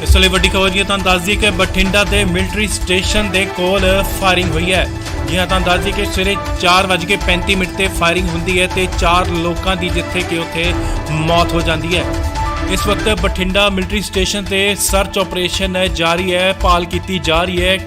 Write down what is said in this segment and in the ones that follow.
इस ਵੇਲੇ ਵੱਡੀ खबर जी ਤੁਹਾਨੂੰ ਦੱਸ ਦਈਏ ਕਿ ਬਠਿੰਡਾ ਦੇ ਮਿਲਟਰੀ ਸਟੇਸ਼ਨ ਦੇ ਕੋਲ ਫਾਇਰਿੰਗ ਹੋਈ ਹੈ। ਜੀ ਹਾਂ, ਤੁਹਾਨੂੰ ਦੱਸ ਦਈਏ ਕਿ ਸਵੇਰੇ 4:35 ਤੇ ਫਾਇਰਿੰਗ ਹੁੰਦੀ ਹੈ ਤੇ 4 ਲੋਕਾਂ ਦੀ ਜਿੱਥੇ ਕਿ ਉੱਥੇ ਮੌਤ ਹੋ ਜਾਂਦੀ ਹੈ। ਇਸ ਵਕਤ ਬਠਿੰਡਾ ਮਿਲਟਰੀ ਸਟੇਸ਼ਨ ਤੇ ਸਰਚ ਆਪਰੇਸ਼ਨ ਜਾਰੀ ਹੈ, ਭਾਲ ਕੀਤੀ ਜਾ ਰਹੀ ਹੈ।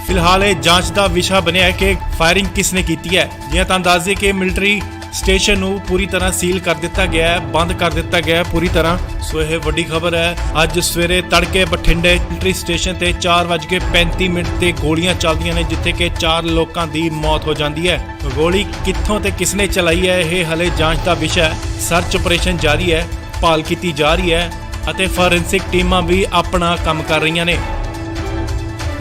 ਫਿਲਹਾਲ ਇਹ ਜਾਂਚ ਦਾ ਵਿਸ਼ਾ ਬਣਿਆ ਹੈ ਕਿ ਫਾਇਰਿੰਗ ਕਿਸ ਨੇ ਕੀਤੀ ਹੈ। ਜਿਵੇਂ ਤੁਹਾਨੂੰ ਦੱਸ ਦਈਏ ਕਿ ਮਿਲਟਰੀ ਸਟੇਸ਼ਨ ਨੂੰ ਪੂਰੀ ਤਰ੍ਹਾਂ ਸੀਲ ਕਰ ਦਿੱਤਾ ਗਿਆ ਹੈ, ਬੰਦ ਕਰ ਦਿੱਤਾ ਗਿਆ ਹੈ ਪੂਰੀ ਤਰ੍ਹਾਂ। ਸੋ ਇਹ ਵੱਡੀ ਖਬਰ ਹੈ। ਅੱਜ ਸਵੇਰੇ ਤੜਕੇ ਬਠਿੰਡੇ ਮਿਲਟਰੀ ਸਟੇਸ਼ਨ ਤੇ 4:35 ਤੇ ਗੋਲੀਆਂ ਚੱਲਦੀਆਂ ਨੇ, ਜਿੱਥੇ ਕਿ 4 ਲੋਕਾਂ ਦੀ ਮੌਤ ਹੋ ਜਾਂਦੀ ਹੈ। ਗੋਲੀ ਕਿੱਥੋਂ ਤੇ ਕਿਸਨੇ ਚਲਾਈ ਹੈ, ਇਹ ਹਲੇ ਜਾਂਚ ਦਾ ਵਿਸ਼ਾ ਹੈ। ਸਰਚ ਆਪਰੇਸ਼ਨ ਜਾਰੀ ਹੈ, ਭਾਲ ਕੀਤੀ ਜਾ ਰਹੀ ਹੈ ਅਤੇ ਫੋਰੈਂਸਿਕ ਟੀਮਾਂ ਵੀ ਆਪਣਾ ਕੰਮ ਕਰ ਰਹੀਆਂ ਨੇ।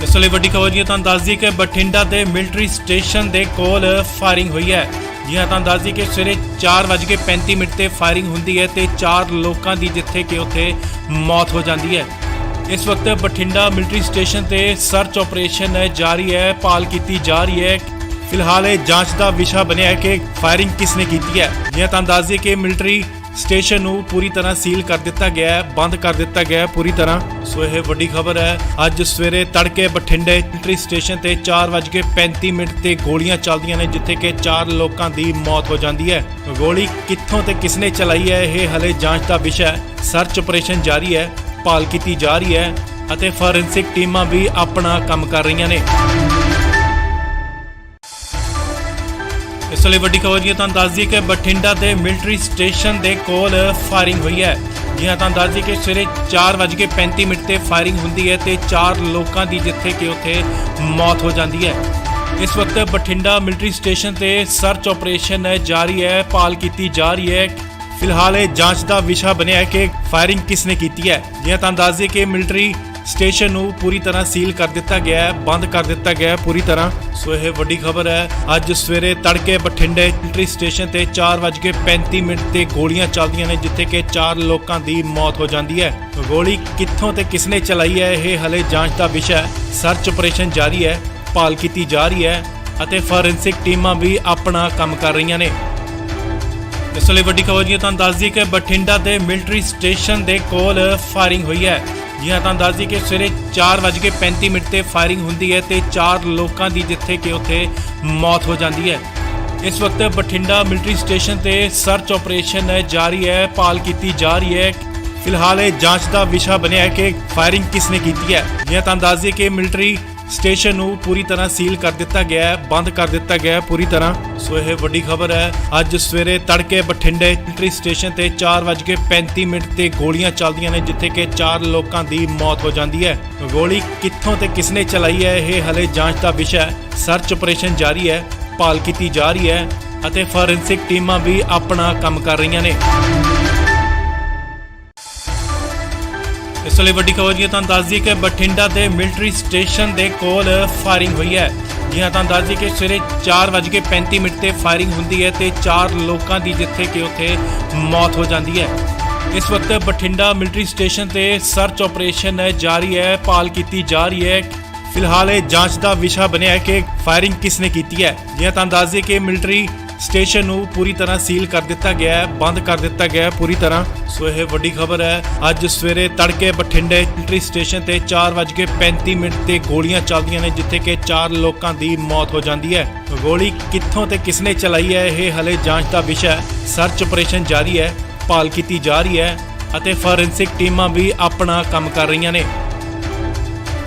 ਇਸ ਵੇਲੇ ਵੱਡੀ ਖਬਰ ਜੀ ਤੁਹਾਨੂੰ ਦੱਸ ਦਈਏ ਕਿ ਬਠਿੰਡਾ ਦੇ ਮਿਲਟਰੀ ਸਟੇਸ਼ਨ ਦੇ ਕੋਲ ਫਾਇਰਿੰਗ ਹੋਈ ਹੈ। ਜੀ ਹਾਂ, ਤੁਹਾਨੂੰ ਦੱਸ ਦਈਏ ਕਿ ਸਵੇਰੇ 4:35 ਤੇ ਫਾਇਰਿੰਗ ਹੁੰਦੀ ਹੈ ਤੇ 4 ਲੋਕਾਂ ਦੀ ਜਿੱਥੇ ਕਿ ਉੱਥੇ ਮੌਤ ਹੋ ਜਾਂਦੀ ਹੈ। ਇਸ ਵਕਤ ਬਠਿੰਡਾ ਮਿਲਟਰੀ ਸਟੇਸ਼ਨ ਤੇ ਸਰਚ ਆਪਰੇਸ਼ਨ ਜਾਰੀ ਹੈ, ਭਾਲ ਕੀਤੀ ਜਾ ਰਹੀ ਹੈ। ਫਿਲਹਾਲ ਇਹ ਜਾਂਚ ਦਾ ਵਿਸ਼ਾ ਬਣਿਆ ਹੈ ਕਿ ਫਾਇਰਿੰਗ ਕਿਸ ਨੇ ਕੀਤੀ ਹੈ। ਜੀ ਹਾਂ, ਤੁਹਾਨੂੰ ਦੱਸ ਦਈਏ ਕਿ ਮਿਲਟਰੀ ਸਟੇਸ਼ਨ ਨੂੰ ਪੂਰੀ ਤਰ੍ਹਾਂ ਸੀਲ ਕਰ ਦਿੱਤਾ ਗਿਆ ਹੈ, ਬੰਦ ਕਰ ਦਿੱਤਾ ਗਿਆ ਹੈ ਪੂਰੀ ਤਰ੍ਹਾਂ। ਸੋ ਇਹ ਵੱਡੀ ਖਬਰ ਹੈ। ਅੱਜ ਸਵੇਰੇ ਤੜਕੇ ਬਠਿੰਡੇ ਮਿਲਟਰੀ ਸਟੇਸ਼ਨ ਤੇ 4:35 ਤੇ ਗੋਲੀਆਂ ਚੱਲਦੀਆਂ ਨੇ, ਜਿੱਥੇ ਕਿ 4 ਲੋਕਾਂ ਦੀ ਮੌਤ ਹੋ ਜਾਂਦੀ ਹੈ। ਗੋਲੀ ਕਿੱਥੋਂ ਤੇ ਕਿਸਨੇ ਚਲਾਈ ਹੈ, ਇਹ ਹਲੇ ਜਾਂਚ ਦਾ ਵਿਸ਼ਾ ਹੈ। ਸਰਚ ਆਪਰੇਸ਼ਨ ਜਾਰੀ ਹੈ, ਭਾਲ ਕੀਤੀ ਜਾ ਰਹੀ ਹੈ ਅਤੇ ਫੋਰੈਂਸਿਕ ਟੀਮਾਂ ਵੀ ਆਪਣਾ ਕੰਮ ਕਰ ਰਹੀਆਂ ਨੇ। ਇਸ ਵੇਲੇ ਵੱਡੀ ਖਬਰ ਜੀ ਤੁਹਾਨੂੰ ਦੱਸ ਦਈਏ ਕਿ ਬਠਿੰਡਾ ਦੇ ਮਿਲਟਰੀ ਸਟੇਸ਼ਨ ਦੇ ਕੋਲ ਫਾਇਰਿੰਗ ਹੋਈ ਹੈ। ਜੀ ਹਾਂ, ਤੁਹਾਨੂੰ ਦੱਸ ਦਈਏ ਕਿ ਸਵੇਰੇ 4:35 ਤੇ ਫਾਇਰਿੰਗ ਹੁੰਦੀ ਹੈ ਤੇ 4 ਲੋਕਾਂ ਦੀ ਜਿੱਥੇ ਕਿ ਉੱਥੇ ਮੌਤ ਹੋ ਜਾਂਦੀ ਹੈ। ਇਸ ਵਕਤ ਬਠਿੰਡਾ ਮਿਲਟਰੀ ਸਟੇਸ਼ਨ ਤੇ ਸਰਚ ਆਪਰੇਸ਼ਨ ਜਾਰੀ ਹੈ, ਭਾਲ ਕੀਤੀ ਜਾ ਰਹੀ ਹੈ। ਫਿਲਹਾਲ ਇਹ ਜਾਂਚ ਦਾ ਵਿਸ਼ਾ ਬਣਿਆ ਹੈ ਕਿ ਫਾਇਰਿੰਗ ਕਿਸ ਨੇ ਕੀਤੀ ਹੈ। ਜੀ ਹਾਂ, ਤੁਹਾਨੂੰ ਦੱਸ ਦਈਏ ਕਿ ਮਿਲਟਰੀ ਸਟੇਸ਼ਨ ਨੂੰ ਪੂਰੀ ਤਰ੍ਹਾਂ ਸੀਲ ਕਰ ਦਿੱਤਾ ਗਿਆ ਹੈ, ਬੰਦ ਕਰ ਦਿੱਤਾ ਗਿਆ ਹੈ ਪੂਰੀ ਤਰ੍ਹਾਂ। ਸੋ ਇਹ ਵੱਡੀ ਖਬਰ ਹੈ। ਅੱਜ ਸਵੇਰੇ ਤੜਕੇ ਬਠਿੰਡੇ ਮਿਲਟਰੀ ਸਟੇਸ਼ਨ ਤੇ 4:35 ਤੇ ਗੋਲੀਆਂ ਚੱਲਦੀਆਂ ਨੇ, ਜਿੱਥੇ ਕਿ 4 ਲੋਕਾਂ ਦੀ ਮੌਤ ਹੋ ਜਾਂਦੀ ਹੈ। ਗੋਲੀ ਕਿੱਥੋਂ ਤੇ ਕਿਸਨੇ ਚਲਾਈ ਹੈ, ਇਹ ਹਲੇ ਜਾਂਚ ਦਾ ਵਿਸ਼ਾ ਹੈ। ਸਰਚ ਆਪਰੇਸ਼ਨ ਜਾਰੀ ਹੈ, ਭਾਲ ਕੀਤੀ ਜਾ ਰਹੀ ਹੈ ਅਤੇ ਫੋਰੈਂਸਿਕ ਟੀਮਾਂ ਵੀ ਆਪਣਾ ਕੰਮ ਕਰ ਰਹੀਆਂ ਨੇ। ਇਸ ਵੇਲੇ ਵੱਡੀ ਖਬਰ ਜੀ ਤੁਹਾਨੂੰ ਦੱਸ ਦਈਏ ਕਿ ਬਠਿੰਡਾ ਦੇ ਮਿਲਟਰੀ ਸਟੇਸ਼ਨ ਦੇ ਕੋਲ ਫਾਇਰਿੰਗ ਹੋਈ ਹੈ। ਜੀ ਹਾਂ, ਤੁਹਾਨੂੰ ਦੱਸ ਦਈਏ ਕਿ ਸਵੇਰੇ 4:35 ਤੇ ਫਾਇਰਿੰਗ ਹੁੰਦੀ ਹੈ ਤੇ 4 ਲੋਕਾਂ ਦੀ ਜਿੱਥੇ ਕਿ ਉੱਥੇ ਮੌਤ ਹੋ ਜਾਂਦੀ ਹੈ। ਇਸ ਵਕਤ ਬਠਿੰਡਾ ਮਿਲਟਰੀ ਸਟੇਸ਼ਨ ਤੇ ਸਰਚ ਆਪਰੇਸ਼ਨ ਜਾਰੀ ਹੈ, ਭਾਲ ਕੀਤੀ ਜਾ ਰਹੀ ਹੈ। ਫਿਲਹਾਲ ਇਹ ਜਾਂਚ ਦਾ ਵਿਸ਼ਾ ਬਣਿਆ ਹੈ ਕਿ ਫਾਇਰਿੰਗ ਕਿਸ ਨੇ ਕੀਤੀ ਹੈ। ਜੀ ਹਾਂ, ਤੁਹਾਨੂੰ ਦੱਸ ਦਈਏ ਕਿ ਮਿਲਟਰੀ ਸਟੇਸ਼ਨ ਨੂੰ ਪੂਰੀ ਤਰ੍ਹਾਂ ਸੀਲ ਕਰ ਦਿੱਤਾ ਗਿਆ ਹੈ, ਬੰਦ ਕਰ ਦਿੱਤਾ ਗਿਆ ਹੈ ਪੂਰੀ ਤਰ੍ਹਾਂ। ਸੋ ਇਹ ਵੱਡੀ ਖਬਰ ਹੈ। ਅੱਜ ਸਵੇਰੇ ਤੜਕੇ ਬਠਿੰਡੇ ਮਿਲਟਰੀ ਸਟੇਸ਼ਨ ਤੇ 4:35 ਤੇ ਗੋਲੀਆਂ ਚੱਲਦੀਆਂ ਨੇ, ਜਿੱਥੇ ਕਿ 4 ਲੋਕਾਂ ਦੀ ਮੌਤ ਹੋ ਜਾਂਦੀ ਹੈ। ਗੋਲੀ ਕਿੱਥੋਂ ਤੇ ਕਿਸਨੇ ਚਲਾਈ ਹੈ, ਇਹ ਹਲੇ ਜਾਂਚ ਦਾ ਵਿਸ਼ਾ ਹੈ। ਸਰਚ ਆਪਰੇਸ਼ਨ ਜਾਰੀ ਹੈ, ਭਾਲ ਕੀਤੀ ਜਾ ਰਹੀ ਹੈ ਅਤੇ ਫੋਰੈਂਸਿਕ ਟੀਮਾਂ ਵੀ ਆਪਣਾ ਕੰਮ ਕਰ ਰਹੀਆਂ ਨੇ। ਇਸ ਵੇਲੇ ਵੱਡੀ ਖਬਰ ਜੀ ਤੁਹਾਨੂੰ ਦੱਸ ਦਈਏ ਕਿ ਬਠਿੰਡਾ ਦੇ ਮਿਲਟਰੀ ਸਟੇਸ਼ਨ ਦੇ ਕੋਲ ਫਾਇਰਿੰਗ ਹੋਈ ਹੈ। ਜੀ ਹਾਂ, ਤੁਹਾਨੂੰ ਦੱਸ ਦਈਏ ਕਿ ਸਵੇਰੇ 4:35 ਤੇ ਫਾਇਰਿੰਗ ਹੁੰਦੀ ਹੈ ਤੇ 4 ਲੋਕਾਂ ਦੀ ਜਿੱਥੇ ਕਿ ਉੱਥੇ ਮੌਤ ਹੋ ਜਾਂਦੀ ਹੈ। ਇਸ ਵਕਤ ਬਠਿੰਡਾ ਮਿਲਟਰੀ ਸਟੇਸ਼ਨ ਤੇ ਸਰਚ ਆਪਰੇਸ਼ਨ ਜਾਰੀ ਹੈ, ਭਾਲ ਕੀਤੀ ਜਾ ਰਹੀ ਹੈ। ਫਿਲਹਾਲ ਇਹ ਜਾਂਚ ਦਾ ਵਿਸ਼ਾ ਬਣਿਆ ਹੈ ਕਿ ਫਾਇਰਿੰਗ ਕਿਸ ਨੇ ਕੀਤੀ ਹੈ। ਜੀ ਹਾਂ, ਤੁਹਾਨੂੰ ਦੱਸ ਦਈਏ ਕਿ ਮਿਲਟਰੀ ਸਟੇਸ਼ਨ ਨੂੰ ਪੂਰੀ ਤਰ੍ਹਾਂ ਸੀਲ ਕਰ ਦਿੱਤਾ ਗਿਆ ਹੈ, ਬੰਦ ਕਰ ਦਿੱਤਾ ਗਿਆ ਹੈ ਪੂਰੀ ਤਰ੍ਹਾਂ। ਸੋ ਇਹ ਵੱਡੀ ਖਬਰ ਹੈ। ਅੱਜ ਸਵੇਰੇ ਤੜਕੇ ਬਠਿੰਡੇ ਮਿਲਟਰੀ ਸਟੇਸ਼ਨ ਤੇ 4:35 ਤੇ ਗੋਲੀਆਂ ਚੱਲਦੀਆਂ ਨੇ, ਜਿੱਥੇ ਕਿ 4 ਲੋਕਾਂ ਦੀ ਮੌਤ ਹੋ ਜਾਂਦੀ ਹੈ। ਗੋਲੀ ਕਿੱਥੋਂ ਤੇ ਕਿਸਨੇ ਚਲਾਈ ਹੈ, ਇਹ ਹਲੇ ਜਾਂਚ ਦਾ ਵਿਸ਼ਾ ਹੈ। ਸਰਚ ਆਪਰੇਸ਼ਨ ਜਾਰੀ ਹੈ, ਭਾਲ ਕੀਤੀ ਜਾ ਰਹੀ ਹੈ ਅਤੇ ਫੋਰੈਂਸਿਕ ਟੀਮਾਂ ਵੀ ਆਪਣਾ ਕੰਮ ਕਰ ਰਹੀਆਂ ਨੇ।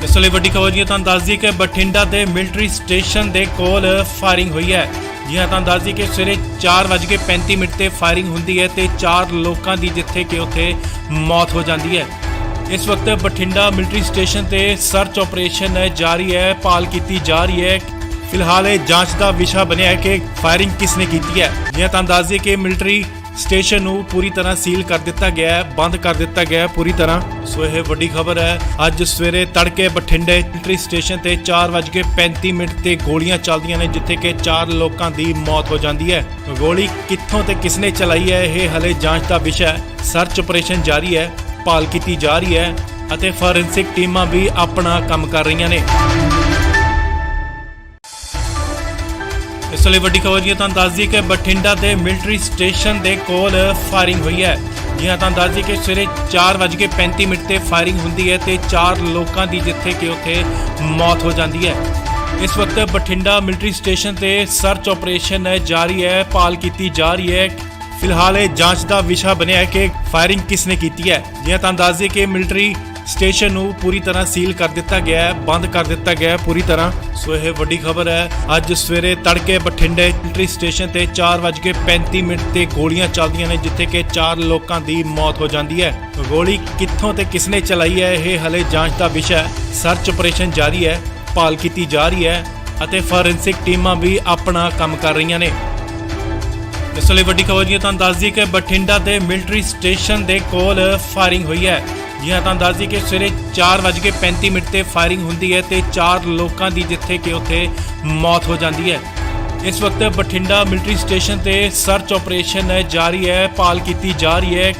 ਇਸ ਵੇਲੇ ਵੱਡੀ ਖਬਰ ਜੀ ਤੁਹਾਨੂੰ ਦੱਸ ਦਈਏ ਕਿ ਬਠਿੰਡਾ ਦੇ ਮਿਲਟਰੀ ਸਟੇਸ਼ਨ ਦੇ ਕੋਲ ਫਾਇਰਿੰਗ ਹੋਈ ਹੈ। ਜੀ ਹਾਂ, ਤੁਹਾਨੂੰ ਦੱਸ ਦਈਏ ਕਿ ਸਵੇਰੇ 4:35 ਤੇ ਫਾਇਰਿੰਗ ਹੁੰਦੀ ਹੈ ਤੇ 4 ਲੋਕਾਂ ਦੀ ਜਿੱਥੇ ਕਿ ਉੱਥੇ ਮੌਤ ਹੋ ਜਾਂਦੀ ਹੈ। ਇਸ ਵਕਤ ਬਠਿੰਡਾ ਮਿਲਟਰੀ ਸਟੇਸ਼ਨ ਤੇ ਸਰਚ ਆਪਰੇਸ਼ਨ ਜਾਰੀ ਹੈ, ਭਾਲ ਕੀਤੀ ਜਾ ਰਹੀ ਹੈ। ਫਿਲਹਾਲ ਇਹ ਜਾਂਚ ਦਾ ਵਿਸ਼ਾ ਬਣਿਆ ਹੈ ਕਿ ਫਾਇਰਿੰਗ ਕਿਸ ਨੇ ਕੀਤੀ ਹੈ। ਜੀ ਹਾਂ, ਤੁਹਾਨੂੰ ਦੱਸ ਦਈਏ ਕਿ ਮਿਲਟਰੀ ਸਟੇਸ਼ਨ ਨੂੰ ਪੂਰੀ ਤਰ੍ਹਾਂ ਸੀਲ ਕਰ ਦਿੱਤਾ ਗਿਆ ਹੈ, ਬੰਦ ਕਰ ਦਿੱਤਾ ਗਿਆ ਹੈ ਪੂਰੀ ਤਰ੍ਹਾਂ। ਸੋ ਇਹ ਵੱਡੀ ਖਬਰ ਹੈ। ਅੱਜ ਸਵੇਰੇ ਤੜਕੇ ਬਠਿੰਡੇ ਮਿਲਟਰੀ ਸਟੇਸ਼ਨ ਤੇ 4:35 ਤੇ ਗੋਲੀਆਂ ਚੱਲਦੀਆਂ ਨੇ, ਜਿੱਥੇ ਕਿ 4 ਲੋਕਾਂ ਦੀ ਮੌਤ ਹੋ ਜਾਂਦੀ ਹੈ। ਗੋਲੀ ਕਿੱਥੋਂ ਤੇ ਕਿਸਨੇ ਚਲਾਈ ਹੈ, ਇਹ ਹਲੇ ਜਾਂਚ ਦਾ ਵਿਸ਼ਾ ਹੈ। ਸਰਚ ਆਪਰੇਸ਼ਨ ਜਾਰੀ ਹੈ, ਭਾਲ ਕੀਤੀ ਜਾ ਰਹੀ ਹੈ ਅਤੇ ਫੋਰੈਂਸਿਕ ਟੀਮਾਂ ਵੀ ਆਪਣਾ ਕੰਮ ਕਰ ਰਹੀਆਂ ਨੇ। ਇਸ ਵੇਲੇ ਵੱਡੀ ਖਬਰ ਜੀ ਤੁਹਾਨੂੰ ਦੱਸ ਦਈਏ ਕਿ ਬਠਿੰਡਾ ਦੇ ਮਿਲਟਰੀ ਸਟੇਸ਼ਨ ਦੇ ਕੋਲ ਫਾਇਰਿੰਗ ਹੋਈ ਹੈ। ਜੀ ਹਾਂ, ਤਾਂ ਦੱਸ ਦਈਏ ਕਿ ਸਵੇਰੇ 4:35 ਤੇ ਫਾਇਰਿੰਗ ਹੁੰਦੀ ਹੈ ਤੇ 4 ਲੋਕਾਂ ਦੀ ਜਿੱਥੇ ਕਿ ਉੱਥੇ ਮੌਤ ਹੋ ਜਾਂਦੀ ਹੈ। ਇਸ ਵਕਤ ਬਠਿੰਡਾ ਮਿਲਟਰੀ ਸਟੇਸ਼ਨ ਤੇ ਸਰਚ ਆਪਰੇਸ਼ਨ ਜਾਰੀ ਹੈ, ਭਾਲ ਕੀਤੀ ਜਾ ਰਹੀ ਹੈ। ਫਿਲਹਾਲ ਇਹ ਜਾਂਚ ਦਾ ਵਿਸ਼ਾ ਬਣਿਆ ਹੈ ਕਿ ਫਾਇਰਿੰਗ ਕਿਸ ਨੇ ਕੀਤੀ ਹੈ। ਜਿਵੇਂ ਤਾਂ ਦੱਸ ਦਈਏ ਕਿ ਮਿਲਟਰੀ ਸਟੇਸ਼ਨ ਨੂੰ ਪੂਰੀ ਤਰ੍ਹਾਂ ਸੀਲ ਕਰ ਦਿੱਤਾ ਗਿਆ ਹੈ, ਬੰਦ ਕਰ ਦਿੱਤਾ ਗਿਆ ਹੈ ਪੂਰੀ ਤਰ੍ਹਾਂ। ਸੋ ਇਹ ਵੱਡੀ ਖਬਰ ਹੈ। ਅੱਜ ਸਵੇਰੇ ਤੜਕੇ ਬਠਿੰਡੇ ਮਿਲਟਰੀ ਸਟੇਸ਼ਨ ਤੇ 4:35 ਤੇ ਗੋਲੀਆਂ ਚੱਲਦੀਆਂ ਨੇ, ਜਿੱਥੇ ਕਿ 4 ਲੋਕਾਂ ਦੀ ਮੌਤ ਹੋ ਜਾਂਦੀ ਹੈ। ਗੋਲੀ ਕਿੱਥੋਂ ਤੇ ਕਿਸਨੇ ਚਲਾਈ ਹੈ, ਇਹ ਹਲੇ ਜਾਂਚ ਦਾ ਵਿਸ਼ਾ ਹੈ। ਸਰਚ ਆਪਰੇਸ਼ਨ ਜਾਰੀ ਹੈ, ਭਾਲ ਕੀਤੀ ਜਾ ਰਹੀ ਹੈ ਅਤੇ ਫੋਰੈਂਸਿਕ ਟੀਮਾਂ ਵੀ ਆਪਣਾ ਕੰਮ ਕਰ ਰਹੀਆਂ ਨੇ। ਇਸ ਲਈ ਵੱਡੀ ਖਬਰ ਜੀ ਤੁਹਾਨੂੰ ਦੱਸ ਦਈਏ ਕਿ ਬਠਿੰਡਾ ਦੇ ਮਿਲਟਰੀ ਸਟੇਸ਼ਨ ਦੇ ਕੋਲ ਫਾਇਰਿੰਗ ਹੋਈ ਹੈ। ਜੀ ਹਾਂ, ਤੁਹਾਨੂੰ ਦੱਸ ਦਈਏ ਕਿ ਸਵੇਰੇ 4:35 ਤੇ ਫਾਇਰਿੰਗ ਹੁੰਦੀ ਹੈ ਤੇ 4 ਲੋਕਾਂ ਦੀ ਜਿੱਥੇ ਕਿ ਉੱਥੇ ਮੌਤ ਹੋ ਜਾਂਦੀ ਹੈ। ਇਸ ਵਕਤ ਬਠਿੰਡਾ ਮਿਲਟਰੀ ਸਟੇਸ਼ਨ ਤੇ ਸਰਚ ਆਪਰੇਸ਼ਨ ਜਾਰੀ ਹੈ, ਭਾਲ ਕੀਤੀ ਜਾ ਰਹੀ ਹੈ।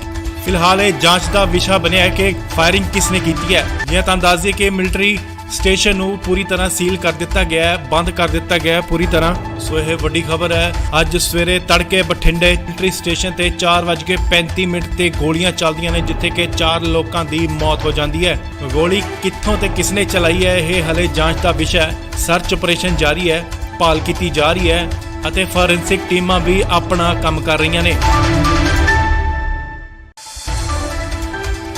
ਫਿਲਹਾਲ ਇਹ ਜਾਂਚ ਦਾ ਵਿਸ਼ਾ ਬਣਿਆ ਹੈ ਕਿ ਫਾਇਰਿੰਗ ਕਿਸ ਨੇ ਕੀਤੀ ਹੈ। ਜੀ ਹਾਂ, ਤੁਹਾਨੂੰ ਦੱਸ ਦਈਏ ਕਿ ਮਿਲਟਰੀ ਸਟੇਸ਼ਨ ਨੂੰ ਪੂਰੀ ਤਰ੍ਹਾਂ ਸੀਲ ਕਰ ਦਿੱਤਾ ਗਿਆ ਹੈ, ਬੰਦ ਕਰ ਦਿੱਤਾ ਗਿਆ ਹੈ ਪੂਰੀ ਤਰ੍ਹਾਂ। ਸੋ ਇਹ ਵੱਡੀ ਖਬਰ ਹੈ। ਅੱਜ ਸਵੇਰੇ ਤੜਕੇ ਬਠਿੰਡੇ ਮਿਲਟਰੀ ਸਟੇਸ਼ਨ ਤੇ 4:35 ਤੇ ਗੋਲੀਆਂ ਚੱਲਦੀਆਂ ਨੇ, ਜਿੱਥੇ ਕਿ 4 ਲੋਕਾਂ ਦੀ ਮੌਤ ਹੋ ਜਾਂਦੀ ਹੈ। ਗੋਲੀ ਕਿੱਥੋਂ ਤੇ ਕਿਸਨੇ ਚਲਾਈ ਹੈ, ਇਹ ਹਲੇ ਜਾਂਚ ਦਾ ਵਿਸ਼ਾ ਹੈ। ਸਰਚ ਆਪਰੇਸ਼ਨ ਜਾਰੀ ਹੈ, ਭਾਲ ਕੀਤੀ ਜਾ ਰਹੀ ਹੈ ਅਤੇ ਫੋਰੈਂਸਿਕ ਟੀਮਾਂ ਵੀ ਆਪਣਾ ਕੰਮ ਕਰ ਰਹੀਆਂ ਨੇ।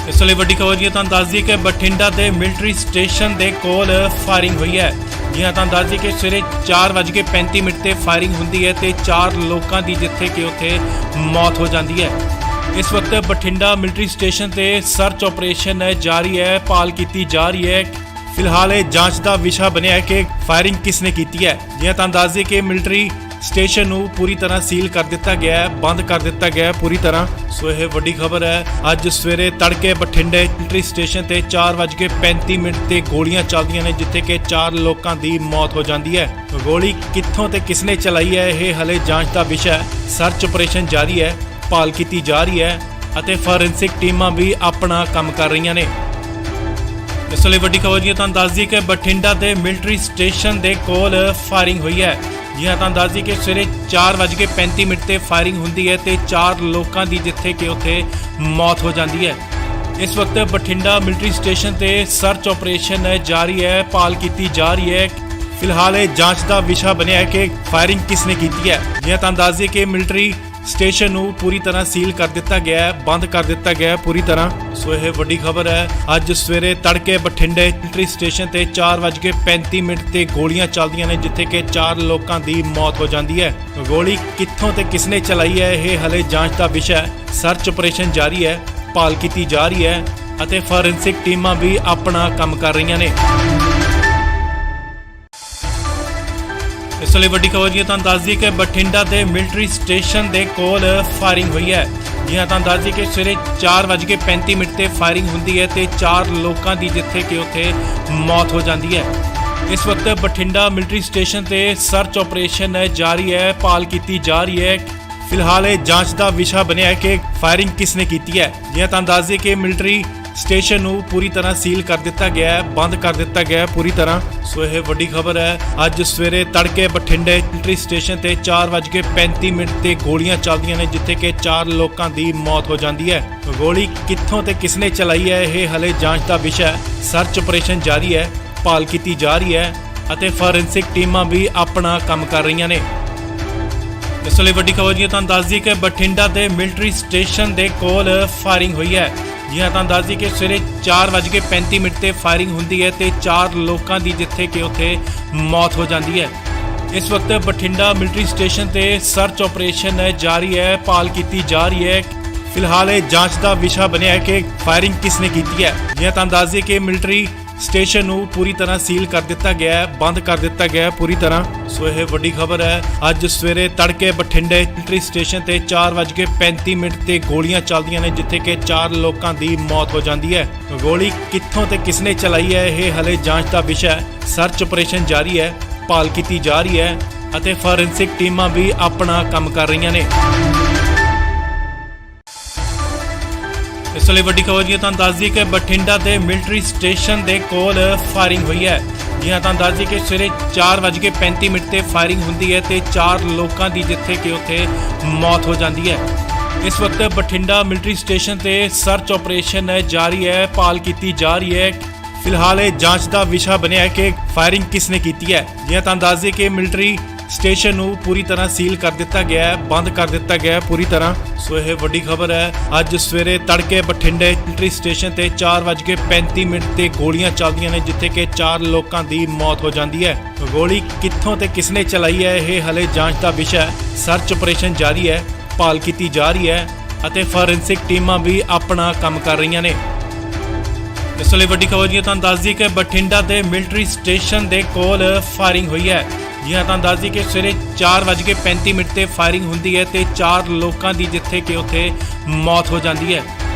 ਇਸ ਲਈ ਵੱਡੀ ਖਬਰ ਜੀ ਤੁਹਾਨੂੰ ਦੱਸ ਦਈਏ ਕਿ ਬਠਿੰਡਾ ਦੇ ਮਿਲਟਰੀ ਸਟੇਸ਼ਨ ਦੇ ਕੋਲ ਫਾਇਰਿੰਗ ਹੋਈ ਹੈ। ਜੀ ਹਾਂ, ਤੁਹਾਨੂੰ ਦੱਸ ਦਈਏ ਕਿ ਸਵੇਰੇ 4:35 ਤੇ ਫਾਇਰਿੰਗ ਹੁੰਦੀ ਹੈ ਤੇ 4 ਲੋਕਾਂ ਦੀ ਜਿੱਥੇ ਕਿ ਉੱਥੇ ਮੌਤ ਹੋ ਜਾਂਦੀ ਹੈ। ਇਸ ਵਕਤ ਬਠਿੰਡਾ ਮਿਲਟਰੀ ਸਟੇਸ਼ਨ ਤੇ ਸਰਚ ਆਪਰੇਸ਼ਨ ਜਾਰੀ ਹੈ, ਭਾਲ ਕੀਤੀ ਜਾ ਰਹੀ ਹੈ। ਫਿਲਹਾਲ ਇਹ ਜਾਂਚ ਦਾ ਵਿਸ਼ਾ ਬਣਿਆ ਹੈ ਕਿ ਫਾਇਰਿੰਗ ਕਿਸ ਨੇ ਕੀਤੀ ਹੈ। ਜੀ ਹਾਂ, ਤੁਹਾਨੂੰ ਦੱਸ ਦਈਏ ਕਿ ਮਿਲਟਰੀ ਸਟੇਸ਼ਨ ਨੂੰ ਪੂਰੀ ਤਰ੍ਹਾਂ ਸੀਲ ਕਰ ਦਿੱਤਾ ਗਿਆ ਹੈ, ਬੰਦ ਕਰ ਦਿੱਤਾ ਗਿਆ ਹੈ ਪੂਰੀ ਤਰ੍ਹਾਂ। ਸੋ ਇਹ ਵੱਡੀ ਖਬਰ ਹੈ। ਅੱਜ ਸਵੇਰੇ ਤੜਕੇ ਬਠਿੰਡੇ ਮਿਲਟਰੀ ਸਟੇਸ਼ਨ ਤੇ 4:35 ਤੇ ਗੋਲੀਆਂ ਚੱਲਦੀਆਂ ਨੇ, ਜਿੱਥੇ ਕਿ 4 ਲੋਕਾਂ ਦੀ ਮੌਤ ਹੋ ਜਾਂਦੀ ਹੈ। ਗੋਲੀ ਕਿੱਥੋਂ ਤੇ ਕਿਸਨੇ ਚਲਾਈ ਹੈ, ਇਹ ਹਲੇ ਜਾਂਚ ਦਾ ਵਿਸ਼ਾ ਹੈ। ਸਰਚ ਆਪਰੇਸ਼ਨ ਜਾਰੀ ਹੈ, ਭਾਲ ਕੀਤੀ ਜਾ ਰਹੀ ਹੈ ਅਤੇ ਫੋਰੈਂਸਿਕ ਟੀਮਾਂ ਵੀ ਆਪਣਾ ਕੰਮ ਕਰ ਰਹੀਆਂ ਨੇ। ਇਸ ਲਈ ਵੱਡੀ ਖਬਰ ਜੀ ਤੁਹਾਨੂੰ ਦੱਸ ਦਈਏ ਕਿ ਬਠਿੰਡਾ ਦੇ ਮਿਲਟਰੀ ਸਟੇਸ਼ਨ ਦੇ ਕੋਲ ਫਾਇਰਿੰਗ ਹੋਈ ਹੈ। ਜੀ ਹਾਂ, ਤੁਹਾਨੂੰ ਦੱਸ ਦਈਏ ਕਿ ਸਵੇਰੇ 4:35 ਤੇ ਫਾਇਰਿੰਗ ਹੁੰਦੀ ਹੈ ਤੇ 4 ਲੋਕਾਂ ਦੀ ਜਿੱਥੇ ਕਿ ਉੱਥੇ ਮੌਤ ਹੋ ਜਾਂਦੀ ਹੈ। ਇਸ ਵਕਤ ਬਠਿੰਡਾ ਮਿਲਟਰੀ ਸਟੇਸ਼ਨ ਤੇ ਸਰਚ ਆਪਰੇਸ਼ਨ ਜਾਰੀ ਹੈ, ਭਾਲ ਕੀਤੀ ਜਾ ਰਹੀ ਹੈ। ਫਿਲਹਾਲ ਇਹ ਜਾਂਚ ਦਾ ਵਿਸ਼ਾ ਬਣਿਆ ਹੈ ਕਿ ਫਾਇਰਿੰਗ ਕਿਸ ਨੇ ਕੀਤੀ ਹੈ। ਜੀ ਹਾਂ, ਤੁਹਾਨੂੰ ਦੱਸ ਦਈਏ ਕਿ ਮਿਲਟਰੀ ਸਟੇਸ਼ਨ ਨੂੰ ਪੂਰੀ ਤਰ੍ਹਾਂ ਸੀਲ ਕਰ ਦਿੱਤਾ ਗਿਆ ਹੈ, ਬੰਦ ਕਰ ਦਿੱਤਾ ਗਿਆ ਹੈ ਪੂਰੀ ਤਰ੍ਹਾਂ। ਸੋ ਇਹ ਵੱਡੀ ਖਬਰ ਹੈ। ਅੱਜ ਸਵੇਰੇ ਤੜਕੇ ਬਠਿੰਡੇ ਮਿਲਟਰੀ ਸਟੇਸ਼ਨ ਤੇ 4:35 ਤੇ ਗੋਲੀਆਂ ਚੱਲਦੀਆਂ ਨੇ, ਜਿੱਥੇ ਕਿ 4 ਲੋਕਾਂ ਦੀ ਮੌਤ ਹੋ ਜਾਂਦੀ ਹੈ। ਗੋਲੀ ਕਿੱਥੋਂ ਤੇ ਕਿਸਨੇ ਚਲਾਈ ਹੈ, ਇਹ ਹਲੇ ਜਾਂਚ ਦਾ ਵਿਸ਼ਾ ਹੈ। ਸਰਚ ਆਪਰੇਸ਼ਨ ਜਾਰੀ ਹੈ, ਭਾਲ ਕੀਤੀ ਜਾ ਰਹੀ ਹੈ ਅਤੇ ਫੋਰੈਂਸਿਕ ਟੀਮਾਂ ਵੀ ਆਪਣਾ ਕੰਮ ਕਰ ਰਹੀਆਂ ਨੇ। ਇਸ ਲਈ ਵੱਡੀ ਖਬਰ ਜੀ ਤੁਹਾਨੂੰ ਦੱਸ ਦਈਏ ਕਿ ਬਠਿੰਡਾ ਦੇ ਮਿਲਟਰੀ ਸਟੇਸ਼ਨ ਦੇ ਕੋਲ ਫਾਇਰਿੰਗ ਹੋਈ ਹੈ। ਜੀ ਹਾਂ, ਤੁਹਾਨੂੰ ਦੱਸ ਦਈਏ ਕਿ ਸਵੇਰੇ 4:35 ਤੇ ਫਾਇਰਿੰਗ ਹੁੰਦੀ ਹੈ ਤੇ 4 ਲੋਕਾਂ ਦੀ ਜਿੱਥੇ ਕਿ ਉੱਥੇ ਮੌਤ ਹੋ ਜਾਂਦੀ ਹੈ। ਇਸ ਵਕਤ ਬਠਿੰਡਾ ਮਿਲਟਰੀ ਸਟੇਸ਼ਨ ਤੇ ਸਰਚ ਆਪਰੇਸ਼ਨ ਜਾਰੀ ਹੈ, ਭਾਲ ਕੀਤੀ ਜਾ ਰਹੀ ਹੈ। ਫਿਲਹਾਲ ਇਹ ਜਾਂਚ ਦਾ ਵਿਸ਼ਾ ਬਣਿਆ ਹੈ ਕਿ ਫਾਇਰਿੰਗ ਕਿਸ ਨੇ ਕੀਤੀ ਹੈ। ਜੀ ਹਾਂ, ਤੁਹਾਨੂੰ ਦੱਸ ਦਈਏ ਕਿ ਮਿਲਟਰੀ ਸਟੇਸ਼ਨ ਨੂੰ ਪੂਰੀ ਤਰ੍ਹਾਂ ਸੀਲ ਕਰ ਦਿੱਤਾ ਗਿਆ ਹੈ, ਬੰਦ ਕਰ ਦਿੱਤਾ ਗਿਆ ਹੈ ਪੂਰੀ ਤਰ੍ਹਾਂ। ਸੋ ਇਹ ਵੱਡੀ ਖਬਰ ਹੈ। ਅੱਜ ਸਵੇਰੇ ਤੜਕੇ ਬਠਿੰਡੇ ਮਿਲਟਰੀ ਸਟੇਸ਼ਨ ਤੇ 4:35 ਤੇ ਗੋਲੀਆਂ ਚੱਲਦੀਆਂ ਨੇ, ਜਿੱਥੇ ਕਿ 4 ਲੋਕਾਂ ਦੀ ਮੌਤ ਹੋ ਜਾਂਦੀ ਹੈ। ਗੋਲੀ ਕਿੱਥੋਂ ਤੇ ਕਿਸਨੇ ਚਲਾਈ ਹੈ, ਇਹ ਹਲੇ ਜਾਂਚ ਦਾ ਵਿਸ਼ਾ ਹੈ। ਸਰਚ ਆਪਰੇਸ਼ਨ ਜਾਰੀ ਹੈ, ਭਾਲ ਕੀਤੀ ਜਾ ਰਹੀ ਹੈ ਅਤੇ ਫੋਰੈਂਸਿਕ ਟੀਮਾਂ ਵੀ ਆਪਣਾ ਕੰਮ ਕਰ ਰਹੀਆਂ ਨੇ। ਇਸ ਲਈ ਵੱਡੀ ਖਬਰ ਜੀ ਤੁਹਾਨੂੰ ਦੱਸ ਦਈਏ ਕਿ ਬਠਿੰਡਾ ਦੇ ਮਿਲਟਰੀ ਸਟੇਸ਼ਨ ਦੇ ਕੋਲ ਫਾਇਰਿੰਗ ਹੋਈ ਹੈ। ਜੀ ਹਾਂ, ਤੁਹਾਨੂੰ ਦੱਸ ਦਈਏ ਕਿ ਸਵੇਰੇ 4:35 ਤੇ ਫਾਇਰਿੰਗ ਹੁੰਦੀ ਹੈ ਤੇ 4 ਲੋਕਾਂ ਦੀ ਜਿੱਥੇ ਕਿ ਉੱਥੇ ਮੌਤ ਹੋ ਜਾਂਦੀ ਹੈ। ਇਸ ਵਕਤ ਬਠਿੰਡਾ ਮਿਲਟਰੀ ਸਟੇਸ਼ਨ ਤੇ ਸਰਚ ਆਪਰੇਸ਼ਨ ਜਾਰੀ ਹੈ, ਭਾਲ ਕੀਤੀ ਜਾ ਰਹੀ ਹੈ। ਫਿਲਹਾਲ ਇਹ ਜਾਂਚ ਦਾ ਵਿਸ਼ਾ ਬਣਿਆ ਹੈ ਕਿ ਫਾਇਰਿੰਗ ਕਿਸ ਨੇ ਕੀਤੀ ਹੈ। ਜੀ ਹਾਂ, ਤੁਹਾਨੂੰ ਦੱਸ ਦਈਏ ਕਿ ਮਿਲਟਰੀ ਸਟੇਸ਼ਨ ਨੂੰ ਪੂਰੀ ਤਰ੍ਹਾਂ ਸੀਲ ਕਰ ਦਿੱਤਾ ਗਿਆ ਹੈ, ਬੰਦ ਕਰ ਦਿੱਤਾ ਗਿਆ ਹੈ ਪੂਰੀ ਤਰ੍ਹਾਂ। ਸੋ ਇਹ ਵੱਡੀ ਖਬਰ ਹੈ। ਅੱਜ ਸਵੇਰੇ ਤੜਕੇ ਬਠਿੰਡੇ ਮਿਲਟਰੀ ਸਟੇਸ਼ਨ ਤੇ 4:35 ਤੇ ਗੋਲੀਆਂ ਚੱਲਦੀਆਂ ਨੇ, ਜਿੱਥੇ ਕਿ 4 ਲੋਕਾਂ ਦੀ ਮੌਤ ਹੋ ਜਾਂਦੀ ਹੈ। ਗੋਲੀ ਕਿੱਥੋਂ ਤੇ ਕਿਸਨੇ ਚਲਾਈ ਹੈ, ਇਹ ਹਲੇ ਜਾਂਚ ਦਾ ਵਿਸ਼ਾ ਹੈ। ਸਰਚ ਆਪਰੇਸ਼ਨ ਜਾਰੀ ਹੈ, ਭਾਲ ਕੀਤੀ ਜਾ ਰਹੀ ਹੈ ਅਤੇ ਫੋਰੈਂਸਿਕ ਟੀਮਾਂ ਵੀ ਆਪਣਾ ਕੰਮ ਕਰ ਰਹੀਆਂ ਨੇ। ਇਸ ਲਈ ਵੱਡੀ ਖਬਰ ਜੀ ਤੁਹਾਨੂੰ ਦੱਸ ਦਈਏ ਕਿ ਬਠਿੰਡਾ ਦੇ ਮਿਲਟਰੀ ਸਟੇਸ਼ਨ ਦੇ ਕੋਲ ਫਾਇਰਿੰਗ ਹੋਈ ਹੈ। ਜੀ ਹਾਂ, ਤੁਹਾਨੂੰ ਦੱਸ ਦਈਏ ਕਿ ਸਵੇਰੇ 4:35 ਤੇ ਫਾਇਰਿੰਗ ਹੁੰਦੀ ਹੈ ਤੇ 4 ਲੋਕਾਂ ਦੀ ਜਿੱਥੇ ਕਿ ਉੱਥੇ ਮੌਤ ਹੋ ਜਾਂਦੀ ਹੈ। इस वक्त बठिंडा मिलिट्री स्टेशन ते सर्च ऑपरेशन जारी है, भाल की जा रही है। फिलहाल ये जांच का विषय बनया है कि फायरिंग किसने की है। जिवें तुहानूं दस दईए कि मिलिट्री स्टेशन नूं पूरी तरह सील कर दिता गया है, बंद कर दिता गया है पूरी तरह। सो यह वड्डी खबर है। अज सवेरे तड़के बठिंडे मिलिट्री स्टेशन ते 4:35 ते गोलियां चलदियां ने, जिथे कि 4 लोगों की मौत हो जाती है। गोली कित्थों ते किसने चलाई है, यह हले जांच का विषय है। सर्च ऑपरेशन जारी है, भाल की जा रही है ਅਤੇ ਫੋਰੈਂਸਿਕ ਟੀਮਾਂ ਵੀ ਆਪਣਾ ਕੰਮ ਕਰ ਰਹੀਆਂ ਨੇ। ਇਸ ਲਈ ਵੱਡੀ ਖਬਰ ਜੀ ਤੁਹਾਨੂੰ ਦੱਸ ਦਈਏ ਕਿ ਬਠਿੰਡਾ ਦੇ ਮਿਲਟਰੀ ਸਟੇਸ਼ਨ ਦੇ ਕੋਲ ਫਾਇਰਿੰਗ ਹੋਈ ਹੈ। ਜੀ ਹਾਂ, ਤੁਹਾਨੂੰ ਦੱਸ ਦਈਏ ਕਿ ਸਵੇਰੇ 4:35 ਤੇ ਫਾਇਰਿੰਗ ਹੁੰਦੀ ਹੈ ਤੇ 4 ਲੋਕਾਂ ਦੀ ਜਿੱਥੇ ਕਿ ਉੱਥੇ ਮੌਤ ਹੋ ਜਾਂਦੀ ਹੈ।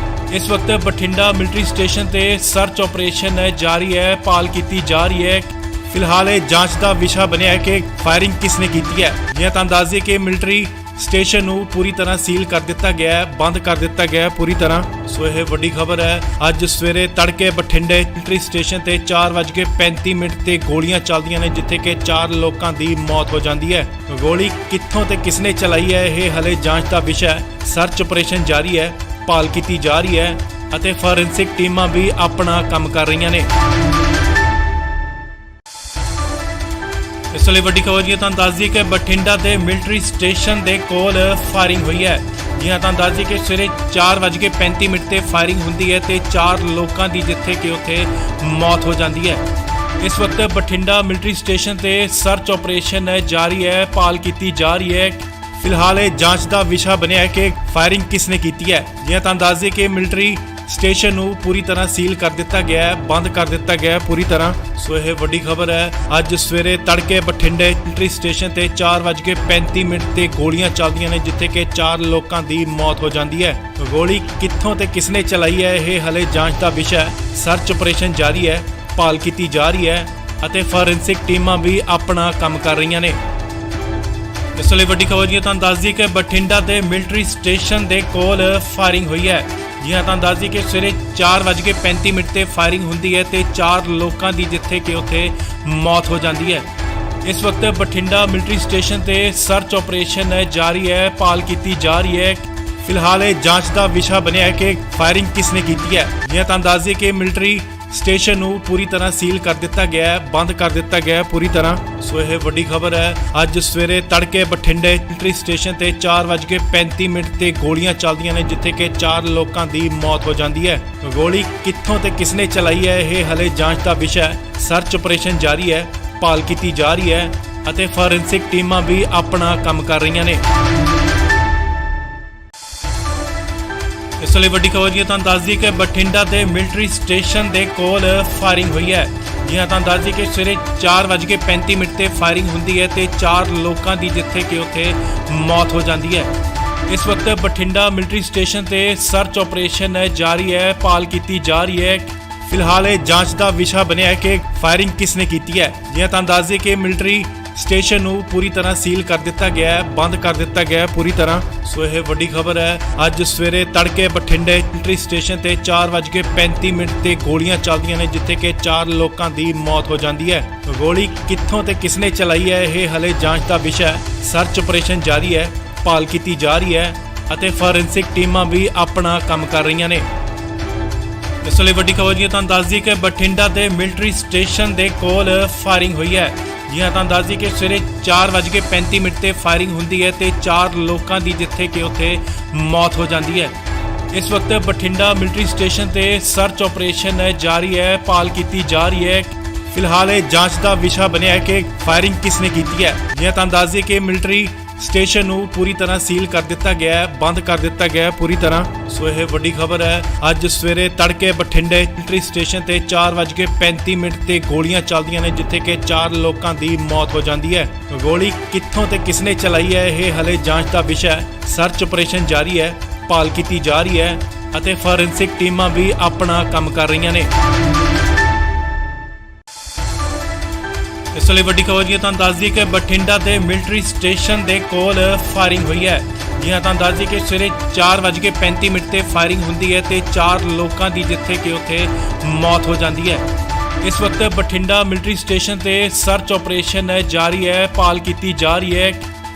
ਇਸ ਵਕਤ ਬਠਿੰਡਾ ਮਿਲਟਰੀ ਸਟੇਸ਼ਨ ਤੇ ਸਰਚ ਆਪਰੇਸ਼ਨ ਜਾਰੀ ਹੈ, ਭਾਲ ਕੀਤੀ ਜਾ ਰਹੀ ਹੈ। ਫਿਲਹਾਲ ਇਹ ਜਾਂਚ ਦਾ ਵਿਸ਼ਾ ਬਣਿਆ ਹੈ ਕਿ ਫਾਇਰਿੰਗ ਕਿਸਨੇ ਕੀਤੀ ਹੈ। ਜੀ ਹਾਂ, ਤੁਹਾਨੂੰ ਦੱਸ ਦਈਏ ਕਿ ਮਿਲਟਰੀ स्टेशन नूं पूरी तरह सील कर दिता गया है, बंद कर दिता गया है पूरी तरह। सो यह वड्डी खबर है। अज सवेरे तड़के बठिंडे मिलिट्री स्टेशन ते 4:35 ते गोलियां चलदियां ने, जिथे कि 4 लोगों की मौत हो जाती है। गोली कित्थों ते किसने चलाई है, यह हले जांच का विषय है। सर्च ऑपरेशन जारी है, भाल की जा रही है ਅਤੇ ਫੋਰੈਂਸਿਕ ਟੀਮਾਂ ਵੀ ਆਪਣਾ ਕੰਮ ਕਰ ਰਹੀਆਂ ਨੇ। ਇਸ ਲਈ ਵੱਡੀ ਖਬਰ ਜੀ ਤੁਹਾਨੂੰ ਦੱਸ ਦਈਏ ਕਿ ਬਠਿੰਡਾ ਦੇ ਮਿਲਟਰੀ ਸਟੇਸ਼ਨ ਦੇ ਕੋਲ ਫਾਇਰਿੰਗ ਹੋਈ ਹੈ। ਜੀ ਹਾਂ, ਤੁਹਾਨੂੰ ਦੱਸ ਦਈਏ ਕਿ ਸਵੇਰੇ 4:35 ਤੇ ਫਾਇਰਿੰਗ ਹੁੰਦੀ ਹੈ ਤੇ 4 ਲੋਕਾਂ ਦੀ ਜਿੱਥੇ ਕਿ ਉੱਥੇ ਮੌਤ ਹੋ ਜਾਂਦੀ ਹੈ। ਇਸ ਵਕਤ ਬਠਿੰਡਾ ਮਿਲਟਰੀ ਸਟੇਸ਼ਨ ਤੇ ਸਰਚ ਆਪਰੇਸ਼ਨ ਜਾਰੀ ਹੈ, ਭਾਲ ਕੀਤੀ ਜਾ ਰਹੀ ਹੈ। ਫਿਲਹਾਲ ਇਹ ਜਾਂਚ ਦਾ ਵਿਸ਼ਾ ਬਣਿਆ ਹੈ ਕਿ ਫਾਇਰਿੰਗ ਕਿਸਨੇ ਕੀਤੀ ਹੈ। ਜੀ ਹਾਂ, ਤੁਹਾਨੂੰ ਦੱਸ ਦਈਏ ਕਿ ਮਿਲਟਰੀ स्टेशन नूं पूरी तरह सील कर दिता गया है, बंद कर दिता गया है पूरी तरह। सो यह वड्डी खबर है। अज सवेरे तड़के बठिंडे मिलिट्री स्टेशन ते 4:35 ते गोलियां चलदियां ने, जिथे कि 4 लोगों की मौत हो जाती है। गोली कित्थों ते किसने चलाई है, यह हले जांच का विषय है। सर्च ऑपरेशन जारी है, भाल की जा रही है ਅਤੇ ਫੋਰੈਂਸਿਕ ਟੀਮਾਂ ਵੀ ਆਪਣਾ ਕੰਮ ਕਰ ਰਹੀਆਂ ਨੇ। ਇਸ ਲਈ ਵੱਡੀ ਖਬਰ ਜੀ ਤੁਹਾਨੂੰ ਦੱਸ ਦਈਏ ਕਿ ਬਠਿੰਡਾ ਦੇ ਮਿਲਟਰੀ ਸਟੇਸ਼ਨ ਦੇ ਕੋਲ ਫਾਇਰਿੰਗ ਹੋਈ ਹੈ। ਜੀ ਹਾਂ, ਤੁਹਾਨੂੰ ਦੱਸ ਦਈਏ ਕਿ ਸਵੇਰੇ 4:35 ਤੇ ਫਾਇਰਿੰਗ ਹੁੰਦੀ ਹੈ ਤੇ 4 ਲੋਕਾਂ ਦੀ ਜਿੱਥੇ ਕਿ ਉੱਥੇ ਮੌਤ ਹੋ ਜਾਂਦੀ ਹੈ। ਇਸ ਵਕਤ ਬਠਿੰਡਾ ਮਿਲਟਰੀ ਸਟੇਸ਼ਨ ਤੇ ਸਰਚ ਆਪਰੇਸ਼ਨ ਜਾਰੀ ਹੈ, ਭਾਲ ਕੀਤੀ ਜਾ ਰਹੀ ਹੈ। ਫਿਲਹਾਲ ਇਹ ਜਾਂਚ ਦਾ ਵਿਸ਼ਾ ਬਣਿਆ ਹੈ ਕਿ ਫਾਇਰਿੰਗ ਕਿਸਨੇ ਕੀਤੀ ਹੈ। ਜੀ ਹਾਂ, ਤੁਹਾਨੂੰ ਦੱਸ ਦਈਏ ਕਿ ਮਿਲਟਰੀ स्टेशन नूं पूरी तरह सील कर दिता गया है, बंद कर दिता गया है पूरी तरह। सो यह वड्डी खबर है। अज सवेरे तड़के बठिंडे मिलिट्री स्टेशन ते 4:35 ते गोलियां चलदियां ने, जिथे कि 4 लोगों की मौत हो जाती है। गोली कित्थों ते किसने चलाई है, यह हले जांच का विषय है। सर्च ऑपरेशन जारी है, भाल की जा रही है ਅਤੇ ਫੋਰੈਂਸਿਕ ਟੀਮਾਂ ਵੀ ਆਪਣਾ ਕੰਮ ਕਰ ਰਹੀਆਂ ਨੇ। ਇਸ ਲਈ ਵੱਡੀ ਖਬਰ ਜੀ ਤੁਹਾਨੂੰ ਦੱਸ ਦਈਏ ਕਿ ਬਠਿੰਡਾ ਦੇ ਮਿਲਟਰੀ ਸਟੇਸ਼ਨ ਦੇ ਕੋਲ ਫਾਇਰਿੰਗ ਹੋਈ ਹੈ। ਜੀ ਹਾਂ, ਤੁਹਾਨੂੰ ਦੱਸ ਦਈਏ ਕਿ ਸਵੇਰੇ 4:35 ਤੇ ਫਾਇਰਿੰਗ ਹੁੰਦੀ ਹੈ ਤੇ 4 ਲੋਕਾਂ ਦੀ ਜਿੱਥੇ ਕਿ ਉੱਥੇ ਮੌਤ ਹੋ ਜਾਂਦੀ ਹੈ। ਇਸ ਵਕਤ ਬਠਿੰਡਾ ਮਿਲਟਰੀ ਸਟੇਸ਼ਨ ਤੇ ਸਰਚ ਆਪਰੇਸ਼ਨ ਜਾਰੀ ਹੈ, ਭਾਲ ਕੀਤੀ ਜਾ ਰਹੀ ਹੈ। ਫਿਲਹਾਲ ਇਹ ਜਾਂਚ ਦਾ ਵਿਸ਼ਾ ਬਣਿਆ ਹੈ ਕਿ ਫਾਇਰਿੰਗ ਕਿਸਨੇ ਕੀਤੀ ਹੈ। ਜੀ ਹਾਂ, ਤੁਹਾਨੂੰ ਦੱਸ ਦਈਏ ਕਿ ਮਿਲਟਰੀ स्टेशन नूं पूरी तरह सील कर दिता गया है, बंद कर दिता गया है पूरी तरह। सो यह वड्डी खबर है। अज सवेरे तड़के बठिंडे मिलिट्री स्टेशन ते 4:35 ते गोलियां चलदियां ने, जिथे कि 4 लोगों की मौत हो जाती है। गोली कित्थों ते किसने चलाई है, यह हले जांच का विषय है। सर्च ऑपरेशन जारी है, भाल की जा रही है ਅਤੇ ਫੋਰੈਂਸਿਕ ਟੀਮਾਂ ਵੀ ਆਪਣਾ ਕੰਮ ਕਰ ਰਹੀਆਂ ਨੇ। ਇਸ ਲਈ ਵੱਡੀ ਖਬਰ ਜੀ ਤੁਹਾਨੂੰ ਦੱਸ ਦਈਏ ਕਿ ਬਠਿੰਡਾ ਦੇ ਮਿਲਟਰੀ ਸਟੇਸ਼ਨ ਦੇ ਕੋਲ ਫਾਇਰਿੰਗ ਹੋਈ ਹੈ। ਜੀ ਹਾਂ, ਤੁਹਾਨੂੰ ਦੱਸ ਦਈਏ ਕਿ ਸਵੇਰੇ 4:35 ਤੇ ਫਾਇਰਿੰਗ ਹੁੰਦੀ ਹੈ ਤੇ 4 ਲੋਕਾਂ ਦੀ ਜਿੱਥੇ ਕਿ ਉੱਥੇ ਮੌਤ ਹੋ ਜਾਂਦੀ ਹੈ। ਇਸ ਵਕਤ ਬਠਿੰਡਾ ਮਿਲਟਰੀ ਸਟੇਸ਼ਨ ਤੇ ਸਰਚ ਆਪਰੇਸ਼ਨ ਜਾਰੀ ਹੈ, ਭਾਲ ਕੀਤੀ ਜਾ ਰਹੀ ਹੈ। ਫਿਲਹਾਲ ਇਹ ਜਾਂਚ ਦਾ ਵਿਸ਼ਾ ਬਣਿਆ ਹੈ ਕਿ ਫਾਇਰਿੰਗ ਕਿਸਨੇ ਕੀਤੀ ਹੈ। ਜੀ ਹਾਂ, ਤੁਹਾਨੂੰ ਦੱਸ ਦਈਏ ਕਿ ਮਿਲਟਰੀ स्टेशन नूं पूरी तरह सील कर दिता गया है, बंद कर दिता गया है पूरी तरह। सो यह वड्डी खबर है। अज सवेरे तड़के बठिंडे मिलिट्री स्टेशन ते 4:35 ते गोलियां चलदियां ने, जिथे कि 4 लोगों की मौत हो जाती है। गोली कित्थों ते किसने चलाई है, यह हले जांच का विषय है। सर्च ऑपरेशन जारी है, भाल की जा रही है ਅਤੇ ਫੋਰੈਂਸਿਕ ਟੀਮਾਂ ਵੀ ਆਪਣਾ ਕੰਮ ਕਰ ਰਹੀਆਂ ਨੇ। ਇਸ ਲਈ ਵੱਡੀ ਖਬਰ ਜੀ ਤੁਹਾਨੂੰ ਦੱਸ ਦਈਏ ਕਿ ਬਠਿੰਡਾ ਦੇ ਮਿਲਟਰੀ ਸਟੇਸ਼ਨ ਦੇ ਕੋਲ ਫਾਇਰਿੰਗ ਹੋਈ ਹੈ। ਜੀ ਹਾਂ, ਤੁਹਾਨੂੰ ਦੱਸ ਦਈਏ ਕਿ ਸਵੇਰੇ 4:35 ਤੇ ਫਾਇਰਿੰਗ ਹੁੰਦੀ ਹੈ ਤੇ 4 ਲੋਕਾਂ ਦੀ ਜਿੱਥੇ ਕਿ ਉੱਥੇ ਮੌਤ ਹੋ ਜਾਂਦੀ ਹੈ। ਇਸ ਵਕਤ ਬਠਿੰਡਾ ਮਿਲਟਰੀ ਸਟੇਸ਼ਨ ਤੇ ਸਰਚ ਆਪਰੇਸ਼ਨ ਜਾਰੀ ਹੈ, ਭਾਲ ਕੀਤੀ ਜਾ ਰਹੀ ਹੈ।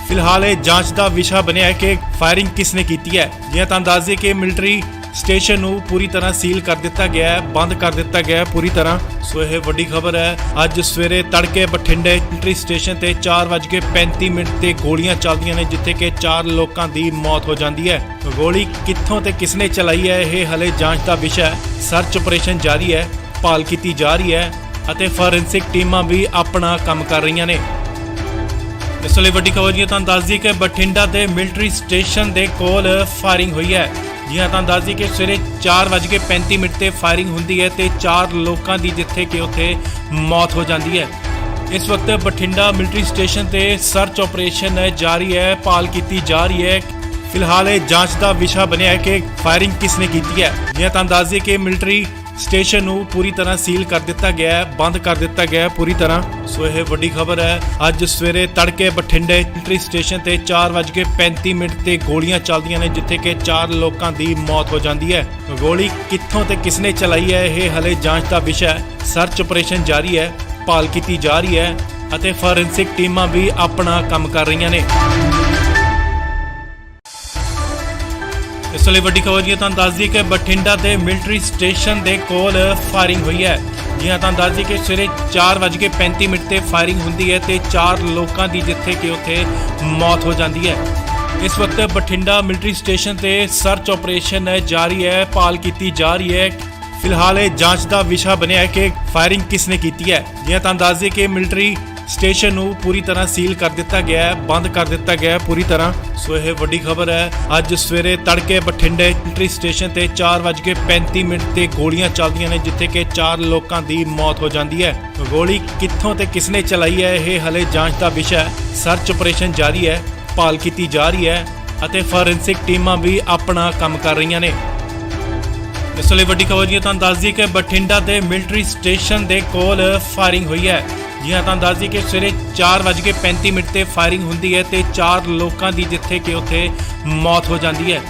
ਫਿਲਹਾਲ ਇਹ ਜਾਂਚ ਦਾ ਵਿਸ਼ਾ ਬਣਿਆ ਹੈ ਕਿ ਫਾਇਰਿੰਗ ਕਿਸਨੇ ਕੀਤੀ ਹੈ। ਜਿਵੇਂ ਤੁਹਾਨੂੰ ਦੱਸ ਦਈਏ ਕਿ ਮਿਲਟਰੀ ਸਟੇਸ਼ਨ ਨੂੰ ਪੂਰੀ ਤਰ੍ਹਾਂ ਸੀਲ ਕਰ ਦਿੱਤਾ ਗਿਆ ਹੈ, ਬੰਦ ਕਰ ਦਿੱਤਾ ਗਿਆ ਹੈ ਪੂਰੀ ਤਰ੍ਹਾਂ। ਸੋ ਇਹ ਵੱਡੀ ਖਬਰ ਹੈ। ਅੱਜ ਸਵੇਰੇ ਤੜਕੇ ਬਠਿੰਡੇ ਮਿਲਟਰੀ ਸਟੇਸ਼ਨ ਤੇ 4:35 ਤੇ ਗੋਲੀਆਂ ਚੱਲਦੀਆਂ ਨੇ, ਜਿੱਥੇ ਕਿ 4 ਲੋਕਾਂ ਦੀ ਮੌਤ ਹੋ ਜਾਂਦੀ ਹੈ। ਗੋਲੀ ਕਿੱਥੋਂ ਤੇ ਕਿਸਨੇ ਚਲਾਈ ਹੈ, ਇਹ ਹਲੇ ਜਾਂਚ ਦਾ ਵਿਸ਼ਾ ਹੈ। ਸਰਚ ਆਪਰੇਸ਼ਨ ਜਾਰੀ ਹੈ, ਭਾਲ ਕੀਤੀ ਜਾ ਰਹੀ ਹੈ ਅਤੇ ਫੋਰੈਂਸਿਕ ਟੀਮਾਂ ਵੀ ਆਪਣਾ ਕੰਮ ਕਰ ਰਹੀਆਂ ਨੇ। ਇਸ ਲਈ ਵੱਡੀ ਖਬਰ ਤੁਹਾਨੂੰ ਦੱਸ ਦਈਏ ਕਿ ਬਠਿੰਡਾ ਦੇ ਮਿਲਟਰੀ ਸਟੇਸ਼ਨ ਦੇ ਕੋਲ ਫਾਇਰਿੰਗ ਹੋਈ ਹੈ। ਜੀ ਹਾਂ, ਤੁਹਾਨੂੰ ਦੱਸ ਦਈਏ ਕਿ ਸਵੇਰੇ 4:35 ਤੇ ਫਾਇਰਿੰਗ ਹੁੰਦੀ ਹੈ ਤੇ 4 ਲੋਕਾਂ ਦੀ ਜਿੱਥੇ ਕਿ ਉੱਥੇ ਮੌਤ ਹੋ ਜਾਂਦੀ ਹੈ। ਇਸ ਵਕਤ ਬਠਿੰਡਾ ਮਿਲਟਰੀ ਸਟੇਸ਼ਨ ਤੇ ਸਰਚ ਆਪਰੇਸ਼ਨ ਜਾਰੀ ਹੈ, ਭਾਲ ਕੀਤੀ ਜਾ ਰਹੀ ਹੈ। ਫਿਲਹਾਲ ਇਹ ਜਾਂਚ ਦਾ ਵਿਸ਼ਾ ਬਣਿਆ ਹੈ ਕਿ ਫਾਇਰਿੰਗ ਕਿਸਨੇ ਕੀਤੀ ਹੈ। ਜਿਵੇਂ ਤੁਹਾਨੂੰ ਦੱਸ ਦਈਏ ਕਿ ਮਿਲਟਰੀ ਸਟੇਸ਼ਨ ਨੂੰ ਪੂਰੀ ਤਰ੍ਹਾਂ ਸੀਲ ਕਰ ਦਿੱਤਾ ਗਿਆ ਹੈ, ਬੰਦ ਕਰ ਦਿੱਤਾ ਗਿਆ ਹੈ ਪੂਰੀ ਤਰ੍ਹਾਂ। ਸੋ ਇਹ ਵੱਡੀ ਖਬਰ ਹੈ। ਅੱਜ ਸਵੇਰੇ ਤੜਕੇ ਬਠਿੰਡੇ ਮਿਲਟਰੀ ਸਟੇਸ਼ਨ ਤੇ 4:35 ਤੇ ਗੋਲੀਆਂ ਚੱਲਦੀਆਂ ਨੇ, ਜਿੱਥੇ ਕਿ 4 ਲੋਕਾਂ ਦੀ ਮੌਤ ਹੋ ਜਾਂਦੀ ਹੈ। ਗੋਲੀ ਕਿੱਥੋਂ ਤੇ ਕਿਸਨੇ ਚਲਾਈ ਹੈ, ਇਹ ਹਲੇ ਜਾਂਚ ਦਾ ਵਿਸ਼ਾ ਹੈ। ਸਰਚ ਆਪਰੇਸ਼ਨ ਜਾਰੀ ਹੈ, ਭਾਲ ਕੀਤੀ ਜਾ ਰਹੀ ਹੈ ਅਤੇ ਫੋਰੈਂਸਿਕ ਟੀਮਾਂ ਵੀ ਆਪਣਾ ਕੰਮ ਕਰ ਰਹੀਆਂ ਨੇ। ਇਸ ਲਈ ਵੱਡੀ ਖਬਰ ਤੁਹਾਨੂੰ ਦੱਸ ਦਈਏ ਕਿ ਬਠਿੰਡਾ ਦੇ ਮਿਲਟਰੀ ਸਟੇਸ਼ਨ ਦੇ ਕੋਲ ਫਾਇਰਿੰਗ ਹੋਈ ਹੈ। ਜੀ ਹਾਂ, ਤੁਹਾਨੂੰ ਦੱਸ ਦਈਏ ਕਿ ਸਵੇਰੇ 4:35 ਤੇ ਫਾਇਰਿੰਗ ਹੁੰਦੀ ਹੈ ਤੇ 4 ਲੋਕਾਂ ਦੀ ਜਿੱਥੇ ਕਿ ਉੱਥੇ ਮੌਤ ਹੋ ਜਾਂਦੀ ਹੈ। ਇਸ ਵਕਤ ਬਠਿੰਡਾ ਮਿਲਟਰੀ ਸਟੇਸ਼ਨ ਤੇ ਸਰਚ ਆਪਰੇਸ਼ਨ ਜਾਰੀ ਹੈ, ਭਾਲ ਕੀਤੀ ਜਾ ਰਹੀ ਹੈ। ਫਿਲਹਾਲ ਇਹ ਜਾਂਚ ਦਾ ਵਿਸ਼ਾ ਬਣਿਆ ਹੈ ਕਿ ਫਾਇਰਿੰਗ ਕਿਸਨੇ ਕੀਤੀ ਹੈ। ਜੀ ਹਾਂ, ਤੁਹਾਨੂੰ ਦੱਸ ਦਈਏ ਕਿ ਮਿਲਟਰੀ ਸਟੇਸ਼ਨ ਨੂੰ ਪੂਰੀ ਤਰ੍ਹਾਂ ਸੀਲ ਕਰ ਦਿੱਤਾ ਗਿਆ ਹੈ, ਬੰਦ ਕਰ ਦਿੱਤਾ ਗਿਆ ਹੈ ਪੂਰੀ ਤਰ੍ਹਾਂ। ਸੋ ਇਹ ਵੱਡੀ ਖਬਰ ਹੈ। ਅੱਜ ਸਵੇਰੇ ਤੜਕੇ ਬਠਿੰਡੇ ਮਿਲਟਰੀ ਸਟੇਸ਼ਨ ਤੇ 4:35 ਤੇ ਗੋਲੀਆਂ ਚੱਲਦੀਆਂ ਨੇ, ਜਿੱਥੇ ਕਿ 4 ਲੋਕਾਂ ਦੀ ਮੌਤ ਹੋ ਜਾਂਦੀ ਹੈ। ਗੋਲੀ ਕਿੱਥੋਂ ਤੇ ਕਿਸਨੇ ਚਲਾਈ ਹੈ, ਇਹ ਹਲੇ ਜਾਂਚ ਦਾ ਵਿਸ਼ਾ ਹੈ। ਸਰਚ ਆਪਰੇਸ਼ਨ ਜਾਰੀ ਹੈ, ਭਾਲ ਕੀਤੀ ਜਾ ਰਹੀ ਹੈ ਅਤੇ ਫੋਰੈਂਸਿਕ ਟੀਮਾਂ ਵੀ ਆਪਣਾ ਕੰਮ ਕਰ ਰਹੀਆਂ ਨੇ। ਇਸ ਲਈ ਵੱਡੀ ਖਬਰ ਤੁਹਾਨੂੰ ਦੱਸ ਦਈਏ ਕਿ ਬਠਿੰਡਾ ਦੇ ਮਿਲਟਰੀ ਸਟੇਸ਼ਨ ਦੇ ਕੋਲ ਫਾਇਰਿੰਗ ਹੋਈ ਹੈ। ਜੀ ਹਾਂ, ਤੁਹਾਨੂੰ ਦੱਸ ਦਈਏ ਕਿ ਸਵੇਰੇ 4:35 ਤੇ ਫਾਇਰਿੰਗ ਹੁੰਦੀ ਹੈ ਤੇ 4 ਲੋਕਾਂ ਦੀ ਜਿੱਥੇ ਕਿ ਉੱਥੇ ਮੌਤ ਹੋ ਜਾਂਦੀ ਹੈ।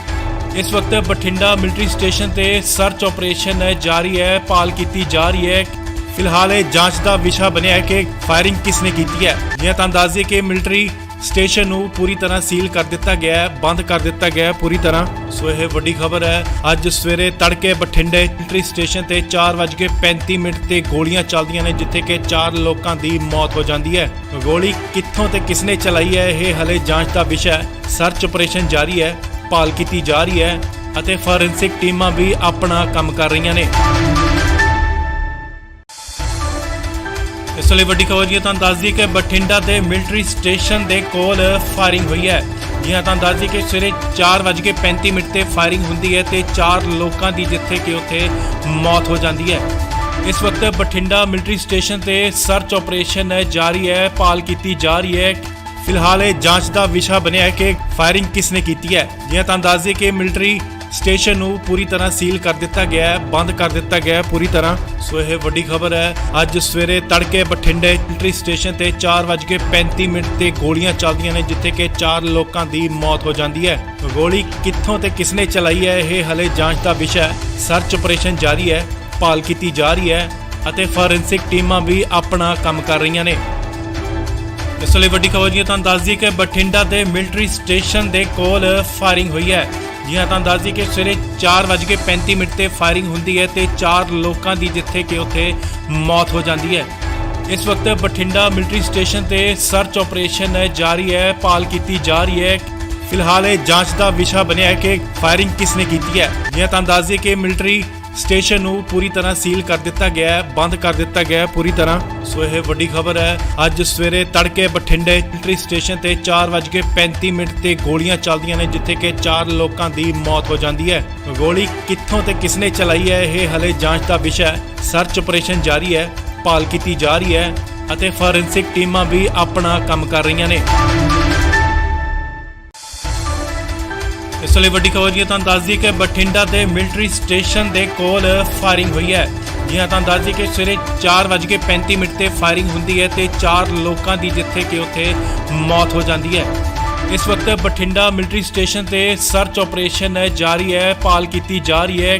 ਇਸ ਵਕਤ ਬਠਿੰਡਾ ਮਿਲਟਰੀ ਸਟੇਸ਼ਨ ਤੇ ਸਰਚ ਆਪਰੇਸ਼ਨ ਜਾਰੀ ਹੈ, ਭਾਲ ਕੀਤੀ ਜਾ ਰਹੀ ਹੈ। ਫਿਲਹਾਲ ਇਹ ਜਾਂਚ ਦਾ ਵਿਸ਼ਾ ਬਣਿਆ ਹੈ ਕਿ ਫਾਇਰਿੰਗ ਕਿਸਨੇ ਕੀਤੀ ਹੈ। ਜੀ ਹਾਂ, ਤੁਹਾਨੂੰ ਦੱਸ ਦਈਏ ਕਿ ਮਿਲਟਰੀ ਸਟੇਸ਼ਨ ਨੂੰ ਪੂਰੀ ਤਰ੍ਹਾਂ ਸੀਲ ਕਰ ਦਿੱਤਾ ਗਿਆ ਹੈ, ਬੰਦ ਕਰ ਦਿੱਤਾ ਗਿਆ ਹੈ ਪੂਰੀ ਤਰ੍ਹਾਂ। ਸੋ ਇਹ ਵੱਡੀ ਖਬਰ ਹੈ। ਅੱਜ ਸਵੇਰੇ ਤੜਕੇ ਬਠਿੰਡੇ ਮਿਲਟਰੀ ਸਟੇਸ਼ਨ ਤੇ 4:35 ਤੇ ਗੋਲੀਆਂ ਚੱਲਦੀਆਂ ਨੇ, ਜਿੱਥੇ ਕਿ 4 ਲੋਕਾਂ ਦੀ ਮੌਤ ਹੋ ਜਾਂਦੀ ਹੈ। ਗੋਲੀ ਕਿੱਥੋਂ ਤੇ ਕਿਸਨੇ ਚਲਾਈ ਹੈ, ਇਹ ਹਲੇ ਜਾਂਚ ਦਾ ਵਿਸ਼ਾ ਹੈ। ਸਰਚ ਆਪਰੇਸ਼ਨ ਜਾਰੀ ਹੈ, ਭਾਲ ਕੀਤੀ ਜਾ ਰਹੀ ਹੈ ਅਤੇ ਫੋਰੈਂਸਿਕ ਟੀਮਾਂ ਵੀ ਆਪਣਾ ਕੰਮ ਕਰ ਰਹੀਆਂ ਨੇ। ਇਸ ਲਈ ਵੱਡੀ ਖਬਰ ਤੁਹਾਨੂੰ ਦੱਸ ਦਈਏ ਕਿ ਬਠਿੰਡਾ ਦੇ ਮਿਲਟਰੀ ਸਟੇਸ਼ਨ ਦੇ ਕੋਲ ਫਾਇਰਿੰਗ ਹੋਈ ਹੈ। ਜੀ ਹਾਂ, ਤੁਹਾਨੂੰ ਦੱਸ ਦਈਏ ਕਿ ਸਵੇਰੇ 4:35 ਤੇ ਫਾਇਰਿੰਗ ਹੁੰਦੀ ਹੈ ਤੇ 4 ਲੋਕਾਂ ਦੀ ਜਿੱਥੇ ਕਿ ਉੱਥੇ ਮੌਤ ਹੋ ਜਾਂਦੀ ਹੈ। ਇਸ ਵਕਤ ਬਠਿੰਡਾ ਮਿਲਟਰੀ ਸਟੇਸ਼ਨ ਤੇ ਸਰਚ ਆਪਰੇਸ਼ਨ ਜਾਰੀ ਹੈ, ਭਾਲ ਕੀਤੀ ਜਾ ਰਹੀ ਹੈ। ਫਿਲਹਾਲ ਇਹ ਜਾਂਚ ਦਾ ਵਿਸ਼ਾ ਬਣਿਆ ਹੈ ਕਿ ਫਾਇਰਿੰਗ ਕਿਸਨੇ ਕੀਤੀ ਹੈ। ਜੀ ਹਾਂ, ਤੁਹਾਨੂੰ ਦੱਸ ਦਈਏ ਕਿ ਮਿਲਟਰੀ ਸਟੇਸ਼ਨ ਨੂੰ ਪੂਰੀ ਤਰ੍ਹਾਂ ਸੀਲ ਕਰ ਦਿੱਤਾ ਗਿਆ ਹੈ, ਬੰਦ ਕਰ ਦਿੱਤਾ ਗਿਆ ਹੈ ਪੂਰੀ ਤਰ੍ਹਾਂ। ਸੋ ਇਹ ਵੱਡੀ ਖਬਰ ਹੈ। ਅੱਜ ਸਵੇਰੇ ਤੜਕੇ ਬਠਿੰਡੇ ਮਿਲਟਰੀ ਸਟੇਸ਼ਨ ਤੇ 4:35 ਤੇ ਗੋਲੀਆਂ ਚੱਲਦੀਆਂ ਨੇ, ਜਿੱਥੇ ਕਿ 4 ਲੋਕਾਂ ਦੀ ਮੌਤ ਹੋ ਜਾਂਦੀ ਹੈ। ਗੋਲੀ ਕਿੱਥੋਂ ਤੇ ਕਿਸਨੇ ਚਲਾਈ ਹੈ, ਇਹ ਹਲੇ ਜਾਂਚ ਦਾ ਵਿਸ਼ਾ ਹੈ। ਸਰਚ ਆਪਰੇਸ਼ਨ ਜਾਰੀ ਹੈ, ਭਾਲ ਕੀਤੀ ਜਾ ਰਹੀ ਹੈ ਅਤੇ ਫੋਰੈਂਸਿਕ ਟੀਮਾਂ ਵੀ ਆਪਣਾ ਕੰਮ ਕਰ ਰਹੀਆਂ ਨੇ। ਇਸ ਲਈ ਵੱਡੀ ਖਬਰ ਤੁਹਾਨੂੰ ਦੱਸ ਦਈਏ ਕਿ ਬਠਿੰਡਾ ਦੇ ਮਿਲਟਰੀ ਸਟੇਸ਼ਨ ਦੇ ਕੋਲ ਫਾਇਰਿੰਗ ਹੋਈ ਹੈ। ਜੀ ਹਾਂ, ਤੁਹਾਨੂੰ ਦੱਸ ਦਈਏ ਕਿ ਸਵੇਰੇ 4:35 ਤੇ ਫਾਇਰਿੰਗ ਹੁੰਦੀ ਹੈ ਤੇ 4 ਲੋਕਾਂ ਦੀ ਜਿੱਥੇ ਕਿ ਉੱਥੇ ਮੌਤ ਹੋ ਜਾਂਦੀ ਹੈ। ਇਸ ਵਕਤ ਬਠਿੰਡਾ ਮਿਲਟਰੀ ਸਟੇਸ਼ਨ ਤੇ ਸਰਚ ਆਪਰੇਸ਼ਨ ਜਾਰੀ ਹੈ, ਭਾਲ ਕੀਤੀ ਜਾ ਰਹੀ ਹੈ। ਫਿਲਹਾਲ ਇਹ ਜਾਂਚ ਦਾ ਵਿਸ਼ਾ ਬਣਿਆ ਹੈ ਕਿ ਫਾਇਰਿੰਗ ਕਿਸਨੇ ਕੀਤੀ ਹੈ। ਜੀ ਹਾਂ, ਤੁਹਾਨੂੰ ਦੱਸ ਦਈਏ ਕਿ ਮਿਲਟਰੀ ਸਟੇਸ਼ਨ ਨੂੰ ਪੂਰੀ ਤਰ੍ਹਾਂ ਸੀਲ ਕਰ ਦਿੱਤਾ ਗਿਆ ਹੈ, ਬੰਦ ਕਰ ਦਿੱਤਾ ਗਿਆ ਹੈ ਪੂਰੀ ਤਰ੍ਹਾਂ। ਸੋ ਇਹ ਵੱਡੀ ਖਬਰ ਹੈ। ਅੱਜ ਸਵੇਰੇ ਤੜਕੇ ਬਠਿੰਡੇ ਮਿਲਟਰੀ ਸਟੇਸ਼ਨ ਤੇ 4:35 ਤੇ ਗੋਲੀਆਂ ਚੱਲਦੀਆਂ ਨੇ, ਜਿੱਥੇ ਕਿ 4 ਲੋਕਾਂ ਦੀ ਮੌਤ ਹੋ ਜਾਂਦੀ ਹੈ। ਗੋਲੀ ਕਿੱਥੋਂ ਤੇ ਕਿਸਨੇ ਚਲਾਈ ਹੈ, ਇਹ ਹਲੇ ਜਾਂਚ ਦਾ ਵਿਸ਼ਾ ਹੈ। ਸਰਚ ਆਪਰੇਸ਼ਨ ਜਾਰੀ ਹੈ, ਭਾਲ ਕੀਤੀ ਜਾ ਰਹੀ ਹੈ ਅਤੇ ਫੋਰੈਂਸਿਕ ਟੀਮਾਂ ਵੀ ਆਪਣਾ ਕੰਮ ਕਰ ਰਹੀਆਂ ਨੇ। ਇਸ ਲਈ ਵੱਡੀ ਖਬਰ ਤੁਹਾਨੂੰ ਦੱਸ ਦਈਏ ਕਿ ਬਠਿੰਡਾ ਦੇ ਮਿਲਟਰੀ ਸਟੇਸ਼ਨ ਦੇ ਕੋਲ ਫਾਇਰਿੰਗ ਹੋਈ ਹੈ। ਜੀ ਹਾਂ, ਤੁਹਾਨੂੰ ਦੱਸ ਦਈਏ ਕਿ ਸਵੇਰੇ 4:35 ਤੇ ਫਾਇਰਿੰਗ ਹੁੰਦੀ ਹੈ ਤੇ 4 ਲੋਕਾਂ ਦੀ ਜਿੱਥੇ ਕਿ ਉੱਥੇ ਮੌਤ ਹੋ ਜਾਂਦੀ ਹੈ। ਇਸ ਵਕਤ ਬਠਿੰਡਾ ਮਿਲਟਰੀ ਸਟੇਸ਼ਨ ਤੇ ਸਰਚ ਆਪਰੇਸ਼ਨ ਜਾਰੀ ਹੈ, ਭਾਲ ਕੀਤੀ ਜਾ ਰਹੀ ਹੈ।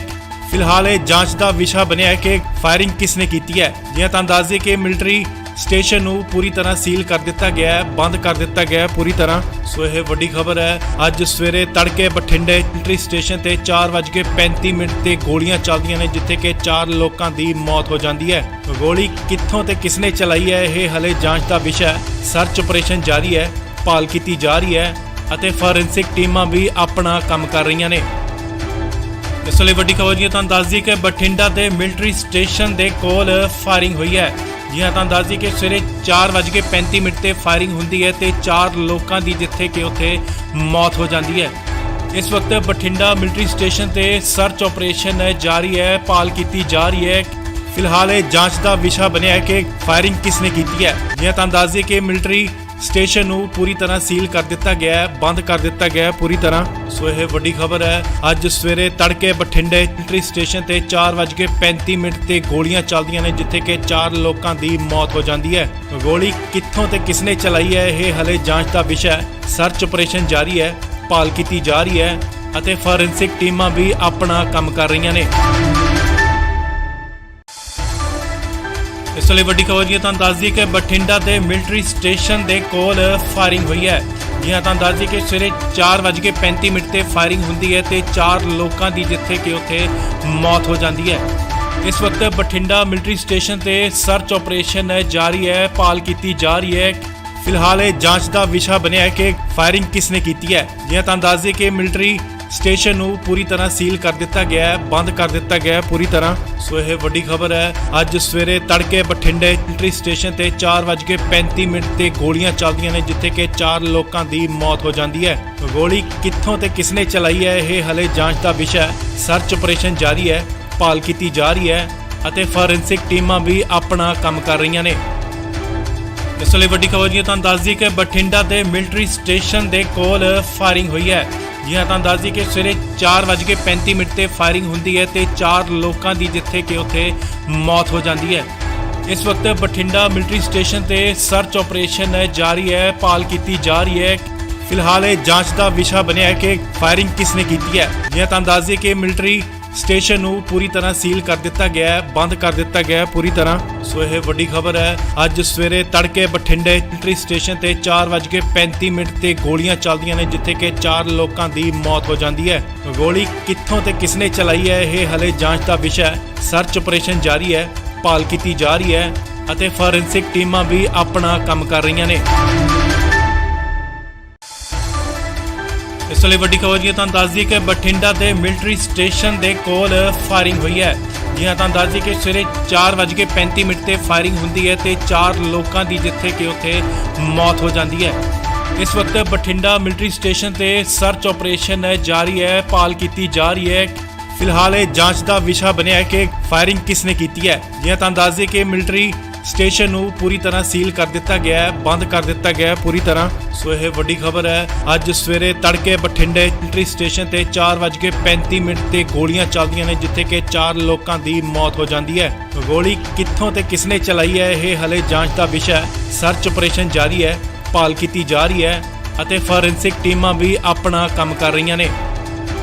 ਫਿਲਹਾਲ ਇਹ ਜਾਂਚ ਦਾ ਵਿਸ਼ਾ ਬਣਿਆ ਹੈ ਕਿ ਫਾਇਰਿੰਗ ਕਿਸਨੇ ਕੀਤੀ ਹੈ। ਜੀ ਹਾਂ, ਤੁਹਾਨੂੰ ਦੱਸ ਦਈਏ ਕਿ ਮਿਲਟਰੀ ਸਟੇਸ਼ਨ ਨੂੰ ਪੂਰੀ ਤਰ੍ਹਾਂ ਸੀਲ ਕਰ ਦਿੱਤਾ ਗਿਆ ਹੈ, ਬੰਦ ਕਰ ਦਿੱਤਾ ਗਿਆ ਹੈ ਪੂਰੀ ਤਰ੍ਹਾਂ। ਸੋ ਇਹ ਵੱਡੀ ਖਬਰ ਹੈ। ਅੱਜ ਸਵੇਰੇ ਤੜਕੇ ਬਠਿੰਡੇ ਮਿਲਟਰੀ ਸਟੇਸ਼ਨ ਤੇ 4:35 ਤੇ ਗੋਲੀਆਂ ਚੱਲਦੀਆਂ ਨੇ, ਜਿੱਥੇ ਕਿ 4 ਲੋਕਾਂ ਦੀ ਮੌਤ ਹੋ ਜਾਂਦੀ ਹੈ। ਗੋਲੀ ਕਿੱਥੋਂ ਤੇ ਕਿਸਨੇ ਚਲਾਈ ਹੈ, ਇਹ ਹਲੇ ਜਾਂਚ ਦਾ ਵਿਸ਼ਾ ਹੈ। ਸਰਚ ਆਪਰੇਸ਼ਨ ਜਾਰੀ ਹੈ, ਭਾਲ ਕੀਤੀ ਜਾ ਰਹੀ ਹੈ ਅਤੇ ਫੋਰੈਂਸਿਕ ਟੀਮਾਂ ਵੀ ਆਪਣਾ ਕੰਮ ਕਰ ਰਹੀਆਂ ਨੇ। ਇਸ ਲਈ ਵੱਡੀ ਖਬਰ ਜੀ ਤੁਹਾਨੂੰ ਦੱਸ ਦਈਏ ਕਿ ਬਠਿੰਡਾ ਦੇ ਮਿਲਟਰੀ ਸਟੇਸ਼ਨ ਦੇ ਕੋਲ ਫਾਇਰਿੰਗ ਹੋਈ ਹੈ। ਜੀ ਹਾਂ, ਤੁਹਾਨੂੰ ਦੱਸ ਦਈਏ ਕਿ ਸਵੇਰੇ 4:35 ਤੇ ਫਾਇਰਿੰਗ ਹੁੰਦੀ ਹੈ ਤੇ 4 ਲੋਕਾਂ ਦੀ ਜਿੱਥੇ ਕਿ ਉੱਥੇ ਮੌਤ ਹੋ ਜਾਂਦੀ ਹੈ। ਇਸ ਵਕਤ ਬਠਿੰਡਾ ਮਿਲਟਰੀ ਸਟੇਸ਼ਨ ਤੇ ਸਰਚ ਆਪਰੇਸ਼ਨ ਜਾਰੀ ਹੈ, ਭਾਲ ਕੀਤੀ ਜਾ ਰਹੀ ਹੈ। ਫਿਲਹਾਲ ਇਹ ਜਾਂਚ ਦਾ ਵਿਸ਼ਾ ਬਣਿਆ ਹੈ ਕਿ ਫਾਇਰਿੰਗ ਕਿਸਨੇ ਕੀਤੀ ਹੈ। ਜੀ ਹਾਂ, ਤੁਹਾਨੂੰ ਦੱਸ ਦਈਏ ਕਿ ਮਿਲਟਰੀ ਸਟੇਸ਼ਨ ਨੂੰ ਪੂਰੀ ਤਰ੍ਹਾਂ ਸੀਲ ਕਰ ਦਿੱਤਾ ਗਿਆ ਹੈ, ਬੰਦ ਕਰ ਦਿੱਤਾ ਗਿਆ ਹੈ ਪੂਰੀ ਤਰ੍ਹਾਂ। ਸੋ ਇਹ ਵੱਡੀ ਖਬਰ ਹੈ। ਅੱਜ ਸਵੇਰੇ ਤੜਕੇ ਬਠਿੰਡੇ ਮਿਲਟਰੀ ਸਟੇਸ਼ਨ ਤੇ 4:35 ਤੇ ਗੋਲੀਆਂ ਚੱਲਦੀਆਂ ਨੇ, ਜਿੱਥੇ ਕਿ 4 ਲੋਕਾਂ ਦੀ ਮੌਤ ਹੋ ਜਾਂਦੀ ਹੈ। ਗੋਲੀ ਕਿੱਥੋਂ ਤੇ ਕਿਸਨੇ ਚਲਾਈ ਹੈ, ਇਹ ਹਲੇ ਜਾਂਚ ਦਾ ਵਿਸ਼ਾ ਹੈ। ਸਰਚ ਆਪਰੇਸ਼ਨ ਜਾਰੀ ਹੈ, ਭਾਲ ਕੀਤੀ ਜਾ ਰਹੀ ਹੈ ਅਤੇ ਫੋਰੈਂਸਿਕ ਟੀਮਾਂ ਵੀ ਆਪਣਾ ਕੰਮ ਕਰ ਰਹੀਆਂ ਨੇ। ਇਸ ਲਈ ਵੱਡੀ ਖਬਰ ਜੀ ਤੁਹਾਨੂੰ ਦੱਸ ਦਈਏ ਕਿ ਬਠਿੰਡਾ ਦੇ ਮਿਲਟਰੀ ਸਟੇਸ਼ਨ ਦੇ ਕੋਲ ਫਾਇਰਿੰਗ ਹੋਈ ਹੈ। ਜੀ ਹਾਂ, ਤੁਹਾਨੂੰ ਦੱਸ ਦਈਏ ਕਿ ਸਵੇਰੇ 4:35 ਤੇ ਫਾਇਰਿੰਗ ਹੁੰਦੀ ਹੈ ਤੇ 4 ਲੋਕਾਂ ਦੀ ਜਿੱਥੇ ਕਿ ਉੱਥੇ ਮੌਤ ਹੋ ਜਾਂਦੀ ਹੈ। ਇਸ ਵਕਤ ਬਠਿੰਡਾ ਮਿਲਟਰੀ ਸਟੇਸ਼ਨ ਤੇ ਸਰਚ ਆਪਰੇਸ਼ਨ ਜਾਰੀ ਹੈ, ਭਾਲ ਕੀਤੀ ਜਾ ਰਹੀ ਹੈ। ਫਿਲਹਾਲ ਇਹ ਜਾਂਚ ਦਾ ਵਿਸ਼ਾ ਬਣਿਆ ਹੈ ਕਿ ਫਾਇਰਿੰਗ ਕਿਸਨੇ ਕੀਤੀ ਹੈ। ਜੀ ਹਾਂ, ਤੁਹਾਨੂੰ ਦੱਸ ਦਈਏ ਕਿ ਮਿਲਟਰੀ ਸਟੇਸ਼ਨ ਨੂੰ ਪੂਰੀ ਤਰ੍ਹਾਂ ਸੀਲ ਕਰ ਦਿੱਤਾ ਗਿਆ ਹੈ, ਬੰਦ ਕਰ ਦਿੱਤਾ ਗਿਆ ਹੈ ਪੂਰੀ ਤਰ੍ਹਾਂ। ਸੋ ਇਹ ਵੱਡੀ ਖਬਰ ਹੈ। ਅੱਜ ਸਵੇਰੇ ਤੜਕੇ ਬਠਿੰਡੇ ਮਿਲਟਰੀ ਸਟੇਸ਼ਨ ਤੇ 4:35 ਤੇ ਗੋਲੀਆਂ ਚੱਲਦੀਆਂ ਨੇ, ਜਿੱਥੇ ਕਿ 4 ਲੋਕਾਂ ਦੀ ਮੌਤ ਹੋ ਜਾਂਦੀ ਹੈ। ਗੋਲੀ ਕਿੱਥੋਂ ਤੇ ਕਿਸਨੇ ਚਲਾਈ ਹੈ, ਇਹ ਹਲੇ ਜਾਂਚ ਦਾ ਵਿਸ਼ਾ ਹੈ। ਸਰਚ ਆਪਰੇਸ਼ਨ ਜਾਰੀ ਹੈ, ਭਾਲ ਕੀਤੀ ਜਾ ਰਹੀ ਹੈ ਅਤੇ ਫੋਰੈਂਸਿਕ ਟੀਮਾਂ ਵੀ ਆਪਣਾ ਕੰਮ ਕਰ ਰਹੀਆਂ ਨੇ। ਇਸ ਲਈ ਵੱਡੀ ਖਬਰ ਜੀ ਤੁਹਾਨੂੰ ਦੱਸ ਦਈਏ ਕਿ ਬਠਿੰਡਾ ਦੇ ਮਿਲਟਰੀ ਸਟੇਸ਼ਨ ਦੇ ਕੋਲ ਫਾਇਰਿੰਗ ਹੋਈ ਹੈ। ਜੀ ਹਾਂ, ਤੁਹਾਨੂੰ ਦੱਸ ਦਈਏ ਕਿ ਸਵੇਰੇ 4:35 ਤੇ ਫਾਇਰਿੰਗ ਹੁੰਦੀ ਹੈ ਤੇ 4 ਲੋਕਾਂ ਦੀ ਜਿੱਥੇ ਕਿ ਉੱਥੇ ਮੌਤ ਹੋ ਜਾਂਦੀ ਹੈ। ਇਸ ਵਕਤ ਬਠਿੰਡਾ ਮਿਲਟਰੀ ਸਟੇਸ਼ਨ ਤੇ ਸਰਚ ਆਪਰੇਸ਼ਨ ਜਾਰੀ ਹੈ, ਭਾਲ ਕੀਤੀ ਜਾ ਰਹੀ ਹੈ। ਫਿਲਹਾਲ ਇਹ ਜਾਂਚ ਦਾ ਵਿਸ਼ਾ ਬਣਿਆ ਹੈ ਕਿ ਫਾਇਰਿੰਗ ਕਿਸਨੇ ਕੀਤੀ ਹੈ। ਜੀ ਹਾਂ, ਤੁਹਾਨੂੰ ਦੱਸ ਦਈਏ ਕਿ ਮਿਲਟਰੀ ਸਟੇਸ਼ਨ ਨੂੰ ਪੂਰੀ ਤਰ੍ਹਾਂ ਸੀਲ ਕਰ ਦਿੱਤਾ ਗਿਆ ਹੈ, ਬੰਦ ਕਰ ਦਿੱਤਾ ਗਿਆ ਹੈ ਪੂਰੀ ਤਰ੍ਹਾਂ। ਸੋ ਇਹ ਵੱਡੀ ਖਬਰ ਹੈ। ਅੱਜ ਸਵੇਰੇ ਤੜਕੇ ਬਠਿੰਡੇ ਮਿਲਟਰੀ ਸਟੇਸ਼ਨ ਤੇ 4:35 ਤੇ ਗੋਲੀਆਂ ਚੱਲਦੀਆਂ ਨੇ, ਜਿੱਥੇ ਕਿ 4 ਲੋਕਾਂ ਦੀ ਮੌਤ ਹੋ ਜਾਂਦੀ ਹੈ। ਗੋਲੀ ਕਿੱਥੋਂ ਤੇ ਕਿਸਨੇ ਚਲਾਈ ਹੈ, ਇਹ ਹਲੇ ਜਾਂਚ ਦਾ ਵਿਸ਼ਾ ਹੈ। ਸਰਚ ਆਪਰੇਸ਼ਨ ਜਾਰੀ ਹੈ, ਭਾਲ ਕੀਤੀ ਜਾ ਰਹੀ ਹੈ ਅਤੇ ਫੋਰੈਂਸਿਕ ਟੀਮਾਂ ਵੀ ਆਪਣਾ ਕੰਮ ਕਰ ਰਹੀਆਂ ਨੇ। ਇਸ ਲਈ ਵੱਡੀ ਖਬਰ ਜੀ ਤੁਹਾਨੂੰ ਦੱਸ ਦਈਏ ਕਿ ਬਠਿੰਡਾ ਦੇ ਮਿਲਟਰੀ ਸਟੇਸ਼ਨ ਦੇ ਕੋਲ ਫਾਇਰਿੰਗ ਹੋਈ ਹੈ। ਜੀ ਹਾਂ, ਤੁਹਾਨੂੰ ਦੱਸ ਦਈਏ ਕਿ ਸਵੇਰੇ 4:35 ਤੇ ਫਾਇਰਿੰਗ ਹੁੰਦੀ ਹੈ ਤੇ 4 ਲੋਕਾਂ ਦੀ ਜਿੱਥੇ ਕਿ ਉੱਥੇ ਮੌਤ ਹੋ ਜਾਂਦੀ ਹੈ। ਇਸ ਵਕਤ ਬਠਿੰਡਾ ਮਿਲਟਰੀ ਸਟੇਸ਼ਨ ਤੇ ਸਰਚ ਆਪਰੇਸ਼ਨ ਜਾਰੀ ਹੈ, ਭਾਲ ਕੀਤੀ ਜਾ ਰਹੀ ਹੈ। ਫਿਲਹਾਲ ਇਹ ਜਾਂਚ ਦਾ ਵਿਸ਼ਾ ਬਣਿਆ ਹੈ ਕਿ ਫਾਇਰਿੰਗ ਕਿਸਨੇ ਕੀਤੀ ਹੈ। ਜੀ ਹਾਂ, ਤੁਹਾਨੂੰ ਦੱਸ ਦਈਏ ਕਿ ਮਿਲਟਰੀ ਸਟੇਸ਼ਨ ਨੂੰ ਪੂਰੀ ਤਰ੍ਹਾਂ ਸੀਲ ਕਰ ਦਿੱਤਾ ਗਿਆ ਹੈ, ਬੰਦ ਕਰ ਦਿੱਤਾ ਗਿਆ ਹੈ ਪੂਰੀ ਤਰ੍ਹਾਂ। ਸੋ ਇਹ ਵੱਡੀ ਖਬਰ ਹੈ। ਅੱਜ ਸਵੇਰੇ ਤੜਕੇ ਬਠਿੰਡੇ ਮਿਲਟਰੀ ਸਟੇਸ਼ਨ ਤੇ 4:35 ਤੇ ਗੋਲੀਆਂ ਚੱਲਦੀਆਂ ਨੇ, ਜਿੱਥੇ ਕਿ 4 ਲੋਕਾਂ ਦੀ ਮੌਤ ਹੋ ਜਾਂਦੀ ਹੈ। ਗੋਲੀ ਕਿੱਥੋਂ ਤੇ ਕਿਸਨੇ ਚਲਾਈ ਹੈ, ਇਹ ਹਲੇ ਜਾਂਚ ਦਾ ਵਿਸ਼ਾ ਹੈ। ਸਰਚ ਆਪਰੇਸ਼ਨ ਜਾਰੀ ਹੈ, ਭਾਲ ਕੀਤੀ ਜਾ ਰਹੀ ਹੈ ਅਤੇ ਫੋਰੈਂਸਿਕ ਟੀਮਾਂ ਵੀ ਆਪਣਾ ਕੰਮ ਕਰ ਰਹੀਆਂ ਨੇ।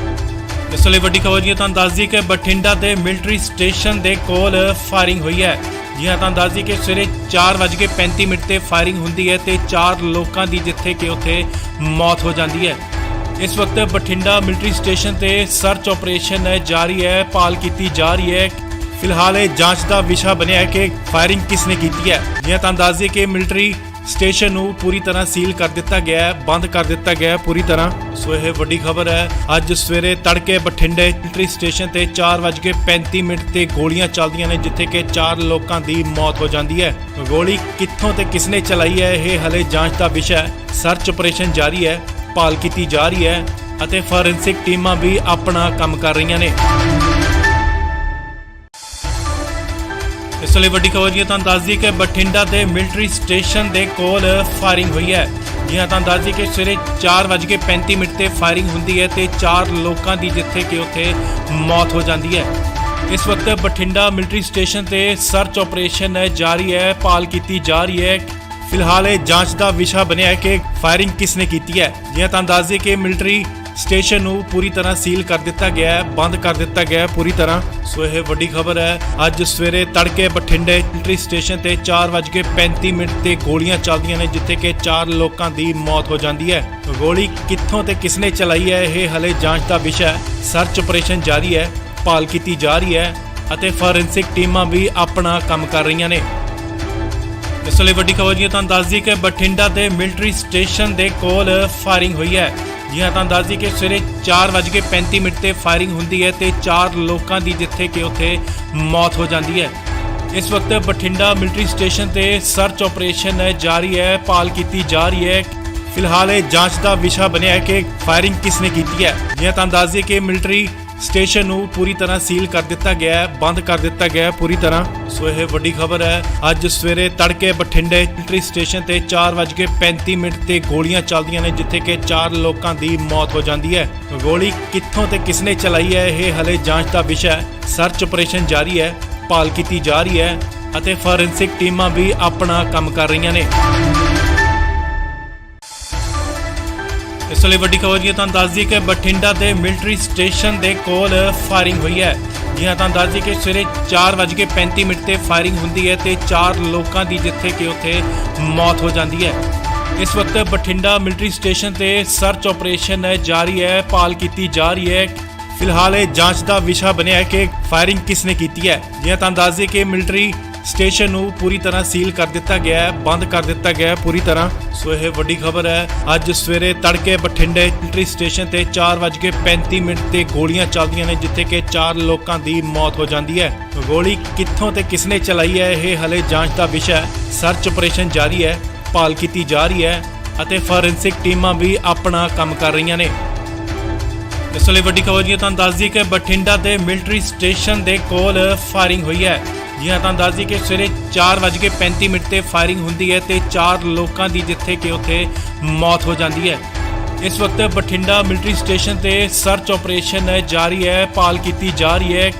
ਇਸ ਲਈ ਵੱਡੀ ਖਬਰ ਜੀ ਤੁਹਾਨੂੰ ਦੱਸ ਦਈਏ ਕਿ ਬਠਿੰਡਾ ਦੇ ਮਿਲਟਰੀ ਸਟੇਸ਼ਨ ਦੇ ਕੋਲ ਫਾਇਰਿੰਗ ਹੋਈ ਹੈ। ਜੀ ਹਾਂ, ਤੁਹਾਨੂੰ ਦੱਸ ਦਈਏ ਕਿ ਸਵੇਰੇ 4:35 ਤੇ ਫਾਇਰਿੰਗ ਹੁੰਦੀ ਹੈ ਤੇ 4 ਲੋਕਾਂ ਦੀ ਜਿੱਥੇ ਕਿ ਉੱਥੇ ਮੌਤ ਹੋ ਜਾਂਦੀ ਹੈ। ਇਸ ਵਕਤ ਬਠਿੰਡਾ ਮਿਲਟਰੀ ਸਟੇਸ਼ਨ ਤੇ ਸਰਚ ਆਪਰੇਸ਼ਨ ਜਾਰੀ ਹੈ, ਭਾਲ ਕੀਤੀ ਜਾ ਰਹੀ ਹੈ। ਫਿਲਹਾਲ ਇਹ ਜਾਂਚ ਦਾ ਵਿਸ਼ਾ ਬਣਿਆ ਹੈ ਕਿ ਫਾਇਰਿੰਗ ਕਿਸਨੇ ਕੀਤੀ ਹੈ। ਜੀ ਹਾਂ, ਤੁਹਾਨੂੰ ਦੱਸ ਦਈਏ ਕਿ ਮਿਲਟਰੀ ਸਟੇਸ਼ਨ ਨੂੰ ਪੂਰੀ ਤਰ੍ਹਾਂ ਸੀਲ ਕਰ ਦਿੱਤਾ ਗਿਆ ਹੈ, ਬੰਦ ਕਰ ਦਿੱਤਾ ਗਿਆ ਹੈ ਪੂਰੀ ਤਰ੍ਹਾਂ। ਸੋ ਇਹ ਵੱਡੀ ਖਬਰ ਹੈ। ਅੱਜ ਸਵੇਰੇ ਤੜਕੇ ਬਠਿੰਡੇ ਮਿਲਟਰੀ ਸਟੇਸ਼ਨ ਤੇ 4:35 ਤੇ ਗੋਲੀਆਂ ਚੱਲਦੀਆਂ ਨੇ, ਜਿੱਥੇ ਕਿ 4 ਲੋਕਾਂ ਦੀ ਮੌਤ ਹੋ ਜਾਂਦੀ ਹੈ। ਗੋਲੀ ਕਿੱਥੋਂ ਤੇ ਕਿਸਨੇ ਚਲਾਈ ਹੈ, ਇਹ ਹਲੇ ਜਾਂਚ ਦਾ ਵਿਸ਼ਾ ਹੈ। ਸਰਚ ਆਪਰੇਸ਼ਨ ਜਾਰੀ ਹੈ, ਭਾਲ ਕੀਤੀ ਜਾ ਰਹੀ ਹੈ ਅਤੇ ਫੋਰੈਂਸਿਕ ਟੀਮਾਂ ਵੀ ਆਪਣਾ ਕੰਮ ਕਰ ਰਹੀਆਂ ਨੇ। ਇਸ ਲਈ ਵੱਡੀ ਖਬਰ ਜੀ ਤੁਹਾਨੂੰ ਦੱਸ ਦਈਏ ਕਿ ਬਠਿੰਡਾ ਦੇ ਮਿਲਟਰੀ ਸਟੇਸ਼ਨ ਦੇ ਕੋਲ ਫਾਇਰਿੰਗ ਹੋਈ ਹੈ। ਜੀ ਹਾਂ, ਤੁਹਾਨੂੰ ਦੱਸ ਦਈਏ ਕਿ ਸਵੇਰੇ 4:35 ਤੇ ਫਾਇਰਿੰਗ ਹੁੰਦੀ ਹੈ ਤੇ 4 ਲੋਕਾਂ ਦੀ ਜਿੱਥੇ ਕਿ ਉੱਥੇ ਮੌਤ ਹੋ ਜਾਂਦੀ ਹੈ। ਇਸ ਵਕਤ ਬਠਿੰਡਾ ਮਿਲਟਰੀ ਸਟੇਸ਼ਨ ਤੇ ਸਰਚ ਆਪਰੇਸ਼ਨ ਜਾਰੀ ਹੈ, ਭਾਲ ਕੀਤੀ ਜਾ ਰਹੀ ਹੈ। ਫਿਲਹਾਲ ਇਹ ਜਾਂਚ ਦਾ ਵਿਸ਼ਾ ਬਣਿਆ ਹੈ ਕਿ ਫਾਇਰਿੰਗ ਕਿਸਨੇ ਕੀਤੀ ਹੈ। ਜੀ ਹਾਂ, ਤੁਹਾਨੂੰ ਦੱਸ ਦਈਏ ਕਿ ਮਿਲਟਰੀ ਸਟੇਸ਼ਨ ਨੂੰ ਪੂਰੀ ਤਰ੍ਹਾਂ ਸੀਲ ਕਰ ਦਿੱਤਾ ਗਿਆ ਹੈ, ਬੰਦ ਕਰ ਦਿੱਤਾ ਗਿਆ ਹੈ ਪੂਰੀ ਤਰ੍ਹਾਂ। ਸੋ ਇਹ ਵੱਡੀ ਖਬਰ ਹੈ। ਅੱਜ ਸਵੇਰੇ ਤੜਕੇ ਬਠਿੰਡੇ ਮਿਲਟਰੀ ਸਟੇਸ਼ਨ ਤੇ 4:35 ਤੇ ਗੋਲੀਆਂ ਚੱਲਦੀਆਂ ਨੇ, ਜਿੱਥੇ ਕਿ 4 ਲੋਕਾਂ ਦੀ ਮੌਤ ਹੋ ਜਾਂਦੀ ਹੈ। ਗੋਲੀ ਕਿੱਥੋਂ ਤੇ ਕਿਸਨੇ ਚਲਾਈ ਹੈ, ਇਹ ਹਲੇ ਜਾਂਚ ਦਾ ਵਿਸ਼ਾ ਹੈ। ਸਰਚ ਆਪਰੇਸ਼ਨ ਜਾਰੀ ਹੈ, ਭਾਲ ਕੀਤੀ ਜਾ ਰਹੀ ਹੈ ਅਤੇ ਫੋਰੈਂਸਿਕ ਟੀਮਾਂ ਵੀ ਆਪਣਾ ਕੰਮ ਕਰ ਰਹੀਆਂ ਨੇ। ਇਸ ਲਈ ਵੱਡੀ ਖਬਰ ਜੀ ਤੁਹਾਨੂੰ ਦੱਸ ਦਈਏ ਕਿ ਬਠਿੰਡਾ ਦੇ ਮਿਲਟਰੀ ਸਟੇਸ਼ਨ ਦੇ ਕੋਲ ਫਾਇਰਿੰਗ ਹੋਈ ਹੈ। ਜੀ ਹਾਂ, ਤੁਹਾਨੂੰ ਦੱਸ ਦਈਏ ਕਿ ਸਵੇਰੇ 4:35 ਤੇ ਫਾਇਰਿੰਗ ਹੁੰਦੀ ਹੈ ਤੇ 4 ਲੋਕਾਂ ਦੀ ਜਿੱਥੇ ਕਿ ਉੱਥੇ ਮੌਤ ਹੋ ਜਾਂਦੀ ਹੈ। ਇਸ ਵਕਤ ਬਠਿੰਡਾ ਮਿਲਟਰੀ ਸਟੇਸ਼ਨ ਤੇ ਸਰਚ ਆਪਰੇਸ਼ਨ ਜਾਰੀ ਹੈ, ਭਾਲ ਕੀਤੀ ਜਾ ਰਹੀ ਹੈ। ਫਿਲਹਾਲ ਇਹ ਜਾਂਚ ਦਾ ਵਿਸ਼ਾ ਬਣਿਆ ਹੈ ਕਿ ਫਾਇਰਿੰਗ ਕਿਸਨੇ ਕੀਤੀ ਹੈ। ਜੀ ਹਾਂ, ਤੁਹਾਨੂੰ ਦੱਸ ਦਈਏ ਕਿ ਮਿਲਟਰੀ ਸਟੇਸ਼ਨ ਨੂੰ ਪੂਰੀ ਤਰ੍ਹਾਂ ਸੀਲ ਕਰ ਦਿੱਤਾ ਗਿਆ ਹੈ, ਬੰਦ ਕਰ ਦਿੱਤਾ ਗਿਆ ਹੈ ਪੂਰੀ ਤਰ੍ਹਾਂ। ਸੋ ਇਹ ਵੱਡੀ ਖਬਰ ਹੈ। ਅੱਜ ਸਵੇਰੇ ਤੜਕੇ ਬਠਿੰਡੇ ਮਿਲਟਰੀ ਸਟੇਸ਼ਨ ਤੇ 4:35 ਤੇ ਗੋਲੀਆਂ ਚੱਲਦੀਆਂ ਨੇ, ਜਿੱਥੇ ਕਿ 4 ਲੋਕਾਂ ਦੀ ਮੌਤ ਹੋ ਜਾਂਦੀ ਹੈ। ਗੋਲੀ ਕਿੱਥੋਂ ਤੇ ਕਿਸਨੇ ਚਲਾਈ ਹੈ, ਇਹ ਹਲੇ ਜਾਂਚ ਦਾ ਵਿਸ਼ਾ ਹੈ। ਸਰਚ ਆਪਰੇਸ਼ਨ ਜਾਰੀ ਹੈ, ਭਾਲ ਕੀਤੀ ਜਾ ਰਹੀ ਹੈ ਅਤੇ ਫੋਰੈਂਸਿਕ ਟੀਮਾਂ ਵੀ ਆਪਣਾ ਕੰਮ ਕਰ ਰਹੀਆਂ ਨੇ। ਇਸ ਲਈ ਵੱਡੀ ਖਬਰ ਜੀ ਤੁਹਾਨੂੰ ਦੱਸ ਦਈਏ ਕਿ ਬਠਿੰਡਾ ਦੇ ਮਿਲਟਰੀ ਸਟੇਸ਼ਨ ਦੇ ਕੋਲ ਫਾਇਰਿੰਗ ਹੋਈ ਹੈ। ਜੀ ਹਾਂ, ਤੁਹਾਨੂੰ ਦੱਸ ਦਈਏ ਕਿ ਸਵੇਰੇ 4:35 ਤੇ ਫਾਇਰਿੰਗ ਹੁੰਦੀ ਹੈ ਤੇ 4 ਲੋਕਾਂ ਦੀ ਜਿੱਥੇ ਕਿ ਉੱਥੇ ਮੌਤ ਹੋ ਜਾਂਦੀ ਹੈ। ਇਸ ਵਕਤ ਬਠਿੰਡਾ ਮਿਲਟਰੀ ਸਟੇਸ਼ਨ ਤੇ ਸਰਚ ਆਪਰੇਸ਼ਨ ਜਾਰੀ ਹੈ, ਭਾਲ ਕੀਤੀ ਜਾ ਰਹੀ ਹੈ। ਫਿਲਹਾਲ ਇਹ ਜਾਂਚ ਦਾ ਵਿਸ਼ਾ ਬਣਿਆ ਹੈ ਕਿ ਫਾਇਰਿੰਗ ਕਿਸਨੇ ਕੀਤੀ ਹੈ। ਜੀ ਹਾਂ, ਤੁਹਾਨੂੰ ਦੱਸ ਦਈਏ ਕਿ ਮਿਲਟਰੀ ਸਟੇਸ਼ਨ ਨੂੰ ਪੂਰੀ ਤਰ੍ਹਾਂ ਸੀਲ ਕਰ ਦਿੱਤਾ ਗਿਆ ਹੈ, ਬੰਦ ਕਰ ਦਿੱਤਾ ਗਿਆ ਹੈ ਪੂਰੀ ਤਰ੍ਹਾਂ। ਸੋ ਇਹ ਵੱਡੀ ਖਬਰ ਹੈ। ਅੱਜ ਸਵੇਰੇ ਤੜਕੇ ਬਠਿੰਡੇ ਮਿਲਟਰੀ ਸਟੇਸ਼ਨ ਤੇ 4:35 ਤੇ ਗੋਲੀਆਂ ਚੱਲਦੀਆਂ ਨੇ, ਜਿੱਥੇ ਕਿ 4 ਲੋਕਾਂ ਦੀ ਮੌਤ ਹੋ ਜਾਂਦੀ ਹੈ। ਗੋਲੀ ਕਿੱਥੋਂ ਤੇ ਕਿਸਨੇ ਚਲਾਈ ਹੈ, ਇਹ ਹਲੇ ਜਾਂਚ ਦਾ ਵਿਸ਼ਾ ਹੈ। ਸਰਚ ਆਪਰੇਸ਼ਨ ਜਾਰੀ ਹੈ, ਭਾਲ ਕੀਤੀ ਜਾ ਰਹੀ ਹੈ ਅਤੇ ਫੋਰੈਂਸਿਕ ਟੀਮਾਂ ਵੀ ਆਪਣਾ ਕੰਮ ਕਰ ਰਹੀਆਂ ਨੇ। ਇਸ ਲਈ ਵੱਡੀ ਖਬਰ ਜੀ ਤੁਹਾਨੂੰ ਦੱਸ ਦਈਏ ਕਿ ਬਠਿੰਡਾ ਦੇ ਮਿਲਟਰੀ ਸਟੇਸ਼ਨ ਦੇ ਕੋਲ ਫਾਇਰਿੰਗ ਹੋਈ ਹੈ। ਜੀ ਹਾਂ, ਤੁਹਾਨੂੰ ਦੱਸ ਦਈਏ ਕਿ ਸਵੇਰੇ 4:35 ਤੇ ਫਾਇਰਿੰਗ ਹੁੰਦੀ ਹੈ ਤੇ 4 ਲੋਕਾਂ ਦੀ ਜਿੱਥੇ ਕਿ ਉੱਥੇ ਮੌਤ ਹੋ ਜਾਂਦੀ ਹੈ। ਇਸ ਵਕਤ ਬਠਿੰਡਾ ਮਿਲਟਰੀ ਸਟੇਸ਼ਨ ਤੇ ਸਰਚ ਆਪਰੇਸ਼ਨ ਜਾਰੀ ਹੈ, ਭਾਲ ਕੀਤੀ ਜਾ ਰਹੀ ਹੈ।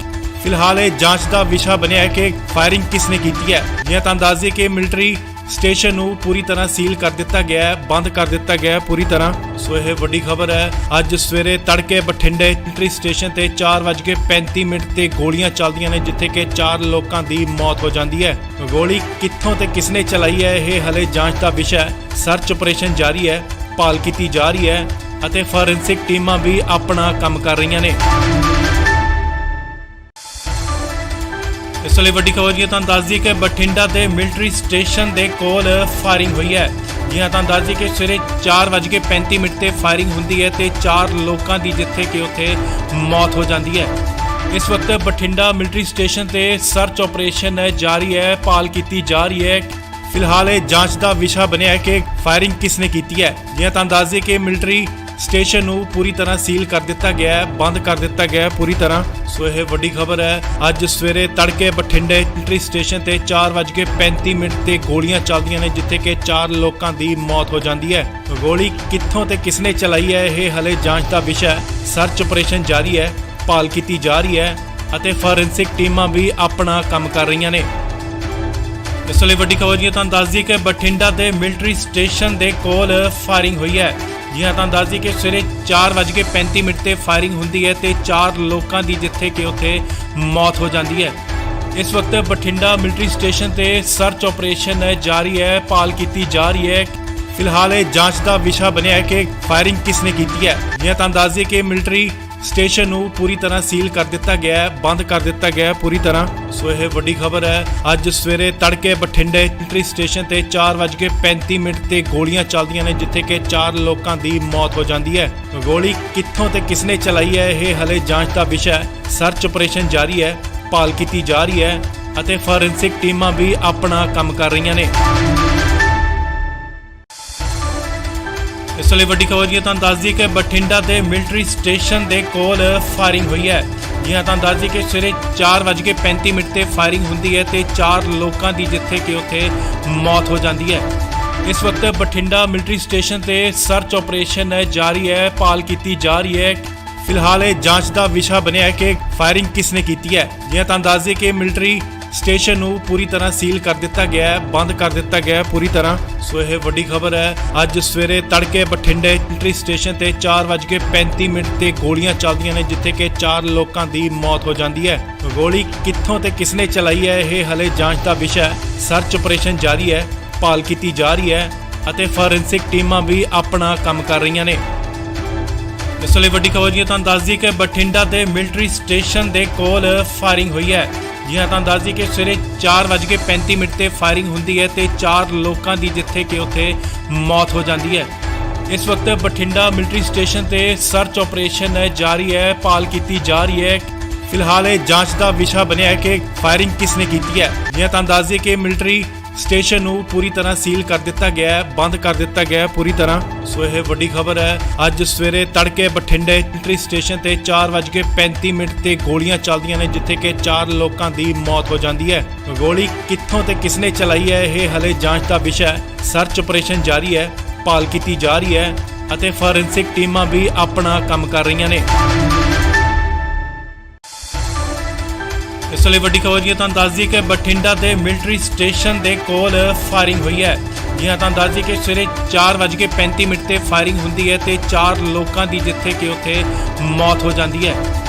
ਫਿਲਹਾਲ ਇਹ ਜਾਂਚ ਦਾ ਵਿਸ਼ਾ ਬਣਿਆ ਹੈ ਕਿ ਫਾਇਰਿੰਗ ਕਿਸਨੇ ਕੀਤੀ ਹੈ। ਜੀ ਹਾਂ, ਤੁਹਾਨੂੰ ਦੱਸ ਦਈਏ ਕਿ ਮਿਲਟਰੀ ਸਟੇਸ਼ਨ ਨੂੰ ਪੂਰੀ ਤਰ੍ਹਾਂ ਸੀਲ ਕਰ ਦਿੱਤਾ ਗਿਆ ਹੈ, ਬੰਦ ਕਰ ਦਿੱਤਾ ਗਿਆ ਹੈ ਪੂਰੀ ਤਰ੍ਹਾਂ। ਸੋ ਇਹ ਵੱਡੀ ਖਬਰ ਹੈ। ਅੱਜ ਸਵੇਰੇ ਤੜਕੇ ਬਠਿੰਡੇ ਮਿਲਟਰੀ ਸਟੇਸ਼ਨ ਤੇ 4:35 ਤੇ ਗੋਲੀਆਂ ਚੱਲਦੀਆਂ ਨੇ, ਜਿੱਥੇ ਕਿ 4 ਲੋਕਾਂ ਦੀ ਮੌਤ ਹੋ ਜਾਂਦੀ ਹੈ। ਗੋਲੀ ਕਿੱਥੋਂ ਤੇ ਕਿਸਨੇ ਚਲਾਈ ਹੈ, ਇਹ ਹਲੇ ਜਾਂਚ ਦਾ ਵਿਸ਼ਾ ਹੈ। ਸਰਚ ਆਪਰੇਸ਼ਨ ਜਾਰੀ ਹੈ, ਭਾਲ ਕੀਤੀ ਜਾ ਰਹੀ ਹੈ ਅਤੇ ਫੋਰੈਂਸਿਕ ਟੀਮਾਂ ਵੀ ਆਪਣਾ ਕੰਮ ਕਰ ਰਹੀਆਂ ਨੇ। ਇਸ ਲਈ ਵੱਡੀ ਖਬਰ ਜੀ ਤੁਹਾਨੂੰ ਦੱਸ ਦਈਏ ਕਿ ਬਠਿੰਡਾ ਦੇ ਮਿਲਟਰੀ ਸਟੇਸ਼ਨ ਦੇ ਕੋਲ ਫਾਇਰਿੰਗ ਹੋਈ ਹੈ। ਜੀ ਹਾਂ, ਤੁਹਾਨੂੰ ਦੱਸ ਦਈਏ ਕਿ ਸਵੇਰੇ 4:35 ਤੇ ਫਾਇਰਿੰਗ ਹੁੰਦੀ ਹੈ ਤੇ 4 ਲੋਕਾਂ ਦੀ ਜਿੱਥੇ ਕਿ ਉੱਥੇ ਮੌਤ ਹੋ ਜਾਂਦੀ ਹੈ। ਇਸ ਵਕਤ ਬਠਿੰਡਾ ਮਿਲਟਰੀ ਸਟੇਸ਼ਨ ਤੇ ਸਰਚ ਆਪਰੇਸ਼ਨ ਜਾਰੀ ਹੈ, ਭਾਲ ਕੀਤੀ ਜਾ ਰਹੀ ਹੈ। ਫਿਲਹਾਲ ਇਹ ਜਾਂਚ ਦਾ ਵਿਸ਼ਾ ਬਣਿਆ ਹੈ ਕਿ ਫਾਇਰਿੰਗ ਕਿਸਨੇ ਕੀਤੀ ਹੈ। ਜੀ ਹਾਂ, ਤੁਹਾਨੂੰ ਦੱਸ ਦਈਏ ਕਿ ਮਿਲਟਰੀ ਸਟੇਸ਼ਨ ਨੂੰ ਪੂਰੀ ਤਰ੍ਹਾਂ ਸੀਲ ਕਰ ਦਿੱਤਾ ਗਿਆ ਹੈ, ਬੰਦ ਕਰ ਦਿੱਤਾ ਗਿਆ ਹੈ ਪੂਰੀ ਤਰ੍ਹਾਂ। ਸੋ ਇਹ ਵੱਡੀ ਖਬਰ ਹੈ। ਅੱਜ ਸਵੇਰੇ ਤੜਕੇ ਬਠਿੰਡੇ ਮਿਲਟਰੀ ਸਟੇਸ਼ਨ ਤੇ 4:35 ਤੇ ਗੋਲੀਆਂ ਚੱਲਦੀਆਂ ਨੇ, ਜਿੱਥੇ ਕਿ 4 ਲੋਕਾਂ ਦੀ ਮੌਤ ਹੋ ਜਾਂਦੀ ਹੈ। ਗੋਲੀ ਕਿੱਥੋਂ ਤੇ ਕਿਸਨੇ ਚਲਾਈ ਹੈ, ਇਹ ਹਲੇ ਜਾਂਚ ਦਾ ਵਿਸ਼ਾ ਹੈ। ਸਰਚ ਆਪਰੇਸ਼ਨ ਜਾਰੀ ਹੈ, ਭਾਲ ਕੀਤੀ ਜਾ ਰਹੀ ਹੈ ਅਤੇ ਫੋਰੈਂਸਿਕ ਟੀਮਾਂ ਵੀ ਆਪਣਾ ਕੰਮ ਕਰ ਰਹੀਆਂ ਨੇ। ਇਸ ਲਈ ਵੱਡੀ ਖਬਰ ਜੀ ਤੁਹਾਨੂੰ ਦੱਸ ਦਈਏ ਕਿ ਬਠਿੰਡਾ ਦੇ ਮਿਲਟਰੀ ਸਟੇਸ਼ਨ ਦੇ ਕੋਲ ਫਾਇਰਿੰਗ ਹੋਈ ਹੈ। ਜੀ ਹਾਂ, ਤੁਹਾਨੂੰ ਦੱਸ ਦਈਏ ਕਿ ਸਵੇਰੇ 4:35 ਤੇ ਫਾਇਰਿੰਗ ਹੁੰਦੀ ਹੈ ਤੇ 4 ਲੋਕਾਂ ਦੀ ਜਿੱਥੇ ਕਿ ਉੱਥੇ ਮੌਤ ਹੋ ਜਾਂਦੀ ਹੈ। ਇਸ ਵਕਤ ਬਠਿੰਡਾ ਮਿਲਟਰੀ ਸਟੇਸ਼ਨ ਤੇ ਸਰਚ ਆਪਰੇਸ਼ਨ ਜਾਰੀ ਹੈ, ਭਾਲ ਕੀਤੀ ਜਾ ਰਹੀ ਹੈ। ਫਿਲਹਾਲ ਇਹ ਜਾਂਚ ਦਾ ਵਿਸ਼ਾ ਬਣਿਆ ਹੈ ਕਿ ਫਾਇਰਿੰਗ ਕਿਸਨੇ ਕੀਤੀ ਹੈ। ਜੀ ਹਾਂ, ਤੁਹਾਨੂੰ ਦੱਸ ਦਈਏ ਕਿ ਮਿਲਟਰੀ ਸਟੇਸ਼ਨ ਨੂੰ ਪੂਰੀ ਤਰ੍ਹਾਂ ਸੀਲ ਕਰ ਦਿੱਤਾ ਗਿਆ ਹੈ, ਬੰਦ ਕਰ ਦਿੱਤਾ ਗਿਆ ਹੈ ਪੂਰੀ ਤਰ੍ਹਾਂ। ਸੋ ਇਹ ਵੱਡੀ ਖਬਰ ਹੈ। ਅੱਜ ਸਵੇਰੇ ਤੜਕੇ ਬਠਿੰਡੇ ਮਿਲਟਰੀ ਸਟੇਸ਼ਨ ਤੇ 4:35 ਤੇ ਗੋਲੀਆਂ ਚੱਲਦੀਆਂ ਨੇ, ਜਿੱਥੇ ਕਿ 4 ਲੋਕਾਂ ਦੀ ਮੌਤ ਹੋ ਜਾਂਦੀ ਹੈ। ਗੋਲੀ ਕਿੱਥੋਂ ਤੇ ਕਿਸਨੇ ਚਲਾਈ ਹੈ, ਇਹ ਹਲੇ ਜਾਂਚ ਦਾ ਵਿਸ਼ਾ ਹੈ। ਸਰਚ ਆਪਰੇਸ਼ਨ ਜਾਰੀ ਹੈ, ਭਾਲ ਕੀਤੀ ਜਾ ਰਹੀ ਹੈ ਅਤੇ ਫੋਰੈਂਸਿਕ ਟੀਮਾਂ ਵੀ ਆਪਣਾ ਕੰਮ ਕਰ ਰਹੀਆਂ ਨੇ। ਇਸ ਲਈ ਵੱਡੀ ਖਬਰ ਜੀ ਤੁਹਾਨੂੰ ਦੱਸ ਦਈਏ ਕਿ ਬਠਿੰਡਾ ਦੇ ਮਿਲਟਰੀ ਸਟੇਸ਼ਨ ਦੇ ਕੋਲ ਫਾਇਰਿੰਗ ਹੋਈ ਹੈ। ਜੀ ਹਾਂ, ਤੁਹਾਨੂੰ ਦੱਸ ਦਈਏ ਕਿ ਸਵੇਰੇ 4:35 ਤੇ ਫਾਇਰਿੰਗ ਹੁੰਦੀ ਹੈ ਤੇ 4 ਲੋਕਾਂ ਦੀ ਜਿੱਥੇ ਕਿ ਉੱਥੇ ਮੌਤ ਹੋ ਜਾਂਦੀ ਹੈ। ਇਸ ਵਕਤ ਬਠਿੰਡਾ ਮਿਲਟਰੀ ਸਟੇਸ਼ਨ ਤੇ ਸਰਚ ਆਪਰੇਸ਼ਨ ਜਾਰੀ ਹੈ, ਭਾਲ ਕੀਤੀ ਜਾ ਰਹੀ ਹੈ। ਫਿਲਹਾਲ ਇਹ ਜਾਂਚ ਦਾ ਵਿਸ਼ਾ ਬਣਿਆ ਹੈ ਕਿ ਫਾਇਰਿੰਗ ਕਿਸਨੇ ਕੀਤੀ ਹੈ। ਜੀ ਹਾਂ, ਤੁਹਾਨੂੰ ਦੱਸ ਦਈਏ ਕਿ ਮਿਲਟਰੀ ਸਟੇਸ਼ਨ ਨੂੰ ਪੂਰੀ ਤਰ੍ਹਾਂ ਸੀਲ ਕਰ ਦਿੱਤਾ ਗਿਆ ਹੈ, ਬੰਦ ਕਰ ਦਿੱਤਾ ਗਿਆ ਹੈ ਪੂਰੀ ਤਰ੍ਹਾਂ। ਸੋ ਇਹ ਵੱਡੀ ਖਬਰ ਹੈ। ਅੱਜ ਸਵੇਰੇ ਤੜਕੇ ਬਠਿੰਡੇ ਮਿਲਟਰੀ ਸਟੇਸ਼ਨ ਤੇ 4:35 ਤੇ ਗੋਲੀਆਂ ਚੱਲਦੀਆਂ ਨੇ, ਜਿੱਥੇ ਕਿ 4 ਲੋਕਾਂ ਦੀ ਮੌਤ ਹੋ ਜਾਂਦੀ ਹੈ। ਗੋਲੀ ਕਿੱਥੋਂ ਤੇ ਕਿਸਨੇ ਚਲਾਈ ਹੈ, ਇਹ ਹਲੇ ਜਾਂਚ ਦਾ ਵਿਸ਼ਾ ਹੈ। ਸਰਚ ਆਪਰੇਸ਼ਨ ਜਾਰੀ ਹੈ, ਭਾਲ ਕੀਤੀ ਜਾ ਰਹੀ ਹੈ ਅਤੇ ਫੋਰੈਂਸਿਕ ਟੀਮਾਂ ਵੀ ਆਪਣਾ ਕੰਮ ਕਰ ਰਹੀਆਂ ਨੇ। ਇਸ ਲਈ ਵੱਡੀ ਖਬਰ ਜੀ ਤੁਹਾਨੂੰ ਦੱਸ ਦਈਏ ਕਿ ਬਠਿੰਡਾ ਦੇ ਮਿਲਟਰੀ ਸਟੇਸ਼ਨ ਦੇ ਕੋਲ ਫਾਇਰਿੰਗ ਹੋਈ ਹੈ। ਜੀ ਹਾਂ, ਤੁਹਾਨੂੰ ਦੱਸ ਦਈਏ ਕਿ ਸਵੇਰੇ 4:35 ਤੇ ਫਾਇਰਿੰਗ ਹੁੰਦੀ ਹੈ ਤੇ 4 ਲੋਕਾਂ ਦੀ ਜਿੱਥੇ ਕਿ ਉੱਥੇ ਮੌਤ ਹੋ ਜਾਂਦੀ ਹੈ। ਇਸ ਵਕਤ ਬਠਿੰਡਾ ਮਿਲਟਰੀ ਸਟੇਸ਼ਨ ਤੇ ਸਰਚ ਆਪਰੇਸ਼ਨ ਜਾਰੀ ਹੈ, ਭਾਲ ਕੀਤੀ ਜਾ ਰਹੀ ਹੈ। ਫਿਲਹਾਲ ਇਹ ਜਾਂਚ ਦਾ ਵਿਸ਼ਾ ਬਣਿਆ ਹੈ ਕਿ ਫਾਇਰਿੰਗ ਕਿਸਨੇ ਕੀਤੀ ਹੈ। ਜੀ ਹਾਂ, ਤੁਹਾਨੂੰ ਦੱਸ ਦਈਏ ਕਿ ਮਿਲਟਰੀ ਸਟੇਸ਼ਨ ਨੂੰ ਪੂਰੀ ਤਰ੍ਹਾਂ ਸੀਲ ਕਰ ਦਿੱਤਾ ਗਿਆ ਹੈ, ਬੰਦ ਕਰ ਦਿੱਤਾ ਗਿਆ ਹੈ ਪੂਰੀ ਤਰ੍ਹਾਂ। ਸੋ ਇਹ ਵੱਡੀ ਖਬਰ ਹੈ। ਅੱਜ ਸਵੇਰੇ ਤੜਕੇ ਬਠਿੰਡੇ ਮਿਲਟਰੀ ਸਟੇਸ਼ਨ ਤੇ 4:35 ਤੇ ਗੋਲੀਆਂ ਚੱਲਦੀਆਂ ਨੇ, ਜਿੱਥੇ ਕਿ 4 ਲੋਕਾਂ ਦੀ ਮੌਤ ਹੋ ਜਾਂਦੀ ਹੈ। ਗੋਲੀ ਕਿੱਥੋਂ ਤੇ ਕਿਸਨੇ ਚਲਾਈ ਹੈ, ਇਹ ਹਲੇ ਜਾਂਚ ਦਾ ਵਿਸ਼ਾ ਹੈ। ਸਰਚ ਆਪਰੇਸ਼ਨ ਜਾਰੀ ਹੈ, ਭਾਲ ਕੀਤੀ ਜਾ ਰਹੀ ਹੈ ਅਤੇ ਫੋਰੈਂਸਿਕ ਟੀਮਾਂ ਵੀ ਆਪਣਾ ਕੰਮ ਕਰ ਰਹੀਆਂ ਨੇ। ਇਸ ਲਈ ਵੱਡੀ ਖਬਰ ਜੀ ਤੁਹਾਨੂੰ ਦੱਸ ਦਈਏ ਕਿ ਬਠਿੰਡਾ ਦੇ ਮਿਲਟਰੀ ਸਟੇਸ਼ਨ ਦੇ ਕੋਲ ਫਾਇਰਿੰਗ ਹੋਈ ਹੈ। ਜੀ ਹਾਂ, ਤੁਹਾਨੂੰ ਦੱਸ ਦਈਏ ਕਿ ਸਵੇਰੇ 4:35 ਤੇ ਫਾਇਰਿੰਗ ਹੁੰਦੀ ਹੈ ਤੇ 4 ਲੋਕਾਂ ਦੀ ਜਿੱਥੇ ਕਿ ਉੱਥੇ ਮੌਤ ਹੋ ਜਾਂਦੀ ਹੈ।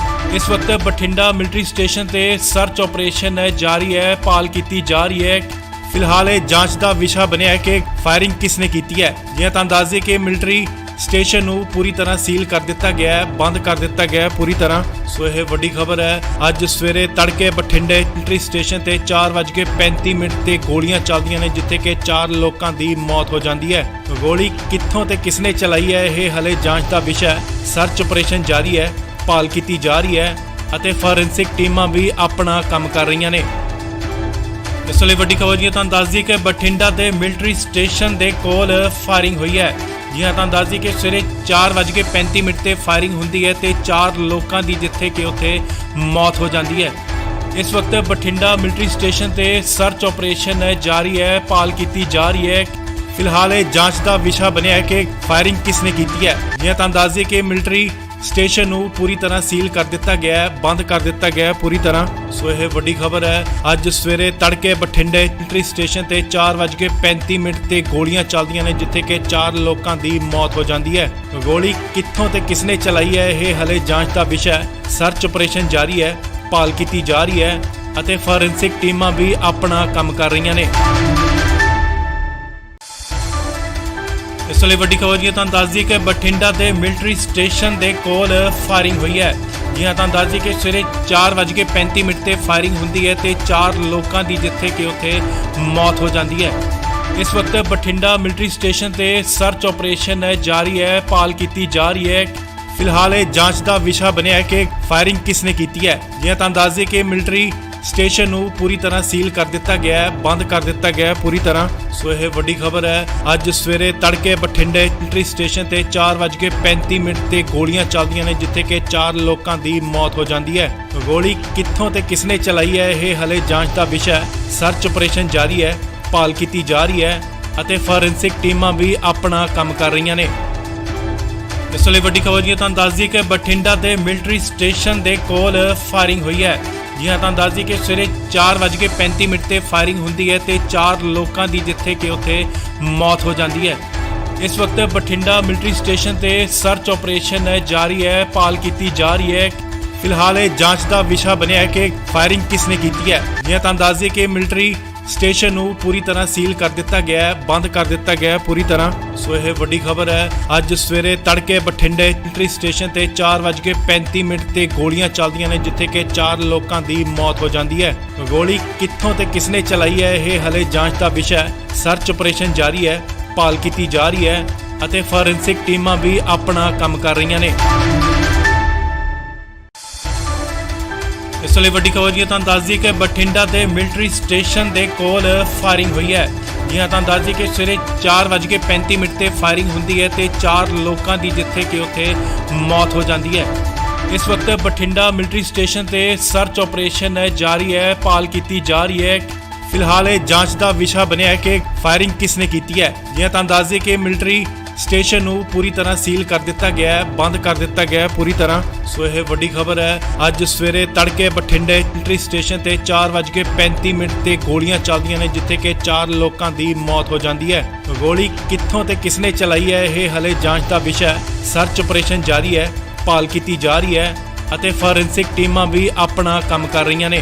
ਇਸ ਵਕਤ ਬਠਿੰਡਾ ਮਿਲਟਰੀ ਸਟੇਸ਼ਨ ਤੇ ਸਰਚ ਆਪਰੇਸ਼ਨ ਜਾਰੀ ਹੈ, ਭਾਲ ਕੀਤੀ ਜਾ ਰਹੀ ਹੈ। ਫਿਲਹਾਲ ਇਹ ਜਾਂਚ ਦਾ ਵਿਸ਼ਾ ਬਣਿਆ ਹੈ ਕਿ ਫਾਇਰਿੰਗ ਕਿਸਨੇ ਕੀਤੀ ਹੈ। ਜੀ ਹਾਂ, ਤੁਹਾਨੂੰ ਦੱਸ ਦਈਏ ਕਿ ਮਿਲਟਰੀ ਸਟੇਸ਼ਨ ਨੂੰ ਪੂਰੀ ਤਰ੍ਹਾਂ ਸੀਲ ਕਰ ਦਿੱਤਾ ਗਿਆ ਹੈ, ਬੰਦ ਕਰ ਦਿੱਤਾ ਗਿਆ ਹੈ ਪੂਰੀ ਤਰ੍ਹਾਂ। ਸੋ ਇਹ ਵੱਡੀ ਖਬਰ ਹੈ। ਅੱਜ ਸਵੇਰੇ ਤੜਕੇ ਬਠਿੰਡੇ ਮਿਲਟਰੀ ਸਟੇਸ਼ਨ ਤੇ 4:35 ਤੇ ਗੋਲੀਆਂ ਚੱਲਦੀਆਂ ਨੇ, ਜਿੱਥੇ ਕਿ 4 ਲੋਕਾਂ ਦੀ ਮੌਤ ਹੋ ਜਾਂਦੀ ਹੈ। ਗੋਲੀ ਕਿੱਥੋਂ ਤੇ ਕਿਸਨੇ ਚਲਾਈ ਹੈ, ਇਹ ਹਲੇ ਜਾਂਚ ਦਾ ਵਿਸ਼ਾ ਹੈ। ਸਰਚ ਆਪਰੇਸ਼ਨ ਜਾਰੀ ਹੈ, ਭਾਲ ਕੀਤੀ ਜਾ ਰਹੀ ਹੈ ਅਤੇ ਫੋਰੈਂਸਿਕ ਟੀਮਾਂ ਵੀ ਆਪਣਾ ਕੰਮ ਕਰ ਰਹੀਆਂ ਨੇ। ਇਸ ਲਈ ਵੱਡੀ ਖਬਰ ਜੀ ਤੁਹਾਨੂੰ ਦੱਸ ਦਈਏ ਕਿ ਬਠਿੰਡਾ ਦੇ ਮਿਲਟਰੀ ਸਟੇਸ਼ਨ ਦੇ ਕੋਲ ਫਾਇਰਿੰਗ ਹੋਈ ਹੈ। ਜੀ ਹਾਂ, ਤੁਹਾਨੂੰ ਦੱਸ ਦਈਏ ਕਿ ਸਵੇਰੇ 4:35 ਤੇ ਫਾਇਰਿੰਗ ਹੁੰਦੀ ਹੈ ਤੇ 4 ਲੋਕਾਂ ਦੀ ਜਿੱਥੇ ਕਿ ਉੱਥੇ ਮੌਤ ਹੋ ਜਾਂਦੀ ਹੈ। ਇਸ ਵਕਤ ਬਠਿੰਡਾ ਮਿਲਟਰੀ ਸਟੇਸ਼ਨ ਤੇ ਸਰਚ ਆਪਰੇਸ਼ਨ ਜਾਰੀ ਹੈ, ਭਾਲ ਕੀਤੀ ਜਾ ਰਹੀ ਹੈ। ਫਿਲਹਾਲ ਇਹ ਜਾਂਚ ਦਾ ਵਿਸ਼ਾ ਬਣਿਆ ਹੈ ਕਿ ਫਾਇਰਿੰਗ ਕਿਸਨੇ ਕੀਤੀ ਹੈ। ਜੀ ਹਾਂ, ਤੁਹਾਨੂੰ ਦੱਸ ਦਈਏ ਕਿ ਮਿਲਟਰੀ ਸਟੇਸ਼ਨ ਨੂੰ ਪੂਰੀ ਤਰ੍ਹਾਂ ਸੀਲ ਕਰ ਦਿੱਤਾ ਗਿਆ ਹੈ, ਬੰਦ ਕਰ ਦਿੱਤਾ ਗਿਆ ਹੈ ਪੂਰੀ ਤਰ੍ਹਾਂ। ਸੋ ਇਹ ਵੱਡੀ ਖਬਰ ਹੈ। ਅੱਜ ਸਵੇਰੇ ਤੜਕੇ ਬਠਿੰਡੇ ਮਿਲਟਰੀ ਸਟੇਸ਼ਨ ਤੇ 4:35 ਤੇ ਗੋਲੀਆਂ ਚੱਲਦੀਆਂ ਨੇ, ਜਿੱਥੇ ਕਿ 4 ਲੋਕਾਂ ਦੀ ਮੌਤ ਹੋ ਜਾਂਦੀ ਹੈ। ਗੋਲੀ ਕਿੱਥੋਂ ਤੇ ਕਿਸਨੇ ਚਲਾਈ ਹੈ, ਇਹ ਹਲੇ ਜਾਂਚ ਦਾ ਵਿਸ਼ਾ ਹੈ। ਸਰਚ ਆਪਰੇਸ਼ਨ ਜਾਰੀ ਹੈ, ਭਾਲ ਕੀਤੀ ਜਾ ਰਹੀ ਹੈ ਅਤੇ ਫੋਰੈਂਸਿਕ ਟੀਮਾਂ ਵੀ ਆਪਣਾ ਕੰਮ ਕਰ ਰਹੀਆਂ ਨੇ। ਇਸ ਲਈ ਵੱਡੀ ਖਬਰ ਜੀ ਤੁਹਾਨੂੰ ਦੱਸ ਦਈਏ ਕਿ ਬਠਿੰਡਾ ਦੇ ਮਿਲਟਰੀ ਸਟੇਸ਼ਨ ਦੇ ਕੋਲ ਫਾਇਰਿੰਗ ਹੋਈ ਹੈ। ਜੀ ਹਾਂ, ਤੁਹਾਨੂੰ ਦੱਸ ਦਈਏ ਕਿ ਸਵੇਰੇ 4:35 ਤੇ ਫਾਇਰਿੰਗ ਹੁੰਦੀ ਹੈ ਤੇ 4 ਲੋਕਾਂ ਦੀ ਜਿੱਥੇ ਕਿ ਉੱਥੇ ਮੌਤ ਹੋ ਜਾਂਦੀ ਹੈ। ਇਸ ਵਕਤ ਬਠਿੰਡਾ ਮਿਲਟਰੀ ਸਟੇਸ਼ਨ ਤੇ ਸਰਚ ਆਪਰੇਸ਼ਨ ਜਾਰੀ ਹੈ, ਭਾਲ ਕੀਤੀ ਜਾ ਰਹੀ ਹੈ। ਫਿਲਹਾਲ ਇਹ ਜਾਂਚ ਦਾ ਵਿਸ਼ਾ ਬਣਿਆ ਹੈ ਕਿ ਫਾਇਰਿੰਗ ਕਿਸਨੇ ਕੀਤੀ ਹੈ। ਜੀ ਹਾਂ, ਤੁਹਾਨੂੰ ਦੱਸ ਦਈਏ ਕਿ ਮਿਲਟਰੀ ਸਟੇਸ਼ਨ ਨੂੰ ਪੂਰੀ ਤਰ੍ਹਾਂ ਸੀਲ ਕਰ ਦਿੱਤਾ ਗਿਆ ਹੈ, ਬੰਦ ਕਰ ਦਿੱਤਾ ਗਿਆ ਹੈ ਪੂਰੀ ਤਰ੍ਹਾਂ। ਸੋ ਇਹ ਵੱਡੀ ਖਬਰ ਹੈ। ਅੱਜ ਸਵੇਰੇ ਤੜਕੇ ਬਠਿੰਡੇ ਮਿਲਟਰੀ ਸਟੇਸ਼ਨ ਤੇ 4:35 ਤੇ ਗੋਲੀਆਂ ਚੱਲਦੀਆਂ ਨੇ, ਜਿੱਥੇ ਕਿ 4 ਲੋਕਾਂ ਦੀ ਮੌਤ ਹੋ ਜਾਂਦੀ ਹੈ। ਗੋਲੀ ਕਿੱਥੋਂ ਤੇ ਕਿਸਨੇ ਚਲਾਈ ਹੈ, ਇਹ ਹਲੇ ਜਾਂਚ ਦਾ ਵਿਸ਼ਾ ਹੈ। ਸਰਚ ਆਪਰੇਸ਼ਨ ਜਾਰੀ ਹੈ, ਭਾਲ ਕੀਤੀ ਜਾ ਰਹੀ ਹੈ ਅਤੇ ਫੋਰੈਂਸਿਕ ਟੀਮਾਂ ਵੀ ਆਪਣਾ ਕੰਮ ਕਰ ਰਹੀਆਂ ਨੇ। ਇਸ ਲਈ ਵੱਡੀ ਖਬਰ ਜੀ ਤੁਹਾਨੂੰ ਦੱਸ ਦਈਏ ਕਿ ਬਠਿੰਡਾ ਦੇ ਮਿਲਟਰੀ ਸਟੇਸ਼ਨ ਦੇ ਕੋਲ ਫਾਇਰਿੰਗ ਹੋਈ ਹੈ। ਜੀ ਹਾਂ, ਤੁਹਾਨੂੰ ਦੱਸ ਦਈਏ ਕਿ ਸਵੇਰੇ 4:35 ਤੇ ਫਾਇਰਿੰਗ ਹੁੰਦੀ ਹੈ ਤੇ 4 ਲੋਕਾਂ ਦੀ ਜਿੱਥੇ ਕਿ ਉੱਥੇ ਮੌਤ ਹੋ ਜਾਂਦੀ ਹੈ। ਇਸ ਵਕਤ ਬਠਿੰਡਾ ਮਿਲਟਰੀ ਸਟੇਸ਼ਨ ਤੇ ਸਰਚ ਆਪਰੇਸ਼ਨ ਜਾਰੀ ਹੈ, ਭਾਲ ਕੀਤੀ ਜਾ ਰਹੀ ਹੈ। ਫਿਲਹਾਲ ਇਹ ਜਾਂਚ ਦਾ ਵਿਸ਼ਾ ਬਣਿਆ ਹੈ ਕਿ ਫਾਇਰਿੰਗ ਕਿਸਨੇ ਕੀਤੀ ਹੈ। ਜੀ ਹਾਂ, ਤੁਹਾਨੂੰ ਦੱਸ ਦਈਏ ਕਿ ਮਿਲਟਰੀ ਸਟੇਸ਼ਨ ਨੂੰ ਪੂਰੀ ਤਰ੍ਹਾਂ ਸੀਲ ਕਰ ਦਿੱਤਾ ਗਿਆ ਹੈ, ਬੰਦ ਕਰ ਦਿੱਤਾ ਗਿਆ ਹੈ ਪੂਰੀ ਤਰ੍ਹਾਂ। ਸੋ ਇਹ ਵੱਡੀ ਖਬਰ ਹੈ। ਅੱਜ ਸਵੇਰੇ ਤੜਕੇ ਬਠਿੰਡੇ ਮਿਲਟਰੀ ਸਟੇਸ਼ਨ ਤੇ 4:35 ਤੇ ਗੋਲੀਆਂ ਚੱਲਦੀਆਂ ਨੇ, ਜਿੱਥੇ ਕਿ 4 ਲੋਕਾਂ ਦੀ ਮੌਤ ਹੋ ਜਾਂਦੀ ਹੈ। ਗੋਲੀ ਕਿੱਥੋਂ ਤੇ ਕਿਸਨੇ ਚਲਾਈ ਹੈ, ਇਹ ਹਲੇ ਜਾਂਚ ਦਾ ਵਿਸ਼ਾ ਹੈ। ਸਰਚ ਆਪਰੇਸ਼ਨ ਜਾਰੀ ਹੈ, ਭਾਲ ਕੀਤੀ ਜਾ ਰਹੀ ਹੈ ਅਤੇ ਫੋਰੈਂਸਿਕ ਟੀਮਾਂ ਵੀ ਆਪਣਾ ਕੰਮ ਕਰ ਰਹੀਆਂ ਨੇ। ਇਸ ਲਈ ਵੱਡੀ ਖਬਰ ਜੀ ਤੁਹਾਨੂੰ ਦੱਸ ਦਈਏ ਕਿ ਬਠਿੰਡਾ ਦੇ ਮਿਲਟਰੀ ਸਟੇਸ਼ਨ ਦੇ ਕੋਲ ਫਾਇਰਿੰਗ ਹੋਈ ਹੈ। ਜੀ ਹਾਂ, ਤੁਹਾਨੂੰ ਦੱਸ ਦਈਏ ਕਿ ਸਵੇਰੇ 4:35 ਤੇ ਫਾਇਰਿੰਗ ਹੁੰਦੀ ਹੈ ਤੇ 4 ਲੋਕਾਂ ਦੀ ਜਿੱਥੇ ਕਿ ਉੱਥੇ ਮੌਤ ਹੋ ਜਾਂਦੀ ਹੈ। ਇਸ ਵਕਤ ਬਠਿੰਡਾ ਮਿਲਟਰੀ ਸਟੇਸ਼ਨ ਤੇ ਸਰਚ ਆਪਰੇਸ਼ਨ ਜਾਰੀ ਹੈ, ਭਾਲ ਕੀਤੀ ਜਾ ਰਹੀ ਹੈ। ਫਿਲਹਾਲ ਇਹ ਜਾਂਚ ਦਾ ਵਿਸ਼ਾ ਬਣਿਆ ਹੈ ਕਿ ਫਾਇਰਿੰਗ ਕਿਸਨੇ ਕੀਤੀ ਹੈ। ਜੀ ਹਾਂ, ਤੁਹਾਨੂੰ ਦੱਸ ਦਈਏ ਕਿ ਮਿਲਟਰੀ ਸਟੇਸ਼ਨ ਨੂੰ ਪੂਰੀ ਤਰ੍ਹਾਂ ਸੀਲ ਕਰ ਦਿੱਤਾ ਗਿਆ ਹੈ, ਬੰਦ ਕਰ ਦਿੱਤਾ ਗਿਆ ਹੈ ਪੂਰੀ ਤਰ੍ਹਾਂ। ਸੋ ਇਹ ਵੱਡੀ ਖਬਰ ਹੈ। ਅੱਜ ਸਵੇਰੇ ਤੜਕੇ ਬਠਿੰਡੇ ਮਿਲਟਰੀ ਸਟੇਸ਼ਨ ਤੇ 4:35 ਤੇ ਗੋਲੀਆਂ ਚੱਲਦੀਆਂ ਨੇ, ਜਿੱਥੇ ਕਿ 4 ਲੋਕਾਂ ਦੀ ਮੌਤ ਹੋ ਜਾਂਦੀ ਹੈ। ਗੋਲੀ ਕਿੱਥੋਂ ਤੇ ਕਿਸਨੇ ਚਲਾਈ ਹੈ, ਇਹ ਹਲੇ ਜਾਂਚ ਦਾ ਵਿਸ਼ਾ ਹੈ। ਸਰਚ ਆਪਰੇਸ਼ਨ ਜਾਰੀ ਹੈ, ਭਾਲ ਕੀਤੀ ਜਾ ਰਹੀ ਹੈ ਅਤੇ ਫੋਰੈਂਸਿਕ ਟੀਮਾਂ ਵੀ ਆਪਣਾ ਕੰਮ ਕਰ ਰਹੀਆਂ ਨੇ।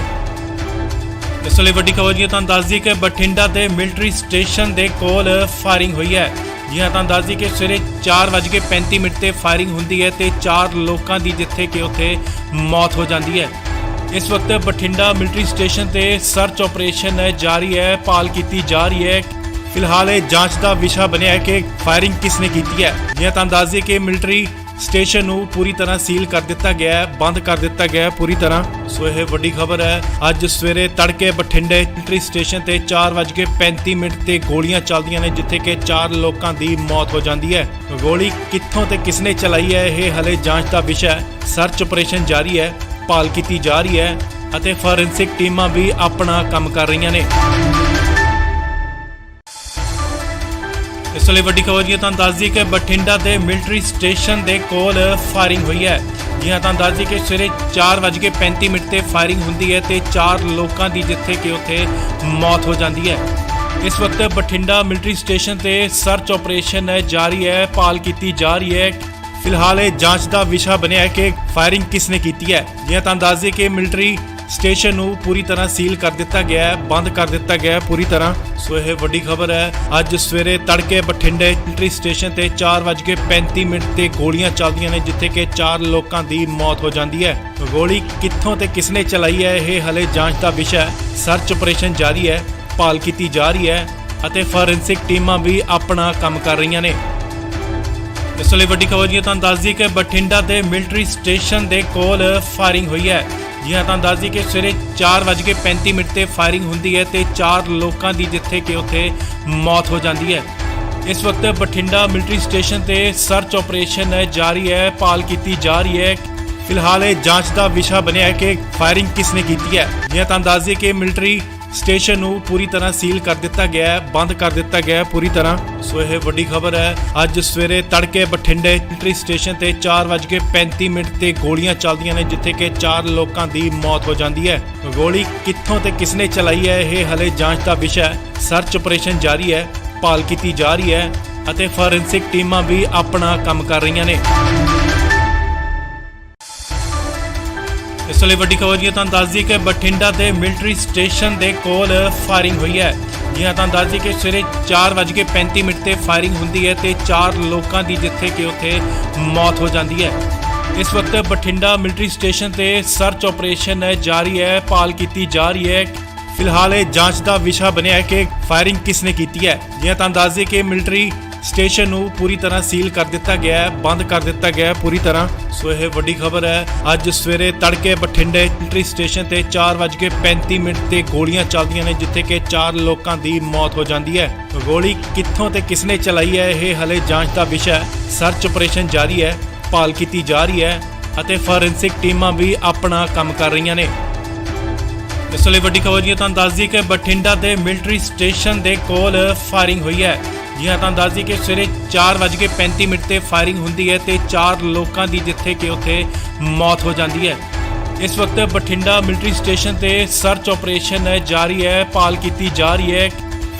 ਇਸ ਲਈ ਵੱਡੀ ਖਬਰ ਜੀ ਤੁਹਾਨੂੰ ਦੱਸ ਦਈਏ ਕਿ ਬਠਿੰਡਾ ਦੇ ਮਿਲਟਰੀ ਸਟੇਸ਼ਨ ਦੇ ਕੋਲ ਫਾਇਰਿੰਗ ਹੋਈ ਹੈ। ਜੀ ਹਾਂ, ਤੁਹਾਨੂੰ ਦੱਸ ਦਈਏ ਕਿ ਸਵੇਰੇ 4:35 ਤੇ ਫਾਇਰਿੰਗ ਹੁੰਦੀ ਹੈ ਤੇ 4 ਲੋਕਾਂ ਦੀ ਜਿੱਥੇ ਕਿ ਉੱਥੇ ਮੌਤ ਹੋ ਜਾਂਦੀ ਹੈ। ਇਸ ਵਕਤ ਬਠਿੰਡਾ ਮਿਲਟਰੀ ਸਟੇਸ਼ਨ ਤੇ ਸਰਚ ਆਪਰੇਸ਼ਨ ਜਾਰੀ ਹੈ, ਭਾਲ ਕੀਤੀ ਜਾ ਰਹੀ ਹੈ। ਫਿਲਹਾਲ ਇਹ ਜਾਂਚ ਦਾ ਵਿਸ਼ਾ ਬਣਿਆ ਹੈ ਕਿ ਫਾਇਰਿੰਗ ਕਿਸਨੇ ਕੀਤੀ ਹੈ। ਜੀ ਹਾਂ, ਤੁਹਾਨੂੰ ਦੱਸ ਦਈਏ ਕਿ ਮਿਲਟਰੀ ਸਟੇਸ਼ਨ ਨੂੰ ਪੂਰੀ ਤਰ੍ਹਾਂ ਸੀਲ ਕਰ ਦਿੱਤਾ ਗਿਆ ਹੈ, ਬੰਦ ਕਰ ਦਿੱਤਾ ਗਿਆ ਹੈ ਪੂਰੀ ਤਰ੍ਹਾਂ। ਸੋ ਇਹ ਵੱਡੀ ਖਬਰ ਹੈ। ਅੱਜ ਸਵੇਰੇ ਤੜਕੇ ਬਠਿੰਡੇ ਮਿਲਟਰੀ ਸਟੇਸ਼ਨ ਤੇ 4:35 ਤੇ ਗੋਲੀਆਂ ਚੱਲਦੀਆਂ ਨੇ, ਜਿੱਥੇ ਕਿ 4 ਲੋਕਾਂ ਦੀ ਮੌਤ ਹੋ ਜਾਂਦੀ ਹੈ। ਗੋਲੀ ਕਿੱਥੋਂ ਤੇ ਕਿਸਨੇ ਚਲਾਈ ਹੈ, ਇਹ ਹਲੇ ਜਾਂਚ ਦਾ ਵਿਸ਼ਾ ਹੈ। ਸਰਚ ਆਪਰੇਸ਼ਨ ਜਾਰੀ ਹੈ, ਭਾਲ ਕੀਤੀ ਜਾ ਰਹੀ ਹੈ ਅਤੇ ਫੋਰੈਂਸਿਕ ਟੀਮਾਂ ਵੀ ਆਪਣਾ ਕੰਮ ਕਰ ਰਹੀਆਂ ਨੇ। ਇਸ ਲਈ ਵੱਡੀ ਖਬਰ ਜੀ ਤੁਹਾਨੂੰ ਦੱਸ ਦਈਏ ਕਿ ਬਠਿੰਡਾ ਦੇ ਮਿਲਟਰੀ ਸਟੇਸ਼ਨ ਦੇ ਕੋਲ ਫਾਇਰਿੰਗ ਹੋਈ ਹੈ। ਜੀ ਹਾਂ, ਤੁਹਾਨੂੰ ਦੱਸ ਦਈਏ ਕਿ ਸਵੇਰੇ 4:35 ਤੇ ਫਾਇਰਿੰਗ ਹੁੰਦੀ ਹੈ ਤੇ 4 ਲੋਕਾਂ ਦੀ ਜਿੱਥੇ ਕਿ ਉੱਥੇ ਮੌਤ ਹੋ ਜਾਂਦੀ ਹੈ। ਇਸ ਵਕਤ ਬਠਿੰਡਾ ਮਿਲਟਰੀ ਸਟੇਸ਼ਨ ਤੇ ਸਰਚ ਆਪਰੇਸ਼ਨ ਜਾਰੀ ਹੈ, ਭਾਲ ਕੀਤੀ ਜਾ ਰਹੀ ਹੈ। ਫਿਲਹਾਲ ਇਹ ਜਾਂਚ ਦਾ ਵਿਸ਼ਾ ਬਣਿਆ ਹੈ ਕਿ ਫਾਇਰਿੰਗ ਕਿਸਨੇ ਕੀਤੀ ਹੈ। ਜੀ ਹਾਂ, ਤੁਹਾਨੂੰ ਦੱਸ ਦਈਏ ਕਿ ਮਿਲਟਰੀ ਸਟੇਸ਼ਨ ਨੂੰ ਪੂਰੀ ਤਰ੍ਹਾਂ ਸੀਲ ਕਰ ਦਿੱਤਾ ਗਿਆ ਹੈ, ਬੰਦ ਕਰ ਦਿੱਤਾ ਗਿਆ ਹੈ ਪੂਰੀ ਤਰ੍ਹਾਂ। ਸੋ ਇਹ ਵੱਡੀ ਖਬਰ ਹੈ। ਅੱਜ ਸਵੇਰੇ ਤੜਕੇ ਬਠਿੰਡੇ ਮਿਲਟਰੀ ਸਟੇਸ਼ਨ ਤੇ 4:35 ਤੇ ਗੋਲੀਆਂ ਚੱਲਦੀਆਂ ਨੇ, ਜਿੱਥੇ ਕਿ 4 ਲੋਕਾਂ ਦੀ ਮੌਤ ਹੋ ਜਾਂਦੀ ਹੈ। ਗੋਲੀ ਕਿੱਥੋਂ ਤੇ ਕਿਸਨੇ ਚਲਾਈ ਹੈ, ਇਹ ਹਲੇ ਜਾਂਚ ਦਾ ਵਿਸ਼ਾ ਹੈ। ਸਰਚ ਆਪਰੇਸ਼ਨ ਜਾਰੀ ਹੈ, ਭਾਲ ਕੀਤੀ ਜਾ ਰਹੀ ਹੈ ਅਤੇ ਫੋਰੈਂਸਿਕ ਟੀਮਾਂ ਵੀ ਆਪਣਾ ਕੰਮ ਕਰ ਰਹੀਆਂ ਨੇ। ਇਸ ਲਈ ਵੱਡੀ ਖਬਰ ਜੀ ਤੁਹਾਨੂੰ ਦੱਸ ਦਈਏ ਕਿ ਬਠਿੰਡਾ ਦੇ ਮਿਲਟਰੀ ਸਟੇਸ਼ਨ ਦੇ ਕੋਲ ਫਾਇਰਿੰਗ ਹੋਈ ਹੈ। ਜੀ ਹਾਂ, ਤੁਹਾਨੂੰ ਦੱਸ ਦਈਏ ਕਿ ਸਵੇਰੇ 4:35 ਤੇ ਫਾਇਰਿੰਗ ਹੁੰਦੀ ਹੈ ਤੇ 4 ਲੋਕਾਂ ਦੀ ਜਿੱਥੇ ਕਿ ਉੱਥੇ ਮੌਤ ਹੋ ਜਾਂਦੀ ਹੈ। ਇਸ ਵਕਤ ਬਠਿੰਡਾ ਮਿਲਟਰੀ ਸਟੇਸ਼ਨ ਤੇ ਸਰਚ ਆਪਰੇਸ਼ਨ ਜਾਰੀ ਹੈ, ਭਾਲ ਕੀਤੀ ਜਾ ਰਹੀ ਹੈ। ਫਿਲਹਾਲ ਇਹ ਜਾਂਚ ਦਾ ਵਿਸ਼ਾ ਬਣਿਆ ਹੈ ਕਿ ਫਾਇਰਿੰਗ ਕਿਸਨੇ ਕੀਤੀ ਹੈ। ਜੀ ਹਾਂ, ਤੁਹਾਨੂੰ ਦੱਸ ਦਈਏ ਕਿ ਮਿਲਟਰੀ ਸਟੇਸ਼ਨ ਨੂੰ ਪੂਰੀ ਤਰ੍ਹਾਂ ਸੀਲ ਕਰ ਦਿੱਤਾ ਗਿਆ ਹੈ, ਬੰਦ ਕਰ ਦਿੱਤਾ ਗਿਆ ਹੈ ਪੂਰੀ ਤਰ੍ਹਾਂ। ਸੋ ਇਹ ਵੱਡੀ ਖਬਰ ਹੈ। ਅੱਜ ਸਵੇਰੇ ਤੜਕੇ ਬਠਿੰਡੇ ਮਿਲਟਰੀ ਸਟੇਸ਼ਨ ਤੇ 4:35 ਤੇ ਗੋਲੀਆਂ ਚੱਲਦੀਆਂ ਨੇ, ਜਿੱਥੇ ਕਿ 4 ਲੋਕਾਂ ਦੀ ਮੌਤ ਹੋ ਜਾਂਦੀ ਹੈ। ਗੋਲੀ ਕਿੱਥੋਂ ਤੇ ਕਿਸਨੇ ਚਲਾਈ ਹੈ, ਇਹ ਹਲੇ ਜਾਂਚ ਦਾ ਵਿਸ਼ਾ ਹੈ। ਸਰਚ ਆਪਰੇਸ਼ਨ ਜਾਰੀ ਹੈ, ਭਾਲ ਕੀਤੀ ਜਾ ਰਹੀ ਹੈ ਅਤੇ ਫੋਰੈਂਸਿਕ ਟੀਮਾਂ ਵੀ ਆਪਣਾ ਕੰਮ ਕਰ ਰਹੀਆਂ ਨੇ। ਇਸ ਲਈ ਵੱਡੀ ਖਬਰ ਜੀ ਤੁਹਾਨੂੰ ਦੱਸ ਦਈਏ ਕਿ ਬਠਿੰਡਾ ਦੇ ਮਿਲਟਰੀ ਸਟੇਸ਼ਨ ਦੇ ਕੋਲ ਫਾਇਰਿੰਗ ਹੋਈ ਹੈ। ਜੀ ਹਾਂ, ਤੁਹਾਨੂੰ ਦੱਸ ਦਈਏ ਕਿ ਸਵੇਰੇ 4:35 ਤੇ ਫਾਇਰਿੰਗ ਹੁੰਦੀ ਹੈ ਤੇ 4 ਲੋਕਾਂ ਦੀ ਜਿੱਥੇ ਕਿ ਉੱਥੇ ਮੌਤ ਹੋ ਜਾਂਦੀ ਹੈ। ਇਸ ਵਕਤ ਬਠਿੰਡਾ ਮਿਲਟਰੀ ਸਟੇਸ਼ਨ ਤੇ ਸਰਚ ਆਪਰੇਸ਼ਨ ਜਾਰੀ ਹੈ, ਭਾਲ ਕੀਤੀ ਜਾ ਰਹੀ ਹੈ। ਫਿਲਹਾਲ ਇਹ ਜਾਂਚ ਦਾ ਵਿਸ਼ਾ ਬਣਿਆ ਹੈ ਕਿ ਫਾਇਰਿੰਗ ਕਿਸਨੇ ਕੀਤੀ ਹੈ। ਜੀ ਹਾਂ, ਤੁਹਾਨੂੰ ਦੱਸ ਦਈਏ ਕਿ ਮਿਲਟਰੀ ਸਟੇਸ਼ਨ ਨੂੰ ਪੂਰੀ ਤਰ੍ਹਾਂ ਸੀਲ ਕਰ ਦਿੱਤਾ ਗਿਆ ਹੈ, ਬੰਦ ਕਰ ਦਿੱਤਾ ਗਿਆ ਹੈ ਪੂਰੀ ਤਰ੍ਹਾਂ। ਸੋ ਇਹ ਵੱਡੀ ਖਬਰ ਹੈ। ਅੱਜ ਸਵੇਰੇ ਤੜਕੇ ਬਠਿੰਡੇ ਮਿਲਟਰੀ ਸਟੇਸ਼ਨ ਤੇ 4:35 ਤੇ ਗੋਲੀਆਂ ਚੱਲਦੀਆਂ ਨੇ, ਜਿੱਥੇ ਕਿ 4 ਲੋਕਾਂ ਦੀ ਮੌਤ ਹੋ ਜਾਂਦੀ ਹੈ। ਗੋਲੀ ਕਿੱਥੋਂ ਤੇ ਕਿਸਨੇ ਚਲਾਈ ਹੈ, ਇਹ ਹਲੇ ਜਾਂਚ ਦਾ ਵਿਸ਼ਾ ਹੈ। ਸਰਚ ਆਪਰੇਸ਼ਨ ਜਾਰੀ ਹੈ, ਭਾਲ ਕੀਤੀ ਜਾ ਰਹੀ ਹੈ ਅਤੇ ਫੋਰੈਂਸਿਕ ਟੀਮਾਂ ਵੀ ਆਪਣਾ ਕੰਮ ਕਰ ਰਹੀਆਂ ਨੇ। ਇਸ ਲਈ ਵੱਡੀ ਖਬਰ ਜੀ ਤੁਹਾਨੂੰ ਦੱਸ ਦਈਏ ਕਿ ਬਠਿੰਡਾ ਦੇ ਮਿਲਟਰੀ ਸਟੇਸ਼ਨ ਦੇ ਕੋਲ ਫਾਇਰਿੰਗ ਹੋਈ ਹੈ। ਜੀ ਹਾਂ, ਤੁਹਾਨੂੰ ਦੱਸ ਦਈਏ ਕਿ ਸਵੇਰੇ 4:35 ਤੇ ਫਾਇਰਿੰਗ ਹੁੰਦੀ ਹੈ ਤੇ 4 ਲੋਕਾਂ ਦੀ ਜਿੱਥੇ ਕਿ ਉੱਥੇ ਮੌਤ ਹੋ ਜਾਂਦੀ ਹੈ। ਇਸ ਵਕਤ ਬਠਿੰਡਾ ਮਿਲਟਰੀ ਸਟੇਸ਼ਨ ਤੇ ਸਰਚ ਆਪਰੇਸ਼ਨ ਜਾਰੀ ਹੈ, ਭਾਲ ਕੀਤੀ ਜਾ ਰਹੀ ਹੈ।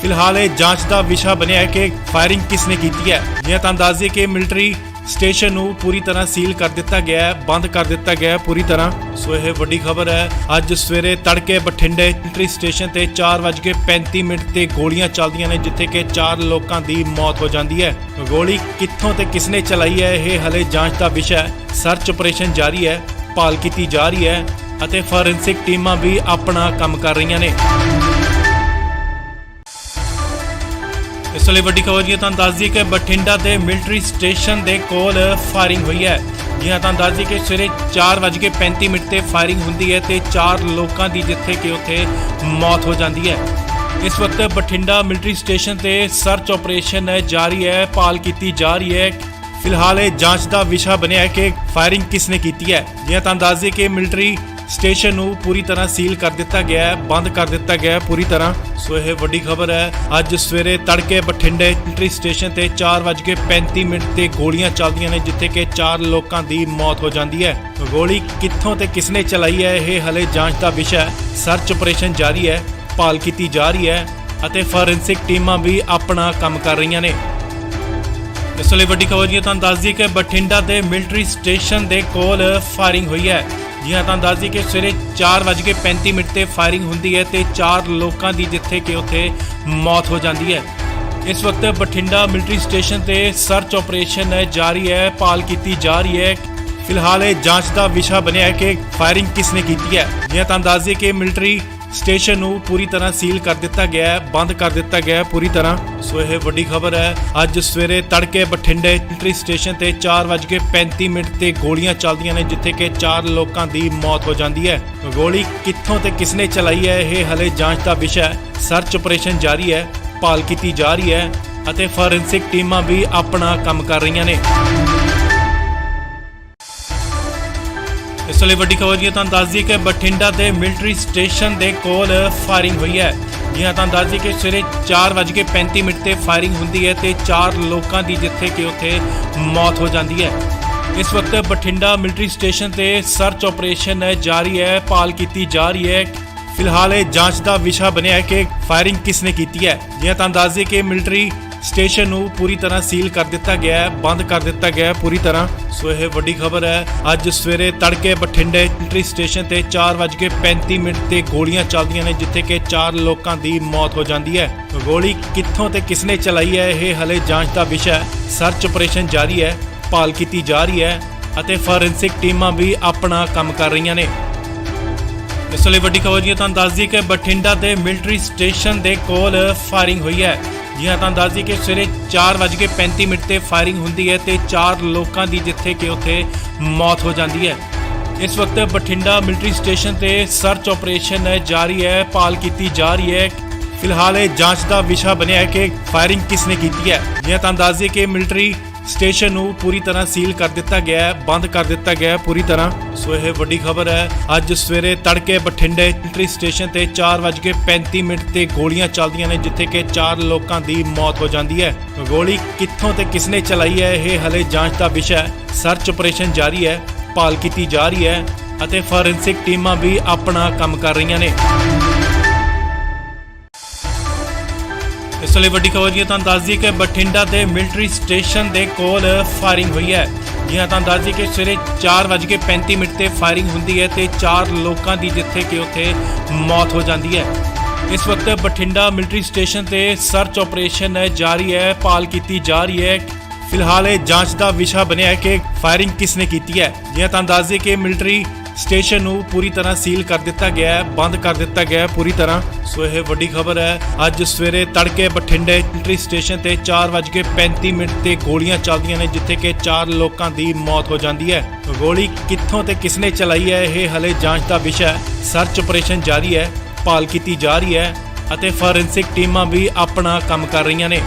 ਫਿਲਹਾਲ ਇਹ ਜਾਂਚ ਦਾ ਵਿਸ਼ਾ ਬਣਿਆ ਹੈ ਕਿ ਫਾਇਰਿੰਗ ਕਿਸਨੇ ਕੀਤੀ ਹੈ। ਜੀ ਹਾਂ, ਤੁਹਾਨੂੰ ਦੱਸ ਦਈਏ ਕਿ ਮਿਲਟਰੀ ਸਟੇਸ਼ਨ ਨੂੰ ਪੂਰੀ ਤਰ੍ਹਾਂ ਸੀਲ ਕਰ ਦਿੱਤਾ ਗਿਆ ਹੈ, ਬੰਦ ਕਰ ਦਿੱਤਾ ਗਿਆ ਹੈ ਪੂਰੀ ਤਰ੍ਹਾਂ। ਸੋ ਇਹ ਵੱਡੀ ਖਬਰ ਹੈ। ਅੱਜ ਸਵੇਰੇ ਤੜਕੇ ਬਠਿੰਡੇ ਮਿਲਟਰੀ ਸਟੇਸ਼ਨ ਤੇ 4:35 ਤੇ ਗੋਲੀਆਂ ਚੱਲਦੀਆਂ ਨੇ, ਜਿੱਥੇ ਕਿ 4 ਲੋਕਾਂ ਦੀ ਮੌਤ ਹੋ ਜਾਂਦੀ ਹੈ। ਗੋਲੀ ਕਿੱਥੋਂ ਤੇ ਕਿਸਨੇ ਚਲਾਈ ਹੈ, ਇਹ ਹਲੇ ਜਾਂਚ ਦਾ ਵਿਸ਼ਾ ਹੈ। ਸਰਚ ਆਪਰੇਸ਼ਨ ਜਾਰੀ ਹੈ, ਭਾਲ ਕੀਤੀ ਜਾ ਰਹੀ ਹੈ ਅਤੇ ਫੋਰੈਂਸਿਕ ਟੀਮਾਂ ਵੀ ਆਪਣਾ ਕੰਮ ਕਰ ਰਹੀਆਂ ਨੇ। ਇਸ ਲਈ ਵੱਡੀ ਖਬਰ ਜੀ ਤੁਹਾਨੂੰ ਦੱਸ ਦਈਏ ਕਿ ਬਠਿੰਡਾ ਦੇ ਮਿਲਟਰੀ ਸਟੇਸ਼ਨ ਦੇ ਕੋਲ ਫਾਇਰਿੰਗ ਹੋਈ ਹੈ। ਜੀ ਹਾਂ, ਤੁਹਾਨੂੰ ਦੱਸ ਦਈਏ ਕਿ ਸਵੇਰੇ 4:35 ਤੇ ਫਾਇਰਿੰਗ ਹੁੰਦੀ ਹੈ ਤੇ 4 ਲੋਕਾਂ ਦੀ ਜਿੱਥੇ ਕਿ ਉੱਥੇ ਮੌਤ ਹੋ ਜਾਂਦੀ ਹੈ। ਇਸ ਵਕਤ ਬਠਿੰਡਾ ਮਿਲਟਰੀ ਸਟੇਸ਼ਨ ਤੇ ਸਰਚ ਆਪਰੇਸ਼ਨ ਜਾਰੀ ਹੈ, ਭਾਲ ਕੀਤੀ ਜਾ ਰਹੀ ਹੈ। ਫਿਲਹਾਲ ਇਹ ਜਾਂਚ ਦਾ ਵਿਸ਼ਾ ਬਣਿਆ ਹੈ ਕਿ ਫਾਇਰਿੰਗ ਕਿਸਨੇ ਕੀਤੀ ਹੈ। ਜੀ ਹਾਂ, ਤੁਹਾਨੂੰ ਦੱਸ ਦਈਏ ਕਿ ਮਿਲਟਰੀ ਸਟੇਸ਼ਨ ਨੂੰ ਪੂਰੀ ਤਰ੍ਹਾਂ ਸੀਲ ਕਰ ਦਿੱਤਾ ਗਿਆ ਹੈ, ਬੰਦ ਕਰ ਦਿੱਤਾ ਗਿਆ ਹੈ ਪੂਰੀ ਤਰ੍ਹਾਂ। ਸੋ ਇਹ ਵੱਡੀ ਖਬਰ ਹੈ। ਅੱਜ ਸਵੇਰੇ ਤੜਕੇ ਬਠਿੰਡੇ ਮਿਲਟਰੀ ਸਟੇਸ਼ਨ ਤੇ 4:35 ਤੇ ਗੋਲੀਆਂ ਚੱਲਦੀਆਂ ਨੇ, ਜਿੱਥੇ ਕਿ 4 ਲੋਕਾਂ ਦੀ ਮੌਤ ਹੋ ਜਾਂਦੀ ਹੈ। ਗੋਲੀ ਕਿੱਥੋਂ ਤੇ ਕਿਸਨੇ ਚਲਾਈ ਹੈ, ਇਹ ਹਲੇ ਜਾਂਚ ਦਾ ਵਿਸ਼ਾ ਹੈ। ਸਰਚ ਆਪਰੇਸ਼ਨ ਜਾਰੀ ਹੈ, ਭਾਲ ਕੀਤੀ ਜਾ ਰਹੀ ਹੈ ਅਤੇ ਫੋਰੈਂਸਿਕ ਟੀਮਾਂ ਵੀ ਆਪਣਾ ਕੰਮ ਕਰ ਰਹੀਆਂ ਨੇ। ਇਸ ਲਈ ਵੱਡੀ ਖਬਰ ਜੀ ਤੁਹਾਨੂੰ ਦੱਸ ਦਈਏ ਕਿ ਬਠਿੰਡਾ ਦੇ ਮਿਲਟਰੀ ਸਟੇਸ਼ਨ ਦੇ ਕੋਲ ਫਾਇਰਿੰਗ ਹੋਈ ਹੈ। ਜੀ ਹਾਂ, ਤੁਹਾਨੂੰ ਦੱਸ ਦਈਏ ਕਿ ਸਵੇਰੇ 4:35 ਤੇ ਫਾਇਰਿੰਗ ਹੁੰਦੀ ਹੈ ਤੇ 4 ਲੋਕਾਂ ਦੀ ਜਿੱਥੇ ਕਿ ਉੱਥੇ ਮੌਤ ਹੋ ਜਾਂਦੀ ਹੈ। ਇਸ ਵਕਤ ਬਠਿੰਡਾ ਮਿਲਟਰੀ ਸਟੇਸ਼ਨ ਤੇ ਸਰਚ ਆਪਰੇਸ਼ਨ ਜਾਰੀ ਹੈ, ਭਾਲ ਕੀਤੀ ਜਾ ਰਹੀ ਹੈ। ਫਿਲਹਾਲ ਇਹ ਜਾਂਚ ਦਾ ਵਿਸ਼ਾ ਬਣਿਆ ਹੈ ਕਿ ਫਾਇਰਿੰਗ ਕਿਸਨੇ ਕੀਤੀ ਹੈ। ਜੀ ਹਾਂ, ਤੁਹਾਨੂੰ ਦੱਸ ਦਈਏ ਕਿ ਮਿਲਟਰੀ ਸਟੇਸ਼ਨ ਨੂੰ ਪੂਰੀ ਤਰ੍ਹਾਂ ਸੀਲ ਕਰ ਦਿੱਤਾ ਗਿਆ ਹੈ, ਬੰਦ ਕਰ ਦਿੱਤਾ ਗਿਆ ਹੈ ਪੂਰੀ ਤਰ੍ਹਾਂ। ਸੋ ਇਹ ਵੱਡੀ ਖਬਰ ਹੈ। ਅੱਜ ਸਵੇਰੇ ਤੜਕੇ ਬਠਿੰਡੇ ਮਿਲਟਰੀ ਸਟੇਸ਼ਨ ਤੇ 4:35 ਤੇ ਗੋਲੀਆਂ ਚੱਲਦੀਆਂ ਨੇ, ਜਿੱਥੇ ਕਿ 4 ਲੋਕਾਂ ਦੀ ਮੌਤ ਹੋ ਜਾਂਦੀ ਹੈ। ਗੋਲੀ ਕਿੱਥੋਂ ਤੇ ਕਿਸਨੇ ਚਲਾਈ ਹੈ, ਇਹ ਹਲੇ ਜਾਂਚ ਦਾ ਵਿਸ਼ਾ ਹੈ। ਸਰਚ ਆਪਰੇਸ਼ਨ ਜਾਰੀ ਹੈ, ਭਾਲ ਕੀਤੀ ਜਾ ਰਹੀ ਹੈ ਅਤੇ ਫੋਰੈਂਸਿਕ ਟੀਮਾਂ ਵੀ ਆਪਣਾ ਕੰਮ ਕਰ ਰਹੀਆਂ ਨੇ। ਇਸ ਲਈ ਵੱਡੀ ਖਬਰ ਜੀ ਤੁਹਾਨੂੰ ਦੱਸ ਦਈਏ ਕਿ ਬਠਿੰਡਾ ਦੇ ਮਿਲਟਰੀ ਸਟੇਸ਼ਨ ਦੇ ਕੋਲ ਫਾਇਰਿੰਗ ਹੋਈ ਹੈ। ਜੀ ਹਾਂ, ਤੁਹਾਨੂੰ ਦੱਸ ਦਈਏ ਕਿ ਸਵੇਰੇ 4:35 ਤੇ ਫਾਇਰਿੰਗ ਹੁੰਦੀ ਹੈ ਤੇ 4 ਲੋਕਾਂ ਦੀ ਜਿੱਥੇ ਕਿ ਉੱਥੇ ਮੌਤ ਹੋ ਜਾਂਦੀ ਹੈ। ਇਸ ਵਕਤ ਬਠਿੰਡਾ ਮਿਲਟਰੀ ਸਟੇਸ਼ਨ ਤੇ ਸਰਚ ਆਪਰੇਸ਼ਨ ਜਾਰੀ ਹੈ, ਭਾਲ ਕੀਤੀ ਜਾ ਰਹੀ ਹੈ। ਫਿਲਹਾਲ ਇਹ ਜਾਂਚ ਦਾ ਵਿਸ਼ਾ ਬਣਿਆ ਹੈ ਕਿ ਫਾਇਰਿੰਗ ਕਿਸਨੇ ਕੀਤੀ ਹੈ। ਜੀ ਹਾਂ, ਤੁਹਾਨੂੰ ਦੱਸ ਦਈਏ ਕਿ ਮਿਲਟਰੀ ਸਟੇਸ਼ਨ ਨੂੰ ਪੂਰੀ ਤਰ੍ਹਾਂ ਸੀਲ ਕਰ ਦਿੱਤਾ ਗਿਆ ਹੈ, ਬੰਦ ਕਰ ਦਿੱਤਾ ਗਿਆ ਹੈ ਪੂਰੀ ਤਰ੍ਹਾਂ। ਸੋ ਇਹ ਵੱਡੀ ਖਬਰ ਹੈ। ਅੱਜ ਸਵੇਰੇ ਤੜਕੇ ਬਠਿੰਡੇ ਮਿਲਟਰੀ ਸਟੇਸ਼ਨ ਤੇ 4:35 ਤੇ ਗੋਲੀਆਂ ਚੱਲਦੀਆਂ ਨੇ, ਜਿੱਥੇ ਕਿ 4 ਲੋਕਾਂ ਦੀ ਮੌਤ ਹੋ ਜਾਂਦੀ ਹੈ। ਗੋਲੀ ਕਿੱਥੋਂ ਤੇ ਕਿਸਨੇ ਚਲਾਈ ਹੈ, ਇਹ ਹਲੇ ਜਾਂਚ ਦਾ ਵਿਸ਼ਾ ਹੈ। ਸਰਚ ਆਪਰੇਸ਼ਨ ਜਾਰੀ ਹੈ, ਭਾਲ ਕੀਤੀ ਜਾ ਰਹੀ ਹੈ ਅਤੇ ਫੋਰੈਂਸਿਕ ਟੀਮਾਂ ਵੀ ਆਪਣਾ ਕੰਮ ਕਰ ਰਹੀਆਂ ਨੇ। ਇਸ ਲਈ ਵੱਡੀ ਖਬਰ ਜੀ ਤੁਹਾਨੂੰ ਦੱਸ ਦਈਏ ਕਿ ਬਠਿੰਡਾ ਦੇ ਮਿਲਟਰੀ ਸਟੇਸ਼ਨ ਦੇ ਕੋਲ ਫਾਇਰਿੰਗ ਹੋਈ ਹੈ। ਜੀ ਹਾਂ, ਤੁਹਾਨੂੰ ਦੱਸ ਦਈਏ ਕਿ ਸਵੇਰੇ 4:35 ਤੇ ਫਾਇਰਿੰਗ ਹੁੰਦੀ ਹੈ ਤੇ 4 ਲੋਕਾਂ ਦੀ ਜਿੱਥੇ ਕਿ ਉੱਥੇ ਮੌਤ ਹੋ ਜਾਂਦੀ ਹੈ। ਇਸ ਵਕਤ ਬਠਿੰਡਾ ਮਿਲਟਰੀ ਸਟੇਸ਼ਨ ਤੇ ਸਰਚ ਆਪਰੇਸ਼ਨ ਜਾਰੀ ਹੈ, ਭਾਲ ਕੀਤੀ ਜਾ ਰਹੀ ਹੈ। ਫਿਲਹਾਲ ਇਹ ਜਾਂਚ ਦਾ ਵਿਸ਼ਾ ਬਣਿਆ ਹੈ ਕਿ ਫਾਇਰਿੰਗ ਕਿਸਨੇ ਕੀਤੀ ਹੈ। ਜੀ ਹਾਂ, ਤੁਹਾਨੂੰ ਦੱਸ ਦਈਏ ਕਿ ਮਿਲਟਰੀ ਸਟੇਸ਼ਨ ਨੂੰ ਪੂਰੀ ਤਰ੍ਹਾਂ ਸੀਲ ਕਰ ਦਿੱਤਾ ਗਿਆ ਹੈ, ਬੰਦ ਕਰ ਦਿੱਤਾ ਗਿਆ ਹੈ ਪੂਰੀ ਤਰ੍ਹਾਂ। ਸੋ ਇਹ ਵੱਡੀ ਖਬਰ ਹੈ। ਅੱਜ ਸਵੇਰੇ ਤੜਕੇ ਬਠਿੰਡੇ ਮਿਲਟਰੀ ਸਟੇਸ਼ਨ ਤੇ 4:35 ਤੇ ਗੋਲੀਆਂ ਚੱਲਦੀਆਂ ਨੇ, ਜਿੱਥੇ ਕਿ 4 ਲੋਕਾਂ ਦੀ ਮੌਤ ਹੋ ਜਾਂਦੀ ਹੈ। ਗੋਲੀ ਕਿੱਥੋਂ ਤੇ ਕਿਸਨੇ ਚਲਾਈ ਹੈ, ਇਹ ਹਲੇ ਜਾਂਚ ਦਾ ਵਿਸ਼ਾ ਹੈ। ਸਰਚ ਆਪਰੇਸ਼ਨ ਜਾਰੀ ਹੈ, ਭਾਲ ਕੀਤੀ ਜਾ ਰਹੀ ਹੈ ਅਤੇ ਫੋਰੈਂਸਿਕ ਟੀਮਾਂ ਵੀ ਆਪਣਾ ਕੰਮ ਕਰ ਰਹੀਆਂ ਨੇ। ਇਸ ਲਈ ਵੱਡੀ ਖਬਰ ਜੀ ਤੁਹਾਨੂੰ ਦੱਸ ਦਈਏ ਕਿ ਬਠਿੰਡਾ ਦੇ ਮਿਲਟਰੀ ਸਟੇਸ਼ਨ ਦੇ ਕੋਲ ਫਾਇਰਿੰਗ ਹੋਈ ਹੈ। ਜੀ ਹਾਂ, ਤੁਹਾਨੂੰ ਦੱਸ ਦਈਏ ਕਿ ਸਵੇਰੇ 4:35 ਤੇ ਫਾਇਰਿੰਗ ਹੁੰਦੀ ਹੈ ਤੇ 4 ਲੋਕਾਂ ਦੀ ਜਿੱਥੇ ਕਿ ਉੱਥੇ ਮੌਤ ਹੋ ਜਾਂਦੀ ਹੈ। ਇਸ ਵਕਤ ਬਠਿੰਡਾ ਮਿਲਟਰੀ ਸਟੇਸ਼ਨ ਤੇ ਸਰਚ ਆਪਰੇਸ਼ਨ ਜਾਰੀ ਹੈ, ਭਾਲ ਕੀਤੀ ਜਾ ਰਹੀ ਹੈ। ਫਿਲਹਾਲ ਇਹ ਜਾਂਚ ਦਾ ਵਿਸ਼ਾ ਬਣਿਆ ਹੈ ਕਿ ਫਾਇਰਿੰਗ ਕਿਸਨੇ ਕੀਤੀ ਹੈ। ਜੀ ਹਾਂ, ਤੁਹਾਨੂੰ ਦੱਸ ਦਈਏ ਕਿ ਮਿਲਟਰੀ ਸਟੇਸ਼ਨ ਨੂੰ ਪੂਰੀ ਤਰ੍ਹਾਂ ਸੀਲ ਕਰ ਦਿੱਤਾ ਗਿਆ ਹੈ, ਬੰਦ ਕਰ ਦਿੱਤਾ ਗਿਆ ਹੈ ਪੂਰੀ ਤਰ੍ਹਾਂ। ਸੋ ਇਹ ਵੱਡੀ ਖਬਰ ਹੈ। ਅੱਜ ਸਵੇਰੇ ਤੜਕੇ ਬਠਿੰਡੇ ਮਿਲਟਰੀ ਸਟੇਸ਼ਨ ਤੇ 4:35 ਤੇ ਗੋਲੀਆਂ ਚੱਲਦੀਆਂ ਨੇ, ਜਿੱਥੇ ਕਿ 4 ਲੋਕਾਂ ਦੀ ਮੌਤ ਹੋ ਜਾਂਦੀ ਹੈ। ਗੋਲੀ ਕਿੱਥੋਂ ਤੇ ਕਿਸਨੇ ਚਲਾਈ ਹੈ, ਇਹ ਹਲੇ ਜਾਂਚ ਦਾ ਵਿਸ਼ਾ ਹੈ। ਸਰਚ ਆਪਰੇਸ਼ਨ ਜਾਰੀ ਹੈ, ਭਾਲ ਕੀਤੀ ਜਾ ਰਹੀ ਹੈ ਅਤੇ ਫੋਰੈਂਸਿਕ ਟੀਮਾਂ ਵੀ ਆਪਣਾ ਕੰਮ ਕਰ ਰਹੀਆਂ ਨੇ।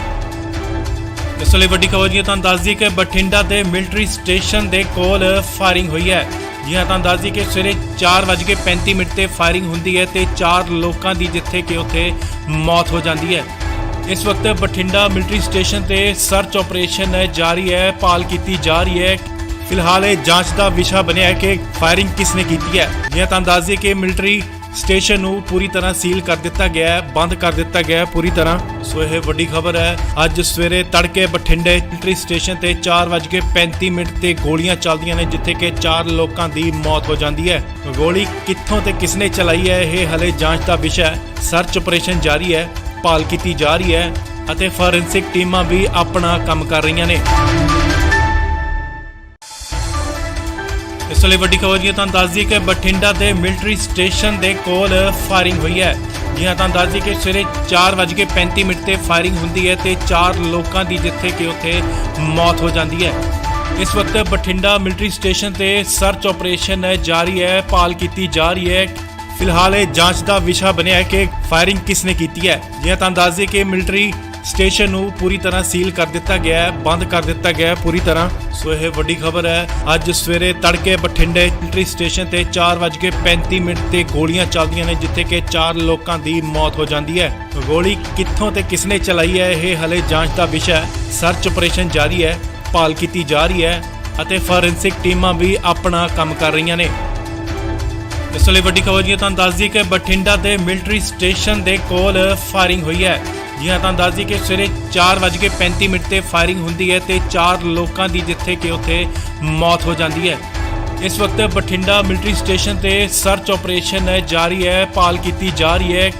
ਇਸ ਲਈ ਵੱਡੀ ਖਬਰ ਜੀ ਤੁਹਾਨੂੰ ਦੱਸ ਦਈਏ ਕਿ ਬਠਿੰਡਾ ਦੇ ਮਿਲਟਰੀ ਸਟੇਸ਼ਨ ਦੇ ਕੋਲ ਫਾਇਰਿੰਗ ਹੋਈ ਹੈ। ਜੀ ਹਾਂ, ਤੁਹਾਨੂੰ ਦੱਸ ਦਈਏ ਕਿ ਸਵੇਰੇ 4:35 ਤੇ ਫਾਇਰਿੰਗ ਹੁੰਦੀ ਹੈ ਤੇ 4 ਲੋਕਾਂ ਦੀ ਜਿੱਥੇ ਕਿ ਉੱਥੇ ਮੌਤ ਹੋ ਜਾਂਦੀ ਹੈ। ਇਸ ਵਕਤ ਬਠਿੰਡਾ ਮਿਲਟਰੀ ਸਟੇਸ਼ਨ ਤੇ ਸਰਚ ਆਪਰੇਸ਼ਨ ਜਾਰੀ ਹੈ, ਭਾਲ ਕੀਤੀ ਜਾ ਰਹੀ ਹੈ। ਫਿਲਹਾਲ ਇਹ ਜਾਂਚ ਦਾ ਵਿਸ਼ਾ ਬਣਿਆ ਹੈ ਕਿ ਫਾਇਰਿੰਗ ਕਿਸਨੇ ਕੀਤੀ ਹੈ। ਜੀ ਹਾਂ, ਤੁਹਾਨੂੰ ਦੱਸ ਦਈਏ ਕਿ ਮਿਲਟਰੀ ਸਟੇਸ਼ਨ ਨੂੰ ਪੂਰੀ ਤਰ੍ਹਾਂ ਸੀਲ ਕਰ ਦਿੱਤਾ ਗਿਆ ਹੈ, ਬੰਦ ਕਰ ਦਿੱਤਾ ਗਿਆ ਹੈ ਪੂਰੀ ਤਰ੍ਹਾਂ। ਸੋ ਇਹ ਵੱਡੀ ਖਬਰ ਹੈ। ਅੱਜ ਸਵੇਰੇ ਤੜਕੇ ਬਠਿੰਡੇ ਮਿਲਟਰੀ ਸਟੇਸ਼ਨ ਤੇ 4:35 ਤੇ ਗੋਲੀਆਂ ਚੱਲਦੀਆਂ ਨੇ, ਜਿੱਥੇ ਕਿ 4 ਲੋਕਾਂ ਦੀ ਮੌਤ ਹੋ ਜਾਂਦੀ ਹੈ। ਗੋਲੀ ਕਿੱਥੋਂ ਤੇ ਕਿਸਨੇ ਚਲਾਈ ਹੈ, ਇਹ ਹਲੇ ਜਾਂਚ ਦਾ ਵਿਸ਼ਾ ਹੈ। ਸਰਚ ਆਪਰੇਸ਼ਨ ਜਾਰੀ ਹੈ, ਭਾਲ ਕੀਤੀ ਜਾ ਰਹੀ ਹੈ ਅਤੇ ਫੋਰੈਂਸਿਕ ਟੀਮਾਂ ਵੀ ਆਪਣਾ ਕੰਮ ਕਰ ਰਹੀਆਂ ਨੇ। ਇਸ ਲਈ ਵੱਡੀ ਖਬਰ ਜੀ ਤੁਹਾਨੂੰ ਦੱਸ ਦਈਏ ਕਿ ਬਠਿੰਡਾ ਦੇ ਮਿਲਟਰੀ ਸਟੇਸ਼ਨ ਦੇ ਕੋਲ ਫਾਇਰਿੰਗ ਹੋਈ ਹੈ। ਜੀ ਹਾਂ, ਤੁਹਾਨੂੰ ਦੱਸ ਦਈਏ ਕਿ ਸਵੇਰੇ 4:35 ਤੇ ਫਾਇਰਿੰਗ ਹੁੰਦੀ ਹੈ ਤੇ 4 ਲੋਕਾਂ ਦੀ ਜਿੱਥੇ ਕਿ ਉੱਥੇ ਮੌਤ ਹੋ ਜਾਂਦੀ ਹੈ। ਇਸ ਵਕਤ ਬਠਿੰਡਾ ਮਿਲਟਰੀ ਸਟੇਸ਼ਨ ਤੇ ਸਰਚ ਆਪਰੇਸ਼ਨ ਜਾਰੀ ਹੈ, ਭਾਲ ਕੀਤੀ ਜਾ ਰਹੀ ਹੈ। ਫਿਲਹਾਲ ਇਹ ਜਾਂਚ ਦਾ ਵਿਸ਼ਾ ਬਣਿਆ ਹੈ ਕਿ ਫਾਇਰਿੰਗ ਕਿਸਨੇ ਕੀਤੀ ਹੈ। ਜੀ ਹਾਂ, ਤੁਹਾਨੂੰ ਦੱਸ ਦਈਏ ਕਿ ਮਿਲਟਰੀ ਸਟੇਸ਼ਨ ਨੂੰ ਪੂਰੀ ਤਰ੍ਹਾਂ ਸੀਲ ਕਰ ਦਿੱਤਾ ਗਿਆ ਹੈ, ਬੰਦ ਕਰ ਦਿੱਤਾ ਗਿਆ ਹੈ ਪੂਰੀ ਤਰ੍ਹਾਂ। ਸੋ ਇਹ ਵੱਡੀ ਖਬਰ ਹੈ। ਅੱਜ ਸਵੇਰੇ ਤੜਕੇ ਬਠਿੰਡੇ ਮਿਲਟਰੀ ਸਟੇਸ਼ਨ ਤੇ 4:35 ਤੇ ਗੋਲੀਆਂ ਚੱਲਦੀਆਂ ਨੇ, ਜਿੱਥੇ ਕਿ 4 ਲੋਕਾਂ ਦੀ ਮੌਤ ਹੋ ਜਾਂਦੀ ਹੈ। ਗੋਲੀ ਕਿੱਥੋਂ ਤੇ ਕਿਸਨੇ ਚਲਾਈ ਹੈ, ਇਹ ਹਲੇ ਜਾਂਚ ਦਾ ਵਿਸ਼ਾ ਹੈ। ਸਰਚ ਆਪਰੇਸ਼ਨ ਜਾਰੀ ਹੈ, ਭਾਲ ਕੀਤੀ ਜਾ ਰਹੀ ਹੈ ਅਤੇ ਫੋਰੈਂਸਿਕ ਟੀਮਾਂ ਵੀ ਆਪਣਾ ਕੰਮ ਕਰ ਰਹੀਆਂ ਨੇ। ਇਸ ਲਈ ਵੱਡੀ ਖਬਰ ਜੀ ਤੁਹਾਨੂੰ ਦੱਸ ਦਈਏ ਕਿ ਬਠਿੰਡਾ ਦੇ ਮਿਲਟਰੀ ਸਟੇਸ਼ਨ ਦੇ ਕੋਲ ਫਾਇਰਿੰਗ ਹੋਈ ਹੈ। ਜੀ ਹਾਂ, ਤੁਹਾਨੂੰ ਦੱਸ ਦਈਏ ਕਿ ਸਵੇਰੇ 4:35 ਤੇ ਫਾਇਰਿੰਗ ਹੁੰਦੀ ਹੈ ਤੇ 4 ਲੋਕਾਂ ਦੀ ਜਿੱਥੇ ਕਿ ਉੱਥੇ ਮੌਤ ਹੋ ਜਾਂਦੀ ਹੈ। ਇਸ ਵਕਤ ਬਠਿੰਡਾ ਮਿਲਟਰੀ ਸਟੇਸ਼ਨ ਤੇ ਸਰਚ ਆਪਰੇਸ਼ਨ ਜਾਰੀ ਹੈ, ਭਾਲ ਕੀਤੀ ਜਾ ਰਹੀ ਹੈ।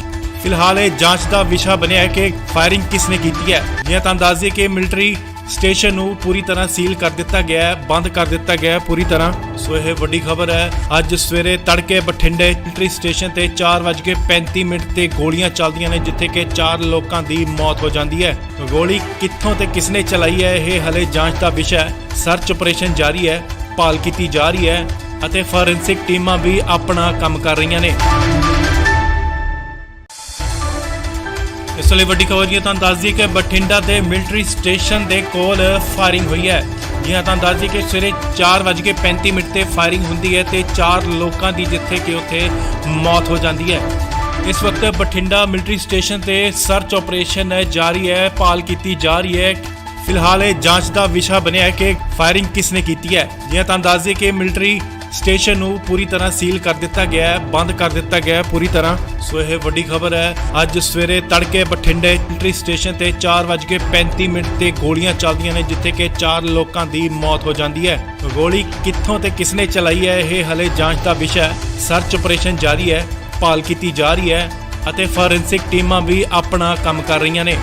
ਫਿਲਹਾਲ ਇਹ ਜਾਂਚ ਦਾ ਵਿਸ਼ਾ ਬਣਿਆ ਹੈ ਕਿ ਫਾਇਰਿੰਗ ਕਿਸਨੇ ਕੀਤੀ ਹੈ। ਜੀ ਹਾਂ, ਤੁਹਾਨੂੰ ਦੱਸ ਦਈਏ ਕਿ ਮਿਲਟਰੀ ਸਟੇਸ਼ਨ ਨੂੰ ਪੂਰੀ ਤਰ੍ਹਾਂ ਸੀਲ ਕਰ ਦਿੱਤਾ ਗਿਆ ਹੈ, ਬੰਦ ਕਰ ਦਿੱਤਾ ਗਿਆ ਹੈ ਪੂਰੀ ਤਰ੍ਹਾਂ। ਸੋ ਇਹ ਵੱਡੀ ਖਬਰ ਹੈ। ਅੱਜ ਸਵੇਰੇ ਤੜਕੇ ਬਠਿੰਡੇ ਮਿਲਟਰੀ ਸਟੇਸ਼ਨ ਤੇ 4:35 ਤੇ ਗੋਲੀਆਂ ਚੱਲਦੀਆਂ ਨੇ, ਜਿੱਥੇ ਕਿ 4 ਲੋਕਾਂ ਦੀ ਮੌਤ ਹੋ ਜਾਂਦੀ ਹੈ। ਗੋਲੀ ਕਿੱਥੋਂ ਤੇ ਕਿਸਨੇ ਚਲਾਈ ਹੈ, ਇਹ ਹਲੇ ਜਾਂਚ ਦਾ ਵਿਸ਼ਾ ਹੈ। ਸਰਚ ਆਪਰੇਸ਼ਨ ਜਾਰੀ ਹੈ, ਭਾਲ ਕੀਤੀ ਜਾ ਰਹੀ ਹੈ ਅਤੇ ਫੋਰੈਂਸਿਕ ਟੀਮਾਂ ਵੀ ਆਪਣਾ ਕੰਮ ਕਰ ਰਹੀਆਂ ਨੇ। ਇਸ ਲਈ ਵੱਡੀ ਖਬਰ ਜੀ ਤੁਹਾਨੂੰ ਦੱਸ ਦਈਏ ਕਿ ਬਠਿੰਡਾ ਦੇ ਮਿਲਟਰੀ ਸਟੇਸ਼ਨ ਦੇ ਕੋਲ ਫਾਇਰਿੰਗ ਹੋਈ ਹੈ। ਜੀ ਹਾਂ, ਤੁਹਾਨੂੰ ਦੱਸ ਦਈਏ ਕਿ ਸਵੇਰੇ 4:35 ਤੇ ਫਾਇਰਿੰਗ ਹੁੰਦੀ ਹੈ ਤੇ 4 ਲੋਕਾਂ ਦੀ ਜਿੱਥੇ ਕਿ ਉੱਥੇ ਮੌਤ ਹੋ ਜਾਂਦੀ ਹੈ। ਇਸ ਵਕਤ ਬਠਿੰਡਾ ਮਿਲਟਰੀ ਸਟੇਸ਼ਨ ਤੇ ਸਰਚ ਆਪਰੇਸ਼ਨ ਜਾਰੀ ਹੈ, ਭਾਲ ਕੀਤੀ ਜਾ ਰਹੀ ਹੈ। ਫਿਲਹਾਲ ਇਹ ਜਾਂਚ ਦਾ ਵਿਸ਼ਾ ਬਣਿਆ ਹੈ ਕਿ ਫਾਇਰਿੰਗ ਕਿਸਨੇ ਕੀਤੀ ਹੈ। ਜੀ ਹਾਂ, ਤੁਹਾਨੂੰ ਦੱਸ ਦਈਏ ਕਿ ਮਿਲਟਰੀ ਸਟੇਸ਼ਨ ਨੂੰ ਪੂਰੀ ਤਰ੍ਹਾਂ ਸੀਲ ਕਰ ਦਿੱਤਾ ਗਿਆ ਹੈ, ਬੰਦ ਕਰ ਦਿੱਤਾ ਗਿਆ ਹੈ ਪੂਰੀ ਤਰ੍ਹਾਂ। ਸੋ ਇਹ ਵੱਡੀ ਖਬਰ ਹੈ। ਅੱਜ ਸਵੇਰੇ ਤੜਕੇ ਬਠਿੰਡੇ ਮਿਲਟਰੀ ਸਟੇਸ਼ਨ ਤੇ 4:35 ਤੇ ਗੋਲੀਆਂ ਚੱਲਦੀਆਂ ਨੇ, ਜਿੱਥੇ ਕਿ 4 ਲੋਕਾਂ ਦੀ ਮੌਤ ਹੋ ਜਾਂਦੀ ਹੈ। ਗੋਲੀ ਕਿੱਥੋਂ ਤੇ ਕਿਸਨੇ ਚਲਾਈ ਹੈ, ਇਹ ਹਲੇ ਜਾਂਚ ਦਾ ਵਿਸ਼ਾ ਹੈ। ਸਰਚ ਆਪਰੇਸ਼ਨ ਜਾਰੀ ਹੈ, ਭਾਲ ਕੀਤੀ ਜਾ ਰਹੀ ਹੈ ਅਤੇ ਫੋਰੈਂਸਿਕ ਟੀਮਾਂ ਵੀ ਆਪਣਾ ਕੰਮ ਕਰ ਰਹੀਆਂ ਨੇ।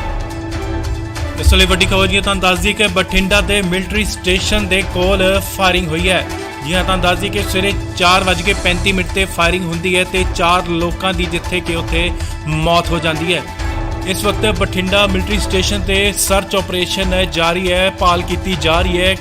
ਇਸ ਲਈ ਵੱਡੀ ਖਬਰ ਜੀ ਤੁਹਾਨੂੰ ਦੱਸ ਦਈਏ ਕਿ ਬਠਿੰਡਾ ਦੇ ਮਿਲਟਰੀ ਸਟੇਸ਼ਨ ਦੇ ਕੋਲ ਫਾਇਰਿੰਗ ਹੋਈ ਹੈ। ਜੀ ਹਾਂ, ਤੁਹਾਨੂੰ ਦੱਸ ਦਈਏ ਕਿ ਸਵੇਰੇ 4:35 ਤੇ ਫਾਇਰਿੰਗ ਹੁੰਦੀ ਹੈ ਤੇ 4 ਲੋਕਾਂ ਦੀ ਜਿੱਥੇ ਕਿ ਉੱਥੇ ਮੌਤ ਹੋ ਜਾਂਦੀ ਹੈ। ਇਸ ਵਕਤ ਬਠਿੰਡਾ ਮਿਲਟਰੀ ਸਟੇਸ਼ਨ ਤੇ ਸਰਚ ਆਪਰੇਸ਼ਨ ਜਾਰੀ ਹੈ, ਭਾਲ ਕੀਤੀ ਜਾ ਰਹੀ ਹੈ।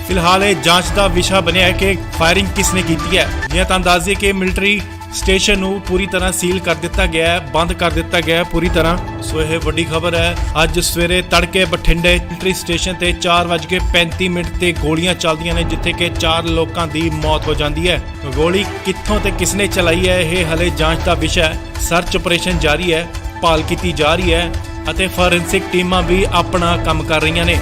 ਫਿਲਹਾਲ ਇਹ ਜਾਂਚ ਦਾ ਵਿਸ਼ਾ ਬਣਿਆ ਹੈ ਕਿ ਫਾਇਰਿੰਗ ਕਿਸਨੇ ਕੀਤੀ ਹੈ। ਜੀ ਹਾਂ, ਤੁਹਾਨੂੰ ਦੱਸ ਦਈਏ ਕਿ ਮਿਲਟਰੀ ਸਟੇਸ਼ਨ ਨੂੰ ਪੂਰੀ ਤਰ੍ਹਾਂ ਸੀਲ ਕਰ ਦਿੱਤਾ ਗਿਆ ਹੈ, ਬੰਦ ਕਰ ਦਿੱਤਾ ਗਿਆ ਹੈ ਪੂਰੀ ਤਰ੍ਹਾਂ। ਸੋ ਇਹ ਵੱਡੀ ਖਬਰ ਹੈ। ਅੱਜ ਸਵੇਰੇ ਤੜਕੇ ਬਠਿੰਡੇ ਮਿਲਟਰੀ ਸਟੇਸ਼ਨ ਤੇ 4:35 ਤੇ ਗੋਲੀਆਂ ਚੱਲਦੀਆਂ ਨੇ, ਜਿੱਥੇ ਕਿ 4 ਲੋਕਾਂ ਦੀ ਮੌਤ ਹੋ ਜਾਂਦੀ ਹੈ। ਗੋਲੀ ਕਿੱਥੋਂ ਤੇ ਕਿਸਨੇ ਚਲਾਈ ਹੈ, ਇਹ ਹਲੇ ਜਾਂਚ ਦਾ ਵਿਸ਼ਾ ਹੈ। ਸਰਚ ਆਪਰੇਸ਼ਨ ਜਾਰੀ ਹੈ, ਭਾਲ ਕੀਤੀ ਜਾ ਰਹੀ ਹੈ ਅਤੇ ਫੋਰੈਂਸਿਕ ਟੀਮਾਂ ਵੀ ਆਪਣਾ ਕੰਮ ਕਰ ਰਹੀਆਂ ਨੇ।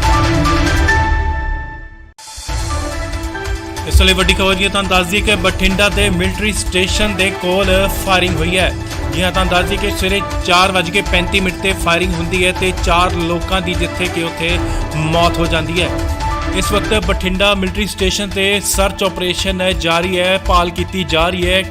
ਇਸ ਲਈ ਵੱਡੀ ਖਬਰ ਜੀ ਤੁਹਾਨੂੰ ਦੱਸ ਦਈਏ ਕਿ ਬਠਿੰਡਾ ਦੇ ਮਿਲਟਰੀ ਸਟੇਸ਼ਨ ਦੇ ਕੋਲ ਫਾਇਰਿੰਗ ਹੋਈ ਹੈ। ਜੀ ਹਾਂ, ਤੁਹਾਨੂੰ ਦੱਸ ਦਈਏ ਕਿ ਸਵੇਰੇ 4:35 ਤੇ ਫਾਇਰਿੰਗ ਹੁੰਦੀ ਹੈ ਤੇ 4 ਲੋਕਾਂ ਦੀ ਜਿੱਥੇ ਕਿ ਉੱਥੇ ਮੌਤ ਹੋ ਜਾਂਦੀ ਹੈ। ਇਸ ਵਕਤ ਬਠਿੰਡਾ ਮਿਲਟਰੀ ਸਟੇਸ਼ਨ ਤੇ ਸਰਚ ਆਪਰੇਸ਼ਨ ਜਾਰੀ ਹੈ, ਭਾਲ ਕੀਤੀ ਜਾ ਰਹੀ ਹੈ।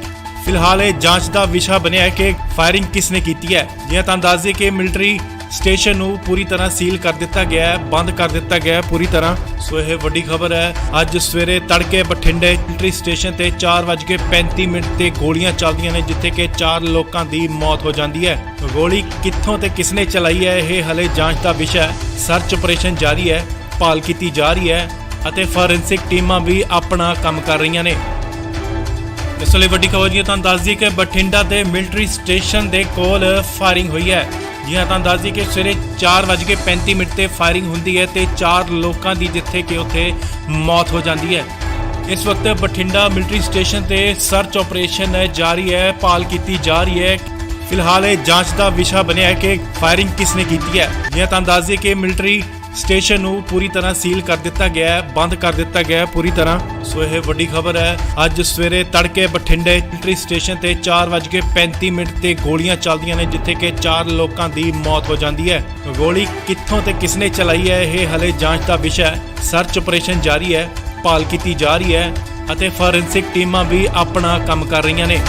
ਫਿਲਹਾਲ ਇਹ ਜਾਂਚ ਦਾ ਵਿਸ਼ਾ ਬਣਿਆ ਹੈ ਕਿ ਫਾਇਰਿੰਗ ਕਿਸਨੇ ਕੀਤੀ ਹੈ। ਜੀ ਹਾਂ, ਤੁਹਾਨੂੰ ਦੱਸ ਦਈਏ ਕਿ ਮਿਲਟਰੀ ਸਟੇਸ਼ਨ ਨੂੰ ਪੂਰੀ ਤਰ੍ਹਾਂ ਸੀਲ ਕਰ ਦਿੱਤਾ ਗਿਆ ਹੈ, ਬੰਦ ਕਰ ਦਿੱਤਾ ਗਿਆ ਹੈ ਪੂਰੀ ਤਰ੍ਹਾਂ। ਸੋ ਇਹ ਵੱਡੀ ਖਬਰ ਹੈ। ਅੱਜ ਸਵੇਰੇ ਤੜਕੇ ਬਠਿੰਡੇ ਮਿਲਟਰੀ ਸਟੇਸ਼ਨ ਤੇ 4:35 ਤੇ ਗੋਲੀਆਂ ਚੱਲਦੀਆਂ ਨੇ, ਜਿੱਥੇ ਕਿ 4 ਲੋਕਾਂ ਦੀ ਮੌਤ ਹੋ ਜਾਂਦੀ ਹੈ। ਗੋਲੀ ਕਿੱਥੋਂ ਤੇ ਕਿਸਨੇ ਚਲਾਈ ਹੈ, ਇਹ ਹਲੇ ਜਾਂਚ ਦਾ ਵਿਸ਼ਾ ਹੈ। ਸਰਚ ਆਪਰੇਸ਼ਨ ਜਾਰੀ ਹੈ, ਭਾਲ ਕੀਤੀ ਜਾ ਰਹੀ ਹੈ ਅਤੇ ਫੋਰੈਂਸਿਕ ਟੀਮਾਂ ਵੀ ਆਪਣਾ ਕੰਮ ਕਰ ਰਹੀਆਂ ਨੇ। ਇਸ ਲਈ ਵੱਡੀ ਖਬਰ ਜੀ ਤੁਹਾਨੂੰ ਦੱਸ ਦਈਏ ਕਿ ਬਠਿੰਡਾ ਦੇ ਮਿਲਟਰੀ ਸਟੇਸ਼ਨ ਦੇ ਕੋਲ ਫਾਇਰਿੰਗ ਹੋਈ ਹੈ। ਜੀ ਹਾਂ, ਤੁਹਾਨੂੰ ਦੱਸ ਦਈਏ ਕਿ ਸਵੇਰੇ 4:35 ਤੇ ਫਾਇਰਿੰਗ ਹੁੰਦੀ ਹੈ ਤੇ 4 ਲੋਕਾਂ ਦੀ ਜਿੱਥੇ ਕਿ ਉੱਥੇ ਮੌਤ ਹੋ ਜਾਂਦੀ ਹੈ। ਇਸ ਵਕਤ ਬਠਿੰਡਾ ਮਿਲਟਰੀ ਸਟੇਸ਼ਨ ਤੇ ਸਰਚ ਆਪਰੇਸ਼ਨ ਜਾਰੀ ਹੈ, ਭਾਲ ਕੀਤੀ ਜਾ ਰਹੀ ਹੈ। ਫਿਲਹਾਲ ਇਹ ਜਾਂਚ ਦਾ ਵਿਸ਼ਾ ਬਣਿਆ ਹੈ ਕਿ ਫਾਇਰਿੰਗ ਕਿਸਨੇ ਕੀਤੀ ਹੈ। ਜੀ ਹਾਂ, ਤੁਹਾਨੂੰ ਦੱਸ ਦਈਏ ਕਿ ਮਿਲਟਰੀ ਸਟੇਸ਼ਨ ਨੂੰ ਪੂਰੀ ਤਰ੍ਹਾਂ ਸੀਲ ਕਰ ਦਿੱਤਾ ਗਿਆ ਹੈ, ਬੰਦ ਕਰ ਦਿੱਤਾ ਗਿਆ ਹੈ ਪੂਰੀ ਤਰ੍ਹਾਂ। ਸੋ ਇਹ ਵੱਡੀ ਖਬਰ ਹੈ। ਅੱਜ ਸਵੇਰੇ ਤੜਕੇ ਬਠਿੰਡੇ ਮਿਲਟਰੀ ਸਟੇਸ਼ਨ ਤੇ 4:35 ਤੇ ਗੋਲੀਆਂ ਚੱਲਦੀਆਂ ਨੇ, ਜਿੱਥੇ ਕਿ 4 ਲੋਕਾਂ ਦੀ ਮੌਤ ਹੋ ਜਾਂਦੀ ਹੈ। ਗੋਲੀ ਕਿੱਥੋਂ ਤੇ ਕਿਸਨੇ ਚਲਾਈ ਹੈ, ਇਹ ਹਲੇ ਜਾਂਚ ਦਾ ਵਿਸ਼ਾ ਹੈ। ਸਰਚ ਆਪਰੇਸ਼ਨ ਜਾਰੀ ਹੈ, ਭਾਲ ਕੀਤੀ ਜਾ ਰਹੀ ਹੈ ਅਤੇ ਫੋਰੈਂਸਿਕ ਟੀਮਾਂ ਵੀ ਆਪਣਾ ਕੰਮ ਕਰ ਰਹੀਆਂ ਨੇ।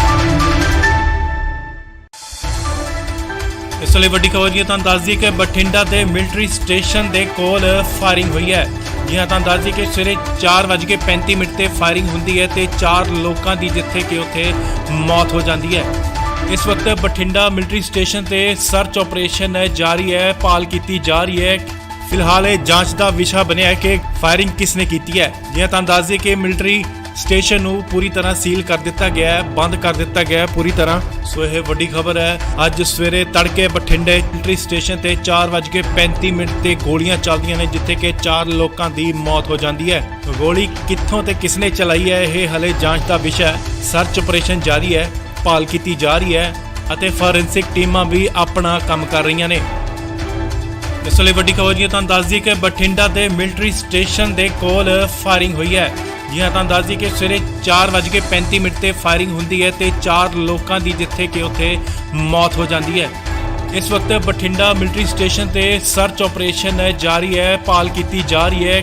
ਇਸ ਲਈ ਵੱਡੀ ਖਬਰ ਜੀ ਤੁਹਾਨੂੰ ਦੱਸ ਦਈਏ ਕਿ ਬਠਿੰਡਾ ਦੇ ਮਿਲਟਰੀ ਸਟੇਸ਼ਨ ਦੇ ਕੋਲ ਫਾਇਰਿੰਗ ਹੋਈ ਹੈ। ਜੀ ਹਾਂ, ਤੁਹਾਨੂੰ ਦੱਸ ਦਈਏ ਕਿ ਸਵੇਰੇ 4:35 ਤੇ ਫਾਇਰਿੰਗ ਹੁੰਦੀ ਹੈ ਤੇ 4 ਲੋਕਾਂ ਦੀ ਜਿੱਥੇ ਕਿ ਉੱਥੇ ਮੌਤ ਹੋ ਜਾਂਦੀ ਹੈ। ਇਸ ਵਕਤ ਬਠਿੰਡਾ ਮਿਲਟਰੀ ਸਟੇਸ਼ਨ ਤੇ ਸਰਚ ਆਪਰੇਸ਼ਨ ਜਾਰੀ ਹੈ, ਭਾਲ ਕੀਤੀ ਜਾ ਰਹੀ ਹੈ। ਫਿਲਹਾਲ ਇਹ ਜਾਂਚ ਦਾ ਵਿਸ਼ਾ ਬਣਿਆ ਹੈ ਕਿ ਫਾਇਰਿੰਗ ਕਿਸਨੇ ਕੀਤੀ ਹੈ। ਜੀ ਹਾਂ, ਤੁਹਾਨੂੰ ਦੱਸ ਦਈਏ ਕਿ ਮਿਲਟਰੀ ਸਟੇਸ਼ਨ ਨੂੰ ਪੂਰੀ ਤਰ੍ਹਾਂ ਸੀਲ ਕਰ ਦਿੱਤਾ ਗਿਆ ਹੈ, ਬੰਦ ਕਰ ਦਿੱਤਾ ਗਿਆ ਹੈ ਪੂਰੀ ਤਰ੍ਹਾਂ। ਸੋ ਇਹ ਵੱਡੀ ਖਬਰ ਹੈ। ਅੱਜ ਸਵੇਰੇ ਤੜਕੇ ਬਠਿੰਡੇ ਮਿਲਟਰੀ ਸਟੇਸ਼ਨ ਤੇ 4:35 ਤੇ ਗੋਲੀਆਂ ਚੱਲਦੀਆਂ ਨੇ, ਜਿੱਥੇ ਕਿ 4 ਲੋਕਾਂ ਦੀ ਮੌਤ ਹੋ ਜਾਂਦੀ ਹੈ। ਗੋਲੀ ਕਿੱਥੋਂ ਤੇ ਕਿਸਨੇ ਚਲਾਈ ਹੈ, ਇਹ ਹਲੇ ਜਾਂਚ ਦਾ ਵਿਸ਼ਾ ਹੈ। ਸਰਚ ਆਪਰੇਸ਼ਨ ਜਾਰੀ ਹੈ, ਭਾਲ ਕੀਤੀ ਜਾ ਰਹੀ ਹੈ ਅਤੇ ਫੋਰੈਂਸਿਕ ਟੀਮਾਂ ਵੀ ਆਪਣਾ ਕੰਮ ਕਰ ਰਹੀਆਂ ਨੇ। ਇਸ ਲਈ ਵੱਡੀ ਖਬਰ ਜੀ ਤੁਹਾਨੂੰ ਦੱਸ ਦਈਏ ਕਿ ਬਠਿੰਡਾ ਦੇ ਮਿਲਟਰੀ ਸਟੇਸ਼ਨ ਦੇ ਕੋਲ ਫਾਇਰਿੰਗ ਹੋਈ ਹੈ। ਜੀ ਹਾਂ, ਤੁਹਾਨੂੰ ਦੱਸ ਦਈਏ ਕਿ ਸਵੇਰੇ 4:35 ਤੇ ਫਾਇਰਿੰਗ ਹੁੰਦੀ ਹੈ ਤੇ 4 ਲੋਕਾਂ ਦੀ ਜਿੱਥੇ ਕਿ ਉੱਥੇ ਮੌਤ ਹੋ ਜਾਂਦੀ ਹੈ। ਇਸ ਵਕਤ ਬਠਿੰਡਾ ਮਿਲਟਰੀ ਸਟੇਸ਼ਨ ਤੇ ਸਰਚ ਆਪਰੇਸ਼ਨ ਜਾਰੀ ਹੈ, ਭਾਲ ਕੀਤੀ ਜਾ ਰਹੀ ਹੈ।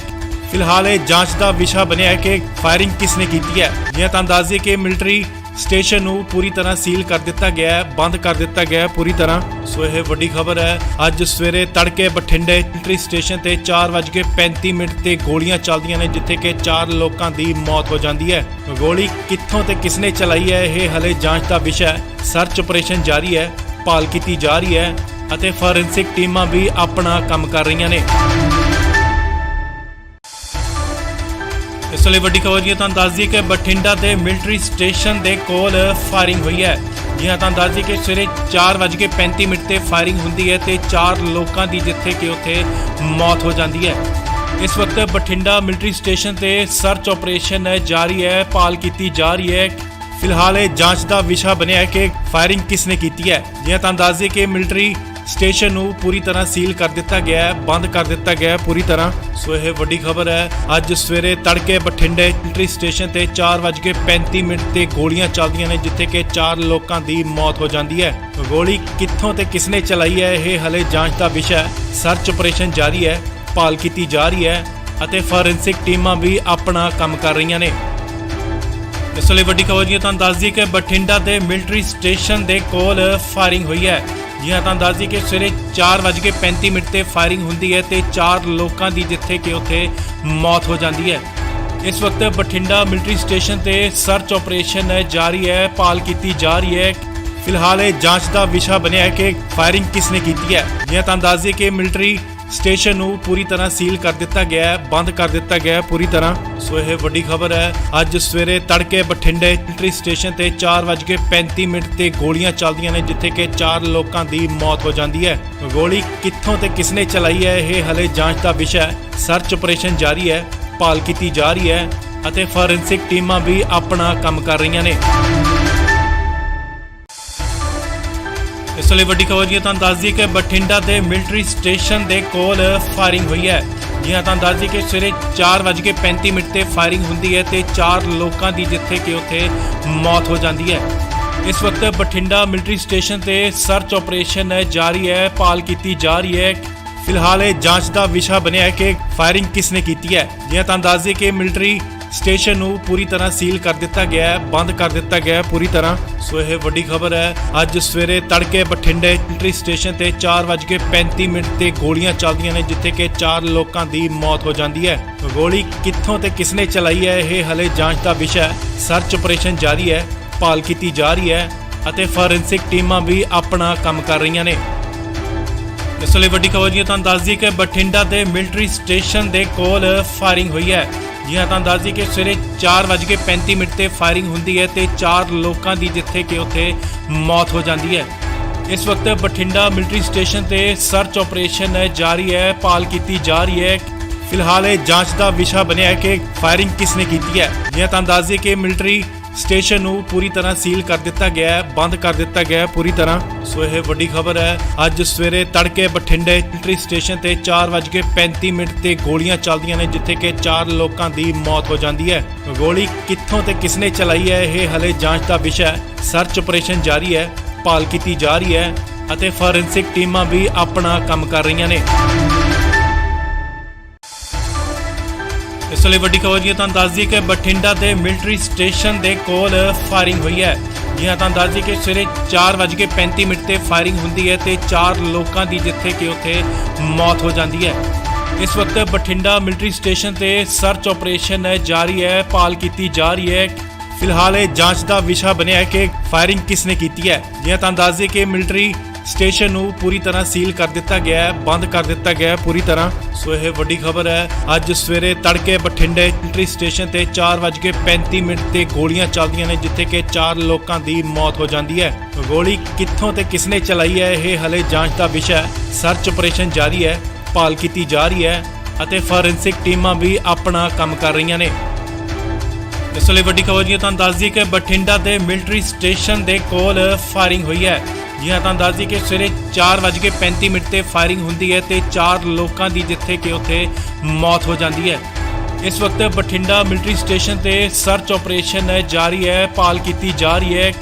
ਫਿਲਹਾਲ ਇਹ ਜਾਂਚ ਦਾ ਵਿਸ਼ਾ ਬਣਿਆ ਹੈ ਕਿ ਫਾਇਰਿੰਗ ਕਿਸਨੇ ਕੀਤੀ ਹੈ। ਜੀ ਹਾਂ, ਤੁਹਾਨੂੰ ਦੱਸ ਦਈਏ ਕਿ ਮਿਲਟਰੀ ਸਟੇਸ਼ਨ ਨੂੰ ਪੂਰੀ ਤਰ੍ਹਾਂ ਸੀਲ ਕਰ ਦਿੱਤਾ ਗਿਆ ਹੈ, ਬੰਦ ਕਰ ਦਿੱਤਾ ਗਿਆ ਹੈ ਪੂਰੀ ਤਰ੍ਹਾਂ। ਸੋ ਇਹ ਵੱਡੀ ਖਬਰ ਹੈ। ਅੱਜ ਸਵੇਰੇ ਤੜਕੇ ਬਠਿੰਡੇ ਮਿਲਟਰੀ ਸਟੇਸ਼ਨ ਤੇ 4:35 ਤੇ ਗੋਲੀਆਂ ਚੱਲਦੀਆਂ ਨੇ, ਜਿੱਥੇ ਕਿ 4 ਲੋਕਾਂ ਦੀ ਮੌਤ ਹੋ ਜਾਂਦੀ ਹੈ। ਗੋਲੀ ਕਿੱਥੋਂ ਤੇ ਕਿਸਨੇ ਚਲਾਈ ਹੈ, ਇਹ ਹਲੇ ਜਾਂਚ ਦਾ ਵਿਸ਼ਾ ਹੈ। ਸਰਚ ਆਪਰੇਸ਼ਨ ਜਾਰੀ ਹੈ, ਭਾਲ ਕੀਤੀ ਜਾ ਰਹੀ ਹੈ ਅਤੇ ਫੋਰੈਂਸਿਕ ਟੀਮਾਂ ਵੀ ਆਪਣਾ ਕੰਮ ਕਰ ਰਹੀਆਂ ਨੇ। ਇਸ ਲਈ ਵੱਡੀ ਖਬਰ ਜੀ ਤੁਹਾਨੂੰ ਦੱਸ ਦਈਏ ਕਿ ਬਠਿੰਡਾ ਦੇ ਮਿਲਟਰੀ ਸਟੇਸ਼ਨ ਦੇ ਕੋਲ ਫਾਇਰਿੰਗ ਹੋਈ ਹੈ। ਜੀ ਹਾਂ, ਤੁਹਾਨੂੰ ਦੱਸ ਦਈਏ ਕਿ ਸਵੇਰੇ 4:35 ਤੇ ਫਾਇਰਿੰਗ ਹੁੰਦੀ ਹੈ ਤੇ 4 ਲੋਕਾਂ ਦੀ ਜਿੱਥੇ ਕਿ ਉੱਥੇ ਮੌਤ ਹੋ ਜਾਂਦੀ ਹੈ। ਇਸ ਵਕਤ ਬਠਿੰਡਾ ਮਿਲਟਰੀ ਸਟੇਸ਼ਨ ਤੇ ਸਰਚ ਆਪਰੇਸ਼ਨ ਜਾਰੀ ਹੈ, ਭਾਲ ਕੀਤੀ ਜਾ ਰਹੀ ਹੈ। ਫਿਲਹਾਲ ਇਹ ਜਾਂਚ ਦਾ ਵਿਸ਼ਾ ਬਣਿਆ ਹੈ ਕਿ ਫਾਇਰਿੰਗ ਕਿਸਨੇ ਕੀਤੀ ਹੈ। ਜੀ ਹਾਂ, ਤੁਹਾਨੂੰ ਦੱਸ ਦਈਏ ਕਿ ਮਿਲਟਰੀ ਸਟੇਸ਼ਨ ਨੂੰ ਪੂਰੀ ਤਰ੍ਹਾਂ ਸੀਲ ਕਰ ਦਿੱਤਾ ਗਿਆ ਹੈ, ਬੰਦ ਕਰ ਦਿੱਤਾ ਗਿਆ ਹੈ ਪੂਰੀ ਤਰ੍ਹਾਂ। ਸੋ ਇਹ ਵੱਡੀ ਖਬਰ ਹੈ। ਅੱਜ ਸਵੇਰੇ ਤੜਕੇ ਬਠਿੰਡੇ ਮਿਲਟਰੀ ਸਟੇਸ਼ਨ ਤੇ 4:35 ਤੇ ਗੋਲੀਆਂ ਚੱਲਦੀਆਂ ਨੇ, ਜਿੱਥੇ ਕਿ 4 ਲੋਕਾਂ ਦੀ ਮੌਤ ਹੋ ਜਾਂਦੀ ਹੈ। ਗੋਲੀ ਕਿੱਥੋਂ ਤੇ ਕਿਸਨੇ ਚਲਾਈ ਹੈ, ਇਹ ਹਲੇ ਜਾਂਚ ਦਾ ਵਿਸ਼ਾ ਹੈ। ਸਰਚ ਆਪਰੇਸ਼ਨ ਜਾਰੀ ਹੈ, ਭਾਲ ਕੀਤੀ ਜਾ ਰਹੀ ਹੈ ਅਤੇ ਫੋਰੈਂਸਿਕ ਟੀਮਾਂ ਵੀ ਆਪਣਾ ਕੰਮ ਕਰ ਰਹੀਆਂ ਨੇ। ਇਸ ਲਈ ਵੱਡੀ ਖਬਰ ਜੀ ਤੁਹਾਨੂੰ ਦੱਸ ਦਈਏ ਕਿ ਬਠਿੰਡਾ ਦੇ ਮਿਲਟਰੀ ਸਟੇਸ਼ਨ ਦੇ ਕੋਲ ਫਾਇਰਿੰਗ ਹੋਈ ਹੈ। ਜੀ ਹਾਂ, ਤੁਹਾਨੂੰ ਦੱਸ ਦਈਏ ਕਿ ਸਵੇਰੇ 4:35 ਤੇ ਫਾਇਰਿੰਗ ਹੁੰਦੀ ਹੈ ਤੇ 4 ਲੋਕਾਂ ਦੀ ਜਿੱਥੇ ਕਿ ਉੱਥੇ ਮੌਤ ਹੋ ਜਾਂਦੀ ਹੈ। ਇਸ ਵਕਤ ਬਠਿੰਡਾ ਮਿਲਟਰੀ ਸਟੇਸ਼ਨ ਤੇ ਸਰਚ ਆਪਰੇਸ਼ਨ ਜਾਰੀ ਹੈ, ਭਾਲ ਕੀਤੀ ਜਾ ਰਹੀ ਹੈ। ਫਿਲਹਾਲ ਇਹ ਜਾਂਚ ਦਾ ਵਿਸ਼ਾ ਬਣਿਆ ਹੈ ਕਿ ਫਾਇਰਿੰਗ ਕਿਸਨੇ ਕੀਤੀ ਹੈ। ਜੀ ਹਾਂ, ਤੁਹਾਨੂੰ ਦੱਸ ਦਈਏ ਕਿ ਮਿਲਟਰੀ ਸਟੇਸ਼ਨ ਨੂੰ ਪੂਰੀ ਤਰ੍ਹਾਂ ਸੀਲ ਕਰ ਦਿੱਤਾ ਗਿਆ ਹੈ, ਬੰਦ ਕਰ ਦਿੱਤਾ ਗਿਆ ਹੈ ਪੂਰੀ ਤਰ੍ਹਾਂ। ਸੋ ਇਹ ਵੱਡੀ ਖਬਰ ਹੈ। ਅੱਜ ਸਵੇਰੇ ਤੜਕੇ ਬਠਿੰਡੇ ਮਿਲਟਰੀ ਸਟੇਸ਼ਨ ਤੇ 4:35 ਤੇ ਗੋਲੀਆਂ ਚੱਲਦੀਆਂ ਨੇ, ਜਿੱਥੇ ਕਿ 4 ਲੋਕਾਂ ਦੀ ਮੌਤ ਹੋ ਜਾਂਦੀ ਹੈ। ਗੋਲੀ ਕਿੱਥੋਂ ਤੇ ਕਿਸਨੇ ਚਲਾਈ ਹੈ, ਇਹ ਹਲੇ ਜਾਂਚ ਦਾ ਵਿਸ਼ਾ ਹੈ। ਸਰਚ ਆਪਰੇਸ਼ਨ ਜਾਰੀ ਹੈ, ਭਾਲ ਕੀਤੀ ਜਾ ਰਹੀ ਹੈ ਅਤੇ ਫੋਰੈਂਸਿਕ ਟੀਮਾਂ ਵੀ ਆਪਣਾ ਕੰਮ ਕਰ ਰਹੀਆਂ ਨੇ। ਇਸ ਲਈ ਵੱਡੀ ਖਬਰ ਜੀ ਤੁਹਾਨੂੰ ਦੱਸ ਦਈਏ ਕਿ ਬਠਿੰਡਾ ਦੇ ਮਿਲਟਰੀ ਸਟੇਸ਼ਨ ਦੇ ਕੋਲ ਫਾਇਰਿੰਗ ਹੋਈ ਹੈ। ਜੀ ਹਾਂ, ਤੁਹਾਨੂੰ ਦੱਸ ਦਈਏ ਕਿ ਸਵੇਰੇ 4:35 ਤੇ ਫਾਇਰਿੰਗ ਹੁੰਦੀ ਹੈ ਤੇ 4 ਲੋਕਾਂ ਦੀ ਜਿੱਥੇ ਕਿ ਉੱਥੇ ਮੌਤ ਹੋ ਜਾਂਦੀ ਹੈ। ਇਸ ਵਕਤ ਬਠਿੰਡਾ ਮਿਲਟਰੀ ਸਟੇਸ਼ਨ ਤੇ ਸਰਚ ਆਪਰੇਸ਼ਨ ਜਾਰੀ ਹੈ, ਭਾਲ ਕੀਤੀ ਜਾ ਰਹੀ ਹੈ। ਫਿਲਹਾਲ ਇਹ ਜਾਂਚ ਦਾ ਵਿਸ਼ਾ ਬਣਿਆ ਹੈ ਕਿ ਫਾਇਰਿੰਗ ਕਿਸਨੇ ਕੀਤੀ ਹੈ। ਜੀ ਹਾਂ, ਤੁਹਾਨੂੰ ਦੱਸ ਦਈਏ ਕਿ ਮਿਲਟਰੀ ਸਟੇਸ਼ਨ ਨੂੰ ਪੂਰੀ ਤਰ੍ਹਾਂ ਸੀਲ ਕਰ ਦਿੱਤਾ ਗਿਆ ਹੈ, ਬੰਦ ਕਰ ਦਿੱਤਾ ਗਿਆ ਹੈ ਪੂਰੀ ਤਰ੍ਹਾਂ। ਸੋ ਇਹ ਵੱਡੀ ਖਬਰ ਹੈ। ਅੱਜ ਸਵੇਰੇ ਤੜਕੇ ਬਠਿੰਡੇ ਮਿਲਟਰੀ ਸਟੇਸ਼ਨ ਤੇ 4:35 ਤੇ ਗੋਲੀਆਂ ਚੱਲਦੀਆਂ ਨੇ, ਜਿੱਥੇ ਕਿ 4 ਲੋਕਾਂ ਦੀ ਮੌਤ ਹੋ ਜਾਂਦੀ ਹੈ। ਗੋਲੀ ਕਿੱਥੋਂ ਤੇ ਕਿਸਨੇ ਚਲਾਈ ਹੈ, ਇਹ ਹਲੇ ਜਾਂਚ ਦਾ ਵਿਸ਼ਾ ਹੈ। ਸਰਚ ਆਪਰੇਸ਼ਨ ਜਾਰੀ ਹੈ, ਭਾਲ ਕੀਤੀ ਜਾ ਰਹੀ ਹੈ ਅਤੇ ਫੋਰੈਂਸਿਕ ਟੀਮਾਂ ਵੀ ਆਪਣਾ ਕੰਮ ਕਰ ਰਹੀਆਂ ਨੇ। ਇਸ ਲਈ ਵੱਡੀ ਖਬਰ ਜੀ ਤੁਹਾਨੂੰ ਦੱਸ ਦਈਏ ਕਿ ਬਠਿੰਡਾ ਦੇ ਮਿਲਟਰੀ ਸਟੇਸ਼ਨ ਦੇ ਕੋਲ ਫਾਇਰਿੰਗ ਹੋਈ ਹੈ। ਜੀ ਹਾਂ, ਤੁਹਾਨੂੰ ਦੱਸ ਦਈਏ ਕਿ ਸਵੇਰੇ 4:35 ਤੇ ਫਾਇਰਿੰਗ ਹੁੰਦੀ ਹੈ ਤੇ 4 ਲੋਕਾਂ ਦੀ ਜਿੱਥੇ ਕਿ ਉੱਥੇ ਮੌਤ ਹੋ ਜਾਂਦੀ ਹੈ। ਇਸ ਵਕਤ ਬਠਿੰਡਾ ਮਿਲਟਰੀ ਸਟੇਸ਼ਨ ਤੇ ਸਰਚ ਆਪਰੇਸ਼ਨ ਜਾਰੀ ਹੈ, ਭਾਲ ਕੀਤੀ ਜਾ ਰਹੀ ਹੈ। ਫਿਲਹਾਲ ਇਹ ਜਾਂਚ ਦਾ ਵਿਸ਼ਾ ਬਣਿਆ ਹੈ ਕਿ ਫਾਇਰਿੰਗ ਕਿਸਨੇ ਕੀਤੀ ਹੈ। ਜੀ ਹਾਂ, ਤੁਹਾਨੂੰ ਦੱਸ ਦਈਏ ਕਿ ਮਿਲਟਰੀ ਸਟੇਸ਼ਨ ਨੂੰ ਪੂਰੀ ਤਰ੍ਹਾਂ ਸੀਲ ਕਰ ਦਿੱਤਾ ਗਿਆ ਹੈ, ਬੰਦ ਕਰ ਦਿੱਤਾ ਗਿਆ ਹੈ ਪੂਰੀ ਤਰ੍ਹਾਂ। ਸੋ ਇਹ ਵੱਡੀ ਖਬਰ ਹੈ। ਅੱਜ ਸਵੇਰੇ ਤੜਕੇ ਬਠਿੰਡੇ ਮਿਲਟਰੀ ਸਟੇਸ਼ਨ ਤੇ 4:35 ਤੇ ਗੋਲੀਆਂ ਚੱਲਦੀਆਂ ਨੇ, ਜਿੱਥੇ ਕਿ 4 ਲੋਕਾਂ ਦੀ ਮੌਤ ਹੋ ਜਾਂਦੀ ਹੈ। ਗੋਲੀ ਕਿੱਥੋਂ ਤੇ ਕਿਸਨੇ ਚਲਾਈ ਹੈ, ਇਹ ਹਲੇ ਜਾਂਚ ਦਾ ਵਿਸ਼ਾ ਹੈ। ਸਰਚ ਆਪਰੇਸ਼ਨ ਜਾਰੀ ਹੈ, ਭਾਲ ਕੀਤੀ ਜਾ ਰਹੀ ਹੈ ਅਤੇ ਫੋਰੈਂਸਿਕ ਟੀਮਾਂ ਵੀ ਆਪਣਾ ਕੰਮ ਕਰ ਰਹੀਆਂ ਨੇ। ਇਸ ਲਈ ਵੱਡੀ ਖਬਰ ਜੀ ਤੁਹਾਨੂੰ ਦੱਸ ਦਈਏ ਕਿ ਬਠਿੰਡਾ ਦੇ ਮਿਲਟਰੀ ਸਟੇਸ਼ਨ ਦੇ ਕੋਲ ਫਾਇਰਿੰਗ ਹੋਈ ਹੈ। ਜੀ ਹਾਂ, ਤੁਹਾਨੂੰ ਦੱਸ ਦਈਏ ਕਿ ਸਵੇਰੇ 4:35 ਤੇ ਫਾਇਰਿੰਗ ਹੁੰਦੀ ਹੈ ਤੇ 4 ਲੋਕਾਂ ਦੀ ਜਿੱਥੇ ਕਿ ਉੱਥੇ ਮੌਤ ਹੋ ਜਾਂਦੀ ਹੈ। ਇਸ ਵਕਤ ਬਠਿੰਡਾ ਮਿਲਟਰੀ ਸਟੇਸ਼ਨ ਤੇ ਸਰਚ ਆਪਰੇਸ਼ਨ ਜਾਰੀ ਹੈ, ਭਾਲ ਕੀਤੀ ਜਾ ਰਹੀ ਹੈ। ਫਿਲਹਾਲ ਇਹ ਜਾਂਚ ਦਾ ਵਿਸ਼ਾ ਬਣਿਆ ਹੈ ਕਿ ਫਾਇਰਿੰਗ ਕਿਸਨੇ ਕੀਤੀ ਹੈ। ਜੀ ਹਾਂ, ਤੁਹਾਨੂੰ ਦੱਸ ਦਈਏ ਕਿ ਮਿਲਟਰੀ ਸਟੇਸ਼ਨ ਨੂੰ ਪੂਰੀ ਤਰ੍ਹਾਂ ਸੀਲ ਕਰ ਦਿੱਤਾ ਗਿਆ ਹੈ, ਬੰਦ ਕਰ ਦਿੱਤਾ ਗਿਆ ਹੈ ਪੂਰੀ ਤਰ੍ਹਾਂ। ਸੋ ਇਹ ਵੱਡੀ ਖਬਰ ਹੈ। ਅੱਜ ਸਵੇਰੇ ਤੜਕੇ ਬਠਿੰਡੇ ਮਿਲਟਰੀ ਸਟੇਸ਼ਨ ਤੇ 4:35 ਤੇ ਗੋਲੀਆਂ ਚੱਲਦੀਆਂ ਨੇ, ਜਿੱਥੇ ਕਿ 4 ਲੋਕਾਂ ਦੀ ਮੌਤ ਹੋ ਜਾਂਦੀ ਹੈ। ਗੋਲੀ ਕਿੱਥੋਂ ਤੇ ਕਿਸਨੇ ਚਲਾਈ ਹੈ, ਇਹ ਹਲੇ ਜਾਂਚ ਦਾ ਵਿਸ਼ਾ ਹੈ। ਸਰਚ ਆਪਰੇਸ਼ਨ ਜਾਰੀ ਹੈ, ਭਾਲ ਕੀਤੀ ਜਾ ਰਹੀ ਹੈ ਅਤੇ ਫੋਰੈਂਸਿਕ ਟੀਮਾਂ ਵੀ ਆਪਣਾ ਕੰਮ ਕਰ ਰਹੀਆਂ ਨੇ। ਇਸ ਵੇਲੇ ਵੱਡੀ ਖਬਰ ਜੀ ਤੁਹਾਨੂੰ ਦੱਸ ਦਈਏ ਕਿ ਬਠਿੰਡਾ ਦੇ ਮਿਲਟਰੀ ਸਟੇਸ਼ਨ ਦੇ ਕੋਲ ਫਾਇਰਿੰਗ ਹੋਈ ਹੈ। ਜੀ ਹਾਂ, ਤੁਹਾਨੂੰ ਦੱਸ ਦਈਏ ਕਿ ਸਵੇਰੇ 4:35 ਤੇ ਫਾਇਰਿੰਗ ਹੁੰਦੀ ਹੈ ਤੇ 4 ਲੋਕਾਂ ਦੀ ਜਿੱਥੇ ਕਿ ਉੱਥੇ ਮੌਤ ਹੋ ਜਾਂਦੀ ਹੈ। ਇਸ ਵਕਤ ਬਠਿੰਡਾ ਮਿਲਟਰੀ ਸਟੇਸ਼ਨ ਤੇ ਸਰਚ ਆਪਰੇਸ਼ਨ ਜਾਰੀ ਹੈ, ਭਾਲ ਕੀਤੀ ਜਾ ਰਹੀ ਹੈ।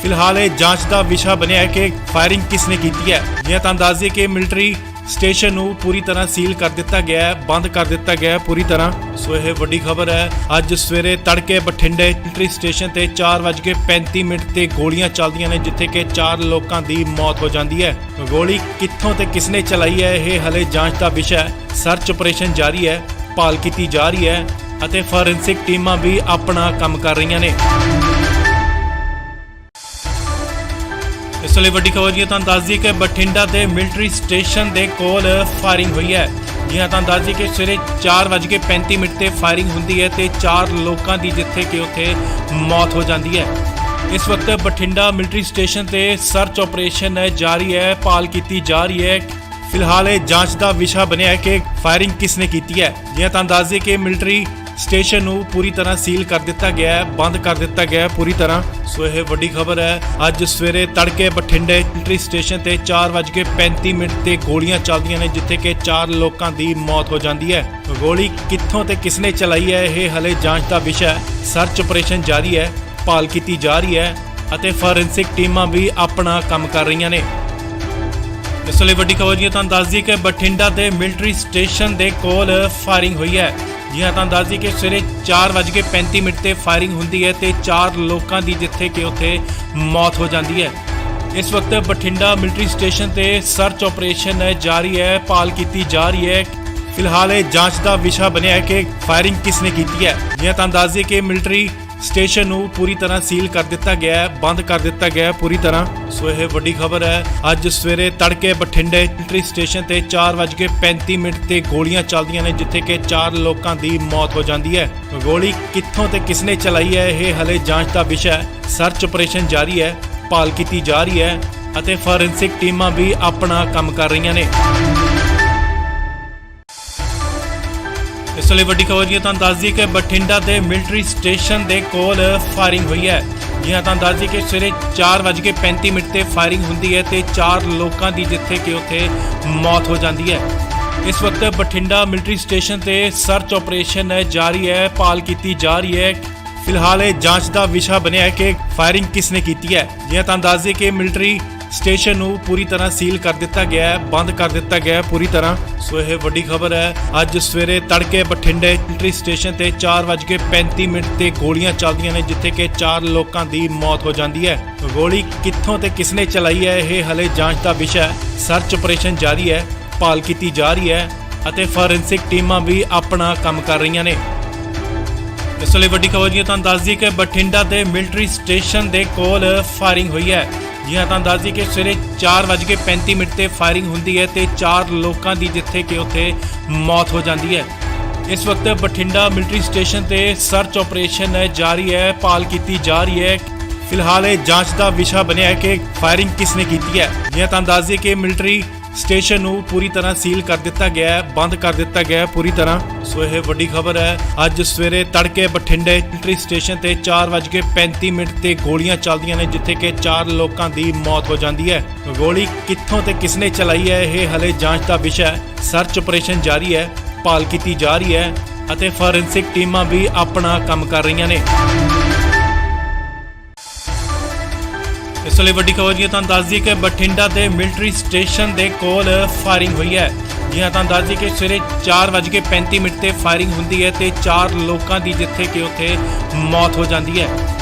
ਫਿਲਹਾਲ ਇਹ ਜਾਂਚ ਦਾ ਵਿਸ਼ਾ ਬਣਿਆ ਹੈ ਕਿ ਫਾਇਰਿੰਗ ਕਿਸਨੇ ਕੀਤੀ ਹੈ। ਜੀ ਹਾਂ, ਤੁਹਾਨੂੰ ਦੱਸ ਦਈਏ ਕਿ ਮਿਲਟਰੀ ਸਟੇਸ਼ਨ ਨੂੰ ਪੂਰੀ ਤਰ੍ਹਾਂ ਸੀਲ ਕਰ ਦਿੱਤਾ ਗਿਆ ਹੈ, ਬੰਦ ਕਰ ਦਿੱਤਾ ਗਿਆ ਹੈ ਪੂਰੀ ਤਰ੍ਹਾਂ। ਸੋ ਇਹ ਵੱਡੀ ਖਬਰ ਹੈ। ਅੱਜ ਸਵੇਰੇ ਤੜਕੇ ਬਠਿੰਡੇ ਮਿਲਟਰੀ ਸਟੇਸ਼ਨ ਤੇ 4:35 ਤੇ ਗੋਲੀਆਂ ਚੱਲਦੀਆਂ ਨੇ, ਜਿੱਥੇ ਕਿ 4 ਲੋਕਾਂ ਦੀ ਮੌਤ ਹੋ ਜਾਂਦੀ ਹੈ। ਗੋਲੀ ਕਿੱਥੋਂ ਤੇ ਕਿਸਨੇ ਚਲਾਈ ਹੈ, ਇਹ ਹਲੇ ਜਾਂਚ ਦਾ ਵਿਸ਼ਾ ਹੈ। ਸਰਚ ਆਪਰੇਸ਼ਨ ਜਾਰੀ ਹੈ, ਭਾਲ ਕੀਤੀ ਜਾ ਰਹੀ ਹੈ ਅਤੇ ਫੋਰੈਂਸਿਕ ਟੀਮਾਂ ਵੀ ਆਪਣਾ ਕੰਮ ਕਰ ਰਹੀਆਂ ਨੇ। ਇਸ ਵੇਲੇ ਵੱਡੀ ਖਬਰ ਜੀ ਤੁਹਾਨੂੰ ਦੱਸ ਦਈਏ ਕਿ ਬਠਿੰਡਾ ਦੇ ਮਿਲਟਰੀ ਸਟੇਸ਼ਨ ਦੇ ਕੋਲ ਫਾਇਰਿੰਗ ਹੋਈ ਹੈ। ਜੀ ਹਾਂ, ਤੁਹਾਨੂੰ ਦੱਸ ਦਈਏ ਕਿ ਸਵੇਰੇ 4:35 ਤੇ ਫਾਇਰਿੰਗ ਹੁੰਦੀ ਹੈ ਤੇ 4 ਲੋਕਾਂ ਦੀ ਜਿੱਥੇ ਕਿ ਉੱਥੇ ਮੌਤ ਹੋ ਜਾਂਦੀ ਹੈ। ਇਸ ਵਕਤ ਬਠਿੰਡਾ ਮਿਲਟਰੀ ਸਟੇਸ਼ਨ ਤੇ ਸਰਚ ਆਪਰੇਸ਼ਨ ਜਾਰੀ ਹੈ, ਭਾਲ ਕੀਤੀ ਜਾ ਰਹੀ ਹੈ। ਫਿਲਹਾਲ ਇਹ ਜਾਂਚ ਦਾ ਵਿਸ਼ਾ ਬਣਿਆ ਹੈ ਕਿ ਫਾਇਰਿੰਗ ਕਿਸਨੇ ਕੀਤੀ ਹੈ। ਜੀ ਹਾਂ, ਤੁਹਾਨੂੰ ਦੱਸ ਦਈਏ ਕਿ ਮਿਲਟਰੀ ਸਟੇਸ਼ਨ ਨੂੰ ਪੂਰੀ ਤਰ੍ਹਾਂ ਸੀਲ ਕਰ ਦਿੱਤਾ ਗਿਆ ਹੈ, ਬੰਦ ਕਰ ਦਿੱਤਾ ਗਿਆ ਹੈ ਪੂਰੀ ਤਰ੍ਹਾਂ। ਸੋ ਇਹ ਵੱਡੀ ਖਬਰ ਹੈ। ਅੱਜ ਸਵੇਰੇ ਤੜਕੇ ਬਠਿੰਡੇ ਮਿਲਟਰੀ ਸਟੇਸ਼ਨ ਤੇ 4:35 ਤੇ ਗੋਲੀਆਂ ਚੱਲਦੀਆਂ ਨੇ, ਜਿੱਥੇ ਕਿ 4 ਲੋਕਾਂ ਦੀ ਮੌਤ ਹੋ ਜਾਂਦੀ ਹੈ। ਗੋਲੀ ਕਿੱਥੋਂ ਤੇ ਕਿਸਨੇ ਚਲਾਈ ਹੈ, ਇਹ ਹਲੇ ਜਾਂਚ ਦਾ ਵਿਸ਼ਾ ਹੈ। ਸਰਚ ਆਪਰੇਸ਼ਨ ਜਾਰੀ ਹੈ, ਭਾਲ ਕੀਤੀ ਜਾ ਰਹੀ ਹੈ ਅਤੇ ਫੋਰੈਂਸਿਕ ਟੀਮਾਂ ਵੀ ਆਪਣਾ ਕੰਮ ਕਰ ਰਹੀਆਂ ਨੇ। ਇਸ ਵੇਲੇ ਵੱਡੀ ਖਬਰ ਜੀ ਤੁਹਾਨੂੰ ਦੱਸ ਦਈਏ ਕਿ ਬਠਿੰਡਾ ਦੇ ਮਿਲਟਰੀ ਸਟੇਸ਼ਨ ਦੇ ਕੋਲ ਫਾਇਰਿੰਗ ਹੋਈ ਹੈ। ਜੀ ਹਾਂ, ਤੁਹਾਨੂੰ ਦੱਸ ਦਈਏ ਕਿ ਸਵੇਰੇ 4:35 ਤੇ ਫਾਇਰਿੰਗ ਹੁੰਦੀ ਹੈ ਤੇ 4 ਲੋਕਾਂ ਦੀ ਜਿੱਥੇ ਕਿ ਉੱਥੇ ਮੌਤ ਹੋ ਜਾਂਦੀ ਹੈ। ਇਸ ਵਕਤ ਬਠਿੰਡਾ ਮਿਲਟਰੀ ਸਟੇਸ਼ਨ ਤੇ ਸਰਚ ਆਪਰੇਸ਼ਨ ਜਾਰੀ ਹੈ, ਭਾਲ ਕੀਤੀ ਜਾ ਰਹੀ ਹੈ। ਫਿਲਹਾਲ ਇਹ ਜਾਂਚ ਦਾ ਵਿਸ਼ਾ ਬਣਿਆ ਹੈ ਕਿ ਫਾਇਰਿੰਗ ਕਿਸਨੇ ਕੀਤੀ ਹੈ। ਜੀ ਹਾਂ, ਤੁਹਾਨੂੰ ਦੱਸ ਦਈਏ ਕਿ ਮਿਲਟਰੀ ਸਟੇਸ਼ਨ ਨੂੰ ਪੂਰੀ ਤਰ੍ਹਾਂ ਸੀਲ ਕਰ ਦਿੱਤਾ ਗਿਆ ਹੈ, ਬੰਦ ਕਰ ਦਿੱਤਾ ਗਿਆ ਹੈ ਪੂਰੀ ਤਰ੍ਹਾਂ। ਸੋ ਇਹ ਵੱਡੀ ਖਬਰ ਹੈ। ਅੱਜ ਸਵੇਰੇ ਤੜਕੇ ਬਠਿੰਡੇ ਮਿਲਟਰੀ ਸਟੇਸ਼ਨ ਤੇ 4:35 ਤੇ ਗੋਲੀਆਂ ਚੱਲਦੀਆਂ ਨੇ, ਜਿੱਥੇ ਕਿ 4 ਲੋਕਾਂ ਦੀ ਮੌਤ ਹੋ ਜਾਂਦੀ ਹੈ। ਗੋਲੀ ਕਿੱਥੋਂ ਤੇ ਕਿਸਨੇ ਚਲਾਈ ਹੈ, ਇਹ ਹਲੇ ਜਾਂਚ ਦਾ ਵਿਸ਼ਾ ਹੈ। ਸਰਚ ਆਪਰੇਸ਼ਨ ਜਾਰੀ ਹੈ, ਭਾਲ ਕੀਤੀ ਜਾ ਰਹੀ ਹੈ ਅਤੇ ਫੋਰੈਂਸਿਕ ਟੀਮਾਂ ਵੀ ਆਪਣਾ ਕੰਮ ਕਰ ਰਹੀਆਂ ਨੇ। ਇਸ ਵੇਲੇ ਵੱਡੀ ਖਬਰ ਜੀ ਤੁਹਾਨੂੰ ਦੱਸ ਦਈਏ ਕਿ ਬਠਿੰਡਾ ਦੇ ਮਿਲਟਰੀ ਸਟੇਸ਼ਨ ਦੇ ਕੋਲ ਫਾਇਰਿੰਗ ਹੋਈ ਹੈ। ਜੀ ਹਾਂ, ਤੁਹਾਨੂੰ ਦੱਸ ਦਈਏ ਕਿ ਸਵੇਰੇ 4:35 ਤੇ ਫਾਇਰਿੰਗ ਹੁੰਦੀ ਹੈ ਤੇ 4 ਲੋਕਾਂ ਦੀ ਜਿੱਥੇ ਕਿ ਉੱਥੇ ਮੌਤ ਹੋ ਜਾਂਦੀ ਹੈ। ਇਸ ਵਕਤ ਬਠਿੰਡਾ ਮਿਲਟਰੀ ਸਟੇਸ਼ਨ ਤੇ ਸਰਚ ਆਪਰੇਸ਼ਨ ਜਾਰੀ ਹੈ, ਭਾਲ ਕੀਤੀ ਜਾ ਰਹੀ ਹੈ। ਫਿਲਹਾਲ ਇਹ ਜਾਂਚ ਦਾ ਵਿਸ਼ਾ ਬਣਿਆ ਹੈ ਕਿ ਫਾਇਰਿੰਗ ਕਿਸਨੇ ਕੀਤੀ ਹੈ। ਜੀ ਹਾਂ, ਤੁਹਾਨੂੰ ਦੱਸ ਦਈਏ ਕਿ ਮਿਲਟਰੀ ਸਟੇਸ਼ਨ ਨੂੰ ਪੂਰੀ ਤਰ੍ਹਾਂ ਸੀਲ ਕਰ ਦਿੱਤਾ ਗਿਆ ਹੈ, ਬੰਦ ਕਰ ਦਿੱਤਾ ਗਿਆ ਹੈ ਪੂਰੀ ਤਰ੍ਹਾਂ। ਸੋ ਇਹ ਵੱਡੀ ਖਬਰ ਹੈ। ਅੱਜ ਸਵੇਰੇ ਤੜਕੇ ਬਠਿੰਡੇ ਮਿਲਟਰੀ ਸਟੇਸ਼ਨ ਤੇ 4:35 ਤੇ ਗੋਲੀਆਂ ਚੱਲਦੀਆਂ ਨੇ, ਜਿੱਥੇ ਕਿ 4 ਲੋਕਾਂ ਦੀ ਮੌਤ ਹੋ ਜਾਂਦੀ ਹੈ। ਗੋਲੀ ਕਿੱਥੋਂ ਤੇ ਕਿਸਨੇ ਚਲਾਈ ਹੈ, ਇਹ ਹਲੇ ਜਾਂਚ ਦਾ ਵਿਸ਼ਾ ਹੈ। ਸਰਚ ਆਪਰੇਸ਼ਨ ਜਾਰੀ ਹੈ, ਭਾਲ ਕੀਤੀ ਜਾ ਰਹੀ ਹੈ ਅਤੇ ਫੋਰੈਂਸਿਕ ਟੀਮਾਂ ਵੀ ਆਪਣਾ ਕੰਮ ਕਰ ਰਹੀਆਂ ਨੇ। ਇਸ ਵੇਲੇ ਵੱਡੀ ਖਬਰ ਜੀ ਤੁਹਾਨੂੰ ਦੱਸ ਦਈਏ ਕਿ ਬਠਿੰਡਾ ਦੇ ਮਿਲਟਰੀ ਸਟੇਸ਼ਨ ਦੇ ਕੋਲ ਫਾਇਰਿੰਗ ਹੋਈ ਹੈ। ਜੀ ਹਾਂ, ਤੁਹਾਨੂੰ ਦੱਸ ਦਈਏ ਕਿ ਸਵੇਰੇ 4:35 ਤੇ ਫਾਇਰਿੰਗ ਹੁੰਦੀ ਹੈ ਤੇ 4 ਲੋਕਾਂ ਦੀ ਜਿੱਥੇ ਕਿ ਉੱਥੇ ਮੌਤ ਹੋ ਜਾਂਦੀ ਹੈ। ਇਸ ਵਕਤ ਬਠਿੰਡਾ ਮਿਲਟਰੀ ਸਟੇਸ਼ਨ ਤੇ ਸਰਚ ਆਪਰੇਸ਼ਨ ਜਾਰੀ ਹੈ, ਭਾਲ ਕੀਤੀ ਜਾ ਰਹੀ ਹੈ। ਫਿਲਹਾਲ ਇਹ ਜਾਂਚ ਦਾ ਵਿਸ਼ਾ ਬਣਿਆ ਹੈ ਕਿ ਫਾਇਰਿੰਗ ਕਿਸਨੇ ਕੀਤੀ ਹੈ। ਜੀ ਹਾਂ, ਤੁਹਾਨੂੰ ਦੱਸ ਦਈਏ ਕਿ ਮਿਲਟਰੀ ਸਟੇਸ਼ਨ ਨੂੰ ਪੂਰੀ ਤਰ੍ਹਾਂ ਸੀਲ ਕਰ ਦਿੱਤਾ ਗਿਆ ਹੈ, ਬੰਦ ਕਰ ਦਿੱਤਾ ਗਿਆ ਹੈ ਪੂਰੀ ਤਰ੍ਹਾਂ। ਸੋ ਇਹ ਵੱਡੀ ਖਬਰ ਹੈ। ਅੱਜ ਸਵੇਰੇ ਤੜਕੇ ਬਠਿੰਡੇ ਮਿਲਟਰੀ ਸਟੇਸ਼ਨ ਤੇ 4:35 ਤੇ ਗੋਲੀਆਂ ਚੱਲਦੀਆਂ ਨੇ, ਜਿੱਥੇ ਕਿ 4 ਲੋਕਾਂ ਦੀ ਮੌਤ ਹੋ ਜਾਂਦੀ ਹੈ। ਗੋਲੀ ਕਿੱਥੋਂ ਤੇ ਕਿਸਨੇ ਚਲਾਈ ਹੈ, ਇਹ ਹਲੇ ਜਾਂਚ ਦਾ ਵਿਸ਼ਾ ਹੈ। ਸਰਚ ਆਪਰੇਸ਼ਨ ਜਾਰੀ ਹੈ, ਭਾਲ ਕੀਤੀ ਜਾ ਰਹੀ ਹੈ ਅਤੇ ਫੋਰੈਂਸਿਕ ਟੀਮਾਂ ਵੀ ਆਪਣਾ ਕੰਮ ਕਰ ਰਹੀਆਂ ਨੇ। ਇਸ ਵੇਲੇ ਵੱਡੀ ਖਬਰ ਜੀ ਤੁਹਾਨੂੰ ਦੱਸ ਦਈਏ ਕਿ ਬਠਿੰਡਾ ਦੇ ਮਿਲਟਰੀ ਸਟੇਸ਼ਨ ਦੇ ਕੋਲ ਫਾਇਰਿੰਗ ਹੋਈ ਹੈ। ਜੀ ਹਾਂ, ਤੁਹਾਨੂੰ ਦੱਸ ਦਈਏ ਕਿ ਸਵੇਰੇ 4:35 ਤੇ ਫਾਇਰਿੰਗ ਹੁੰਦੀ ਹੈ ਤੇ 4 ਲੋਕਾਂ ਦੀ ਜਿੱਥੇ ਕਿ ਉੱਥੇ ਮੌਤ ਹੋ ਜਾਂਦੀ ਹੈ।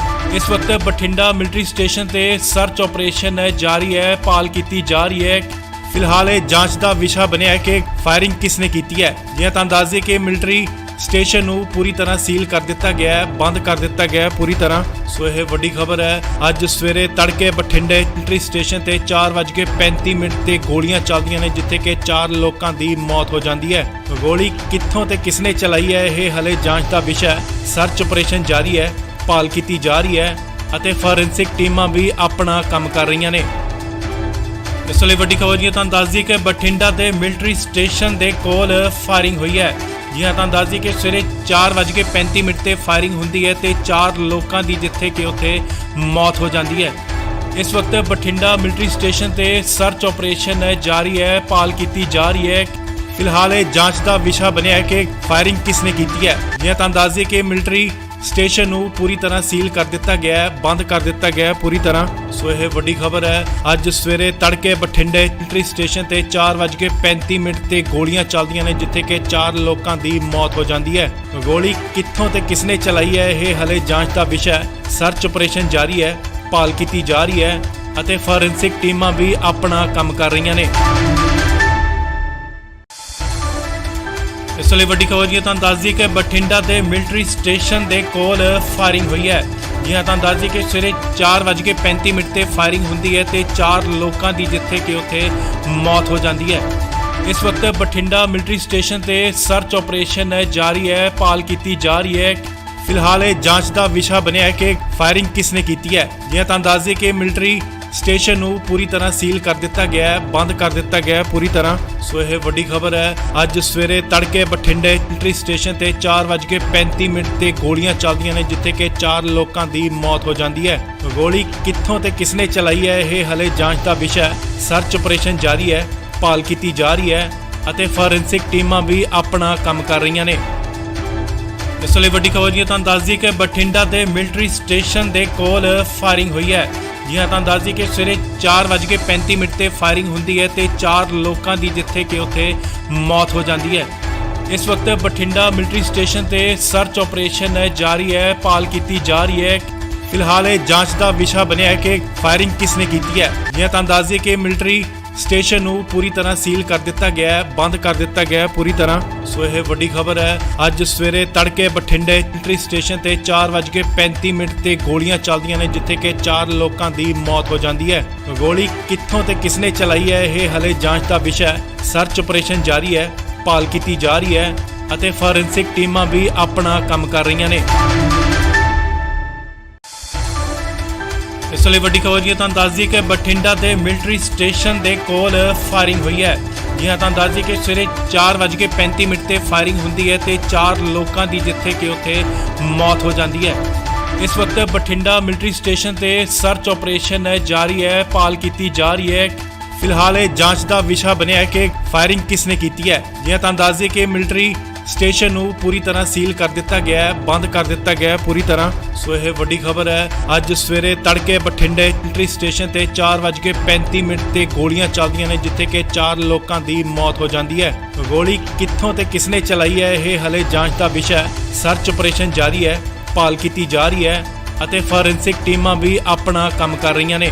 ਇਸ ਵਕਤ ਬਠਿੰਡਾ ਮਿਲਟਰੀ ਸਟੇਸ਼ਨ ਤੇ ਸਰਚ ਆਪਰੇਸ਼ਨ ਜਾਰੀ ਹੈ, ਭਾਲ ਕੀਤੀ ਜਾ ਰਹੀ ਹੈ। ਫਿਲਹਾਲ ਇਹ ਜਾਂਚ ਦਾ ਵਿਸ਼ਾ ਬਣਿਆ ਹੈ ਕਿ ਫਾਇਰਿੰਗ ਕਿਸਨੇ ਕੀਤੀ ਹੈ। ਜੀ ਹਾਂ, ਤੁਹਾਨੂੰ ਦੱਸ ਦਈਏ ਕਿ ਮਿਲਟਰੀ ਸਟੇਸ਼ਨ ਨੂੰ ਪੂਰੀ ਤਰ੍ਹਾਂ ਸੀਲ ਕਰ ਦਿੱਤਾ ਗਿਆ ਹੈ, ਬੰਦ ਕਰ ਦਿੱਤਾ ਗਿਆ ਹੈ ਪੂਰੀ ਤਰ੍ਹਾਂ। ਸੋ ਇਹ ਵੱਡੀ ਖਬਰ ਹੈ। ਅੱਜ ਸਵੇਰੇ ਤੜਕੇ ਬਠਿੰਡੇ ਮਿਲਟਰੀ ਸਟੇਸ਼ਨ ਤੇ 4:35 ਤੇ ਗੋਲੀਆਂ ਚੱਲਦੀਆਂ ਨੇ, ਜਿੱਥੇ ਕਿ 4 ਲੋਕਾਂ ਦੀ ਮੌਤ ਹੋ ਜਾਂਦੀ ਹੈ। ਗੋਲੀ ਕਿੱਥੋਂ ਤੇ ਕਿਸਨੇ ਚਲਾਈ ਹੈ, ਇਹ ਹਲੇ ਜਾਂਚ ਦਾ ਵਿਸ਼ਾ ਹੈ। ਸਰਚ ਆਪਰੇਸ਼ਨ ਜਾਰੀ ਹੈ, ਭਾਲ ਕੀਤੀ ਜਾ ਰਹੀ ਹੈ ਅਤੇ ਫੋਰੈਂਸਿਕ ਟੀਮਾਂ ਵੀ ਆਪਣਾ ਕੰਮ ਕਰ ਰਹੀਆਂ ਨੇ। ਇਸ ਲਈ ਵੱਡੀ ਖਬਰ ਜੀ ਤੁਹਾਨੂੰ ਦੱਸ ਦਈਏ ਕਿ ਬਠਿੰਡਾ ਦੇ ਮਿਲਟਰੀ ਸਟੇਸ਼ਨ ਦੇ ਕੋਲ ਫਾਇਰਿੰਗ ਹੋਈ ਹੈ। ਜੀ ਹਾਂ, ਤੁਹਾਨੂੰ ਦੱਸ ਦਈਏ ਕਿ ਸਵੇਰੇ 4:35 ਤੇ ਫਾਇਰਿੰਗ ਹੁੰਦੀ ਹੈ ਤੇ 4 ਲੋਕਾਂ ਦੀ ਜਿੱਥੇ ਕਿ ਉੱਥੇ ਮੌਤ ਹੋ ਜਾਂਦੀ ਹੈ। ਇਸ ਵਕਤ ਬਠਿੰਡਾ ਮਿਲਟਰੀ ਸਟੇਸ਼ਨ ਤੇ ਸਰਚ ਆਪਰੇਸ਼ਨ ਜਾਰੀ ਹੈ, ਭਾਲ ਕੀਤੀ ਜਾ ਰਹੀ ਹੈ। ਫਿਲਹਾਲ ਇਹ ਜਾਂਚ ਦਾ ਵਿਸ਼ਾ ਬਣਿਆ ਹੈ ਕਿ ਫਾਇਰਿੰਗ ਕਿਸਨੇ ਕੀਤੀ ਹੈ। ਜੀ ਹਾਂ, ਤੁਹਾਨੂੰ ਦੱਸ ਦਈਏ ਕਿ ਮਿਲਟਰੀ ਸਟੇਸ਼ਨ ਨੂੰ ਪੂਰੀ ਤਰ੍ਹਾਂ ਸੀਲ ਕਰ ਦਿੱਤਾ ਗਿਆ ਹੈ, ਬੰਦ ਕਰ ਦਿੱਤਾ ਗਿਆ ਹੈ ਪੂਰੀ ਤਰ੍ਹਾਂ। ਸੋ ਇਹ ਵੱਡੀ ਖਬਰ ਹੈ। ਅੱਜ ਸਵੇਰੇ ਤੜਕੇ ਬਠਿੰਡੇ ਮਿਲਟਰੀ ਸਟੇਸ਼ਨ ਤੇ 4:35 ਤੇ ਗੋਲੀਆਂ ਚੱਲਦੀਆਂ ਨੇ, ਜਿੱਥੇ ਕਿ 4 ਲੋਕਾਂ ਦੀ ਮੌਤ ਹੋ ਜਾਂਦੀ ਹੈ। ਗੋਲੀ ਕਿੱਥੋਂ ਤੇ ਕਿਸਨੇ ਚਲਾਈ ਹੈ, ਇਹ ਹਲੇ ਜਾਂਚ ਦਾ ਵਿਸ਼ਾ ਹੈ। ਸਰਚ ਆਪਰੇਸ਼ਨ ਜਾਰੀ ਹੈ, ਭਾਲ ਕੀਤੀ ਜਾ ਰਹੀ ਹੈ ਅਤੇ ਫੋਰੈਂਸਿਕ ਟੀਮਾਂ ਵੀ ਆਪਣਾ ਕੰਮ ਕਰ ਰਹੀਆਂ ਨੇ। ਇਸ ਲਈ ਵੱਡੀ ਖਬਰ ਜੀ ਤੁਹਾਨੂੰ ਦੱਸ ਦਈਏ ਕਿ ਬਠਿੰਡਾ ਦੇ ਮਿਲਟਰੀ ਸਟੇਸ਼ਨ ਦੇ ਕੋਲ ਫਾਇਰਿੰਗ ਹੋਈ ਹੈ। ਜੀ ਹਾਂ, ਤੁਹਾਨੂੰ ਦੱਸ ਦਈਏ ਕਿ ਸਵੇਰੇ 4:35 ਤੇ ਫਾਇਰਿੰਗ ਹੁੰਦੀ ਹੈ ਤੇ 4 ਲੋਕਾਂ ਦੀ ਜਿੱਥੇ ਕਿ ਉੱਥੇ ਮੌਤ ਹੋ ਜਾਂਦੀ ਹੈ। ਇਸ ਵਕਤ ਬਠਿੰਡਾ ਮਿਲਟਰੀ ਸਟੇਸ਼ਨ ਤੇ ਸਰਚ ਆਪਰੇਸ਼ਨ ਜਾਰੀ ਹੈ, ਭਾਲ ਕੀਤੀ ਜਾ ਰਹੀ ਹੈ। ਫਿਲਹਾਲ ਇਹ ਜਾਂਚ ਦਾ ਵਿਸ਼ਾ ਬਣਿਆ ਹੈ ਕਿ ਫਾਇਰਿੰਗ ਕਿਸਨੇ ਕੀਤੀ ਹੈ। ਜੀ ਹਾਂ, ਤੁਹਾਨੂੰ ਦੱਸ ਦਈਏ ਕਿ ਮਿਲਟਰੀ ਸਟੇਸ਼ਨ ਨੂੰ ਪੂਰੀ ਤਰ੍ਹਾਂ ਸੀਲ ਕਰ ਦਿੱਤਾ ਗਿਆ ਹੈ, ਬੰਦ ਕਰ ਦਿੱਤਾ ਗਿਆ ਹੈ ਪੂਰੀ ਤਰ੍ਹਾਂ। ਸੋ ਇਹ ਵੱਡੀ ਖਬਰ ਹੈ। ਅੱਜ ਸਵੇਰੇ ਤੜਕੇ ਬਠਿੰਡੇ ਮਿਲਟਰੀ ਸਟੇਸ਼ਨ ਤੇ 4:35 ਤੇ ਗੋਲੀਆਂ ਚੱਲਦੀਆਂ ਨੇ, ਜਿੱਥੇ ਕਿ 4 ਲੋਕਾਂ ਦੀ ਮੌਤ ਹੋ ਜਾਂਦੀ ਹੈ। ਗੋਲੀ ਕਿੱਥੋਂ ਤੇ ਕਿਸਨੇ ਚਲਾਈ ਹੈ, ਇਹ ਹਲੇ ਜਾਂਚ ਦਾ ਵਿਸ਼ਾ ਹੈ। ਸਰਚ ਆਪਰੇਸ਼ਨ ਜਾਰੀ ਹੈ, ਭਾਲ ਕੀਤੀ ਜਾ ਰਹੀ ਹੈ ਅਤੇ ਫੋਰੈਂਸਿਕ ਟੀਮਾਂ ਵੀ ਆਪਣਾ ਕੰਮ ਕਰ ਰਹੀਆਂ ਨੇ। ਇਸ ਲਈ ਵੱਡੀ ਖਬਰ ਜੀ ਤੁਹਾਨੂੰ ਦੱਸ ਦਈਏ ਕਿ ਬਠਿੰਡਾ ਦੇ ਮਿਲਟਰੀ ਸਟੇਸ਼ਨ ਦੇ ਕੋਲ ਫਾਇਰਿੰਗ ਹੋਈ ਹੈ। ਜੀ ਹਾਂ, ਤੁਹਾਨੂੰ ਦੱਸ ਦਈਏ ਕਿ ਸਵੇਰੇ 4:35 ਤੇ ਫਾਇਰਿੰਗ ਹੁੰਦੀ ਹੈ ਤੇ 4 ਲੋਕਾਂ ਦੀ ਜਿੱਥੇ ਕਿ ਉੱਥੇ ਮੌਤ ਹੋ ਜਾਂਦੀ ਹੈ। ਇਸ ਵਕਤ ਬਠਿੰਡਾ ਮਿਲਟਰੀ ਸਟੇਸ਼ਨ ਤੇ ਸਰਚ ਆਪਰੇਸ਼ਨ ਜਾਰੀ ਹੈ, ਭਾਲ ਕੀਤੀ ਜਾ ਰਹੀ ਹੈ। ਫਿਲਹਾਲ ਇਹ ਜਾਂਚ ਦਾ ਵਿਸ਼ਾ ਬਣਿਆ ਹੈ ਕਿ ਫਾਇਰਿੰਗ ਕਿਸਨੇ ਕੀਤੀ ਹੈ। ਜੀ ਹਾਂ, ਤੁਹਾਨੂੰ ਦੱਸ ਦਈਏ ਕਿ ਮਿਲਟਰੀ ਸਟੇਸ਼ਨ ਨੂੰ ਪੂਰੀ ਤਰ੍ਹਾਂ ਸੀਲ ਕਰ ਦਿੱਤਾ ਗਿਆ ਹੈ, ਬੰਦ ਕਰ ਦਿੱਤਾ ਗਿਆ ਹੈ ਪੂਰੀ ਤਰ੍ਹਾਂ। ਸੋ ਇਹ ਵੱਡੀ ਖਬਰ ਹੈ। ਅੱਜ ਸਵੇਰੇ ਤੜਕੇ ਬਠਿੰਡੇ ਮਿਲਟਰੀ ਸਟੇਸ਼ਨ ਤੇ 4:35 ਤੇ ਗੋਲੀਆਂ ਚੱਲਦੀਆਂ ਨੇ, ਜਿੱਥੇ ਕਿ 4 ਲੋਕਾਂ ਦੀ ਮੌਤ ਹੋ ਜਾਂਦੀ ਹੈ। ਗੋਲੀ ਕਿੱਥੋਂ ਤੇ ਕਿਸਨੇ ਚਲਾਈ ਹੈ, ਇਹ ਹਲੇ ਜਾਂਚ ਦਾ ਵਿਸ਼ਾ ਹੈ। ਸਰਚ ਆਪਰੇਸ਼ਨ ਜਾਰੀ ਹੈ, ਭਾਲ ਕੀਤੀ ਜਾ ਰਹੀ ਹੈ ਅਤੇ ਫੋਰੈਂਸਿਕ ਟੀਮਾਂ ਵੀ ਆਪਣਾ ਕੰਮ ਕਰ ਰਹੀਆਂ ਨੇ। ਇਸ ਲਈ ਵੱਡੀ ਖਬਰ ਜੀ ਤੁਹਾਨੂੰ ਦੱਸ ਦਈਏ ਕਿ ਬਠਿੰਡਾ ਦੇ ਮਿਲਟਰੀ ਸਟੇਸ਼ਨ ਦੇ ਕੋਲ ਫਾਇਰਿੰਗ ਹੋਈ ਹੈ। ਜੀ ਹਾਂ, ਤੁਹਾਨੂੰ ਦੱਸ ਦਈਏ ਕਿ ਸਵੇਰੇ 4:35 ਤੇ ਫਾਇਰਿੰਗ ਹੁੰਦੀ ਹੈ ਤੇ 4 ਲੋਕਾਂ ਦੀ ਜਿੱਥੇ ਕਿ ਉੱਥੇ ਮੌਤ ਹੋ ਜਾਂਦੀ ਹੈ। ਇਸ ਵਕਤ ਬਠਿੰਡਾ ਮਿਲਟਰੀ ਸਟੇਸ਼ਨ ਤੇ ਸਰਚ ਆਪਰੇਸ਼ਨ ਜਾਰੀ ਹੈ, ਭਾਲ ਕੀਤੀ ਜਾ ਰਹੀ ਹੈ। ਫਿਲਹਾਲ ਇਹ ਜਾਂਚ ਦਾ ਵਿਸ਼ਾ ਬਣਿਆ ਹੈ ਕਿ ਫਾਇਰਿੰਗ ਕਿਸਨੇ ਕੀਤੀ ਹੈ। ਜੀ ਹਾਂ, ਤੁਹਾਨੂੰ ਦੱਸ ਦਈਏ ਕਿ ਮਿਲਟਰੀ ਸਟੇਸ਼ਨ ਨੂੰ ਪੂਰੀ ਤਰ੍ਹਾਂ ਸੀਲ ਕਰ ਦਿੱਤਾ ਗਿਆ ਹੈ, ਬੰਦ ਕਰ ਦਿੱਤਾ ਗਿਆ ਹੈ ਪੂਰੀ ਤਰ੍ਹਾਂ। ਸੋ ਇਹ ਵੱਡੀ ਖਬਰ ਹੈ। ਅੱਜ ਸਵੇਰੇ ਤੜਕੇ ਬਠਿੰਡੇ ਮਿਲਟਰੀ ਸਟੇਸ਼ਨ ਤੇ 4:35 ਤੇ ਗੋਲੀਆਂ ਚੱਲਦੀਆਂ ਨੇ, ਜਿੱਥੇ ਕਿ 4 ਲੋਕਾਂ ਦੀ ਮੌਤ ਹੋ ਜਾਂਦੀ ਹੈ। ਗੋਲੀ ਕਿੱਥੋਂ ਤੇ ਕਿਸਨੇ ਚਲਾਈ ਹੈ, ਇਹ ਹਲੇ ਜਾਂਚ ਦਾ ਵਿਸ਼ਾ ਹੈ। ਸਰਚ ਆਪਰੇਸ਼ਨ ਜਾਰੀ ਹੈ, ਭਾਲ ਕੀਤੀ ਜਾ ਰਹੀ ਹੈ ਅਤੇ ਫੋਰੈਂਸਿਕ ਟੀਮਾਂ ਵੀ ਆਪਣਾ ਕੰਮ ਕਰ ਰਹੀਆਂ ਨੇ।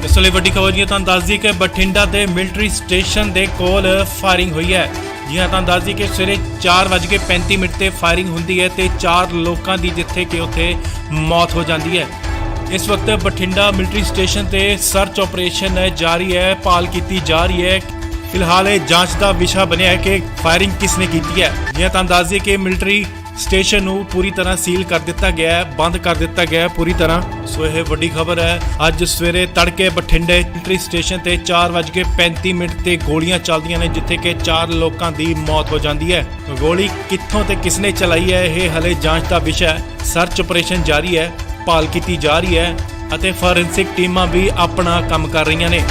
ਇਸ ਲਈ ਵੱਡੀ ਖਬਰ ਜੀ ਤੁਹਾਨੂੰ ਦੱਸ ਦਈਏ ਕਿ ਬਠਿੰਡਾ ਦੇ ਮਿਲਟਰੀ ਸਟੇਸ਼ਨ ਦੇ ਕੋਲ ਫਾਇਰਿੰਗ ਹੋਈ ਹੈ। ਜੀ ਹਾਂ, ਤੁਹਾਨੂੰ ਦੱਸ ਦਈਏ ਕਿ ਸਵੇਰੇ 4:35 ਤੇ ਫਾਇਰਿੰਗ ਹੁੰਦੀ ਹੈ ਤੇ 4 ਲੋਕਾਂ ਦੀ ਜਿੱਥੇ ਕਿ ਉੱਥੇ ਮੌਤ ਹੋ ਜਾਂਦੀ ਹੈ। ਇਸ ਵਕਤ ਬਠਿੰਡਾ ਮਿਲਟਰੀ ਸਟੇਸ਼ਨ ਤੇ ਸਰਚ ਆਪਰੇਸ਼ਨ ਜਾਰੀ ਹੈ, ਭਾਲ ਕੀਤੀ ਜਾ ਰਹੀ ਹੈ। ਫਿਲਹਾਲ ਇਹ ਜਾਂਚ ਦਾ ਵਿਸ਼ਾ ਬਣਿਆ ਹੈ ਕਿ ਫਾਇਰਿੰਗ ਕਿਸਨੇ ਕੀਤੀ ਹੈ। ਜੀ ਹਾਂ, ਤੁਹਾਨੂੰ ਦੱਸ ਦਈਏ ਕਿ ਮਿਲਟਰੀ ਸਟੇਸ਼ਨ ਨੂੰ ਪੂਰੀ ਤਰ੍ਹਾਂ ਸੀਲ ਕਰ ਦਿੱਤਾ ਗਿਆ ਹੈ, ਬੰਦ ਕਰ ਦਿੱਤਾ ਗਿਆ ਹੈ ਪੂਰੀ ਤਰ੍ਹਾਂ। ਸੋ ਇਹ ਵੱਡੀ ਖਬਰ ਹੈ। ਅੱਜ ਸਵੇਰੇ ਤੜਕੇ ਬਠਿੰਡੇ ਮਿਲਟਰੀ ਸਟੇਸ਼ਨ ਤੇ 4:35 ਤੇ ਗੋਲੀਆਂ ਚੱਲਦੀਆਂ ਨੇ, ਜਿੱਥੇ ਕਿ 4 ਲੋਕਾਂ ਦੀ ਮੌਤ ਹੋ ਜਾਂਦੀ ਹੈ। ਗੋਲੀ ਕਿੱਥੋਂ ਤੇ ਕਿਸਨੇ ਚਲਾਈ ਹੈ, ਇਹ ਹਲੇ ਜਾਂਚ ਦਾ ਵਿਸ਼ਾ ਹੈ। ਸਰਚ ਆਪਰੇਸ਼ਨ ਜਾਰੀ ਹੈ, ਭਾਲ ਕੀਤੀ ਜਾ ਰਹੀ ਹੈ ਅਤੇ ਫੋਰੈਂਸਿਕ ਟੀਮਾਂ ਵੀ ਆਪਣਾ ਕੰਮ ਕਰ ਰਹੀਆਂ ਨੇ।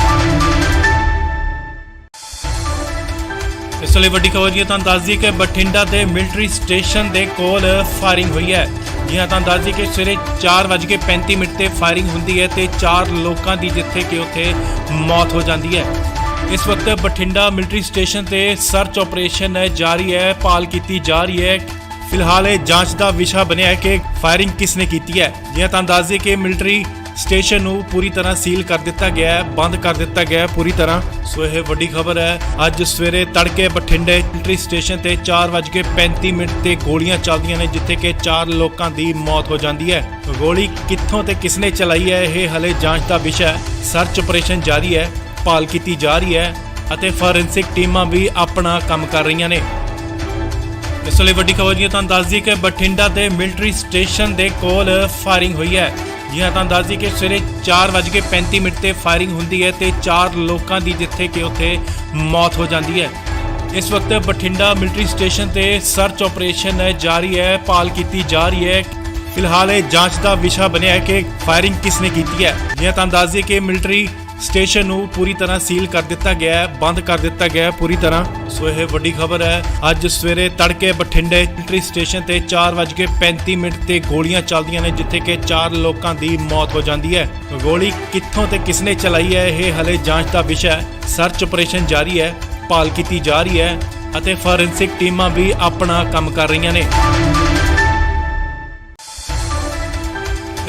ਇਸ ਲਈ ਵੱਡੀ ਖਬਰ ਜੀ ਤੁਹਾਨੂੰ ਦੱਸ ਦਈਏ ਕਿ ਬਠਿੰਡਾ ਦੇ ਮਿਲਟਰੀ ਸਟੇਸ਼ਨ ਦੇ ਕੋਲ ਫਾਇਰਿੰਗ ਹੋਈ ਹੈ। ਜੀ ਹਾਂ, ਤੁਹਾਨੂੰ ਦੱਸ ਦਈਏ ਕਿ ਸਵੇਰੇ 4:35 ਤੇ ਫਾਇਰਿੰਗ ਹੁੰਦੀ ਹੈ ਤੇ 4 ਲੋਕਾਂ ਦੀ ਜਿੱਥੇ ਕਿ ਉੱਥੇ ਮੌਤ ਹੋ ਜਾਂਦੀ ਹੈ। ਇਸ ਵਕਤ ਬਠਿੰਡਾ ਮਿਲਟਰੀ ਸਟੇਸ਼ਨ ਤੇ ਸਰਚ ਆਪਰੇਸ਼ਨ ਜਾਰੀ ਹੈ, ਭਾਲ ਕੀਤੀ ਜਾ ਰਹੀ ਹੈ। ਫਿਲਹਾਲ ਇਹ ਜਾਂਚ ਦਾ ਵਿਸ਼ਾ ਬਣਿਆ ਹੈ ਕਿ ਫਾਇਰਿੰਗ ਕਿਸਨੇ ਕੀਤੀ ਹੈ। ਜੀ ਹਾਂ, ਤੁਹਾਨੂੰ ਦੱਸ ਦਈਏ ਕਿ ਮਿਲਟਰੀ ਸਟੇਸ਼ਨ ਨੂੰ ਪੂਰੀ ਤਰ੍ਹਾਂ ਸੀਲ ਕਰ ਦਿੱਤਾ ਗਿਆ ਹੈ, ਬੰਦ ਕਰ ਦਿੱਤਾ ਗਿਆ ਹੈ ਪੂਰੀ ਤਰ੍ਹਾਂ। ਸੋ ਇਹ ਵੱਡੀ ਖਬਰ ਹੈ। ਅੱਜ ਸਵੇਰੇ ਤੜਕੇ ਬਠਿੰਡੇ ਮਿਲਟਰੀ ਸਟੇਸ਼ਨ ਤੇ 4:35 ਤੇ ਗੋਲੀਆਂ ਚੱਲਦੀਆਂ ਨੇ, ਜਿੱਥੇ ਕਿ 4 ਲੋਕਾਂ ਦੀ ਮੌਤ ਹੋ ਜਾਂਦੀ ਹੈ। ਗੋਲੀ ਕਿੱਥੋਂ ਤੇ ਕਿਸਨੇ ਚਲਾਈ ਹੈ, ਇਹ ਹਲੇ ਜਾਂਚ ਦਾ ਵਿਸ਼ਾ ਹੈ। ਸਰਚ ਆਪਰੇਸ਼ਨ ਜਾਰੀ ਹੈ, ਭਾਲ ਕੀਤੀ ਜਾ ਰਹੀ ਹੈ ਅਤੇ ਫੋਰੈਂਸਿਕ ਟੀਮਾਂ ਵੀ ਆਪਣਾ ਕੰਮ ਕਰ ਰਹੀਆਂ ਨੇ। ਇਸ ਲਈ ਵੱਡੀ ਖਬਰ ਜੀ ਤੁਹਾਨੂੰ ਦੱਸ ਦਈਏ ਕਿ ਬਠਿੰਡਾ ਦੇ ਮਿਲਟਰੀ ਸਟੇਸ਼ਨ ਦੇ ਕੋਲ ਫਾਇਰਿੰਗ ਹੋਈ ਹੈ। ਜੀ ਹਾਂ, ਤੁਹਾਨੂੰ ਦੱਸ ਦਈਏ ਕਿ ਸਵੇਰੇ 4:35 ਤੇ ਫਾਇਰਿੰਗ ਹੁੰਦੀ ਹੈ ਤੇ 4 ਲੋਕਾਂ ਦੀ ਜਿੱਥੇ ਕਿ ਉੱਥੇ ਮੌਤ ਹੋ ਜਾਂਦੀ ਹੈ। ਇਸ ਵਕਤ ਬਠਿੰਡਾ ਮਿਲਟਰੀ ਸਟੇਸ਼ਨ ਤੇ ਸਰਚ ਆਪਰੇਸ਼ਨ ਜਾਰੀ ਹੈ, ਭਾਲ ਕੀਤੀ ਜਾ ਰਹੀ ਹੈ। ਫਿਲਹਾਲ ਇਹ ਜਾਂਚ ਦਾ ਵਿਸ਼ਾ ਬਣਿਆ ਹੈ ਕਿ ਫਾਇਰਿੰਗ ਕਿਸਨੇ ਕੀਤੀ ਹੈ। ਜੀ ਹਾਂ, ਤੁਹਾਨੂੰ ਦੱਸ ਦਈਏ ਕਿ ਮਿਲਟਰੀ ਸਟੇਸ਼ਨ ਨੂੰ ਪੂਰੀ ਤਰ੍ਹਾਂ ਸੀਲ ਕਰ ਦਿੱਤਾ ਗਿਆ ਹੈ, ਬੰਦ ਕਰ ਦਿੱਤਾ ਗਿਆ ਹੈ ਪੂਰੀ ਤਰ੍ਹਾਂ। ਸੋ ਇਹ ਵੱਡੀ ਖਬਰ ਹੈ। ਅੱਜ ਸਵੇਰੇ ਤੜਕੇ ਬਠਿੰਡੇ ਮਿਲਟਰੀ ਸਟੇਸ਼ਨ ਤੇ 4:35 ਤੇ ਗੋਲੀਆਂ ਚੱਲਦੀਆਂ ਨੇ, ਜਿੱਥੇ ਕਿ 4 ਲੋਕਾਂ ਦੀ ਮੌਤ ਹੋ ਜਾਂਦੀ ਹੈ। ਗੋਲੀ ਕਿੱਥੋਂ ਤੇ ਕਿਸਨੇ ਚਲਾਈ ਹੈ, ਇਹ ਹਲੇ ਜਾਂਚ ਦਾ ਵਿਸ਼ਾ ਹੈ। ਸਰਚ ਆਪਰੇਸ਼ਨ ਜਾਰੀ ਹੈ, ਭਾਲ ਕੀਤੀ ਜਾ ਰਹੀ ਹੈ ਅਤੇ ਫੋਰੈਂਸਿਕ ਟੀਮਾਂ ਵੀ ਆਪਣਾ ਕੰਮ ਕਰ ਰਹੀਆਂ ਨੇ।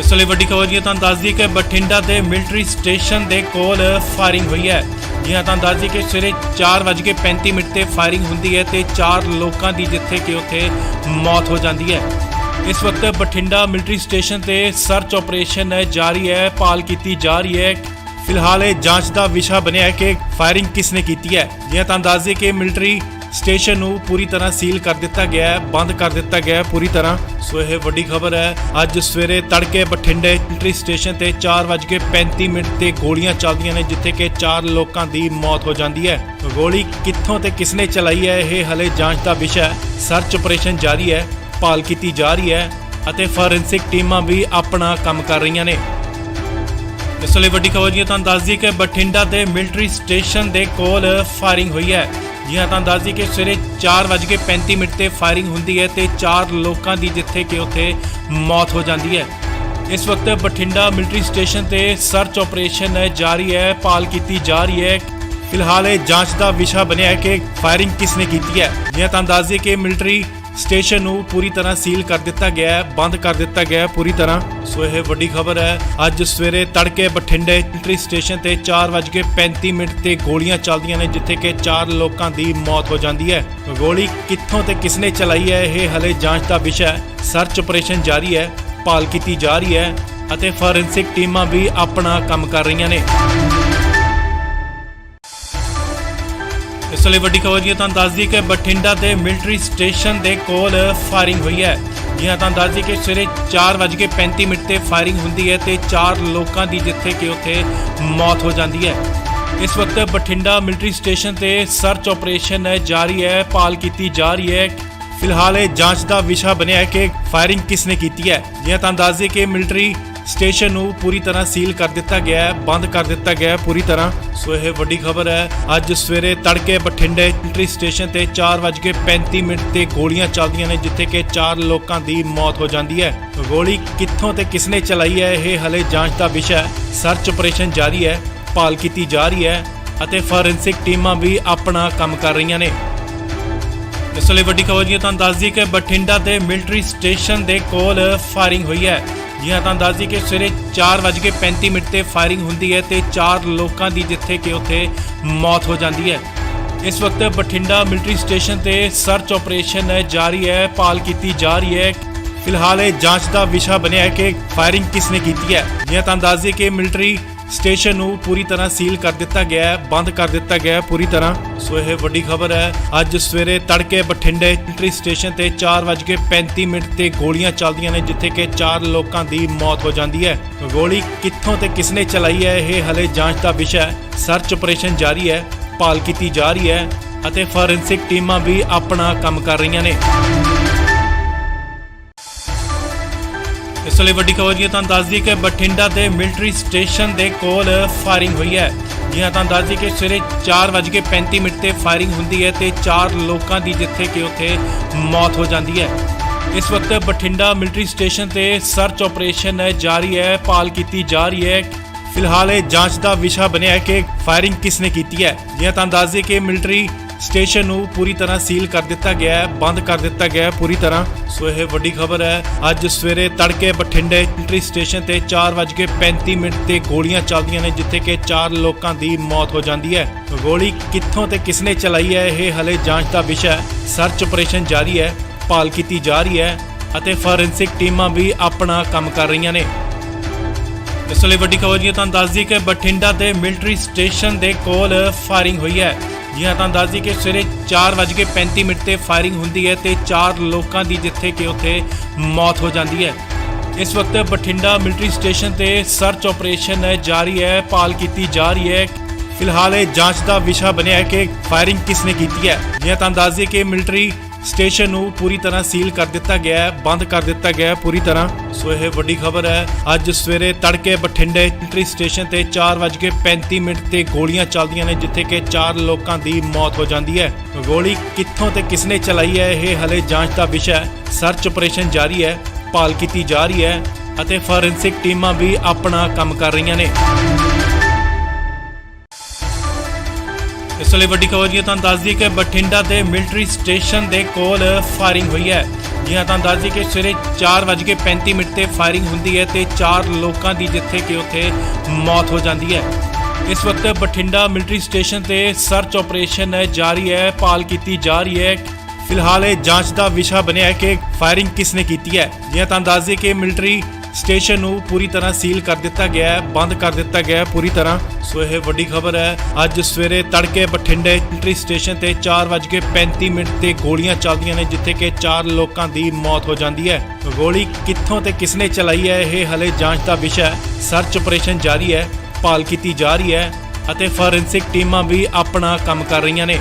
ਇਸ ਲਈ ਵੱਡੀ ਖਬਰ ਜੀ ਤੁਹਾਨੂੰ ਦੱਸ ਦਈਏ ਕਿ ਬਠਿੰਡਾ ਦੇ ਮਿਲਟਰੀ ਸਟੇਸ਼ਨ ਦੇ ਕੋਲ ਫਾਇਰਿੰਗ ਹੋਈ ਹੈ। ਜੀ ਹਾਂ, ਤੁਹਾਨੂੰ ਦੱਸ ਦਈਏ ਕਿ ਸਵੇਰੇ 4:35 ਤੇ ਫਾਇਰਿੰਗ ਹੁੰਦੀ ਹੈ ਤੇ 4 ਲੋਕਾਂ ਦੀ ਜਿੱਥੇ ਕਿ ਉੱਥੇ ਮੌਤ ਹੋ ਜਾਂਦੀ ਹੈ। ਇਸ ਵਕਤ ਬਠਿੰਡਾ ਮਿਲਟਰੀ ਸਟੇਸ਼ਨ ਤੇ ਸਰਚ ਆਪਰੇਸ਼ਨ ਜਾਰੀ ਹੈ, ਭਾਲ ਕੀਤੀ ਜਾ ਰਹੀ ਹੈ। ਫਿਲਹਾਲ ਇਹ ਜਾਂਚ ਦਾ ਵਿਸ਼ਾ ਬਣਿਆ ਹੈ ਕਿ ਫਾਇਰਿੰਗ ਕਿਸਨੇ ਕੀਤੀ ਹੈ। ਜੀ ਹਾਂ, ਤੁਹਾਨੂੰ ਦੱਸ ਦਈਏ ਕਿ ਮਿਲਟਰੀ ਸਟੇਸ਼ਨ ਨੂੰ ਪੂਰੀ ਤਰ੍ਹਾਂ ਸੀਲ ਕਰ ਦਿੱਤਾ ਗਿਆ ਹੈ, ਬੰਦ ਕਰ ਦਿੱਤਾ ਗਿਆ ਹੈ ਪੂਰੀ ਤਰ੍ਹਾਂ। ਸੋ ਇਹ ਵੱਡੀ ਖਬਰ ਹੈ। ਅੱਜ ਸਵੇਰੇ ਤੜਕੇ ਬਠਿੰਡੇ ਮਿਲਟਰੀ ਸਟੇਸ਼ਨ ਤੇ 4:35 ਤੇ ਗੋਲੀਆਂ ਚੱਲਦੀਆਂ ਨੇ, ਜਿੱਥੇ ਕਿ 4 ਲੋਕਾਂ ਦੀ ਮੌਤ ਹੋ ਜਾਂਦੀ ਹੈ। ਗੋਲੀ ਕਿੱਥੋਂ ਤੇ ਕਿਸਨੇ ਚਲਾਈ ਹੈ, ਇਹ ਹਲੇ ਜਾਂਚ ਦਾ ਵਿਸ਼ਾ ਹੈ। ਸਰਚ ਆਪਰੇਸ਼ਨ ਜਾਰੀ ਹੈ, ਭਾਲ ਕੀਤੀ ਜਾ ਰਹੀ ਹੈ ਅਤੇ ਫੋਰੈਂਸਿਕ ਟੀਮਾਂ ਵੀ ਆਪਣਾ ਕੰਮ ਕਰ ਰਹੀਆਂ ਨੇ। ਇਸ ਲਈ ਵੱਡੀ ਖਬਰ ਜੀ ਤੁਹਾਨੂੰ ਦੱਸ ਦਈਏ ਕਿ ਬਠਿੰਡਾ ਦੇ ਮਿਲਟਰੀ ਸਟੇਸ਼ਨ ਦੇ ਕੋਲ ਫਾਇਰਿੰਗ ਹੋਈ ਹੈ। ਜੀ ਹਾਂ, ਤੁਹਾਨੂੰ ਦੱਸ ਦਈਏ ਕਿ ਸਵੇਰੇ 4:35 ਤੇ ਫਾਇਰਿੰਗ ਹੁੰਦੀ ਹੈ ਤੇ 4 ਲੋਕਾਂ ਦੀ ਜਿੱਥੇ ਕਿ ਉੱਥੇ ਮੌਤ ਹੋ ਜਾਂਦੀ ਹੈ। ਇਸ ਵਕਤ ਬਠਿੰਡਾ ਮਿਲਟਰੀ ਸਟੇਸ਼ਨ ਤੇ ਸਰਚ ਆਪਰੇਸ਼ਨ ਜਾਰੀ ਹੈ, ਭਾਲ ਕੀਤੀ ਜਾ ਰਹੀ ਹੈ। ਫਿਲਹਾਲ ਇਹ ਜਾਂਚ ਦਾ ਵਿਸ਼ਾ ਬਣਿਆ ਹੈ ਕਿ ਫਾਇਰਿੰਗ ਕਿਸਨੇ ਕੀਤੀ ਹੈ। ਜੀ ਹਾਂ, ਤੁਹਾਨੂੰ ਦੱਸ ਦਈਏ ਕਿ ਮਿਲਟਰੀ ਸਟੇਸ਼ਨ ਨੂੰ ਪੂਰੀ ਤਰ੍ਹਾਂ ਸੀਲ ਕਰ ਦਿੱਤਾ ਗਿਆ ਹੈ, ਬੰਦ ਕਰ ਦਿੱਤਾ ਗਿਆ ਹੈ ਪੂਰੀ ਤਰ੍ਹਾਂ। ਸੋ ਇਹ ਵੱਡੀ ਖਬਰ ਹੈ। ਅੱਜ ਸਵੇਰੇ ਤੜਕੇ ਬਠਿੰਡੇ ਮਿਲਟਰੀ ਸਟੇਸ਼ਨ ਤੇ 4:35 ਤੇ ਗੋਲੀਆਂ ਚੱਲਦੀਆਂ ਨੇ, ਜਿੱਥੇ ਕਿ 4 ਲੋਕਾਂ ਦੀ ਮੌਤ ਹੋ ਜਾਂਦੀ ਹੈ। ਗੋਲੀ ਕਿੱਥੋਂ ਤੇ ਕਿਸਨੇ ਚਲਾਈ ਹੈ, ਇਹ ਹਲੇ ਜਾਂਚ ਦਾ ਵਿਸ਼ਾ ਹੈ। ਸਰਚ ਆਪਰੇਸ਼ਨ ਜਾਰੀ ਹੈ, ਭਾਲ ਕੀਤੀ ਜਾ ਰਹੀ ਹੈ ਅਤੇ ਫੋਰੈਂਸਿਕ ਟੀਮਾਂ ਵੀ ਆਪਣਾ ਕੰਮ ਕਰ ਰਹੀਆਂ ਨੇ। ਇਸ ਲਈ ਵੱਡੀ ਖਬਰ ਜੀ ਤੁਹਾਨੂੰ ਦੱਸ ਦਈਏ ਕਿ ਬਠਿੰਡਾ ਦੇ ਮਿਲਟਰੀ ਸਟੇਸ਼ਨ ਦੇ ਕੋਲ ਫਾਇਰਿੰਗ ਹੋਈ ਹੈ। ਜੀ ਹਾਂ, ਤੁਹਾਨੂੰ ਦੱਸ ਦਈਏ ਕਿ ਸਵੇਰੇ 4:35 ਤੇ ਫਾਇਰਿੰਗ ਹੁੰਦੀ ਹੈ ਤੇ 4 ਲੋਕਾਂ ਦੀ ਜਿੱਥੇ ਕਿ ਉੱਥੇ ਮੌਤ ਹੋ ਜਾਂਦੀ ਹੈ। ਇਸ ਵਕਤ ਬਠਿੰਡਾ ਮਿਲਟਰੀ ਸਟੇਸ਼ਨ ਤੇ ਸਰਚ ਆਪਰੇਸ਼ਨ ਜਾਰੀ ਹੈ, ਭਾਲ ਕੀਤੀ ਜਾ ਰਹੀ ਹੈ। ਫਿਲਹਾਲ ਇਹ ਜਾਂਚ ਦਾ ਵਿਸ਼ਾ ਬਣਿਆ ਹੈ ਕਿ ਫਾਇਰਿੰਗ ਕਿਸਨੇ ਕੀਤੀ ਹੈ। ਜੀ ਹਾਂ, ਤੁਹਾਨੂੰ ਦੱਸ ਦਈਏ ਕਿ ਮਿਲਟਰੀ ਸਟੇਸ਼ਨ ਨੂੰ ਪੂਰੀ ਤਰ੍ਹਾਂ ਸੀਲ ਕਰ ਦਿੱਤਾ ਗਿਆ ਹੈ, ਬੰਦ ਕਰ ਦਿੱਤਾ ਗਿਆ ਹੈ ਪੂਰੀ ਤਰ੍ਹਾਂ। ਸੋ ਇਹ ਵੱਡੀ ਖਬਰ ਹੈ। ਅੱਜ ਸਵੇਰੇ ਤੜਕੇ ਬਠਿੰਡੇ ਮਿਲਟਰੀ ਸਟੇਸ਼ਨ ਤੇ 4:35 ਤੇ ਗੋਲੀਆਂ ਚੱਲਦੀਆਂ ਨੇ, ਜਿੱਥੇ ਕਿ 4 ਲੋਕਾਂ ਦੀ ਮੌਤ ਹੋ ਜਾਂਦੀ ਹੈ। ਗੋਲੀ ਕਿੱਥੋਂ ਤੇ ਕਿਸਨੇ ਚਲਾਈ ਹੈ, ਇਹ ਹਲੇ ਜਾਂਚ ਦਾ ਵਿਸ਼ਾ ਹੈ। ਸਰਚ ਆਪਰੇਸ਼ਨ ਜਾਰੀ ਹੈ, ਭਾਲ ਕੀਤੀ ਜਾ ਰਹੀ ਹੈ ਅਤੇ ਫੋਰੈਂਸਿਕ ਟੀਮਾਂ ਵੀ ਆਪਣਾ ਕੰਮ ਕਰ ਰਹੀਆਂ ਨੇ। ਇਸ ਲਈ ਵੱਡੀ ਖਬਰ ਜੀ ਤੁਹਾਨੂੰ ਦੱਸ ਦਈਏ ਕਿ ਬਠਿੰਡਾ ਦੇ ਮਿਲਟਰੀ ਸਟੇਸ਼ਨ ਦੇ ਕੋਲ ਫਾਇਰਿੰਗ ਹੋਈ ਹੈ। ਜੀ ਹਾਂ, ਤੁਹਾਨੂੰ ਦੱਸ ਦਈਏ ਕਿ ਸਵੇਰੇ 4:35 ਤੇ ਫਾਇਰਿੰਗ ਹੁੰਦੀ ਹੈ ਤੇ 4 ਲੋਕਾਂ ਦੀ ਜਿੱਥੇ ਕਿ ਉੱਥੇ ਮੌਤ ਹੋ ਜਾਂਦੀ ਹੈ। ਇਸ ਵਕਤ ਬਠਿੰਡਾ ਮਿਲਟਰੀ ਸਟੇਸ਼ਨ ਤੇ ਸਰਚ ਆਪਰੇਸ਼ਨ ਜਾਰੀ ਹੈ, ਭਾਲ ਕੀਤੀ ਜਾ ਰਹੀ ਹੈ। ਫਿਲਹਾਲ ਇਹ ਜਾਂਚ ਦਾ ਵਿਸ਼ਾ ਬਣਿਆ ਹੈ ਕਿ ਫਾਇਰਿੰਗ ਕਿਸਨੇ ਕੀਤੀ ਹੈ। ਜੀ ਹਾਂ, ਤੁਹਾਨੂੰ ਦੱਸ ਦਈਏ ਕਿ ਮਿਲਟਰੀ ਸਟੇਸ਼ਨ ਨੂੰ ਪੂਰੀ ਤਰ੍ਹਾਂ ਸੀਲ ਕਰ ਦਿੱਤਾ ਗਿਆ ਹੈ, ਬੰਦ ਕਰ ਦਿੱਤਾ ਗਿਆ ਹੈ ਪੂਰੀ ਤਰ੍ਹਾਂ। ਸੋ ਇਹ ਵੱਡੀ ਖਬਰ ਹੈ। ਅੱਜ ਸਵੇਰੇ ਤੜਕੇ ਬਠਿੰਡੇ ਮਿਲਟਰੀ ਸਟੇਸ਼ਨ ਤੇ 4:35 ਤੇ ਗੋਲੀਆਂ ਚੱਲਦੀਆਂ ਨੇ, ਜਿੱਥੇ ਕਿ 4 ਲੋਕਾਂ ਦੀ ਮੌਤ ਹੋ ਜਾਂਦੀ ਹੈ। ਗੋਲੀ ਕਿੱਥੋਂ ਤੇ ਕਿਸਨੇ ਚਲਾਈ ਹੈ, ਇਹ ਹਲੇ ਜਾਂਚ ਦਾ ਵਿਸ਼ਾ ਹੈ। ਸਰਚ ਆਪਰੇਸ਼ਨ ਜਾਰੀ ਹੈ, ਭਾਲ ਕੀਤੀ ਜਾ ਰਹੀ ਹੈ ਅਤੇ ਫੋਰੈਂਸਿਕ ਟੀਮਾਂ ਵੀ ਆਪਣਾ ਕੰਮ ਕਰ ਰਹੀਆਂ ਨੇ। ਇਸ ਲਈ ਵੱਡੀ ਖਬਰ ਜੀ ਤੁਹਾਨੂੰ ਦੱਸ ਦਈਏ ਕਿ ਬਠਿੰਡਾ ਦੇ ਮਿਲਟਰੀ ਸਟੇਸ਼ਨ ਦੇ ਕੋਲ ਫਾਇਰਿੰਗ ਹੋਈ ਹੈ। ਜੀ ਹਾਂ, ਤੁਹਾਨੂੰ ਦੱਸ ਦਈਏ ਕਿ ਸਵੇਰੇ 4:35 ਤੇ ਫਾਇਰਿੰਗ ਹੁੰਦੀ ਹੈ ਤੇ 4 ਲੋਕਾਂ ਦੀ ਜਿੱਥੇ ਕਿ ਉੱਥੇ ਮੌਤ ਹੋ ਜਾਂਦੀ ਹੈ। ਇਸ ਵਕਤ ਬਠਿੰਡਾ ਮਿਲਟਰੀ ਸਟੇਸ਼ਨ ਤੇ ਸਰਚ ਆਪਰੇਸ਼ਨ ਜਾਰੀ ਹੈ, ਭਾਲ ਕੀਤੀ ਜਾ ਰਹੀ ਹੈ। ਫਿਲਹਾਲ ਇਹ ਜਾਂਚ ਦਾ ਵਿਸ਼ਾ ਬਣਿਆ ਹੈ ਕਿ ਫਾਇਰਿੰਗ ਕਿਸਨੇ ਕੀਤੀ ਹੈ। ਜੀ ਹਾਂ, ਤੁਹਾਨੂੰ ਦੱਸ ਦਈਏ ਕਿ ਮਿਲਟਰੀ ਸਟੇਸ਼ਨ ਨੂੰ ਪੂਰੀ ਤਰ੍ਹਾਂ ਸੀਲ ਕਰ ਦਿੱਤਾ ਗਿਆ ਹੈ, ਬੰਦ ਕਰ ਦਿੱਤਾ ਗਿਆ ਹੈ ਪੂਰੀ ਤਰ੍ਹਾਂ। ਸੋ ਇਹ ਵੱਡੀ ਖਬਰ ਹੈ। ਅੱਜ ਸਵੇਰੇ ਤੜਕੇ ਬਠਿੰਡੇ ਮਿਲਟਰੀ ਸਟੇਸ਼ਨ ਤੇ 4:35 ਤੇ ਗੋਲੀਆਂ ਚੱਲਦੀਆਂ ਨੇ, ਜਿੱਥੇ ਕਿ 4 ਲੋਕਾਂ ਦੀ ਮੌਤ ਹੋ ਜਾਂਦੀ ਹੈ। ਗੋਲੀ ਕਿੱਥੋਂ ਤੇ ਕਿਸਨੇ ਚਲਾਈ ਹੈ, ਇਹ ਹਲੇ ਜਾਂਚ ਦਾ ਵਿਸ਼ਾ ਹੈ। ਸਰਚ ਆਪਰੇਸ਼ਨ ਜਾਰੀ ਹੈ, ਭਾਲ ਕੀਤੀ ਜਾ ਰਹੀ ਹੈ ਅਤੇ ਫੋਰੈਂਸਿਕ ਟੀਮਾਂ ਵੀ ਆਪਣਾ ਕੰਮ ਕਰ ਰਹੀਆਂ ਨੇ। ਇਸ ਲਈ ਵੱਡੀ ਖਬਰ ਜੀ ਤੁਹਾਨੂੰ ਦੱਸ ਦਈਏ ਕਿ ਬਠਿੰਡਾ ਦੇ ਮਿਲਟਰੀ ਸਟੇਸ਼ਨ ਦੇ ਕੋਲ ਫਾਇਰਿੰਗ ਹੋਈ ਹੈ। ਜੀ ਹਾਂ, ਤੁਹਾਨੂੰ ਦੱਸ ਦਈਏ ਕਿ ਸਵੇਰੇ 4:35 ਤੇ ਫਾਇਰਿੰਗ ਹੁੰਦੀ ਹੈ ਤੇ 4 ਲੋਕਾਂ ਦੀ ਜਿੱਥੇ ਕਿ ਉੱਥੇ ਮੌਤ ਹੋ ਜਾਂਦੀ ਹੈ। ਇਸ ਵਕਤ ਬਠਿੰਡਾ ਮਿਲਟਰੀ ਸਟੇਸ਼ਨ ਤੇ ਸਰਚ ਆਪਰੇਸ਼ਨ ਜਾਰੀ ਹੈ, ਭਾਲ ਕੀਤੀ ਜਾ ਰਹੀ ਹੈ। ਫਿਲਹਾਲ ਇਹ ਜਾਂਚ ਦਾ ਵਿਸ਼ਾ ਬਣਿਆ ਹੈ ਕਿ ਫਾਇਰਿੰਗ ਕਿਸਨੇ ਕੀਤੀ ਹੈ। ਜੀ ਹਾਂ, ਤੁਹਾਨੂੰ ਦੱਸ ਦਈਏ ਕਿ ਮਿਲਟਰੀ ਸਟੇਸ਼ਨ ਨੂੰ ਪੂਰੀ ਤਰ੍ਹਾਂ ਸੀਲ ਕਰ ਦਿੱਤਾ ਗਿਆ ਹੈ, ਬੰਦ ਕਰ ਦਿੱਤਾ ਗਿਆ ਹੈ ਪੂਰੀ ਤਰ੍ਹਾਂ। ਸੋ ਇਹ ਵੱਡੀ ਖਬਰ ਹੈ। ਅੱਜ ਸਵੇਰੇ ਤੜਕੇ ਬਠਿੰਡੇ ਮਿਲਟਰੀ ਸਟੇਸ਼ਨ ਤੇ 4:35 ਤੇ ਗੋਲੀਆਂ ਚੱਲਦੀਆਂ ਨੇ, ਜਿੱਥੇ ਕਿ 4 ਲੋਕਾਂ ਦੀ ਮੌਤ ਹੋ ਜਾਂਦੀ ਹੈ। ਗੋਲੀ ਕਿੱਥੋਂ ਤੇ ਕਿਸਨੇ ਚਲਾਈ ਹੈ, ਇਹ ਹਲੇ ਜਾਂਚ ਦਾ ਵਿਸ਼ਾ ਹੈ। ਸਰਚ ਆਪਰੇਸ਼ਨ ਜਾਰੀ ਹੈ, ਭਾਲ ਕੀਤੀ ਜਾ ਰਹੀ ਹੈ ਅਤੇ ਫੋਰੈਂਸਿਕ ਟੀਮਾਂ ਵੀ ਆਪਣਾ ਕੰਮ ਕਰ ਰਹੀਆਂ ਨੇ। ਇਸ ਲਈ ਵੱਡੀ ਖਬਰ ਜੀ ਤੁਹਾਨੂੰ ਦੱਸ ਦਈਏ ਕਿ ਬਠਿੰਡਾ ਦੇ ਮਿਲਟਰੀ ਸਟੇਸ਼ਨ ਦੇ ਕੋਲ ਫਾਇਰਿੰਗ ਹੋਈ ਹੈ। ਜੀ ਹਾਂ, ਤੁਹਾਨੂੰ ਦੱਸ ਦਈਏ ਕਿ ਸਵੇਰੇ 4:35 ਤੇ ਫਾਇਰਿੰਗ ਹੁੰਦੀ ਹੈ ਤੇ 4 ਲੋਕਾਂ ਦੀ ਜਿੱਥੇ ਕਿ ਉੱਥੇ ਮੌਤ ਹੋ ਜਾਂਦੀ ਹੈ। ਇਸ ਵਕਤ ਬਠਿੰਡਾ ਮਿਲਟਰੀ ਸਟੇਸ਼ਨ ਤੇ ਸਰਚ ਆਪਰੇਸ਼ਨ ਜਾਰੀ ਹੈ, ਭਾਲ ਕੀਤੀ ਜਾ ਰਹੀ ਹੈ। ਫਿਲਹਾਲ ਇਹ ਜਾਂਚ ਦਾ ਵਿਸ਼ਾ ਬਣਿਆ ਹੈ ਕਿ ਫਾਇਰਿੰਗ ਕਿਸਨੇ ਕੀਤੀ ਹੈ। ਜੀ ਹਾਂ, ਤੁਹਾਨੂੰ ਦੱਸ ਦਈਏ ਕਿ ਮਿਲਟਰੀ ਸਟੇਸ਼ਨ ਨੂੰ ਪੂਰੀ ਤਰ੍ਹਾਂ ਸੀਲ ਕਰ ਦਿੱਤਾ ਗਿਆ ਹੈ, ਬੰਦ ਕਰ ਦਿੱਤਾ ਗਿਆ ਹੈ ਪੂਰੀ ਤਰ੍ਹਾਂ। ਸੋ ਇਹ ਵੱਡੀ ਖਬਰ ਹੈ। ਅੱਜ ਸਵੇਰੇ ਤੜਕੇ ਬਠਿੰਡੇ ਮਿਲਟਰੀ ਸਟੇਸ਼ਨ ਤੇ 4:35 ਤੇ ਗੋਲੀਆਂ ਚੱਲਦੀਆਂ ਨੇ, ਜਿੱਥੇ ਕਿ 4 ਲੋਕਾਂ ਦੀ ਮੌਤ ਹੋ ਜਾਂਦੀ ਹੈ। ਗੋਲੀ ਕਿੱਥੋਂ ਤੇ ਕਿਸਨੇ ਚਲਾਈ ਹੈ, ਇਹ ਹਲੇ ਜਾਂਚ ਦਾ ਵਿਸ਼ਾ ਹੈ। ਸਰਚ ਆਪਰੇਸ਼ਨ ਜਾਰੀ ਹੈ, ਭਾਲ ਕੀਤੀ ਜਾ ਰਹੀ ਹੈ ਅਤੇ ਫੋਰੈਂਸਿਕ ਟੀਮਾਂ ਵੀ ਆਪਣਾ ਕੰਮ ਕਰ ਰਹੀਆਂ ਨੇ।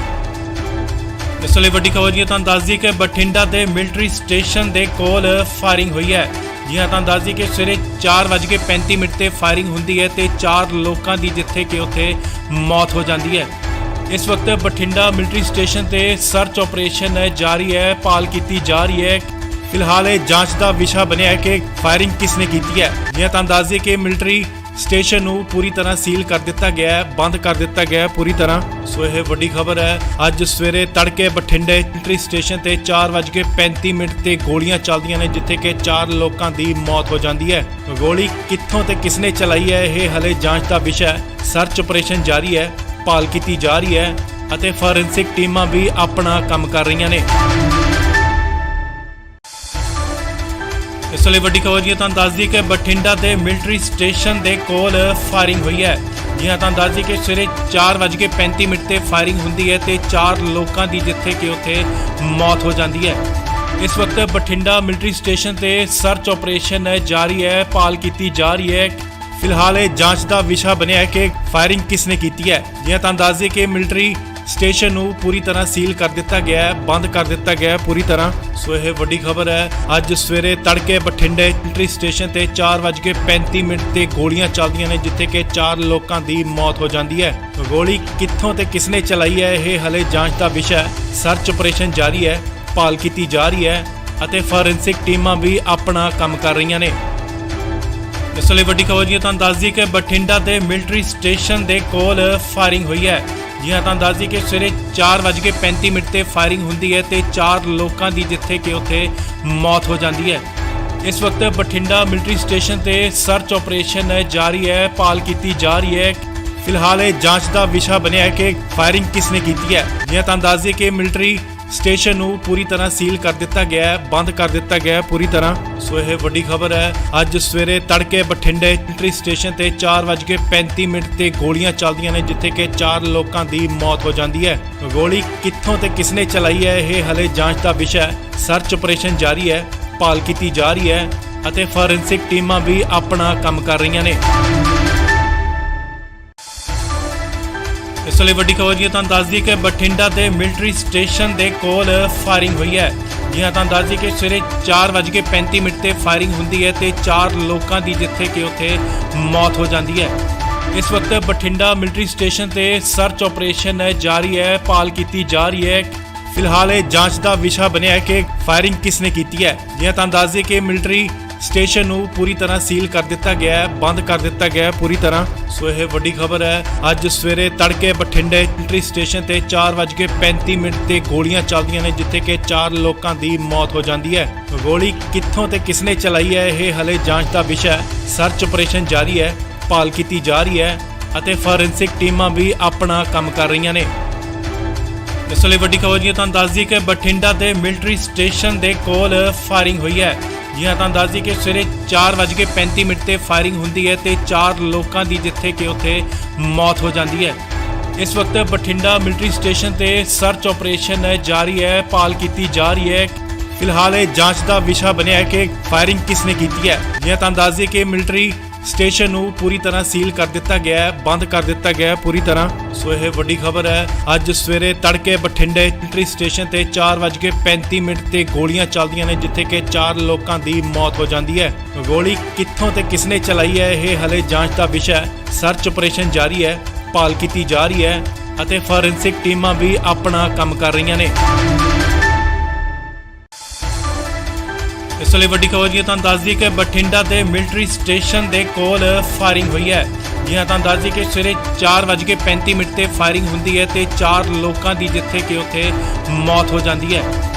ਇਸ ਲਈ ਵੱਡੀ ਖਬਰ ਜੀ ਤੁਹਾਨੂੰ ਦੱਸ ਦਈਏ ਕਿ ਬਠਿੰਡਾ ਦੇ ਮਿਲਟਰੀ ਸਟੇਸ਼ਨ ਦੇ ਕੋਲ ਫਾਇਰਿੰਗ ਹੋਈ ਹੈ। ਜੀ ਹਾਂ, ਤੁਹਾਨੂੰ ਦੱਸ ਦਈਏ ਕਿ ਸਵੇਰੇ 4:35 ਤੇ ਫਾਇਰਿੰਗ ਹੁੰਦੀ ਹੈ ਤੇ 4 ਲੋਕਾਂ ਦੀ ਜਿੱਥੇ ਕਿ ਉੱਥੇ ਮੌਤ ਹੋ ਜਾਂਦੀ ਹੈ। ਇਸ ਵਕਤ ਬਠਿੰਡਾ ਮਿਲਟਰੀ ਸਟੇਸ਼ਨ ਤੇ ਸਰਚ ਆਪਰੇਸ਼ਨ ਜਾਰੀ ਹੈ, ਭਾਲ ਕੀਤੀ ਜਾ ਰਹੀ ਹੈ। ਫਿਲਹਾਲ ਇਹ ਜਾਂਚ ਦਾ ਵਿਸ਼ਾ ਬਣਿਆ ਹੈ ਕਿ ਫਾਇਰਿੰਗ ਕਿਸਨੇ ਕੀਤੀ ਹੈ। ਜੀ ਹਾਂ, ਤੁਹਾਨੂੰ ਦੱਸ ਦਈਏ ਕਿ ਮਿਲਟਰੀ ਸਟੇਸ਼ਨ ਨੂੰ ਪੂਰੀ ਤਰ੍ਹਾਂ ਸੀਲ ਕਰ ਦਿੱਤਾ ਗਿਆ ਹੈ, ਬੰਦ ਕਰ ਦਿੱਤਾ ਗਿਆ ਹੈ ਪੂਰੀ ਤਰ੍ਹਾਂ। ਸੋ ਇਹ ਵੱਡੀ ਖਬਰ ਹੈ। ਅੱਜ ਸਵੇਰੇ ਤੜਕੇ ਬਠਿੰਡੇ ਮਿਲਟਰੀ ਸਟੇਸ਼ਨ ਤੇ 4:35 ਤੇ ਗੋਲੀਆਂ ਚੱਲਦੀਆਂ ਨੇ, ਜਿੱਥੇ ਕਿ 4 ਲੋਕਾਂ ਦੀ ਮੌਤ ਹੋ ਜਾਂਦੀ ਹੈ। ਗੋਲੀ ਕਿੱਥੋਂ ਤੇ ਕਿਸਨੇ ਚਲਾਈ ਹੈ, ਇਹ ਹਲੇ ਜਾਂਚ ਦਾ ਵਿਸ਼ਾ ਹੈ। ਸਰਚ ਆਪਰੇਸ਼ਨ ਜਾਰੀ ਹੈ, ਭਾਲ ਕੀਤੀ ਜਾ ਰਹੀ ਹੈ ਅਤੇ ਫੋਰੈਂਸਿਕ ਟੀਮਾਂ ਵੀ ਆਪਣਾ ਕੰਮ ਕਰ ਰਹੀਆਂ ਨੇ। ਇਸ ਲਈ ਵੱਡੀ ਖਬਰ ਜੀ ਤੁਹਾਨੂੰ ਦੱਸ ਦਈਏ ਕਿ ਬਠਿੰਡਾ ਦੇ ਮਿਲਟਰੀ ਸਟੇਸ਼ਨ ਦੇ ਕੋਲ ਫਾਇਰਿੰਗ ਹੋਈ ਹੈ। ਜੀ ਹਾਂ, ਤੁਹਾਨੂੰ ਦੱਸ ਦਈਏ ਕਿ ਸਵੇਰੇ 4:35 ਤੇ ਫਾਇਰਿੰਗ ਹੁੰਦੀ ਹੈ ਤੇ 4 ਲੋਕਾਂ ਦੀ ਜਿੱਥੇ ਕਿ ਉੱਥੇ ਮੌਤ ਹੋ ਜਾਂਦੀ ਹੈ। ਇਸ ਵਕਤ ਬਠਿੰਡਾ ਮਿਲਟਰੀ ਸਟੇਸ਼ਨ ਤੇ ਸਰਚ ਆਪਰੇਸ਼ਨ ਜਾਰੀ ਹੈ, ਭਾਲ ਕੀਤੀ ਜਾ ਰਹੀ ਹੈ। ਫਿਲਹਾਲ ਇਹ ਜਾਂਚ ਦਾ ਵਿਸ਼ਾ ਬਣਿਆ ਹੈ ਕਿ ਫਾਇਰਿੰਗ ਕਿਸਨੇ ਕੀਤੀ ਹੈ। ਜੀ ਹਾਂ, ਤੁਹਾਨੂੰ ਦੱਸ ਦਈਏ ਕਿ ਮਿਲਟਰੀ ਸਟੇਸ਼ਨ ਨੂੰ ਪੂਰੀ ਤਰ੍ਹਾਂ ਸੀਲ ਕਰ ਦਿੱਤਾ ਗਿਆ ਹੈ, ਬੰਦ ਕਰ ਦਿੱਤਾ ਗਿਆ ਹੈ ਪੂਰੀ ਤਰ੍ਹਾਂ। ਸੋ ਇਹ ਵੱਡੀ ਖਬਰ ਹੈ। ਅੱਜ ਸਵੇਰੇ ਤੜਕੇ ਬਠਿੰਡੇ ਮਿਲਟਰੀ ਸਟੇਸ਼ਨ ਤੇ 4:35 ਤੇ ਗੋਲੀਆਂ ਚੱਲਦੀਆਂ ਨੇ, ਜਿੱਥੇ ਕਿ 4 ਲੋਕਾਂ ਦੀ ਮੌਤ ਹੋ ਜਾਂਦੀ ਹੈ। ਗੋਲੀ ਕਿੱਥੋਂ ਤੇ ਕਿਸਨੇ ਚਲਾਈ ਹੈ, ਇਹ ਹਲੇ ਜਾਂਚ ਦਾ ਵਿਸ਼ਾ ਹੈ। ਸਰਚ ਆਪਰੇਸ਼ਨ ਜਾਰੀ ਹੈ, ਭਾਲ ਕੀਤੀ ਜਾ ਰਹੀ ਹੈ ਅਤੇ ਫੋਰੈਂਸਿਕ ਟੀਮਾਂ ਵੀ ਆਪਣਾ ਕੰਮ ਕਰ ਰਹੀਆਂ ਨੇ। ਇਸ ਲਈ ਵੱਡੀ ਖਬਰ ਜੀ ਤੁਹਾਨੂੰ ਦੱਸ ਦਈਏ ਕਿ ਬਠਿੰਡਾ ਦੇ ਮਿਲਟਰੀ ਸਟੇਸ਼ਨ ਦੇ ਕੋਲ ਫਾਇਰਿੰਗ ਹੋਈ ਹੈ। ਜੀ ਹਾਂ, ਤੁਹਾਨੂੰ ਦੱਸ ਦਈਏ ਕਿ ਸਵੇਰੇ 4:35 ਤੇ ਫਾਇਰਿੰਗ ਹੁੰਦੀ ਹੈ ਤੇ 4 ਲੋਕਾਂ ਦੀ ਜਿੱਥੇ ਕਿ ਉੱਥੇ ਮੌਤ ਹੋ ਜਾਂਦੀ ਹੈ। ਇਸ ਵਕਤ ਬਠਿੰਡਾ ਮਿਲਟਰੀ ਸਟੇਸ਼ਨ ਤੇ ਸਰਚ ਆਪਰੇਸ਼ਨ ਜਾਰੀ ਹੈ, ਭਾਲ ਕੀਤੀ ਜਾ ਰਹੀ ਹੈ। ਫਿਲਹਾਲ ਇਹ ਜਾਂਚ ਦਾ ਵਿਸ਼ਾ ਬਣਿਆ ਹੈ ਕਿ ਫਾਇਰਿੰਗ ਕਿਸਨੇ ਕੀਤੀ ਹੈ। ਜੀ ਹਾਂ, ਤੁਹਾਨੂੰ ਦੱਸ ਦਈਏ ਕਿ ਮਿਲਟਰੀ ਸਟੇਸ਼ਨ ਨੂੰ ਪੂਰੀ ਤਰ੍ਹਾਂ ਸੀਲ ਕਰ ਦਿੱਤਾ ਗਿਆ ਹੈ, ਬੰਦ ਕਰ ਦਿੱਤਾ ਗਿਆ ਹੈ ਪੂਰੀ ਤਰ੍ਹਾਂ। ਸੋ ਇਹ ਵੱਡੀ ਖਬਰ ਹੈ। ਅੱਜ ਸਵੇਰੇ ਤੜਕੇ ਬਠਿੰਡੇ ਮਿਲਟਰੀ ਸਟੇਸ਼ਨ ਤੇ 4:35 ਤੇ ਗੋਲੀਆਂ ਚੱਲਦੀਆਂ ਨੇ, ਜਿੱਥੇ ਕਿ 4 ਲੋਕਾਂ ਦੀ ਮੌਤ ਹੋ ਜਾਂਦੀ ਹੈ। ਗੋਲੀ ਕਿੱਥੋਂ ਤੇ ਕਿਸਨੇ ਚਲਾਈ ਹੈ, ਇਹ ਹਲੇ ਜਾਂਚ ਦਾ ਵਿਸ਼ਾ ਹੈ। ਸਰਚ ਆਪਰੇਸ਼ਨ ਜਾਰੀ ਹੈ, ਭਾਲ ਕੀਤੀ ਜਾ ਰਹੀ ਹੈ ਅਤੇ ਫੋਰੈਂਸਿਕ ਟੀਮਾਂ ਵੀ ਆਪਣਾ ਕੰਮ ਕਰ ਰਹੀਆਂ ਨੇ। ਇਸ ਲਈ ਵੱਡੀ ਖਬਰ ਜੀ ਤੁਹਾਨੂੰ ਦੱਸ ਦਈਏ ਕਿ ਬਠਿੰਡਾ ਦੇ ਮਿਲਟਰੀ ਸਟੇਸ਼ਨ ਦੇ ਕੋਲ ਫਾਇਰਿੰਗ ਹੋਈ ਹੈ। ਜੀ ਹਾਂ, ਤੁਹਾਨੂੰ ਦੱਸ ਦਈਏ ਕਿ ਸਵੇਰੇ 4:35 ਤੇ ਫਾਇਰਿੰਗ ਹੁੰਦੀ ਹੈ ਤੇ 4 ਲੋਕਾਂ ਦੀ ਜਿੱਥੇ ਕਿ ਉੱਥੇ ਮੌਤ ਹੋ ਜਾਂਦੀ ਹੈ। ਇਸ ਵਕਤ ਬਠਿੰਡਾ ਮਿਲਟਰੀ ਸਟੇਸ਼ਨ ਤੇ ਸਰਚ ਆਪਰੇਸ਼ਨ ਜਾਰੀ ਹੈ, ਭਾਲ ਕੀਤੀ ਜਾ ਰਹੀ ਹੈ। ਫਿਲਹਾਲ ਇਹ ਜਾਂਚ ਦਾ ਵਿਸ਼ਾ ਬਣਿਆ ਹੈ ਕਿ ਫਾਇਰਿੰਗ ਕਿਸਨੇ ਕੀਤੀ ਹੈ। ਜੀ ਹਾਂ, ਤੁਹਾਨੂੰ ਦੱਸ ਦਈਏ ਕਿ ਮਿਲਟਰੀ ਸਟੇਸ਼ਨ ਨੂੰ ਪੂਰੀ ਤਰ੍ਹਾਂ ਸੀਲ ਕਰ ਦਿੱਤਾ ਗਿਆ ਹੈ, ਬੰਦ ਕਰ ਦਿੱਤਾ ਗਿਆ ਹੈ ਪੂਰੀ ਤਰ੍ਹਾਂ। ਸੋ ਇਹ ਵੱਡੀ ਖਬਰ ਹੈ। ਅੱਜ ਸਵੇਰੇ ਤੜਕੇ ਬਠਿੰਡੇ ਮਿਲਟਰੀ ਸਟੇਸ਼ਨ ਤੇ 4:35 ਤੇ ਗੋਲੀਆਂ ਚੱਲਦੀਆਂ ਨੇ, ਜਿੱਥੇ ਕਿ 4 ਲੋਕਾਂ ਦੀ ਮੌਤ ਹੋ ਜਾਂਦੀ ਹੈ। ਗੋਲੀ ਕਿੱਥੋਂ ਤੇ ਕਿਸਨੇ ਚਲਾਈ ਹੈ, ਇਹ ਹਲੇ ਜਾਂਚ ਦਾ ਵਿਸ਼ਾ ਹੈ। ਸਰਚ ਆਪਰੇਸ਼ਨ ਜਾਰੀ ਹੈ, ਭਾਲ ਕੀਤੀ ਜਾ ਰਹੀ ਹੈ ਅਤੇ ਫੋਰੈਂਸਿਕ ਟੀਮਾਂ ਵੀ ਆਪਣਾ ਕੰਮ ਕਰ ਰਹੀਆਂ ਨੇ। ਇਸ ਵੇਲੇ ਵੱਡੀ ਖਬਰ ਜੀ ਤੁਹਾਨੂੰ ਦੱਸ ਦਈਏ ਕਿ ਬਠਿੰਡਾ ਦੇ ਮਿਲਟਰੀ ਸਟੇਸ਼ਨ ਦੇ ਕੋਲ ਫਾਇਰਿੰਗ ਹੋਈ ਹੈ। ਜੀ ਹਾਂ, ਤੁਹਾਨੂੰ ਦੱਸ ਦਈਏ ਕਿ ਸਵੇਰੇ 4:35 ਤੇ ਫਾਇਰਿੰਗ ਹੁੰਦੀ ਹੈ ਤੇ 4 ਲੋਕਾਂ ਦੀ ਜਿੱਥੇ ਕਿ ਉੱਥੇ ਮੌਤ ਹੋ ਜਾਂਦੀ ਹੈ। ਇਸ ਵਕਤ ਬਠਿੰਡਾ ਮਿਲਟਰੀ ਸਟੇਸ਼ਨ ਤੇ ਸਰਚ ਆਪਰੇਸ਼ਨ ਜਾਰੀ ਹੈ, ਭਾਲ ਕੀਤੀ ਜਾ ਰਹੀ ਹੈ। ਫਿਲਹਾਲ ਇਹ ਜਾਂਚ ਦਾ ਵਿਸ਼ਾ ਬਣਿਆ ਹੈ ਕਿ ਫਾਇਰਿੰਗ ਕਿਸਨੇ ਕੀਤੀ ਹੈ। ਜੀ ਹਾਂ, ਤੁਹਾਨੂੰ ਦੱਸ ਦਈਏ ਕਿ ਮਿਲਟਰੀ ਸਟੇਸ਼ਨ ਨੂੰ ਪੂਰੀ ਤਰ੍ਹਾਂ ਸੀਲ ਕਰ ਦਿੱਤਾ ਗਿਆ ਹੈ, ਬੰਦ ਕਰ ਦਿੱਤਾ ਗਿਆ ਹੈ ਪੂਰੀ ਤਰ੍ਹਾਂ। ਸੋ ਇਹ ਵੱਡੀ ਖਬਰ ਹੈ। ਅੱਜ ਸਵੇਰੇ ਤੜਕੇ ਬਠਿੰਡੇ ਮਿਲਟਰੀ ਸਟੇਸ਼ਨ ਤੇ 4:35 ਤੇ ਗੋਲੀਆਂ ਚੱਲਦੀਆਂ ਨੇ, ਜਿੱਥੇ ਕਿ 4 ਲੋਕਾਂ ਦੀ ਮੌਤ ਹੋ ਜਾਂਦੀ ਹੈ। ਗੋਲੀ ਕਿੱਥੋਂ ਤੇ ਕਿਸਨੇ ਚਲਾਈ ਹੈ, ਇਹ ਹਲੇ ਜਾਂਚ ਦਾ ਵਿਸ਼ਾ ਹੈ। ਸਰਚ ਆਪਰੇਸ਼ਨ ਜਾਰੀ ਹੈ, ਭਾਲ ਕੀਤੀ ਜਾ ਰਹੀ ਹੈ ਅਤੇ ਫੋਰੈਂਸਿਕ ਟੀਮਾਂ ਵੀ ਆਪਣਾ ਕੰਮ ਕਰ ਰਹੀਆਂ ਨੇ। ਇਸ ਵੇਲੇ ਵੱਡੀ ਖਬਰ ਜੀ ਤੁਹਾਨੂੰ ਦੱਸ ਦਈਏ ਕਿ ਬਠਿੰਡਾ ਦੇ ਮਿਲਟਰੀ ਸਟੇਸ਼ਨ ਦੇ ਕੋਲ ਫਾਇਰਿੰਗ ਹੋਈ ਹੈ। ਜੀ ਹਾਂ, ਤੁਹਾਨੂੰ ਦੱਸ ਦਈਏ ਕਿ ਸਵੇਰੇ 4:35 ਤੇ ਫਾਇਰਿੰਗ ਹੁੰਦੀ ਹੈ ਤੇ 4 ਲੋਕਾਂ ਦੀ ਜਿੱਥੇ ਕਿ ਉੱਥੇ ਮੌਤ ਹੋ ਜਾਂਦੀ ਹੈ।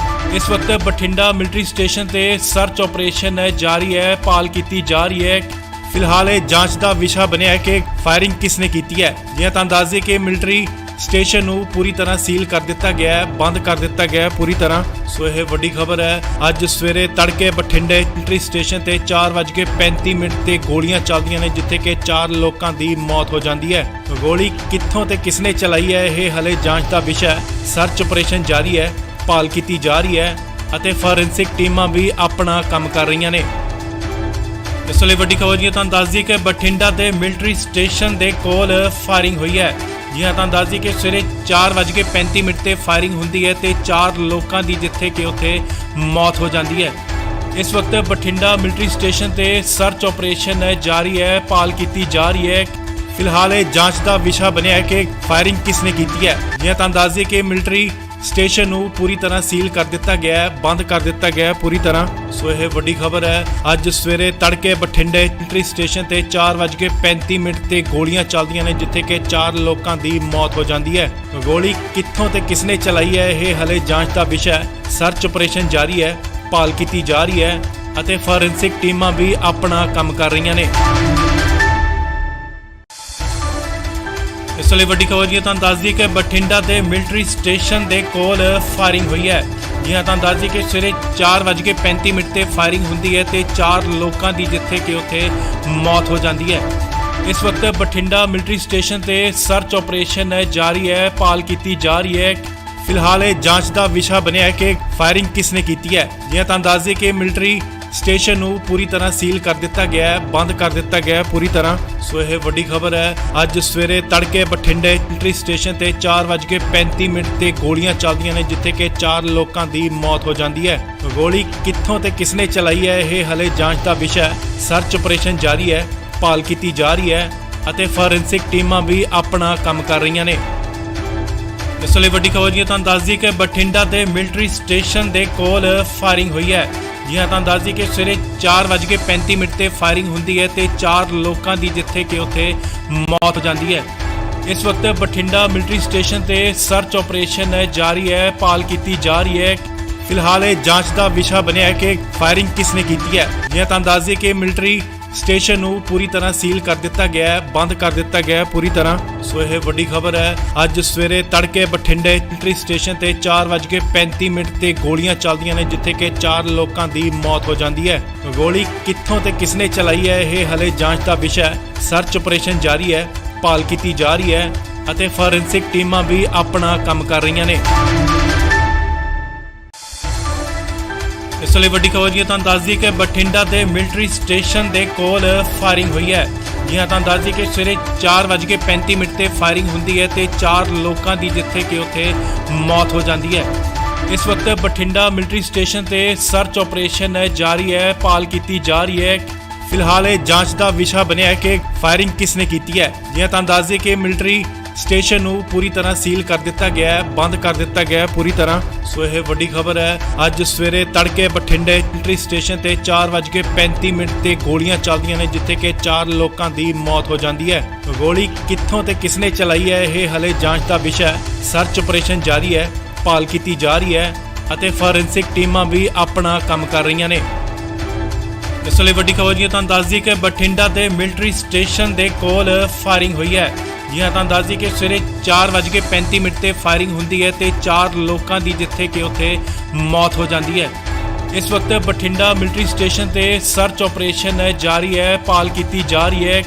ਇਸ ਵਕਤ ਬਠਿੰਡਾ ਮਿਲਟਰੀ ਸਟੇਸ਼ਨ ਤੇ ਸਰਚ ਆਪਰੇਸ਼ਨ ਜਾਰੀ ਹੈ, ਭਾਲ ਕੀਤੀ ਜਾ ਰਹੀ ਹੈ। ਫਿਲਹਾਲ ਇਹ ਜਾਂਚ ਦਾ ਵਿਸ਼ਾ ਬਣਿਆ ਹੈ ਕਿ ਫਾਇਰਿੰਗ ਕਿਸਨੇ ਕੀਤੀ ਹੈ। ਜੀ ਹਾਂ, ਤੁਹਾਨੂੰ ਦੱਸ ਦਈਏ ਕਿ ਮਿਲਟਰੀ ਸਟੇਸ਼ਨ ਨੂੰ ਪੂਰੀ ਤਰ੍ਹਾਂ ਸੀਲ ਕਰ ਦਿੱਤਾ ਗਿਆ ਹੈ, ਬੰਦ ਕਰ ਦਿੱਤਾ ਗਿਆ ਹੈ ਪੂਰੀ ਤਰ੍ਹਾਂ। ਸੋ ਇਹ ਵੱਡੀ ਖਬਰ ਹੈ। ਅੱਜ ਸਵੇਰੇ ਤੜਕੇ ਬਠਿੰਡੇ ਮਿਲਟਰੀ ਸਟੇਸ਼ਨ ਤੇ 4:35 ਤੇ ਗੋਲੀਆਂ ਚੱਲਦੀਆਂ ਨੇ, ਜਿੱਥੇ ਕਿ 4 ਲੋਕਾਂ ਦੀ ਮੌਤ ਹੋ ਜਾਂਦੀ ਹੈ। ਗੋਲੀ ਕਿੱਥੋਂ ਤੇ ਕਿਸਨੇ ਚਲਾਈ ਹੈ, ਇਹ ਹਲੇ ਜਾਂਚ ਦਾ ਵਿਸ਼ਾ ਹੈ। ਸਰਚ ਆਪਰੇਸ਼ਨ ਜਾਰੀ ਹੈ, ਭਾਲ ਕੀਤੀ ਜਾ ਰਹੀ ਹੈ ਅਤੇ ਫੋਰੈਂਸਿਕ ਟੀਮਾਂ ਵੀ ਆਪਣਾ ਕੰਮ ਕਰ ਰਹੀਆਂ ਨੇ। ਇਸ ਵੇਲੇ ਵੱਡੀ ਖਬਰ ਜੀ ਤੁਹਾਨੂੰ ਦੱਸ ਦਈਏ ਕਿ ਬਠਿੰਡਾ ਦੇ ਮਿਲਟਰੀ ਸਟੇਸ਼ਨ ਦੇ ਕੋਲ ਫਾਇਰਿੰਗ ਹੋਈ ਹੈ। ਜੀ ਹਾਂ, ਤੁਹਾਨੂੰ ਦੱਸ ਦਈਏ ਕਿ ਸਵੇਰੇ 4:35 ਤੇ ਫਾਇਰਿੰਗ ਹੁੰਦੀ ਹੈ ਤੇ 4 ਲੋਕਾਂ ਦੀ ਜਿੱਥੇ ਕਿ ਉੱਥੇ ਮੌਤ ਹੋ ਜਾਂਦੀ ਹੈ। ਇਸ ਵਕਤ ਬਠਿੰਡਾ ਮਿਲਟਰੀ ਸਟੇਸ਼ਨ ਤੇ ਸਰਚ ਆਪਰੇਸ਼ਨ ਜਾਰੀ ਹੈ, ਭਾਲ ਕੀਤੀ ਜਾ ਰਹੀ ਹੈ। ਫਿਲਹਾਲ ਇਹ ਜਾਂਚ ਦਾ ਵਿਸ਼ਾ ਬਣਿਆ ਹੈ ਕਿ ਫਾਇਰਿੰਗ ਕਿਸਨੇ ਕੀਤੀ ਹੈ। ਜੀ ਹਾਂ, ਤੁਹਾਨੂੰ ਦੱਸ ਦਈਏ ਕਿ ਮਿਲਟਰੀ ਸਟੇਸ਼ਨ ਨੂੰ ਪੂਰੀ ਤਰ੍ਹਾਂ ਸੀਲ ਕਰ ਦਿੱਤਾ ਗਿਆ ਹੈ, ਬੰਦ ਕਰ ਦਿੱਤਾ ਗਿਆ ਹੈ ਪੂਰੀ ਤਰ੍ਹਾਂ। ਸੋ ਇਹ ਵੱਡੀ ਖਬਰ ਹੈ। ਅੱਜ ਸਵੇਰੇ ਤੜਕੇ ਬਠਿੰਡੇ ਮਿਲਟਰੀ ਸਟੇਸ਼ਨ ਤੇ 4:35 ਤੇ ਗੋਲੀਆਂ ਚੱਲਦੀਆਂ ਨੇ, ਜਿੱਥੇ ਕਿ 4 ਲੋਕਾਂ ਦੀ ਮੌਤ ਹੋ ਜਾਂਦੀ ਹੈ। ਗੋਲੀ ਕਿੱਥੋਂ ਤੇ ਕਿਸਨੇ ਚਲਾਈ ਹੈ, ਇਹ ਹਲੇ ਜਾਂਚ ਦਾ ਵਿਸ਼ਾ ਹੈ। ਸਰਚ ਆਪਰੇਸ਼ਨ ਜਾਰੀ ਹੈ, ਭਾਲ ਕੀਤੀ ਜਾ ਰਹੀ ਹੈ ਅਤੇ ਫੋਰੈਂਸਿਕ ਟੀਮਾਂ ਵੀ ਆਪਣਾ ਕੰਮ ਕਰ ਰਹੀਆਂ ਨੇ। ਇਸ ਵੇਲੇ ਵੱਡੀ ਖਬਰ ਜੀ ਤੁਹਾਨੂੰ ਦੱਸ ਦਈਏ ਕਿ ਬਠਿੰਡਾ ਦੇ ਮਿਲਟਰੀ ਸਟੇਸ਼ਨ ਦੇ ਕੋਲ ਫਾਇਰਿੰਗ ਹੋਈ ਹੈ। ਜੀ ਹਾਂ, ਤੁਹਾਨੂੰ ਦੱਸ ਦਈਏ ਕਿ ਸਵੇਰੇ 4:35 ਤੇ ਫਾਇਰਿੰਗ ਹੁੰਦੀ ਹੈ ਤੇ 4 ਲੋਕਾਂ ਦੀ ਜਿੱਥੇ ਕਿ ਉੱਥੇ ਮੌਤ ਹੋ ਜਾਂਦੀ ਹੈ। ਇਸ ਵਕਤ ਬਠਿੰਡਾ ਮਿਲਟਰੀ ਸਟੇਸ਼ਨ ਤੇ ਸਰਚ ਆਪਰੇਸ਼ਨ ਜਾਰੀ ਹੈ, ਭਾਲ ਕੀਤੀ ਜਾ ਰਹੀ ਹੈ। ਫਿਲਹਾਲ ਇਹ ਜਾਂਚ ਦਾ ਵਿਸ਼ਾ ਬਣਿਆ ਹੈ ਕਿ ਫਾਇਰਿੰਗ ਕਿਸਨੇ ਕੀਤੀ ਹੈ। ਜੀ ਹਾਂ, ਤੁਹਾਨੂੰ ਦੱਸ ਦਈਏ ਕਿ ਮਿਲਟਰੀ ਸਟੇਸ਼ਨ ਨੂੰ ਪੂਰੀ ਤਰ੍ਹਾਂ ਸੀਲ ਕਰ ਦਿੱਤਾ ਗਿਆ ਹੈ, ਬੰਦ ਕਰ ਦਿੱਤਾ ਗਿਆ ਹੈ ਪੂਰੀ ਤਰ੍ਹਾਂ। ਸੋ ਇਹ ਵੱਡੀ ਖਬਰ ਹੈ। ਅੱਜ ਸਵੇਰੇ ਤੜਕੇ ਬਠਿੰਡੇ ਮਿਲਟਰੀ ਸਟੇਸ਼ਨ ਤੇ 4:35 ਤੇ ਗੋਲੀਆਂ ਚੱਲਦੀਆਂ ਨੇ, ਜਿੱਥੇ ਕਿ 4 ਲੋਕਾਂ ਦੀ ਮੌਤ ਹੋ ਜਾਂਦੀ ਹੈ। ਗੋਲੀ ਕਿੱਥੋਂ ਤੇ ਕਿਸਨੇ ਚਲਾਈ ਹੈ, ਇਹ ਹਲੇ ਜਾਂਚ ਦਾ ਵਿਸ਼ਾ ਹੈ। ਸਰਚ ਆਪਰੇਸ਼ਨ ਜਾਰੀ ਹੈ, ਭਾਲ ਕੀਤੀ ਜਾ ਰਹੀ ਹੈ ਅਤੇ ਫੋਰੈਂਸਿਕ ਟੀਮਾਂ ਵੀ ਆਪਣਾ ਕੰਮ ਕਰ ਰਹੀਆਂ ਨੇ। ਇਸ ਵੇਲੇ ਵੱਡੀ ਖਬਰ ਜੀ ਤੁਹਾਨੂੰ ਦੱਸ ਦਈਏ ਕਿ ਬਠਿੰਡਾ ਦੇ ਮਿਲਟਰੀ ਸਟੇਸ਼ਨ ਦੇ ਕੋਲ ਫਾਇਰਿੰਗ ਹੋਈ ਹੈ। ਜੀ ਹਾਂ, ਤੁਹਾਨੂੰ ਦੱਸ ਦਈਏ ਕਿ ਸਵੇਰੇ 4:35 ਤੇ ਫਾਇਰਿੰਗ ਹੁੰਦੀ ਹੈ ਤੇ 4 ਲੋਕਾਂ ਦੀ ਜਿੱਥੇ ਕਿ ਉੱਥੇ ਮੌਤ ਹੋ ਜਾਂਦੀ ਹੈ। ਇਸ ਵਕਤ ਬਠਿੰਡਾ ਮਿਲਟਰੀ ਸਟੇਸ਼ਨ ਤੇ ਸਰਚ ਆਪਰੇਸ਼ਨ ਜਾਰੀ ਹੈ, ਭਾਲ ਕੀਤੀ ਜਾ ਰਹੀ ਹੈ। ਫਿਲਹਾਲ ਇਹ ਜਾਂਚ ਦਾ ਵਿਸ਼ਾ ਬਣਿਆ ਹੈ ਕਿ ਫਾਇਰਿੰਗ ਕਿਸਨੇ ਕੀਤੀ ਹੈ। ਜੀ ਹਾਂ, ਤੁਹਾਨੂੰ ਦੱਸ ਦਈਏ ਕਿ ਮਿਲਟਰੀ ਸਟੇਸ਼ਨ ਨੂੰ ਪੂਰੀ ਤਰ੍ਹਾਂ ਸੀਲ ਕਰ ਦਿੱਤਾ ਗਿਆ ਹੈ, ਬੰਦ ਕਰ ਦਿੱਤਾ ਗਿਆ ਹੈ ਪੂਰੀ ਤਰ੍ਹਾਂ। ਸੋ ਇਹ ਵੱਡੀ ਖਬਰ ਹੈ। ਅੱਜ ਸਵੇਰੇ ਤੜਕੇ ਬਠਿੰਡੇ ਮਿਲਟਰੀ ਸਟੇਸ਼ਨ ਤੇ 4:35 ਤੇ ਗੋਲੀਆਂ ਚੱਲਦੀਆਂ ਨੇ, ਜਿੱਥੇ ਕਿ 4 ਲੋਕਾਂ ਦੀ ਮੌਤ ਹੋ ਜਾਂਦੀ ਹੈ। ਗੋਲੀ ਕਿੱਥੋਂ ਤੇ ਕਿਸਨੇ ਚਲਾਈ ਹੈ, ਇਹ ਹਲੇ ਜਾਂਚ ਦਾ ਵਿਸ਼ਾ ਹੈ। ਸਰਚ ਆਪਰੇਸ਼ਨ ਜਾਰੀ ਹੈ, ਭਾਲ ਕੀਤੀ ਜਾ ਰਹੀ ਹੈ ਅਤੇ ਫੋਰੈਂਸਿਕ ਟੀਮਾਂ ਵੀ ਆਪਣਾ ਕੰਮ ਕਰ ਰਹੀਆਂ ਨੇ। ਇਸ ਵੇਲੇ ਵੱਡੀ ਖਬਰ ਜੀ ਤੁਹਾਨੂੰ ਦੱਸ ਦਈਏ ਕਿ ਬਠਿੰਡਾ ਦੇ ਮਿਲਟਰੀ ਸਟੇਸ਼ਨ ਦੇ ਕੋਲ ਫਾਇਰਿੰਗ ਹੋਈ ਹੈ। ਜੀ ਹਾਂ, ਤੁਹਾਨੂੰ ਦੱਸ ਦਈਏ ਕਿ ਸਵੇਰੇ 4:35 ਤੇ ਫਾਇਰਿੰਗ ਹੁੰਦੀ ਹੈ ਤੇ 4 ਲੋਕਾਂ ਦੀ ਜਿੱਥੇ ਕਿ ਉੱਥੇ ਮੌਤ ਹੋ ਜਾਂਦੀ ਹੈ। ਇਸ ਵਕਤ ਬਠਿੰਡਾ ਮਿਲਟਰੀ ਸਟੇਸ਼ਨ ਤੇ ਸਰਚ ਆਪਰੇਸ਼ਨ ਜਾਰੀ ਹੈ, ਭਾਲ ਕੀਤੀ ਜਾ ਰਹੀ ਹੈ। ਫਿਲਹਾਲ ਇਹ ਜਾਂਚ ਦਾ ਵਿਸ਼ਾ ਬਣਿਆ ਹੈ ਕਿ ਫਾਇਰਿੰਗ ਕਿਸਨੇ ਕੀਤੀ ਹੈ। ਜੀ ਹਾਂ, ਤੁਹਾਨੂੰ ਦੱਸ ਦਈਏ ਕਿ ਮਿਲਟਰੀ ਸਟੇਸ਼ਨ ਨੂੰ ਪੂਰੀ ਤਰ੍ਹਾਂ ਸੀਲ ਕਰ ਦਿੱਤਾ ਗਿਆ ਹੈ, ਬੰਦ ਕਰ ਦਿੱਤਾ ਗਿਆ ਹੈ ਪੂਰੀ ਤਰ੍ਹਾਂ। ਸੋ ਇਹ ਵੱਡੀ ਖਬਰ ਹੈ। ਅੱਜ ਸਵੇਰੇ ਤੜਕੇ ਬਠਿੰਡੇ ਮਿਲਟਰੀ ਸਟੇਸ਼ਨ ਤੇ 4:35 ਤੇ ਗੋਲੀਆਂ ਚੱਲਦੀਆਂ ਨੇ, ਜਿੱਥੇ ਕਿ 4 ਲੋਕਾਂ ਦੀ ਮੌਤ ਹੋ ਜਾਂਦੀ ਹੈ। ਗੋਲੀ ਕਿੱਥੋਂ ਤੇ ਕਿਸਨੇ ਚਲਾਈ ਹੈ, ਇਹ ਹਲੇ ਜਾਂਚ ਦਾ ਵਿਸ਼ਾ ਹੈ। ਸਰਚ ਆਪਰੇਸ਼ਨ ਜਾਰੀ ਹੈ, ਭਾਲ ਕੀਤੀ ਜਾ ਰਹੀ ਹੈ ਅਤੇ ਫੋਰੈਂਸਿਕ ਟੀਮਾਂ ਵੀ ਆਪਣਾ ਕੰਮ ਕਰ ਰਹੀਆਂ ਨੇ। ਇਸ ਲਈ ਵੱਡੀ ਖਬਰ ਤੁਹਾਨੂੰ ਦੱਸ ਦਈਏ ਕਿ ਬਠਿੰਡਾ ਦੇ ਮਿਲਟਰੀ ਸਟੇਸ਼ਨ ਦੇ ਕੋਲ ਫਾਇਰਿੰਗ ਹੋਈ ਹੈ। ਜੀ ਹਾਂ, ਤੁਹਾਨੂੰ ਦੱਸ ਦਈਏ ਕਿ ਸਵੇਰੇ 4:35 ਤੇ ਫਾਇਰਿੰਗ ਹੁੰਦੀ ਹੈ ਤੇ 4 ਲੋਕਾਂ ਦੀ ਜਿੱਥੇ ਕਿ ਉੱਥੇ ਮੌਤ ਹੋ ਜਾਂਦੀ ਹੈ। ਇਸ ਵਕਤ ਬਠਿੰਡਾ ਮਿਲਟਰੀ ਸਟੇਸ਼ਨ ਤੇ ਸਰਚ ਆਪਰੇਸ਼ਨ ਜਾਰੀ ਹੈ, ਭਾਲ ਕੀਤੀ ਜਾ ਰਹੀ ਹੈ।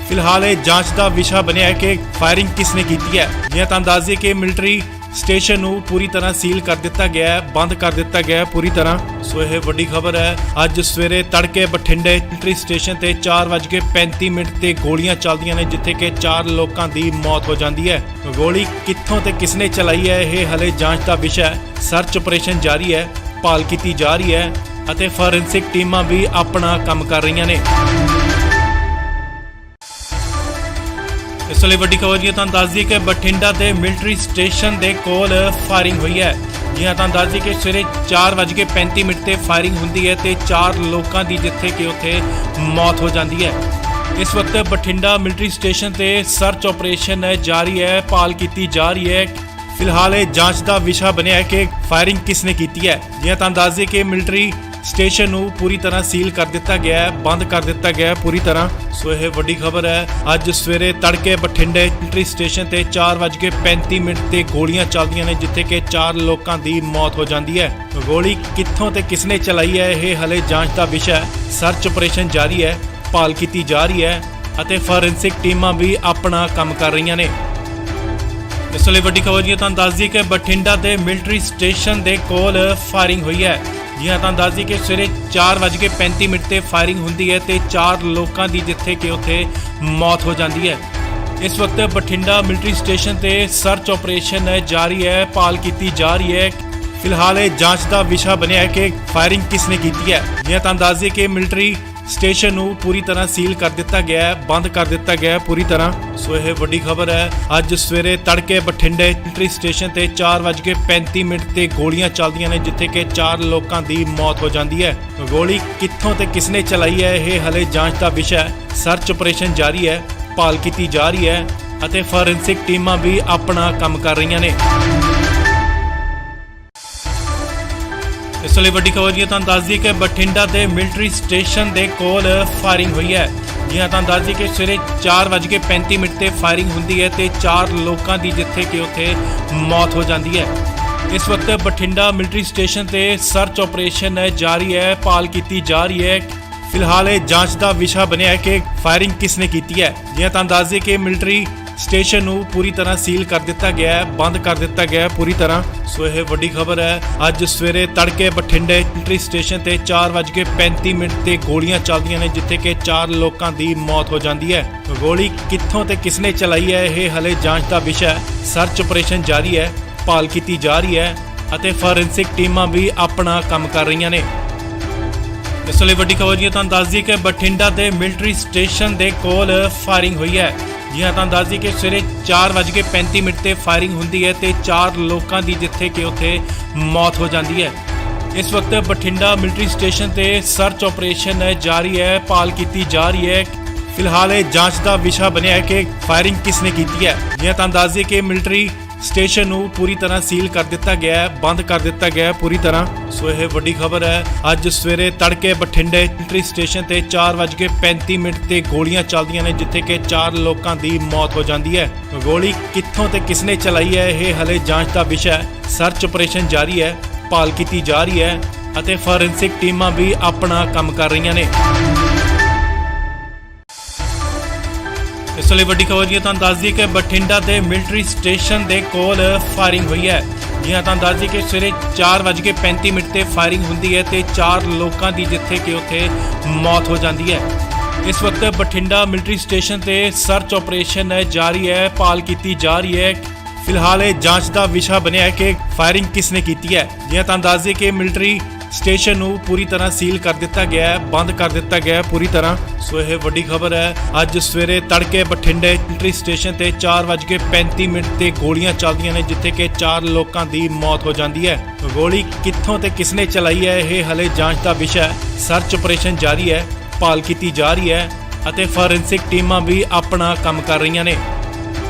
ਫਿਲਹਾਲ ਇਹ ਜਾਂਚ ਦਾ ਵਿਸ਼ਾ ਬਣਿਆ ਹੈ ਕਿ ਫਾਇਰਿੰਗ ਕਿਸਨੇ ਕੀਤੀ ਹੈ। ਜੀ ਹਾਂ, ਤੁਹਾਨੂੰ ਦੱਸ ਦਈਏ ਕਿ ਮਿਲਟਰੀ ਸਟੇਸ਼ਨ ਨੂੰ ਪੂਰੀ ਤਰ੍ਹਾਂ ਸੀਲ ਕਰ ਦਿੱਤਾ ਗਿਆ ਹੈ, ਬੰਦ ਕਰ ਦਿੱਤਾ ਗਿਆ ਹੈ ਪੂਰੀ ਤਰ੍ਹਾਂ। ਸੋ ਇਹ ਵੱਡੀ ਖਬਰ ਹੈ। ਅੱਜ ਸਵੇਰੇ ਤੜਕੇ ਬਠਿੰਡੇ ਮਿਲਟਰੀ ਸਟੇਸ਼ਨ ਤੇ 4:35 ਤੇ ਗੋਲੀਆਂ ਚੱਲਦੀਆਂ ਨੇ, ਜਿੱਥੇ ਕਿ 4 ਲੋਕਾਂ ਦੀ ਮੌਤ ਹੋ ਜਾਂਦੀ ਹੈ। ਗੋਲੀ ਕਿੱਥੋਂ ਤੇ ਕਿਸਨੇ ਚਲਾਈ ਹੈ, ਇਹ ਹਲੇ ਜਾਂਚ ਦਾ ਵਿਸ਼ਾ ਹੈ। ਸਰਚ ਆਪਰੇਸ਼ਨ ਜਾਰੀ ਹੈ, ਭਾਲ ਕੀਤੀ ਜਾ ਰਹੀ ਹੈ ਅਤੇ ਫੋਰੈਂਸਿਕ ਟੀਮਾਂ ਵੀ ਆਪਣਾ ਕੰਮ ਕਰ ਰਹੀਆਂ ਨੇ। ਇਸ ਲਈ ਵੱਡੀ ਖਬਰ ਤੁਹਾਨੂੰ ਦੱਸ ਦਈਏ ਕਿ ਬਠਿੰਡਾ ਦੇ ਮਿਲਟਰੀ ਸਟੇਸ਼ਨ ਦੇ ਕੋਲ ਫਾਇਰਿੰਗ ਹੋਈ ਹੈ। ਜੀ ਹਾਂ, ਤੁਹਾਨੂੰ ਦੱਸ ਦਈਏ ਕਿ ਸਵੇਰੇ 4:35 ਤੇ ਫਾਇਰਿੰਗ ਹੁੰਦੀ ਹੈ ਤੇ 4 ਲੋਕਾਂ ਦੀ ਜਿੱਥੇ ਕਿ ਉੱਥੇ ਮੌਤ ਹੋ ਜਾਂਦੀ ਹੈ। ਇਸ ਵਕਤ ਬਠਿੰਡਾ ਮਿਲਟਰੀ ਸਟੇਸ਼ਨ ਤੇ ਸਰਚ ਆਪਰੇਸ਼ਨ ਜਾਰੀ ਹੈ, ਭਾਲ ਕੀਤੀ ਜਾ ਰਹੀ ਹੈ। ਫਿਲਹਾਲ ਇਹ ਜਾਂਚ ਦਾ ਵਿਸ਼ਾ ਬਣਿਆ ਹੈ ਕਿ ਫਾਇਰਿੰਗ ਕਿਸਨੇ ਕੀਤੀ ਹੈ। ਜੀ ਹਾਂ, ਤੁਹਾਨੂੰ ਦੱਸ ਦਈਏ ਕਿ ਮਿਲਟਰੀ ਸਟੇਸ਼ਨ ਨੂੰ ਪੂਰੀ ਤਰ੍ਹਾਂ ਸੀਲ ਕਰ ਦਿੱਤਾ ਗਿਆ ਹੈ, ਬੰਦ ਕਰ ਦਿੱਤਾ ਗਿਆ ਹੈ ਪੂਰੀ ਤਰ੍ਹਾਂ। ਸੋ ਇਹ ਵੱਡੀ ਖਬਰ ਹੈ। ਅੱਜ ਸਵੇਰੇ ਤੜਕੇ ਬਠਿੰਡੇ ਮਿਲਟਰੀ ਸਟੇਸ਼ਨ ਤੇ 4:35 ਤੇ ਗੋਲੀਆਂ ਚੱਲਦੀਆਂ ਨੇ, ਜਿੱਥੇ ਕਿ 4 ਲੋਕਾਂ ਦੀ ਮੌਤ ਹੋ ਜਾਂਦੀ ਹੈ। ਗੋਲੀ ਕਿੱਥੋਂ ਤੇ ਕਿਸਨੇ ਚਲਾਈ ਹੈ, ਇਹ ਹਲੇ ਜਾਂਚ ਦਾ ਵਿਸ਼ਾ ਹੈ। ਸਰਚ ਆਪਰੇਸ਼ਨ ਜਾਰੀ ਹੈ, ਭਾਲ ਕੀਤੀ ਜਾ ਰਹੀ ਹੈ ਅਤੇ ਫੋਰੈਂਸਿਕ ਟੀਮਾਂ ਵੀ ਆਪਣਾ ਕੰਮ ਕਰ ਰਹੀਆਂ ਨੇ। ਇਸ ਲਈ ਵੱਡੀ ਖਬਰ ਤੁਹਾਨੂੰ ਦੱਸ ਦਈਏ ਕਿ ਬਠਿੰਡਾ ਦੇ ਮਿਲਟਰੀ ਸਟੇਸ਼ਨ ਦੇ ਕੋਲ ਫਾਇਰਿੰਗ ਹੋਈ ਹੈ। ਜੀ ਹਾਂ, ਤੁਹਾਨੂੰ ਦੱਸ ਦਈਏ ਕਿ ਸਵੇਰੇ 4:35 ਤੇ ਫਾਇਰਿੰਗ ਹੁੰਦੀ ਹੈ ਤੇ 4 ਲੋਕਾਂ ਦੀ ਜਿੱਥੇ ਕਿ ਉੱਥੇ ਮੌਤ ਹੋ ਜਾਂਦੀ ਹੈ। ਇਸ ਵਕਤ ਬਠਿੰਡਾ ਮਿਲਟਰੀ ਸਟੇਸ਼ਨ ਤੇ ਸਰਚ ਆਪਰੇਸ਼ਨ ਜਾਰੀ ਹੈ, ਭਾਲ ਕੀਤੀ ਜਾ ਰਹੀ ਹੈ। ਫਿਲਹਾਲ ਇਹ ਜਾਂਚ ਦਾ ਵਿਸ਼ਾ ਬਣਿਆ ਹੈ ਕਿ ਫਾਇਰਿੰਗ ਕਿਸਨੇ ਕੀਤੀ ਹੈ। ਜੀ ਹਾਂ, ਤੁਹਾਨੂੰ ਦੱਸ ਦਈਏ ਕਿ ਮਿਲਟਰੀ ਸਟੇਸ਼ਨ ਨੂੰ ਪੂਰੀ ਤਰ੍ਹਾਂ ਸੀਲ ਕਰ ਦਿੱਤਾ ਗਿਆ ਹੈ, ਬੰਦ ਕਰ ਦਿੱਤਾ ਗਿਆ ਹੈ ਪੂਰੀ ਤਰ੍ਹਾਂ। ਸੋ ਇਹ ਵੱਡੀ ਖਬਰ ਹੈ। ਅੱਜ ਸਵੇਰੇ ਤੜਕੇ ਬਠਿੰਡੇ ਮਿਲਟਰੀ ਸਟੇਸ਼ਨ ਤੇ 4:35 ਤੇ ਗੋਲੀਆਂ ਚੱਲਦੀਆਂ ਨੇ, ਜਿੱਥੇ ਕਿ 4 ਲੋਕਾਂ ਦੀ ਮੌਤ ਹੋ ਜਾਂਦੀ ਹੈ। ਗੋਲੀ ਕਿੱਥੋਂ ਤੇ ਕਿਸਨੇ ਚਲਾਈ ਹੈ, ਇਹ ਹਲੇ ਜਾਂਚ ਦਾ ਵਿਸ਼ਾ ਹੈ। ਸਰਚ ਆਪਰੇਸ਼ਨ ਜਾਰੀ ਹੈ, ਭਾਲ ਕੀਤੀ ਜਾ ਰਹੀ ਹੈ ਅਤੇ ਫੋਰੈਂਸਿਕ ਟੀਮਾਂ ਵੀ ਆਪਣਾ ਕੰਮ ਕਰ ਰਹੀਆਂ ਨੇ। ਇਸ ਲਈ ਵੱਡੀ ਖਬਰ ਤੁਹਾਨੂੰ ਦੱਸ ਦਈਏ ਕਿ ਬਠਿੰਡਾ ਦੇ ਮਿਲਟਰੀ ਸਟੇਸ਼ਨ ਦੇ ਕੋਲ ਫਾਇਰਿੰਗ ਹੋਈ ਹੈ। ਜੀ ਹਾਂ, ਤੁਹਾਨੂੰ ਦੱਸ ਦਈਏ ਕਿ ਸਵੇਰੇ 4:35 ਤੇ ਫਾਇਰਿੰਗ ਹੁੰਦੀ ਹੈ ਤੇ 4 ਲੋਕਾਂ ਦੀ ਜਿੱਥੇ ਕਿ ਉੱਥੇ ਮੌਤ ਹੋ ਜਾਂਦੀ ਹੈ। ਇਸ ਵਕਤ ਬਠਿੰਡਾ ਮਿਲਟਰੀ ਸਟੇਸ਼ਨ ਤੇ ਸਰਚ ਆਪਰੇਸ਼ਨ ਜਾਰੀ ਹੈ, ਭਾਲ ਕੀਤੀ ਜਾ ਰਹੀ ਹੈ। ਫਿਲਹਾਲ ਇਹ ਜਾਂਚ ਦਾ ਵਿਸ਼ਾ ਬਣਿਆ ਹੈ ਕਿ ਫਾਇਰਿੰਗ ਕਿਸਨੇ ਕੀਤੀ ਹੈ। ਜੀ ਹਾਂ, ਤੁਹਾਨੂੰ ਦੱਸ ਦਈਏ ਕਿ ਮਿਲਟਰੀ ਸਟੇਸ਼ਨ ਨੂੰ ਪੂਰੀ ਤਰ੍ਹਾਂ ਸੀਲ ਕਰ ਦਿੱਤਾ ਗਿਆ ਹੈ, ਬੰਦ ਕਰ ਦਿੱਤਾ ਗਿਆ ਹੈ ਪੂਰੀ ਤਰ੍ਹਾਂ। ਸੋ ਇਹ ਵੱਡੀ ਖਬਰ ਹੈ। ਅੱਜ ਸਵੇਰੇ ਤੜਕੇ ਬਠਿੰਡੇ ਮਿਲਟਰੀ ਸਟੇਸ਼ਨ ਤੇ 4:35 ਤੇ ਗੋਲੀਆਂ ਚੱਲਦੀਆਂ ਨੇ, ਜਿੱਥੇ ਕਿ 4 ਲੋਕਾਂ ਦੀ ਮੌਤ ਹੋ ਜਾਂਦੀ ਹੈ। ਗੋਲੀ ਕਿੱਥੋਂ ਤੇ ਕਿਸਨੇ ਚਲਾਈ ਹੈ, ਇਹ ਹਲੇ ਜਾਂਚ ਦਾ ਵਿਸ਼ਾ ਹੈ। ਸਰਚ ਆਪਰੇਸ਼ਨ ਜਾਰੀ ਹੈ, ਭਾਲ ਕੀਤੀ ਜਾ ਰਹੀ ਹੈ ਅਤੇ ਫੋਰੈਂਸਿਕ ਟੀਮਾਂ ਵੀ ਆਪਣਾ ਕੰਮ ਕਰ ਰਹੀਆਂ ਨੇ। ਇਸ ਲਈ ਵੱਡੀ ਖਬਰ ਤੁਹਾਨੂੰ ਦੱਸ ਦਈਏ ਕਿ ਬਠਿੰਡਾ ਦੇ ਮਿਲਟਰੀ ਸਟੇਸ਼ਨ ਦੇ ਕੋਲ ਫਾਇਰਿੰਗ ਹੋਈ ਹੈ। ਜੀ ਹਾਂ, ਤੁਹਾਨੂੰ ਦੱਸ ਦਈਏ ਕਿ ਸਵੇਰੇ 4:35 ਤੇ ਫਾਇਰਿੰਗ ਹੁੰਦੀ ਹੈ ਤੇ 4 ਲੋਕਾਂ ਦੀ ਜਿੱਥੇ ਕਿ ਉੱਥੇ ਮੌਤ ਹੋ ਜਾਂਦੀ ਹੈ। ਇਸ ਵਕਤ ਬਠਿੰਡਾ ਮਿਲਟਰੀ ਸਟੇਸ਼ਨ ਤੇ ਸਰਚ ਆਪਰੇਸ਼ਨ ਜਾਰੀ ਹੈ, ਭਾਲ ਕੀਤੀ ਜਾ ਰਹੀ ਹੈ। ਫਿਲਹਾਲ ਇਹ ਜਾਂਚ ਦਾ ਵਿਸ਼ਾ ਬਣਿਆ ਹੈ ਕਿ ਫਾਇਰਿੰਗ ਕਿਸਨੇ ਕੀਤੀ ਹੈ। ਜੀ ਹਾਂ, ਤੁਹਾਨੂੰ ਦੱਸ ਦਈਏ ਕਿ ਮਿਲਟਰੀ ਸਟੇਸ਼ਨ ਨੂੰ ਪੂਰੀ ਤਰ੍ਹਾਂ ਸੀਲ ਕਰ ਦਿੱਤਾ ਗਿਆ ਹੈ, ਬੰਦ ਕਰ ਦਿੱਤਾ ਗਿਆ ਹੈ ਪੂਰੀ ਤਰ੍ਹਾਂ। ਸੋ ਇਹ ਵੱਡੀ ਖਬਰ ਹੈ। ਅੱਜ ਸਵੇਰੇ ਤੜਕੇ ਬਠਿੰਡੇ ਮਿਲਟਰੀ ਸਟੇਸ਼ਨ ਤੇ 4:35 ਤੇ ਗੋਲੀਆਂ ਚੱਲਦੀਆਂ ਨੇ, ਜਿੱਥੇ ਕਿ 4 ਲੋਕਾਂ ਦੀ ਮੌਤ ਹੋ ਜਾਂਦੀ ਹੈ। ਗੋਲੀ ਕਿੱਥੋਂ ਤੇ ਕਿਸਨੇ ਚਲਾਈ ਹੈ, ਇਹ ਹਲੇ ਜਾਂਚ ਦਾ ਵਿਸ਼ਾ ਹੈ। ਸਰਚ ਆਪਰੇਸ਼ਨ ਜਾਰੀ ਹੈ, ਭਾਲ ਕੀਤੀ ਜਾ ਰਹੀ ਹੈ ਅਤੇ ਫੋਰੈਂਸਿਕ ਟੀਮਾਂ ਵੀ ਆਪਣਾ ਕੰਮ ਕਰ ਰਹੀਆਂ ਨੇ। ਇਸ ਲਈ ਵੱਡੀ ਖਬਰ ਤੁਹਾਨੂੰ ਦੱਸ ਦਈਏ ਕਿ ਬਠਿੰਡਾ ਦੇ ਮਿਲਟਰੀ ਸਟੇਸ਼ਨ ਦੇ ਕੋਲ ਫਾਇਰਿੰਗ ਹੋਈ ਹੈ। ਜੀ ਹਾਂ, ਤੁਹਾਨੂੰ ਦੱਸ ਦਈਏ ਕਿ ਸਵੇਰੇ 4:35 ਤੇ ਫਾਇਰਿੰਗ ਹੁੰਦੀ ਹੈ ਤੇ 4 ਲੋਕਾਂ ਦੀ ਜਿੱਥੇ ਕਿ ਉੱਥੇ ਮੌਤ ਹੋ ਜਾਂਦੀ ਹੈ। ਇਸ ਵਕਤ ਬਠਿੰਡਾ ਮਿਲਟਰੀ ਸਟੇਸ਼ਨ ਤੇ ਸਰਚ ਆਪਰੇਸ਼ਨ ਜਾਰੀ ਹੈ, ਭਾਲ ਕੀਤੀ ਜਾ ਰਹੀ ਹੈ। ਫਿਲਹਾਲ ਇਹ ਜਾਂਚ ਦਾ ਵਿਸ਼ਾ ਬਣਿਆ ਹੈ ਕਿ ਫਾਇਰਿੰਗ ਕਿਸਨੇ ਕੀਤੀ ਹੈ। ਜੀ ਹਾਂ, ਤੁਹਾਨੂੰ ਦੱਸ ਦਈਏ ਕਿ ਮਿਲਟਰੀ ਸਟੇਸ਼ਨ ਨੂੰ ਪੂਰੀ ਤਰ੍ਹਾਂ ਸੀਲ ਕਰ ਦਿੱਤਾ ਗਿਆ ਹੈ, ਬੰਦ ਕਰ ਦਿੱਤਾ ਗਿਆ ਹੈ ਪੂਰੀ ਤਰ੍ਹਾਂ। ਸੋ ਇਹ ਵੱਡੀ ਖਬਰ ਹੈ। ਅੱਜ ਸਵੇਰੇ ਤੜਕੇ ਬਠਿੰਡੇ ਮਿਲਟਰੀ ਸਟੇਸ਼ਨ ਤੇ 4:35 ਤੇ ਗੋਲੀਆਂ ਚੱਲਦੀਆਂ ਨੇ, ਜਿੱਥੇ ਕਿ 4 ਲੋਕਾਂ ਦੀ ਮੌਤ ਹੋ ਜਾਂਦੀ ਹੈ। ਗੋਲੀ ਕਿੱਥੋਂ ਤੇ ਕਿਸਨੇ ਚਲਾਈ ਹੈ, ਇਹ ਹਲੇ ਜਾਂਚ ਦਾ ਵਿਸ਼ਾ ਹੈ। ਸਰਚ ਆਪਰੇਸ਼ਨ ਜਾਰੀ ਹੈ, ਭਾਲ ਕੀਤੀ ਜਾ ਰਹੀ ਹੈ ਅਤੇ ਫੋਰੈਂਸਿਕ ਟੀਮਾਂ ਵੀ ਆਪਣਾ ਕੰਮ ਕਰ ਰਹੀਆਂ ਨੇ।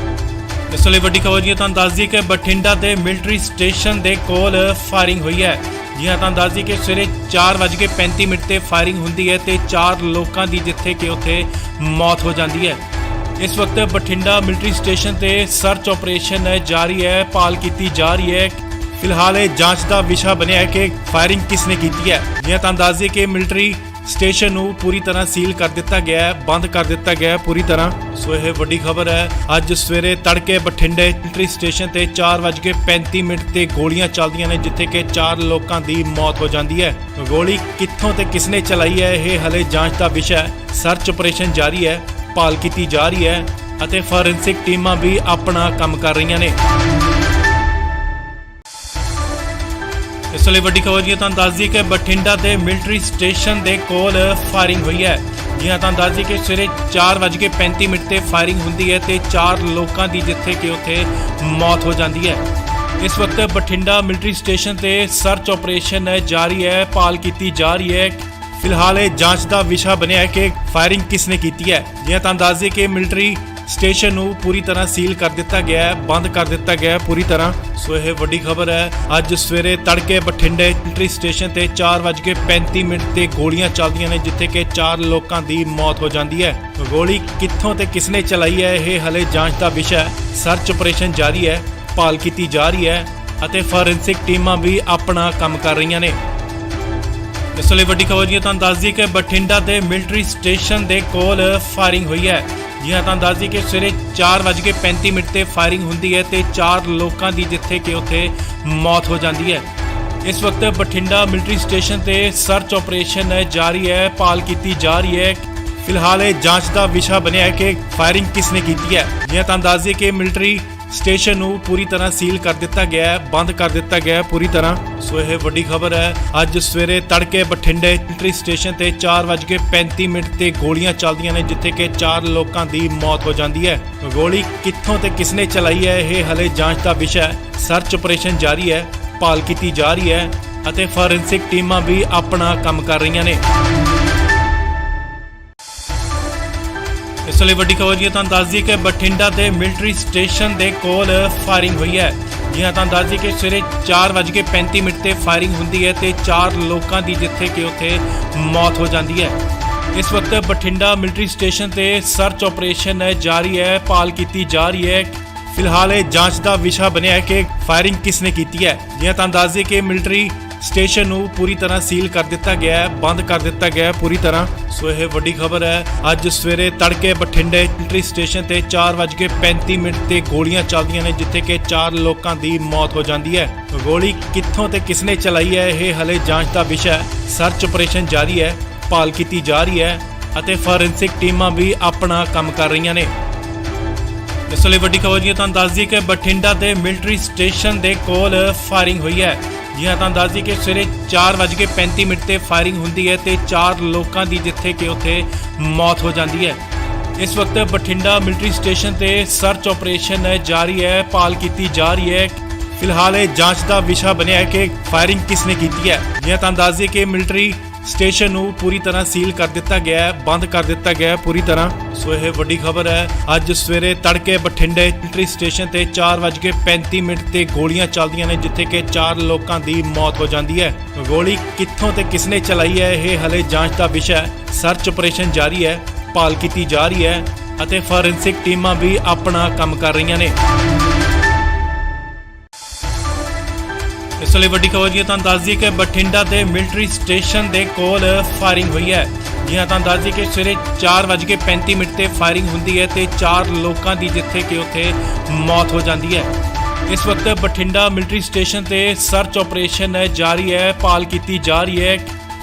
ਇਸ ਲਈ ਵੱਡੀ ਖਬਰ ਜੀ ਤੁਹਾਨੂੰ ਦੱਸ ਦਈਏ ਕਿ ਬਠਿੰਡਾ ਦੇ ਮਿਲਟਰੀ ਸਟੇਸ਼ਨ ਦੇ ਕੋਲ ਫਾਇਰਿੰਗ ਹੋਈ ਹੈ। ਜੀ ਹਾਂ, ਤੁਹਾਨੂੰ ਦੱਸ ਦਈਏ ਕਿ ਸਵੇਰੇ 4:35 ਤੇ ਫਾਇਰਿੰਗ ਹੁੰਦੀ ਹੈ ਤੇ 4 ਲੋਕਾਂ ਦੀ ਜਿੱਥੇ ਕਿ ਉੱਥੇ ਮੌਤ ਹੋ ਜਾਂਦੀ ਹੈ। ਇਸ ਵਕਤ ਬਠਿੰਡਾ ਮਿਲਟਰੀ ਸਟੇਸ਼ਨ ਤੇ ਸਰਚ ਆਪਰੇਸ਼ਨ ਜਾਰੀ ਹੈ, ਭਾਲ ਕੀਤੀ ਜਾ ਰਹੀ ਹੈ। ਫਿਲਹਾਲ ਇਹ ਜਾਂਚ ਦਾ ਵਿਸ਼ਾ ਬਣਿਆ ਹੈ ਕਿ ਫਾਇਰਿੰਗ ਕਿਸਨੇ ਕੀਤੀ ਹੈ। ਜੀ ਹਾਂ, ਤੁਹਾਨੂੰ ਦੱਸ ਦਈਏ ਕਿ ਮਿਲਟਰੀ ਸਟੇਸ਼ਨ ਨੂੰ ਪੂਰੀ ਤਰ੍ਹਾਂ ਸੀਲ ਕਰ ਦਿੱਤਾ ਗਿਆ ਹੈ, ਬੰਦ ਕਰ ਦਿੱਤਾ ਗਿਆ ਹੈ ਪੂਰੀ ਤਰ੍ਹਾਂ। ਸੋ ਇਹ ਵੱਡੀ ਖਬਰ ਹੈ। ਅੱਜ ਸਵੇਰੇ ਤੜਕੇ ਬਠਿੰਡੇ ਮਿਲਟਰੀ ਸਟੇਸ਼ਨ ਤੇ 4:35 ਤੇ ਗੋਲੀਆਂ ਚੱਲਦੀਆਂ ਨੇ, ਜਿੱਥੇ ਕਿ 4 ਲੋਕਾਂ ਦੀ ਮੌਤ ਹੋ ਜਾਂਦੀ ਹੈ। ਗੋਲੀ ਕਿੱਥੋਂ ਤੇ ਕਿਸਨੇ ਚਲਾਈ ਹੈ, ਇਹ ਹਲੇ ਜਾਂਚ ਦਾ ਵਿਸ਼ਾ ਹੈ। ਸਰਚ ਆਪਰੇਸ਼ਨ ਜਾਰੀ ਹੈ, ਭਾਲ ਕੀਤੀ ਜਾ ਰਹੀ ਹੈ ਅਤੇ ਫੋਰੈਂਸਿਕ ਟੀਮਾਂ ਵੀ ਆਪਣਾ ਕੰਮ ਕਰ ਰਹੀਆਂ ਨੇ। ਇਸ ਲਈ ਵੱਡੀ ਖਬਰ ਜੀ ਤੁਹਾਨੂੰ ਦੱਸ ਦਈਏ ਕਿ ਬਠਿੰਡਾ ਦੇ ਮਿਲਟਰੀ ਸਟੇਸ਼ਨ ਦੇ ਕੋਲ ਫਾਇਰਿੰਗ ਹੋਈ ਹੈ। ਜੀ ਹਾਂ, ਤੁਹਾਨੂੰ ਦੱਸ ਦਈਏ ਕਿ ਸਵੇਰੇ 4:35 ਤੇ ਫਾਇਰਿੰਗ ਹੁੰਦੀ ਹੈ ਤੇ 4 ਲੋਕਾਂ ਦੀ ਜਿੱਥੇ ਕਿ ਉੱਥੇ ਮੌਤ ਹੋ ਜਾਂਦੀ ਹੈ। ਇਸ ਵਕਤ ਬਠਿੰਡਾ ਮਿਲਟਰੀ ਸਟੇਸ਼ਨ ਤੇ ਸਰਚ ਆਪਰੇਸ਼ਨ ਜਾਰੀ ਹੈ, ਭਾਲ ਕੀਤੀ ਜਾ ਰਹੀ ਹੈ। ਫਿਲਹਾਲ ਇਹ ਜਾਂਚ ਦਾ ਵਿਸ਼ਾ ਬਣਿਆ ਹੈ ਕਿ ਫਾਇਰਿੰਗ ਕਿਸਨੇ ਕੀਤੀ ਹੈ। ਜੀ ਹਾਂ, ਤੁਹਾਨੂੰ ਦੱਸ ਦਈਏ ਕਿ ਮਿਲਟਰੀ ਸਟੇਸ਼ਨ ਨੂੰ ਪੂਰੀ ਤਰ੍ਹਾਂ ਸੀਲ ਕਰ ਦਿੱਤਾ ਗਿਆ ਹੈ, ਬੰਦ ਕਰ ਦਿੱਤਾ ਗਿਆ ਹੈ ਪੂਰੀ ਤਰ੍ਹਾਂ। ਸੋ ਇਹ ਵੱਡੀ ਖਬਰ ਹੈ। ਅੱਜ ਸਵੇਰੇ ਤੜਕੇ ਬਠਿੰਡੇ ਮਿਲਟਰੀ ਸਟੇਸ਼ਨ ਤੇ 4:35 ਤੇ ਗੋਲੀਆਂ ਚੱਲਦੀਆਂ ਨੇ, ਜਿੱਥੇ ਕਿ 4 ਲੋਕਾਂ ਦੀ ਮੌਤ ਹੋ ਜਾਂਦੀ ਹੈ। ਗੋਲੀ ਕਿੱਥੋਂ ਤੇ ਕਿਸਨੇ ਚਲਾਈ ਹੈ, ਇਹ ਹਲੇ ਜਾਂਚ ਦਾ ਵਿਸ਼ਾ ਹੈ। ਸਰਚ ਆਪਰੇਸ਼ਨ ਜਾਰੀ ਹੈ, ਭਾਲ ਕੀਤੀ ਜਾ ਰਹੀ ਹੈ ਅਤੇ ਫੋਰੈਂਸਿਕ ਟੀਮਾਂ ਵੀ ਆਪਣਾ ਕੰਮ ਕਰ ਰਹੀਆਂ ਨੇ। ਇਸ ਲਈ ਵੱਡੀ ਖਬਰ ਜੀ ਤੁਹਾਨੂੰ ਦੱਸ ਦਈਏ ਕਿ ਬਠਿੰਡਾ ਦੇ ਮਿਲਟਰੀ ਸਟੇਸ਼ਨ ਦੇ ਕੋਲ ਫਾਇਰਿੰਗ ਹੋਈ ਹੈ। ਜੀ ਹਾਂ, ਤੁਹਾਨੂੰ ਦੱਸ ਦਈਏ ਕਿ ਸਵੇਰੇ 4:35 ਤੇ ਫਾਇਰਿੰਗ ਹੁੰਦੀ ਹੈ ਤੇ 4 ਲੋਕਾਂ ਦੀ ਜਿੱਥੇ ਕਿ ਉੱਥੇ ਮੌਤ ਹੋ ਜਾਂਦੀ ਹੈ। ਇਸ ਵਕਤ ਬਠਿੰਡਾ ਮਿਲਟਰੀ ਸਟੇਸ਼ਨ ਤੇ ਸਰਚ ਆਪਰੇਸ਼ਨ ਜਾਰੀ ਹੈ, ਭਾਲ ਕੀਤੀ ਜਾ ਰਹੀ ਹੈ। ਫਿਲਹਾਲ ਇਹ ਜਾਂਚ ਦਾ ਵਿਸ਼ਾ ਬਣਿਆ ਹੈ ਕਿ ਫਾਇਰਿੰਗ ਕਿਸਨੇ ਕੀਤੀ ਹੈ। ਜੀ ਹਾਂ, ਤੁਹਾਨੂੰ ਦੱਸ ਦਈਏ ਕਿ ਮਿਲਟਰੀ ਸਟੇਸ਼ਨ ਨੂੰ ਪੂਰੀ ਤਰ੍ਹਾਂ ਸੀਲ ਕਰ ਦਿੱਤਾ ਗਿਆ ਹੈ, ਬੰਦ ਕਰ ਦਿੱਤਾ ਗਿਆ ਹੈ ਪੂਰੀ ਤਰ੍ਹਾਂ। ਸੋ ਇਹ ਵੱਡੀ ਖਬਰ ਹੈ। ਅੱਜ ਸਵੇਰੇ ਤੜਕੇ ਬਠਿੰਡੇ ਮਿਲਟਰੀ ਸਟੇਸ਼ਨ ਤੇ 4:35 ਤੇ ਗੋਲੀਆਂ ਚੱਲਦੀਆਂ ਨੇ, ਜਿੱਥੇ ਕਿ 4 ਲੋਕਾਂ ਦੀ ਮੌਤ ਹੋ ਜਾਂਦੀ ਹੈ। ਗੋਲੀ ਕਿੱਥੋਂ ਤੇ ਕਿਸਨੇ ਚਲਾਈ ਹੈ, ਇਹ ਹਲੇ ਜਾਂਚ ਦਾ ਵਿਸ਼ਾ ਹੈ। ਸਰਚ ਆਪਰੇਸ਼ਨ ਜਾਰੀ ਹੈ, ਭਾਲ ਕੀਤੀ ਜਾ ਰਹੀ ਹੈ ਅਤੇ ਫੋਰੈਂਸਿਕ ਟੀਮਾਂ ਵੀ ਆਪਣਾ ਕੰਮ ਕਰ ਰਹੀਆਂ ਨੇ। ਇਸ ਲਈ ਵੱਡੀ ਖਬਰ ਜੀ ਤੁਹਾਨੂੰ ਦੱਸ ਦਈਏ ਕਿ ਬਠਿੰਡਾ ਦੇ ਮਿਲਟਰੀ ਸਟੇਸ਼ਨ ਦੇ ਕੋਲ ਫਾਇਰਿੰਗ ਹੋਈ ਹੈ। ਜੀ ਹਾਂ, ਤੁਹਾਨੂੰ ਦੱਸ ਦਈਏ ਕਿ ਸਵੇਰੇ 4:35 ਤੇ ਫਾਇਰਿੰਗ ਹੁੰਦੀ ਹੈ ਤੇ 4 ਲੋਕਾਂ ਦੀ ਜਿੱਥੇ ਕਿ ਉੱਥੇ ਮੌਤ ਹੋ ਜਾਂਦੀ ਹੈ। ਇਸ ਵਕਤ ਬਠਿੰਡਾ ਮਿਲਟਰੀ ਸਟੇਸ਼ਨ ਤੇ ਸਰਚ ਆਪਰੇਸ਼ਨ ਜਾਰੀ ਹੈ, ਭਾਲ ਕੀਤੀ ਜਾ ਰਹੀ ਹੈ। ਫਿਲਹਾਲ ਇਹ ਜਾਂਚ ਦਾ ਵਿਸ਼ਾ ਬਣਿਆ ਹੈ ਕਿ ਫਾਇਰਿੰਗ ਕਿਸਨੇ ਕੀਤੀ ਹੈ। ਜੀ ਹਾਂ, ਤੁਹਾਨੂੰ ਦੱਸ ਦਈਏ ਕਿ ਮਿਲਟਰੀ ਸਟੇਸ਼ਨ ਨੂੰ ਪੂਰੀ ਤਰ੍ਹਾਂ ਸੀਲ ਕਰ ਦਿੱਤਾ ਗਿਆ ਹੈ, ਬੰਦ ਕਰ ਦਿੱਤਾ ਗਿਆ ਹੈ ਪੂਰੀ ਤਰ੍ਹਾਂ। ਸੋ ਇਹ ਵੱਡੀ ਖਬਰ ਹੈ। ਅੱਜ ਸਵੇਰੇ ਤੜਕੇ ਬਠਿੰਡੇ ਮਿਲਟਰੀ ਸਟੇਸ਼ਨ ਤੇ 4:35 ਤੇ ਗੋਲੀਆਂ ਚੱਲਦੀਆਂ ਨੇ, ਜਿੱਥੇ ਕਿ 4 ਲੋਕਾਂ ਦੀ ਮੌਤ ਹੋ ਜਾਂਦੀ ਹੈ। ਗੋਲੀ ਕਿੱਥੋਂ ਤੇ ਕਿਸਨੇ ਚਲਾਈ ਹੈ, ਇਹ ਹਲੇ ਜਾਂਚ ਦਾ ਵਿਸ਼ਾ ਹੈ। ਸਰਚ ਆਪਰੇਸ਼ਨ ਜਾਰੀ ਹੈ, ਭਾਲ ਕੀਤੀ ਜਾ ਰਹੀ ਹੈ ਅਤੇ ਫੋਰੈਂਸਿਕ ਟੀਮਾਂ ਵੀ ਆਪਣਾ ਕੰਮ ਕਰ ਰਹੀਆਂ ਨੇ। ਇਸ ਲਈ ਵੱਡੀ ਖਬਰ ਜੀ ਤੁਹਾਨੂੰ ਦੱਸ ਦਈਏ ਕਿ ਬਠਿੰਡਾ ਦੇ ਮਿਲਟਰੀ ਸਟੇਸ਼ਨ ਦੇ ਕੋਲ ਫਾਇਰਿੰਗ ਹੋਈ ਹੈ। ਜੀ ਹਾਂ, ਤੁਹਾਨੂੰ ਦੱਸ ਦਈਏ ਕਿ ਸਵੇਰੇ 4:35 ਤੇ ਫਾਇਰਿੰਗ ਹੁੰਦੀ ਹੈ ਤੇ 4 ਲੋਕਾਂ ਦੀ ਜਿੱਥੇ ਕਿ ਉੱਥੇ ਮੌਤ ਹੋ ਜਾਂਦੀ ਹੈ। ਇਸ ਵਕਤ ਬਠਿੰਡਾ ਮਿਲਟਰੀ ਸਟੇਸ਼ਨ ਤੇ ਸਰਚ ਆਪਰੇਸ਼ਨ ਜਾਰੀ ਹੈ, ਭਾਲ ਕੀਤੀ ਜਾ ਰਹੀ ਹੈ। ਫਿਲਹਾਲ ਇਹ ਜਾਂਚ ਦਾ ਵਿਸ਼ਾ ਬਣਿਆ ਹੈ ਕਿ ਫਾਇਰਿੰਗ ਕਿਸਨੇ ਕੀਤੀ ਹੈ। ਜੀ ਹਾਂ, ਤੁਹਾਨੂੰ ਦੱਸ ਦਈਏ ਕਿ ਮਿਲਟਰੀ ਸਟੇਸ਼ਨ ਨੂੰ ਪੂਰੀ ਤਰ੍ਹਾਂ ਸੀਲ ਕਰ ਦਿੱਤਾ ਗਿਆ ਹੈ, ਬੰਦ ਕਰ ਦਿੱਤਾ ਗਿਆ ਹੈ ਪੂਰੀ ਤਰ੍ਹਾਂ। ਸੋ ਇਹ ਵੱਡੀ ਖਬਰ ਹੈ। ਅੱਜ ਸਵੇਰੇ ਤੜਕੇ ਬਠਿੰਡੇ ਮਿਲਟਰੀ ਸਟੇਸ਼ਨ ਤੇ 4:35 ਤੇ ਗੋਲੀਆਂ ਚੱਲਦੀਆਂ ਨੇ, ਜਿੱਥੇ ਕਿ 4 ਲੋਕਾਂ ਦੀ ਮੌਤ ਹੋ ਜਾਂਦੀ ਹੈ। ਗੋਲੀ ਕਿੱਥੋਂ ਤੇ ਕਿਸਨੇ ਚਲਾਈ ਹੈ, ਇਹ ਹਲੇ ਜਾਂਚ ਦਾ ਵਿਸ਼ਾ ਹੈ। ਸਰਚ ਆਪਰੇਸ਼ਨ ਜਾਰੀ ਹੈ, ਭਾਲ ਕੀਤੀ ਜਾ ਰਹੀ ਹੈ ਅਤੇ ਫੋਰੈਂਸਿਕ ਟੀਮਾਂ ਵੀ ਆਪਣਾ ਕੰਮ ਕਰ ਰਹੀਆਂ ਨੇ। ਇਸ ਲਈ ਵੱਡੀ ਖਬਰ ਜੀ ਤੁਹਾਨੂੰ ਦੱਸ ਦਈਏ ਕਿ ਬਠਿੰਡਾ ਦੇ ਮਿਲਟਰੀ ਸਟੇਸ਼ਨ ਦੇ ਕੋਲ ਫਾਇਰਿੰਗ ਹੋਈ ਹੈ। ਜੀ ਹਾਂ, ਤੁਹਾਨੂੰ ਦੱਸ ਦਈਏ ਕਿ ਸਵੇਰੇ 4:35 ਤੇ ਫਾਇਰਿੰਗ ਹੁੰਦੀ ਹੈ ਤੇ 4 ਲੋਕਾਂ ਦੀ ਜਿੱਥੇ ਕਿ ਉੱਥੇ ਮੌਤ ਹੋ ਜਾਂਦੀ ਹੈ। ਇਸ ਵਕਤ ਬਠਿੰਡਾ ਮਿਲਟਰੀ ਸਟੇਸ਼ਨ ਤੇ ਸਰਚ ਆਪਰੇਸ਼ਨ ਜਾਰੀ ਹੈ, ਭਾਲ ਕੀਤੀ ਜਾ ਰਹੀ ਹੈ।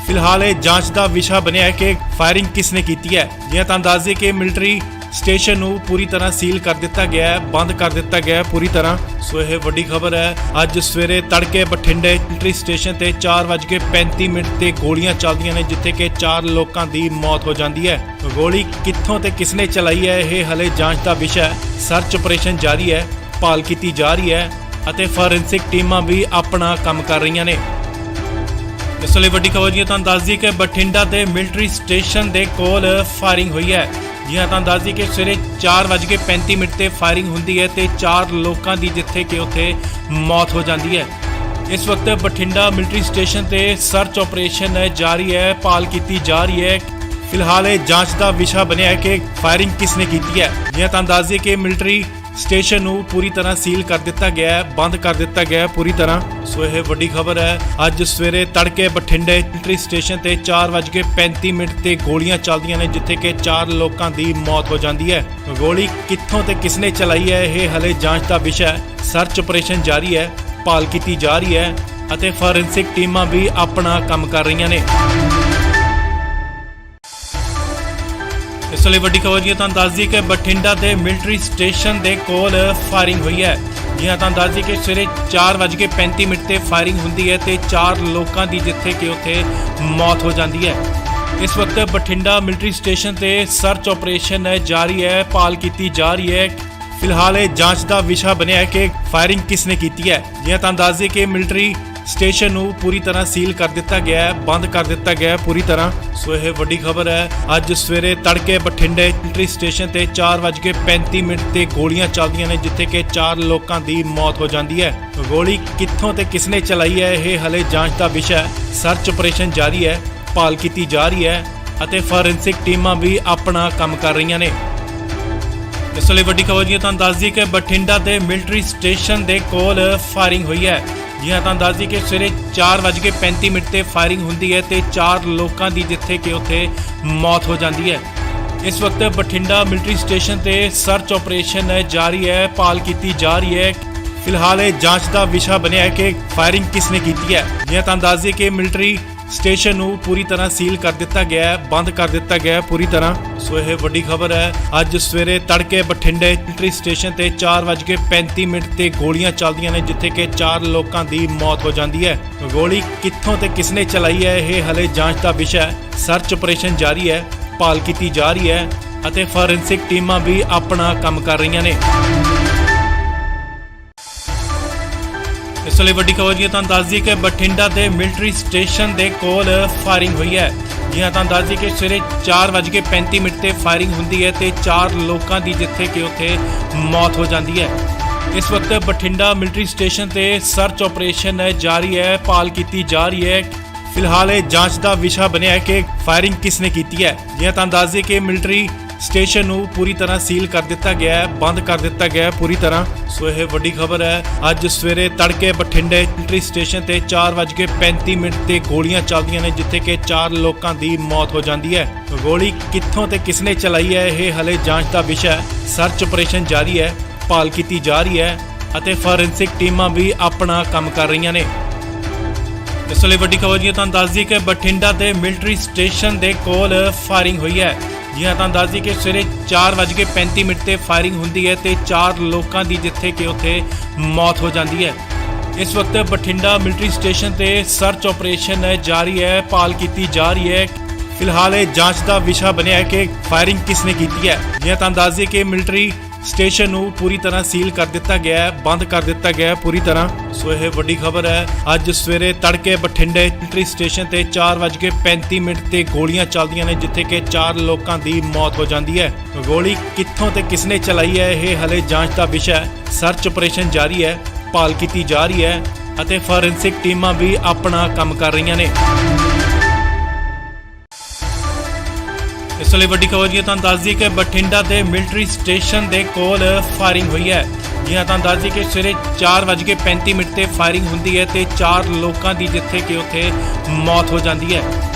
ਫਿਲਹਾਲ ਇਹ ਜਾਂਚ ਦਾ ਵਿਸ਼ਾ ਬਣਿਆ ਹੈ ਕਿ ਫਾਇਰਿੰਗ ਕਿਸਨੇ ਕੀਤੀ ਹੈ। ਜੀ ਹਾਂ, ਤੁਹਾਨੂੰ ਦੱਸ ਦਈਏ ਕਿ ਮਿਲਟਰੀ ਸਟੇਸ਼ਨ ਨੂੰ ਪੂਰੀ ਤਰ੍ਹਾਂ ਸੀਲ ਕਰ ਦਿੱਤਾ ਗਿਆ ਹੈ, ਬੰਦ ਕਰ ਦਿੱਤਾ ਗਿਆ ਹੈ ਪੂਰੀ ਤਰ੍ਹਾਂ। ਸੋ ਇਹ ਵੱਡੀ ਖਬਰ ਹੈ। ਅੱਜ ਸਵੇਰੇ ਤੜਕੇ ਬਠਿੰਡੇ ਮਿਲਟਰੀ ਸਟੇਸ਼ਨ ਤੇ 4:35 ਤੇ ਗੋਲੀਆਂ ਚੱਲਦੀਆਂ ਨੇ, ਜਿੱਥੇ ਕਿ 4 ਲੋਕਾਂ ਦੀ ਮੌਤ ਹੋ ਜਾਂਦੀ ਹੈ। ਗੋਲੀ ਕਿੱਥੋਂ ਤੇ ਕਿਸਨੇ ਚਲਾਈ ਹੈ, ਇਹ ਹਲੇ ਜਾਂਚ ਦਾ ਵਿਸ਼ਾ ਹੈ। ਸਰਚ ਆਪਰੇਸ਼ਨ ਜਾਰੀ ਹੈ, ਭਾਲ ਕੀਤੀ ਜਾ ਰਹੀ ਹੈ ਅਤੇ ਫੋਰੈਂਸਿਕ ਟੀਮਾਂ ਵੀ ਆਪਣਾ ਕੰਮ ਕਰ ਰਹੀਆਂ ਨੇ। ਇਸ ਲਈ ਵੱਡੀ ਖਬਰ ਜੀ ਤੁਹਾਨੂੰ ਦੱਸ ਦਈਏ ਕਿ ਬਠਿੰਡਾ ਦੇ ਮਿਲਟਰੀ ਸਟੇਸ਼ਨ ਦੇ ਕੋਲ ਫਾਇਰਿੰਗ ਹੋਈ ਹੈ। ਜੀ ਹਾਂ, ਤੁਹਾਨੂੰ ਦੱਸ ਦਈਏ ਕਿ ਸਵੇਰੇ 4:35 ਤੇ ਫਾਇਰਿੰਗ ਹੁੰਦੀ ਹੈ ਤੇ 4 ਲੋਕਾਂ ਦੀ ਜਿੱਥੇ ਕਿ ਉੱਥੇ ਮੌਤ ਹੋ ਜਾਂਦੀ ਹੈ। ਇਸ ਵਕਤ ਬਠਿੰਡਾ ਮਿਲਟਰੀ ਸਟੇਸ਼ਨ ਤੇ ਸਰਚ ਆਪਰੇਸ਼ਨ ਜਾਰੀ ਹੈ, ਭਾਲ ਕੀਤੀ ਜਾ ਰਹੀ ਹੈ। ਫਿਲਹਾਲ ਇਹ ਜਾਂਚ ਦਾ ਵਿਸ਼ਾ ਬਣਿਆ ਹੈ ਕਿ ਫਾਇਰਿੰਗ ਕਿਸਨੇ ਕੀਤੀ ਹੈ। ਜੀ ਹਾਂ, ਤੁਹਾਨੂੰ ਦੱਸ ਦਈਏ ਕਿ ਮਿਲਟਰੀ ਸਟੇਸ਼ਨ ਨੂੰ ਪੂਰੀ ਤਰ੍ਹਾਂ ਸੀਲ ਕਰ ਦਿੱਤਾ ਗਿਆ ਹੈ, ਬੰਦ ਕਰ ਦਿੱਤਾ ਗਿਆ ਹੈ ਪੂਰੀ ਤਰ੍ਹਾਂ। ਸੋ ਇਹ ਵੱਡੀ ਖਬਰ ਹੈ। ਅੱਜ ਸਵੇਰੇ ਤੜਕੇ ਬਠਿੰਡੇ ਮਿਲਟਰੀ ਸਟੇਸ਼ਨ ਤੇ 4:35 ਤੇ ਗੋਲੀਆਂ ਚੱਲਦੀਆਂ ਨੇ, ਜਿੱਥੇ ਕਿ 4 ਲੋਕਾਂ ਦੀ ਮੌਤ ਹੋ ਜਾਂਦੀ ਹੈ। ਗੋਲੀ ਕਿੱਥੋਂ ਤੇ ਕਿਸਨੇ ਚਲਾਈ ਹੈ, ਇਹ ਹਲੇ ਜਾਂਚ ਦਾ ਵਿਸ਼ਾ ਹੈ। ਸਰਚ ਆਪਰੇਸ਼ਨ ਜਾਰੀ ਹੈ, ਭਾਲ ਕੀਤੀ ਜਾ ਰਹੀ ਹੈ ਅਤੇ ਫੋਰੈਂਸਿਕ ਟੀਮਾਂ ਵੀ ਆਪਣਾ ਕੰਮ ਕਰ ਰਹੀਆਂ ਨੇ। ਇਸ ਲਈ ਵੱਡੀ ਖਬਰ ਜੀ ਤੁਹਾਨੂੰ ਦੱਸ ਦਈਏ ਕਿ ਬਠਿੰਡਾ ਦੇ ਮਿਲਟਰੀ ਸਟੇਸ਼ਨ ਦੇ ਕੋਲ ਫਾਇਰਿੰਗ ਹੋਈ ਹੈ। ਜੀ ਹਾਂ, ਤੁਹਾਨੂੰ ਦੱਸ ਦਈਏ ਕਿ ਸਵੇਰੇ 4:35 ਤੇ ਫਾਇਰਿੰਗ ਹੁੰਦੀ ਹੈ ਤੇ 4 ਲੋਕਾਂ ਦੀ ਜਿੱਥੇ ਕਿ ਉੱਥੇ ਮੌਤ ਹੋ ਜਾਂਦੀ ਹੈ। ਇਸ ਵਕਤ ਬਠਿੰਡਾ ਮਿਲਟਰੀ ਸਟੇਸ਼ਨ ਤੇ ਸਰਚ ਆਪਰੇਸ਼ਨ ਜਾਰੀ ਹੈ, ਭਾਲ ਕੀਤੀ ਜਾ ਰਹੀ ਹੈ। ਫਿਲਹਾਲ ਇਹ ਜਾਂਚ ਦਾ ਵਿਸ਼ਾ ਬਣਿਆ ਹੈ ਕਿ ਫਾਇਰਿੰਗ ਕਿਸਨੇ ਕੀਤੀ ਹੈ। ਜੀ ਹਾਂ, ਤੁਹਾਨੂੰ ਦੱਸ ਦਈਏ ਕਿ ਮਿਲਟਰੀ ਸਟੇਸ਼ਨ ਨੂੰ ਪੂਰੀ ਤਰ੍ਹਾਂ ਸੀਲ ਕਰ ਦਿੱਤਾ ਗਿਆ ਹੈ, ਬੰਦ ਕਰ ਦਿੱਤਾ ਗਿਆ ਹੈ ਪੂਰੀ ਤਰ੍ਹਾਂ। ਸੋ ਇਹ ਵੱਡੀ ਖਬਰ ਹੈ। ਅੱਜ ਸਵੇਰੇ ਤੜਕੇ ਬਠਿੰਡੇ ਮਿਲਟਰੀ ਸਟੇਸ਼ਨ ਤੇ 4:35 ਤੇ ਗੋਲੀਆਂ ਚੱਲਦੀਆਂ ਨੇ, ਜਿੱਥੇ ਕਿ 4 ਲੋਕਾਂ ਦੀ ਮੌਤ ਹੋ ਜਾਂਦੀ ਹੈ। ਗੋਲੀ ਕਿੱਥੋਂ ਤੇ ਕਿਸਨੇ ਚਲਾਈ ਹੈ, ਇਹ ਹਲੇ ਜਾਂਚ ਦਾ ਵਿਸ਼ਾ ਹੈ। ਸਰਚ ਆਪਰੇਸ਼ਨ ਜਾਰੀ ਹੈ, ਭਾਲ ਕੀਤੀ ਜਾ ਰਹੀ ਹੈ ਅਤੇ ਫੋਰੈਂਸਿਕ ਟੀਮਾਂ ਵੀ ਆਪਣਾ ਕੰਮ ਕਰ ਰਹੀਆਂ ਨੇ। ਇਸ ਲਈ ਵੱਡੀ ਖਬਰ ਜੀ ਤੁਹਾਨੂੰ ਦੱਸ ਦਈਏ ਕਿ ਬਠਿੰਡਾ ਦੇ ਮਿਲਟਰੀ ਸਟੇਸ਼ਨ ਦੇ ਕੋਲ ਫਾਇਰਿੰਗ ਹੋਈ ਹੈ। ਜੀ ਹਾਂ, ਤੁਹਾਨੂੰ ਦੱਸ ਦਈਏ ਕਿ ਸਵੇਰੇ 4:35 ਤੇ ਫਾਇਰਿੰਗ ਹੁੰਦੀ ਹੈ ਤੇ 4 ਲੋਕਾਂ ਦੀ ਜਿੱਥੇ ਕਿ ਉੱਥੇ ਮੌਤ ਹੋ ਜਾਂਦੀ ਹੈ। ਇਸ ਵਕਤ ਬਠਿੰਡਾ ਮਿਲਟਰੀ ਸਟੇਸ਼ਨ ਤੇ ਸਰਚ ਆਪਰੇਸ਼ਨ ਜਾਰੀ ਹੈ, ਭਾਲ ਕੀਤੀ ਜਾ ਰਹੀ ਹੈ। ਫਿਲਹਾਲ ਇਹ ਜਾਂਚ ਦਾ ਵਿਸ਼ਾ ਬਣਿਆ ਹੈ ਕਿ ਫਾਇਰਿੰਗ ਕਿਸਨੇ ਕੀਤੀ ਹੈ। ਜੀ ਹਾਂ, ਤੁਹਾਨੂੰ ਦੱਸ ਦਈਏ ਕਿ ਮਿਲਟਰੀ ਸਟੇਸ਼ਨ ਨੂੰ ਪੂਰੀ ਤਰ੍ਹਾਂ ਸੀਲ ਕਰ ਦਿੱਤਾ ਗਿਆ ਹੈ, ਬੰਦ ਕਰ ਦਿੱਤਾ ਗਿਆ ਹੈ ਪੂਰੀ ਤਰ੍ਹਾਂ। ਸੋ ਇਹ ਵੱਡੀ ਖਬਰ ਹੈ। ਅੱਜ ਸਵੇਰੇ ਤੜਕੇ ਬਠਿੰਡੇ ਮਿਲਟਰੀ ਸਟੇਸ਼ਨ ਤੇ 4:35 ਤੇ ਗੋਲੀਆਂ ਚੱਲਦੀਆਂ ਨੇ, ਜਿੱਥੇ ਕਿ 4 ਲੋਕਾਂ ਦੀ ਮੌਤ ਹੋ ਜਾਂਦੀ ਹੈ। ਗੋਲੀ ਕਿੱਥੋਂ ਤੇ ਕਿਸਨੇ ਚਲਾਈ ਹੈ, ਇਹ ਹਲੇ ਜਾਂਚ ਦਾ ਵਿਸ਼ਾ ਹੈ। ਸਰਚ ਆਪਰੇਸ਼ਨ ਜਾਰੀ ਹੈ, ਭਾਲ ਕੀਤੀ ਜਾ ਰਹੀ ਹੈ ਅਤੇ ਫੋਰੈਂਸਿਕ ਟੀਮਾਂ ਵੀ ਆਪਣਾ ਕੰਮ ਕਰ ਰਹੀਆਂ ਨੇ। ਇਸ ਲਈ ਵੱਡੀ ਖਬਰ ਜੀ ਤੁਹਾਨੂੰ ਦੱਸ ਦਈਏ ਕਿ ਬਠਿੰਡਾ ਦੇ ਮਿਲਟਰੀ ਸਟੇਸ਼ਨ ਦੇ ਕੋਲ ਫਾਇਰਿੰਗ ਹੋਈ ਹੈ। ਜੀ ਹਾਂ, ਤੁਹਾਨੂੰ ਦੱਸ ਦਈਏ ਕਿ ਸਵੇਰੇ 4:35 ਤੇ ਫਾਇਰਿੰਗ ਹੁੰਦੀ ਹੈ ਤੇ 4 ਲੋਕਾਂ ਦੀ ਜਿੱਥੇ ਕਿ ਉੱਥੇ ਮੌਤ ਹੋ ਜਾਂਦੀ ਹੈ। ਇਸ ਵਕਤ ਬਠਿੰਡਾ ਮਿਲਟਰੀ ਸਟੇਸ਼ਨ ਤੇ ਸਰਚ ਆਪਰੇਸ਼ਨ ਜਾਰੀ ਹੈ, ਭਾਲ ਕੀਤੀ ਜਾ ਰਹੀ ਹੈ। ਫਿਲਹਾਲ ਇਹ ਜਾਂਚ ਦਾ ਵਿਸ਼ਾ ਬਣਿਆ ਹੈ ਕਿ ਫਾਇਰਿੰਗ ਕਿਸਨੇ ਕੀਤੀ ਹੈ। ਜੀ ਹਾਂ, ਤੁਹਾਨੂੰ ਦੱਸ ਦਈਏ ਕਿ ਮਿਲਟਰੀ ਸਟੇਸ਼ਨ ਨੂੰ ਪੂਰੀ ਤਰ੍ਹਾਂ ਸੀਲ ਕਰ ਦਿੱਤਾ ਗਿਆ ਹੈ, ਬੰਦ ਕਰ ਦਿੱਤਾ ਗਿਆ ਹੈ ਪੂਰੀ ਤਰ੍ਹਾਂ। ਸੋ ਇਹ ਵੱਡੀ ਖਬਰ ਹੈ। ਅੱਜ ਸਵੇਰੇ ਤੜਕੇ ਬਠਿੰਡੇ ਮਿਲਟਰੀ ਸਟੇਸ਼ਨ ਤੇ 4:35 ਤੇ ਗੋਲੀਆਂ ਚੱਲਦੀਆਂ ਨੇ, ਜਿੱਥੇ ਕਿ 4 ਲੋਕਾਂ ਦੀ ਮੌਤ ਹੋ ਜਾਂਦੀ ਹੈ। ਗੋਲੀ ਕਿੱਥੋਂ ਤੇ ਕਿਸਨੇ ਚਲਾਈ ਹੈ, ਇਹ ਹਲੇ ਜਾਂਚ ਦਾ ਵਿਸ਼ਾ ਹੈ। ਸਰਚ ਆਪਰੇਸ਼ਨ ਜਾਰੀ ਹੈ, ਭਾਲ ਕੀਤੀ ਜਾ ਰਹੀ ਹੈ ਅਤੇ ਫੋਰੈਂਸਿਕ ਟੀਮਾਂ ਵੀ ਆਪਣਾ ਕੰਮ ਕਰ ਰਹੀਆਂ ਨੇ। ਇਸ ਲਈ ਵੱਡੀ ਖਬਰ ਜੀ ਤੁਹਾਨੂੰ ਦੱਸ ਦਈਏ ਕਿ ਬਠਿੰਡਾ ਦੇ ਮਿਲਟਰੀ ਸਟੇਸ਼ਨ ਦੇ ਕੋਲ ਫਾਇਰਿੰਗ ਹੋਈ ਹੈ। ਜੀ ਹਾਂ, ਤੁਹਾਨੂੰ ਦੱਸ ਦਈਏ ਕਿ ਸਵੇਰੇ 4:35 ਤੇ ਫਾਇਰਿੰਗ ਹੁੰਦੀ ਹੈ ਤੇ 4 ਲੋਕਾਂ ਦੀ ਜਿੱਥੇ ਕਿ ਉੱਥੇ ਮੌਤ ਹੋ ਜਾਂਦੀ ਹੈ। ਇਸ ਵਕਤ ਬਠਿੰਡਾ ਮਿਲਟਰੀ ਸਟੇਸ਼ਨ ਤੇ ਸਰਚ ਆਪਰੇਸ਼ਨ ਜਾਰੀ ਹੈ, ਭਾਲ ਕੀਤੀ ਜਾ ਰਹੀ ਹੈ। ਫਿਲਹਾਲ ਇਹ ਜਾਂਚ ਦਾ ਵਿਸ਼ਾ ਬਣਿਆ ਹੈ ਕਿ ਫਾਇਰਿੰਗ ਕਿਸਨੇ ਕੀਤੀ ਹੈ। ਜੀ ਹਾਂ, ਤੁਹਾਨੂੰ ਦੱਸ ਦਈਏ ਕਿ ਮਿਲਟਰੀ ਸਟੇਸ਼ਨ ਨੂੰ ਪੂਰੀ ਤਰ੍ਹਾਂ ਸੀਲ ਕਰ ਦਿੱਤਾ ਗਿਆ ਹੈ, ਬੰਦ ਕਰ ਦਿੱਤਾ ਗਿਆ ਹੈ ਪੂਰੀ ਤਰ੍ਹਾਂ। ਸੋ ਇਹ ਵੱਡੀ ਖਬਰ ਹੈ। ਅੱਜ ਸਵੇਰੇ ਤੜਕੇ ਬਠਿੰਡੇ ਮਿਲਟਰੀ ਸਟੇਸ਼ਨ ਤੇ 4:35 ਤੇ ਗੋਲੀਆਂ ਚੱਲਦੀਆਂ ਨੇ, ਜਿੱਥੇ ਕਿ 4 ਲੋਕਾਂ ਦੀ ਮੌਤ ਹੋ ਜਾਂਦੀ ਹੈ। ਗੋਲੀ ਕਿੱਥੋਂ ਤੇ ਕਿਸਨੇ ਚਲਾਈ ਹੈ, ਇਹ ਹਲੇ ਜਾਂਚ ਦਾ ਵਿਸ਼ਾ ਹੈ। ਸਰਚ ਆਪਰੇਸ਼ਨ ਜਾਰੀ ਹੈ, ਭਾਲ ਕੀਤੀ ਜਾ ਰਹੀ ਹੈ ਅਤੇ ਫੋਰੈਂਸਿਕ ਟੀਮਾਂ ਵੀ ਆਪਣਾ ਕੰਮ ਕਰ ਰਹੀਆਂ ਨੇ। ਇਸ ਲਈ ਵੱਡੀ ਖਬਰ ਜੀ ਤੁਹਾਨੂੰ ਦੱਸ ਦਈਏ ਕਿ ਬਠਿੰਡਾ ਦੇ ਮਿਲਟਰੀ ਸਟੇਸ਼ਨ ਦੇ ਕੋਲ ਫਾਇਰਿੰਗ ਹੋਈ ਹੈ। ਜੀ ਹਾਂ, ਤੁਹਾਨੂੰ ਦੱਸ ਦਈਏ ਕਿ ਸਵੇਰੇ 4:35 ਤੇ ਫਾਇਰਿੰਗ ਹੁੰਦੀ ਹੈ ਤੇ 4 ਲੋਕਾਂ ਦੀ ਜਿੱਥੇ ਕਿ ਉੱਥੇ ਮੌਤ ਹੋ ਜਾਂਦੀ ਹੈ।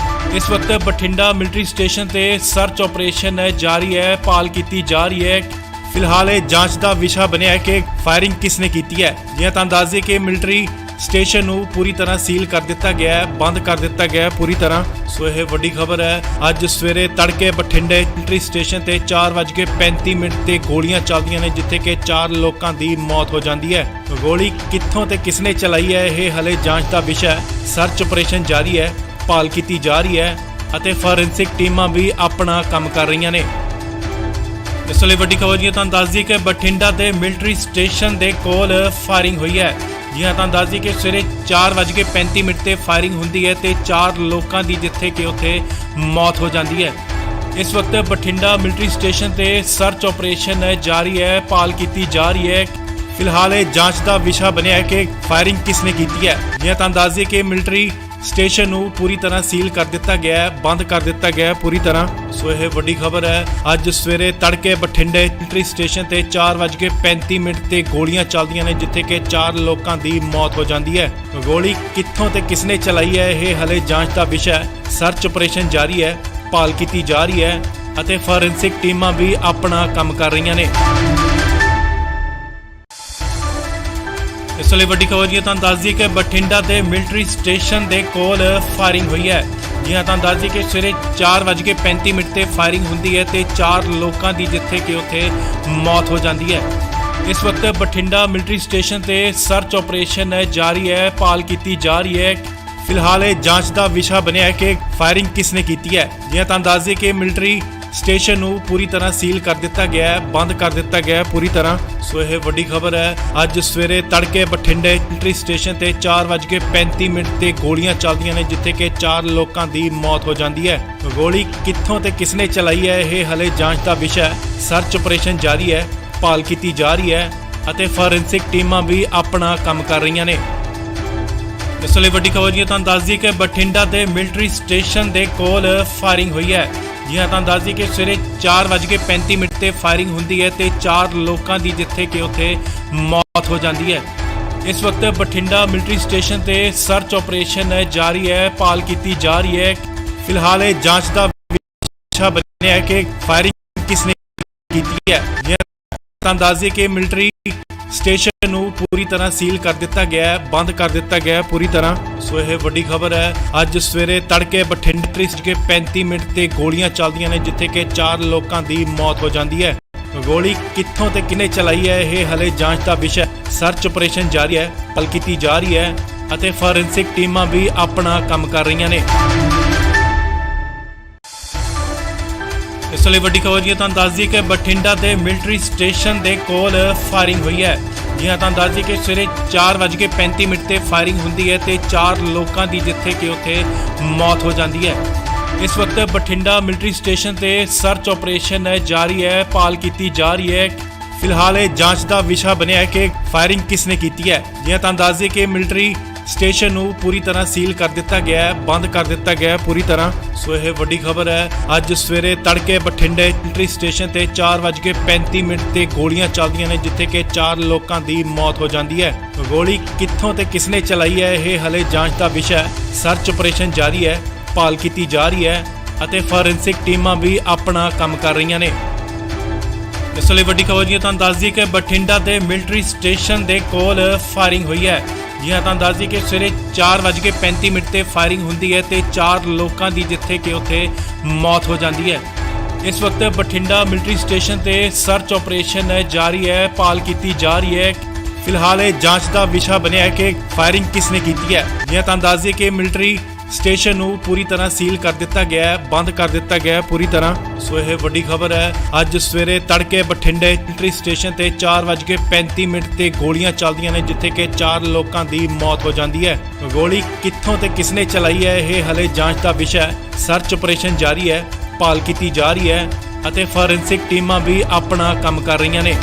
ਇਸ ਵਕਤ ਬਠਿੰਡਾ ਮਿਲਟਰੀ ਸਟੇਸ਼ਨ ਤੇ ਸਰਚ ਆਪਰੇਸ਼ਨ ਜਾਰੀ ਹੈ, ਭਾਲ ਕੀਤੀ ਜਾ ਰਹੀ ਹੈ। ਫਿਲਹਾਲ ਇਹ ਜਾਂਚ ਦਾ ਵਿਸ਼ਾ ਬਣਿਆ ਹੈ ਕਿ ਫਾਇਰਿੰਗ ਕਿਸਨੇ ਕੀਤੀ ਹੈ। ਜੀ ਹਾਂ, ਤੁਹਾਨੂੰ ਦੱਸ ਦਈਏ ਕਿ ਮਿਲਟਰੀ ਸਟੇਸ਼ਨ ਨੂੰ ਪੂਰੀ ਤਰ੍ਹਾਂ ਸੀਲ ਕਰ ਦਿੱਤਾ ਗਿਆ ਹੈ, ਬੰਦ ਕਰ ਦਿੱਤਾ ਗਿਆ ਹੈ ਪੂਰੀ ਤਰ੍ਹਾਂ। ਸੋ ਇਹ ਵੱਡੀ ਖਬਰ ਹੈ। ਅੱਜ ਸਵੇਰੇ ਤੜਕੇ ਬਠਿੰਡੇ ਮਿਲਟਰੀ ਸਟੇਸ਼ਨ ਤੇ 4:35 ਤੇ ਗੋਲੀਆਂ ਚੱਲਦੀਆਂ ਨੇ, ਜਿੱਥੇ ਕਿ 4 ਲੋਕਾਂ ਦੀ ਮੌਤ ਹੋ ਜਾਂਦੀ ਹੈ। ਗੋਲੀ ਕਿੱਥੋਂ ਤੇ ਕਿਸਨੇ ਚਲਾਈ ਹੈ, ਇਹ ਹਲੇ ਜਾਂਚ ਦਾ ਵਿਸ਼ਾ ਹੈ। ਸਰਚ ਆਪਰੇਸ਼ਨ ਜਾਰੀ ਹੈ, ਭਾਲ ਕੀਤੀ ਜਾ ਰਹੀ ਹੈ ਅਤੇ ਫੋਰੈਂਸਿਕ ਟੀਮਾਂ ਵੀ ਆਪਣਾ ਕੰਮ ਕਰ ਰਹੀਆਂ ਨੇ। ਇਸ ਲਈ ਵੱਡੀ ਖਬਰ ਜੀ ਤੁਹਾਨੂੰ ਦੱਸ ਦਈਏ ਕਿ ਬਠਿੰਡਾ ਦੇ ਮਿਲਟਰੀ ਸਟੇਸ਼ਨ ਦੇ ਕੋਲ ਫਾਇਰਿੰਗ ਹੋਈ ਹੈ। ਜੀ ਹਾਂ, ਤੁਹਾਨੂੰ ਦੱਸ ਦਈਏ ਕਿ ਸਵੇਰੇ 4:35 ਤੇ ਫਾਇਰਿੰਗ ਹੁੰਦੀ ਹੈ ਤੇ 4 ਲੋਕਾਂ ਦੀ ਜਿੱਥੇ ਕਿ ਉੱਥੇ ਮੌਤ ਹੋ ਜਾਂਦੀ ਹੈ। ਇਸ ਵਕਤ ਬਠਿੰਡਾ ਮਿਲਟਰੀ ਸਟੇਸ਼ਨ ਤੇ ਸਰਚ ਆਪਰੇਸ਼ਨ ਜਾਰੀ ਹੈ, ਭਾਲ ਕੀਤੀ ਜਾ ਰਹੀ ਹੈ। ਫਿਲਹਾਲ ਇਹ ਜਾਂਚ ਦਾ ਵਿਸ਼ਾ ਬਣਿਆ ਹੈ ਕਿ ਫਾਇਰਿੰਗ ਕਿਸਨੇ ਕੀਤੀ ਹੈ। ਜੀ ਹਾਂ, ਤੁਹਾਨੂੰ ਦੱਸ ਦਈਏ ਕਿ ਮਿਲਟਰੀ ਸਟੇਸ਼ਨ ਨੂੰ ਪੂਰੀ ਤਰ੍ਹਾਂ ਸੀਲ ਕਰ ਦਿੱਤਾ ਗਿਆ ਹੈ, ਬੰਦ ਕਰ ਦਿੱਤਾ ਗਿਆ ਹੈ ਪੂਰੀ ਤਰ੍ਹਾਂ। ਸੋ ਇਹ ਵੱਡੀ ਖਬਰ ਹੈ। ਅੱਜ ਸਵੇਰੇ ਤੜਕੇ ਬਠਿੰਡੇ ਮਿਲਟਰੀ ਸਟੇਸ਼ਨ ਤੇ 4:35 ਤੇ ਗੋਲੀਆਂ ਚੱਲਦੀਆਂ ਨੇ, ਜਿੱਥੇ ਕਿ 4 ਲੋਕਾਂ ਦੀ ਮੌਤ ਹੋ ਜਾਂਦੀ ਹੈ। ਗੋਲੀ ਕਿੱਥੋਂ ਤੇ ਕਿਸਨੇ ਚਲਾਈ ਹੈ, ਇਹ ਹਲੇ ਜਾਂਚ ਦਾ ਵਿਸ਼ਾ ਹੈ। ਸਰਚ ਆਪਰੇਸ਼ਨ ਜਾਰੀ ਹੈ, ਭਾਲ ਕੀਤੀ ਜਾ ਰਹੀ ਹੈ ਅਤੇ ਫੋਰੈਂਸਿਕ ਟੀਮਾਂ ਵੀ ਆਪਣਾ ਕੰਮ ਕਰ ਰਹੀਆਂ ਨੇ। ਇਸ ਲਈ ਵੱਡੀ ਖਬਰ ਜੀ ਤੁਹਾਨੂੰ ਦੱਸ ਦਈਏ ਕਿ ਬਠਿੰਡਾ ਦੇ ਮਿਲਟਰੀ ਸਟੇਸ਼ਨ ਦੇ ਕੋਲ ਫਾਇਰਿੰਗ ਹੋਈ ਹੈ। ਜੀ ਹਾਂ, ਤੁਹਾਨੂੰ ਦੱਸ ਦਈਏ ਕਿ ਸਵੇਰੇ 4:35 ਤੇ ਫਾਇਰਿੰਗ ਹੁੰਦੀ ਹੈ ਤੇ 4 ਲੋਕਾਂ ਦੀ ਜਿੱਥੇ ਕਿ ਉੱਥੇ ਮੌਤ ਹੋ ਜਾਂਦੀ ਹੈ। ਇਸ ਵਕਤ ਬਠਿੰਡਾ ਮਿਲਟਰੀ ਸਟੇਸ਼ਨ ਤੇ ਸਰਚ ਆਪਰੇਸ਼ਨ ਜਾਰੀ ਹੈ, ਭਾਲ ਕੀਤੀ ਜਾ ਰਹੀ ਹੈ। ਫਿਲਹਾਲ ਇਹ ਜਾਂਚ ਦਾ ਵਿਸ਼ਾ ਬਣਿਆ ਹੈ ਕਿ ਫਾਇਰਿੰਗ ਕਿਸਨੇ ਕੀਤੀ ਹੈ। ਜੀ ਹਾਂ, ਤੁਹਾਨੂੰ ਦੱਸ ਦਈਏ ਕਿ ਮਿਲਟਰੀ ਸਟੇਸ਼ਨ ਨੂੰ ਪੂਰੀ ਤਰ੍ਹਾਂ ਸੀਲ ਕਰ ਦਿੱਤਾ ਗਿਆ ਹੈ, ਬੰਦ ਕਰ ਦਿੱਤਾ ਗਿਆ ਹੈ ਪੂਰੀ ਤਰ੍ਹਾਂ। ਸੋ ਇਹ ਵੱਡੀ ਖਬਰ ਹੈ। ਅੱਜ ਸਵੇਰੇ ਤੜਕੇ ਬਠਿੰਡੇ ਮਿਲਟਰੀ ਸਟੇਸ਼ਨ ਤੇ 4:35 ਤੇ ਗੋਲੀਆਂ ਚੱਲਦੀਆਂ ਨੇ, ਜਿੱਥੇ ਕਿ 4 ਲੋਕਾਂ ਦੀ ਮੌਤ ਹੋ ਜਾਂਦੀ ਹੈ। ਗੋਲੀ ਕਿੱਥੋਂ ਤੇ ਕਿਸਨੇ ਚਲਾਈ ਹੈ, ਇਹ ਹਲੇ ਜਾਂਚ ਦਾ ਵਿਸ਼ਾ ਹੈ। ਸਰਚ ਆਪਰੇਸ਼ਨ ਜਾਰੀ ਹੈ, ਭਾਲ ਕੀਤੀ ਜਾ ਰਹੀ ਹੈ ਅਤੇ ਫੋਰੈਂਸਿਕ ਟੀਮਾਂ ਵੀ ਆਪਣਾ ਕੰਮ ਕਰ ਰਹੀਆਂ ਨੇ। ਇਸ ਲਈ ਵੱਡੀ ਖਬਰ ਜੀ ਤੁਹਾਨੂੰ ਦੱਸ ਦਈਏ ਕਿ ਬਠਿੰਡਾ ਦੇ ਮਿਲਟਰੀ ਸਟੇਸ਼ਨ ਦੇ ਕੋਲ ਫਾਇਰਿੰਗ ਹੋਈ ਹੈ। ਜੀ ਹਾਂ, ਤੁਹਾਨੂੰ ਦੱਸ ਦਈਏ ਕਿ ਸਵੇਰੇ 4:35 ਤੇ ਫਾਇਰਿੰਗ ਹੁੰਦੀ ਹੈ ਤੇ 4 ਲੋਕਾਂ ਦੀ ਜਿੱਥੇ ਕਿ ਉੱਥੇ ਮੌਤ ਹੋ ਜਾਂਦੀ ਹੈ। ਇਸ ਵਕਤ ਬਠਿੰਡਾ ਮਿਲਟਰੀ ਸਟੇਸ਼ਨ ਤੇ ਸਰਚ ਆਪਰੇਸ਼ਨ ਜਾਰੀ ਹੈ, ਭਾਲ ਕੀਤੀ ਜਾ ਰਹੀ ਹੈ। ਫਿਲਹਾਲ ਇਹ ਜਾਂਚ ਦਾ ਵਿਸ਼ਾ ਬਣਿਆ ਹੈ ਕਿ ਫਾਇਰਿੰਗ ਕਿਸਨੇ ਕੀਤੀ ਹੈ। ਜੀ ਹਾਂ, ਤੁਹਾਨੂੰ ਦੱਸ ਦਈਏ ਕਿ ਮਿਲਟਰੀ ਸਟੇਸ਼ਨ ਨੂੰ ਪੂਰੀ ਤਰ੍ਹਾਂ ਸੀਲ ਕਰ ਦਿੱਤਾ ਗਿਆ ਹੈ, ਬੰਦ ਕਰ ਦਿੱਤਾ ਗਿਆ ਹੈ ਪੂਰੀ ਤਰ੍ਹਾਂ। ਸੋ ਇਹ ਵੱਡੀ ਖਬਰ ਹੈ। ਅੱਜ ਸਵੇਰੇ ਤੜਕੇ ਬਠਿੰਡੇ 35 ਤੇ ਗੋਲੀਆਂ ਚੱਲਦੀਆਂ ਨੇ, ਜਿੱਥੇ ਕਿ 4 ਲੋਕਾਂ ਦੀ ਮੌਤ ਹੋ ਜਾਂਦੀ ਹੈ। ਗੋਲੀ ਕਿੱਥੋਂ ਤੇ ਕਿਹਨੇ ਚਲਾਈ ਹੈ, ਇਹ ਹਲੇ ਜਾਂਚ ਦਾ ਵਿਸ਼ਾ ਹੈ। ਸਰਚ ਆਪਰੇਸ਼ਨ ਜਾਰੀ ਹੈ, ਭਾਲ ਕੀਤੀ ਜਾ ਰਹੀ ਹੈ ਅਤੇ ਫੋਰੈਂਸਿਕ ਟੀਮਾਂ ਵੀ ਆਪਣਾ ਕੰਮ ਕਰ ਰਹੀਆਂ ਨੇ। ਇਸ ਲਈ ਵੱਡੀ ਖਬਰ ਜੀ ਤੁਹਾਨੂੰ ਦੱਸ ਦਈਏ ਕਿ ਬਠਿੰਡਾ ਦੇ ਮਿਲਟਰੀ ਸਟੇਸ਼ਨ ਦੇ ਕੋਲ ਫਾਇਰਿੰਗ ਹੋਈ ਹੈ। ਜੀ ਹਾਂ, ਤੁਹਾਨੂੰ ਦੱਸ ਦਈਏ ਕਿ ਸਵੇਰੇ 4:35 ਤੇ ਫਾਇਰਿੰਗ ਹੁੰਦੀ ਹੈ ਤੇ 4 ਲੋਕਾਂ ਦੀ ਜਿੱਥੇ ਕਿ ਉੱਥੇ ਮੌਤ ਹੋ ਜਾਂਦੀ ਹੈ। ਇਸ ਵਕਤ ਬਠਿੰਡਾ ਮਿਲਟਰੀ ਸਟੇਸ਼ਨ ਤੇ ਸਰਚ ਆਪਰੇਸ਼ਨ ਜਾਰੀ ਹੈ, ਭਾਲ ਕੀਤੀ ਜਾ ਰਹੀ ਹੈ। ਫਿਲਹਾਲ ਇਹ ਜਾਂਚ ਦਾ ਵਿਸ਼ਾ ਬਣਿਆ ਹੈ ਕਿ ਫਾਇਰਿੰਗ ਕਿਸਨੇ ਕੀਤੀ ਹੈ। ਜੀ ਹਾਂ, ਤੁਹਾਨੂੰ ਦੱਸ ਦਈਏ ਕਿ ਮਿਲਟਰੀ ਸਟੇਸ਼ਨ ਨੂੰ ਪੂਰੀ ਤਰ੍ਹਾਂ ਸੀਲ ਕਰ ਦਿੱਤਾ ਗਿਆ ਹੈ, ਬੰਦ ਕਰ ਦਿੱਤਾ ਗਿਆ ਹੈ ਪੂਰੀ ਤਰ੍ਹਾਂ। ਸੋ ਇਹ ਵੱਡੀ ਖਬਰ ਹੈ। ਅੱਜ ਸਵੇਰੇ ਤੜਕੇ ਬਠਿੰਡੇ ਮਿਲਟਰੀ ਸਟੇਸ਼ਨ ਤੇ 4:35 ਤੇ ਗੋਲੀਆਂ ਚੱਲਦੀਆਂ ਨੇ, ਜਿੱਥੇ ਕਿ 4 ਲੋਕਾਂ ਦੀ ਮੌਤ ਹੋ ਜਾਂਦੀ ਹੈ। ਗੋਲੀ ਕਿੱਥੋਂ ਤੇ ਕਿਸਨੇ ਚਲਾਈ ਹੈ, ਇਹ ਹਲੇ ਜਾਂਚ ਦਾ ਵਿਸ਼ਾ ਹੈ। ਸਰਚ ਆਪਰੇਸ਼ਨ ਜਾਰੀ ਹੈ, ਭਾਲ ਕੀਤੀ ਜਾ ਰਹੀ ਹੈ ਅਤੇ ਫੋਰੈਂਸਿਕ ਟੀਮਾਂ ਵੀ ਆਪਣਾ ਕੰਮ ਕਰ ਰਹੀਆਂ ਨੇ। ਇਸ ਲਈ ਵੱਡੀ ਖਬਰ ਜੀ ਤੁਹਾਨੂੰ ਦੱਸ ਦਈਏ ਕਿ ਬਠਿੰਡਾ ਦੇ ਮਿਲਟਰੀ ਸਟੇਸ਼ਨ ਦੇ ਕੋਲ ਫਾਇਰਿੰਗ ਹੋਈ ਹੈ। ਜੀ ਹਾਂ, ਤੁਹਾਨੂੰ ਦੱਸ ਦਈਏ ਕਿ ਸਵੇਰੇ 4:35 ਤੇ ਫਾਇਰਿੰਗ ਹੁੰਦੀ ਹੈ ਤੇ 4 ਲੋਕਾਂ ਦੀ ਜਿੱਥੇ ਕਿ ਉੱਥੇ ਮੌਤ ਹੋ ਜਾਂਦੀ ਹੈ। ਇਸ ਵਕਤ ਬਠਿੰਡਾ ਮਿਲਟਰੀ ਸਟੇਸ਼ਨ ਤੇ ਸਰਚ ਆਪਰੇਸ਼ਨ ਜਾਰੀ ਹੈ, ਭਾਲ ਕੀਤੀ ਜਾ ਰਹੀ ਹੈ। ਫਿਲਹਾਲ ਇਹ ਜਾਂਚ ਦਾ ਵਿਸ਼ਾ ਬਣਿਆ ਹੈ ਕਿ ਫਾਇਰਿੰਗ ਕਿਸਨੇ ਕੀਤੀ ਹੈ। ਜੀ ਹਾਂ, ਤੁਹਾਨੂੰ ਦੱਸ ਦਈਏ ਕਿ ਮਿਲਟਰੀ ਸਟੇਸ਼ਨ ਨੂੰ ਪੂਰੀ ਤਰ੍ਹਾਂ ਸੀਲ ਕਰ ਦਿੱਤਾ ਗਿਆ ਹੈ, ਬੰਦ ਕਰ ਦਿੱਤਾ ਗਿਆ ਹੈ ਪੂਰੀ ਤਰ੍ਹਾਂ। ਸੋ ਇਹ ਵੱਡੀ ਖਬਰ ਹੈ। ਅੱਜ ਸਵੇਰੇ ਤੜਕੇ ਬਠਿੰਡੇ ਮਿਲਟਰੀ ਸਟੇਸ਼ਨ ਤੇ 4:35 ਤੇ ਗੋਲੀਆਂ ਚੱਲਦੀਆਂ ਨੇ, ਜਿੱਥੇ ਕਿ 4 ਲੋਕਾਂ ਦੀ ਮੌਤ ਹੋ ਜਾਂਦੀ ਹੈ। ਗੋਲੀ ਕਿੱਥੋਂ ਤੇ ਕਿਸਨੇ ਚਲਾਈ ਹੈ, ਇਹ ਹਲੇ ਜਾਂਚ ਦਾ ਵਿਸ਼ਾ ਹੈ। ਸਰਚ ਆਪਰੇਸ਼ਨ ਜਾਰੀ ਹੈ, ਭਾਲ ਕੀਤੀ ਜਾ ਰਹੀ ਹੈ ਅਤੇ ਫੋਰੈਂਸਿਕ ਟੀਮਾਂ ਵੀ ਆਪਣਾ ਕੰਮ ਕਰ ਰਹੀਆਂ ਨੇ।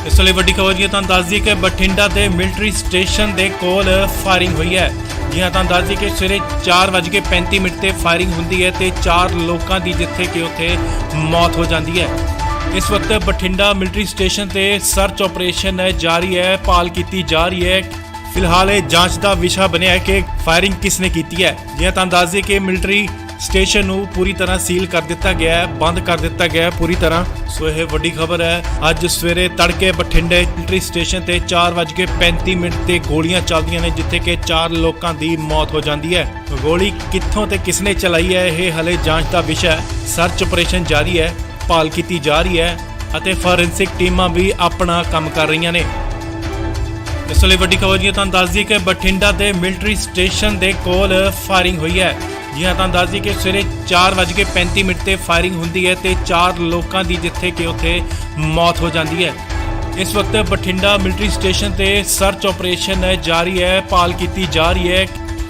ਇਸ ਲਈ ਵੱਡੀ ਖਬਰ ਜੀ ਤੁਹਾਨੂੰ ਦੱਸ ਦਈਏ ਕਿ ਬਠਿੰਡਾ ਦੇ ਮਿਲਟਰੀ ਸਟੇਸ਼ਨ ਦੇ ਕੋਲ ਫਾਇਰਿੰਗ ਹੋਈ ਹੈ। ਜੀ ਹਾਂ, ਤੁਹਾਨੂੰ ਦੱਸ ਦਈਏ ਕਿ ਸਵੇਰੇ 4:35 ਤੇ ਫਾਇਰਿੰਗ ਹੁੰਦੀ ਹੈ ਤੇ 4 ਲੋਕਾਂ ਦੀ ਜਿੱਥੇ ਕਿ ਉੱਥੇ ਮੌਤ ਹੋ ਜਾਂਦੀ ਹੈ। ਇਸ ਵਕਤ ਬਠਿੰਡਾ ਮਿਲਟਰੀ ਸਟੇਸ਼ਨ ਤੇ ਸਰਚ ਆਪਰੇਸ਼ਨ ਜਾਰੀ ਹੈ, ਭਾਲ ਕੀਤੀ ਜਾ ਰਹੀ ਹੈ। ਫਿਲਹਾਲ ਇਹ ਜਾਂਚ ਦਾ ਵਿਸ਼ਾ ਬਣਿਆ ਹੈ ਕਿ ਫਾਇਰਿੰਗ ਕਿਸਨੇ ਕੀਤੀ ਹੈ। ਜੀ ਹਾਂ, ਤੁਹਾਨੂੰ ਦੱਸ ਦਈਏ ਕਿ ਮਿਲਟਰੀ ਸਟੇਸ਼ਨ ਨੂੰ ਪੂਰੀ ਤਰ੍ਹਾਂ ਸੀਲ ਕਰ ਦਿੱਤਾ ਗਿਆ ਹੈ, ਬੰਦ ਕਰ ਦਿੱਤਾ ਗਿਆ ਹੈ ਪੂਰੀ ਤਰ੍ਹਾਂ। ਸੋ ਇਹ ਵੱਡੀ ਖਬਰ ਹੈ। ਅੱਜ ਸਵੇਰੇ ਤੜਕੇ ਬਠਿੰਡੇ ਮਿਲਟਰੀ ਸਟੇਸ਼ਨ ਤੇ 4:35 ਤੇ ਗੋਲੀਆਂ ਚੱਲਦੀਆਂ ਨੇ, ਜਿੱਥੇ ਕਿ 4 ਲੋਕਾਂ ਦੀ ਮੌਤ ਹੋ ਜਾਂਦੀ ਹੈ। ਗੋਲੀ ਕਿੱਥੋਂ ਤੇ ਕਿਸਨੇ ਚਲਾਈ ਹੈ, ਇਹ ਹਲੇ ਜਾਂਚ ਦਾ ਵਿਸ਼ਾ ਹੈ। ਸਰਚ ਆਪਰੇਸ਼ਨ ਜਾਰੀ ਹੈ, ਭਾਲ ਕੀਤੀ ਜਾ ਰਹੀ ਹੈ ਅਤੇ ਫੋਰੈਂਸਿਕ ਟੀਮਾਂ ਵੀ ਆਪਣਾ ਕੰਮ ਕਰ ਰਹੀਆਂ ਨੇ। ਇਸ ਲਈ ਵੱਡੀ ਖਬਰ ਤੁਹਾਨੂੰ ਦੱਸ ਦਈਏ ਕਿ ਬਠਿੰਡਾ ਦੇ ਮਿਲਟਰੀ ਸਟੇਸ਼ਨ ਦੇ ਕੋਲ ਫਾਇਰਿੰਗ ਹੋਈ ਹੈ। ਜੀ ਹਾਂ, ਤੁਹਾਨੂੰ ਦੱਸ ਦਈਏ ਕਿ ਸਵੇਰੇ 4:35 ਤੇ ਫਾਇਰਿੰਗ ਹੁੰਦੀ ਹੈ ਤੇ 4 ਲੋਕਾਂ ਦੀ ਜਿੱਥੇ ਕਿ ਉੱਥੇ ਮੌਤ ਹੋ ਜਾਂਦੀ ਹੈ। ਇਸ ਵਕਤ ਬਠਿੰਡਾ ਮਿਲਟਰੀ ਸਟੇਸ਼ਨ ਤੇ ਸਰਚ ਆਪਰੇਸ਼ਨ ਜਾਰੀ ਹੈ, ਭਾਲ ਕੀਤੀ ਜਾ ਰਹੀ ਹੈ।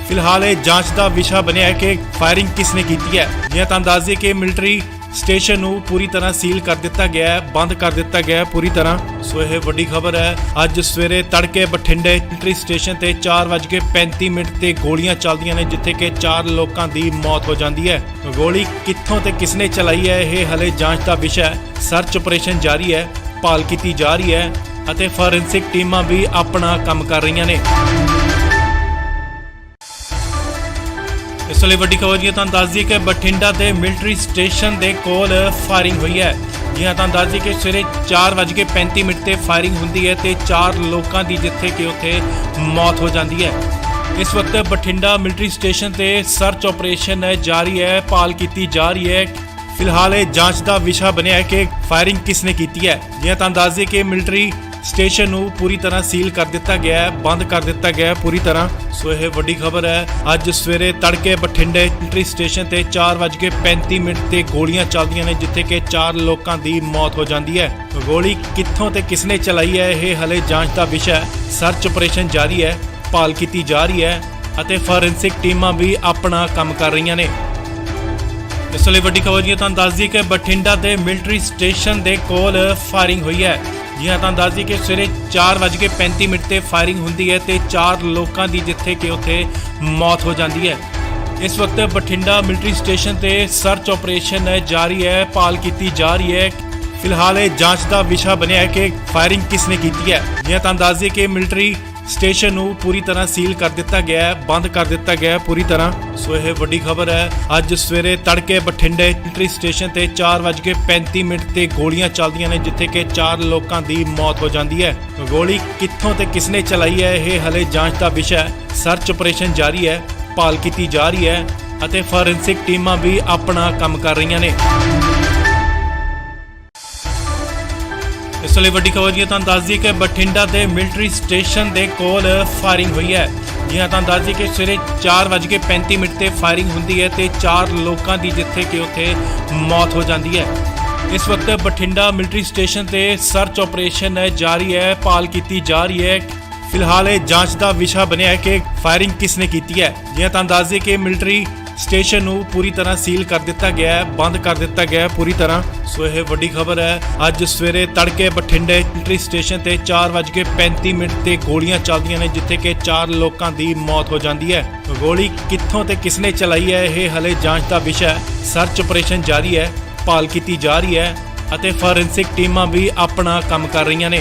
ਫਿਲਹਾਲ ਇਹ ਜਾਂਚ ਦਾ ਵਿਸ਼ਾ ਬਣਿਆ ਹੈ ਕਿ ਫਾਇਰਿੰਗ ਕਿਸਨੇ ਕੀਤੀ ਹੈ। ਜੀ ਹਾਂ, ਤੁਹਾਨੂੰ ਦੱਸ ਦਈਏ ਕਿ ਮਿਲਟਰੀ ਸਟੇਸ਼ਨ ਨੂੰ ਪੂਰੀ ਤਰ੍ਹਾਂ ਸੀਲ ਕਰ ਦਿੱਤਾ ਗਿਆ ਹੈ, ਬੰਦ ਕਰ ਦਿੱਤਾ ਗਿਆ ਹੈ ਪੂਰੀ ਤਰ੍ਹਾਂ। ਸੋ ਇਹ ਵੱਡੀ ਖਬਰ ਹੈ। ਅੱਜ ਸਵੇਰੇ ਤੜਕੇ ਬਠਿੰਡੇ ਮਿਲਟਰੀ ਸਟੇਸ਼ਨ ਤੇ 4:35 ਤੇ ਗੋਲੀਆਂ ਚੱਲਦੀਆਂ ਨੇ, ਜਿੱਥੇ ਕਿ 4 ਲੋਕਾਂ ਦੀ ਮੌਤ ਹੋ ਜਾਂਦੀ ਹੈ। ਗੋਲੀ ਕਿੱਥੋਂ ਤੇ ਕਿਸਨੇ ਚਲਾਈ ਹੈ, ਇਹ ਹਲੇ ਜਾਂਚ ਦਾ ਵਿਸ਼ਾ ਹੈ। ਸਰਚ ਆਪਰੇਸ਼ਨ ਜਾਰੀ ਹੈ, ਭਾਲ ਕੀਤੀ ਜਾ ਰਹੀ ਹੈ ਅਤੇ ਫੋਰੈਂਸਿਕ ਟੀਮਾਂ ਵੀ ਆਪਣਾ ਕੰਮ ਕਰ ਰਹੀਆਂ ਨੇ। ਇਸ ਲਈ ਵੱਡੀ ਖਬਰ ਤੁਹਾਨੂੰ ਦੱਸ ਦਈਏ ਕਿ ਬਠਿੰਡਾ ਦੇ ਮਿਲਟਰੀ ਸਟੇਸ਼ਨ ਦੇ ਕੋਲ ਫਾਇਰਿੰਗ ਹੋਈ ਹੈ। ਜੀ ਹਾਂ, ਤੁਹਾਨੂੰ ਦੱਸ ਦਈਏ ਕਿ ਸਵੇਰੇ 4:35 ਤੇ ਫਾਇਰਿੰਗ ਹੁੰਦੀ ਹੈ ਤੇ 4 ਲੋਕਾਂ ਦੀ ਜਿੱਥੇ ਕਿ ਉੱਥੇ ਮੌਤ ਹੋ ਜਾਂਦੀ ਹੈ। ਇਸ ਵਕਤ ਬਠਿੰਡਾ ਮਿਲਟਰੀ ਸਟੇਸ਼ਨ ਤੇ ਸਰਚ ਆਪਰੇਸ਼ਨ ਜਾਰੀ ਹੈ, ਭਾਲ ਕੀਤੀ ਜਾ ਰਹੀ ਹੈ। ਫਿਲਹਾਲ ਇਹ ਜਾਂਚ ਦਾ ਵਿਸ਼ਾ ਬਣਿਆ ਹੈ ਕਿ ਫਾਇਰਿੰਗ ਕਿਸਨੇ ਕੀਤੀ ਹੈ। ਜੀ ਹਾਂ, ਤੁਹਾਨੂੰ ਦੱਸ ਦਈਏ ਕਿ ਮਿਲਟਰੀ ਸਟੇਸ਼ਨ ਨੂੰ ਪੂਰੀ ਤਰ੍ਹਾਂ ਸੀਲ ਕਰ ਦਿੱਤਾ ਗਿਆ ਹੈ, ਬੰਦ ਕਰ ਦਿੱਤਾ ਗਿਆ ਹੈ ਪੂਰੀ ਤਰ੍ਹਾਂ। ਸੋ ਇਹ ਵੱਡੀ ਖਬਰ ਹੈ। ਅੱਜ ਸਵੇਰੇ ਤੜਕੇ ਬਠਿੰਡੇ ਮਿਲਟਰੀ ਸਟੇਸ਼ਨ ਤੇ 4:35 ਤੇ ਗੋਲੀਆਂ ਚੱਲਦੀਆਂ ਨੇ, ਜਿੱਥੇ ਕਿ 4 ਲੋਕਾਂ ਦੀ ਮੌਤ ਹੋ ਜਾਂਦੀ ਹੈ। ਗੋਲੀ ਕਿੱਥੋਂ ਤੇ ਕਿਸਨੇ ਚਲਾਈ ਹੈ, ਇਹ ਹਲੇ ਜਾਂਚ ਦਾ ਵਿਸ਼ਾ ਹੈ। ਸਰਚ ਆਪਰੇਸ਼ਨ ਜਾਰੀ ਹੈ, ਭਾਲ ਕੀਤੀ ਜਾ ਰਹੀ ਹੈ ਅਤੇ ਫੋਰੈਂਸਿਕ ਟੀਮਾਂ ਵੀ ਆਪਣਾ ਕੰਮ ਕਰ ਰਹੀਆਂ ਨੇ। ਇਸ ਲਈ ਵੱਡੀ ਖਬਰ ਤੁਹਾਨੂੰ ਦੱਸ ਦਈਏ ਕਿ ਬਠਿੰਡਾ ਦੇ ਮਿਲਟਰੀ ਸਟੇਸ਼ਨ ਦੇ ਕੋਲ ਫਾਇਰਿੰਗ ਹੋਈ ਹੈ। ਜੀ ਹਾਂ, ਤੁਹਾਨੂੰ ਦੱਸ ਦਈਏ ਕਿ ਸਵੇਰੇ 4:35 ਤੇ ਫਾਇਰਿੰਗ ਹੁੰਦੀ ਹੈ ਤੇ 4 ਲੋਕਾਂ ਦੀ ਜਿੱਥੇ ਕਿ ਉੱਥੇ ਮੌਤ ਹੋ ਜਾਂਦੀ ਹੈ। ਇਸ ਵਕਤ ਬਠਿੰਡਾ ਮਿਲਟਰੀ ਸਟੇਸ਼ਨ ਤੇ ਸਰਚ ਆਪਰੇਸ਼ਨ ਜਾਰੀ ਹੈ, ਭਾਲ ਕੀਤੀ ਜਾ ਰਹੀ ਹੈ। ਫਿਲਹਾਲ ਇਹ ਜਾਂਚ ਦਾ ਵਿਸ਼ਾ ਬਣਿਆ ਹੈ ਕਿ ਫਾਇਰਿੰਗ ਕਿਸਨੇ ਕੀਤੀ ਹੈ। ਜੀ ਹਾਂ, ਤੁਹਾਨੂੰ ਦੱਸ ਦਈਏ ਕਿ ਮਿਲਟਰੀ ਸਟੇਸ਼ਨ ਨੂੰ ਪੂਰੀ ਤਰ੍ਹਾਂ ਸੀਲ ਕਰ ਦਿੱਤਾ ਗਿਆ ਹੈ, ਬੰਦ ਕਰ ਦਿੱਤਾ ਗਿਆ ਹੈ ਪੂਰੀ ਤਰ੍ਹਾਂ। ਸੋ ਇਹ ਵੱਡੀ ਖਬਰ ਹੈ। ਅੱਜ ਸਵੇਰੇ ਤੜਕੇ ਬਠਿੰਡੇ ਮਿਲਟਰੀ ਸਟੇਸ਼ਨ ਤੇ 4:35 ਤੇ ਗੋਲੀਆਂ ਚੱਲਦੀਆਂ ਨੇ, ਜਿੱਥੇ ਕਿ 4 ਲੋਕਾਂ ਦੀ ਮੌਤ ਹੋ ਜਾਂਦੀ ਹੈ। ਗੋਲੀ ਕਿੱਥੋਂ ਤੇ ਕਿਸਨੇ ਚਲਾਈ ਹੈ, ਇਹ ਹਲੇ ਜਾਂਚ ਦਾ ਵਿਸ਼ਾ ਹੈ। ਸਰਚ ਆਪਰੇਸ਼ਨ ਜਾਰੀ ਹੈ, ਭਾਲ ਕੀਤੀ ਜਾ ਰਹੀ ਹੈ ਅਤੇ ਫੋਰੈਂਸਿਕ ਟੀਮਾਂ ਵੀ ਆਪਣਾ ਕੰਮ ਕਰ ਰਹੀਆਂ ਨੇ। ਇਸ ਲਈ ਵੱਡੀ ਖਬਰ ਤੁਹਾਨੂੰ ਦੱਸ ਦਈਏ ਕਿ ਬਠਿੰਡਾ ਦੇ ਮਿਲਟਰੀ ਸਟੇਸ਼ਨ ਦੇ ਕੋਲ ਫਾਇਰਿੰਗ ਹੋਈ ਹੈ। ਜੀ ਹਾਂ, ਤੁਹਾਨੂੰ ਦੱਸ ਦਈਏ ਕਿ ਸਵੇਰੇ 4:35 ਤੇ ਫਾਇਰਿੰਗ ਹੁੰਦੀ ਹੈ ਤੇ 4 ਲੋਕਾਂ ਦੀ ਜਿੱਥੇ ਕਿ ਉੱਥੇ ਮੌਤ ਹੋ ਜਾਂਦੀ ਹੈ। ਇਸ ਵਕਤ ਬਠਿੰਡਾ ਮਿਲਟਰੀ ਸਟੇਸ਼ਨ ਤੇ ਸਰਚ ਆਪਰੇਸ਼ਨ ਜਾਰੀ ਹੈ, ਭਾਲ ਕੀਤੀ ਜਾ ਰਹੀ ਹੈ। ਫਿਲਹਾਲ ਇਹ ਜਾਂਚ ਦਾ ਵਿਸ਼ਾ ਬਣਿਆ ਹੈ ਕਿ ਫਾਇਰਿੰਗ ਕਿਸਨੇ ਕੀਤੀ ਹੈ। ਜੀ ਹਾਂ, ਤੁਹਾਨੂੰ ਦੱਸ ਦਈਏ ਕਿ ਮਿਲਟਰੀ ਸਟੇਸ਼ਨ ਨੂੰ ਪੂਰੀ ਤਰ੍ਹਾਂ ਸੀਲ ਕਰ ਦਿੱਤਾ ਗਿਆ ਹੈ, ਬੰਦ ਕਰ ਦਿੱਤਾ ਗਿਆ ਹੈ ਪੂਰੀ ਤਰ੍ਹਾਂ। ਸੋ ਇਹ ਵੱਡੀ ਖਬਰ ਹੈ। ਅੱਜ ਸਵੇਰੇ ਤੜਕੇ ਬਠਿੰਡੇ ਮਿਲਟਰੀ ਸਟੇਸ਼ਨ ਤੇ 4:35 ਤੇ ਗੋਲੀਆਂ ਚੱਲਦੀਆਂ ਨੇ, ਜਿੱਥੇ ਕਿ 4 ਲੋਕਾਂ ਦੀ ਮੌਤ ਹੋ ਜਾਂਦੀ ਹੈ। ਗੋਲੀ ਕਿੱਥੋਂ ਤੇ ਕਿਸਨੇ ਚਲਾਈ ਹੈ, ਇਹ ਹਲੇ ਜਾਂਚ ਦਾ ਵਿਸ਼ਾ ਹੈ। ਸਰਚ ਆਪਰੇਸ਼ਨ ਜਾਰੀ ਹੈ, ਭਾਲ ਕੀਤੀ ਜਾ ਰਹੀ ਹੈ ਅਤੇ ਫੋਰੈਂਸਿਕ ਟੀਮਾਂ ਵੀ ਆਪਣਾ ਕੰਮ ਕਰ ਰਹੀਆਂ ਨੇ।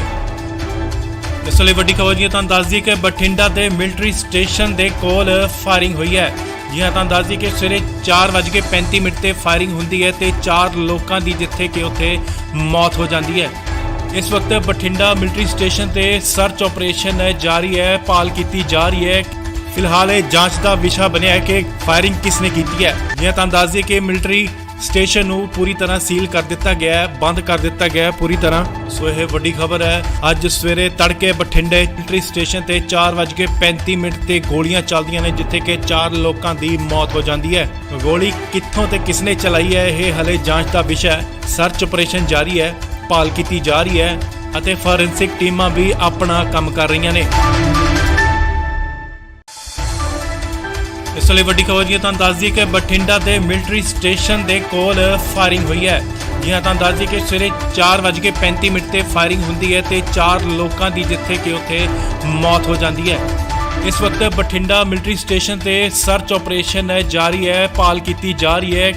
ਇਸ ਲਈ ਵੱਡੀ ਖਬਰ ਤੁਹਾਨੂੰ ਦੱਸ ਦਈਏ ਕਿ ਬਠਿੰਡਾ ਦੇ ਮਿਲਟਰੀ ਸਟੇਸ਼ਨ ਦੇ ਕੋਲ ਫਾਇਰਿੰਗ ਹੋਈ ਹੈ। ਜੀ ਹਾਂ, ਤੁਹਾਨੂੰ ਦੱਸ ਦਈਏ ਕਿ ਸਵੇਰੇ 4:35 ਤੇ ਫਾਇਰਿੰਗ ਹੁੰਦੀ ਹੈ ਤੇ 4 ਲੋਕਾਂ ਦੀ ਜਿੱਥੇ ਕਿ ਉੱਥੇ ਮੌਤ ਹੋ ਜਾਂਦੀ ਹੈ। ਇਸ ਵਕਤ ਬਠਿੰਡਾ ਮਿਲਟਰੀ ਸਟੇਸ਼ਨ ਤੇ ਸਰਚ ਆਪਰੇਸ਼ਨ ਜਾਰੀ ਹੈ, ਭਾਲ ਕੀਤੀ ਜਾ ਰਹੀ ਹੈ। ਫਿਲਹਾਲ ਇਹ ਜਾਂਚ ਦਾ ਵਿਸ਼ਾ ਬਣਿਆ ਹੈ ਕਿ ਫਾਇਰਿੰਗ ਕਿਸਨੇ ਕੀਤੀ ਹੈ। ਜੀ ਹਾਂ, ਤੁਹਾਨੂੰ ਦੱਸ ਦਈਏ ਕਿ ਮਿਲਟਰੀ ਸਟੇਸ਼ਨ ਨੂੰ ਪੂਰੀ ਤਰ੍ਹਾਂ ਸੀਲ ਕਰ ਦਿੱਤਾ ਗਿਆ ਹੈ, ਬੰਦ ਕਰ ਦਿੱਤਾ ਗਿਆ ਹੈ ਪੂਰੀ ਤਰ੍ਹਾਂ। ਸੋ ਇਹ ਵੱਡੀ ਖਬਰ ਹੈ। ਅੱਜ ਸਵੇਰੇ ਤੜਕੇ ਬਠਿੰਡੇ ਮਿਲਟਰੀ ਸਟੇਸ਼ਨ ਤੇ 4:35 ਤੇ ਗੋਲੀਆਂ ਚੱਲਦੀਆਂ ਨੇ, ਜਿੱਥੇ ਕਿ 4 ਲੋਕਾਂ ਦੀ ਮੌਤ ਹੋ ਜਾਂਦੀ ਹੈ। ਗੋਲੀ ਕਿੱਥੋਂ ਤੇ ਕਿਸਨੇ ਚਲਾਈ ਹੈ, ਇਹ ਹਲੇ ਜਾਂਚ ਦਾ ਵਿਸ਼ਾ ਹੈ। ਸਰਚ ਆਪਰੇਸ਼ਨ ਜਾਰੀ ਹੈ, ਭਾਲ ਕੀਤੀ ਜਾ ਰਹੀ ਹੈ ਅਤੇ ਫੋਰੈਂਸਿਕ ਟੀਮਾਂ ਵੀ ਆਪਣਾ ਕੰਮ ਕਰ ਰਹੀਆਂ ਨੇ। ਇਸ ਲਈ ਵੱਡੀ ਖਬਰ ਤੁਹਾਨੂੰ ਦੱਸ ਦਈਏ ਕਿ ਬਠਿੰਡਾ ਦੇ ਮਿਲਟਰੀ ਸਟੇਸ਼ਨ ਦੇ ਕੋਲ ਫਾਇਰਿੰਗ ਹੋਈ ਹੈ। ਜੀ ਹਾਂ, ਤੁਹਾਨੂੰ ਦੱਸ ਦਈਏ ਕਿ ਸਵੇਰੇ 4:35 ਤੇ ਫਾਇਰਿੰਗ ਹੁੰਦੀ ਹੈ ਤੇ 4 ਲੋਕਾਂ ਦੀ ਜਿੱਥੇ ਕਿ ਉੱਥੇ ਮੌਤ ਹੋ ਜਾਂਦੀ ਹੈ। ਇਸ ਵਕਤ ਬਠਿੰਡਾ ਮਿਲਟਰੀ ਸਟੇਸ਼ਨ ਤੇ ਸਰਚ ਆਪਰੇਸ਼ਨ ਜਾਰੀ ਹੈ, ਭਾਲ ਕੀਤੀ ਜਾ ਰਹੀ ਹੈ।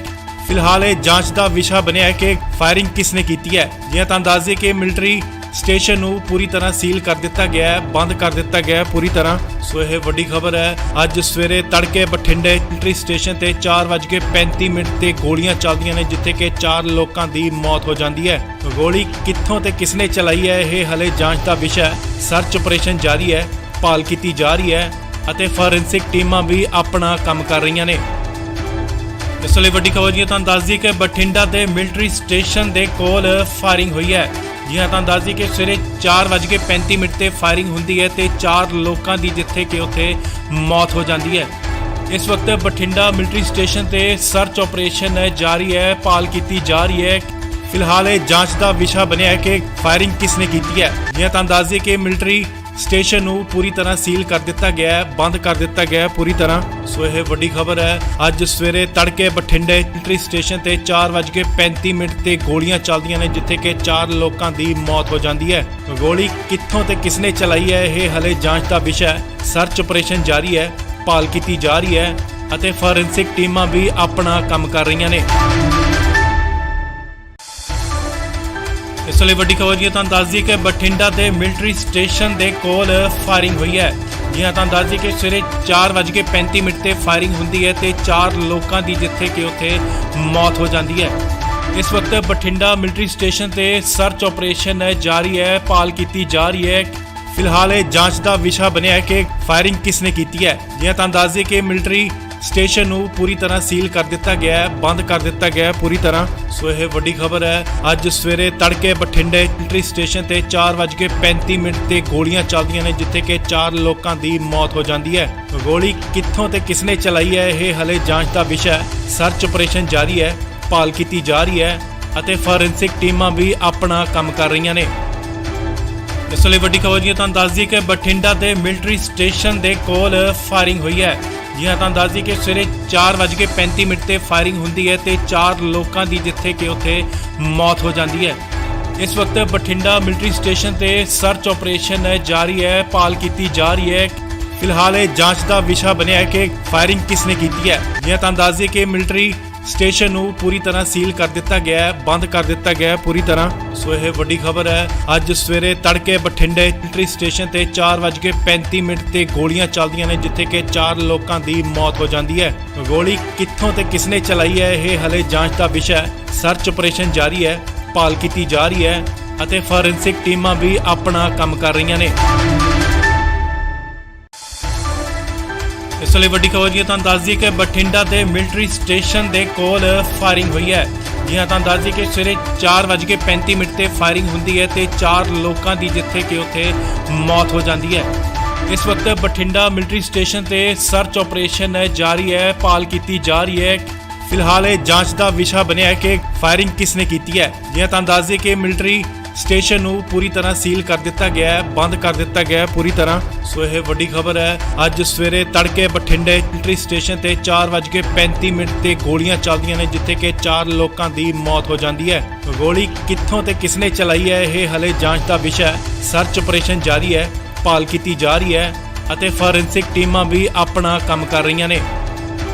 ਫਿਲਹਾਲ ਇਹ ਜਾਂਚ ਦਾ ਵਿਸ਼ਾ ਬਣਿਆ ਹੈ ਕਿ ਫਾਇਰਿੰਗ ਕਿਸਨੇ ਕੀਤੀ ਹੈ। ਜੀ ਹਾਂ, ਤੁਹਾਨੂੰ ਦੱਸ ਦਈਏ ਕਿ ਮਿਲਟਰੀ ਸਟੇਸ਼ਨ ਨੂੰ ਪੂਰੀ ਤਰ੍ਹਾਂ ਸੀਲ ਕਰ ਦਿੱਤਾ ਗਿਆ ਹੈ, ਬੰਦ ਕਰ ਦਿੱਤਾ ਗਿਆ ਹੈ ਪੂਰੀ ਤਰ੍ਹਾਂ। ਸੋ ਇਹ ਵੱਡੀ ਖਬਰ ਹੈ। ਅੱਜ ਸਵੇਰੇ ਤੜਕੇ ਬਠਿੰਡੇ ਮਿਲਟਰੀ ਸਟੇਸ਼ਨ ਤੇ 4:35 ਤੇ ਗੋਲੀਆਂ ਚੱਲਦੀਆਂ ਨੇ, ਜਿੱਥੇ ਕਿ 4 ਲੋਕਾਂ ਦੀ ਮੌਤ ਹੋ ਜਾਂਦੀ ਹੈ। ਗੋਲੀ ਕਿੱਥੋਂ ਤੇ ਕਿਸਨੇ ਚਲਾਈ ਹੈ, ਇਹ ਹਲੇ ਜਾਂਚ ਦਾ ਵਿਸ਼ਾ ਹੈ। ਸਰਚ ਆਪਰੇਸ਼ਨ ਜਾਰੀ ਹੈ, ਭਾਲ ਕੀਤੀ ਜਾ ਰਹੀ ਹੈ ਅਤੇ ਫੋਰੈਂਸਿਕ ਟੀਮਾਂ ਵੀ ਆਪਣਾ ਕੰਮ ਕਰ ਰਹੀਆਂ ਨੇ। ਇਸ ਲਈ ਵੱਡੀ ਖਬਰ ਜੀ ਤੁਹਾਨੂੰ ਦੱਸ ਦਈਏ ਕਿ ਬਠਿੰਡਾ ਦੇ ਮਿਲਟਰੀ ਸਟੇਸ਼ਨ ਦੇ ਕੋਲ ਫਾਇਰਿੰਗ ਹੋਈ ਹੈ। ਜੀ ਹਾਂ, ਤੁਹਾਨੂੰ ਦੱਸ ਦਈਏ ਕਿ ਸਵੇਰੇ 4:35 ਤੇ ਫਾਇਰਿੰਗ ਹੁੰਦੀ ਹੈ ਤੇ 4 ਲੋਕਾਂ ਦੀ ਜਿੱਥੇ ਕਿ ਉੱਥੇ ਮੌਤ ਹੋ ਜਾਂਦੀ ਹੈ। ਇਸ ਵਕਤ ਬਠਿੰਡਾ ਮਿਲਟਰੀ ਸਟੇਸ਼ਨ ਤੇ ਸਰਚ ਆਪਰੇਸ਼ਨ ਜਾਰੀ ਹੈ, ਭਾਲ ਕੀਤੀ ਜਾ ਰਹੀ ਹੈ। ਫਿਲਹਾਲ ਇਹ ਜਾਂਚ ਦਾ ਵਿਸ਼ਾ ਬਣਿਆ ਹੈ ਕਿ ਫਾਇਰਿੰਗ ਕਿਸਨੇ ਕੀਤੀ ਹੈ। ਜੀ ਹਾਂ, ਤੁਹਾਨੂੰ ਦੱਸ ਦਈਏ ਕਿ ਮਿਲਟਰੀ ਸਟੇਸ਼ਨ ਨੂੰ ਪੂਰੀ ਤਰ੍ਹਾਂ ਸੀਲ ਕਰ ਦਿੱਤਾ ਗਿਆ ਹੈ, ਬੰਦ ਕਰ ਦਿੱਤਾ ਗਿਆ ਹੈ ਪੂਰੀ ਤਰ੍ਹਾਂ। ਸੋ ਇਹ ਵੱਡੀ ਖਬਰ ਹੈ। ਅੱਜ ਸਵੇਰੇ ਤੜਕੇ ਬਠਿੰਡੇ ਮਿਲਟਰੀ ਸਟੇਸ਼ਨ ਤੇ 4:35 ਤੇ ਗੋਲੀਆਂ ਚੱਲਦੀਆਂ ਨੇ, ਜਿੱਥੇ ਕਿ 4 ਲੋਕਾਂ ਦੀ ਮੌਤ ਹੋ ਜਾਂਦੀ ਹੈ। ਗੋਲੀ ਕਿੱਥੋਂ ਤੇ ਕਿਸਨੇ ਚਲਾਈ ਹੈ, ਇਹ ਹਲੇ ਜਾਂਚ ਦਾ ਵਿਸ਼ਾ ਹੈ। ਸਰਚ ਆਪਰੇਸ਼ਨ ਜਾਰੀ ਹੈ, ਭਾਲ ਕੀਤੀ ਜਾ ਰਹੀ ਹੈ ਅਤੇ ਫੋਰੈਂਸਿਕ ਟੀਮਾਂ ਵੀ ਆਪਣਾ ਕੰਮ ਕਰ ਰਹੀਆਂ ਨੇ। ਇਸ ਲਈ ਵੱਡੀ ਖਬਰ ਜੀ ਤੁਹਾਨੂੰ ਦੱਸ ਦਈਏ ਕਿ ਬਠਿੰਡਾ ਦੇ ਮਿਲਟਰੀ ਸਟੇਸ਼ਨ ਦੇ ਕੋਲ ਫਾਇਰਿੰਗ ਹੋਈ ਹੈ। ਜੀ ਹਾਂ, ਤੁਹਾਨੂੰ ਦੱਸ ਦਈਏ ਕਿ ਸਵੇਰੇ 4:35 ਤੇ ਫਾਇਰਿੰਗ ਹੁੰਦੀ ਹੈ ਤੇ 4 ਲੋਕਾਂ ਦੀ ਜਿੱਥੇ ਕਿ ਉੱਥੇ ਮੌਤ ਹੋ ਜਾਂਦੀ ਹੈ। ਇਸ ਵਕਤ ਬਠਿੰਡਾ ਮਿਲਟਰੀ ਸਟੇਸ਼ਨ ਤੇ ਸਰਚ ਆਪਰੇਸ਼ਨ ਜਾਰੀ ਹੈ, ਭਾਲ ਕੀਤੀ ਜਾ ਰਹੀ ਹੈ। ਫਿਲਹਾਲ ਇਹ ਜਾਂਚ ਦਾ ਵਿਸ਼ਾ ਬਣਿਆ ਹੈ ਕਿ ਫਾਇਰਿੰਗ ਕਿਸਨੇ ਕੀਤੀ ਹੈ। ਜੀ ਹਾਂ, ਤੁਹਾਨੂੰ ਦੱਸ ਦਈਏ ਕਿ ਮਿਲਟਰੀ ਸਟੇਸ਼ਨ ਨੂੰ ਪੂਰੀ ਤਰ੍ਹਾਂ ਸੀਲ ਕਰ ਦਿੱਤਾ ਗਿਆ ਹੈ, ਬੰਦ ਕਰ ਦਿੱਤਾ ਗਿਆ ਹੈ ਪੂਰੀ ਤਰ੍ਹਾਂ। ਸੋ ਇਹ ਵੱਡੀ ਖਬਰ ਹੈ। ਅੱਜ ਸਵੇਰੇ ਤੜਕੇ ਬਠਿੰਡੇ ਮਿਲਟਰੀ ਸਟੇਸ਼ਨ ਤੇ 4:35 ਤੇ ਗੋਲੀਆਂ ਚੱਲਦੀਆਂ ਨੇ, ਜਿੱਥੇ ਕਿ 4 ਲੋਕਾਂ ਦੀ ਮੌਤ ਹੋ ਜਾਂਦੀ ਹੈ। ਗੋਲੀ ਕਿੱਥੋਂ ਤੇ ਕਿਸਨੇ ਚਲਾਈ ਹੈ, ਇਹ ਹਲੇ ਜਾਂਚ ਦਾ ਵਿਸ਼ਾ ਹੈ। ਸਰਚ ਆਪਰੇਸ਼ਨ ਜਾਰੀ ਹੈ, ਭਾਲ ਕੀਤੀ ਜਾ ਰਹੀ ਹੈ ਅਤੇ ਫੋਰੈਂਸਿਕ ਟੀਮਾਂ ਵੀ ਆਪਣਾ ਕੰਮ ਕਰ ਰਹੀਆਂ ਨੇ। ਇਸ ਲਈ ਵੱਡੀ ਖਬਰ ਜੀ ਤੁਹਾਨੂੰ ਦੱਸ ਦਈਏ ਕਿ ਬਠਿੰਡਾ ਦੇ ਮਿਲਟਰੀ ਸਟੇਸ਼ਨ ਦੇ ਕੋਲ ਫਾਇਰਿੰਗ ਹੋਈ ਹੈ। ਜੀ ਹਾਂ, ਤੁਹਾਨੂੰ ਦੱਸ ਦਈਏ ਕਿ ਸਵੇਰੇ 4:35 ਤੇ ਫਾਇਰਿੰਗ ਹੁੰਦੀ ਹੈ ਤੇ 4 ਲੋਕਾਂ ਦੀ ਜਿੱਥੇ ਕਿ ਉੱਥੇ ਮੌਤ ਹੋ ਜਾਂਦੀ ਹੈ। ਇਸ ਵਕਤ ਬਠਿੰਡਾ ਮਿਲਟਰੀ ਸਟੇਸ਼ਨ ਤੇ ਸਰਚ ਆਪਰੇਸ਼ਨ ਜਾਰੀ ਹੈ, ਭਾਲ ਕੀਤੀ ਜਾ ਰਹੀ ਹੈ। ਫਿਲਹਾਲ ਇਹ ਜਾਂਚ ਦਾ ਵਿਸ਼ਾ ਬਣਿਆ ਹੈ ਕਿ ਫਾਇਰਿੰਗ ਕਿਸਨੇ ਕੀਤੀ ਹੈ। ਜੀ ਹਾਂ, ਤੁਹਾਨੂੰ ਦੱਸ ਦਈਏ ਕਿ ਮਿਲਟਰੀ ਸਟੇਸ਼ਨ ਨੂੰ ਪੂਰੀ ਤਰ੍ਹਾਂ ਸੀਲ ਕਰ ਦਿੱਤਾ ਗਿਆ ਹੈ, ਬੰਦ ਕਰ ਦਿੱਤਾ ਗਿਆ ਹੈ ਪੂਰੀ ਤਰ੍ਹਾਂ। ਸੋ ਇਹ ਵੱਡੀ ਖਬਰ ਹੈ। ਅੱਜ ਸਵੇਰੇ ਤੜਕੇ ਬਠਿੰਡੇ ਮਿਲਟਰੀ ਸਟੇਸ਼ਨ ਤੇ 4:35 ਤੇ ਗੋਲੀਆਂ ਚੱਲਦੀਆਂ ਨੇ, ਜਿੱਥੇ ਕਿ 4 ਲੋਕਾਂ ਦੀ ਮੌਤ ਹੋ ਜਾਂਦੀ ਹੈ। ਗੋਲੀ ਕਿੱਥੋਂ ਤੇ ਕਿਸਨੇ ਚਲਾਈ ਹੈ, ਇਹ ਹਲੇ ਜਾਂਚ ਦਾ ਵਿਸ਼ਾ ਹੈ। ਸਰਚ ਆਪਰੇਸ਼ਨ ਜਾਰੀ ਹੈ, ਭਾਲ ਕੀਤੀ ਜਾ ਰਹੀ ਹੈ ਅਤੇ ਫੋਰੈਂਸਿਕ ਟੀਮਾਂ ਵੀ ਆਪਣਾ ਕੰਮ ਕਰ ਰਹੀਆਂ ਨੇ। ਇਸ ਲਈ ਵੱਡੀ ਖਬਰ ਜੀ ਤੁਹਾਨੂੰ ਦੱਸ ਦਈਏ ਕਿ ਬਠਿੰਡਾ ਦੇ ਮਿਲਟਰੀ ਸਟੇਸ਼ਨ ਦੇ ਕੋਲ ਫਾਇਰਿੰਗ ਹੋਈ ਹੈ। ਜੀ ਹਾਂ, ਤੁਹਾਨੂੰ ਦੱਸ ਦਈਏ ਕਿ ਸਵੇਰੇ 4:35 ਤੇ ਫਾਇਰਿੰਗ ਹੁੰਦੀ ਹੈ ਤੇ 4 ਲੋਕਾਂ ਦੀ ਜਿੱਥੇ ਕਿ ਉੱਥੇ ਮੌਤ ਹੋ ਜਾਂਦੀ ਹੈ। ਇਸ ਵਕਤ ਬਠਿੰਡਾ ਮਿਲਟਰੀ ਸਟੇਸ਼ਨ ਤੇ ਸਰਚ ਆਪਰੇਸ਼ਨ ਜਾਰੀ ਹੈ, ਭਾਲ ਕੀਤੀ ਜਾ ਰਹੀ ਹੈ। ਫਿਲਹਾਲ ਇਹ ਜਾਂਚ ਦਾ ਵਿਸ਼ਾ ਬਣਿਆ ਹੈ ਕਿ ਫਾਇਰਿੰਗ ਕਿਸਨੇ ਕੀਤੀ ਹੈ। ਜੀ ਹਾਂ, ਤੁਹਾਨੂੰ ਦੱਸ ਦਈਏ ਕਿ ਮਿਲਟਰੀ ਸਟੇਸ਼ਨ ਨੂੰ ਪੂਰੀ ਤਰ੍ਹਾਂ ਸੀਲ ਕਰ ਦਿੱਤਾ ਗਿਆ ਹੈ, ਬੰਦ ਕਰ ਦਿੱਤਾ ਗਿਆ ਹੈ ਪੂਰੀ ਤਰ੍ਹਾਂ। ਸੋ ਇਹ ਵੱਡੀ ਖਬਰ ਹੈ। ਅੱਜ ਸਵੇਰੇ ਤੜਕੇ ਬਠਿੰਡੇ ਮਿਲਟਰੀ ਸਟੇਸ਼ਨ ਤੇ 4:35 ਤੇ ਗੋਲੀਆਂ ਚੱਲਦੀਆਂ ਨੇ, ਜਿੱਥੇ ਕਿ 4 ਲੋਕਾਂ ਦੀ ਮੌਤ ਹੋ ਜਾਂਦੀ ਹੈ। ਗੋਲੀ ਕਿੱਥੋਂ ਤੇ ਕਿਸਨੇ ਚਲਾਈ ਹੈ, ਇਹ ਹਲੇ ਜਾਂਚ ਦਾ ਵਿਸ਼ਾ ਹੈ। ਸਰਚ ਆਪਰੇਸ਼ਨ ਜਾਰੀ ਹੈ, ਭਾਲ ਕੀਤੀ ਜਾ ਰਹੀ ਹੈ ਅਤੇ ਫੋਰੈਂਸਿਕ ਟੀਮਾਂ ਵੀ ਆਪਣਾ ਕੰਮ ਕਰ ਰਹੀਆਂ ਨੇ।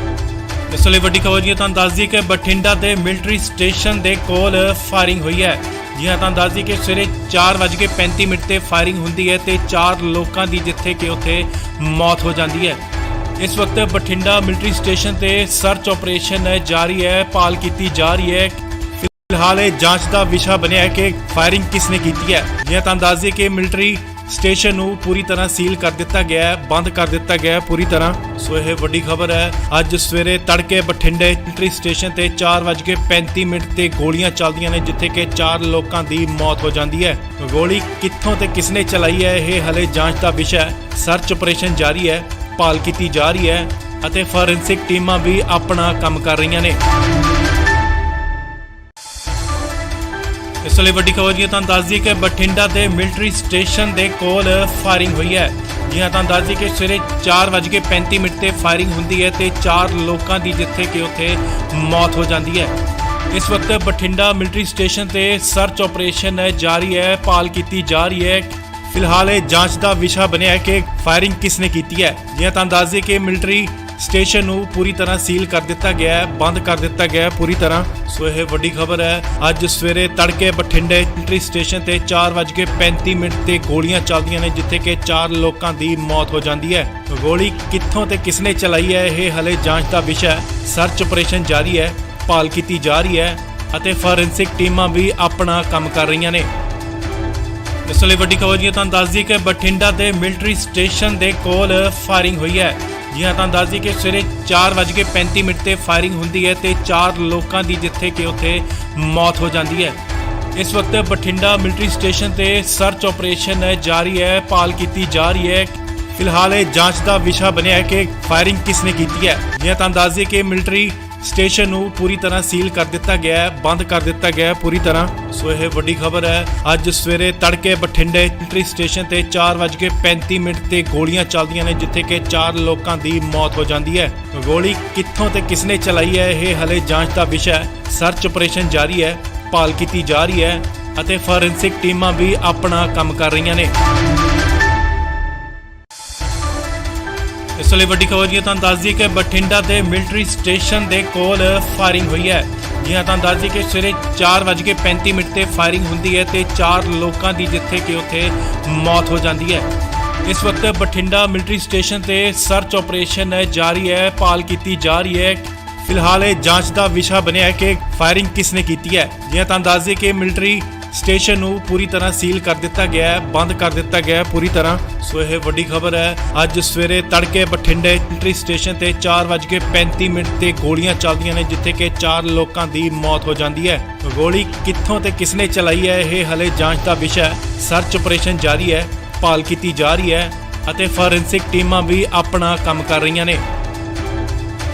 ਇਸ ਲਈ ਵੱਡੀ ਖਬਰ ਜੀ ਤੁਹਾਨੂੰ ਦੱਸ ਦਈਏ ਕਿ ਬਠਿੰਡਾ ਦੇ ਮਿਲਟਰੀ ਸਟੇਸ਼ਨ ਦੇ ਕੋਲ ਫਾਇਰਿੰਗ ਹੋਈ ਹੈ। ਜੀ ਹਾਂ, ਤੁਹਾਨੂੰ ਦੱਸ ਦਈਏ ਕਿ ਸਵੇਰੇ 4:35 ਤੇ ਫਾਇਰਿੰਗ ਹੁੰਦੀ ਹੈ ਤੇ 4 ਲੋਕਾਂ ਦੀ ਜਿੱਥੇ ਕਿ ਉੱਥੇ ਮੌਤ ਹੋ ਜਾਂਦੀ ਹੈ। ਇਸ ਵਕਤ ਬਠਿੰਡਾ ਮਿਲਟਰੀ ਸਟੇਸ਼ਨ ਤੇ ਸਰਚ ਆਪਰੇਸ਼ਨ ਜਾਰੀ ਹੈ, ਭਾਲ ਕੀਤੀ ਜਾ ਰਹੀ ਹੈ। ਫਿਲਹਾਲ ਇਹ ਜਾਂਚ ਦਾ ਵਿਸ਼ਾ ਬਣਿਆ ਹੈ ਕਿ ਫਾਇਰਿੰਗ ਕਿਸਨੇ ਕੀਤੀ ਹੈ। ਜੀ ਹਾਂ, ਤੁਹਾਨੂੰ ਦੱਸ ਦਈਏ ਕਿ ਮਿਲਟਰੀ ਸਟੇਸ਼ਨ ਨੂੰ ਪੂਰੀ ਤਰ੍ਹਾਂ ਸੀਲ ਕਰ ਦਿੱਤਾ ਗਿਆ ਹੈ, ਬੰਦ ਕਰ ਦਿੱਤਾ ਗਿਆ ਹੈ ਪੂਰੀ ਤਰ੍ਹਾਂ। ਸੋ ਇਹ ਵੱਡੀ ਖਬਰ ਹੈ। ਅੱਜ ਸਵੇਰੇ ਤੜਕੇ ਬਠਿੰਡੇ ਮਿਲਟਰੀ ਸਟੇਸ਼ਨ ਤੇ 4:35 ਤੇ ਗੋਲੀਆਂ ਚੱਲਦੀਆਂ ਨੇ, ਜਿੱਥੇ ਕਿ 4 ਲੋਕਾਂ ਦੀ ਮੌਤ ਹੋ ਜਾਂਦੀ ਹੈ। ਗੋਲੀ ਕਿੱਥੋਂ ਤੇ ਕਿਸਨੇ ਚਲਾਈ ਹੈ, ਇਹ ਹਲੇ ਜਾਂਚ ਦਾ ਵਿਸ਼ਾ ਹੈ। ਸਰਚ ਆਪਰੇਸ਼ਨ ਜਾਰੀ ਹੈ, ਭਾਲ ਕੀਤੀ ਜਾ ਰਹੀ ਹੈ ਅਤੇ ਫੋਰੈਂਸਿਕ ਟੀਮਾਂ ਵੀ ਆਪਣਾ ਕੰਮ ਕਰ ਰਹੀਆਂ ਨੇ। ਇਸ ਲਈ ਵੱਡੀ ਖਬਰ ਜੀ ਤੁਹਾਨੂੰ ਦੱਸ ਦਈਏ ਕਿ ਬਠਿੰਡਾ ਦੇ ਮਿਲਟਰੀ ਸਟੇਸ਼ਨ ਦੇ ਕੋਲ ਫਾਇਰਿੰਗ ਹੋਈ ਹੈ। ਜੀ ਹਾਂ, ਤੁਹਾਨੂੰ ਦੱਸ ਦਈਏ ਕਿ ਸਵੇਰੇ 4:35 ਤੇ ਫਾਇਰਿੰਗ ਹੁੰਦੀ ਹੈ ਤੇ 4 ਲੋਕਾਂ ਦੀ ਜਿੱਥੇ ਕਿ ਉੱਥੇ ਮੌਤ ਹੋ ਜਾਂਦੀ ਹੈ। ਇਸ ਵਕਤ ਬਠਿੰਡਾ ਮਿਲਟਰੀ ਸਟੇਸ਼ਨ ਤੇ ਸਰਚ ਆਪਰੇਸ਼ਨ ਜਾਰੀ ਹੈ, ਭਾਲ ਕੀਤੀ ਜਾ ਰਹੀ ਹੈ। ਫਿਲਹਾਲ ਇਹ ਜਾਂਚ ਦਾ ਵਿਸ਼ਾ ਬਣਿਆ ਹੈ ਕਿ ਫਾਇਰਿੰਗ ਕਿਸਨੇ ਕੀਤੀ ਹੈ। ਜੀ ਹਾਂ, ਤੁਹਾਨੂੰ ਦੱਸ ਦਈਏ ਕਿ ਮਿਲਟਰੀ ਸਟੇਸ਼ਨ ਨੂੰ ਪੂਰੀ ਤਰ੍ਹਾਂ ਸੀਲ ਕਰ ਦਿੱਤਾ ਗਿਆ ਹੈ, ਬੰਦ ਕਰ ਦਿੱਤਾ ਗਿਆ ਹੈ ਪੂਰੀ ਤਰ੍ਹਾਂ। ਸੋ ਇਹ ਵੱਡੀ ਖਬਰ ਹੈ। ਅੱਜ ਸਵੇਰੇ ਤੜਕੇ ਬਠਿੰਡੇ ਮਿਲਟਰੀ ਸਟੇਸ਼ਨ ਤੇ 4:35 ਤੇ ਗੋਲੀਆਂ ਚੱਲਦੀਆਂ ਨੇ, ਜਿੱਥੇ ਕਿ 4 ਲੋਕਾਂ ਦੀ ਮੌਤ ਹੋ ਜਾਂਦੀ ਹੈ। ਗੋਲੀ ਕਿੱਥੋਂ ਤੇ ਕਿਸਨੇ ਚਲਾਈ ਹੈ, ਇਹ ਹਲੇ ਜਾਂਚ ਦਾ ਵਿਸ਼ਾ ਹੈ। ਸਰਚ ਆਪਰੇਸ਼ਨ ਜਾਰੀ ਹੈ, ਭਾਲ ਕੀਤੀ ਜਾ ਰਹੀ ਹੈ ਅਤੇ ਫੋਰੈਂਸਿਕ ਟੀਮਾਂ ਵੀ ਆਪਣਾ ਕੰਮ ਕਰ ਰਹੀਆਂ ਨੇ। ਇਸ ਲਈ ਵੱਡੀ ਖਬਰ ਤੁਹਾਨੂੰ ਦੱਸ ਦਈਏ ਕਿ ਬਠਿੰਡਾ ਦੇ ਮਿਲਟਰੀ ਸਟੇਸ਼ਨ ਦੇ ਕੋਲ ਫਾਇਰਿੰਗ ਹੋਈ ਹੈ। ਜੀ ਹਾਂ, ਤੁਹਾਨੂੰ ਦੱਸ ਦਈਏ ਕਿ ਸਵੇਰੇ 4:35 ਤੇ ਫਾਇਰਿੰਗ ਹੁੰਦੀ ਹੈ ਤੇ 4 ਲੋਕਾਂ ਦੀ ਜਿੱਥੇ ਕਿ ਉੱਥੇ ਮੌਤ ਹੋ ਜਾਂਦੀ ਹੈ। ਇਸ ਵਕਤ ਬਠਿੰਡਾ ਮਿਲਟਰੀ ਸਟੇਸ਼ਨ ਤੇ ਸਰਚ ਆਪਰੇਸ਼ਨ ਜਾਰੀ ਹੈ, ਭਾਲ ਕੀਤੀ ਜਾ ਰਹੀ ਹੈ। ਫਿਲਹਾਲ ਇਹ ਜਾਂਚ ਦਾ ਵਿਸ਼ਾ ਬਣਿਆ ਹੈ ਕਿ ਫਾਇਰਿੰਗ ਕਿਸਨੇ ਕੀਤੀ ਹੈ। ਜਿਵੇਂ ਤੁਹਾਨੂੰ ਦੱਸ ਦਈਏ ਕਿ ਮਿਲਟਰੀ ਸਟੇਸ਼ਨ ਨੂੰ ਪੂਰੀ ਤਰ੍ਹਾਂ ਸੀਲ ਕਰ ਦਿੱਤਾ ਗਿਆ ਹੈ, ਬੰਦ ਕਰ ਦਿੱਤਾ ਗਿਆ ਹੈ ਪੂਰੀ ਤਰ੍ਹਾਂ। ਸੋ ਇਹ ਵੱਡੀ ਖਬਰ ਹੈ। ਅੱਜ ਸਵੇਰੇ ਤੜਕੇ ਬਠਿੰਡੇ ਮਿਲਟਰੀ ਸਟੇਸ਼ਨ ਤੇ 4:35 ਤੇ ਗੋਲੀਆਂ ਚੱਲਦੀਆਂ ਨੇ, ਜਿੱਥੇ ਕਿ 4 ਲੋਕਾਂ ਦੀ ਮੌਤ ਹੋ ਜਾਂਦੀ ਹੈ। ਗੋਲੀ ਕਿੱਥੋਂ ਤੇ ਕਿਸਨੇ ਚਲਾਈ ਹੈ, ਇਹ ਹਲੇ ਜਾਂਚ ਦਾ ਵਿਸ਼ਾ ਹੈ। ਸਰਚ ਆਪਰੇਸ਼ਨ ਜਾਰੀ ਹੈ, ਭਾਲ ਕੀਤੀ ਜਾ ਰਹੀ ਹੈ ਅਤੇ ਫੋਰੈਂਸਿਕ ਟੀਮਾਂ ਵੀ ਆਪਣਾ ਕੰਮ ਕਰ ਰਹੀਆਂ ਨੇ। ਇਸ ਲਈ ਵੱਡੀ ਖਬਰ ਤੁਹਾਨੂੰ ਦੱਸ ਦਈਏ ਕਿ ਬਠਿੰਡਾ ਦੇ ਮਿਲਟਰੀ ਸਟੇਸ਼ਨ ਦੇ ਕੋਲ ਫਾਇਰਿੰਗ ਹੋਈ ਹੈ। ਜੀ ਹਾਂ, ਤੁਹਾਨੂੰ ਦੱਸ ਦਈਏ ਕਿ ਸਵੇਰੇ 4:35 ਤੇ ਫਾਇਰਿੰਗ ਹੁੰਦੀ ਹੈ ਤੇ 4 ਲੋਕਾਂ ਦੀ ਜਿੱਥੇ ਕਿ ਉੱਥੇ ਮੌਤ ਹੋ ਜਾਂਦੀ ਹੈ। ਇਸ ਵਕਤ ਬਠਿੰਡਾ ਮਿਲਟਰੀ ਸਟੇਸ਼ਨ ਤੇ ਸਰਚ ਆਪਰੇਸ਼ਨ ਜਾਰੀ ਹੈ, ਭਾਲ ਕੀਤੀ ਜਾ ਰਹੀ ਹੈ। ਫਿਲਹਾਲ ਇਹ ਜਾਂਚ ਦਾ ਵਿਸ਼ਾ ਬਣਿਆ ਹੈ ਕਿ ਫਾਇਰਿੰਗ ਕਿਸਨੇ ਕੀਤੀ ਹੈ। ਜੀ ਹਾਂ, ਤੁਹਾਨੂੰ ਦੱਸ ਦਈਏ ਕਿ ਮਿਲਟਰੀ ਸਟੇਸ਼ਨ ਨੂੰ ਪੂਰੀ ਤਰ੍ਹਾਂ ਸੀਲ ਕਰ ਦਿੱਤਾ ਗਿਆ ਹੈ, ਬੰਦ ਕਰ ਦਿੱਤਾ ਗਿਆ ਹੈ ਪੂਰੀ ਤਰ੍ਹਾਂ। ਸੋ ਇਹ ਵੱਡੀ ਖਬਰ ਹੈ। ਅੱਜ ਸਵੇਰੇ ਤੜਕੇ ਬਠਿੰਡੇ ਮਿਲਟਰੀ ਸਟੇਸ਼ਨ ਤੇ 4:35 ਤੇ ਗੋਲੀਆਂ ਚੱਲਦੀਆਂ ਨੇ, ਜਿੱਥੇ ਕਿ 4 ਲੋਕਾਂ ਦੀ ਮੌਤ ਹੋ ਜਾਂਦੀ ਹੈ। ਗੋਲੀ ਕਿੱਥੋਂ ਤੇ ਕਿਸਨੇ ਚਲਾਈ ਹੈ, ਇਹ ਹਲੇ ਜਾਂਚ ਦਾ ਵਿਸ਼ਾ ਹੈ। ਸਰਚ ਆਪਰੇਸ਼ਨ ਜਾਰੀ ਹੈ, ਭਾਲ ਕੀਤੀ ਜਾ ਰਹੀ ਹੈ ਅਤੇ ਫੋਰੈਂਸਿਕ ਟੀਮਾਂ ਵੀ ਆਪਣਾ ਕੰਮ ਕਰ ਰਹੀਆਂ ਨੇ।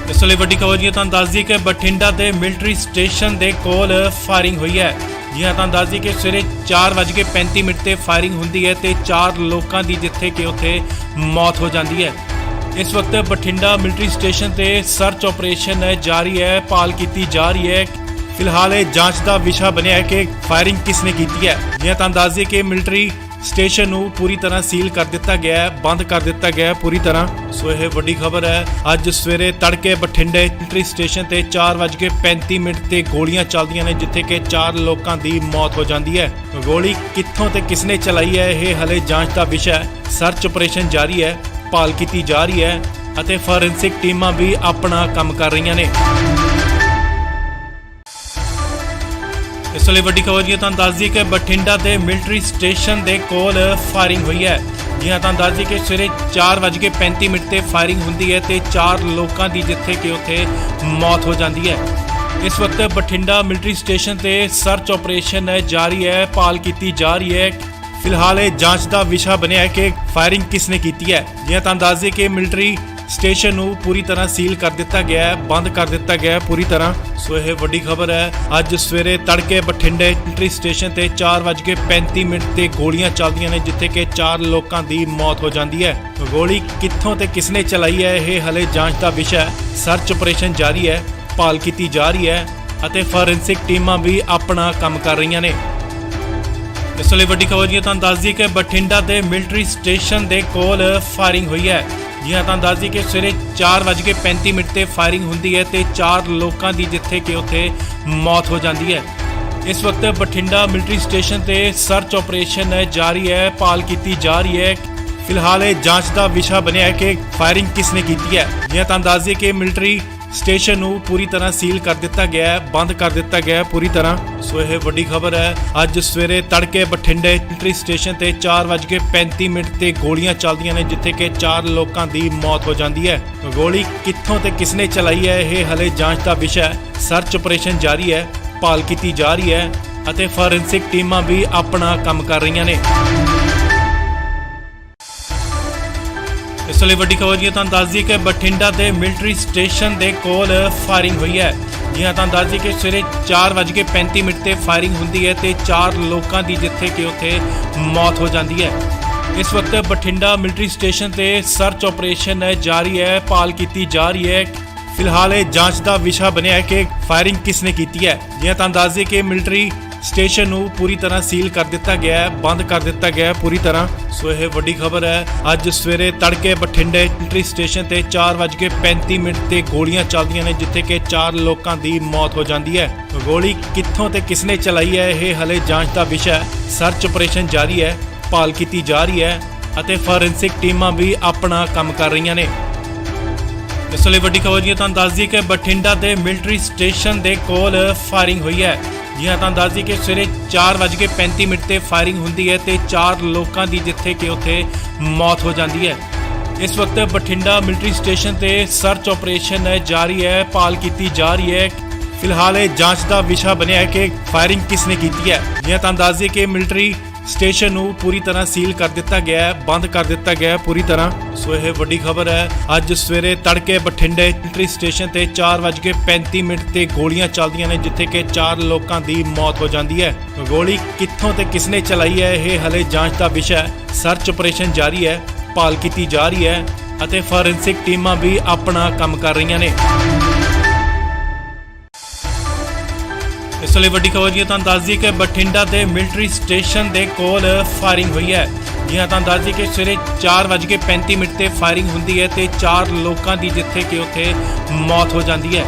ਇਸ ਲਈ ਵੱਡੀ ਖਬਰ ਤੁਹਾਨੂੰ ਦੱਸ ਦਈਏ ਕਿ ਬਠਿੰਡਾ ਦੇ ਮਿਲਟਰੀ ਸਟੇਸ਼ਨ ਦੇ ਕੋਲ ਫਾਇਰਿੰਗ ਹੋਈ ਹੈ। ਜੀ ਹਾਂ, ਤੁਹਾਨੂੰ ਦੱਸ ਦਈਏ ਕਿ ਸਵੇਰੇ 4:35 ਤੇ ਫਾਇਰਿੰਗ ਹੁੰਦੀ ਹੈ ਤੇ 4 ਲੋਕਾਂ ਦੀ ਜਿੱਥੇ ਕਿ ਉੱਥੇ ਮੌਤ ਹੋ ਜਾਂਦੀ ਹੈ। ਇਸ ਵਕਤ ਬਠਿੰਡਾ ਮਿਲਟਰੀ ਸਟੇਸ਼ਨ ਤੇ ਸਰਚ ਆਪਰੇਸ਼ਨ ਜਾਰੀ ਹੈ, ਭਾਲ ਕੀਤੀ ਜਾ ਰਹੀ ਹੈ। ਫਿਲਹਾਲ ਇਹ ਜਾਂਚ ਦਾ ਵਿਸ਼ਾ ਬਣਿਆ ਹੈ ਕਿ ਫਾਇਰਿੰਗ ਕਿਸਨੇ ਕੀਤੀ ਹੈ। ਜੀ ਹਾਂ, ਤੁਹਾਨੂੰ ਦੱਸ ਦਈਏ ਕਿ ਮਿਲਟਰੀ ਸਟੇਸ਼ਨ ਨੂੰ ਪੂਰੀ ਤਰ੍ਹਾਂ ਸੀਲ ਕਰ ਦਿੱਤਾ ਗਿਆ ਹੈ, ਬੰਦ ਕਰ ਦਿੱਤਾ ਗਿਆ ਹੈ ਪੂਰੀ ਤਰ੍ਹਾਂ। ਸੋ ਇਹ ਵੱਡੀ ਖਬਰ ਹੈ। ਅੱਜ ਸਵੇਰੇ ਤੜਕੇ ਬਠਿੰਡੇ ਮਿਲਟਰੀ ਸਟੇਸ਼ਨ ਤੇ 4:35 ਤੇ ਗੋਲੀਆਂ ਚੱਲਦੀਆਂ ਨੇ, ਜਿੱਥੇ ਕਿ 4 ਲੋਕਾਂ ਦੀ ਮੌਤ ਹੋ ਜਾਂਦੀ ਹੈ। ਗੋਲੀ ਕਿੱਥੋਂ ਤੇ ਕਿਸਨੇ ਚਲਾਈ ਹੈ, ਇਹ ਹਲੇ ਜਾਂਚ ਦਾ ਵਿਸ਼ਾ ਹੈ। ਸਰਚ ਆਪਰੇਸ਼ਨ ਜਾਰੀ ਹੈ, ਭਾਲ ਕੀਤੀ ਜਾ ਰਹੀ ਹੈ ਅਤੇ ਫੋਰੈਂਸਿਕ ਟੀਮਾਂ ਵੀ ਆਪਣਾ ਕੰਮ ਕਰ ਰਹੀਆਂ ਨੇ। ਇਸ ਲਈ ਵੱਡੀ ਖਬਰ ਤੁਹਾਨੂੰ ਦੱਸ ਦਈਏ ਕਿ ਬਠਿੰਡਾ ਦੇ ਮਿਲਟਰੀ ਸਟੇਸ਼ਨ ਦੇ ਕੋਲ ਫਾਇਰਿੰਗ ਹੋਈ ਹੈ। ਜੀ ਹਾਂ, ਤੁਹਾਨੂੰ ਦੱਸ ਦਈਏ ਕਿ ਸਵੇਰੇ 4:35 ਤੇ ਫਾਇਰਿੰਗ ਹੁੰਦੀ ਹੈ ਤੇ 4 ਲੋਕਾਂ ਦੀ ਜਿੱਥੇ ਕਿ ਉੱਥੇ ਮੌਤ ਹੋ ਜਾਂਦੀ ਹੈ। ਇਸ ਵਕਤ ਬਠਿੰਡਾ ਮਿਲਟਰੀ ਸਟੇਸ਼ਨ ਤੇ ਸਰਚ ਆਪਰੇਸ਼ਨ ਜਾਰੀ ਹੈ, ਭਾਲ ਕੀਤੀ ਜਾ ਰਹੀ ਹੈ। ਫਿਲਹਾਲ ਇਹ ਜਾਂਚ ਦਾ ਵਿਸ਼ਾ ਬਣਿਆ ਹੈ ਕਿ ਫਾਇਰਿੰਗ ਕਿਸਨੇ ਕੀਤੀ ਹੈ। ਜੀ ਹਾਂ, ਤੁਹਾਨੂੰ ਦੱਸ ਦਈਏ ਕਿ ਮਿਲਟਰੀ ਸਟੇਸ਼ਨ ਨੂੰ ਪੂਰੀ ਤਰ੍ਹਾਂ ਸੀਲ ਕਰ ਦਿੱਤਾ ਗਿਆ ਹੈ, ਬੰਦ ਕਰ ਦਿੱਤਾ ਗਿਆ ਹੈ ਪੂਰੀ ਤਰ੍ਹਾਂ। ਸੋ ਇਹ ਵੱਡੀ ਖਬਰ ਹੈ। ਅੱਜ ਸਵੇਰੇ ਤੜਕੇ ਬਠਿੰਡੇ ਮਿਲਟਰੀ ਸਟੇਸ਼ਨ ਤੇ 4:35 ਤੇ ਗੋਲੀਆਂ ਚੱਲਦੀਆਂ ਨੇ, ਜਿੱਥੇ ਕਿ 4 ਲੋਕਾਂ ਦੀ ਮੌਤ ਹੋ ਜਾਂਦੀ ਹੈ। ਗੋਲੀ ਕਿੱਥੋਂ ਤੇ ਕਿਸਨੇ ਚਲਾਈ ਹੈ, ਇਹ ਹਲੇ ਜਾਂਚ ਦਾ ਵਿਸ਼ਾ ਹੈ। ਸਰਚ ਆਪਰੇਸ਼ਨ ਜਾਰੀ ਹੈ, ਭਾਲ ਕੀਤੀ ਜਾ ਰਹੀ ਹੈ ਅਤੇ ਫੋਰੈਂਸਿਕ ਟੀਮਾਂ ਵੀ ਆਪਣਾ ਕੰਮ ਕਰ ਰਹੀਆਂ ਨੇ। ਇਸ ਲਈ ਵੱਡੀ ਖਬਰ ਤੁਹਾਨੂੰ ਦੱਸ ਦਈਏ ਕਿ ਬਠਿੰਡਾ ਦੇ ਮਿਲਟਰੀ ਸਟੇਸ਼ਨ ਦੇ ਕੋਲ ਫਾਇਰਿੰਗ ਹੋਈ ਹੈ। ਜੀ ਹਾਂ, ਤੁਹਾਨੂੰ ਦੱਸ ਦਈਏ ਕਿ ਸਵੇਰੇ 4:35 ਤੇ ਫਾਇਰਿੰਗ ਹੁੰਦੀ ਹੈ ਤੇ 4 ਲੋਕਾਂ ਦੀ ਜਿੱਥੇ ਕਿ ਉੱਥੇ ਮੌਤ ਹੋ ਜਾਂਦੀ ਹੈ। ਇਸ ਵਕਤ ਬਠਿੰਡਾ ਮਿਲਟਰੀ ਸਟੇਸ਼ਨ ਤੇ ਸਰਚ ਆਪਰੇਸ਼ਨ ਜਾਰੀ ਹੈ, ਭਾਲ ਕੀਤੀ ਜਾ ਰਹੀ ਹੈ। ਫਿਲਹਾਲ ਇਹ ਜਾਂਚ ਦਾ ਵਿਸ਼ਾ ਬਣਿਆ ਹੈ ਕਿ ਫਾਇਰਿੰਗ ਕਿਸਨੇ ਕੀਤੀ ਹੈ। ਜੀ ਹਾਂ, ਤੁਹਾਨੂੰ ਦੱਸ ਦਈਏ ਕਿ ਮਿਲਟਰੀ ਸਟੇਸ਼ਨ ਨੂੰ ਪੂਰੀ ਤਰ੍ਹਾਂ ਸੀਲ ਕਰ ਦਿੱਤਾ ਗਿਆ ਹੈ, ਬੰਦ ਕਰ ਦਿੱਤਾ ਗਿਆ ਹੈ ਪੂਰੀ ਤਰ੍ਹਾਂ। ਸੋ ਇਹ ਵੱਡੀ ਖਬਰ ਹੈ। ਅੱਜ ਸਵੇਰੇ ਤੜਕੇ ਬਠਿੰਡੇ ਮਿਲਟਰੀ ਸਟੇਸ਼ਨ ਤੇ 4:35 ਤੇ ਗੋਲੀਆਂ ਚੱਲਦੀਆਂ ਨੇ, ਜਿੱਥੇ ਕਿ 4 ਲੋਕਾਂ ਦੀ ਮੌਤ ਹੋ ਜਾਂਦੀ ਹੈ। ਗੋਲੀ ਕਿੱਥੋਂ ਤੇ ਕਿਸਨੇ ਚਲਾਈ ਹੈ, ਇਹ ਹਲੇ ਜਾਂਚ ਦਾ ਵਿਸ਼ਾ ਹੈ। ਸਰਚ ਆਪਰੇਸ਼ਨ ਜਾਰੀ ਹੈ, ਭਾਲ ਕੀਤੀ ਜਾ ਰਹੀ ਹੈ ਅਤੇ ਫੋਰੈਂਸਿਕ ਟੀਮਾਂ ਵੀ ਆਪਣਾ ਕੰਮ ਕਰ ਰਹੀਆਂ ਨੇ। ਇਸ ਲਈ ਵੱਡੀ ਖਬਰ ਤੁਹਾਨੂੰ ਦੱਸ ਦਈਏ ਕਿ ਬਠਿੰਡਾ ਦੇ ਮਿਲਟਰੀ ਸਟੇਸ਼ਨ ਦੇ ਕੋਲ ਫਾਇਰਿੰਗ ਹੋਈ ਹੈ। ਜੀ ਹਾਂ, ਤੁਹਾਨੂੰ ਦੱਸ ਦਈਏ ਕਿ ਸਵੇਰੇ 4:35 ਤੇ ਫਾਇਰਿੰਗ ਹੁੰਦੀ ਹੈ ਤੇ 4 ਲੋਕਾਂ ਦੀ ਜਿੱਥੇ ਕਿ ਉੱਥੇ ਮੌਤ ਹੋ ਜਾਂਦੀ ਹੈ। ਇਸ ਵਕਤ ਬਠਿੰਡਾ ਮਿਲਟਰੀ ਸਟੇਸ਼ਨ ਤੇ ਸਰਚ ਆਪਰੇਸ਼ਨ ਜਾਰੀ ਹੈ, ਭਾਲ ਕੀਤੀ ਜਾ ਰਹੀ ਹੈ। ਫਿਲਹਾਲ ਇਹ ਜਾਂਚ ਦਾ ਵਿਸ਼ਾ ਬਣਿਆ ਹੈ ਕਿ ਫਾਇਰਿੰਗ ਕਿਸਨੇ ਕੀਤੀ ਹੈ। ਜੀ ਹਾਂ, ਤੁਹਾਨੂੰ ਦੱਸ ਦਈਏ ਕਿ ਮਿਲਟਰੀ ਸਟੇਸ਼ਨ ਨੂੰ ਪੂਰੀ ਤਰ੍ਹਾਂ ਸੀਲ ਕਰ ਦਿੱਤਾ ਗਿਆ ਹੈ, ਬੰਦ ਕਰ ਦਿੱਤਾ ਗਿਆ ਹੈ ਪੂਰੀ ਤਰ੍ਹਾਂ। ਸੋ ਇਹ ਵੱਡੀ ਖਬਰ ਹੈ। ਅੱਜ ਸਵੇਰੇ ਤੜਕੇ ਬਠਿੰਡੇ ਮਿਲਟਰੀ ਸਟੇਸ਼ਨ ਤੇ 4:35 ਤੇ ਗੋਲੀਆਂ ਚੱਲਦੀਆਂ ਨੇ, ਜਿੱਥੇ ਕਿ 4 ਲੋਕਾਂ ਦੀ ਮੌਤ ਹੋ ਜਾਂਦੀ ਹੈ। ਗੋਲੀ ਕਿੱਥੋਂ ਤੇ ਕਿਸਨੇ ਚਲਾਈ ਹੈ, ਇਹ ਹਲੇ ਜਾਂਚ ਦਾ ਵਿਸ਼ਾ ਹੈ। ਸਰਚ ਆਪਰੇਸ਼ਨ ਜਾਰੀ ਹੈ, ਭਾਲ ਕੀਤੀ ਜਾ ਰਹੀ ਹੈ ਅਤੇ ਫੋਰੈਂਸਿਕ ਟੀਮਾਂ ਵੀ ਆਪਣਾ ਕੰਮ ਕਰ ਰਹੀਆਂ ਨੇ। ਇਸ ਲਈ ਵੱਡੀ ਖਬਰ ਜੀ ਤੁਹਾਨੂੰ ਦੱਸ ਦਈਏ ਕਿ ਬਠਿੰਡਾ ਦੇ ਮਿਲਟਰੀ ਸਟੇਸ਼ਨ ਦੇ ਕੋਲ ਫਾਇਰਿੰਗ ਹੋਈ ਹੈ। ਜੀ ਹਾਂ, ਤੁਹਾਨੂੰ ਦੱਸ ਦਈਏ ਕਿ ਸਵੇਰੇ 4:35 ਤੇ ਫਾਇਰਿੰਗ ਹੁੰਦੀ ਹੈ ਤੇ 4 ਲੋਕਾਂ ਦੀ ਜਿੱਥੇ ਕਿ ਉੱਥੇ ਮੌਤ ਹੋ ਜਾਂਦੀ ਹੈ। ਇਸ ਵਕਤ ਬਠਿੰਡਾ ਮਿਲਟਰੀ ਸਟੇਸ਼ਨ ਤੇ ਸਰਚ ਆਪਰੇਸ਼ਨ ਜਾਰੀ ਹੈ, ਭਾਲ ਕੀਤੀ ਜਾ ਰਹੀ ਹੈ। ਫਿਲਹਾਲ ਇਹ ਜਾਂਚ ਦਾ ਵਿਸ਼ਾ ਬਣਿਆ ਹੈ ਕਿ ਫਾਇਰਿੰਗ ਕਿਸਨੇ ਕੀਤੀ ਹੈ। ਜੀ ਹਾਂ, ਤੁਹਾਨੂੰ ਦੱਸ ਦਈਏ ਕਿ ਮਿਲਟਰੀ ਸਟੇਸ਼ਨ ਨੂੰ ਪੂਰੀ ਤਰ੍ਹਾਂ ਸੀਲ ਕਰ ਦਿੱਤਾ ਗਿਆ ਹੈ, ਬੰਦ ਕਰ ਦਿੱਤਾ ਗਿਆ ਹੈ ਪੂਰੀ ਤਰ੍ਹਾਂ। ਸੋ ਇਹ ਵੱਡੀ ਖਬਰ ਹੈ। ਅੱਜ ਸਵੇਰੇ ਤੜਕੇ ਬਠਿੰਡੇ ਮਿਲਟਰੀ ਸਟੇਸ਼ਨ ਤੇ 4:35 ਤੇ ਗੋਲੀਆਂ ਚੱਲਦੀਆਂ ਨੇ, ਜਿੱਥੇ ਕਿ 4 ਲੋਕਾਂ ਦੀ ਮੌਤ ਹੋ ਜਾਂਦੀ ਹੈ। ਗੋਲੀ ਕਿੱਥੋਂ ਤੇ ਕਿਸਨੇ ਚਲਾਈ ਹੈ, ਇਹ ਹਲੇ ਜਾਂਚ ਦਾ ਵਿਸ਼ਾ ਹੈ। ਸਰਚ ਆਪਰੇਸ਼ਨ ਜਾਰੀ ਹੈ, ਭਾਲ ਕੀਤੀ ਜਾ ਰਹੀ ਹੈ ਅਤੇ ਫੋਰੈਂਸਿਕ ਟੀਮਾਂ ਵੀ ਆਪਣਾ ਕੰਮ ਕਰ ਰਹੀਆਂ ਨੇ। ਇਸ ਲਈ ਵੱਡੀ ਖਬਰ ਜੀ ਤੁਹਾਨੂੰ ਦੱਸ ਦਈਏ ਕਿ ਬਠਿੰਡਾ ਦੇ ਮਿਲਟਰੀ ਸਟੇਸ਼ਨ ਦੇ ਕੋਲ ਫਾਇਰਿੰਗ ਹੋਈ ਹੈ। ਜੀ ਹਾਂ, ਤੁਹਾਨੂੰ ਦੱਸ ਦਈਏ ਕਿ ਸਵੇਰੇ 4:35 ਤੇ ਫਾਇਰਿੰਗ ਹੁੰਦੀ ਹੈ ਤੇ 4 ਲੋਕਾਂ ਦੀ ਜਿੱਥੇ ਕਿ ਉੱਥੇ ਮੌਤ ਹੋ ਜਾਂਦੀ ਹੈ।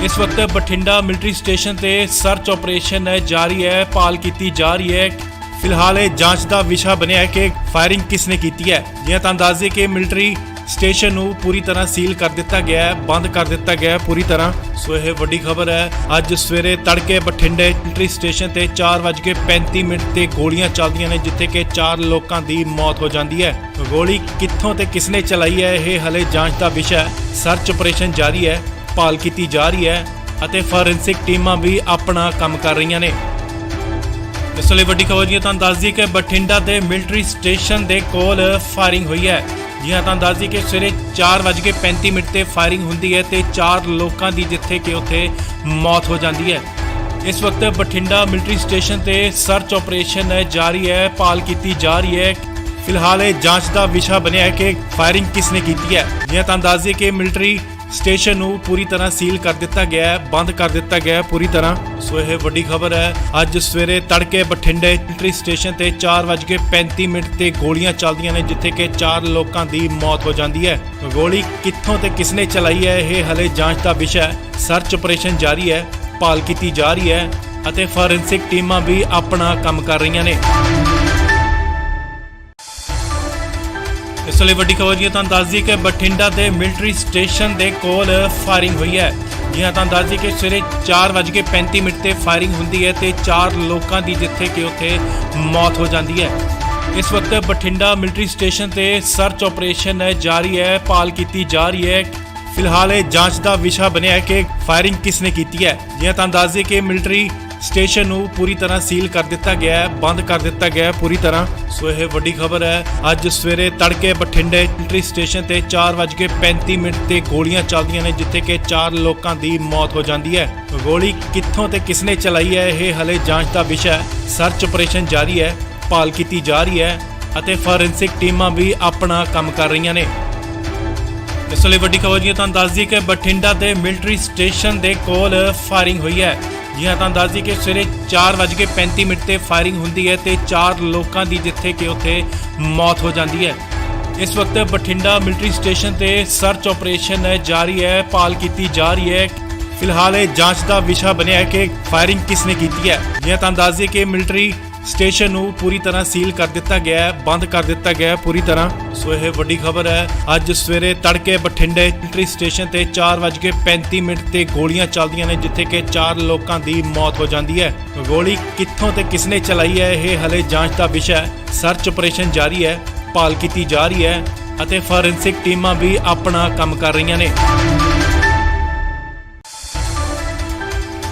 ਇਸ ਵਕਤ ਬਠਿੰਡਾ ਮਿਲਟਰੀ ਸਟੇਸ਼ਨ ਤੇ ਸਰਚ ਆਪਰੇਸ਼ਨ ਜਾਰੀ ਹੈ, ਭਾਲ ਕੀਤੀ ਜਾ ਰਹੀ ਹੈ। ਫਿਲਹਾਲ ਇਹ ਜਾਂਚ ਦਾ ਵਿਸ਼ਾ ਬਣਿਆ ਹੈ ਕਿ ਫਾਇਰਿੰਗ ਕਿਸਨੇ ਕੀਤੀ ਹੈ। ਜੀ ਹਾਂ, ਤੁਹਾਨੂੰ ਦੱਸ ਦਈਏ ਕਿ ਮਿਲਟਰੀ ਸਟੇਸ਼ਨ ਨੂੰ ਪੂਰੀ ਤਰ੍ਹਾਂ ਸੀਲ ਕਰ ਦਿੱਤਾ ਗਿਆ ਹੈ, ਬੰਦ ਕਰ ਦਿੱਤਾ ਗਿਆ ਹੈ ਪੂਰੀ ਤਰ੍ਹਾਂ। ਸੋ ਇਹ ਵੱਡੀ ਖਬਰ ਹੈ। ਅੱਜ ਸਵੇਰੇ ਤੜਕੇ ਬਠਿੰਡੇ ਮਿਲਟਰੀ ਸਟੇਸ਼ਨ ਤੇ 4:35 ਤੇ ਗੋਲੀਆਂ ਚੱਲਦੀਆਂ ਨੇ, ਜਿੱਥੇ ਕਿ 4 ਲੋਕਾਂ ਦੀ ਮੌਤ ਹੋ ਜਾਂਦੀ ਹੈ। ਗੋਲੀ ਕਿੱਥੋਂ ਤੇ ਕਿਸਨੇ ਚਲਾਈ ਹੈ, ਇਹ ਹਲੇ ਜਾਂਚ ਦਾ ਵਿਸ਼ਾ ਹੈ। ਸਰਚ ਆਪਰੇਸ਼ਨ ਜਾਰੀ ਹੈ, ਭਾਲ ਕੀਤੀ ਜਾ ਰਹੀ ਹੈ ਅਤੇ ਫੋਰੈਂਸਿਕ ਟੀਮਾਂ ਵੀ ਆਪਣਾ ਕੰਮ ਕਰ ਰਹੀਆਂ ਨੇ। ਇਸ ਲਈ ਵੱਡੀ ਖਬਰ ਜੀ ਤੁਹਾਨੂੰ ਦੱਸ ਦਈਏ ਕਿ ਬਠਿੰਡਾ ਦੇ ਮਿਲਟਰੀ ਸਟੇਸ਼ਨ ਦੇ ਕੋਲ ਫਾਇਰਿੰਗ ਹੋਈ ਹੈ। ਜੀ ਹਾਂ, ਤੁਹਾਨੂੰ ਦੱਸ ਦਈਏ ਕਿ ਸਵੇਰੇ 4:35 ਤੇ ਫਾਇਰਿੰਗ ਹੁੰਦੀ ਹੈ ਤੇ 4 ਲੋਕਾਂ ਦੀ ਜਿੱਥੇ ਕਿ ਉੱਥੇ ਮੌਤ ਹੋ ਜਾਂਦੀ ਹੈ। ਇਸ ਵਕਤ ਬਠਿੰਡਾ ਮਿਲਟਰੀ ਸਟੇਸ਼ਨ ਤੇ ਸਰਚ ਆਪਰੇਸ਼ਨ ਜਾਰੀ ਹੈ, ਭਾਲ ਕੀਤੀ ਜਾ ਰਹੀ ਹੈ। ਫਿਲਹਾਲ ਇਹ ਜਾਂਚ ਦਾ ਵਿਸ਼ਾ ਬਣਿਆ ਹੈ ਕਿ ਫਾਇਰਿੰਗ ਕਿਸਨੇ ਕੀਤੀ ਹੈ। ਜੀ ਹਾਂ, ਤੁਹਾਨੂੰ ਦੱਸ ਦਈਏ ਕਿ ਮਿਲਟਰੀ ਸਟੇਸ਼ਨ ਨੂੰ ਪੂਰੀ ਤਰ੍ਹਾਂ ਸੀਲ ਕਰ ਦਿੱਤਾ ਗਿਆ ਹੈ, ਬੰਦ ਕਰ ਦਿੱਤਾ ਗਿਆ ਹੈ ਪੂਰੀ ਤਰ੍ਹਾਂ। ਸੋ ਇਹ ਵੱਡੀ ਖਬਰ ਹੈ। ਅੱਜ ਸਵੇਰੇ ਤੜਕੇ ਬਠਿੰਡੇ ਮਿਲਟਰੀ ਸਟੇਸ਼ਨ ਤੇ 4:35 ਤੇ ਗੋਲੀਆਂ ਚੱਲਦੀਆਂ ਨੇ, ਜਿੱਥੇ ਕਿ 4 ਲੋਕਾਂ ਦੀ ਮੌਤ ਹੋ ਜਾਂਦੀ ਹੈ। ਗੋਲੀ ਕਿੱਥੋਂ ਤੇ ਕਿਸਨੇ ਚਲਾਈ ਹੈ, ਇਹ ਹਲੇ ਜਾਂਚ ਦਾ ਵਿਸ਼ਾ ਹੈ। ਸਰਚ ਆਪਰੇਸ਼ਨ ਜਾਰੀ ਹੈ, ਭਾਲ ਕੀਤੀ ਜਾ ਰਹੀ ਹੈ ਅਤੇ ਫੋਰੈਂਸਿਕ ਟੀਮਾਂ ਵੀ ਆਪਣਾ ਕੰਮ ਕਰ ਰਹੀਆਂ ਨੇ। ਇਸ ਲਈ ਵੱਡੀ ਖਬਰ ਜੀ ਤੁਹਾਨੂੰ ਦੱਸ ਦਈਏ ਕਿ ਬਠਿੰਡਾ ਦੇ ਮਿਲਟਰੀ ਸਟੇਸ਼ਨ ਦੇ ਕੋਲ ਫਾਇਰਿੰਗ ਹੋਈ ਹੈ। ਜੀ ਹਾਂ, ਤੁਹਾਨੂੰ ਦੱਸ ਦਈਏ ਕਿ ਸਵੇਰੇ 4:35 ਤੇ ਫਾਇਰਿੰਗ ਹੁੰਦੀ ਹੈ ਤੇ 4 ਲੋਕਾਂ ਦੀ ਜਿੱਥੇ ਕਿ ਉੱਥੇ ਮੌਤ ਹੋ ਜਾਂਦੀ ਹੈ। ਇਸ ਵਕਤ ਬਠਿੰਡਾ ਮਿਲਟਰੀ ਸਟੇਸ਼ਨ ਤੇ ਸਰਚ ਆਪਰੇਸ਼ਨ ਜਾਰੀ ਹੈ, ਭਾਲ ਕੀਤੀ ਜਾ ਰਹੀ ਹੈ। ਫਿਲਹਾਲ ਇਹ ਜਾਂਚ ਦਾ ਵਿਸ਼ਾ ਬਣਿਆ ਹੈ ਕਿ ਫਾਇਰਿੰਗ ਕਿਸਨੇ ਕੀਤੀ ਹੈ। ਜੀ ਹਾਂ, ਤੁਹਾਨੂੰ ਦੱਸ ਦਈਏ ਕਿ ਮਿਲਟਰੀ ਸਟੇਸ਼ਨ ਨੂੰ ਪੂਰੀ ਤਰ੍ਹਾਂ ਸੀਲ ਕਰ ਦਿੱਤਾ ਗਿਆ ਹੈ, ਬੰਦ ਕਰ ਦਿੱਤਾ ਗਿਆ ਹੈ ਪੂਰੀ ਤਰ੍ਹਾਂ। ਸੋ ਇਹ ਵੱਡੀ ਖਬਰ ਹੈ। ਅੱਜ ਸਵੇਰੇ ਤੜਕੇ ਬਠਿੰਡੇ ਮਿਲਟਰੀ ਸਟੇਸ਼ਨ ਤੇ 4:35 ਤੇ ਗੋਲੀਆਂ ਚੱਲਦੀਆਂ ਨੇ, ਜਿੱਥੇ ਕਿ 4 ਲੋਕਾਂ ਦੀ ਮੌਤ ਹੋ ਜਾਂਦੀ ਹੈ। ਗੋਲੀ ਕਿੱਥੋਂ ਤੇ ਕਿਸਨੇ ਚਲਾਈ ਹੈ, ਇਹ ਹਲੇ ਜਾਂਚ ਦਾ ਵਿਸ਼ਾ ਹੈ। ਸਰਚ ਆਪਰੇਸ਼ਨ ਜਾਰੀ ਹੈ, ਭਾਲ ਕੀਤੀ ਜਾ ਰਹੀ ਹੈ ਅਤੇ ਫੋਰੈਂਸਿਕ ਟੀਮਾਂ ਵੀ ਆਪਣਾ ਕੰਮ ਕਰ ਰਹੀਆਂ ਨੇ। ਇਸ ਲਈ ਵੱਡੀ ਖਬਰ ਜੀ ਤੁਹਾਨੂੰ ਦੱਸ ਦਈਏ ਕਿ ਬਠਿੰਡਾ ਦੇ ਮਿਲਟਰੀ ਸਟੇਸ਼ਨ ਦੇ ਕੋਲ ਫਾਇਰਿੰਗ ਹੋਈ ਹੈ। ਜੀ ਹਾਂ, ਤੁਹਾਨੂੰ ਦੱਸ ਦਈਏ ਕਿ ਸਵੇਰੇ 4:35 ਤੇ ਫਾਇਰਿੰਗ ਹੁੰਦੀ ਹੈ ਤੇ 4 ਲੋਕਾਂ ਦੀ ਜਿੱਥੇ ਕਿ ਉੱਥੇ ਮੌਤ ਹੋ ਜਾਂਦੀ ਹੈ। ਇਸ ਵਕਤ ਬਠਿੰਡਾ ਮਿਲਟਰੀ ਸਟੇਸ਼ਨ ਤੇ ਸਰਚ ਆਪਰੇਸ਼ਨ ਜਾਰੀ ਹੈ, ਭਾਲ ਕੀਤੀ ਜਾ ਰਹੀ ਹੈ। ਫਿਲਹਾਲ ਇਹ ਜਾਂਚ ਦਾ ਵਿਸ਼ਾ ਬਣਿਆ ਹੈ ਕਿ ਫਾਇਰਿੰਗ ਕਿਸਨੇ ਕੀਤੀ ਹੈ। ਜੀ ਹਾਂ, ਤੁਹਾਨੂੰ ਦੱਸ ਦਈਏ ਕਿ ਮਿਲਟਰੀ ਸਟੇਸ਼ਨ ਨੂੰ ਪੂਰੀ ਤਰ੍ਹਾਂ ਸੀਲ ਕਰ ਦਿੱਤਾ ਗਿਆ ਹੈ, ਬੰਦ ਕਰ ਦਿੱਤਾ ਗਿਆ ਹੈ ਪੂਰੀ ਤਰ੍ਹਾਂ। ਸੋ ਇਹ ਵੱਡੀ ਖਬਰ ਹੈ। ਅੱਜ ਸਵੇਰੇ ਤੜਕੇ ਬਠਿੰਡੇ ਮਿਲਟਰੀ ਸਟੇਸ਼ਨ ਤੇ 4:35 ਤੇ ਗੋਲੀਆਂ ਚੱਲਦੀਆਂ ਨੇ, ਜਿੱਥੇ ਕਿ 4 ਲੋਕਾਂ ਦੀ ਮੌਤ ਹੋ ਜਾਂਦੀ ਹੈ। ਗੋਲੀ ਕਿੱਥੋਂ ਤੇ ਕਿਸਨੇ ਚਲਾਈ ਹੈ, ਇਹ ਹਲੇ ਜਾਂਚ ਦਾ ਵਿਸ਼ਾ ਹੈ। ਸਰਚ ਆਪਰੇਸ਼ਨ ਜਾਰੀ ਹੈ, ਭਾਲ ਕੀਤੀ ਜਾ ਰਹੀ ਹੈ ਅਤੇ ਫੋਰੈਂਸਿਕ ਟੀਮਾਂ ਵੀ ਆਪਣਾ ਕੰਮ ਕਰ ਰਹੀਆਂ ਨੇ।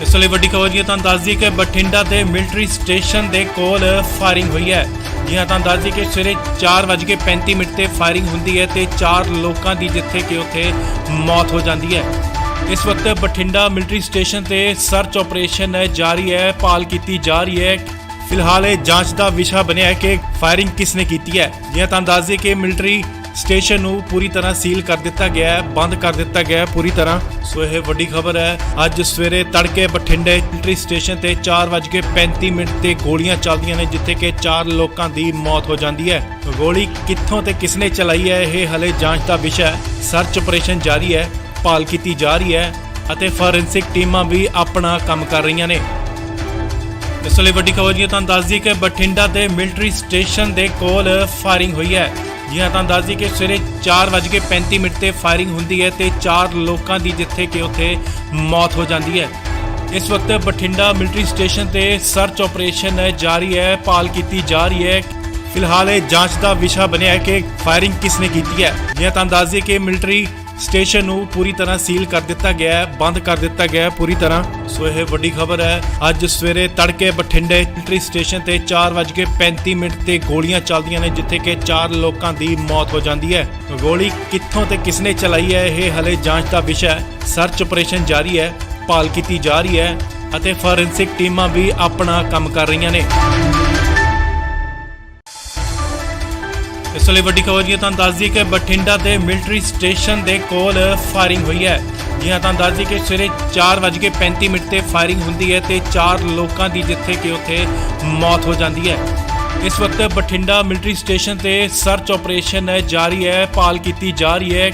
ਇਸ ਲਈ ਵੱਡੀ ਖਬਰ ਜੀ ਤੁਹਾਨੂੰ ਦੱਸ ਦਈਏ ਕਿ ਬਠਿੰਡਾ ਦੇ ਮਿਲਟਰੀ ਸਟੇਸ਼ਨ ਦੇ ਕੋਲ ਫਾਇਰਿੰਗ ਹੋਈ ਹੈ। ਜੀ ਹਾਂ, ਤੁਹਾਨੂੰ ਦੱਸ ਦਈਏ ਕਿ ਸਵੇਰੇ 4:35 ਤੇ ਫਾਇਰਿੰਗ ਹੁੰਦੀ ਹੈ ਤੇ 4 ਲੋਕਾਂ ਦੀ ਜਿੱਥੇ ਕਿ ਉੱਥੇ ਮੌਤ ਹੋ ਜਾਂਦੀ ਹੈ। ਇਸ ਵਕਤ ਬਠਿੰਡਾ ਮਿਲਟਰੀ ਸਟੇਸ਼ਨ ਤੇ ਸਰਚ ਆਪਰੇਸ਼ਨ ਜਾਰੀ ਹੈ, ਭਾਲ ਕੀਤੀ ਜਾ ਰਹੀ ਹੈ। ਫਿਲਹਾਲ ਇਹ ਜਾਂਚ ਦਾ ਵਿਸ਼ਾ ਬਣਿਆ ਹੈ ਕਿ ਫਾਇਰਿੰਗ ਕਿਸਨੇ ਕੀਤੀ ਹੈ। ਜੀ ਹਾਂ, ਤੁਹਾਨੂੰ ਦੱਸ ਦਈਏ ਕਿ ਮਿਲਟਰੀ ਸਟੇਸ਼ਨ ਨੂੰ ਪੂਰੀ ਤਰ੍ਹਾਂ ਸੀਲ ਕਰ ਦਿੱਤਾ ਗਿਆ ਹੈ, ਬੰਦ ਕਰ ਦਿੱਤਾ ਗਿਆ ਹੈ ਪੂਰੀ ਤਰ੍ਹਾਂ। ਸੋ ਇਹ ਵੱਡੀ ਖਬਰ ਹੈ। ਅੱਜ ਸਵੇਰੇ ਤੜਕੇ ਬਠਿੰਡੇ ਮਿਲਟਰੀ ਸਟੇਸ਼ਨ ਤੇ 4:35 ਤੇ ਗੋਲੀਆਂ ਚੱਲਦੀਆਂ ਨੇ, ਜਿੱਥੇ ਕਿ 4 ਲੋਕਾਂ ਦੀ ਮੌਤ ਹੋ ਜਾਂਦੀ ਹੈ। ਗੋਲੀ ਕਿੱਥੋਂ ਤੇ ਕਿਸਨੇ ਚਲਾਈ ਹੈ, ਇਹ ਹਲੇ ਜਾਂਚ ਦਾ ਵਿਸ਼ਾ ਹੈ। ਸਰਚ ਆਪਰੇਸ਼ਨ ਜਾਰੀ ਹੈ, ਭਾਲ ਕੀਤੀ ਜਾ ਰਹੀ ਹੈ ਅਤੇ ਫੋਰੈਂਸਿਕ ਟੀਮਾਂ ਵੀ ਆਪਣਾ ਕੰਮ ਕਰ ਰਹੀਆਂ ਨੇ। ਇਸ ਲਈ ਵੱਡੀ ਖਬਰ ਤੁਹਾਨੂੰ ਦੱਸ ਦਈਏ ਕਿ ਬਠਿੰਡਾ ਦੇ ਮਿਲਟਰੀ ਸਟੇਸ਼ਨ ਦੇ ਕੋਲ ਫਾਇਰਿੰਗ ਹੋਈ ਹੈ। ਜੀ ਹਾਂ, ਤੁਹਾਨੂੰ ਦੱਸ ਦਈਏ ਕਿ ਸਵੇਰੇ 4:35 ਤੇ ਫਾਇਰਿੰਗ ਹੁੰਦੀ ਹੈ ਤੇ 4 ਲੋਕਾਂ ਦੀ ਜਿੱਥੇ ਕਿ ਉੱਥੇ ਮੌਤ ਹੋ ਜਾਂਦੀ ਹੈ। ਇਸ ਵਕਤ ਬਠਿੰਡਾ ਮਿਲਟਰੀ ਸਟੇਸ਼ਨ ਤੇ ਸਰਚ ਆਪਰੇਸ਼ਨ ਜਾਰੀ ਹੈ, ਭਾਲ ਕੀਤੀ ਜਾ ਰਹੀ ਹੈ। ਫਿਲਹਾਲ ਇਹ ਜਾਂਚ ਦਾ ਵਿਸ਼ਾ ਬਣਿਆ ਹੈ ਕਿ ਫਾਇਰਿੰਗ ਕਿਸਨੇ ਕੀਤੀ ਹੈ। ਜੀ ਹਾਂ, ਤੁਹਾਨੂੰ ਦੱਸ ਦਈਏ ਕਿ ਮਿਲਟਰੀ ਸਟੇਸ਼ਨ ਨੂੰ ਪੂਰੀ ਤਰ੍ਹਾਂ ਸੀਲ ਕਰ ਦਿੱਤਾ ਗਿਆ ਹੈ, ਬੰਦ ਕਰ ਦਿੱਤਾ ਗਿਆ ਹੈ ਪੂਰੀ ਤਰ੍ਹਾਂ। ਸੋ ਇਹ ਵੱਡੀ ਖਬਰ ਹੈ। ਅੱਜ ਸਵੇਰੇ ਤੜਕੇ ਬਠਿੰਡੇ ਮਿਲਟਰੀ ਸਟੇਸ਼ਨ ਤੇ 4:35 ਤੇ ਗੋਲੀਆਂ ਚੱਲਦੀਆਂ ਨੇ, ਜਿੱਥੇ ਕਿ 4 ਲੋਕਾਂ ਦੀ ਮੌਤ ਹੋ ਜਾਂਦੀ ਹੈ। ਗੋਲੀ ਕਿੱਥੋਂ ਤੇ ਕਿਸਨੇ ਚਲਾਈ ਹੈ, ਇਹ ਹਲੇ ਜਾਂਚ ਦਾ ਵਿਸ਼ਾ ਹੈ। ਸਰਚ ਆਪਰੇਸ਼ਨ ਜਾਰੀ ਹੈ, ਭਾਲ ਕੀਤੀ ਜਾ ਰਹੀ ਹੈ ਅਤੇ ਫੋਰੈਂਸਿਕ ਟੀਮਾਂ ਵੀ ਆਪਣਾ ਕੰਮ ਕਰ ਰਹੀਆਂ ਨੇ। ਇਸ ਲਈ ਵੱਡੀ ਖਬਰ ਤੁਹਾਨੂੰ ਦੱਸ ਦਈਏ ਕਿ ਬਠਿੰਡਾ ਦੇ ਮਿਲਟਰੀ ਸਟੇਸ਼ਨ ਦੇ ਕੋਲ ਫਾਇਰਿੰਗ ਹੋਈ ਹੈ। ਜੀ ਹਾਂ, ਤੁਹਾਨੂੰ ਦੱਸ ਦਈਏ ਕਿ ਸਵੇਰੇ 4:35 ਤੇ ਫਾਇਰਿੰਗ ਹੁੰਦੀ ਹੈ ਤੇ 4 ਲੋਕਾਂ ਦੀ ਜਿੱਥੇ ਕਿ ਉੱਥੇ ਮੌਤ ਹੋ ਜਾਂਦੀ ਹੈ। ਇਸ ਵਕਤ ਬਠਿੰਡਾ ਮਿਲਟਰੀ ਸਟੇਸ਼ਨ ਤੇ ਸਰਚ ਆਪਰੇਸ਼ਨ ਜਾਰੀ ਹੈ, ਭਾਲ ਕੀਤੀ ਜਾ ਰਹੀ ਹੈ।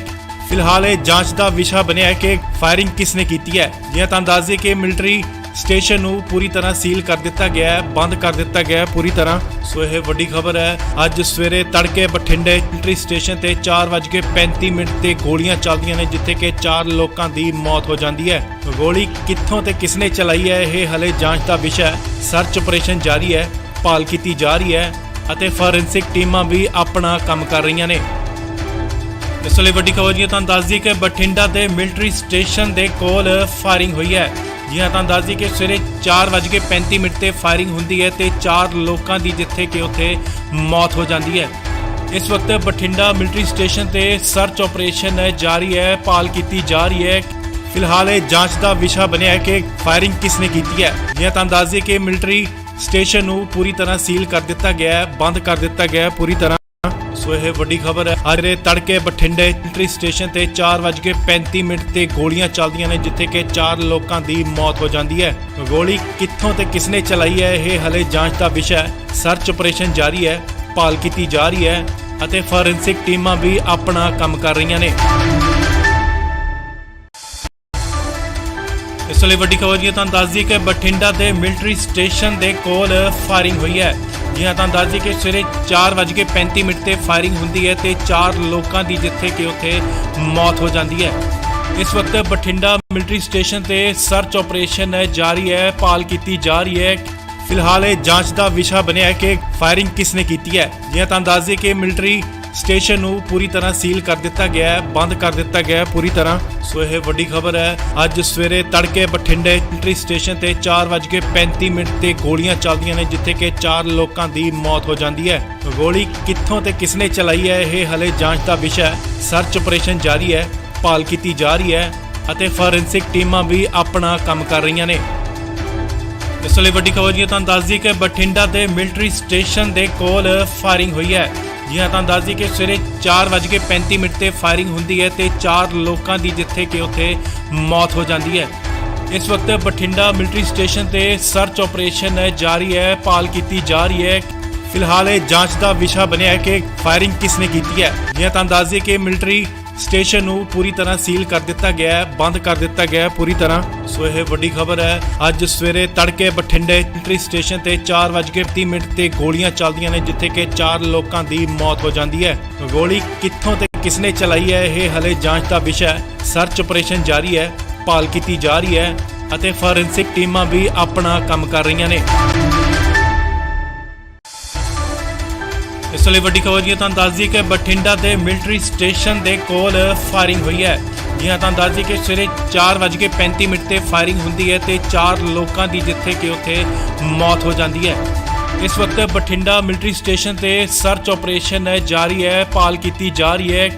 ਫਿਲਹਾਲ ਇਹ ਜਾਂਚ ਦਾ ਵਿਸ਼ਾ ਬਣਿਆ ਹੈ ਕਿ ਫਾਇਰਿੰਗ ਕਿਸਨੇ ਕੀਤੀ ਹੈ। ਜੀ ਹਾਂ, ਤੁਹਾਨੂੰ ਦੱਸ ਦਈਏ ਕਿ ਮਿਲਟਰੀ ਸਟੇਸ਼ਨ ਨੂੰ ਪੂਰੀ ਤਰ੍ਹਾਂ ਸੀਲ ਕਰ ਦਿੱਤਾ ਗਿਆ ਹੈ, ਬੰਦ ਕਰ ਦਿੱਤਾ ਗਿਆ ਹੈ ਪੂਰੀ ਤਰ੍ਹਾਂ। ਸੋ ਇਹ ਵੱਡੀ ਖਬਰ ਹੈ। ਅੱਜ ਸਵੇਰੇ ਤੜਕੇ ਬਠਿੰਡੇ ਮਿਲਟਰੀ ਸਟੇਸ਼ਨ ਤੇ 4:35 ਤੇ ਗੋਲੀਆਂ ਚੱਲਦੀਆਂ ਨੇ, ਜਿੱਥੇ ਕਿ 4 ਲੋਕਾਂ ਦੀ ਮੌਤ ਹੋ ਜਾਂਦੀ ਹੈ। ਗੋਲੀ ਕਿੱਥੋਂ ਤੇ ਕਿਸਨੇ ਚਲਾਈ ਹੈ, ਇਹ ਹਲੇ ਜਾਂਚ ਦਾ ਵਿਸ਼ਾ ਹੈ। ਸਰਚ ਆਪਰੇਸ਼ਨ ਜਾਰੀ ਹੈ, ਭਾਲ ਕੀਤੀ ਜਾ ਰਹੀ ਹੈ ਅਤੇ ਫੋਰੈਂਸਿਕ ਟੀਮਾਂ ਵੀ ਆਪਣਾ ਕੰਮ ਕਰ ਰਹੀਆਂ ਨੇ। ਇਸ ਲਈ ਵੱਡੀ ਖਬਰ ਤੁਹਾਨੂੰ ਦੱਸ ਦਈਏ ਕਿ ਬਠਿੰਡਾ ਦੇ ਮਿਲਟਰੀ ਸਟੇਸ਼ਨ ਦੇ ਕੋਲ ਫਾਇਰਿੰਗ ਹੋਈ ਹੈ। ਜੀ ਹਾਂ, ਤੁਹਾਨੂੰ ਦੱਸ ਦਈਏ ਕਿ ਸਵੇਰੇ 4:35 ਤੇ ਫਾਇਰਿੰਗ ਹੁੰਦੀ ਹੈ ਤੇ 4 ਲੋਕਾਂ ਦੀ ਜਿੱਥੇ ਕਿ ਉੱਥੇ ਮੌਤ ਹੋ ਜਾਂਦੀ ਹੈ। ਇਸ ਵਕਤ ਬਠਿੰਡਾ ਮਿਲਟਰੀ ਸਟੇਸ਼ਨ ਤੇ ਸਰਚ ਆਪਰੇਸ਼ਨ ਜਾਰੀ ਹੈ, ਭਾਲ ਕੀਤੀ ਜਾ ਰਹੀ ਹੈ। ਫਿਲਹਾਲ ਇਹ ਜਾਂਚ ਦਾ ਵਿਸ਼ਾ ਬਣਿਆ ਹੈ ਕਿ ਫਾਇਰਿੰਗ ਕਿਸਨੇ ਕੀਤੀ ਹੈ। ਜੀ ਹਾਂ, ਤੁਹਾਨੂੰ ਦੱਸ ਦਈਏ ਕਿ ਮਿਲਟਰੀ ਸਟੇਸ਼ਨ ਨੂੰ ਪੂਰੀ ਤਰ੍ਹਾਂ ਸੀਲ ਕਰ ਦਿੱਤਾ ਗਿਆ ਹੈ, ਬੰਦ ਕਰ ਦਿੱਤਾ ਗਿਆ ਹੈ ਪੂਰੀ ਤਰ੍ਹਾਂ। ਸੋ ਇਹ ਵੱਡੀ ਖਬਰ ਹੈ। ਅੱਜ ਤੜਕੇ ਬਠਿੰਡੇ ਮਿਲਟਰੀ ਸਟੇਸ਼ਨ ਤੇ 4:35 ਤੇ ਗੋਲੀਆਂ ਚੱਲਦੀਆਂ ਨੇ, ਜਿੱਥੇ ਕਿ 4 ਲੋਕਾਂ ਦੀ ਮੌਤ ਹੋ ਜਾਂਦੀ ਹੈ। ਗੋਲੀ ਕਿੱਥੋਂ ਤੇ ਕਿਸਨੇ ਚਲਾਈ ਹੈ, ਇਹ ਹਲੇ ਜਾਂਚ ਦਾ ਵਿਸ਼ਾ ਹੈ। ਸਰਚ ਆਪਰੇਸ਼ਨ ਜਾਰੀ ਹੈ, ਭਾਲ ਕੀਤੀ ਜਾ ਰਹੀ ਹੈ ਅਤੇ ਫੋਰੈਂਸਿਕ ਟੀਮਾਂ ਵੀ ਆਪਣਾ ਕੰਮ ਕਰ ਰਹੀਆਂ ਨੇ। ਇਸ ਲਈ ਵੱਡੀ ਖਬਰ ਤੁਹਾਨੂੰ ਦੱਸ ਦਈਏ ਕਿ ਬਠਿੰਡਾ ਦੇ ਮਿਲਟਰੀ ਸਟੇਸ਼ਨ ਦੇ ਕੋਲ ਫਾਇਰਿੰਗ ਹੋਈ ਹੈ। ਜੀ ਹਾਂ, ਤੁਹਾਨੂੰ ਦੱਸ ਦਈਏ ਕਿ ਸਵੇਰੇ 4:35 ਤੇ ਫਾਇਰਿੰਗ ਹੁੰਦੀ ਹੈ ਤੇ 4 ਲੋਕਾਂ ਦੀ ਜਿੱਥੇ ਕਿ ਉੱਥੇ ਮੌਤ ਹੋ ਜਾਂਦੀ ਹੈ। ਇਸ ਵਕਤ ਬਠਿੰਡਾ ਮਿਲਟਰੀ ਸਟੇਸ਼ਨ ਤੇ ਸਰਚ ਆਪਰੇਸ਼ਨ ਜਾਰੀ ਹੈ, ਭਾਲ ਕੀਤੀ ਜਾ ਰਹੀ ਹੈ। ਫਿਲਹਾਲ ਇਹ ਜਾਂਚ ਦਾ ਵਿਸ਼ਾ ਬਣਿਆ ਹੈ ਕਿ ਫਾਇਰਿੰਗ ਕਿਸਨੇ ਕੀਤੀ ਹੈ। ਜੀ ਹਾਂ, ਤੁਹਾਨੂੰ ਦੱਸ ਦਈਏ ਕਿ ਮਿਲਟਰੀ ਸਟੇਸ਼ਨ ਨੂੰ ਪੂਰੀ ਤਰ੍ਹਾਂ ਸੀਲ ਕਰ ਦਿੱਤਾ ਗਿਆ ਹੈ, ਬੰਦ ਕਰ ਦਿੱਤਾ ਗਿਆ ਹੈ ਪੂਰੀ ਤਰ੍ਹਾਂ। ਸੋ ਇਹ ਵੱਡੀ ਖਬਰ ਹੈ। ਅੱਜ ਸਵੇਰੇ ਤੜਕੇ ਬਠਿੰਡੇ ਮਿਲਟਰੀ ਸਟੇਸ਼ਨ ਤੇ 4:35 ਤੇ ਗੋਲੀਆਂ ਚੱਲਦੀਆਂ ਨੇ, ਜਿੱਥੇ ਕਿ 4 ਲੋਕਾਂ ਦੀ ਮੌਤ ਹੋ ਜਾਂਦੀ ਹੈ। ਗੋਲੀ ਕਿੱਥੋਂ ਤੇ ਕਿਸਨੇ ਚਲਾਈ ਹੈ, ਇਹ ਹਲੇ ਜਾਂਚ ਦਾ ਵਿਸ਼ਾ ਹੈ। ਸਰਚ ਆਪਰੇਸ਼ਨ ਜਾਰੀ ਹੈ, ਭਾਲ ਕੀਤੀ ਜਾ ਰਹੀ ਹੈ ਅਤੇ ਫੋਰੈਂਸਿਕ ਟੀਮਾਂ ਵੀ ਆਪਣਾ ਕੰਮ ਕਰ ਰਹੀਆਂ ਨੇ। ਇਸ ਲਈ ਵੱਡੀ ਖਬਰ ਤੁਹਾਨੂੰ ਦੱਸ ਦਈਏ ਕਿ ਬਠਿੰਡਾ ਦੇ ਮਿਲਟਰੀ ਸਟੇਸ਼ਨ ਦੇ ਕੋਲ ਫਾਇਰਿੰਗ ਹੋਈ ਹੈ। ਜੀ ਹਾਂ, ਤੁਹਾਨੂੰ ਦੱਸ ਦਈਏ ਕਿ ਸਵੇਰੇ 4:35 ਤੇ ਫਾਇਰਿੰਗ ਹੁੰਦੀ ਹੈ ਤੇ 4 ਲੋਕਾਂ ਦੀ ਜਿੱਥੇ ਕਿ ਉੱਥੇ ਮੌਤ ਹੋ ਜਾਂਦੀ ਹੈ। ਇਸ ਵਕਤ ਬਠਿੰਡਾ ਮਿਲਟਰੀ ਸਟੇਸ਼ਨ ਤੇ ਸਰਚ ਆਪਰੇਸ਼ਨ ਜਾਰੀ ਹੈ, ਭਾਲ ਕੀਤੀ ਜਾ ਰਹੀ ਹੈ। ਫਿਲਹਾਲ ਇਹ ਜਾਂਚ ਦਾ ਵਿਸ਼ਾ ਬਣਿਆ ਹੈ ਕਿ ਫਾਇਰਿੰਗ ਕਿਸਨੇ ਕੀਤੀ ਹੈ। ਜੀ ਹਾਂ, ਤੁਹਾਨੂੰ ਦੱਸ ਦਈਏ ਕਿ ਮਿਲਟਰੀ ਸਟੇਸ਼ਨ ਨੂੰ ਪੂਰੀ ਤਰ੍ਹਾਂ ਸੀਲ ਕਰ ਦਿੱਤਾ ਗਿਆ ਹੈ, ਬੰਦ ਕਰ ਦਿੱਤਾ ਗਿਆ ਹੈ ਪੂਰੀ ਤਰ੍ਹਾਂ। ਸੋ ਇਹ ਵੱਡੀ ਖਬਰ ਹੈ। ਅੱਜ ਸਵੇਰੇ ਤੜਕੇ ਬਠਿੰਡੇ ਮਿਲਟਰੀ ਸਟੇਸ਼ਨ ਤੇ 4:35 ਤੇ ਗੋਲੀਆਂ ਚੱਲਦੀਆਂ ਨੇ, ਜਿੱਥੇ ਕਿ 4 ਲੋਕਾਂ ਦੀ ਮੌਤ ਹੋ ਜਾਂਦੀ ਹੈ। ਗੋਲੀ ਕਿੱਥੋਂ ਤੇ ਕਿਸਨੇ ਚਲਾਈ ਹੈ, ਇਹ ਹਲੇ ਜਾਂਚ ਦਾ ਵਿਸ਼ਾ ਹੈ। ਸਰਚ ਆਪਰੇਸ਼ਨ ਜਾਰੀ ਹੈ, ਭਾਲ ਕੀਤੀ ਜਾ ਰਹੀ ਹੈ ਅਤੇ ਫੋਰੈਂਸਿਕ ਟੀਮਾਂ ਵੀ ਆਪਣਾ ਕੰਮ ਕਰ ਰਹੀਆਂ ਨੇ। ਇਸ ਲਈ ਵੱਡੀ ਖਬਰ ਤੁਹਾਨੂੰ ਦੱਸ ਦਈਏ ਕਿ ਬਠਿੰਡਾ ਦੇ ਮਿਲਟਰੀ ਸਟੇਸ਼ਨ ਦੇ ਕੋਲ ਫਾਇਰਿੰਗ ਹੋਈ ਹੈ। ਜੀ ਹਾਂ, ਤੁਹਾਨੂੰ ਦੱਸ ਦਈਏ ਕਿ ਸਵੇਰੇ 4:35 ਤੇ ਫਾਇਰਿੰਗ ਹੁੰਦੀ ਹੈ ਤੇ 4 ਲੋਕਾਂ ਦੀ ਜਿੱਥੇ ਕਿ ਉੱਥੇ ਮੌਤ ਹੋ ਜਾਂਦੀ ਹੈ। ਇਸ ਵਕਤ ਬਠਿੰਡਾ ਮਿਲਟਰੀ ਸਟੇਸ਼ਨ ਤੇ ਸਰਚ ਆਪਰੇਸ਼ਨ ਜਾਰੀ ਹੈ, ਭਾਲ ਕੀਤੀ ਜਾ ਰਹੀ ਹੈ।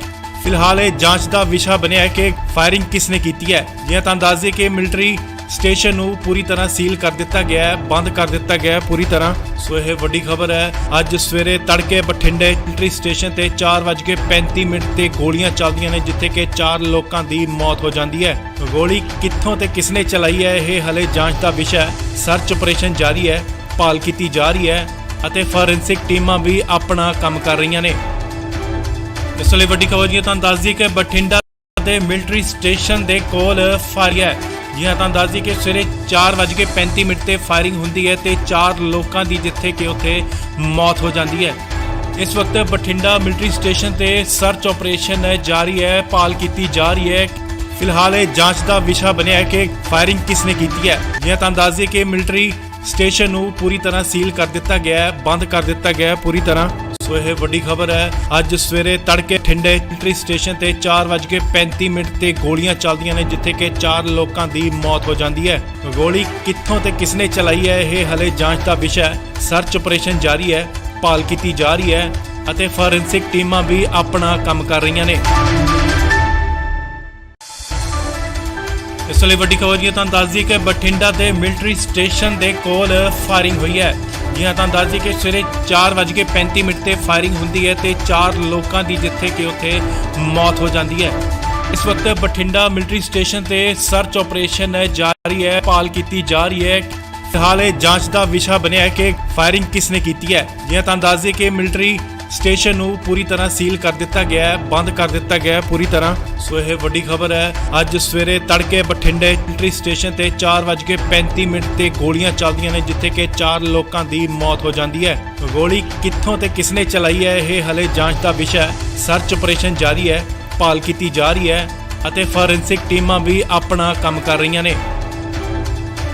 ਫਿਲਹਾਲ ਇਹ ਜਾਂਚ ਦਾ ਵਿਸ਼ਾ ਬਣਿਆ ਹੈ ਕਿ ਫਾਇਰਿੰਗ ਕਿਸਨੇ ਕੀਤੀ ਹੈ। ਜੀ ਹਾਂ, ਤੁਹਾਨੂੰ ਦੱਸ ਦਈਏ ਕਿ ਮਿਲਟਰੀ ਸਟੇਸ਼ਨ ਨੂੰ ਪੂਰੀ ਤਰ੍ਹਾਂ ਸੀਲ ਕਰ ਦਿੱਤਾ ਗਿਆ ਹੈ, ਬੰਦ ਕਰ ਦਿੱਤਾ ਗਿਆ ਹੈ ਪੂਰੀ ਤਰ੍ਹਾਂ। ਸੋ ਇਹ ਵੱਡੀ ਖਬਰ ਹੈ। ਅੱਜ ਸਵੇਰੇ ਤੜਕੇ ਬਠਿੰਡੇ ਮਿਲਟਰੀ ਸਟੇਸ਼ਨ ਤੇ 4:35 ਤੇ ਗੋਲੀਆਂ ਚੱਲਦੀਆਂ ਨੇ, ਜਿੱਥੇ ਕਿ 4 ਲੋਕਾਂ ਦੀ ਮੌਤ ਹੋ ਜਾਂਦੀ ਹੈ। ਗੋਲੀ ਕਿੱਥੋਂ ਤੇ ਕਿਸਨੇ ਚਲਾਈ ਹੈ, ਇਹ ਹਲੇ ਜਾਂਚ ਦਾ ਵਿਸ਼ਾ ਹੈ। ਸਰਚ ਆਪਰੇਸ਼ਨ ਜਾਰੀ ਹੈ, ਭਾਲ ਕੀਤੀ ਜਾ ਰਹੀ ਹੈ ਅਤੇ ਫੋਰੈਂਸਿਕ ਟੀਮਾਂ ਵੀ ਆਪਣਾ ਕੰਮ ਕਰ ਰਹੀਆਂ ਨੇ। ਇਸ ਲਈ ਵੱਡੀ ਖਬਰ ਜੀ ਤੁਹਾਨੂੰ ਦੱਸ ਦਈਏ ਕਿ ਬਠਿੰਡਾ ਦੇ ਮਿਲਟਰੀ ਸਟੇਸ਼ਨ ਦੇ ਕੋਲ ਫਾਇਰ ਹੈ। ਜੀ ਹਾਂ, ਤੁਹਾਨੂੰ ਦੱਸ ਦਈਏ ਕਿ ਸਵੇਰੇ 4:35 ਤੇ ਫਾਇਰਿੰਗ ਹੁੰਦੀ ਹੈ ਤੇ 4 ਲੋਕਾਂ ਦੀ ਜਿੱਥੇ ਕਿ ਉੱਥੇ ਮੌਤ ਹੋ ਜਾਂਦੀ ਹੈ। ਇਸ ਵਕਤ ਬਠਿੰਡਾ ਮਿਲਟਰੀ ਸਟੇਸ਼ਨ ਤੇ ਸਰਚ ਆਪਰੇਸ਼ਨ ਜਾਰੀ ਹੈ, ਭਾਲ ਕੀਤੀ ਜਾ ਰਹੀ ਹੈ। ਫਿਲਹਾਲ ਇਹ ਜਾਂਚ ਦਾ ਵਿਸ਼ਾ ਬਣਿਆ ਹੈ ਕਿ ਫਾਇਰਿੰਗ ਕਿਸਨੇ ਕੀਤੀ ਹੈ। ਜੀ ਹਾਂ, ਤੁਹਾਨੂੰ ਦੱਸ ਦਈਏ ਕਿ ਮਿਲਟਰੀ ਸਟੇਸ਼ਨ ਨੂੰ ਪੂਰੀ ਤਰ੍ਹਾਂ ਸੀਲ ਕਰ ਦਿੱਤਾ ਗਿਆ ਹੈ, ਬੰਦ ਕਰ ਦਿੱਤਾ ਗਿਆ ਹੈ ਪੂਰੀ ਤਰ੍ਹਾਂ। ਸੋ ਇਹ ਵੱਡੀ ਖਬਰ ਹੈ। ਅੱਜ ਸਵੇਰੇ ਤੜਕੇ ਬਠਿੰਡੇ ਮਿਲਟਰੀ ਸਟੇਸ਼ਨ ਤੇ 4:35 ਤੇ ਗੋਲੀਆਂ ਚੱਲਦੀਆਂ ਨੇ, ਜਿੱਥੇ ਕਿ 4 ਲੋਕਾਂ ਦੀ ਮੌਤ ਹੋ ਜਾਂਦੀ ਹੈ। ਗੋਲੀ ਕਿੱਥੋਂ ਤੇ ਕਿਸਨੇ ਚਲਾਈ ਹੈ, ਇਹ ਹਲੇ ਜਾਂਚ ਦਾ ਵਿਸ਼ਾ ਹੈ। ਸਰਚ ਆਪਰੇਸ਼ਨ ਜਾਰੀ ਹੈ, ਭਾਲ ਕੀਤੀ ਜਾ ਰਹੀ ਹੈ ਅਤੇ ਫੋਰੈਂਸਿਕ ਟੀਮਾਂ ਵੀ ਆਪਣਾ ਕੰਮ ਕਰ ਰਹੀਆਂ ਨੇ। ਇਸ ਲਈ ਵੱਡੀ ਖਬਰ ਜੀ ਤੁਹਾਨੂੰ ਦੱਸ ਦਈਏ ਕਿ ਬਠਿੰਡਾ ਦੇ ਮਿਲਟਰੀ ਸਟੇਸ਼ਨ ਦੇ ਕੋਲ ਫਾਇਰਿੰਗ ਹੋਈ ਹੈ। ਜੀ ਹਾਂ, ਤੁਹਾਨੂੰ ਦੱਸ ਦਈਏ ਕਿ ਸਵੇਰੇ 4:35 ਤੇ ਫਾਇਰਿੰਗ ਹੁੰਦੀ ਹੈ ਤੇ 4 ਲੋਕਾਂ ਦੀ ਜਿੱਥੇ ਕਿ ਉੱਥੇ ਮੌਤ ਹੋ ਜਾਂਦੀ ਹੈ। ਇਸ ਵਕਤ ਬਠਿੰਡਾ ਮਿਲਟਰੀ ਸਟੇਸ਼ਨ ਤੇ ਸਰਚ ਆਪਰੇਸ਼ਨ ਜਾਰੀ ਹੈ, ਭਾਲ ਕੀਤੀ ਜਾ ਰਹੀ ਹੈ। ਫਿਲਹਾਲ ਇਹ ਜਾਂਚ ਦਾ ਵਿਸ਼ਾ ਬਣਿਆ ਹੈ ਕਿ ਫਾਇਰਿੰਗ ਕਿਸਨੇ ਕੀਤੀ ਹੈ। ਜੀ ਹਾਂ, ਤੁਹਾਨੂੰ ਦੱਸ ਦਈਏ ਕਿ ਮਿਲਟਰੀ ਸਟੇਸ਼ਨ ਨੂੰ ਪੂਰੀ ਤਰ੍ਹਾਂ ਸੀਲ ਕਰ ਦਿੱਤਾ ਗਿਆ ਹੈ, ਬੰਦ ਕਰ ਦਿੱਤਾ ਗਿਆ ਹੈ ਪੂਰੀ ਤਰ੍ਹਾਂ। ਸੋ ਇਹ ਵੱਡੀ ਖਬਰ ਹੈ। ਅੱਜ ਸਵੇਰੇ ਤੜਕੇ ਬਠਿੰਡੇ ਮਿਲਟਰੀ ਸਟੇਸ਼ਨ ਤੇ 4:35 ਤੇ ਗੋਲੀਆਂ ਚੱਲਦੀਆਂ ਨੇ, ਜਿੱਥੇ ਕਿ 4 ਲੋਕਾਂ ਦੀ ਮੌਤ ਹੋ ਜਾਂਦੀ ਹੈ। ਗੋਲੀ ਕਿੱਥੋਂ ਤੇ ਕਿਸਨੇ ਚਲਾਈ ਹੈ, ਇਹ ਹਲੇ ਜਾਂਚ ਦਾ ਵਿਸ਼ਾ ਹੈ। ਸਰਚ ਆਪਰੇਸ਼ਨ ਜਾਰੀ ਹੈ, ਭਾਲ ਕੀਤੀ ਜਾ ਰਹੀ ਹੈ ਅਤੇ ਫੋਰੈਂਸਿਕ ਟੀਮਾਂ ਵੀ ਆਪਣਾ ਕੰਮ ਕਰ ਰਹੀਆਂ ਨੇ।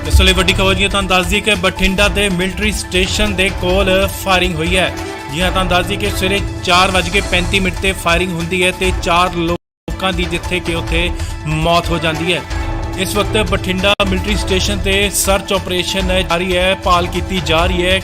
ਇਸ ਲਈ ਵੱਡੀ ਖਬਰ ਜੀ ਤੁਹਾਨੂੰ ਦੱਸ ਦਈਏ ਕਿ ਬਠਿੰਡਾ ਦੇ ਮਿਲਟਰੀ ਸਟੇਸ਼ਨ ਦੇ ਕੋਲ ਫਾਇਰਿੰਗ ਹੋਈ ਹੈ। ਜੀ ਹਾਂ, ਤੁਹਾਨੂੰ ਦੱਸ ਦਈਏ ਕਿ ਸਵੇਰੇ 4:35 ਤੇ ਫਾਇਰਿੰਗ ਹੁੰਦੀ ਹੈ ਤੇ 4 ਲੋਕਾਂ ਦੀ ਜਿੱਥੇ ਕਿ ਉੱਥੇ ਮੌਤ ਹੋ ਜਾਂਦੀ ਹੈ। ਇਸ ਵਕਤ ਬਠਿੰਡਾ ਮਿਲਟਰੀ ਸਟੇਸ਼ਨ ਤੇ ਸਰਚ ਆਪਰੇਸ਼ਨ ਜਾਰੀ ਹੈ, ਭਾਲ ਕੀਤੀ ਜਾ ਰਹੀ ਹੈ।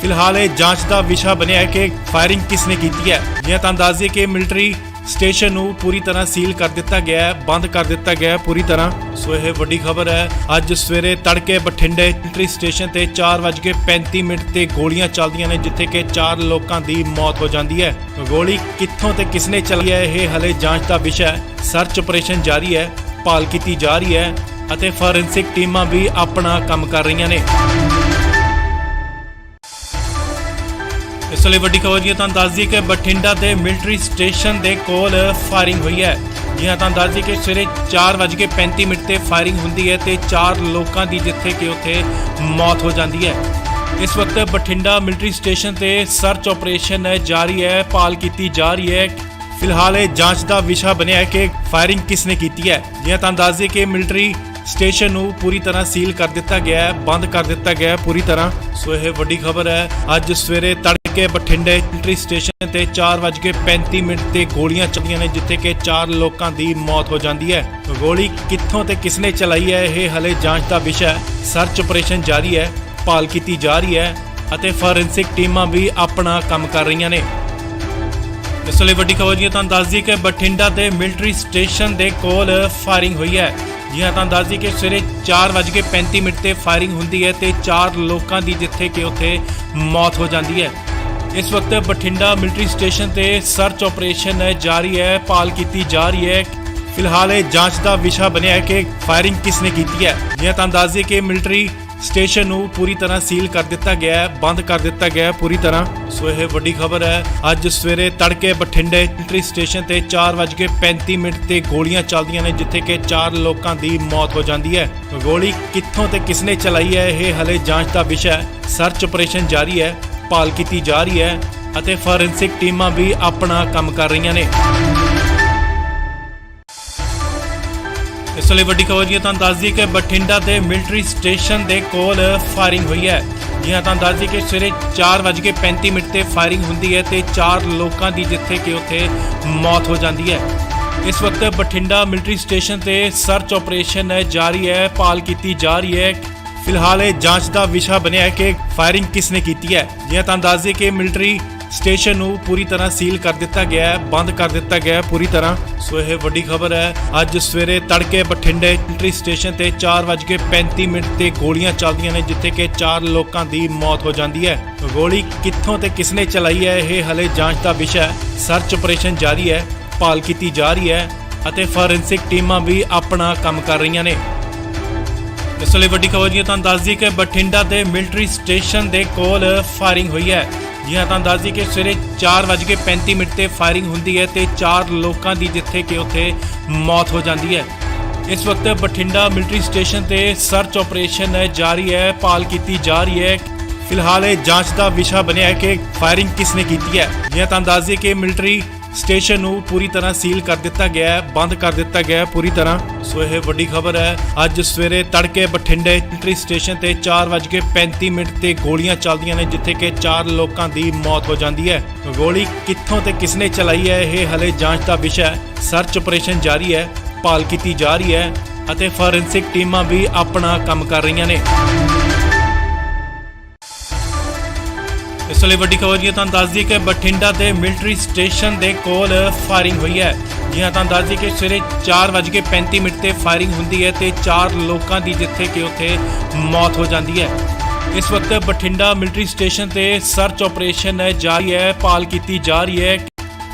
ਫਿਲਹਾਲ ਇਹ ਜਾਂਚ ਦਾ ਵਿਸ਼ਾ ਬਣਿਆ ਹੈ ਕਿ ਫਾਇਰਿੰਗ ਕਿਸਨੇ ਕੀਤੀ ਹੈ। ਜੀ ਹਾਂ, ਤੁਹਾਨੂੰ ਦੱਸ ਦਈਏ ਕਿ ਮਿਲਟਰੀ ਸਟੇਸ਼ਨ ਨੂੰ ਪੂਰੀ ਤਰ੍ਹਾਂ ਸੀਲ ਕਰ ਦਿੱਤਾ ਗਿਆ ਹੈ, ਬੰਦ ਕਰ ਦਿੱਤਾ ਗਿਆ ਹੈ ਪੂਰੀ ਤਰ੍ਹਾਂ। ਸੋ ਇਹ ਵੱਡੀ ਖਬਰ ਹੈ। ਅੱਜ ਸਵੇਰੇ ਤੜਕੇ ਬਠਿੰਡੇ ਮਿਲਟਰੀ ਸਟੇਸ਼ਨ ਤੇ 4:35 ਤੇ ਗੋਲੀਆਂ ਚੱਲਦੀਆਂ ਨੇ, ਜਿੱਥੇ ਕਿ 4 ਲੋਕਾਂ ਦੀ ਮੌਤ ਹੋ ਜਾਂਦੀ ਹੈ। ਗੋਲੀ ਕਿੱਥੋਂ ਤੇ ਕਿਸਨੇ ਚਲਾਈ ਹੈ, ਇਹ ਹਲੇ ਜਾਂਚ ਦਾ ਵਿਸ਼ਾ ਹੈ। ਸਰਚ ਆਪਰੇਸ਼ਨ ਜਾਰੀ ਹੈ, ਭਾਲ ਕੀਤੀ ਜਾ ਰਹੀ ਹੈ ਅਤੇ ਫੋਰੈਂਸਿਕ ਟੀਮਾਂ ਵੀ ਆਪਣਾ ਕੰਮ ਕਰ ਰਹੀਆਂ ਨੇ। ਇਸ ਲਈ ਵੱਡੀ ਖਬਰ ਜੀ ਤੁਹਾਨੂੰ ਦੱਸ ਦਈਏ ਕਿ ਬਠਿੰਡਾ ਦੇ ਮਿਲਟਰੀ ਸਟੇਸ਼ਨ ਦੇ ਕੋਲ ਫਾਇਰਿੰਗ ਹੋਈ ਹੈ। ਜੀ ਹਾਂ, ਤੁਹਾਨੂੰ ਦੱਸ ਦਈਏ ਕਿ ਸਵੇਰੇ 4:35 ਤੇ ਫਾਇਰਿੰਗ ਹੁੰਦੀ ਹੈ ਤੇ 4 ਲੋਕਾਂ ਦੀ ਜਿੱਥੇ ਕਿ ਉੱਥੇ ਮੌਤ ਹੋ ਜਾਂਦੀ ਹੈ। ਇਸ ਵਕਤ ਬਠਿੰਡਾ ਮਿਲਟਰੀ ਸਟੇਸ਼ਨ ਤੇ ਸਰਚ ਆਪਰੇਸ਼ਨ ਜਾਰੀ ਹੈ, ਭਾਲ ਕੀਤੀ ਜਾ ਰਹੀ ਹੈ। ਫਿਲਹਾਲ ਇਹ ਜਾਂਚ ਦਾ ਵਿਸ਼ਾ ਬਣਿਆ ਹੈ ਕਿ ਫਾਇਰਿੰਗ ਕਿਸਨੇ ਕੀਤੀ ਹੈ। ਜੀ ਹਾਂ, ਤੁਹਾਨੂੰ ਦੱਸ ਦਈਏ ਕਿ ਮਿਲਟਰੀ ਸਟੇਸ਼ਨ ਨੂੰ ਪੂਰੀ ਤਰ੍ਹਾਂ ਸੀਲ ਕਰ ਦਿੱਤਾ ਗਿਆ ਹੈ, ਬੰਦ ਕਰ ਦਿੱਤਾ ਗਿਆ ਹੈ ਪੂਰੀ ਤਰ੍ਹਾਂ। ਸੋ ਇਹ ਵੱਡੀ ਖਬਰ ਹੈ। ਅੱਜ ਸਵੇਰੇ ਤੜਕੇ ਬਠਿੰਡੇ ਮਿਲਟਰੀ ਸਟੇਸ਼ਨ ਤੇ 4:35 ਤੇ ਗੋਲੀਆਂ ਚੱਲੀਆਂ ਨੇ, ਜਿੱਥੇ ਕਿ 4 ਲੋਕਾਂ ਦੀ ਮੌਤ ਹੋ ਜਾਂਦੀ ਹੈ। ਗੋਲੀ ਕਿੱਥੋਂ ਤੇ ਕਿਸਨੇ ਚਲਾਈ ਹੈ, ਇਹ ਹਲੇ ਜਾਂਚ ਦਾ ਵਿਸ਼ਾ ਹੈ। ਸਰਚ ਆਪਰੇਸ਼ਨ ਜਾਰੀ ਹੈ, ਭਾਲ ਕੀਤੀ ਜਾ ਰਹੀ ਹੈ ਅਤੇ ਫੋਰੈਂਸਿਕ ਟੀਮਾਂ ਵੀ ਆਪਣਾ ਕੰਮ ਕਰ ਰਹੀਆਂ ਨੇ। ਇਸ ਲਈ ਵੱਡੀ ਖਬਰ ਜੀ ਤੁਹਾਨੂੰ ਦੱਸ ਦਈਏ ਕਿ ਬਠਿੰਡਾ ਦੇ ਮਿਲਟਰੀ ਸਟੇਸ਼ਨ ਦੇ ਕੋਲ ਫਾਇਰਿੰਗ ਹੋਈ ਹੈ। ਜੀ ਹਾਂ, ਤੁਹਾਨੂੰ ਦੱਸ ਦਈਏ ਕਿ ਸਵੇਰੇ 4:35 ਤੇ ਫਾਇਰਿੰਗ ਹੁੰਦੀ ਹੈ ਤੇ 4 ਲੋਕਾਂ ਦੀ ਜਿੱਥੇ ਕਿ ਉੱਥੇ ਮੌਤ ਹੋ ਜਾਂਦੀ ਹੈ। ਇਸ ਵਕਤ ਬਠਿੰਡਾ ਮਿਲਟਰੀ ਸਟੇਸ਼ਨ ਤੇ ਸਰਚ ਆਪਰੇਸ਼ਨ ਜਾਰੀ ਹੈ, ਭਾਲ ਕੀਤੀ ਜਾ ਰਹੀ ਹੈ। ਫਿਲਹਾਲ ਇਹ ਜਾਂਚ ਦਾ ਵਿਸ਼ਾ ਬਣਿਆ ਹੈ ਕਿ ਫਾਇਰਿੰਗ ਕਿਸਨੇ ਕੀਤੀ ਹੈ। ਜੀ ਹਾਂ, ਤੁਹਾਨੂੰ ਦੱਸ ਦਈਏ ਕਿ ਮਿਲਟਰੀ ਸਟੇਸ਼ਨ ਨੂੰ ਪੂਰੀ ਤਰ੍ਹਾਂ ਸੀਲ ਕਰ ਦਿੱਤਾ ਗਿਆ ਹੈ, ਬੰਦ ਕਰ ਦਿੱਤਾ ਗਿਆ ਹੈ ਪੂਰੀ ਤਰ੍ਹਾਂ। ਸੋ ਇਹ ਵੱਡੀ ਖਬਰ ਹੈ। ਅੱਜ ਸਵੇਰੇ ਤੜਕੇ ਬਠਿੰਡੇ ਮਿਲਟਰੀ ਸਟੇਸ਼ਨ ਤੇ 4:35 ਤੇ ਗੋਲੀਆਂ ਚੱਲਦੀਆਂ ਨੇ, ਜਿੱਥੇ ਕਿ 4 ਲੋਕਾਂ ਦੀ ਮੌਤ ਹੋ ਜਾਂਦੀ ਹੈ। ਗੋਲੀ ਕਿੱਥੋਂ ਤੇ ਕਿਸਨੇ ਚਲਾਈ ਹੈ, ਇਹ ਹਲੇ ਜਾਂਚ ਦਾ ਵਿਸ਼ਾ ਹੈ। ਸਰਚ ਆਪਰੇਸ਼ਨ ਜਾਰੀ ਹੈ, ਭਾਲ ਕੀਤੀ ਜਾ ਰਹੀ ਹੈ ਅਤੇ ਫੋਰੈਂਸਿਕ ਟੀਮਾਂ ਵੀ ਆਪਣਾ ਕੰਮ ਕਰ ਰਹੀਆਂ ਨੇ। ਇਸ ਲਈ ਵੱਡੀ ਖਬਰ ਜੀ ਤੁਹਾਨੂੰ ਦੱਸ ਦਈਏ ਕਿ ਬਠਿੰਡਾ ਦੇ ਮਿਲਟਰੀ ਸਟੇਸ਼ਨ ਦੇ ਕੋਲ ਫਾਇਰਿੰਗ ਹੋਈ ਹੈ। ਜੀ ਹਾਂ, ਤੁਹਾਨੂੰ ਦੱਸ ਦਈਏ ਕਿ ਸਵੇਰੇ 4:35 ਤੇ ਫਾਇਰਿੰਗ ਹੁੰਦੀ ਹੈ ਤੇ 4 ਲੋਕਾਂ ਦੀ ਜਿੱਥੇ ਕਿ ਉੱਥੇ ਮੌਤ ਹੋ ਜਾਂਦੀ ਹੈ। ਇਸ ਵਕਤ ਬਠਿੰਡਾ ਮਿਲਟਰੀ ਸਟੇਸ਼ਨ ਤੇ ਸਰਚ ਆਪਰੇਸ਼ਨ ਜਾਰੀ ਹੈ, ਭਾਲ ਕੀਤੀ ਜਾ ਰਹੀ ਹੈ। ਫਿਲਹਾਲ ਇਹ ਜਾਂਚ ਦਾ ਵਿਸ਼ਾ ਬਣਿਆ ਹੈ ਕਿ ਫਾਇਰਿੰਗ ਕਿਸਨੇ ਕੀਤੀ ਹੈ। ਜੀ ਹਾਂ, ਤੁਹਾਨੂੰ ਦੱਸ ਦਈਏ ਕਿ ਮਿਲਟਰੀ ਸਟੇਸ਼ਨ ਨੂੰ ਪੂਰੀ ਤਰ੍ਹਾਂ ਸੀਲ ਕਰ ਦਿੱਤਾ ਗਿਆ ਹੈ, ਬੰਦ ਕਰ ਦਿੱਤਾ ਗਿਆ ਹੈ ਪੂਰੀ ਤਰ੍ਹਾਂ। ਸੋ ਇਹ ਵੱਡੀ ਖਬਰ ਹੈ। ਅੱਜ ਸਵੇਰੇ ਤੜਕੇ ਬਠਿੰਡੇ ਮਿਲਟਰੀ ਸਟੇਸ਼ਨ ਤੇ 4:35 ਤੇ ਗੋਲੀਆਂ ਚੱਲਦੀਆਂ ਨੇ, ਜਿੱਥੇ ਕਿ 4 ਲੋਕਾਂ ਦੀ ਮੌਤ ਹੋ ਜਾਂਦੀ ਹੈ। ਗੋਲੀ ਕਿੱਥੋਂ ਤੇ ਕਿਸਨੇ ਚਲਾਈ ਹੈ, ਇਹ ਹਲੇ ਜਾਂਚ ਦਾ ਵਿਸ਼ਾ ਹੈ। ਸਰਚ ਆਪਰੇਸ਼ਨ ਜਾਰੀ ਹੈ, ਭਾਲ ਕੀਤੀ ਜਾ ਰਹੀ ਹੈ ਅਤੇ ਫੋਰੈਂਸਿਕ ਟੀਮਾਂ ਵੀ ਆਪਣਾ ਕੰਮ ਕਰ ਰਹੀਆਂ ਨੇ। ਇਸ ਲਈ ਵੱਡੀ ਖਬਰ ਜੀ ਤੁਹਾਨੂੰ ਦੱਸ ਦਈਏ ਕਿ ਬਠਿੰਡਾ ਦੇ ਮਿਲਟਰੀ ਸਟੇਸ਼ਨ ਦੇ ਕੋਲ ਫਾਇਰਿੰਗ ਹੋਈ ਹੈ। ਜੀ ਹਾਂ, ਤੁਹਾਨੂੰ ਦੱਸ ਦਈਏ ਕਿ ਸਵੇਰੇ 4:35 ਤੇ ਫਾਇਰਿੰਗ ਹੁੰਦੀ ਹੈ ਤੇ 4 ਲੋਕਾਂ ਦੀ ਜਿੱਥੇ ਕਿ ਉੱਥੇ ਮੌਤ ਹੋ ਜਾਂਦੀ ਹੈ। ਇਸ ਵਕਤ ਬਠਿੰਡਾ ਮਿਲਟਰੀ ਸਟੇਸ਼ਨ ਤੇ ਸਰਚ ਆਪਰੇਸ਼ਨ ਜਾਰੀ ਹੈ, ਭਾਲ ਕੀਤੀ ਜਾ ਰਹੀ ਹੈ। ਫਿਲਹਾਲ ਇਹ ਜਾਂਚ ਦਾ ਵਿਸ਼ਾ ਬਣਿਆ ਹੈ ਕਿ ਫਾਇਰਿੰਗ ਕਿਸਨੇ ਕੀਤੀ ਹੈ। ਜੀ ਹਾਂ, ਤੁਹਾਨੂੰ ਦੱਸ ਦਈਏ ਕਿ ਮਿਲਟਰੀ ਸਟੇਸ਼ਨ ਨੂੰ ਪੂਰੀ ਤਰ੍ਹਾਂ ਸੀਲ ਕਰ ਦਿੱਤਾ ਗਿਆ ਹੈ, ਬੰਦ ਕਰ ਦਿੱਤਾ ਗਿਆ ਹੈ ਪੂਰੀ ਤਰ੍ਹਾਂ। ਸੋ ਇਹ ਵੱਡੀ ਖਬਰ ਹੈ। ਅੱਜ ਸਵੇਰੇ ਤੜਕੇ ਬਠਿੰਡੇ ਮਿਲਟਰੀ ਸਟੇਸ਼ਨ ਤੇ 4:35 ਤੇ ਗੋਲੀਆਂ ਚੱਲਦੀਆਂ ਨੇ, ਜਿੱਥੇ ਕਿ 4 ਲੋਕਾਂ ਦੀ ਮੌਤ ਹੋ ਜਾਂਦੀ ਹੈ। ਗੋਲੀ ਕਿੱਥੋਂ ਤੇ ਕਿਸਨੇ ਚਲਾਈ ਹੈ, ਇਹ ਹਲੇ ਜਾਂਚ ਦਾ ਵਿਸ਼ਾ ਹੈ। ਸਰਚ ਆਪਰੇਸ਼ਨ ਜਾਰੀ ਹੈ, ਭਾਲ ਕੀਤੀ ਜਾ ਰਹੀ ਹੈ ਅਤੇ ਫੋਰੈਂਸਿਕ ਟੀਮਾਂ ਵੀ ਆਪਣਾ ਕੰਮ ਕਰ ਰਹੀਆਂ ਨੇ। ਇਸ ਲਈ ਵੱਡੀ ਖਬਰ ਜੀ ਤੁਹਾਨੂੰ ਦੱਸ ਦਈਏ ਕਿ ਬਠਿੰਡਾ ਦੇ ਮਿਲਟਰੀ ਸਟੇਸ਼ਨ ਦੇ ਕੋਲ ਫਾਇਰਿੰਗ ਹੋਈ ਹੈ। ਜੀ ਹਾਂ, ਤੁਹਾਨੂੰ ਦੱਸ ਦਈਏ ਕਿ ਸਵੇਰੇ 4:35 ਤੇ ਫਾਇਰਿੰਗ ਹੁੰਦੀ ਹੈ ਤੇ 4 ਲੋਕਾਂ ਦੀ ਜਿੱਥੇ ਕਿ ਉੱਥੇ ਮੌਤ ਹੋ ਜਾਂਦੀ ਹੈ। ਇਸ ਵਕਤ ਬਠਿੰਡਾ ਮਿਲਟਰੀ ਸਟੇਸ਼ਨ ਤੇ ਸਰਚ ਆਪਰੇਸ਼ਨ ਜਾਰੀ ਹੈ, ਭਾਲ ਕੀਤੀ ਜਾ ਰਹੀ ਹੈ।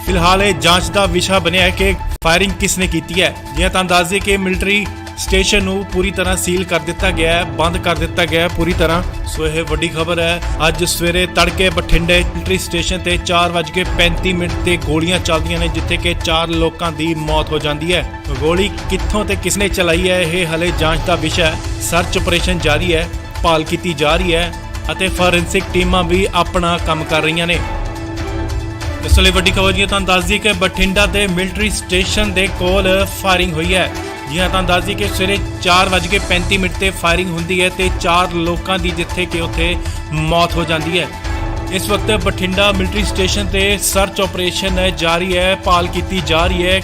ਫਿਲਹਾਲ ਇਹ ਜਾਂਚ ਦਾ ਵਿਸ਼ਾ ਬਣਿਆ ਹੈ ਕਿ ਫਾਇਰਿੰਗ ਕਿਸਨੇ ਕੀਤੀ ਹੈ। ਜੀ ਹਾਂ, ਤੁਹਾਨੂੰ ਦੱਸ ਦਈਏ ਕਿ ਮਿਲਟਰੀ ਸਟੇਸ਼ਨ ਨੂੰ ਪੂਰੀ ਤਰ੍ਹਾਂ ਸੀਲ ਕਰ ਦਿੱਤਾ ਗਿਆ ਹੈ, ਬੰਦ ਕਰ ਦਿੱਤਾ ਗਿਆ ਹੈ ਪੂਰੀ ਤਰ੍ਹਾਂ। ਸੋ ਇਹ ਵੱਡੀ ਖਬਰ ਹੈ। ਅੱਜ ਸਵੇਰੇ ਤੜਕੇ ਬਠਿੰਡੇ ਮਿਲਟਰੀ ਸਟੇਸ਼ਨ ਤੇ 4:35 ਤੇ ਗੋਲੀਆਂ ਚੱਲਦੀਆਂ ਨੇ, ਜਿੱਥੇ ਕਿ 4 ਲੋਕਾਂ ਦੀ ਮੌਤ ਹੋ ਜਾਂਦੀ ਹੈ। ਗੋਲੀ ਕਿੱਥੋਂ ਤੇ ਕਿਸਨੇ ਚਲਾਈ ਹੈ, ਇਹ ਹਲੇ ਜਾਂਚ ਦਾ ਵਿਸ਼ਾ ਹੈ। ਸਰਚ ਆਪਰੇਸ਼ਨ ਜਾਰੀ ਹੈ, ਭਾਲ ਕੀਤੀ ਜਾ ਰਹੀ ਹੈ ਅਤੇ ਫੋਰੈਂਸਿਕ ਟੀਮਾਂ ਵੀ ਆਪਣਾ ਕੰਮ ਕਰ ਰਹੀਆਂ ਨੇ। ਇਸ ਲਈ ਵੱਡੀ ਖਬਰ ਜੀ ਤੁਹਾਨੂੰ ਦੱਸ ਦਈਏ ਕਿ ਬਠਿੰਡਾ ਦੇ ਮਿਲਟਰੀ ਸਟੇਸ਼ਨ ਦੇ ਕੋਲ ਫਾਇਰਿੰਗ ਹੋਈ ਹੈ। ਜੀ ਹਾਂ, ਤੁਹਾਨੂੰ ਦੱਸ ਦਈਏ ਕਿ ਸਵੇਰੇ 4:35 ਤੇ ਫਾਇਰਿੰਗ ਹੁੰਦੀ ਹੈ ਤੇ 4 ਲੋਕਾਂ ਦੀ ਜਿੱਥੇ ਕਿ ਉੱਥੇ ਮੌਤ ਹੋ ਜਾਂਦੀ ਹੈ। ਇਸ ਵਕਤ ਬਠਿੰਡਾ ਮਿਲਟਰੀ ਸਟੇਸ਼ਨ ਤੇ ਸਰਚ ਆਪਰੇਸ਼ਨ ਜਾਰੀ ਹੈ, ਭਾਲ ਕੀਤੀ ਜਾ ਰਹੀ ਹੈ।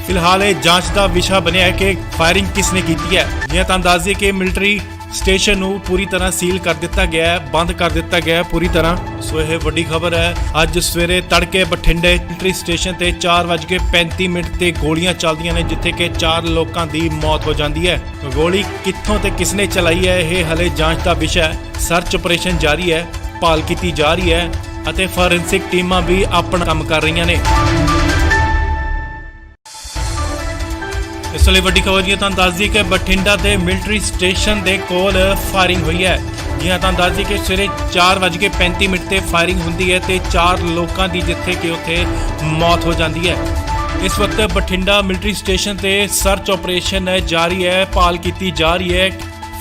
ਫਿਲਹਾਲ ਇਹ ਜਾਂਚ ਦਾ ਵਿਸ਼ਾ ਬਣਿਆ ਹੈ ਕਿ ਫਾਇਰਿੰਗ ਕਿਸਨੇ ਕੀਤੀ ਹੈ। ਜੀ ਹਾਂ, ਤੁਹਾਨੂੰ ਦੱਸ ਦਈਏ ਕਿ ਮਿਲਟਰੀ ਸਟੇਸ਼ਨ ਨੂੰ ਪੂਰੀ ਤਰ੍ਹਾਂ ਸੀਲ ਕਰ ਦਿੱਤਾ ਗਿਆ ਹੈ, ਬੰਦ ਕਰ ਦਿੱਤਾ ਗਿਆ ਹੈ ਪੂਰੀ ਤਰ੍ਹਾਂ। ਸੋ ਇਹ ਵੱਡੀ ਖਬਰ ਹੈ। ਅੱਜ ਸਵੇਰੇ ਤੜਕੇ ਬਠਿੰਡੇ ਮਿਲਟਰੀ ਸਟੇਸ਼ਨ ਤੇ 4:35 ਤੇ ਗੋਲੀਆਂ ਚੱਲਦੀਆਂ ਨੇ, ਜਿੱਥੇ ਕਿ 4 ਲੋਕਾਂ ਦੀ ਮੌਤ ਹੋ ਜਾਂਦੀ ਹੈ। ਗੋਲੀ ਕਿੱਥੋਂ ਤੇ ਕਿਸਨੇ ਚਲਾਈ ਹੈ, ਇਹ ਹਲੇ ਜਾਂਚ ਦਾ ਵਿਸ਼ਾ ਹੈ। ਸਰਚ ਆਪਰੇਸ਼ਨ ਜਾਰੀ ਹੈ, ਭਾਲ ਕੀਤੀ ਜਾ ਰਹੀ ਹੈ ਅਤੇ ਫੋਰੈਂਸਿਕ ਟੀਮਾਂ ਵੀ ਆਪਣਾ ਕੰਮ ਕਰ ਰਹੀਆਂ ਨੇ। ਇਸ ਲਈ ਵੱਡੀ ਖਬਰ ਜੀ ਤੁਹਾਨੂੰ ਦੱਸ ਦਈਏ ਕਿ ਬਠਿੰਡਾ ਦੇ ਮਿਲਟਰੀ ਸਟੇਸ਼ਨ ਦੇ ਕੋਲ ਫਾਇਰਿੰਗ ਹੋਈ ਹੈ। ਜੀ ਹਾਂ, ਤੁਹਾਨੂੰ ਦੱਸ ਦਈਏ ਕਿ ਸਵੇਰੇ 4:35 ਤੇ ਫਾਇਰਿੰਗ ਹੁੰਦੀ ਹੈ ਤੇ 4 ਲੋਕਾਂ ਦੀ ਜਿੱਥੇ ਕਿ ਉੱਥੇ ਮੌਤ ਹੋ ਜਾਂਦੀ ਹੈ। ਇਸ ਵਕਤ ਬਠਿੰਡਾ ਮਿਲਟਰੀ ਸਟੇਸ਼ਨ ਤੇ ਸਰਚ ਆਪਰੇਸ਼ਨ ਜਾਰੀ ਹੈ, ਭਾਲ ਕੀਤੀ ਜਾ ਰਹੀ ਹੈ।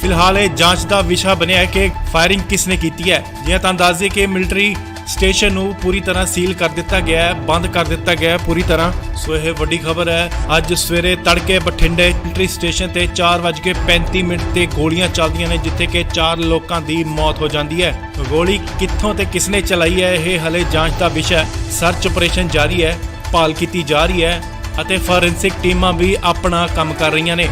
ਫਿਲਹਾਲ ਇਹ ਜਾਂਚ ਦਾ ਵਿਸ਼ਾ ਬਣਿਆ ਹੈ ਕਿ ਫਾਇਰਿੰਗ ਕਿਸਨੇ ਕੀਤੀ ਹੈ। ਜੀ ਹਾਂ, ਤੁਹਾਨੂੰ ਦੱਸ ਦਈਏ ਕਿ ਮਿਲਟਰੀ ਸਟੇਸ਼ਨ ਨੂੰ ਪੂਰੀ ਤਰ੍ਹਾਂ ਸੀਲ ਕਰ ਦਿੱਤਾ ਗਿਆ ਹੈ, ਬੰਦ ਕਰ ਦਿੱਤਾ ਗਿਆ ਹੈ ਪੂਰੀ ਤਰ੍ਹਾਂ। ਸੋ ਇਹ ਵੱਡੀ ਖਬਰ ਹੈ। ਅੱਜ ਸਵੇਰੇ ਤੜਕੇ ਬਠਿੰਡੇ ਮਿਲਟਰੀ ਸਟੇਸ਼ਨ ਤੇ 4:35 ਤੇ ਗੋਲੀਆਂ ਚੱਲਦੀਆਂ ਨੇ, ਜਿੱਥੇ ਕਿ 4 ਲੋਕਾਂ ਦੀ ਮੌਤ ਹੋ ਜਾਂਦੀ ਹੈ। ਗੋਲੀ ਕਿੱਥੋਂ ਤੇ ਕਿਸਨੇ ਚਲਾਈ ਹੈ, ਇਹ ਹਲੇ ਜਾਂਚ ਦਾ ਵਿਸ਼ਾ ਹੈ। ਸਰਚ ਆਪਰੇਸ਼ਨ ਜਾਰੀ ਹੈ, ਭਾਲ ਕੀਤੀ ਜਾ ਰਹੀ ਹੈ ਅਤੇ ਫੋਰੈਂਸਿਕ ਟੀਮਾਂ ਵੀ ਆਪਣਾ ਕੰਮ ਕਰ ਰਹੀਆਂ ਨੇ।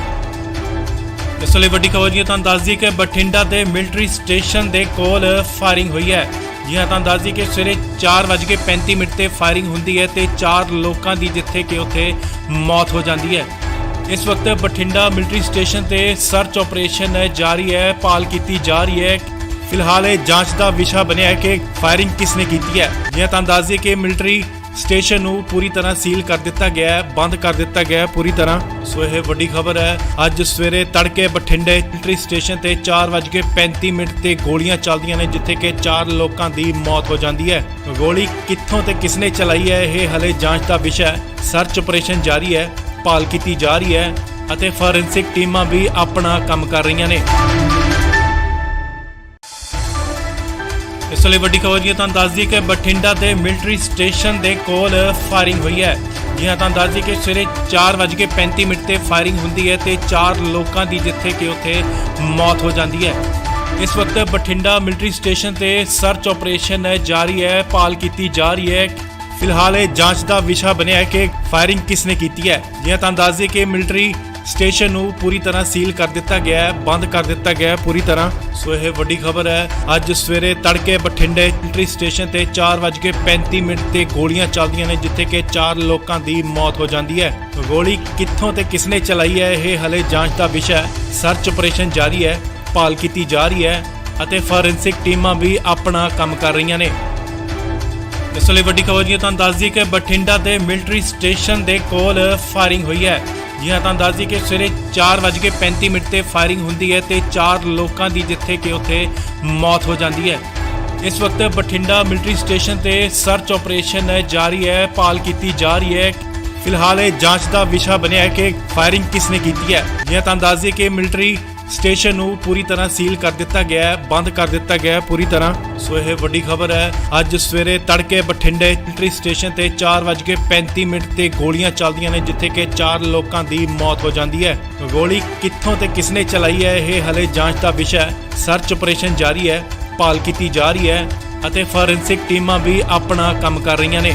ਇਸ ਲਈ ਵੱਡੀ ਖਬਰ ਜੀ ਤੁਹਾਨੂੰ ਦੱਸ ਦਈਏ ਕਿ ਬਠਿੰਡਾ ਦੇ ਮਿਲਟਰੀ ਸਟੇਸ਼ਨ ਦੇ ਕੋਲ ਫਾਇਰਿੰਗ ਹੋਈ ਹੈ। ਜੀ ਹਾਂ, ਤੁਹਾਨੂੰ ਦੱਸ ਦਈਏ ਕਿ ਸਵੇਰੇ 4:35 ਤੇ ਫਾਇਰਿੰਗ ਹੁੰਦੀ ਹੈ ਤੇ 4 ਲੋਕਾਂ ਦੀ ਜਿੱਥੇ ਕਿ ਉੱਥੇ ਮੌਤ ਹੋ ਜਾਂਦੀ ਹੈ। ਇਸ ਵਕਤ ਬਠਿੰਡਾ ਮਿਲਟਰੀ ਸਟੇਸ਼ਨ ਤੇ ਸਰਚ ਆਪਰੇਸ਼ਨ ਜਾਰੀ ਹੈ, ਭਾਲ ਕੀਤੀ ਜਾ ਰਹੀ ਹੈ। ਫਿਲਹਾਲ ਇਹ ਜਾਂਚ ਦਾ ਵਿਸ਼ਾ ਬਣਿਆ ਹੈ ਕਿ ਫਾਇਰਿੰਗ ਕਿਸਨੇ ਕੀਤੀ ਹੈ। ਜੀ ਹਾਂ, ਤੁਹਾਨੂੰ ਦੱਸ ਦਈਏ ਕਿ ਮਿਲਟਰੀ ਸਟੇਸ਼ਨ ਨੂੰ ਪੂਰੀ ਤਰ੍ਹਾਂ ਸੀਲ ਕਰ ਦਿੱਤਾ ਗਿਆ ਹੈ, ਬੰਦ ਕਰ ਦਿੱਤਾ ਗਿਆ ਹੈ ਪੂਰੀ ਤਰ੍ਹਾਂ। ਸੋ ਇਹ ਵੱਡੀ ਖਬਰ ਹੈ। ਅੱਜ ਸਵੇਰੇ ਤੜਕੇ ਬਠਿੰਡੇ ਮਿਲਟਰੀ ਸਟੇਸ਼ਨ ਤੇ 4:35 ਤੇ ਗੋਲੀਆਂ ਚੱਲਦੀਆਂ ਨੇ, ਜਿੱਥੇ ਕਿ 4 ਲੋਕਾਂ ਦੀ ਮੌਤ ਹੋ ਜਾਂਦੀ ਹੈ। ਗੋਲੀ ਕਿੱਥੋਂ ਤੇ ਕਿਸਨੇ ਚਲਾਈ ਹੈ, ਇਹ ਹਲੇ ਜਾਂਚ ਦਾ ਵਿਸ਼ਾ ਹੈ। ਸਰਚ ਆਪਰੇਸ਼ਨ ਜਾਰੀ ਹੈ, ਭਾਲ ਕੀਤੀ ਜਾ ਰਹੀ ਹੈ ਅਤੇ ਫੋਰੈਂਸਿਕ ਟੀਮਾਂ ਵੀ ਆਪਣਾ ਕੰਮ ਕਰ ਰਹੀਆਂ ਨੇ। ਇਸ ਲਈ ਵੱਡੀ ਖਬਰ ਜੀ ਤੁਹਾਨੂੰ ਦੱਸ ਦਈਏ ਕਿ ਬਠਿੰਡਾ ਦੇ ਮਿਲਟਰੀ ਸਟੇਸ਼ਨ ਦੇ ਕੋਲ ਫਾਇਰਿੰਗ ਹੋਈ ਹੈ। ਜੀ ਹਾਂ, ਤੁਹਾਨੂੰ ਦੱਸ ਦਈਏ ਕਿ ਸਵੇਰੇ 4:35 ਤੇ ਫਾਇਰਿੰਗ ਹੁੰਦੀ ਹੈ ਤੇ 4 ਲੋਕਾਂ ਦੀ ਜਿੱਥੇ ਕਿ ਉੱਥੇ ਮੌਤ ਹੋ ਜਾਂਦੀ ਹੈ। ਇਸ ਵਕਤ ਬਠਿੰਡਾ ਮਿਲਟਰੀ ਸਟੇਸ਼ਨ ਤੇ ਸਰਚ ਆਪਰੇਸ਼ਨ ਜਾਰੀ ਹੈ, ਭਾਲ ਕੀਤੀ ਜਾ ਰਹੀ ਹੈ। ਫਿਲਹਾਲ ਇਹ ਜਾਂਚ ਦਾ ਵਿਸ਼ਾ ਬਣਿਆ ਹੈ ਕਿ ਫਾਇਰਿੰਗ ਕਿਸਨੇ ਕੀਤੀ ਹੈ। ਜੀ ਹਾਂ, ਤੁਹਾਨੂੰ ਦੱਸ ਦਈਏ ਕਿ ਮਿਲਟਰੀ ਸਟੇਸ਼ਨ ਨੂੰ ਪੂਰੀ ਤਰ੍ਹਾਂ ਸੀਲ ਕਰ ਦਿੱਤਾ ਗਿਆ ਹੈ, ਬੰਦ ਕਰ ਦਿੱਤਾ ਗਿਆ ਹੈ ਪੂਰੀ ਤਰ੍ਹਾਂ। ਸੋ ਇਹ ਵੱਡੀ ਖਬਰ ਹੈ। ਅੱਜ ਸਵੇਰੇ ਤੜਕੇ ਬਠਿੰਡੇ ਮਿਲਟਰੀ ਸਟੇਸ਼ਨ ਤੇ 4:35 ਤੇ ਗੋਲੀਆਂ ਚੱਲਦੀਆਂ ਨੇ, ਜਿੱਥੇ ਕਿ 4 ਲੋਕਾਂ ਦੀ ਮੌਤ ਹੋ ਜਾਂਦੀ ਹੈ। ਗੋਲੀ ਕਿੱਥੋਂ ਤੇ ਕਿਸਨੇ ਚਲਾਈ ਹੈ, ਇਹ ਹਲੇ ਜਾਂਚ ਦਾ ਵਿਸ਼ਾ ਹੈ। ਸਰਚ ਆਪਰੇਸ਼ਨ ਜਾਰੀ ਹੈ, ਭਾਲ ਕੀਤੀ ਜਾ ਰਹੀ ਹੈ ਅਤੇ ਫੋਰੈਂਸਿਕ ਟੀਮਾਂ ਵੀ ਆਪਣਾ ਕੰਮ ਕਰ ਰਹੀਆਂ ਨੇ। ਇਸ ਲਈ ਵੱਡੀ ਖਬਰ ਜੀ ਤੁਹਾਨੂੰ ਦੱਸ ਦਈਏ ਕਿ ਬਠਿੰਡਾ ਦੇ ਮਿਲਟਰੀ ਸਟੇਸ਼ਨ ਦੇ ਕੋਲ ਫਾਇਰਿੰਗ ਹੋਈ ਹੈ। ਜੀ ਹਾਂ, ਤੁਹਾਨੂੰ ਦੱਸ ਦਈਏ ਕਿ ਸਵੇਰੇ 4:35 ਤੇ ਫਾਇਰਿੰਗ ਹੁੰਦੀ ਹੈ ਤੇ 4 ਲੋਕਾਂ ਦੀ ਜਿੱਥੇ ਕਿ ਉੱਥੇ ਮੌਤ ਹੋ ਜਾਂਦੀ ਹੈ। ਇਸ ਵਕਤ ਬਠਿੰਡਾ ਮਿਲਟਰੀ ਸਟੇਸ਼ਨ ਤੇ ਸਰਚ ਆਪਰੇਸ਼ਨ ਜਾਰੀ ਹੈ, ਭਾਲ ਕੀਤੀ ਜਾ ਰਹੀ ਹੈ। ਫਿਲਹਾਲ ਇਹ ਜਾਂਚ ਦਾ ਵਿਸ਼ਾ ਬਣਿਆ ਹੈ ਕਿ ਫਾਇਰਿੰਗ ਕਿਸਨੇ ਕੀਤੀ ਹੈ। ਜੀ ਹਾਂ, ਤੁਹਾਨੂੰ ਦੱਸ ਦਈਏ ਕਿ ਮਿਲਟਰੀ ਸਟੇਸ਼ਨ ਨੂੰ ਪੂਰੀ ਤਰ੍ਹਾਂ ਸੀਲ ਕਰ ਦਿੱਤਾ ਗਿਆ ਹੈ, ਬੰਦ ਕਰ ਦਿੱਤਾ ਗਿਆ ਹੈ ਪੂਰੀ ਤਰ੍ਹਾਂ। ਸੋ ਇਹ ਵੱਡੀ ਖਬਰ ਹੈ। ਅੱਜ ਸਵੇਰੇ ਤੜਕੇ ਬਠਿੰਡੇ ਮਿਲਟਰੀ ਸਟੇਸ਼ਨ ਤੇ 4:35 ਤੇ ਗੋਲੀਆਂ ਚੱਲਦੀਆਂ ਨੇ, ਜਿੱਥੇ ਕਿ 4 ਲੋਕਾਂ ਦੀ ਮੌਤ ਹੋ ਜਾਂਦੀ ਹੈ। ਗੋਲੀ ਕਿੱਥੋਂ ਤੇ ਕਿਸਨੇ ਚਲਾਈ ਹੈ, ਇਹ ਹਲੇ ਜਾਂਚ ਦਾ ਵਿਸ਼ਾ ਹੈ। ਸਰਚ ਆਪਰੇਸ਼ਨ ਜਾਰੀ ਹੈ, ਭਾਲ ਕੀਤੀ ਜਾ ਰਹੀ ਹੈ ਅਤੇ ਫੋਰੈਂਸਿਕ ਟੀਮਾਂ ਵੀ ਆਪਣਾ ਕੰਮ ਕਰ ਰਹੀਆਂ ਨੇ।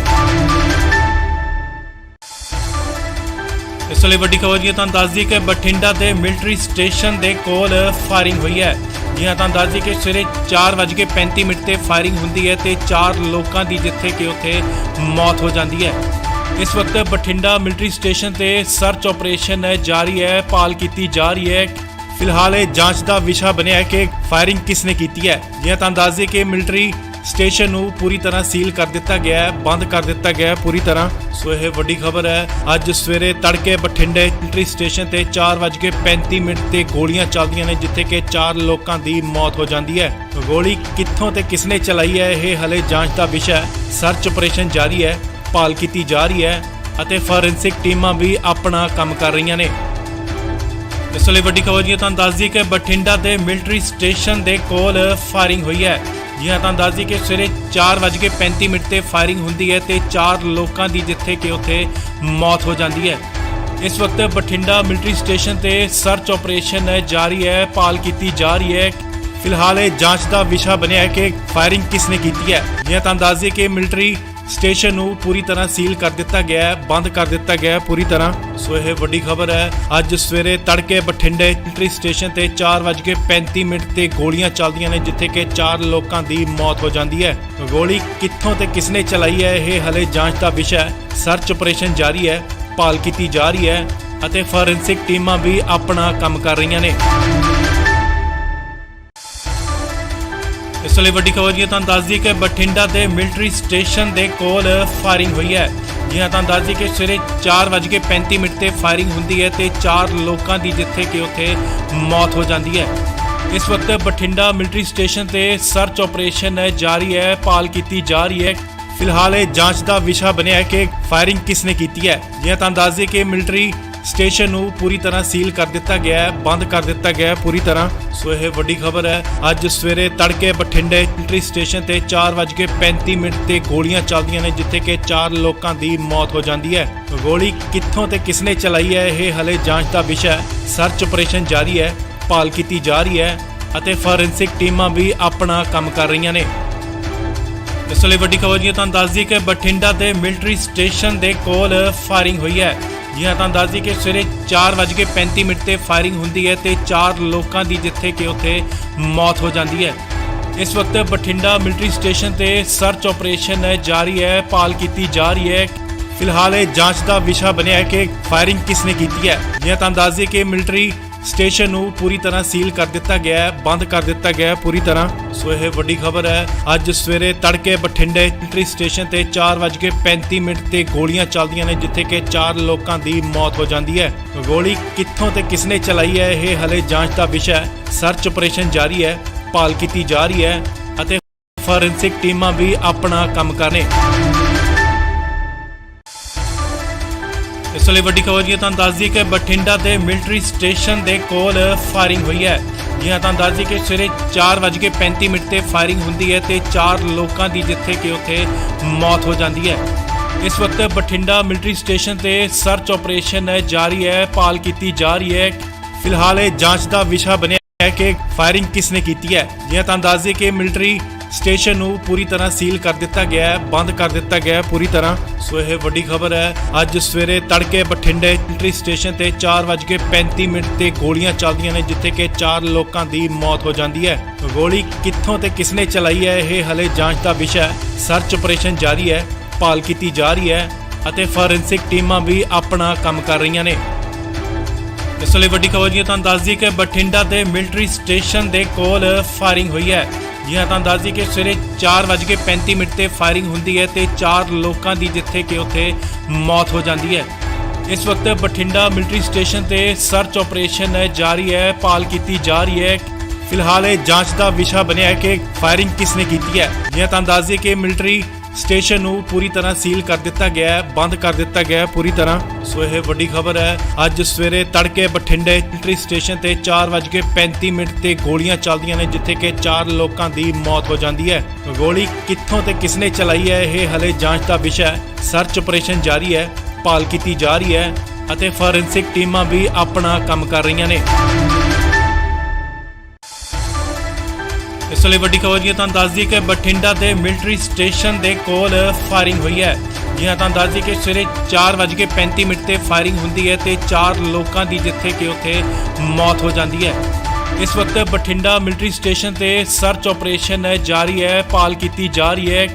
ਇਸ ਲਈ ਵੱਡੀ ਖਬਰ ਜੀ ਤੁਹਾਨੂੰ ਦੱਸ ਦਈਏ ਕਿ ਬਠਿੰਡਾ ਦੇ ਮਿਲਟਰੀ ਸਟੇਸ਼ਨ ਦੇ ਕੋਲ ਫਾਇਰਿੰਗ ਹੋਈ ਹੈ। ਜੀ ਹਾਂ, ਤੁਹਾਨੂੰ ਦੱਸ ਦਈਏ ਕਿ ਸਵੇਰੇ 4:35 ਤੇ ਫਾਇਰਿੰਗ ਹੁੰਦੀ ਹੈ ਤੇ 4 ਲੋਕਾਂ ਦੀ ਜਿੱਥੇ ਕਿ ਉੱਥੇ ਮੌਤ ਹੋ ਜਾਂਦੀ ਹੈ। ਇਸ ਵਕਤ ਬਠਿੰਡਾ ਮਿਲਟਰੀ ਸਟੇਸ਼ਨ ਤੇ ਸਰਚ ਆਪਰੇਸ਼ਨ ਜਾਰੀ ਹੈ, ਭਾਲ ਕੀਤੀ ਜਾ ਰਹੀ ਹੈ। ਫਿਲਹਾਲ ਇਹ ਜਾਂਚ ਦਾ ਵਿਸ਼ਾ ਬਣਿਆ ਹੈ ਕਿ ਫਾਇਰਿੰਗ ਕਿਸਨੇ ਕੀਤੀ ਹੈ। ਜੀ ਹਾਂ, ਤੁਹਾਨੂੰ ਦੱਸ ਦਈਏ ਕਿ ਮਿਲਟਰੀ ਸਟੇਸ਼ਨ ਨੂੰ ਪੂਰੀ ਤਰ੍ਹਾਂ ਸੀਲ ਕਰ ਦਿੱਤਾ ਗਿਆ ਹੈ, ਬੰਦ ਕਰ ਦਿੱਤਾ ਗਿਆ ਹੈ ਪੂਰੀ ਤਰ੍ਹਾਂ। ਸੋ ਇਹ ਵੱਡੀ ਖਬਰ ਹੈ। ਅੱਜ ਸਵੇਰੇ ਤੜਕੇ ਬਠਿੰਡੇ ਮਿਲਟਰੀ ਸਟੇਸ਼ਨ ਤੇ 4:35 ਤੇ ਗੋਲੀਆਂ ਚੱਲਦੀਆਂ ਨੇ, ਜਿੱਥੇ ਕਿ 4 ਲੋਕਾਂ ਦੀ ਮੌਤ ਹੋ ਜਾਂਦੀ ਹੈ। ਗੋਲੀ ਕਿੱਥੋਂ ਤੇ ਕਿਸਨੇ ਚਲਾਈ ਹੈ, ਇਹ ਹਲੇ ਜਾਂਚ ਦਾ ਵਿਸ਼ਾ ਹੈ। ਸਰਚ ਆਪਰੇਸ਼ਨ ਜਾਰੀ ਹੈ, ਭਾਲ ਕੀਤੀ ਜਾ ਰਹੀ ਹੈ ਅਤੇ ਫੋਰੈਂਸਿਕ ਟੀਮਾਂ ਵੀ ਆਪਣਾ ਕੰਮ ਕਰ ਰਹੀਆਂ ਨੇ। ਇਸ ਲਈ ਵੱਡੀ ਖਬਰ ਜੀ ਤੁਹਾਨੂੰ ਦੱਸ ਦਈਏ ਕਿ ਬਠਿੰਡਾ ਦੇ ਮਿਲਟਰੀ ਸਟੇਸ਼ਨ ਦੇ ਕੋਲ ਫਾਇਰਿੰਗ ਹੋਈ ਹੈ। ਜੀ ਹਾਂ, ਤੁਹਾਨੂੰ ਦੱਸ ਦਈਏ ਕਿ ਸਵੇਰੇ 4:35 ਤੇ ਫਾਇਰਿੰਗ ਹੁੰਦੀ ਹੈ ਤੇ 4 ਲੋਕਾਂ ਦੀ ਜਿੱਥੇ ਕਿ ਉੱਥੇ ਮੌਤ ਹੋ ਜਾਂਦੀ ਹੈ। ਇਸ ਵਕਤ ਬਠਿੰਡਾ ਮਿਲਟਰੀ ਸਟੇਸ਼ਨ ਤੇ ਸਰਚ ਆਪਰੇਸ਼ਨ ਜਾਰੀ ਹੈ, ਭਾਲ ਕੀਤੀ ਜਾ ਰਹੀ ਹੈ। ਫਿਲਹਾਲ ਇਹ ਜਾਂਚ ਦਾ ਵਿਸ਼ਾ ਬਣਿਆ ਹੈ ਕਿ ਫਾਇਰਿੰਗ ਕਿਸਨੇ ਕੀਤੀ ਹੈ। ਜੀ ਹਾਂ, ਤੁਹਾਨੂੰ ਦੱਸ ਦਈਏ ਕਿ ਮਿਲਟਰੀ ਸਟੇਸ਼ਨ ਨੂੰ ਪੂਰੀ ਤਰ੍ਹਾਂ ਸੀਲ ਕਰ ਦਿੱਤਾ ਗਿਆ ਹੈ, ਬੰਦ ਕਰ ਦਿੱਤਾ ਗਿਆ ਹੈ ਪੂਰੀ ਤਰ੍ਹਾਂ। ਸੋ ਇਹ ਵੱਡੀ ਖਬਰ ਹੈ। ਅੱਜ ਸਵੇਰੇ ਤੜਕੇ ਬਠਿੰਡੇ ਮਿਲਟਰੀ ਸਟੇਸ਼ਨ ਤੇ 4:35 ਤੇ ਗੋਲੀਆਂ ਚੱਲਦੀਆਂ ਨੇ, ਜਿੱਥੇ ਕਿ 4 ਲੋਕਾਂ ਦੀ ਮੌਤ ਹੋ ਜਾਂਦੀ ਹੈ। ਗੋਲੀ ਕਿੱਥੋਂ ਤੇ ਕਿਸਨੇ ਚਲਾਈ ਹੈ, ਇਹ ਹਲੇ ਜਾਂਚ ਦਾ ਵਿਸ਼ਾ ਹੈ। ਸਰਚ ਆਪਰੇਸ਼ਨ ਜਾਰੀ ਹੈ, ਭਾਲ ਕੀਤੀ ਜਾ ਰਹੀ ਹੈ ਅਤੇ ਫੋਰੈਂਸਿਕ ਟੀਮਾਂ ਵੀ ਆਪਣਾ ਕੰਮ ਕਰ ਰਹੀਆਂ ਨੇ। ਇਸ ਲਈ ਵੱਡੀ ਖਬਰ ਜੀ ਤੁਹਾਨੂੰ ਦੱਸ ਦਈਏ ਕਿ ਬਠਿੰਡਾ ਦੇ ਮਿਲਟਰੀ ਸਟੇਸ਼ਨ ਦੇ ਕੋਲ ਫਾਇਰਿੰਗ ਹੋਈ ਹੈ। ਜੀ ਹਾਂ, ਤੁਹਾਨੂੰ ਦੱਸ ਦਈਏ ਕਿ ਸਵੇਰੇ 4:35 ਤੇ ਫਾਇਰਿੰਗ ਹੁੰਦੀ ਹੈ ਤੇ 4 ਲੋਕਾਂ ਦੀ ਜਿੱਥੇ ਕਿ ਉੱਥੇ ਮੌਤ ਹੋ ਜਾਂਦੀ ਹੈ। ਇਸ ਵਕਤ ਬਠਿੰਡਾ ਮਿਲਟਰੀ ਸਟੇਸ਼ਨ ਤੇ ਸਰਚ ਆਪਰੇਸ਼ਨ ਜਾਰੀ ਹੈ, ਭਾਲ ਕੀਤੀ ਜਾ ਰਹੀ ਹੈ। ਫਿਲਹਾਲ ਇਹ ਜਾਂਚ ਦਾ ਵਿਸ਼ਾ ਬਣਿਆ ਹੈ ਕਿ ਫਾਇਰਿੰਗ ਕਿਸਨੇ ਕੀਤੀ ਹੈ। ਜੀ ਹਾਂ, ਤੁਹਾਨੂੰ ਦੱਸ ਦਈਏ ਕਿ ਮਿਲਟਰੀ ਸਟੇਸ਼ਨ ਨੂੰ ਪੂਰੀ ਤਰ੍ਹਾਂ ਸੀਲ ਕਰ ਦਿੱਤਾ ਗਿਆ ਹੈ, ਬੰਦ ਕਰ ਦਿੱਤਾ ਗਿਆ ਹੈ ਪੂਰੀ ਤਰ੍ਹਾਂ। ਸੋ ਇਹ ਵੱਡੀ ਖਬਰ ਹੈ। ਅੱਜ ਸਵੇਰੇ ਤੜਕੇ ਬਠਿੰਡੇ ਮਿਲਟਰੀ ਸਟੇਸ਼ਨ ਤੇ 4:35 ਤੇ ਗੋਲੀਆਂ ਚੱਲਦੀਆਂ ਨੇ, ਜਿੱਥੇ ਕਿ 4 ਲੋਕਾਂ ਦੀ ਮੌਤ ਹੋ ਜਾਂਦੀ ਹੈ। ਗੋਲੀ ਕਿੱਥੋਂ ਤੇ ਕਿਸਨੇ ਚਲਾਈ ਹੈ, ਇਹ ਹਲੇ ਜਾਂਚ ਦਾ ਵਿਸ਼ਾ ਹੈ। ਸਰਚ ਆਪਰੇਸ਼ਨ ਜਾਰੀ ਹੈ, ਭਾਲ ਕੀਤੀ ਜਾ ਰਹੀ ਹੈ ਅਤੇ ਫੋਰੈਂਸਿਕ ਟੀਮਾਂ ਵੀ ਆਪਣਾ ਕੰਮ ਕਰ ਰਹੀਆਂ ਨੇ। ਇਸ ਲਈ ਵੱਡੀ ਖਬਰ ਜੀ ਤੁਹਾਨੂੰ ਦੱਸ ਦਈਏ ਕਿ ਬਠਿੰਡਾ ਦੇ ਮਿਲਟਰੀ ਸਟੇਸ਼ਨ ਦੇ ਕੋਲ ਫਾਇਰਿੰਗ ਹੋਈ ਹੈ। ਜੀ ਹਾਂ, ਤੁਹਾਨੂੰ ਦੱਸ ਦਈਏ ਕਿ ਸਵੇਰੇ 4:35 ਤੇ ਫਾਇਰਿੰਗ ਹੁੰਦੀ ਹੈ ਤੇ 4 ਲੋਕਾਂ ਦੀ ਜਿੱਥੇ ਕਿ ਉੱਥੇ ਮੌਤ ਹੋ ਜਾਂਦੀ ਹੈ। ਇਸ ਵਕਤ ਬਠਿੰਡਾ ਮਿਲਟਰੀ ਸਟੇਸ਼ਨ ਤੇ ਸਰਚ ਆਪਰੇਸ਼ਨ ਜਾਰੀ ਹੈ, ਭਾਲ ਕੀਤੀ ਜਾ ਰਹੀ ਹੈ। ਫਿਲਹਾਲ ਇਹ ਜਾਂਚ ਦਾ ਵਿਸ਼ਾ ਬਣਿਆ ਹੈ ਕਿ ਫਾਇਰਿੰਗ ਕਿਸਨੇ ਕੀਤੀ ਹੈ। ਜੀ ਹਾਂ, ਤੁਹਾਨੂੰ ਦੱਸ ਦਈਏ ਕਿ ਮਿਲਟਰੀ ਸਟੇਸ਼ਨ ਨੂੰ ਪੂਰੀ ਤਰ੍ਹਾਂ ਸੀਲ ਕਰ ਦਿੱਤਾ ਗਿਆ ਹੈ, ਬੰਦ ਕਰ ਦਿੱਤਾ ਗਿਆ ਹੈ ਪੂਰੀ ਤਰ੍ਹਾਂ। ਸੋ ਇਹ ਵੱਡੀ ਖਬਰ ਹੈ। ਅੱਜ ਸਵੇਰੇ ਤੜਕੇ ਬਠਿੰਡੇ ਮਿਲਟਰੀ ਸਟੇਸ਼ਨ ਤੇ 4:35 ਤੇ ਗੋਲੀਆਂ ਚੱਲਦੀਆਂ ਨੇ, ਜਿੱਥੇ ਕਿ 4 ਲੋਕਾਂ ਦੀ ਮੌਤ ਹੋ ਜਾਂਦੀ ਹੈ। ਗੋਲੀ ਕਿੱਥੋਂ ਤੇ ਕਿਸਨੇ ਚਲਾਈ ਹੈ, ਇਹ ਹਲੇ ਜਾਂਚ ਦਾ ਵਿਸ਼ਾ ਹੈ। ਸਰਚ ਆਪਰੇਸ਼ਨ ਜਾਰੀ ਹੈ, ਭਾਲ ਕੀਤੀ ਜਾ ਰਹੀ ਹੈ ਅਤੇ ਫੋਰੈਂਸਿਕ ਟੀਮਾਂ ਵੀ ਆਪਣਾ ਕੰਮ ਕਰ ਰਹੇ। ਇਸ ਲਈ ਵੱਡੀ ਖਬਰ ਜੀ ਤੁਹਾਨੂੰ ਦੱਸ ਦਈਏ ਕਿ ਬਠਿੰਡਾ ਦੇ ਮਿਲਟਰੀ ਸਟੇਸ਼ਨ ਦੇ ਕੋਲ ਫਾਇਰਿੰਗ ਹੋਈ ਹੈ। ਜੀ ਹਾਂ, ਤੁਹਾਨੂੰ ਦੱਸ ਦਈਏ ਕਿ ਸਵੇਰੇ 4:35 ਤੇ ਫਾਇਰਿੰਗ ਹੁੰਦੀ ਹੈ ਤੇ 4 ਲੋਕਾਂ ਦੀ ਜਿੱਥੇ ਕਿ ਉੱਥੇ ਮੌਤ ਹੋ ਜਾਂਦੀ ਹੈ। ਇਸ ਵਕਤ ਬਠਿੰਡਾ ਮਿਲਟਰੀ ਸਟੇਸ਼ਨ ਤੇ ਸਰਚ ਆਪਰੇਸ਼ਨ ਜਾਰੀ ਹੈ, ਭਾਲ ਕੀਤੀ ਜਾ ਰਹੀ ਹੈ। ਫਿਲਹਾਲ ਇਹ ਜਾਂਚ ਦਾ ਵਿਸ਼ਾ ਬਣਿਆ ਹੈ ਕਿ ਫਾਇਰਿੰਗ ਕਿਸਨੇ ਕੀਤੀ ਹੈ। ਜੀ ਹਾਂ, ਤੁਹਾਨੂੰ ਦੱਸ ਦਈਏ ਕਿ ਮਿਲਟਰੀ ਸਟੇਸ਼ਨ ਨੂੰ ਪੂਰੀ ਤਰ੍ਹਾਂ ਸੀਲ ਕਰ ਦਿੱਤਾ ਗਿਆ ਹੈ, ਬੰਦ ਕਰ ਦਿੱਤਾ ਗਿਆ ਹੈ ਪੂਰੀ ਤਰ੍ਹਾਂ। ਸੋ ਇਹ ਵੱਡੀ ਖਬਰ ਹੈ। ਅੱਜ ਸਵੇਰੇ ਤੜਕੇ ਬਠਿੰਡੇ ਮਿਲਟਰੀ ਸਟੇਸ਼ਨ ਤੇ 4:35 ਤੇ ਗੋਲੀਆਂ ਚੱਲਦੀਆਂ ਨੇ, ਜਿੱਥੇ ਕਿ 4 ਲੋਕਾਂ ਦੀ ਮੌਤ ਹੋ ਜਾਂਦੀ ਹੈ। ਗੋਲੀ ਕਿੱਥੋਂ ਤੇ ਕਿਸਨੇ ਚਲਾਈ ਹੈ, ਇਹ ਹਲੇ ਜਾਂਚ ਦਾ ਵਿਸ਼ਾ ਹੈ। ਸਰਚ ਆਪਰੇਸ਼ਨ ਜਾਰੀ ਹੈ, ਭਾਲ ਕੀਤੀ ਜਾ ਰਹੀ ਹੈ ਅਤੇ ਫੋਰੈਂਸਿਕ ਟੀਮਾਂ ਵੀ ਆਪਣਾ ਕੰਮ ਕਰ ਰਹੀਆਂ ਨੇ। ਇਸ ਲਈ ਵੱਡੀ ਖਬਰ ਜੀ ਤੁਹਾਨੂੰ ਦੱਸ ਦਈਏ ਕਿ ਬਠਿੰਡਾ ਦੇ ਮਿਲਟਰੀ ਸਟੇਸ਼ਨ ਦੇ ਕੋਲ ਫਾਇਰਿੰਗ ਹੋਈ ਹੈ। ਜੀ ਹਾਂ, ਤੁਹਾਨੂੰ ਦੱਸ ਦਈਏ ਕਿ ਸਵੇਰੇ 4:35 ਤੇ ਫਾਇਰਿੰਗ ਹੁੰਦੀ ਹੈ ਤੇ 4 ਲੋਕਾਂ ਦੀ ਜਿੱਥੇ ਕਿ ਉੱਥੇ ਮੌਤ ਹੋ ਜਾਂਦੀ ਹੈ। ਇਸ ਵਕਤ ਬਠਿੰਡਾ ਮਿਲਟਰੀ ਸਟੇਸ਼ਨ ਤੇ ਸਰਚ ਆਪਰੇਸ਼ਨ ਜਾਰੀ ਹੈ, ਭਾਲ ਕੀਤੀ ਜਾ ਰਹੀ ਹੈ। ਫਿਲਹਾਲ ਇਹ ਜਾਂਚ ਦਾ ਵਿਸ਼ਾ ਬਣਿਆ ਹੈ ਕਿ ਫਾਇਰਿੰਗ ਕਿਸਨੇ ਕੀਤੀ ਹੈ। ਜੀ ਹਾਂ, ਤੁਹਾਨੂੰ ਦੱਸ ਦਈਏ ਕਿ ਮਿਲਟਰੀ ਸਟੇਸ਼ਨ ਨੂੰ ਪੂਰੀ ਤਰ੍ਹਾਂ ਸੀਲ ਕਰ ਦਿੱਤਾ ਗਿਆ ਹੈ, ਬੰਦ ਕਰ ਦਿੱਤਾ ਗਿਆ ਹੈ ਪੂਰੀ ਤਰ੍ਹਾਂ। ਸੋ ਇਹ ਵੱਡੀ ਖਬਰ ਹੈ। ਅੱਜ ਸਵੇਰੇ ਤੜਕੇ ਬਠਿੰਡੇ ਮਿਲਟਰੀ ਸਟੇਸ਼ਨ ਤੇ 4:35 ਤੇ ਗੋਲੀਆਂ ਚੱਲਦੀਆਂ ਨੇ, ਜਿੱਥੇ ਕਿ 4 ਲੋਕਾਂ ਦੀ ਮੌਤ ਹੋ ਜਾਂਦੀ ਹੈ। ਗੋਲੀ ਕਿੱਥੋਂ ਤੇ ਕਿਸਨੇ ਚਲਾਈ ਹੈ, ਇਹ ਹਲੇ ਜਾਂਚ ਦਾ ਵਿਸ਼ਾ ਹੈ। ਸਰਚ ਆਪਰੇਸ਼ਨ ਜਾਰੀ ਹੈ, ਭਾਲ ਕੀਤੀ ਜਾ ਰਹੀ ਹੈ ਅਤੇ ਫੋਰੈਂਸਿਕ ਟੀਮਾਂ ਵੀ ਆਪਣਾ ਕੰਮ ਕਰ ਰਹੀਆਂ ਨੇ। ਇਸ ਲਈ ਵੱਡੀ ਖਬਰ ਜੀ ਤੁਹਾਨੂੰ ਦੱਸ ਦਈਏ ਕਿ ਬਠਿੰਡਾ ਦੇ ਮਿਲਟਰੀ ਸਟੇਸ਼ਨ ਦੇ ਕੋਲ ਫਾਇਰਿੰਗ ਹੋਈ ਹੈ। ਜੀ ਹਾਂ, ਤੁਹਾਨੂੰ ਦੱਸ ਦਈਏ ਕਿ ਸਵੇਰੇ 4:35 ਤੇ ਫਾਇਰਿੰਗ ਹੁੰਦੀ ਹੈ ਤੇ 4 ਲੋਕਾਂ ਦੀ ਜਿੱਥੇ ਕਿ ਉੱਥੇ ਮੌਤ ਹੋ ਜਾਂਦੀ ਹੈ। ਇਸ ਵਕਤ ਬਠਿੰਡਾ ਮਿਲਟਰੀ ਸਟੇਸ਼ਨ ਤੇ ਸਰਚ ਆਪਰੇਸ਼ਨ ਜਾਰੀ ਹੈ, ਭਾਲ ਕੀਤੀ ਜਾ ਰਹੀ ਹੈ।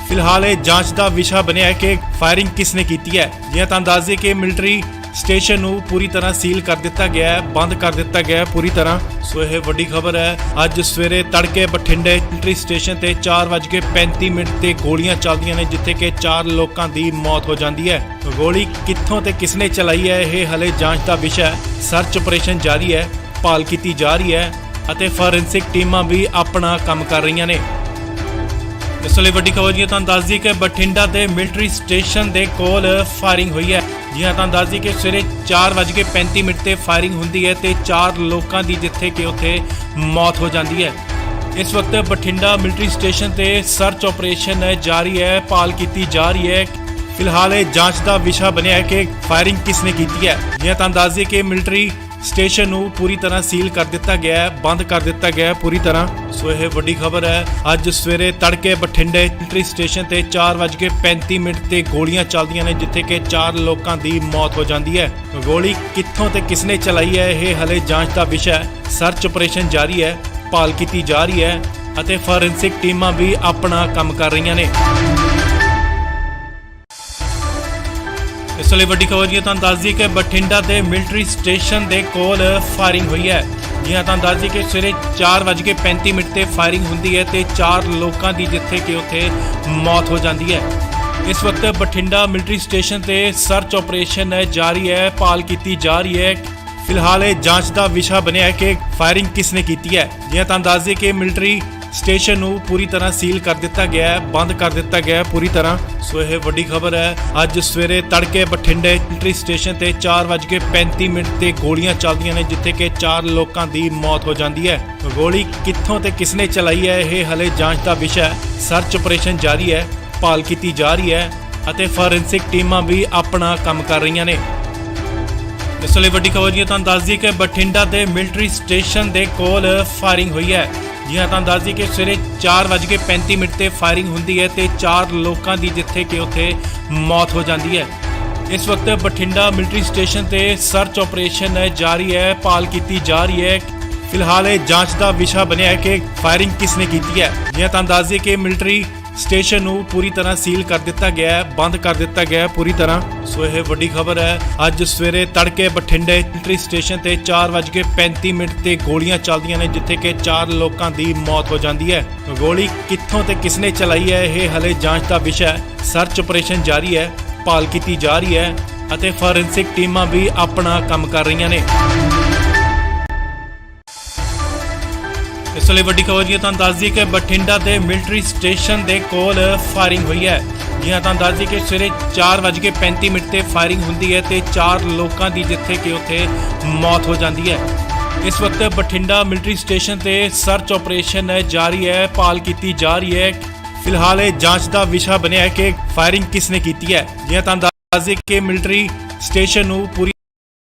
ਫਿਲਹਾਲ ਇਹ ਜਾਂਚ ਦਾ ਵਿਸ਼ਾ ਬਣਿਆ ਹੈ ਕਿ ਫਾਇਰਿੰਗ ਕਿਸਨੇ ਕੀਤੀ ਹੈ। ਜੀ ਹਾਂ, ਤੁਹਾਨੂੰ ਦੱਸ ਦਈਏ ਕਿ ਮਿਲਟਰੀ ਸਟੇਸ਼ਨ ਨੂੰ ਪੂਰੀ ਤਰ੍ਹਾਂ ਸੀਲ ਕਰ ਦਿੱਤਾ ਗਿਆ ਹੈ, ਬੰਦ ਕਰ ਦਿੱਤਾ ਗਿਆ ਹੈ ਪੂਰੀ ਤਰ੍ਹਾਂ। ਸੋ ਇਹ ਵੱਡੀ ਖਬਰ ਹੈ। ਅੱਜ ਸਵੇਰੇ ਤੜਕੇ ਬਠਿੰਡੇ ਮਿਲਟਰੀ ਸਟੇਸ਼ਨ ਤੇ 4:35 ਤੇ ਗੋਲੀਆਂ ਚੱਲਦੀਆਂ ਨੇ, ਜਿੱਥੇ ਕਿ 4 ਲੋਕਾਂ ਦੀ ਮੌਤ ਹੋ ਜਾਂਦੀ ਹੈ। ਗੋਲੀ ਕਿੱਥੋਂ ਤੇ ਕਿਸਨੇ ਚਲਾਈ ਹੈ, ਇਹ ਹਲੇ ਜਾਂਚ ਦਾ ਵਿਸ਼ਾ ਹੈ। ਸਰਚ ਆਪਰੇਸ਼ਨ ਜਾਰੀ ਹੈ, ਭਾਲ ਕੀਤੀ ਜਾ ਰਹੀ ਹੈ ਅਤੇ ਫੋਰੈਂਸਿਕ ਟੀਮਾਂ ਵੀ ਆਪਣਾ ਕੰਮ ਕਰ ਰਹੀਆਂ ਨੇ। ਇਸ ਲਈ ਵੱਡੀ ਖਬਰ ਜੀ ਤੁਹਾਨੂੰ ਦੱਸ ਦਈਏ ਕਿ ਬਠਿੰਡਾ ਦੇ ਮਿਲਟਰੀ ਸਟੇਸ਼ਨ ਦੇ ਕੋਲ ਫਾਇਰਿੰਗ ਹੋਈ ਹੈ। ਜੀ ਹਾਂ, ਤੁਹਾਨੂੰ ਦੱਸ ਦਈਏ ਕਿ ਸਵੇਰੇ 4:35 ਤੇ ਫਾਇਰਿੰਗ ਹੁੰਦੀ ਹੈ ਤੇ 4 ਲੋਕਾਂ ਦੀ ਜਿੱਥੇ ਕਿ ਉੱਥੇ ਮੌਤ ਹੋ ਜਾਂਦੀ ਹੈ। ਇਸ ਵਕਤ ਬਠਿੰਡਾ ਮਿਲਟਰੀ ਸਟੇਸ਼ਨ ਤੇ ਸਰਚ ਆਪਰੇਸ਼ਨ ਜਾਰੀ ਹੈ, ਭਾਲ ਕੀਤੀ ਜਾ ਰਹੀ ਹੈ। ਫਿਲਹਾਲ ਇਹ ਜਾਂਚ ਦਾ ਵਿਸ਼ਾ ਬਣਿਆ ਹੈ ਕਿ ਫਾਇਰਿੰਗ ਕਿਸਨੇ ਕੀਤੀ ਹੈ। ਜੀ ਹਾਂ, ਤੁਹਾਨੂੰ ਦੱਸ ਦਈਏ ਕਿ ਮਿਲਟਰੀ ਸਟੇਸ਼ਨ ਨੂੰ ਪੂਰੀ ਤਰ੍ਹਾਂ ਸੀਲ ਕਰ ਦਿੱਤਾ ਗਿਆ ਹੈ, ਬੰਦ ਕਰ ਦਿੱਤਾ ਗਿਆ ਹੈ ਪੂਰੀ ਤਰ੍ਹਾਂ। ਸੋ ਇਹ ਵੱਡੀ ਖਬਰ ਹੈ। ਅੱਜ ਸਵੇਰੇ ਤੜਕੇ ਬਠਿੰਡੇ ਮਿਲਟਰੀ ਸਟੇਸ਼ਨ ਤੇ 4:35 ਤੇ ਗੋਲੀਆਂ ਚੱਲਦੀਆਂ ਨੇ, ਜਿੱਥੇ ਕਿ 4 ਲੋਕਾਂ ਦੀ ਮੌਤ ਹੋ ਜਾਂਦੀ ਹੈ। ਗੋਲੀ ਕਿੱਥੋਂ ਤੇ ਕਿਸਨੇ ਚਲਾਈ ਹੈ, ਇਹ ਹਲੇ ਜਾਂਚ ਦਾ ਵਿਸ਼ਾ ਹੈ। ਸਰਚ ਆਪਰੇਸ਼ਨ ਜਾਰੀ ਹੈ, ਭਾਲ ਕੀਤੀ ਜਾ ਰਹੀ ਹੈ ਅਤੇ ਫੋਰੈਂਸਿਕ ਟੀਮਾਂ ਵੀ ਆਪਣਾ ਕੰਮ ਕਰ ਰਹੀਆਂ ਨੇ। ਇਸ ਲਈ ਵੱਡੀ ਖਬਰ ਜੀ ਤੁਹਾਨੂੰ ਦੱਸ ਦਈਏ ਕਿ ਬਠਿੰਡਾ ਦੇ ਮਿਲਟਰੀ ਸਟੇਸ਼ਨ ਦੇ ਕੋਲ ਫਾਇਰਿੰਗ ਹੋਈ ਹੈ। ਜੀ ਹਾਂ, ਤੁਹਾਨੂੰ ਦੱਸ ਦਈਏ ਕਿ ਸਵੇਰੇ 4:35 ਤੇ ਫਾਇਰਿੰਗ ਹੁੰਦੀ ਹੈ ਤੇ 4 ਲੋਕਾਂ ਦੀ ਜਿੱਥੇ ਕਿ ਉੱਥੇ ਮੌਤ ਹੋ ਜਾਂਦੀ ਹੈ। ਇਸ ਵਕਤ ਬਠਿੰਡਾ ਮਿਲਟਰੀ ਸਟੇਸ਼ਨ ਤੇ ਸਰਚ ਆਪਰੇਸ਼ਨ ਜਾਰੀ ਹੈ, ਭਾਲ ਕੀਤੀ ਜਾ ਰਹੀ ਹੈ। ਫਿਲਹਾਲ ਇਹ ਜਾਂਚ ਦਾ ਵਿਸ਼ਾ ਬਣਿਆ ਹੈ ਕਿ ਫਾਇਰਿੰਗ ਕਿਸਨੇ ਕੀਤੀ ਹੈ। ਜੀ ਹਾਂ, ਤੁਹਾਨੂੰ ਦੱਸ ਦਈਏ ਕਿ ਮਿਲਟਰੀ ਸਟੇਸ਼ਨ ਨੂੰ ਪੂਰੀ ਤਰ੍ਹਾਂ ਸੀਲ ਕਰ ਦਿੱਤਾ ਗਿਆ ਹੈ, ਬੰਦ ਕਰ ਦਿੱਤਾ ਗਿਆ ਹੈ ਪੂਰੀ ਤਰ੍ਹਾਂ। ਸੋ ਇਹ ਵੱਡੀ ਖਬਰ ਹੈ। ਅੱਜ ਸਵੇਰੇ ਤੜਕੇ ਬਠਿੰਡੇ ਮਿਲਟਰੀ ਸਟੇਸ਼ਨ ਤੇ 4:35 ਤੇ ਗੋਲੀਆਂ ਚੱਲਦੀਆਂ ਨੇ, ਜਿੱਥੇ ਕਿ 4 ਲੋਕਾਂ ਦੀ ਮੌਤ ਹੋ ਜਾਂਦੀ ਹੈ। ਗੋਲੀ ਕਿੱਥੋਂ ਤੇ ਕਿਸਨੇ ਚਲਾਈ ਹੈ, ਇਹ ਹਲੇ ਜਾਂਚ ਦਾ ਵਿਸ਼ਾ ਹੈ। ਸਰਚ ਆਪਰੇਸ਼ਨ ਜਾਰੀ ਹੈ, ਭਾਲ ਕੀਤੀ ਜਾ ਰਹੀ ਹੈ ਅਤੇ ਫੋਰੈਂਸਿਕ ਟੀਮਾਂ ਵੀ ਆਪਣਾ ਕੰਮ ਕਰ ਰਹੀਆਂ ਨੇ। ਇਸ ਲਈ ਵੱਡੀ ਖਬਰ ਜੀ ਤੁਹਾਨੂੰ ਦੱਸ ਦਈਏ ਕਿ ਬਠਿੰਡਾ ਦੇ ਮਿਲਟਰੀ ਸਟੇਸ਼ਨ ਦੇ ਕੋਲ ਫਾਇਰਿੰਗ ਹੋਈ ਹੈ। ਜੀ ਹਾਂ, ਤੁਹਾਨੂੰ ਦੱਸ ਦਈਏ ਕਿ ਸਵੇਰੇ 4:35 ਤੇ ਫਾਇਰਿੰਗ ਹੁੰਦੀ ਹੈ ਤੇ 4 ਲੋਕਾਂ ਦੀ ਜਿੱਥੇ ਕਿ ਉੱਥੇ ਮੌਤ ਹੋ ਜਾਂਦੀ ਹੈ। ਇਸ ਵਕਤ ਬਠਿੰਡਾ ਮਿਲਟਰੀ ਸਟੇਸ਼ਨ ਤੇ ਸਰਚ ਆਪਰੇਸ਼ਨ ਜਾਰੀ ਹੈ, ਭਾਲ ਕੀਤੀ ਜਾ ਰਹੀ ਹੈ। ਫਿਲਹਾਲ ਇਹ ਜਾਂਚ ਦਾ ਵਿਸ਼ਾ ਬਣਿਆ ਹੈ ਕਿ ਫਾਇਰਿੰਗ ਕਿਸਨੇ ਕੀਤੀ ਹੈ। ਜੀ ਹਾਂ, ਤੁਹਾਨੂੰ ਦੱਸ ਦਈਏ ਕਿ ਮਿਲਟਰੀ ਸਟੇਸ਼ਨ ਨੂੰ ਪੂਰੀ ਤਰ੍ਹਾਂ ਸੀਲ ਕਰ ਦਿੱਤਾ ਗਿਆ ਹੈ, ਬੰਦ ਕਰ ਦਿੱਤਾ ਗਿਆ ਹੈ ਪੂਰੀ ਤਰ੍ਹਾਂ। ਸੋ ਇਹ ਵੱਡੀ ਖਬਰ ਹੈ। ਅੱਜ ਸਵੇਰੇ ਤੜਕੇ ਬਠਿੰਡੇ ਮਿਲਟਰੀ ਸਟੇਸ਼ਨ ਤੇ 4:35 ਤੇ ਗੋਲੀਆਂ ਚੱਲਦੀਆਂ ਨੇ, ਜਿੱਥੇ ਕਿ 4 ਲੋਕਾਂ ਦੀ ਮੌਤ ਹੋ ਜਾਂਦੀ ਹੈ। ਗੋਲੀ ਕਿੱਥੋਂ ਤੇ ਕਿਸਨੇ ਚਲਾਈ ਹੈ, ਇਹ ਹਲੇ ਜਾਂਚ ਦਾ ਵਿਸ਼ਾ ਹੈ। ਸਰਚ ਆਪਰੇਸ਼ਨ ਜਾਰੀ ਹੈ, ਭਾਲ ਕੀਤੀ ਜਾ ਰਹੀ ਹੈ ਅਤੇ ਫੋਰੈਂਸਿਕ ਟੀਮਾਂ ਵੀ ਆਪਣਾ ਕੰਮ ਕਰ ਰਹੀਆਂ ਨੇ। ਇਸ ਲਈ ਵੱਡੀ ਖਬਰ ਜੀ ਤੁਹਾਨੂੰ ਦੱਸ ਦਈਏ ਕਿ ਬਠਿੰਡਾ ਦੇ ਮਿਲਟਰੀ ਸਟੇਸ਼ਨ ਦੇ ਕੋਲ ਫਾਇਰਿੰਗ ਹੋਈ ਹੈ। ਜੀ ਹਾਂ, ਤੁਹਾਨੂੰ ਦੱਸ ਦਈਏ ਕਿ ਸਵੇਰੇ 4:35 ਤੇ ਫਾਇਰਿੰਗ ਹੁੰਦੀ ਹੈ ਤੇ 4 ਲੋਕਾਂ ਦੀ ਜਿੱਥੇ ਕਿ ਉੱਥੇ ਮੌਤ ਹੋ ਜਾਂਦੀ ਹੈ। ਇਸ ਵਕਤ ਬਠਿੰਡਾ ਮਿਲਟਰੀ ਸਟੇਸ਼ਨ ਤੇ ਸਰਚ ਆਪਰੇਸ਼ਨ ਜਾਰੀ ਹੈ, ਭਾਲ ਕੀਤੀ ਜਾ ਰਹੀ ਹੈ। ਫਿਲਹਾਲ ਇਹ ਜਾਂਚ ਦਾ ਵਿਸ਼ਾ ਬਣਿਆ ਹੈ ਕਿ ਫਾਇਰਿੰਗ ਕਿਸਨੇ ਕੀਤੀ ਹੈ। ਜੀ ਹਾਂ, ਤੁਹਾਨੂੰ ਦੱਸ ਦਈਏ ਕਿ ਮਿਲਟਰੀ ਸਟੇਸ਼ਨ ਨੂੰ ਪੂਰੀ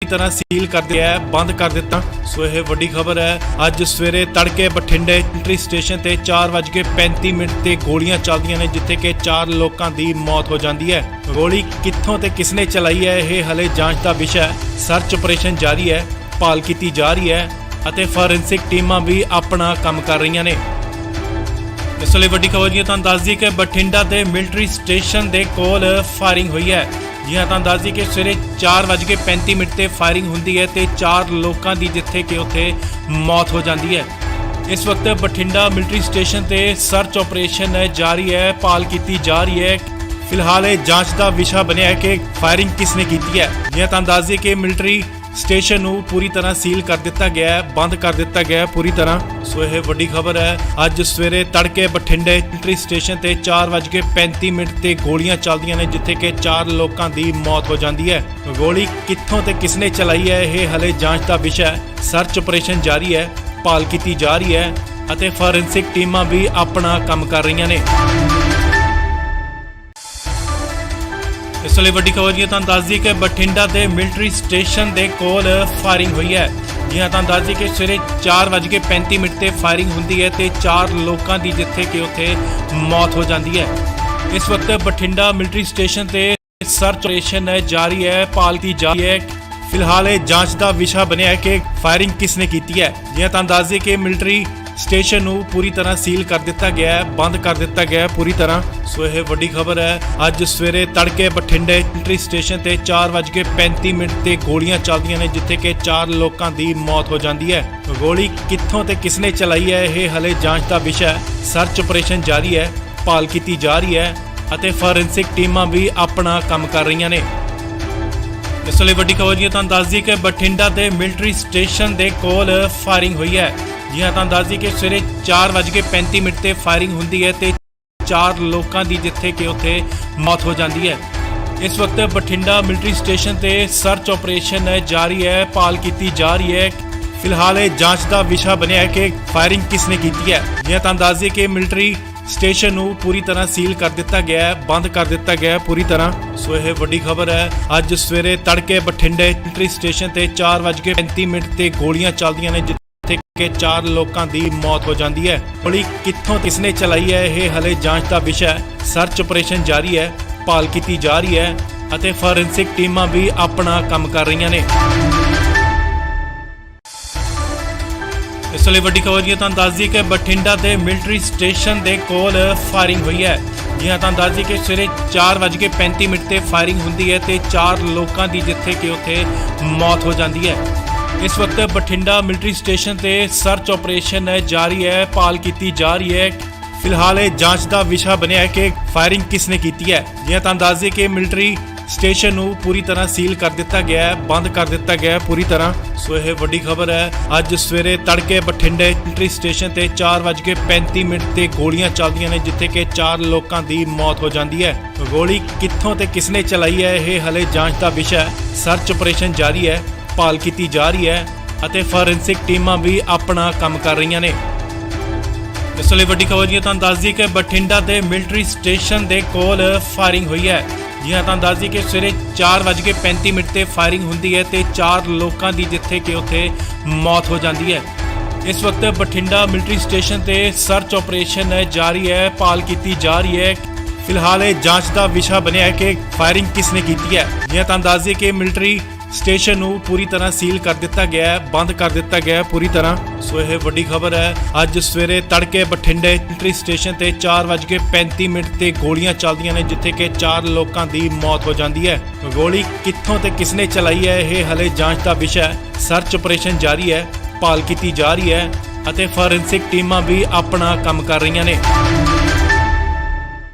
ਤਰ੍ਹਾਂ ਸੀਲ ਕਰ ਦਿਆ ਹੈ, ਬੰਦ ਕਰ ਦਿੱਤਾ। ਸੋ ਇਹ ਵੱਡੀ ਖਬਰ ਹੈ। ਅੱਜ ਸਵੇਰੇ ਤੜਕੇ ਬਠਿੰਡੇ ਮਿਲਟਰੀ ਸਟੇਸ਼ਨ ਤੇ 4:35 ਤੇ ਗੋਲੀਆਂ ਚੱਲਦੀਆਂ ਨੇ, ਜਿੱਥੇ ਕਿ 4 ਲੋਕਾਂ ਦੀ ਮੌਤ ਹੋ ਜਾਂਦੀ ਹੈ। ਗੋਲੀ ਕਿੱਥੋਂ ਤੇ ਕਿਸਨੇ ਚਲਾਈ ਹੈ, ਇਹ ਹਲੇ ਜਾਂਚ ਦਾ ਵਿਸ਼ਾ ਹੈ। ਸਰਚ ਆਪਰੇਸ਼ਨ ਜਾਰੀ ਹੈ, ਭਾਲ ਕੀਤੀ ਜਾ ਰਹੀ ਹੈ ਅਤੇ ਫੋਰੈਂਸਿਕ ਟੀਮਾਂ ਵੀ ਆਪਣਾ ਕੰਮ ਕਰ ਰਹੀਆਂ ਨੇ। ਇਸ ਵੇਲੇ ਵੱਡੀ ਖਬਰ ਜੀ ਤੁਹਾਨੂੰ ਦੱਸ ਦਈਏ ਕਿ ਬਠਿੰਡਾ ਦੇ ਮਿਲਟਰੀ ਸਟੇਸ਼ਨ ਦੇ ਕੋਲ ਫਾਇਰਿੰਗ ਹੋਈ ਹੈ। ਜੀ ਹਾਂ, ਤੁਹਾਨੂੰ ਦੱਸ ਦਈਏ ਕਿ ਸਵੇਰੇ 4:35 ਤੇ ਫਾਇਰਿੰਗ ਹੁੰਦੀ ਹੈ ਤੇ 4 ਲੋਕਾਂ ਦੀ ਜਿੱਥੇ ਕਿ ਉੱਥੇ ਮੌਤ ਹੋ ਜਾਂਦੀ ਹੈ। ਇਸ ਵਕਤ ਬਠਿੰਡਾ ਮਿਲਟਰੀ ਸਟੇਸ਼ਨ ਤੇ ਸਰਚ ਆਪਰੇਸ਼ਨ ਜਾਰੀ ਹੈ, ਭਾਲ ਕੀਤੀ ਜਾ ਰਹੀ ਹੈ। ਫਿਲਹਾਲ ਇਹ ਜਾਂਚ ਦਾ ਵਿਸ਼ਾ ਬਣਿਆ ਹੈ ਕਿ ਫਾਇਰਿੰਗ ਕਿਸਨੇ ਕੀਤੀ ਹੈ। ਜੀ ਹਾਂ, ਤੁਹਾਨੂੰ ਦੱਸ ਦਈਏ ਕਿ ਮਿਲਟਰੀ ਸਟੇਸ਼ਨ ਨੂੰ ਪੂਰੀ ਤਰ੍ਹਾਂ ਸੀਲ ਕਰ ਦਿੱਤਾ ਗਿਆ ਹੈ, ਬੰਦ ਕਰ ਦਿੱਤਾ ਗਿਆ ਹੈ ਪੂਰੀ ਤਰ੍ਹਾਂ। ਸੋ ਇਹ ਵੱਡੀ ਖਬਰ ਹੈ। ਅੱਜ ਸਵੇਰੇ ਤੜਕੇ ਬਠਿੰਡੇ ਮਿਲਟਰੀ ਸਟੇਸ਼ਨ ਤੇ 4:35 ਤੇ ਗੋਲੀਆਂ ਚੱਲਦੀਆਂ ਨੇ, ਜਿੱਥੇ ਕਿ 4 ਲੋਕਾਂ ਦੀ ਮੌਤ ਹੋ ਜਾਂਦੀ ਹੈ। ਗੋਲੀ ਕਿੱਥੋਂ ਤੇ ਕਿਸਨੇ ਚਲਾਈ ਹੈ, ਇਹ ਹਲੇ ਜਾਂਚ ਦਾ ਵਿਸ਼ਾ ਹੈ। ਸਰਚ ਆਪਰੇਸ਼ਨ ਜਾਰੀ ਹੈ, ਭਾਲ ਕੀਤੀ ਜਾ ਰਹੀ ਹੈ ਅਤੇ ਫੋਰੈਂਸਿਕ ਟੀਮਾਂ ਵੀ ਆਪਣਾ ਕੰਮ ਕਰ ਰਹੀਆਂ ਨੇ। ਇਸ ਵੇਲੇ ਵੱਡੀ ਖਬਰ ਜੀ ਤੁਹਾਨੂੰ ਦੱਸ ਦਈਏ ਕਿ ਬਠਿੰਡਾ ਦੇ ਮਿਲਟਰੀ ਸਟੇਸ਼ਨ ਦੇ ਕੋਲ ਫਾਇਰਿੰਗ ਹੋਈ ਹੈ। ਜੀ ਹਾਂ, ਤੁਹਾਨੂੰ ਦੱਸ ਦਈਏ ਕਿ ਸਵੇਰੇ 4:35 ਤੇ ਫਾਇਰਿੰਗ ਹੁੰਦੀ ਹੈ ਤੇ 4 ਲੋਕਾਂ ਦੀ ਜਿੱਥੇ ਕਿ ਉੱਥੇ ਮੌਤ ਹੋ ਜਾਂਦੀ ਹੈ। ਇਸ ਵਕਤ ਬਠਿੰਡਾ ਮਿਲਟਰੀ ਸਟੇਸ਼ਨ ਤੇ ਸਰਚ ਆਪਰੇਸ਼ਨ ਜਾਰੀ ਹੈ, ਭਾਲ ਕੀਤੀ ਜਾ ਰਹੀ ਹੈ। ਫਿਲਹਾਲ ਇਹ ਜਾਂਚ ਦਾ ਵਿਸ਼ਾ ਬਣਿਆ ਹੈ ਕਿ ਫਾਇਰਿੰਗ ਕਿਸਨੇ ਕੀਤੀ ਹੈ। ਜੀ ਹਾਂ, ਤੁਹਾਨੂੰ ਦੱਸ ਦਈਏ ਕਿ ਮਿਲਟਰੀ ਸਟੇਸ਼ਨ ਨੂੰ ਪੂਰੀ ਤਰ੍ਹਾਂ ਸੀਲ ਕਰ ਦਿੱਤਾ ਗਿਆ ਹੈ, ਬੰਦ ਕਰ ਦਿੱਤਾ ਗਿਆ ਹੈ ਪੂਰੀ ਤਰ੍ਹਾਂ। ਸੋ ਇਹ ਵੱਡੀ ਖਬਰ ਹੈ। ਅੱਜ ਸਵੇਰੇ ਤੜਕੇ ਬਠਿੰਡੇ ਮਿਲਟਰੀ ਸਟੇਸ਼ਨ ਤੇ 4:35 ਤੇ ਗੋਲੀਆਂ ਚੱਲਦੀਆਂ ਨੇ, ਜਿੱਥੇ ਕਿ 4 ਲੋਕਾਂ ਦੀ ਮੌਤ ਹੋ ਜਾਂਦੀ ਹੈ। ਗੋਲੀ ਕਿੱਥੋਂ ਤੇ ਕਿਸਨੇ ਚਲਾਈ ਹੈ, ਇਹ ਹਲੇ ਜਾਂਚ ਦਾ ਵਿਸ਼ਾ ਹੈ। ਸਰਚ ਆਪਰੇਸ਼ਨ ਜਾਰੀ ਹੈ, ਭਾਲ ਕੀਤੀ ਜਾ ਰਹੀ ਹੈ ਅਤੇ ਫੋਰੈਂਸਿਕ ਟੀਮਾਂ ਵੀ ਆਪਣਾ ਕੰਮ ਕਰ ਰਹੀਆਂ ਨੇ। ਇਸ ਵੇਲੇ ਵੱਡੀ ਖਬਰ ਜੀ ਤੁਹਾਨੂੰ ਦੱਸ ਦਈਏ ਕਿ ਬਠਿੰਡਾ ਦੇ ਮਿਲਟਰੀ ਸਟੇਸ਼ਨ ਦੇ ਕੋਲ ਫਾਇਰਿੰਗ ਹੋਈ ਹੈ। ਜੀ ਹਾਂ, ਤੁਹਾਨੂੰ ਦੱਸ ਦਈਏ ਕਿ ਸਵੇਰੇ 4:35 ਤੇ ਫਾਇਰਿੰਗ ਹੁੰਦੀ ਹੈ ਤੇ 4 ਲੋਕਾਂ ਦੀ ਜਿੱਥੇ ਕਿ ਉੱਥੇ ਮੌਤ ਹੋ ਜਾਂਦੀ ਹੈ। ਇਸ ਵਕਤ ਬਠਿੰਡਾ ਮਿਲਟਰੀ ਸਟੇਸ਼ਨ ਤੇ ਸਰਚ ਆਪਰੇਸ਼ਨ ਜਾਰੀ ਹੈ, ਭਾਲ ਕੀਤੀ ਜਾ ਰਹੀ ਹੈ। ਫਿਲਹਾਲ ਇਹ ਜਾਂਚ ਦਾ ਵਿਸ਼ਾ ਬਣਿਆ ਹੈ ਕਿ ਫਾਇਰਿੰਗ ਕਿਸਨੇ ਕੀਤੀ ਹੈ। ਜੀ ਹਾਂ, ਤੁਹਾਨੂੰ ਦੱਸ ਦਈਏ ਕਿ ਮਿਲਟਰੀ ਸਟੇਸ਼ਨ ਨੂੰ ਪੂਰੀ ਤਰ੍ਹਾਂ ਸੀਲ ਕਰ ਦਿੱਤਾ ਗਿਆ ਹੈ, ਬੰਦ ਕਰ ਦਿੱਤਾ ਗਿਆ ਹੈ ਪੂਰੀ ਤਰ੍ਹਾਂ। ਸੋ ਇਹ ਵੱਡੀ ਖਬਰ ਹੈ। ਅੱਜ ਸਵੇਰੇ ਤੜਕੇ ਬਠਿੰਡੇ ਮਿਲਟਰੀ ਸਟੇਸ਼ਨ ਤੇ 4:35 ਤੇ ਗੋਲੀਆਂ ਚੱਲਦੀਆਂ ਨੇ, ਜਿੱਥੇ ਕਿ 4 ਲੋਕਾਂ ਦੀ ਮੌਤ ਹੋ ਜਾਂਦੀ ਹੈ। ਗੋਲੀ ਕਿੱਥੋਂ ਕਿਸਨੇ ਚਲਾਈ ਹੈ, ਇਹ ਹਲੇ ਜਾਂਚ ਦਾ ਵਿਸ਼ਾ ਹੈ। ਸਰਚ ਆਪਰੇਸ਼ਨ ਜਾਰੀ ਹੈ, ਭਾਲ ਕੀਤੀ ਜਾ ਰਹੀ ਹੈ ਅਤੇ ਫੋਰੈਂਸਿਕ ਟੀਮਾਂ ਵੀ ਆਪਣਾ ਕੰਮ ਕਰ ਰਹੀਆਂ ਨੇ। ਇਸ ਵੇਲੇ ਵੱਡੀ ਖਬਰ ਜੀ ਤੁਹਾਨੂੰ ਦੱਸ ਦਈਏ ਕਿ ਬਠਿੰਡਾ ਦੇ ਮਿਲਟਰੀ ਸਟੇਸ਼ਨ ਦੇ ਕੋਲ ਫਾਇਰਿੰਗ ਹੋਈ ਹੈ। ਜੀ ਹਾਂ, ਤੁਹਾਨੂੰ ਦੱਸ ਦਈਏ ਕਿ ਸਵੇਰੇ 4:35 ਤੇ ਫਾਇਰਿੰਗ ਹੁੰਦੀ ਹੈ ਤੇ 4 ਲੋਕਾਂ ਦੀ ਜਿੱਥੇ ਕਿ ਉੱਥੇ ਮੌਤ ਹੋ ਜਾਂਦੀ ਹੈ। ਇਸ ਵਕਤ ਬਠਿੰਡਾ ਮਿਲਟਰੀ ਸਟੇਸ਼ਨ ਤੇ ਸਰਚ ਆਪਰੇਸ਼ਨ ਜਾਰੀ ਹੈ, ਭਾਲ ਕੀਤੀ ਜਾ ਰਹੀ ਹੈ। ਫਿਲਹਾਲ ਇਹ ਜਾਂਚ ਦਾ ਵਿਸ਼ਾ ਬਣਿਆ ਹੈ ਕਿ ਫਾਇਰਿੰਗ ਕਿਸਨੇ ਕੀਤੀ ਹੈ। ਜੀ ਹਾਂ, ਤੁਹਾਨੂੰ ਦੱਸ ਦਈਏ ਕਿ ਮਿਲਟਰੀ ਸਟੇਸ਼ਨ ਨੂੰ ਪੂਰੀ ਤਰ੍ਹਾਂ ਸੀਲ ਕਰ ਦਿੱਤਾ ਗਿਆ ਹੈ, ਬੰਦ ਕਰ ਦਿੱਤਾ ਗਿਆ ਹੈ ਪੂਰੀ ਤਰ੍ਹਾਂ। ਸੋ ਇਹ ਵੱਡੀ ਖਬਰ ਹੈ। ਅੱਜ ਸਵੇਰੇ ਤੜਕੇ ਬਠਿੰਡੇ ਮਿਲਟਰੀ ਸਟੇਸ਼ਨ ਤੇ 4:35 ਤੇ ਗੋਲੀਆਂ ਚੱਲਦੀਆਂ ਨੇ, ਜਿੱਥੇ ਕਿ 4 ਲੋਕਾਂ ਦੀ ਮੌਤ ਹੋ ਜਾਂਦੀ ਹੈ। ਗੋਲੀ ਕਿੱਥੋਂ ਤੇ ਕਿਸਨੇ ਚਲਾਈ ਹੈ, ਇਹ ਹਲੇ ਜਾਂਚ ਦਾ ਵਿਸ਼ਾ ਹੈ। ਸਰਚ ਆਪਰੇਸ਼ਨ ਜਾਰੀ ਹੈ, ਭਾਲ ਕੀਤੀ ਜਾ ਰਹੀ ਹੈ ਅਤੇ ਫੋਰੈਂਸਿਕ ਟੀਮਾਂ ਵੀ ਆਪਣਾ ਕੰਮ ਕਰ ਰਹੀਆਂ ਨੇ। ਇਸ ਵੇਲੇ ਵੱਡੀ ਖਬਰ ਜੀ ਤੁਹਾਨੂੰ ਦੱਸ ਦਈਏ ਕਿ ਬਠਿੰਡਾ ਦੇ ਮਿਲਟਰੀ ਸਟੇਸ਼ਨ ਦੇ ਕੋਲ ਫਾਇਰਿੰਗ ਹੋਈ ਹੈ। ਜੀ ਹਾਂ, ਤੁਹਾਨੂੰ ਦੱਸ ਦਈਏ ਕਿ ਸਵੇਰੇ 4:35 ਤੇ ਫਾਇਰਿੰਗ ਹੁੰਦੀ ਹੈ ਤੇ 4 ਲੋਕਾਂ ਦੀ ਜਿੱਥੇ ਕਿ ਉੱਥੇ ਮੌਤ ਹੋ ਜਾਂਦੀ ਹੈ। ਇਸ ਵਕਤ ਬਠਿੰਡਾ ਮਿਲਟਰੀ ਸਟੇਸ਼ਨ ਤੇ ਸਰਚ ਆਪਰੇਸ਼ਨ ਜਾਰੀ ਹੈ, ਭਾਲ ਕੀਤੀ ਜਾ ਰਹੀ ਹੈ। ਫਿਲਹਾਲ ਇਹ ਜਾਂਚ ਦਾ ਵਿਸ਼ਾ ਬਣਿਆ ਹੈ ਕਿ ਫਾਇਰਿੰਗ ਕਿਸਨੇ ਕੀਤੀ ਹੈ। ਜੀ ਹਾਂ, ਤੁਹਾਨੂੰ ਦੱਸ ਦਈਏ ਕਿ ਮਿਲਟਰੀ ਸਟੇਸ਼ਨ ਨੂੰ ਪੂਰੀ ਤਰ੍ਹਾਂ ਸੀਲ ਕਰ ਦਿੱਤਾ ਗਿਆ ਹੈ, ਬੰਦ ਕਰ ਦਿੱਤਾ ਗਿਆ ਹੈ ਪੂਰੀ ਤਰ੍ਹਾਂ। ਸੋ ਇਹ ਵੱਡੀ ਖਬਰ ਹੈ। ਅੱਜ ਸਵੇਰੇ ਤੜਕੇ ਬਠਿੰਡੇ ਮਿਲਟਰੀ ਸਟੇਸ਼ਨ ਤੇ 4:35 ਤੇ ਗੋਲੀਆਂ ਚੱਲਦੀਆਂ ਨੇ, ਜਿੱਥੇ ਕਿ 4 ਲੋਕਾਂ ਦੀ ਮੌਤ ਹੋ ਜਾਂਦੀ ਹੈ। ਗੋਲੀ ਕਿੱਥੋਂ ਤੇ ਕਿਸਨੇ ਚਲਾਈ ਹੈ, ਇਹ ਹਲੇ ਜਾਂਚ ਦਾ ਵਿਸ਼ਾ ਹੈ। ਸਰਚ ਆਪਰੇਸ਼ਨ ਜਾਰੀ ਹੈ, ਭਾਲ ਕੀਤੀ ਜਾ ਰਹੀ ਹੈ ਅਤੇ ਫੋਰੈਂਸਿਕ ਟੀਮਾਂ ਵੀ ਆਪਣਾ ਕੰਮ ਕਰ ਰਹੀਆਂ ਨੇ।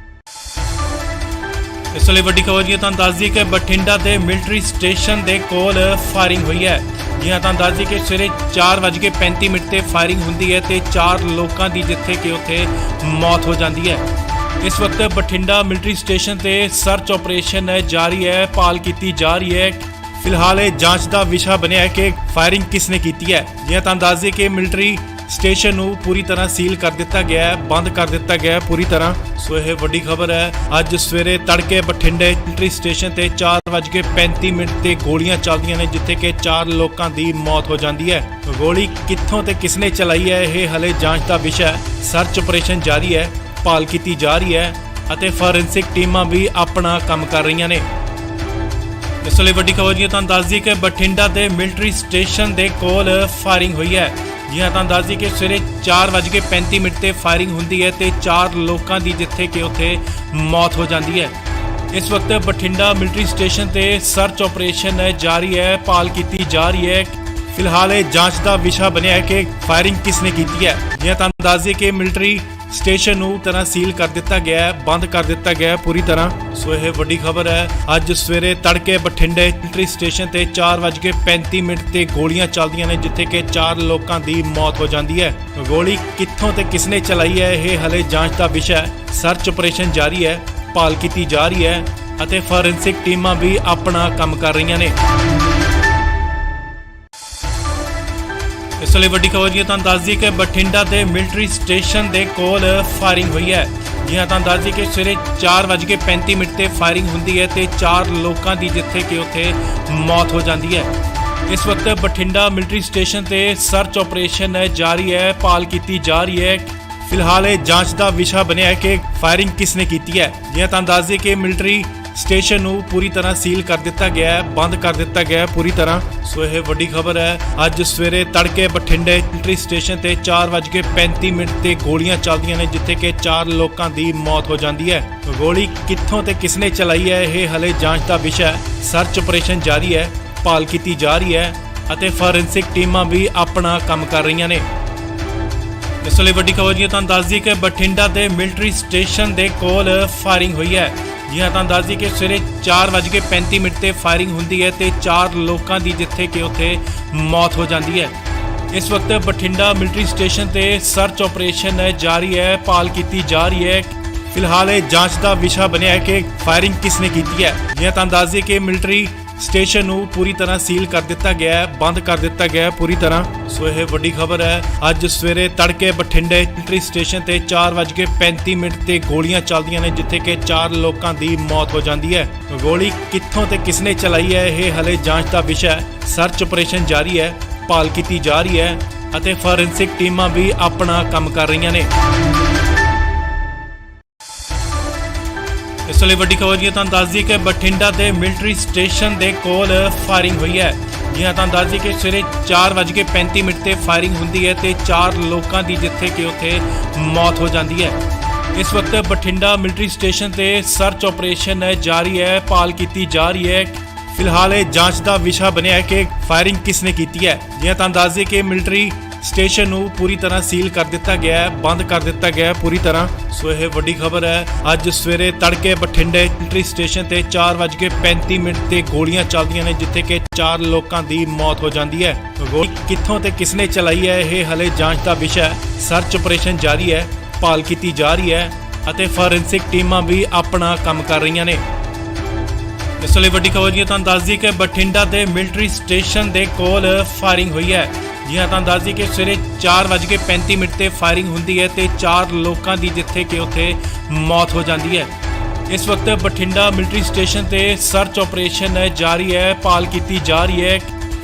ਇਸ ਵੇਲੇ ਵੱਡੀ ਖਬਰ ਜੀ ਤੁਹਾਨੂੰ ਦੱਸ ਦਈਏ ਕਿ ਬਠਿੰਡਾ ਦੇ ਮਿਲਟਰੀ ਸਟੇਸ਼ਨ ਦੇ ਕੋਲ ਫਾਇਰਿੰਗ ਹੋਈ ਹੈ। ਜੀ ਹਾਂ, ਤੁਹਾਨੂੰ ਦੱਸ ਦਈਏ ਕਿ ਸਵੇਰੇ 4:35 ਤੇ ਫਾਇਰਿੰਗ ਹੁੰਦੀ ਹੈ ਤੇ 4 ਲੋਕਾਂ ਦੀ ਜਿੱਥੇ ਕਿ ਉੱਥੇ ਮੌਤ ਹੋ ਜਾਂਦੀ ਹੈ। ਇਸ ਵਕਤ ਬਠਿੰਡਾ ਮਿਲਟਰੀ ਸਟੇਸ਼ਨ ਤੇ ਸਰਚ ਆਪਰੇਸ਼ਨ ਜਾਰੀ ਹੈ, ਭਾਲ ਕੀਤੀ ਜਾ ਰਹੀ ਹੈ। ਫਿਲਹਾਲ ਇਹ ਜਾਂਚ ਦਾ ਵਿਸ਼ਾ ਬਣਿਆ ਹੈ ਕਿ ਫਾਇਰਿੰਗ ਕਿਸਨੇ ਕੀਤੀ ਹੈ। ਜੀ ਹਾਂ, ਤੁਹਾਨੂੰ ਦੱਸ ਦਈਏ ਕਿ ਮਿਲਟਰੀ ਸਟੇਸ਼ਨ ਨੂੰ ਪੂਰੀ ਤਰ੍ਹਾਂ ਸੀਲ ਕਰ ਦਿੱਤਾ ਗਿਆ ਹੈ, ਬੰਦ ਕਰ ਦਿੱਤਾ ਗਿਆ ਹੈ ਪੂਰੀ ਤਰ੍ਹਾਂ। ਸੋ ਇਹ ਵੱਡੀ ਖਬਰ ਹੈ। ਅੱਜ ਸਵੇਰੇ ਤੜਕੇ ਬਠਿੰਡੇ ਮਿਲਟਰੀ ਸਟੇਸ਼ਨ ਤੇ 4:35 ਤੇ ਗੋਲੀਆਂ ਚੱਲਦੀਆਂ ਨੇ, ਜਿੱਥੇ ਕਿ 4 ਲੋਕਾਂ ਦੀ ਮੌਤ ਹੋ ਜਾਂਦੀ ਹੈ। ਗੋਲੀ ਕਿੱਥੋਂ ਤੇ ਕਿਸਨੇ ਚਲਾਈ ਹੈ, ਇਹ ਹਲੇ ਜਾਂਚ ਦਾ ਵਿਸ਼ਾ ਹੈ। ਸਰਚ ਆਪਰੇਸ਼ਨ ਜਾਰੀ ਹੈ, ਭਾਲ ਕੀਤੀ ਜਾ ਰਹੀ ਹੈ ਅਤੇ ਫੋਰੈਂਸਿਕ ਟੀਮਾਂ ਵੀ ਆਪਣਾ ਕੰਮ ਕਰ ਰਹੀਆਂ ਨੇ। ਇਸ ਲਈ ਵੱਡੀ ਖਬਰ ਜੀ ਤੁਹਾਨੂੰ ਦੱਸ ਦਈਏ ਕਿ ਬਠਿੰਡਾ ਦੇ ਮਿਲਟਰੀ ਸਟੇਸ਼ਨ ਦੇ ਕੋਲ ਫਾਇਰਿੰਗ ਹੋਈ ਹੈ। ਜੀ ਹਾਂ, ਤੁਹਾਨੂੰ ਦੱਸ ਦਈਏ ਕਿ ਸਵੇਰੇ 4:35 ਤੇ ਫਾਇਰਿੰਗ ਹੁੰਦੀ ਹੈ ਤੇ 4 ਲੋਕਾਂ ਦੀ ਜਿੱਥੇ ਕਿ ਉੱਥੇ ਮੌਤ ਹੋ ਜਾਂਦੀ ਹੈ। ਇਸ ਵਕਤ ਬਠਿੰਡਾ ਮਿਲਟਰੀ ਸਟੇਸ਼ਨ ਤੇ ਸਰਚ ਆਪਰੇਸ਼ਨ ਜਾਰੀ ਹੈ, ਭਾਲ ਕੀਤੀ ਜਾ ਰਹੀ ਹੈ। ਫਿਲਹਾਲ ਇਹ ਜਾਂਚ ਦਾ ਵਿਸ਼ਾ ਬਣਿਆ ਹੈ ਕਿ ਫਾਇਰਿੰਗ ਕਿਸਨੇ ਕੀਤੀ ਹੈ। ਜੀ ਹਾਂ, ਤੁਹਾਨੂੰ ਦੱਸ ਦਈਏ ਕਿ ਮਿਲਟਰੀ ਸਟੇਸ਼ਨ ਨੂੰ ਤਰ੍ਹਾਂ ਸੀਲ ਕਰ ਦਿੱਤਾ ਗਿਆ ਹੈ, ਬੰਦ ਕਰ ਦਿੱਤਾ ਗਿਆ ਹੈ ਪੂਰੀ ਤਰ੍ਹਾਂ। ਸੋ ਇਹ ਵੱਡੀ ਖਬਰ ਹੈ। ਅੱਜ ਸਵੇਰੇ ਤੜਕੇ ਬਠਿੰਡੇ ਮਿਲਟਰੀ ਸਟੇਸ਼ਨ ਤੇ 4:35 ਤੇ ਗੋਲੀਆਂ ਚੱਲਦੀਆਂ ਨੇ, ਜਿੱਥੇ ਕਿ 4 ਲੋਕਾਂ ਦੀ ਮੌਤ ਹੋ ਜਾਂਦੀ ਹੈ। ਗੋਲੀ ਕਿੱਥੋਂ ਤੇ ਕਿਸਨੇ ਚਲਾਈ ਹੈ, ਇਹ ਹਲੇ ਜਾਂਚ ਦਾ ਵਿਸ਼ਾ ਹੈ। ਸਰਚ ਆਪਰੇਸ਼ਨ ਜਾਰੀ ਹੈ, ਭਾਲ ਕੀਤੀ ਜਾ ਰਹੀ ਹੈ ਅਤੇ ਫੋਰੈਂਸਿਕ ਟੀਮਾਂ ਵੀ ਆਪਣਾ ਕੰਮ ਕਰ ਰਹੀਆਂ ਨੇ। ਇਸ ਲਈ ਵੱਡੀ ਖਬਰ ਜੀ ਤੁਹਾਨੂੰ ਦੱਸ ਦਈਏ ਕਿ ਬਠਿੰਡਾ ਦੇ ਮਿਲਟਰੀ ਸਟੇਸ਼ਨ ਦੇ ਕੋਲ ਫਾਇਰਿੰਗ ਹੋਈ ਹੈ। ਜੀ ਹਾਂ, ਤੁਹਾਨੂੰ ਦੱਸ ਦਈਏ ਕਿ ਸਵੇਰੇ 4:35 ਤੇ ਫਾਇਰਿੰਗ ਹੁੰਦੀ ਹੈ ਤੇ 4 ਲੋਕਾਂ ਦੀ ਜਿੱਥੇ ਕਿ ਉੱਥੇ ਮੌਤ ਹੋ ਜਾਂਦੀ ਹੈ। ਇਸ ਵਕਤ ਬਠਿੰਡਾ ਮਿਲਟਰੀ ਸਟੇਸ਼ਨ ਤੇ ਸਰਚ ਆਪਰੇਸ਼ਨ ਜਾਰੀ ਹੈ, ਭਾਲ ਕੀਤੀ ਜਾ ਰਹੀ ਹੈ। ਫਿਲਹਾਲ ਇਹ ਜਾਂਚ ਦਾ ਵਿਸ਼ਾ ਬਣਿਆ ਹੈ ਕਿ ਫਾਇਰਿੰਗ ਕਿਸਨੇ ਕੀਤੀ ਹੈ। ਜੀ ਹਾਂ, ਤੁਹਾਨੂੰ ਦੱਸ ਦਈਏ ਕਿ ਮਿਲਟਰੀ ਸਟੇਸ਼ਨ ਨੂੰ ਪੂਰੀ ਤਰ੍ਹਾਂ ਸੀਲ ਕਰ ਦਿੱਤਾ ਗਿਆ ਹੈ, ਬੰਦ ਕਰ ਦਿੱਤਾ ਗਿਆ ਹੈ ਪੂਰੀ ਤਰ੍ਹਾਂ। ਸੋ ਇਹ ਵੱਡੀ ਖਬਰ ਹੈ। ਅੱਜ ਸਵੇਰੇ ਤੜਕੇ ਬਠਿੰਡੇ ਮਿਲਟਰੀ ਸਟੇਸ਼ਨ ਤੇ 4:35 ਤੇ ਗੋਲੀਆਂ ਚੱਲਦੀਆਂ ਨੇ, ਜਿੱਥੇ ਕਿ 4 ਲੋਕਾਂ ਦੀ ਮੌਤ ਹੋ ਜਾਂਦੀ ਹੈ। ਗੋਲੀ ਕਿੱਥੋਂ ਤੇ ਕਿਸਨੇ ਚਲਾਈ ਹੈ, ਇਹ ਹਲੇ ਜਾਂਚ ਦਾ ਵਿਸ਼ਾ ਹੈ। ਸਰਚ ਆਪਰੇਸ਼ਨ ਜਾਰੀ ਹੈ, ਭਾਲ ਕੀਤੀ ਜਾ ਰਹੀ ਹੈ ਅਤੇ ਫੋਰੈਂਸਿਕ ਟੀਮਾਂ ਵੀ ਆਪਣਾ ਕੰਮ ਕਰ ਰਹੀਆਂ ਨੇ। ਇਸ ਲਈ ਵੱਡੀ ਖਬਰ ਜੀ ਤੁਹਾਨੂੰ ਦੱਸ ਦਈਏ ਕਿ ਬਠਿੰਡਾ ਦੇ ਮਿਲਟਰੀ ਸਟੇਸ਼ਨ ਦੇ ਕੋਲ ਫਾਇਰਿੰਗ ਹੋਈ ਹੈ। ਜੀ ਹਾਂ, ਤੁਹਾਨੂੰ ਦੱਸ ਦਈਏ ਕਿ ਸਵੇਰੇ 4:35 ਤੇ ਫਾਇਰਿੰਗ ਹੁੰਦੀ ਹੈ ਤੇ 4 ਲੋਕਾਂ ਦੀ ਜਿੱਥੇ ਕਿ ਉੱਥੇ ਮੌਤ ਹੋ ਜਾਂਦੀ ਹੈ। ਇਸ ਵਕਤ ਬਠਿੰਡਾ ਮਿਲਟਰੀ ਸਟੇਸ਼ਨ ਤੇ ਸਰਚ ਆਪਰੇਸ਼ਨ ਜਾਰੀ ਹੈ, ਭਾਲ ਕੀਤੀ ਜਾ ਰਹੀ ਹੈ। ਫਿਲਹਾਲ ਇਹ ਜਾਂਚ ਦਾ ਵਿਸ਼ਾ ਬਣਿਆ ਹੈ ਕਿ ਫਾਇਰਿੰਗ ਕਿਸਨੇ ਕੀਤੀ ਹੈ। ਜੀ ਹਾਂ, ਤੁਹਾਨੂੰ ਦੱਸ ਦਈਏ ਕਿ ਮਿਲਟਰੀ ਸਟੇਸ਼ਨ ਨੂੰ ਪੂਰੀ ਤਰ੍ਹਾਂ ਸੀਲ ਕਰ ਦਿੱਤਾ ਗਿਆ ਹੈ, ਬੰਦ ਕਰ ਦਿੱਤਾ ਗਿਆ ਹੈ ਪੂਰੀ ਤਰ੍ਹਾਂ। ਸੋ ਇਹ ਵੱਡੀ ਖਬਰ ਹੈ। ਅੱਜ ਸਵੇਰੇ ਤੜਕੇ ਬਠਿੰਡੇ ਮਿਲਟਰੀ ਸਟੇਸ਼ਨ ਤੇ 4:35 ਤੇ ਗੋਲੀਆਂ ਚੱਲਦੀਆਂ ਨੇ, ਜਿੱਥੇ ਕਿ 4 ਲੋਕਾਂ ਦੀ ਮੌਤ ਹੋ ਜਾਂਦੀ ਹੈ। ਗੋਲੀ ਕਿੱਥੋਂ ਤੇ ਕਿਸਨੇ ਚਲਾਈ ਹੈ, ਇਹ ਹਲੇ ਜਾਂਚ ਦਾ ਵਿਸ਼ਾ ਹੈ। ਸਰਚ ਆਪਰੇਸ਼ਨ ਜਾਰੀ ਹੈ, ਭਾਲ ਕੀਤੀ ਜਾ ਰਹੀ ਹੈ ਅਤੇ ਫੋਰੈਂਸਿਕ ਟੀਮਾਂ ਵੀ ਆਪਣਾ ਕੰਮ ਕਰ ਰਹੀਆਂ ਨੇ। ਇਸ ਲਈ ਵੱਡੀ ਖਬਰ ਜੀ ਤੁਹਾਨੂੰ ਦੱਸ ਦਈਏ ਕਿ ਬਠਿੰਡਾ ਦੇ ਮਿਲਟਰੀ ਸਟੇਸ਼ਨ ਦੇ ਕੋਲ ਫਾਇਰਿੰਗ ਹੋਈ ਹੈ। ਜੀ ਹਾਂ, ਤੁਹਾਨੂੰ ਦੱਸ ਦਈਏ ਕਿ ਸਵੇਰੇ 4:35 ਤੇ ਫਾਇਰਿੰਗ ਹੁੰਦੀ ਹੈ ਤੇ 4 ਲੋਕਾਂ ਦੀ ਜਿੱਥੇ ਕਿ ਉੱਥੇ ਮੌਤ ਹੋ ਜਾਂਦੀ ਹੈ। ਇਸ ਵਕਤ ਬਠਿੰਡਾ ਮਿਲਟਰੀ ਸਟੇਸ਼ਨ ਤੇ ਸਰਚ ਆਪਰੇਸ਼ਨ ਜਾਰੀ ਹੈ, ਭਾਲ ਕੀਤੀ ਜਾ ਰਹੀ ਹੈ। ਫਿਲਹਾਲ ਇਹ ਜਾਂਚ ਦਾ ਵਿਸ਼ਾ ਬਣਿਆ ਹੈ ਕਿ ਫਾਇਰਿੰਗ ਕਿਸਨੇ ਕੀਤੀ ਹੈ। ਜੀ ਹਾਂ, ਤੁਹਾਨੂੰ ਦੱਸ ਦਈਏ ਕਿ ਮਿਲਟਰੀ ਸਟੇਸ਼ਨ ਨੂੰ ਪੂਰੀ ਤਰ੍ਹਾਂ ਸੀਲ ਕਰ ਦਿੱਤਾ ਗਿਆ ਹੈ, ਬੰਦ ਕਰ ਦਿੱਤਾ ਗਿਆ ਹੈ ਪੂਰੀ ਤਰ੍ਹਾਂ। ਸੋ ਇਹ ਵੱਡੀ ਖਬਰ ਹੈ। ਅੱਜ ਸਵੇਰੇ ਤੜਕੇ ਬਠਿੰਡੇ ਮਿਲਟਰੀ ਸਟੇਸ਼ਨ ਤੇ 4:35 ਤੇ ਗੋਲੀਆਂ ਚੱਲਦੀਆਂ ਨੇ, ਜਿੱਥੇ ਕਿ 4 ਲੋਕਾਂ ਦੀ ਮੌਤ ਹੋ ਜਾਂਦੀ ਹੈ। ਗੋਲੀ ਕਿੱਥੋਂ ਤੇ ਕਿਸਨੇ ਚਲਾਈ ਹੈ, ਇਹ ਹਲੇ ਜਾਂਚ ਦਾ ਵਿਸ਼ਾ ਹੈ। ਸਰਚ ਆਪਰੇਸ਼ਨ ਜਾਰੀ ਹੈ, ਭਾਲ ਕੀਤੀ ਜਾ ਰਹੀ ਹੈ ਅਤੇ ਫੋਰੈਂਸਿਕ ਟੀਮਾਂ ਵੀ ਆਪਣਾ ਕੰਮ ਕਰ ਰਹੀਆਂ ਨੇ। ਇਸ ਲਈ ਵੱਡੀ ਖਬਰ ਜੀ ਤੁਹਾਨੂੰ ਦੱਸ ਦਈਏ ਕਿ ਬਠਿੰਡਾ ਦੇ ਮਿਲਟਰੀ ਸਟੇਸ਼ਨ ਦੇ ਕੋਲ ਫਾਇਰਿੰਗ ਹੋਈ ਹੈ। ਜੀ ਹਾਂ, ਤੁਹਾਨੂੰ ਦੱਸ ਦਈਏ ਕਿ ਸਵੇਰੇ 4:35 ਤੇ ਫਾਇਰਿੰਗ ਹੁੰਦੀ ਹੈ ਤੇ 4 ਲੋਕਾਂ ਦੀ ਜਿੱਥੇ ਕਿ ਉੱਥੇ ਮੌਤ ਹੋ ਜਾਂਦੀ ਹੈ। ਇਸ ਵਕਤ ਬਠਿੰਡਾ ਮਿਲਟਰੀ ਸਟੇਸ਼ਨ ਤੇ ਸਰਚ ਆਪਰੇਸ਼ਨ ਜਾਰੀ ਹੈ, ਭਾਲ ਕੀਤੀ ਜਾ ਰਹੀ ਹੈ।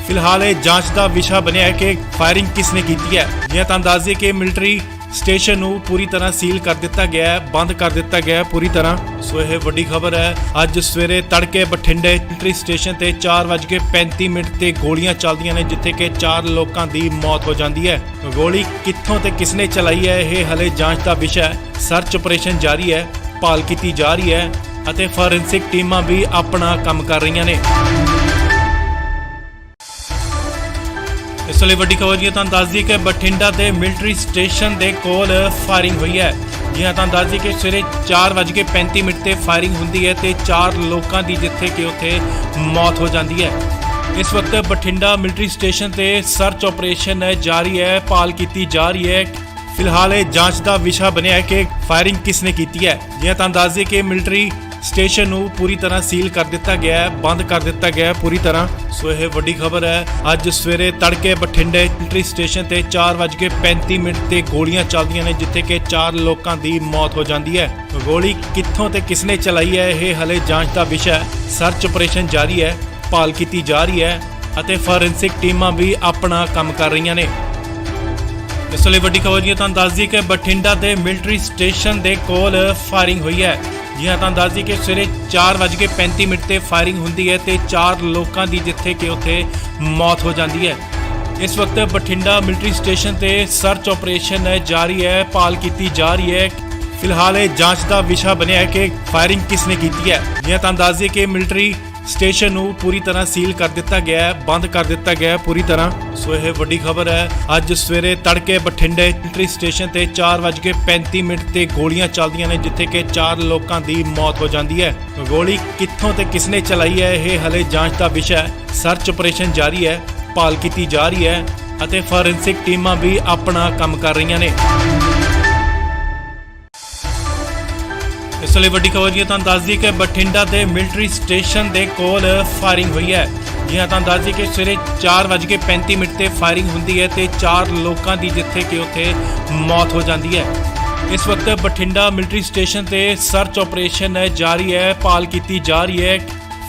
ਫਿਲਹਾਲ ਇਹ ਜਾਂਚ ਦਾ ਵਿਸ਼ਾ ਬਣਿਆ ਹੈ ਕਿ ਫਾਇਰਿੰਗ ਕਿਸਨੇ ਕੀਤੀ ਹੈ। ਜੀ ਹਾਂ, ਤੁਹਾਨੂੰ ਦੱਸ ਦਈਏ ਕਿ ਮਿਲਟਰੀ ਸਟੇਸ਼ਨ ਨੂੰ ਪੂਰੀ ਤਰ੍ਹਾਂ ਸੀਲ ਕਰ ਦਿੱਤਾ ਗਿਆ ਹੈ, ਬੰਦ ਕਰ ਦਿੱਤਾ ਗਿਆ ਹੈ ਪੂਰੀ ਤਰ੍ਹਾਂ। ਸੋ ਇਹ ਵੱਡੀ ਖਬਰ ਹੈ। ਅੱਜ ਸਵੇਰੇ ਤੜਕੇ ਬਠਿੰਡੇ ਮਿਲਟਰੀ ਸਟੇਸ਼ਨ ਤੇ 4:35 ਤੇ ਗੋਲੀਆਂ ਚੱਲਦੀਆਂ ਨੇ, ਜਿੱਥੇ ਕਿ 4 ਲੋਕਾਂ ਦੀ ਮੌਤ ਹੋ ਜਾਂਦੀ ਹੈ। ਗੋਲੀ ਕਿੱਥੋਂ ਤੇ ਕਿਸਨੇ ਚਲਾਈ ਹੈ, ਇਹ ਹਲੇ ਜਾਂਚ ਦਾ ਵਿਸ਼ਾ ਹੈ। ਸਰਚ ਆਪਰੇਸ਼ਨ ਜਾਰੀ ਹੈ, ਭਾਲ ਕੀਤੀ ਜਾ ਰਹੀ ਹੈ ਅਤੇ ਫੋਰੈਂਸਿਕ ਟੀਮਾਂ ਵੀ ਆਪਣਾ ਕੰਮ ਕਰ ਰਹੀਆਂ ਨੇ। ਇਸ ਲਈ ਵੱਡੀ ਖਬਰ ਜੀ ਤੁਹਾਨੂੰ ਦੱਸ ਦਈਏ ਕਿ ਬਠਿੰਡਾ ਦੇ ਮਿਲਟਰੀ ਸਟੇਸ਼ਨ ਦੇ ਕੋਲ ਫਾਇਰਿੰਗ ਹੋਈ ਹੈ। ਜੀ ਹਾਂ, ਤੁਹਾਨੂੰ ਦੱਸ ਦਈਏ ਕਿ ਸਵੇਰੇ 4:35 ਤੇ ਫਾਇਰਿੰਗ ਹੁੰਦੀ ਹੈ ਤੇ 4 ਲੋਕਾਂ ਦੀ ਜਿੱਥੇ ਕਿ ਉੱਥੇ ਮੌਤ ਹੋ ਜਾਂਦੀ ਹੈ। ਇਸ ਵਕਤ ਬਠਿੰਡਾ ਮਿਲਟਰੀ ਸਟੇਸ਼ਨ ਤੇ ਸਰਚ ਆਪਰੇਸ਼ਨ ਜਾਰੀ ਹੈ, ਭਾਲ ਕੀਤੀ ਜਾ ਰਹੀ ਹੈ। ਫਿਲਹਾਲ ਇਹ ਜਾਂਚ ਦਾ ਵਿਸ਼ਾ ਬਣਿਆ ਹੈ ਕਿ ਫਾਇਰਿੰਗ ਕਿਸਨੇ ਕੀਤੀ ਹੈ। ਜੀ ਹਾਂ, ਤੁਹਾਨੂੰ ਦੱਸ ਦਈਏ ਕਿ ਮਿਲਟਰੀ ਸਟੇਸ਼ਨ ਨੂੰ ਪੂਰੀ ਤਰ੍ਹਾਂ ਸੀਲ ਕਰ ਦਿੱਤਾ ਗਿਆ ਹੈ, ਬੰਦ ਕਰ ਦਿੱਤਾ ਗਿਆ ਹੈ ਪੂਰੀ ਤਰ੍ਹਾਂ। ਸੋ ਇਹ ਵੱਡੀ ਖਬਰ ਹੈ। ਅੱਜ ਸਵੇਰੇ ਤੜਕੇ ਬਠਿੰਡੇ ਮਿਲਟਰੀ ਸਟੇਸ਼ਨ ਤੇ 4:35 ਤੇ ਗੋਲੀਆਂ ਚੱਲਦੀਆਂ ਨੇ, ਜਿੱਥੇ ਕਿ 4 ਲੋਕਾਂ ਦੀ ਮੌਤ ਹੋ ਜਾਂਦੀ ਹੈ। ਗੋਲੀ ਕਿੱਥੋਂ ਤੇ ਕਿਸਨੇ ਚਲਾਈ ਹੈ, ਇਹ ਹਲੇ ਜਾਂਚ ਦਾ ਵਿਸ਼ਾ ਹੈ। ਸਰਚ ਆਪਰੇਸ਼ਨ ਜਾਰੀ ਹੈ, ਭਾਲ ਕੀਤੀ ਜਾ ਰਹੀ ਹੈ ਅਤੇ ਫੋਰੈਂਸਿਕ ਟੀਮਾਂ ਵੀ ਆਪਣਾ ਕੰਮ ਕਰ ਰਹੀਆਂ ਨੇ। ਇਸ ਲਈ ਵੱਡੀ ਖਬਰ ਜੀ ਤੁਹਾਨੂੰ ਦੱਸ ਦਈਏ ਕਿ ਬਠਿੰਡਾ ਦੇ ਮਿਲਟਰੀ ਸਟੇਸ਼ਨ ਦੇ ਕੋਲ ਫਾਇਰਿੰਗ ਹੋਈ ਹੈ। ਜੀ ਹਾਂ, ਤੁਹਾਨੂੰ ਦੱਸ ਦਈਏ ਕਿ ਸਵੇਰੇ 4:35 ਤੇ ਫਾਇਰਿੰਗ ਹੁੰਦੀ ਹੈ ਤੇ 4 ਲੋਕਾਂ ਦੀ ਜਿੱਥੇ ਕਿ ਉੱਥੇ ਮੌਤ ਹੋ ਜਾਂਦੀ ਹੈ। ਇਸ ਵਕਤ ਬਠਿੰਡਾ ਮਿਲਟਰੀ ਸਟੇਸ਼ਨ ਤੇ ਸਰਚ ਆਪਰੇਸ਼ਨ ਜਾਰੀ ਹੈ, ਭਾਲ ਕੀਤੀ ਜਾ ਰਹੀ ਹੈ। ਫਿਲਹਾਲ ਇਹ ਜਾਂਚ ਦਾ ਵਿਸ਼ਾ ਬਣਿਆ ਹੈ ਕਿ ਫਾਇਰਿੰਗ ਕਿਸਨੇ ਕੀਤੀ ਹੈ। ਜੀ ਹਾਂ, ਤੁਹਾਨੂੰ ਦੱਸ ਦਈਏ ਕਿ ਮਿਲਟਰੀ ਸਟੇਸ਼ਨ ਨੂੰ ਪੂਰੀ ਤਰ੍ਹਾਂ ਸੀਲ ਕਰ ਦਿੱਤਾ ਗਿਆ ਹੈ, ਬੰਦ ਕਰ ਦਿੱਤਾ ਗਿਆ ਹੈ ਪੂਰੀ ਤਰ੍ਹਾਂ। ਸੋ ਇਹ ਵੱਡੀ ਖਬਰ ਹੈ। ਅੱਜ ਸਵੇਰੇ ਤੜਕੇ ਬਠਿੰਡੇ ਮਿਲਟਰੀ ਸਟੇਸ਼ਨ ਤੇ 4:35 ਤੇ ਗੋਲੀਆਂ ਚੱਲਦੀਆਂ ਨੇ, ਜਿੱਥੇ ਕਿ 4 ਲੋਕਾਂ ਦੀ ਮੌਤ ਹੋ ਜਾਂਦੀ ਹੈ। ਗੋਲੀ ਕਿੱਥੋਂ ਤੇ ਕਿਸਨੇ ਚਲਾਈ ਹੈ, ਇਹ ਹਲੇ ਜਾਂਚ ਦਾ ਵਿਸ਼ਾ ਹੈ। ਸਰਚ ਆਪਰੇਸ਼ਨ ਜਾਰੀ ਹੈ, ਭਾਲ ਕੀਤੀ ਜਾ ਰਹੀ ਹੈ ਅਤੇ ਫੋਰੈਂਸਿਕ ਟੀਮਾਂ ਵੀ ਆਪਣਾ ਕੰਮ ਕਰ ਰਹੀਆਂ ਨੇ। ਇਸ ਲਈ ਵੱਡੀ ਖਬਰ ਜੀ ਤੁਹਾਨੂੰ ਦੱਸ ਦਈਏ ਕਿ ਬਠਿੰਡਾ ਦੇ ਮਿਲਟਰੀ ਸਟੇਸ਼ਨ ਦੇ ਕੋਲ ਫਾਇਰਿੰਗ ਹੋਈ ਹੈ। ਜੀ ਹਾਂ, ਤੁਹਾਨੂੰ ਦੱਸ ਦਈਏ ਕਿ ਸਵੇਰੇ 4:35 ਤੇ ਫਾਇਰਿੰਗ ਹੁੰਦੀ ਹੈ ਤੇ 4 ਲੋਕਾਂ ਦੀ ਜਿੱਥੇ ਕਿ ਉੱਥੇ ਮੌਤ ਹੋ ਜਾਂਦੀ ਹੈ। ਇਸ ਵਕਤ ਬਠਿੰਡਾ ਮਿਲਟਰੀ ਸਟੇਸ਼ਨ ਤੇ ਸਰਚ ਆਪਰੇਸ਼ਨ ਜਾਰੀ ਹੈ, ਭਾਲ ਕੀਤੀ ਜਾ ਰਹੀ ਹੈ।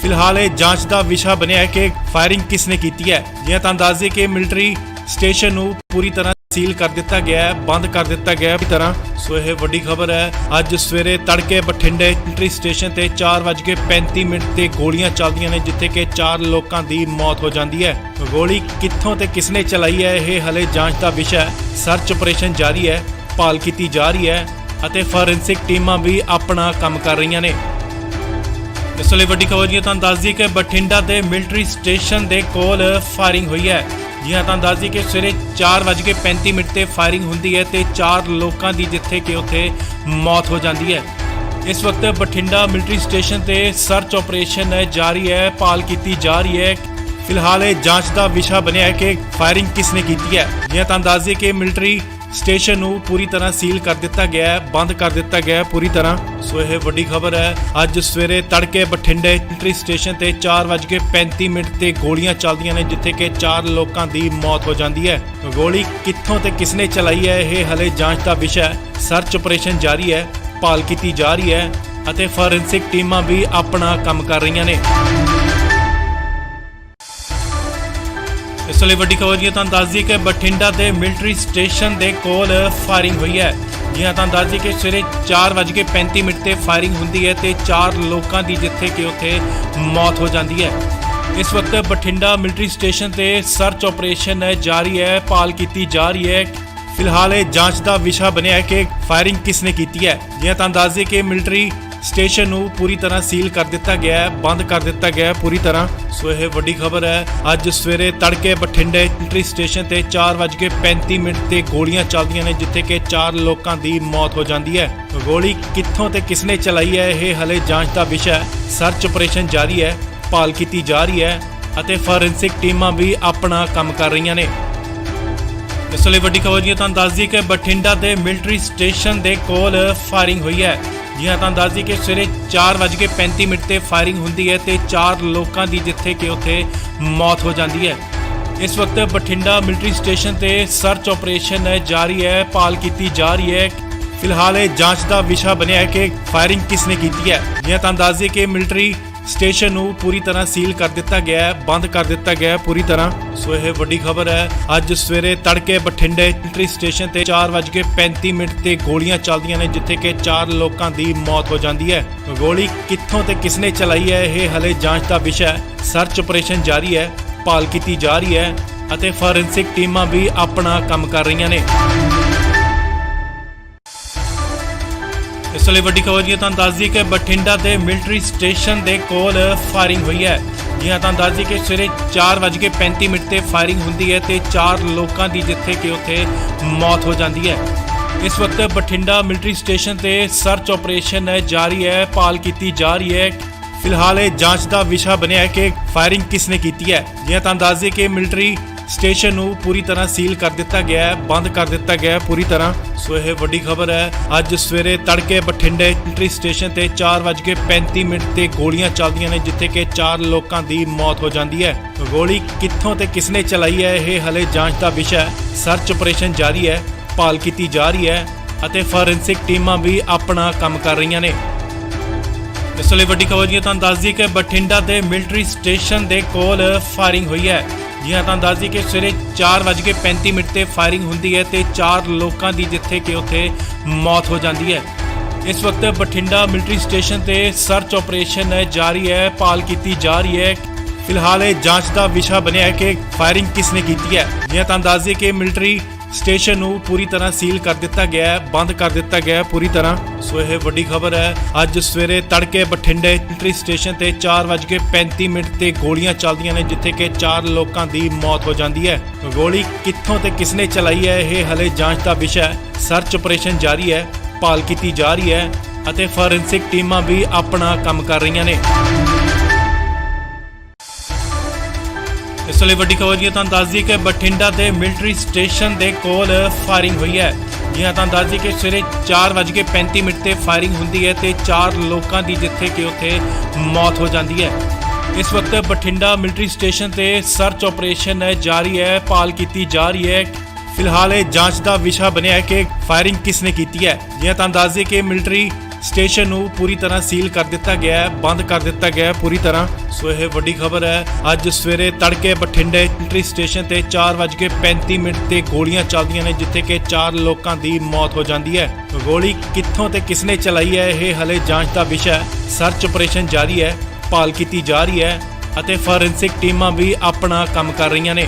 ਫਿਲਹਾਲ ਇਹ ਜਾਂਚ ਦਾ ਵਿਸ਼ਾ ਬਣਿਆ ਹੈ ਕਿ ਫਾਇਰਿੰਗ ਕਿਸਨੇ ਕੀਤੀ ਹੈ। ਜੀ ਹਾਂ, ਤੁਹਾਨੂੰ ਦੱਸ ਦਈਏ ਕਿ ਮਿਲਟਰੀ ਸਟੇਸ਼ਨ ਨੂੰ ਪੂਰੀ ਤਰ੍ਹਾਂ ਸੀਲ ਕਰ ਦਿੱਤਾ ਗਿਆ ਹੈ, ਬੰਦ ਕਰ ਦਿੱਤਾ ਗਿਆ ਹੈ ਪੂਰੀ ਤਰ੍ਹਾਂ। ਸੋ ਇਹ ਵੱਡੀ ਖਬਰ ਹੈ। ਅੱਜ ਸਵੇਰੇ ਤੜਕੇ ਬਠਿੰਡੇ ਮਿਲਟਰੀ ਸਟੇਸ਼ਨ ਤੇ 4:35 ਤੇ ਗੋਲੀਆਂ ਚੱਲਦੀਆਂ ਨੇ, ਜਿੱਥੇ ਕਿ 4 ਲੋਕਾਂ ਦੀ ਮੌਤ ਹੋ ਜਾਂਦੀ ਹੈ। ਗੋਲੀ ਕਿੱਥੋਂ ਤੇ ਕਿਸਨੇ ਚਲਾਈ ਹੈ, ਇਹ ਹਲੇ ਜਾਂਚ ਦਾ ਵਿਸ਼ਾ ਹੈ। ਸਰਚ ਆਪਰੇਸ਼ਨ ਜਾਰੀ ਹੈ, ਭਾਲ ਕੀਤੀ ਜਾ ਰਹੀ ਹੈ ਅਤੇ ਫੋਰੈਂਸਿਕ ਟੀਮਾਂ ਵੀ ਆਪਣਾ ਕੰਮ ਕਰ ਰਹੀਆਂ ਨੇ। ਇਸ ਲਈ ਵੱਡੀ ਖਬਰ ਜੀ ਤੁਹਾਨੂੰ ਦੱਸ ਦਈਏ ਕਿ ਬਠਿੰਡਾ ਦੇ ਮਿਲਟਰੀ ਸਟੇਸ਼ਨ ਦੇ ਕੋਲ ਫਾਇਰਿੰਗ ਹੋਈ ਹੈ। ਜੀ ਹਾਂ, ਤੁਹਾਨੂੰ ਦੱਸ ਦਈਏ ਕਿ ਸਵੇਰੇ 4:35 ਤੇ ਫਾਇਰਿੰਗ ਹੁੰਦੀ ਹੈ ਤੇ 4 ਲੋਕਾਂ ਦੀ ਜਿੱਥੇ ਕਿ ਉੱਥੇ ਮੌਤ ਹੋ ਜਾਂਦੀ ਹੈ। ਇਸ ਵਕਤ ਬਠਿੰਡਾ ਮਿਲਟਰੀ ਸਟੇਸ਼ਨ ਤੇ ਸਰਚ ਆਪਰੇਸ਼ਨ ਜਾਰੀ ਹੈ, ਭਾਲ ਕੀਤੀ ਜਾ ਰਹੀ ਹੈ। ਫਿਲਹਾਲ ਇਹ ਜਾਂਚ ਦਾ ਵਿਸ਼ਾ ਬਣਿਆ ਹੈ ਕਿ ਫਾਇਰਿੰਗ ਕਿਸਨੇ ਕੀਤੀ ਹੈ। ਜੀ ਹਾਂ, ਤੁਹਾਨੂੰ ਦੱਸ ਦਈਏ ਕਿ ਮਿਲਟਰੀ ਸਟੇਸ਼ਨ ਨੂੰ ਪੂਰੀ ਤਰ੍ਹਾਂ ਸੀਲ ਕਰ ਦਿੱਤਾ ਗਿਆ ਹੈ, ਬੰਦ ਕਰ ਦਿੱਤਾ ਗਿਆ ਹੈ ਪੂਰੀ ਤਰ੍ਹਾਂ। ਸੋ ਇਹ ਵੱਡੀ ਖਬਰ ਹੈ। ਅੱਜ ਸਵੇਰੇ ਤੜਕੇ ਬਠਿੰਡੇ ਮਿਲਟਰੀ ਸਟੇਸ਼ਨ ਤੇ 4:35 ਤੇ ਗੋਲੀਆਂ ਚੱਲਦੀਆਂ ਨੇ, ਜਿੱਥੇ ਕਿ 4 ਲੋਕਾਂ ਦੀ ਮੌਤ ਹੋ ਜਾਂਦੀ ਹੈ। ਗੋਲੀ ਕਿੱਥੋਂ ਤੇ ਕਿਸਨੇ ਚਲਾਈ ਹੈ, ਇਹ ਹਲੇ ਜਾਂਚ ਦਾ ਵਿਸ਼ਾ ਹੈ। ਸਰਚ ਆਪਰੇਸ਼ਨ ਜਾਰੀ ਹੈ, ਭਾਲ ਕੀਤੀ ਜਾ ਰਹੀ ਹੈ ਅਤੇ ਫੋਰੈਂਸਿਕ ਟੀਮਾਂ ਵੀ ਆਪਣਾ ਕੰਮ ਕਰ ਰਹੀਆਂ ਨੇ। ਇਸ ਲਈ ਵੱਡੀ ਖਬਰ ਜੀ ਤੁਹਾਨੂੰ ਦੱਸ ਦਈਏ ਕਿ ਬਠਿੰਡਾ ਦੇ ਮਿਲਟਰੀ ਸਟੇਸ਼ਨ ਦੇ ਕੋਲ ਫਾਇਰਿੰਗ ਹੋਈ ਹੈ। ਜੀ ਹਾਂ, ਤੁਹਾਨੂੰ ਦੱਸ ਦਈਏ ਕਿ ਸਵੇਰੇ 4:35 ਤੇ ਫਾਇਰਿੰਗ ਹੁੰਦੀ ਹੈ ਤੇ 4 ਲੋਕਾਂ ਦੀ ਜਿੱਥੇ ਕਿ ਉੱਥੇ ਮੌਤ ਹੋ ਜਾਂਦੀ ਹੈ। ਇਸ ਵਕਤ ਬਠਿੰਡਾ ਮਿਲਟਰੀ ਸਟੇਸ਼ਨ ਤੇ ਸਰਚ ਆਪਰੇਸ਼ਨ ਜਾਰੀ ਹੈ, ਭਾਲ ਕੀਤੀ ਜਾ ਰਹੀ ਹੈ। ਫਿਲਹਾਲ ਇਹ ਜਾਂਚ ਦਾ ਵਿਸ਼ਾ ਬਣਿਆ ਹੈ ਕਿ ਫਾਇਰਿੰਗ ਕਿਸਨੇ ਕੀਤੀ ਹੈ। ਜੀ ਹਾਂ, ਤੁਹਾਨੂੰ ਦੱਸ ਦਈਏ ਕਿ ਮਿਲਟਰੀ ਸਟੇਸ਼ਨ ਨੂੰ ਪੂਰੀ ਤਰ੍ਹਾਂ ਸੀਲ ਕਰ ਦਿੱਤਾ ਗਿਆ ਹੈ, ਬੰਦ ਕਰ ਦਿੱਤਾ ਗਿਆ ਹੈ ਪੂਰੀ ਤਰ੍ਹਾਂ। ਸੋ ਇਹ ਵੱਡੀ ਖਬਰ ਹੈ। ਅੱਜ ਸਵੇਰੇ ਤੜਕੇ ਬਠਿੰਡੇ ਮਿਲਟਰੀ ਸਟੇਸ਼ਨ ਤੇ 4:35 ਤੇ ਗੋਲੀਆਂ ਚੱਲਦੀਆਂ ਨੇ, ਜਿੱਥੇ ਕਿ 4 ਲੋਕਾਂ ਦੀ ਮੌਤ ਹੋ ਜਾਂਦੀ ਹੈ। ਗੋਲੀ ਕਿੱਥੋਂ ਤੇ ਕਿਸਨੇ ਚਲਾਈ ਹੈ, ਇਹ ਹਲੇ ਜਾਂਚ ਦਾ ਵਿਸ਼ਾ ਹੈ। ਸਰਚ ਆਪਰੇਸ਼ਨ ਜਾਰੀ ਹੈ, ਭਾਲ ਕੀਤੀ ਜਾ ਰਹੀ ਹੈ ਅਤੇ ਫੋਰੈਂਸਿਕ ਟੀਮਾਂ ਵੀ ਆਪਣਾ ਕੰਮ ਕਰ ਰਹੀਆਂ ਨੇ। ਇਸ ਲਈ ਵੱਡੀ ਖਬਰ ਜੀ ਤੁਹਾਨੂੰ ਦੱਸ ਦਈਏ ਕਿ ਬਠਿੰਡਾ ਦੇ ਮਿਲਟਰੀ ਸਟੇਸ਼ਨ ਦੇ ਕੋਲ ਫਾਇਰਿੰਗ ਹੋਈ ਹੈ। ਜੀ ਹਾਂ, ਤੁਹਾਨੂੰ ਦੱਸ ਦਈਏ ਕਿ ਸਵੇਰੇ 4:35 ਤੇ ਫਾਇਰਿੰਗ ਹੁੰਦੀ ਹੈ ਤੇ 4 ਲੋਕਾਂ ਦੀ ਜਿੱਥੇ ਕਿ ਉੱਥੇ ਮੌਤ ਹੋ ਜਾਂਦੀ ਹੈ। ਇਸ ਵਕਤ ਬਠਿੰਡਾ ਮਿਲਟਰੀ ਸਟੇਸ਼ਨ ਤੇ ਸਰਚ ਆਪਰੇਸ਼ਨ ਜਾਰੀ ਹੈ, ਭਾਲ ਕੀਤੀ ਜਾ ਰਹੀ ਹੈ। ਫਿਲਹਾਲ ਇਹ ਜਾਂਚ ਦਾ ਵਿਸ਼ਾ ਬਣਿਆ ਹੈ ਕਿ ਫਾਇਰਿੰਗ ਕਿਸਨੇ ਕੀਤੀ ਹੈ। ਜੀ ਹਾਂ, ਤੁਹਾਨੂੰ ਦੱਸ ਦਈਏ ਕਿ ਮਿਲਟਰੀ ਸਟੇਸ਼ਨ ਨੂੰ ਪੂਰੀ ਤਰ੍ਹਾਂ ਸੀਲ ਕਰ ਦਿੱਤਾ ਗਿਆ ਹੈ, ਬੰਦ ਕਰ ਦਿੱਤਾ ਗਿਆ ਹੈ ਪੂਰੀ ਤਰ੍ਹਾਂ। ਸੋ ਇਹ ਵੱਡੀ ਖਬਰ ਹੈ। ਅੱਜ ਸਵੇਰੇ ਤੜਕੇ ਬਠਿੰਡੇ ਮਿਲਟਰੀ ਸਟੇਸ਼ਨ ਤੇ 4:35 ਤੇ ਗੋਲੀਆਂ ਚੱਲਦੀਆਂ ਨੇ, ਜਿੱਥੇ ਕਿ 4 ਲੋਕਾਂ ਦੀ ਮੌਤ ਹੋ ਜਾਂਦੀ ਹੈ। ਗੋਲੀ ਕਿੱਥੋਂ ਤੇ ਕਿਸਨੇ ਚਲਾਈ ਹੈ, ਇਹ ਹਲੇ ਜਾਂਚ ਦਾ ਵਿਸ਼ਾ ਹੈ। ਸਰਚ ਆਪਰੇਸ਼ਨ ਜਾਰੀ ਹੈ, ਭਾਲ ਕੀਤੀ ਜਾ ਰਹੀ ਹੈ ਅਤੇ ਫੋਰੈਂਸਿਕ ਟੀਮਾਂ ਵੀ ਆਪਣਾ ਕੰਮ ਕਰ ਰਹੀਆਂ ਨੇ। ਇਸ ਲਈ ਵੱਡੀ ਖਬਰ ਜੀ ਤੁਹਾਨੂੰ ਦੱਸ ਦਈਏ ਕਿ ਬਠਿੰਡਾ ਦੇ ਮਿਲਟਰੀ ਸਟੇਸ਼ਨ ਦੇ ਕੋਲ ਫਾਇਰਿੰਗ ਹੋਈ ਹੈ। ਜੀ ਹਾਂ, ਤੁਹਾਨੂੰ ਦੱਸ ਦਈਏ ਕਿ ਸਵੇਰੇ 4:35 ਤੇ ਫਾਇਰਿੰਗ ਹੁੰਦੀ ਹੈ ਤੇ 4 ਲੋਕਾਂ ਦੀ ਜਿੱਥੇ ਕਿ ਉੱਥੇ ਮੌਤ ਹੋ ਜਾਂਦੀ ਹੈ। ਇਸ ਵਕਤ ਬਠਿੰਡਾ ਮਿਲਟਰੀ ਸਟੇਸ਼ਨ ਤੇ ਸਰਚ ਆਪਰੇਸ਼ਨ ਜਾਰੀ ਹੈ, ਭਾਲ ਕੀਤੀ ਜਾ ਰਹੀ ਹੈ। ਫਿਲਹਾਲ ਇਹ ਜਾਂਚ ਦਾ ਵਿਸ਼ਾ ਬਣਿਆ ਹੈ ਕਿ ਫਾਇਰਿੰਗ ਕਿਸਨੇ ਕੀਤੀ ਹੈ। ਜੀ ਹਾਂ, ਤੁਹਾਨੂੰ ਦੱਸ ਦਈਏ ਕਿ ਮਿਲਟਰੀ ਸਟੇਸ਼ਨ ਨੂੰ ਪੂਰੀ ਤਰ੍ਹਾਂ ਸੀਲ ਕਰ ਦਿੱਤਾ ਗਿਆ ਹੈ, ਬੰਦ ਕਰ ਦਿੱਤਾ ਗਿਆ ਹੈ ਪੂਰੀ ਤਰ੍ਹਾਂ। ਸੋ ਇਹ ਵੱਡੀ ਖਬਰ ਹੈ। ਅੱਜ ਸਵੇਰੇ ਤੜਕੇ ਬਠਿੰਡੇ ਮਿਲਟਰੀ ਸਟੇਸ਼ਨ ਤੇ 4:35 ਤੇ ਗੋਲੀਆਂ ਚੱਲਦੀਆਂ ਨੇ, ਜਿੱਥੇ ਕਿ 4 ਲੋਕਾਂ ਦੀ ਮੌਤ ਹੋ ਜਾਂਦੀ ਹੈ। ਗੋਲੀ ਕਿੱਥੋਂ ਤੇ ਕਿਸਨੇ ਚਲਾਈ ਹੈ, ਇਹ ਹਲੇ ਜਾਂਚ ਦਾ ਵਿਸ਼ਾ ਹੈ। ਸਰਚ ਆਪਰੇਸ਼ਨ ਜਾਰੀ ਹੈ, ਭਾਲ ਕੀਤੀ ਜਾ ਰਹੀ ਹੈ ਅਤੇ ਫੋਰੈਂਸਿਕ ਟੀਮਾਂ ਵੀ ਆਪਣਾ ਕੰਮ ਕਰ ਰਹੀਆਂ ਨੇ। ਇਸ ਲਈ ਵੱਡੀ ਖਬਰ ਜੀ ਤੁਹਾਨੂੰ ਦੱਸ ਦਈਏ ਕਿ ਬਠਿੰਡਾ ਦੇ ਮਿਲਟਰੀ ਸਟੇਸ਼ਨ ਦੇ ਕੋਲ ਫਾਇਰਿੰਗ ਹੋਈ ਹੈ। ਜੀ ਹਾਂ, ਤੁਹਾਨੂੰ ਦੱਸ ਦਈਏ ਕਿ ਸਵੇਰੇ 4:35 ਤੇ ਫਾਇਰਿੰਗ ਹੁੰਦੀ ਹੈ ਤੇ 4 ਲੋਕਾਂ ਦੀ ਜਿੱਥੇ ਕਿ ਉੱਥੇ ਮੌਤ ਹੋ ਜਾਂਦੀ ਹੈ। ਇਸ ਵਕਤ ਬਠਿੰਡਾ ਮਿਲਟਰੀ ਸਟੇਸ਼ਨ ਤੇ ਸਰਚ ਆਪਰੇਸ਼ਨ ਜਾਰੀ ਹੈ, ਭਾਲ ਕੀਤੀ ਜਾ ਰਹੀ ਹੈ। ਫਿਲਹਾਲ ਇਹ ਜਾਂਚ ਦਾ ਵਿਸ਼ਾ ਬਣਿਆ ਹੈ ਕਿ ਫਾਇਰਿੰਗ ਕਿਸਨੇ ਕੀਤੀ ਹੈ। ਜੀ ਹਾਂ, ਤੁਹਾਨੂੰ ਦੱਸ ਦਈਏ ਕਿ ਮਿਲਟਰੀ ਸਟੇਸ਼ਨ ਨੂੰ ਪੂਰੀ ਤਰ੍ਹਾਂ ਸੀਲ ਕਰ ਦਿੱਤਾ ਗਿਆ ਹੈ, ਬੰਦ ਕਰ ਦਿੱਤਾ ਗਿਆ ਹੈ ਪੂਰੀ ਤਰ੍ਹਾਂ। ਸੋ ਇਹ ਵੱਡੀ ਖਬਰ ਹੈ। ਅੱਜ ਸਵੇਰੇ ਤੜਕੇ ਬਠਿੰਡੇ ਮਿਲਟਰੀ ਸਟੇਸ਼ਨ ਤੇ 4:35 ਤੇ ਗੋਲੀਆਂ ਚੱਲਦੀਆਂ ਨੇ, ਜਿੱਥੇ ਕਿ 4 ਲੋਕਾਂ ਦੀ ਮੌਤ ਹੋ ਜਾਂਦੀ ਹੈ। ਗੋਲੀ ਕਿੱਥੋਂ ਤੇ ਕਿਸਨੇ ਚਲਾਈ ਹੈ, ਇਹ ਹਲੇ ਜਾਂਚ ਦਾ ਵਿਸ਼ਾ ਹੈ। ਸਰਚ ਆਪਰੇਸ਼ਨ ਜਾਰੀ ਹੈ, ਭਾਲ ਕੀਤੀ ਜਾ ਰਹੀ ਹੈ ਅਤੇ ਫੋਰੈਂਸਿਕ ਟੀਮਾਂ ਵੀ ਆਪਣਾ ਕੰਮ ਕਰ ਰਹੀਆਂ ਨੇ। ਇਸ ਲਈ ਵੱਡੀ ਖਬਰ ਜੀ ਤੁਹਾਨੂੰ ਦੱਸ ਦਈਏ ਕਿ ਬਠਿੰਡਾ ਦੇ ਮਿਲਟਰੀ ਸਟੇਸ਼ਨ ਦੇ ਕੋਲ ਫਾਇਰਿੰਗ ਹੋਈ ਹੈ। ਜੀ ਹਾਂ, ਤੁਹਾਨੂੰ ਦੱਸ ਦਈਏ ਕਿ ਸਵੇਰੇ 4:35 ਤੇ ਫਾਇਰਿੰਗ ਹੁੰਦੀ ਹੈ ਤੇ 4 ਲੋਕਾਂ ਦੀ ਜਿੱਥੇ ਕਿ ਉੱਥੇ ਮੌਤ ਹੋ ਜਾਂਦੀ ਹੈ। ਇਸ ਵਕਤ ਬਠਿੰਡਾ ਮਿਲਟਰੀ ਸਟੇਸ਼ਨ ਤੇ ਸਰਚ ਆਪਰੇਸ਼ਨ ਜਾਰੀ ਹੈ, ਭਾਲ ਕੀਤੀ ਜਾ ਰਹੀ ਹੈ। ਫਿਲਹਾਲ ਇਹ ਜਾਂਚ ਦਾ ਵਿਸ਼ਾ ਬਣਿਆ ਹੈ ਕਿ ਫਾਇਰਿੰਗ ਕਿਸਨੇ ਕੀਤੀ ਹੈ। ਜੀ ਹਾਂ, ਤੁਹਾਨੂੰ ਦੱਸ ਦਈਏ ਕਿ ਮਿਲਟਰੀ ਸਟੇਸ਼ਨ ਨੂੰ ਪੂਰੀ ਤਰ੍ਹਾਂ ਸੀਲ ਕਰ ਦਿੱਤਾ ਗਿਆ ਹੈ, ਬੰਦ ਕਰ ਦਿੱਤਾ ਗਿਆ ਹੈ ਪੂਰੀ ਤਰ੍ਹਾਂ। ਸੋ ਇਹ ਵੱਡੀ ਖਬਰ ਹੈ। ਅੱਜ ਸਵੇਰੇ ਤੜਕੇ ਬਠਿੰਡੇ ਮਿਲਟਰੀ ਸਟੇਸ਼ਨ ਤੇ 4:35 ਤੇ ਗੋਲੀਆਂ ਚੱਲਦੀਆਂ ਨੇ, ਜਿੱਥੇ ਕਿ 4 ਲੋਕਾਂ ਦੀ ਮੌਤ ਹੋ ਜਾਂਦੀ ਹੈ। ਗੋਲੀ ਕਿੱਥੋਂ ਤੇ ਕਿਸਨੇ ਚਲਾਈ ਹੈ, ਇਹ ਹਲੇ ਜਾਂਚ ਦਾ ਵਿਸ਼ਾ ਹੈ। ਸਰਚ ਆਪਰੇਸ਼ਨ ਜਾਰੀ ਹੈ, ਭਾਲ ਕੀਤੀ ਜਾ ਰਹੀ ਹੈ ਅਤੇ ਫੋਰੈਂਸਿਕ ਟੀਮਾਂ ਵੀ ਆਪਣਾ ਕੰਮ ਕਰ ਰਹੀਆਂ ਨੇ।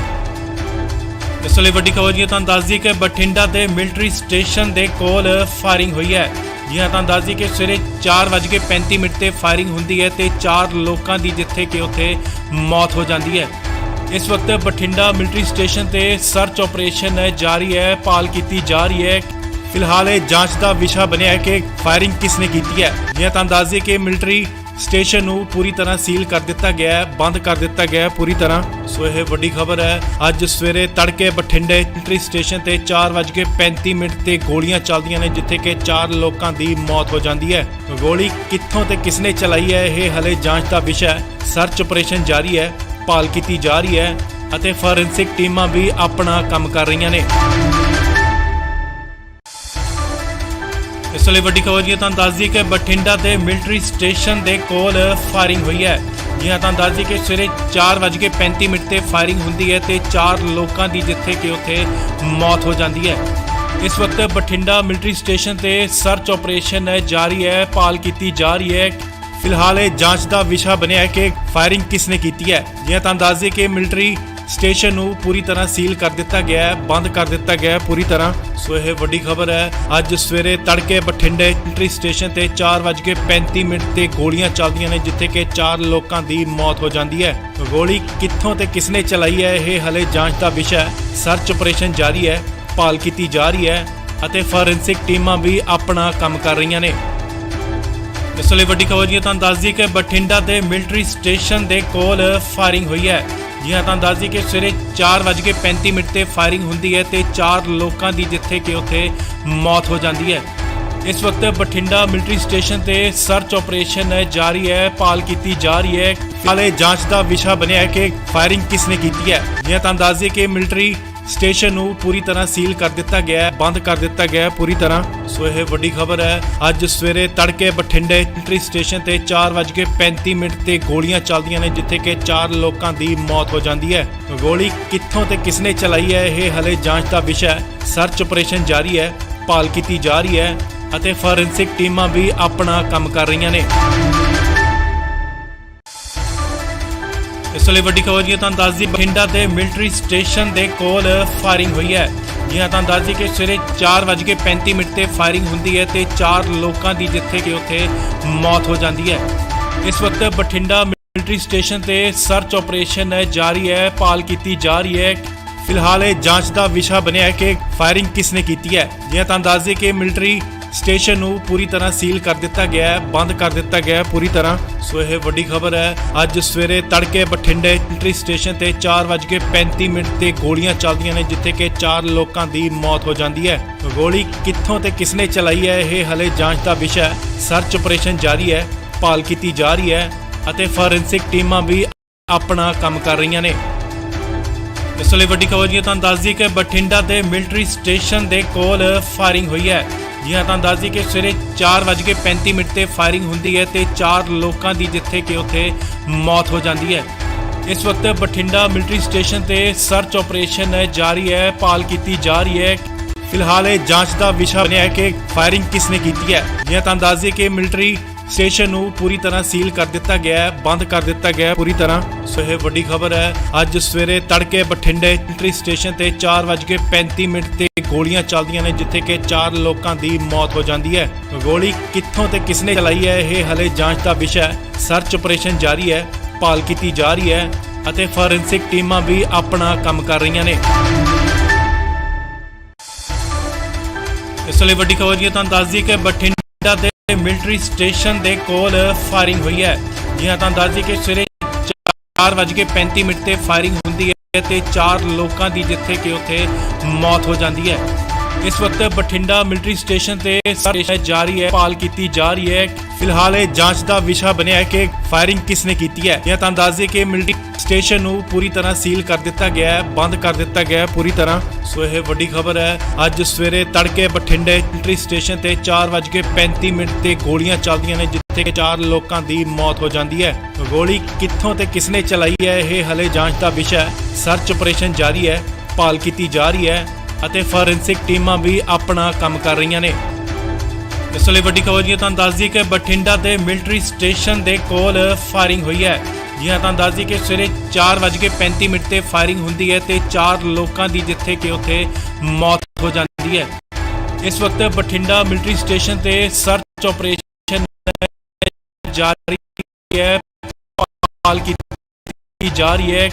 ਇਸ ਲਈ ਵੱਡੀ ਖਬਰ ਜੀ ਤੁਹਾਨੂੰ ਦੱਸ ਦਈਏ ਕਿ ਬਠਿੰਡਾ ਦੇ ਮਿਲਟਰੀ ਸਟੇਸ਼ਨ ਦੇ ਕੋਲ ਫਾਇਰਿੰਗ ਹੋਈ ਹੈ। ਜੀ ਹਾਂ, ਤੁਹਾਨੂੰ ਦੱਸ ਦਈਏ ਕਿ ਸਵੇਰੇ 4:35 ਤੇ ਫਾਇਰਿੰਗ ਹੁੰਦੀ ਹੈ ਤੇ 4 ਲੋਕਾਂ ਦੀ ਜਿੱਥੇ ਕਿ ਉੱਥੇ ਮੌਤ ਹੋ ਜਾਂਦੀ ਹੈ। ਇਸ ਵਕਤ ਬਠਿੰਡਾ ਮਿਲਟਰੀ ਸਟੇਸ਼ਨ ਤੇ ਸਰਚ ਆਪਰੇਸ਼ਨ ਜਾਰੀ ਹੈ, ਭਾਲ ਕੀਤੀ ਜਾ ਰਹੀ ਹੈ। ਫਿਲਹਾਲ ਇਹ ਜਾਂਚ ਦਾ ਵਿਸ਼ਾ ਬਣਿਆ ਹੈ ਕਿ ਫਾਇਰਿੰਗ ਕਿਸਨੇ ਕੀਤੀ ਹੈ। ਜੀ ਹਾਂ, ਤੁਹਾਨੂੰ ਦੱਸ ਦਈਏ ਕਿ ਮਿਲਟਰੀ ਸਟੇਸ਼ਨ ਨੂੰ ਪੂਰੀ ਤਰ੍ਹਾਂ ਸੀਲ ਕਰ ਦਿੱਤਾ ਗਿਆ ਹੈ, ਬੰਦ ਕਰ ਦਿੱਤਾ ਗਿਆ ਹੈ ਪੂਰੀ ਤਰ੍ਹਾਂ। ਸੋ ਇਹ ਵੱਡੀ ਖਬਰ ਹੈ। ਅੱਜ ਸਵੇਰੇ ਤੜਕੇ ਬਠਿੰਡੇ ਮਿਲਟਰੀ ਸਟੇਸ਼ਨ ਤੇ 4:35 ਤੇ ਗੋਲੀਆਂ ਚੱਲਦੀਆਂ ਨੇ, ਜਿੱਥੇ ਕਿ 4 ਲੋਕਾਂ ਦੀ ਮੌਤ ਹੋ ਜਾਂਦੀ ਹੈ। ਗੋਲੀ ਕਿੱਥੋਂ ਤੇ ਕਿਸਨੇ ਚਲਾਈ ਹੈ, ਇਹ ਹਲੇ ਜਾਂਚ ਦਾ ਵਿਸ਼ਾ ਹੈ। ਸਰਚ ਆਪਰੇਸ਼ਨ ਜਾਰੀ ਹੈ, ਭਾਲ ਕੀਤੀ ਜਾ ਰਹੀ ਹੈ ਅਤੇ ਫੋਰੈਂਸਿਕ ਟੀਮਾਂ ਵੀ ਆਪਣਾ ਕੰਮ ਕਰ ਰਹੀਆਂ ਨੇ। ਇਸ ਲਈ ਵੱਡੀ ਖਬਰ ਜੀ ਤੁਹਾਨੂੰ ਦੱਸ ਦਈਏ ਕਿ ਬਠਿੰਡਾ ਦੇ ਮਿਲਟਰੀ ਸਟੇਸ਼ਨ ਦੇ ਕੋਲ ਫਾਇਰਿੰਗ ਹੋਈ ਹੈ। ਜੀ ਹਾਂ, ਤੁਹਾਨੂੰ ਦੱਸ ਦਈਏ ਕਿ ਸਵੇਰੇ 4:35 ਤੇ ਫਾਇਰਿੰਗ ਹੁੰਦੀ ਹੈ ਤੇ 4 ਲੋਕਾਂ ਦੀ ਜਿੱਥੇ ਕਿ ਉੱਥੇ ਮੌਤ ਹੋ ਜਾਂਦੀ ਹੈ। ਇਸ ਵਕਤ ਬਠਿੰਡਾ ਮਿਲਟਰੀ ਸਟੇਸ਼ਨ ਤੇ ਸਰਚ ਆਪਰੇਸ਼ਨ ਜਾਰੀ ਹੈ, ਭਾਲ ਕੀਤੀ ਜਾ ਰਹੀ ਹੈ। ਫਿਲਹਾਲ ਇਹ ਜਾਂਚ ਦਾ ਵਿਸ਼ਾ ਬਣਿਆ ਹੈ ਕਿ ਫਾਇਰਿੰਗ ਕਿਸਨੇ ਕੀਤੀ ਹੈ। ਜੀ ਹਾਂ, ਤੁਹਾਨੂੰ ਦੱਸ ਦਈਏ ਕਿ ਮਿਲਟਰੀ ਸਟੇਸ਼ਨ ਨੂੰ ਪੂਰੀ ਤਰ੍ਹਾਂ ਸੀਲ ਕਰ ਦਿੱਤਾ ਗਿਆ ਹੈ, ਬੰਦ ਕਰ ਦਿੱਤਾ ਗਿਆ ਹੈ ਪੂਰੀ ਤਰ੍ਹਾਂ। ਸੋ ਇਹ ਵੱਡੀ ਖਬਰ ਹੈ। ਅੱਜ ਸਵੇਰੇ ਤੜਕੇ ਬਠਿੰਡੇ ਮਿਲਟਰੀ ਸਟੇਸ਼ਨ ਤੇ 4:35 ਤੇ ਗੋਲੀਆਂ ਚੱਲਦੀਆਂ ਨੇ, ਜਿੱਥੇ ਕਿ 4 ਲੋਕਾਂ ਦੀ ਮੌਤ ਹੋ ਜਾਂਦੀ ਹੈ। ਗੋਲੀ ਕਿੱਥੋਂ ਤੇ ਕਿਸਨੇ ਚਲਾਈ ਹੈ, ਇਹ ਹਲੇ ਜਾਂਚ ਦਾ ਵਿਸ਼ਾ ਹੈ। ਸਰਚ ਆਪਰੇਸ਼ਨ ਜਾਰੀ ਹੈ, ਭਾਲ ਕੀਤੀ ਜਾ ਰਹੀ ਹੈ ਅਤੇ ਫੋਰੈਂਸਿਕ ਟੀਮਾਂ ਵੀ ਆਪਣਾ ਕੰਮ ਕਰ ਰਹੀਆਂ ਨੇ। ਇਸ ਲਈ ਵੱਡੀ ਖਬਰ ਜੀ ਤੁਹਾਨੂੰ ਦੱਸ ਦਈਏ ਕਿ ਬਠਿੰਡਾ ਦੇ ਮਿਲਟਰੀ ਸਟੇਸ਼ਨ ਦੇ ਕੋਲ ਫਾਇਰਿੰਗ ਹੋਈ ਹੈ। ਜੀ ਹਾਂ, ਤੁਹਾਨੂੰ ਦੱਸ ਦਈਏ ਕਿ ਸਵੇਰੇ 4:35 ਤੇ ਫਾਇਰਿੰਗ ਹੁੰਦੀ ਹੈ ਤੇ 4 ਲੋਕਾਂ ਦੀ ਜਿੱਥੇ ਕਿ ਉੱਥੇ ਮੌਤ ਹੋ ਜਾਂਦੀ ਹੈ। ਇਸ ਵਕਤ ਬਠਿੰਡਾ ਮਿਲਟਰੀ ਸਟੇਸ਼ਨ ਤੇ ਸਰਚ ਆਪਰੇਸ਼ਨ ਜਾਰੀ ਹੈ, ਭਾਲ ਕੀਤੀ ਜਾ ਰਹੀ ਹੈ। ਹਾਲੇ ਜਾਂਚ ਦਾ ਵਿਸ਼ਾ ਬਣਿਆ ਹੈ ਕਿ ਫਾਇਰਿੰਗ ਕਿਸਨੇ ਕੀਤੀ ਹੈ। ਜੀ ਹਾਂ, ਤੁਹਾਨੂੰ ਦੱਸ ਦਈਏ ਕਿ ਮਿਲਟਰੀ ਸਟੇਸ਼ਨ ਨੂੰ ਪੂਰੀ ਤਰ੍ਹਾਂ ਸੀਲ ਕਰ ਦਿੱਤਾ ਗਿਆ ਹੈ, ਬੰਦ ਕਰ ਦਿੱਤਾ ਗਿਆ ਹੈ ਪੂਰੀ ਤਰ੍ਹਾਂ। ਸੋ ਇਹ ਵੱਡੀ ਖਬਰ ਹੈ। ਅੱਜ ਸਵੇਰੇ ਤੜਕੇ ਬਠਿੰਡੇ ਮਿਲਟਰੀ ਸਟੇਸ਼ਨ ਤੇ 4:35 ਤੇ ਗੋਲੀਆਂ ਚੱਲਦੀਆਂ ਨੇ, ਜਿੱਥੇ ਕਿ 4 ਲੋਕਾਂ ਦੀ ਮੌਤ ਹੋ ਜਾਂਦੀ ਹੈ। ਗੋਲੀ ਕਿੱਥੋਂ ਤੇ ਕਿਸਨੇ ਚਲਾਈ ਹੈ, ਇਹ ਹਲੇ ਜਾਂਚ ਦਾ ਵਿਸ਼ਾ ਹੈ। ਸਰਚ ਆਪਰੇਸ਼ਨ ਜਾਰੀ ਹੈ, ਭਾਲ ਕੀਤੀ ਜਾ ਰਹੀ ਹੈ ਅਤੇ ਫੋਰੈਂਸਿਕ ਟੀਮਾਂ ਵੀ ਆਪਣਾ ਕੰਮ ਕਰ ਰਹੀਆਂ ਨੇ। ਇਸ ਲਈ ਵੱਡੀ ਖਬਰ ਜੀ ਤੁਹਾਨੂੰ ਦੱਸ ਦਈਏ ਬਠਿੰਡਾ ਦੇ ਮਿਲਟਰੀ ਸਟੇਸ਼ਨ ਦੇ ਕੋਲ ਫਾਇਰਿੰਗ ਹੋਈ ਹੈ। ਜੀ ਹਾਂ, ਤੁਹਾਨੂੰ ਦੱਸ ਦਈਏ ਕਿ ਸਵੇਰੇ 4:35 ਤੇ ਫਾਇਰਿੰਗ ਹੁੰਦੀ ਹੈ ਤੇ 4 ਲੋਕਾਂ ਦੀ ਜਿੱਥੇ ਕਿ ਉੱਥੇ ਮੌਤ ਹੋ ਜਾਂਦੀ ਹੈ। ਇਸ ਵਕਤ ਬਠਿੰਡਾ ਮਿਲਟਰੀ ਸਟੇਸ਼ਨ ਤੇ ਸਰਚ ਆਪਰੇਸ਼ਨ ਜਾਰੀ ਹੈ, ਭਾਲ ਕੀਤੀ ਜਾ ਰਹੀ ਹੈ। ਫਿਲਹਾਲ ਇਹ ਜਾਂਚ ਦਾ ਵਿਸ਼ਾ ਬਣਿਆ ਹੈ ਕਿ ਫਾਇਰਿੰਗ ਕਿਸਨੇ ਕੀਤੀ ਹੈ। ਜੀ ਹਾਂ, ਤੁਹਾਨੂੰ ਦੱਸ ਦਈਏ ਕਿ ਮਿਲਟਰੀ ਸਟੇਸ਼ਨ ਨੂੰ ਪੂਰੀ ਤਰ੍ਹਾਂ ਸੀਲ ਕਰ ਦਿੱਤਾ ਗਿਆ ਹੈ, ਬੰਦ ਕਰ ਦਿੱਤਾ ਗਿਆ ਹੈ ਪੂਰੀ ਤਰ੍ਹਾਂ। ਸੋ ਇਹ ਵੱਡੀ ਖਬਰ ਹੈ। ਅੱਜ ਸਵੇਰੇ ਤੜਕੇ ਬਠਿੰਡੇ ਮਿਲਟਰੀ ਸਟੇਸ਼ਨ ਤੇ 4:35 ਤੇ ਗੋਲੀਆਂ ਚੱਲਦੀਆਂ ਨੇ, ਜਿੱਥੇ ਕਿ 4 ਲੋਕਾਂ ਦੀ ਮੌਤ ਹੋ ਜਾਂਦੀ ਹੈ। ਗੋਲੀ ਕਿੱਥੋਂ ਤੇ ਕਿਸਨੇ ਚਲਾਈ ਹੈ, ਇਹ ਹਲੇ ਜਾਂਚ ਦਾ ਵਿਸ਼ਾ ਹੈ। ਸਰਚ ਆਪਰੇਸ਼ਨ ਜਾਰੀ ਹੈ, ਭਾਲ ਕੀਤੀ ਜਾ ਰਹੀ ਹੈ ਅਤੇ ਫੋਰੈਂਸਿਕ ਟੀਮਾਂ ਵੀ ਆਪਣਾ ਕੰਮ ਕਰ ਰਹੀਆਂ ਨੇ। ਇਸ ਲਈ ਵੱਡੀ ਖਬਰ ਜੀ ਤੁਹਾਨੂੰ ਦੱਸ ਦਈਏ ਕਿ ਬਠਿੰਡਾ ਦੇ ਮਿਲਟਰੀ ਸਟੇਸ਼ਨ ਦੇ ਕੋਲ ਫਾਇਰਿੰਗ ਹੋਈ ਹੈ। ਜੀ ਹਾਂ, ਤੁਹਾਨੂੰ ਦੱਸ ਦਈਏ ਕਿ ਸਵੇਰੇ 4:35 ਤੇ ਫਾਇਰਿੰਗ ਹੁੰਦੀ ਹੈ ਤੇ 4 ਲੋਕਾਂ ਦੀ ਜਿੱਥੇ ਕਿ ਉੱਥੇ ਮੌਤ ਹੋ ਜਾਂਦੀ ਹੈ। ਇਸ ਵਕਤ ਬਠਿੰਡਾ ਮਿਲਟਰੀ ਸਟੇਸ਼ਨ ਤੇ ਸਰਚ ਆਪਰੇਸ਼ਨ ਜਾਰੀ ਹੈ, ਭਾਲ ਕੀਤੀ ਜਾ ਰਹੀ ਹੈ। ਫਿਲਹਾਲ ਇਹ ਜਾਂਚ ਦਾ ਵਿਸ਼ਾ ਬਣਿਆ ਹੈ ਕਿ ਫਾਇਰਿੰਗ ਕਿਸਨੇ ਕੀਤੀ ਹੈ। ਜੀ ਹਾਂ, ਤੁਹਾਨੂੰ ਦੱਸ ਦਈਏ ਕਿ ਮਿਲਟਰੀ ਸਟੇਸ਼ਨ ਨੂੰ ਪੂਰੀ ਤਰ੍ਹਾਂ ਸੀਲ ਕਰ ਦਿੱਤਾ ਗਿਆ ਹੈ, ਬੰਦ ਕਰ ਦਿੱਤਾ ਗਿਆ ਹੈ ਪੂਰੀ ਤਰ੍ਹਾਂ। ਸੋ ਇਹ ਵੱਡੀ ਖਬਰ ਹੈ। ਅੱਜ ਸਵੇਰੇ ਤੜਕੇ ਬਠਿੰਡੇ ਮਿਲਟਰੀ ਸਟੇਸ਼ਨ ਤੇ 4:35 ਤੇ ਗੋਲੀਆਂ ਚੱਲਦੀਆਂ ਨੇ, ਜਿੱਥੇ ਕਿ 4 ਲੋਕਾਂ ਦੀ ਮੌਤ ਹੋ ਜਾਂਦੀ ਹੈ। ਗੋਲੀ ਕਿੱਥੋਂ ਤੇ ਕਿਸਨੇ ਚਲਾਈ ਹੈ, ਇਹ ਹਲੇ ਜਾਂਚ ਦਾ ਵਿਸ਼ਾ ਹੈ। ਸਰਚ ਆਪਰੇਸ਼ਨ ਜਾਰੀ ਹੈ, ਭਾਲ ਕੀਤੀ ਜਾ ਰਹੀ ਹੈ ਅਤੇ ਫੋਰੈਂਸਿਕ ਟੀਮਾਂ ਵੀ ਆਪਣਾ ਕੰਮ ਕਰ ਰਹੀਆਂ ਨੇ। ਇਸ ਲਈ ਵੱਡੀ ਖਬਰ ਜੀ ਤੁਹਾਨੂੰ ਦੱਸ ਦਈਏ ਕਿ ਬਠਿੰਡਾ ਦੇ ਮਿਲਟਰੀ ਸਟੇਸ਼ਨ ਦੇ ਕੋਲ ਫਾਇਰਿੰਗ ਹੋਈ ਹੈ। ਜੀ ਹਾਂ, ਤੁਹਾਨੂੰ ਦੱਸ ਦਈਏ ਕਿ ਸਵੇਰੇ 4:35 ਤੇ ਫਾਇਰਿੰਗ ਹੁੰਦੀ ਹੈ ਤੇ 4 ਲੋਕਾਂ ਦੀ ਜਿੱਥੇ ਕਿ ਉੱਥੇ ਮੌਤ ਹੋ ਜਾਂਦੀ ਹੈ। ਇਸ ਵਕਤ ਬਠਿੰਡਾ ਮਿਲਟਰੀ ਸਟੇਸ਼ਨ ਤੇ ਸਰਚ ਜਾਰੀ ਹੈ, ਭਾਲ ਕੀਤੀ ਜਾ ਰਹੀ ਹੈ। ਫਿਲਹਾਲ ਇਹ ਜਾਂਚ ਦਾ ਵਿਸ਼ਾ ਬਣਿਆ ਹੈ ਕਿ ਫਾਇਰਿੰਗ ਕਿਸਨੇ ਕੀਤੀ ਹੈ। ਜਾਂ ਤੁਹਾਨੂੰ ਦੱਸ ਦਈਏ ਕਿ ਮਿਲਟਰੀ ਸਟੇਸ਼ਨ ਨੂੰ ਪੂਰੀ ਤਰ੍ਹਾਂ ਸੀਲ ਕਰ ਦਿੱਤਾ ਗਿਆ ਹੈ, ਬੰਦ ਕਰ ਦਿੱਤਾ ਗਿਆ ਹੈ ਪੂਰੀ ਤਰ੍ਹਾਂ। ਸੋ ਇਹ ਵੱਡੀ ਖਬਰ ਹੈ। ਅੱਜ ਸਵੇਰੇ ਤੜਕੇ ਬਠਿੰਡੇ ਮਿਲਟਰੀ ਸਟੇਸ਼ਨ ਤੇ 4:35 ਤੇ ਗੋਲੀਆਂ ਚੱਲਦੀਆਂ ਨੇ, ਜਿੱਥੇ ਕਿ 4 ਲੋਕਾਂ ਦੀ ਮੌਤ ਹੋ ਜਾਂਦੀ ਹੈ। ਗੋਲੀ ਕਿੱਥੋਂ ਤੇ ਕਿਸਨੇ ਚਲਾਈ ਹੈ, ਇਹ ਹਲੇ ਜਾਂਚ ਦਾ ਵਿਸ਼ਾ ਹੈ। ਸਰਚ ਆਪਰੇਸ਼ਨ ਜਾਰੀ ਹੈ, ਭਾਲ ਕੀਤੀ ਜਾ ਰਹੀ ਹੈ ਅਤੇ ਫੋਰੈਂਸਿਕ ਟੀਮਾਂ ਵੀ ਆਪਣਾ ਕੰਮ ਕਰ ਰਹੀਆਂ ਨੇ। ਇਸ ਲਈ ਵੱਡੀ ਖਬਰ ਜੀ ਤੁਹਾਨੂੰ ਦੱਸ ਦਈਏ ਕਿ ਬਠਿੰਡਾ ਦੇ ਮਿਲਟਰੀ ਸਟੇਸ਼ਨ ਦੇ ਕੋਲ ਫਾਇਰਿੰਗ ਹੋਈ ਹੈ। ਜੀ ਹਾਂ, ਤੁਹਾਨੂੰ ਦੱਸ ਦਈਏ ਕਿ ਸਵੇਰੇ 4:35 ਤੇ ਫਾਇਰਿੰਗ ਹੁੰਦੀ ਹੈ ਤੇ 4 ਲੋਕਾਂ ਦੀ ਜਿੱਥੇ ਕਿ ਉੱਥੇ ਮੌਤ ਹੋ ਜਾਂਦੀ ਹੈ। ਇਸ ਵਕਤ ਬਠਿੰਡਾ ਮਿਲਟਰੀ ਸਟੇਸ਼ਨ ਤੇ ਸਰਚ ਆਪਰੇਸ਼ਨ ਜਾਰੀ ਹੈ, ਭਾਲ ਕੀਤੀ ਜਾ ਰਹੀ ਹੈ।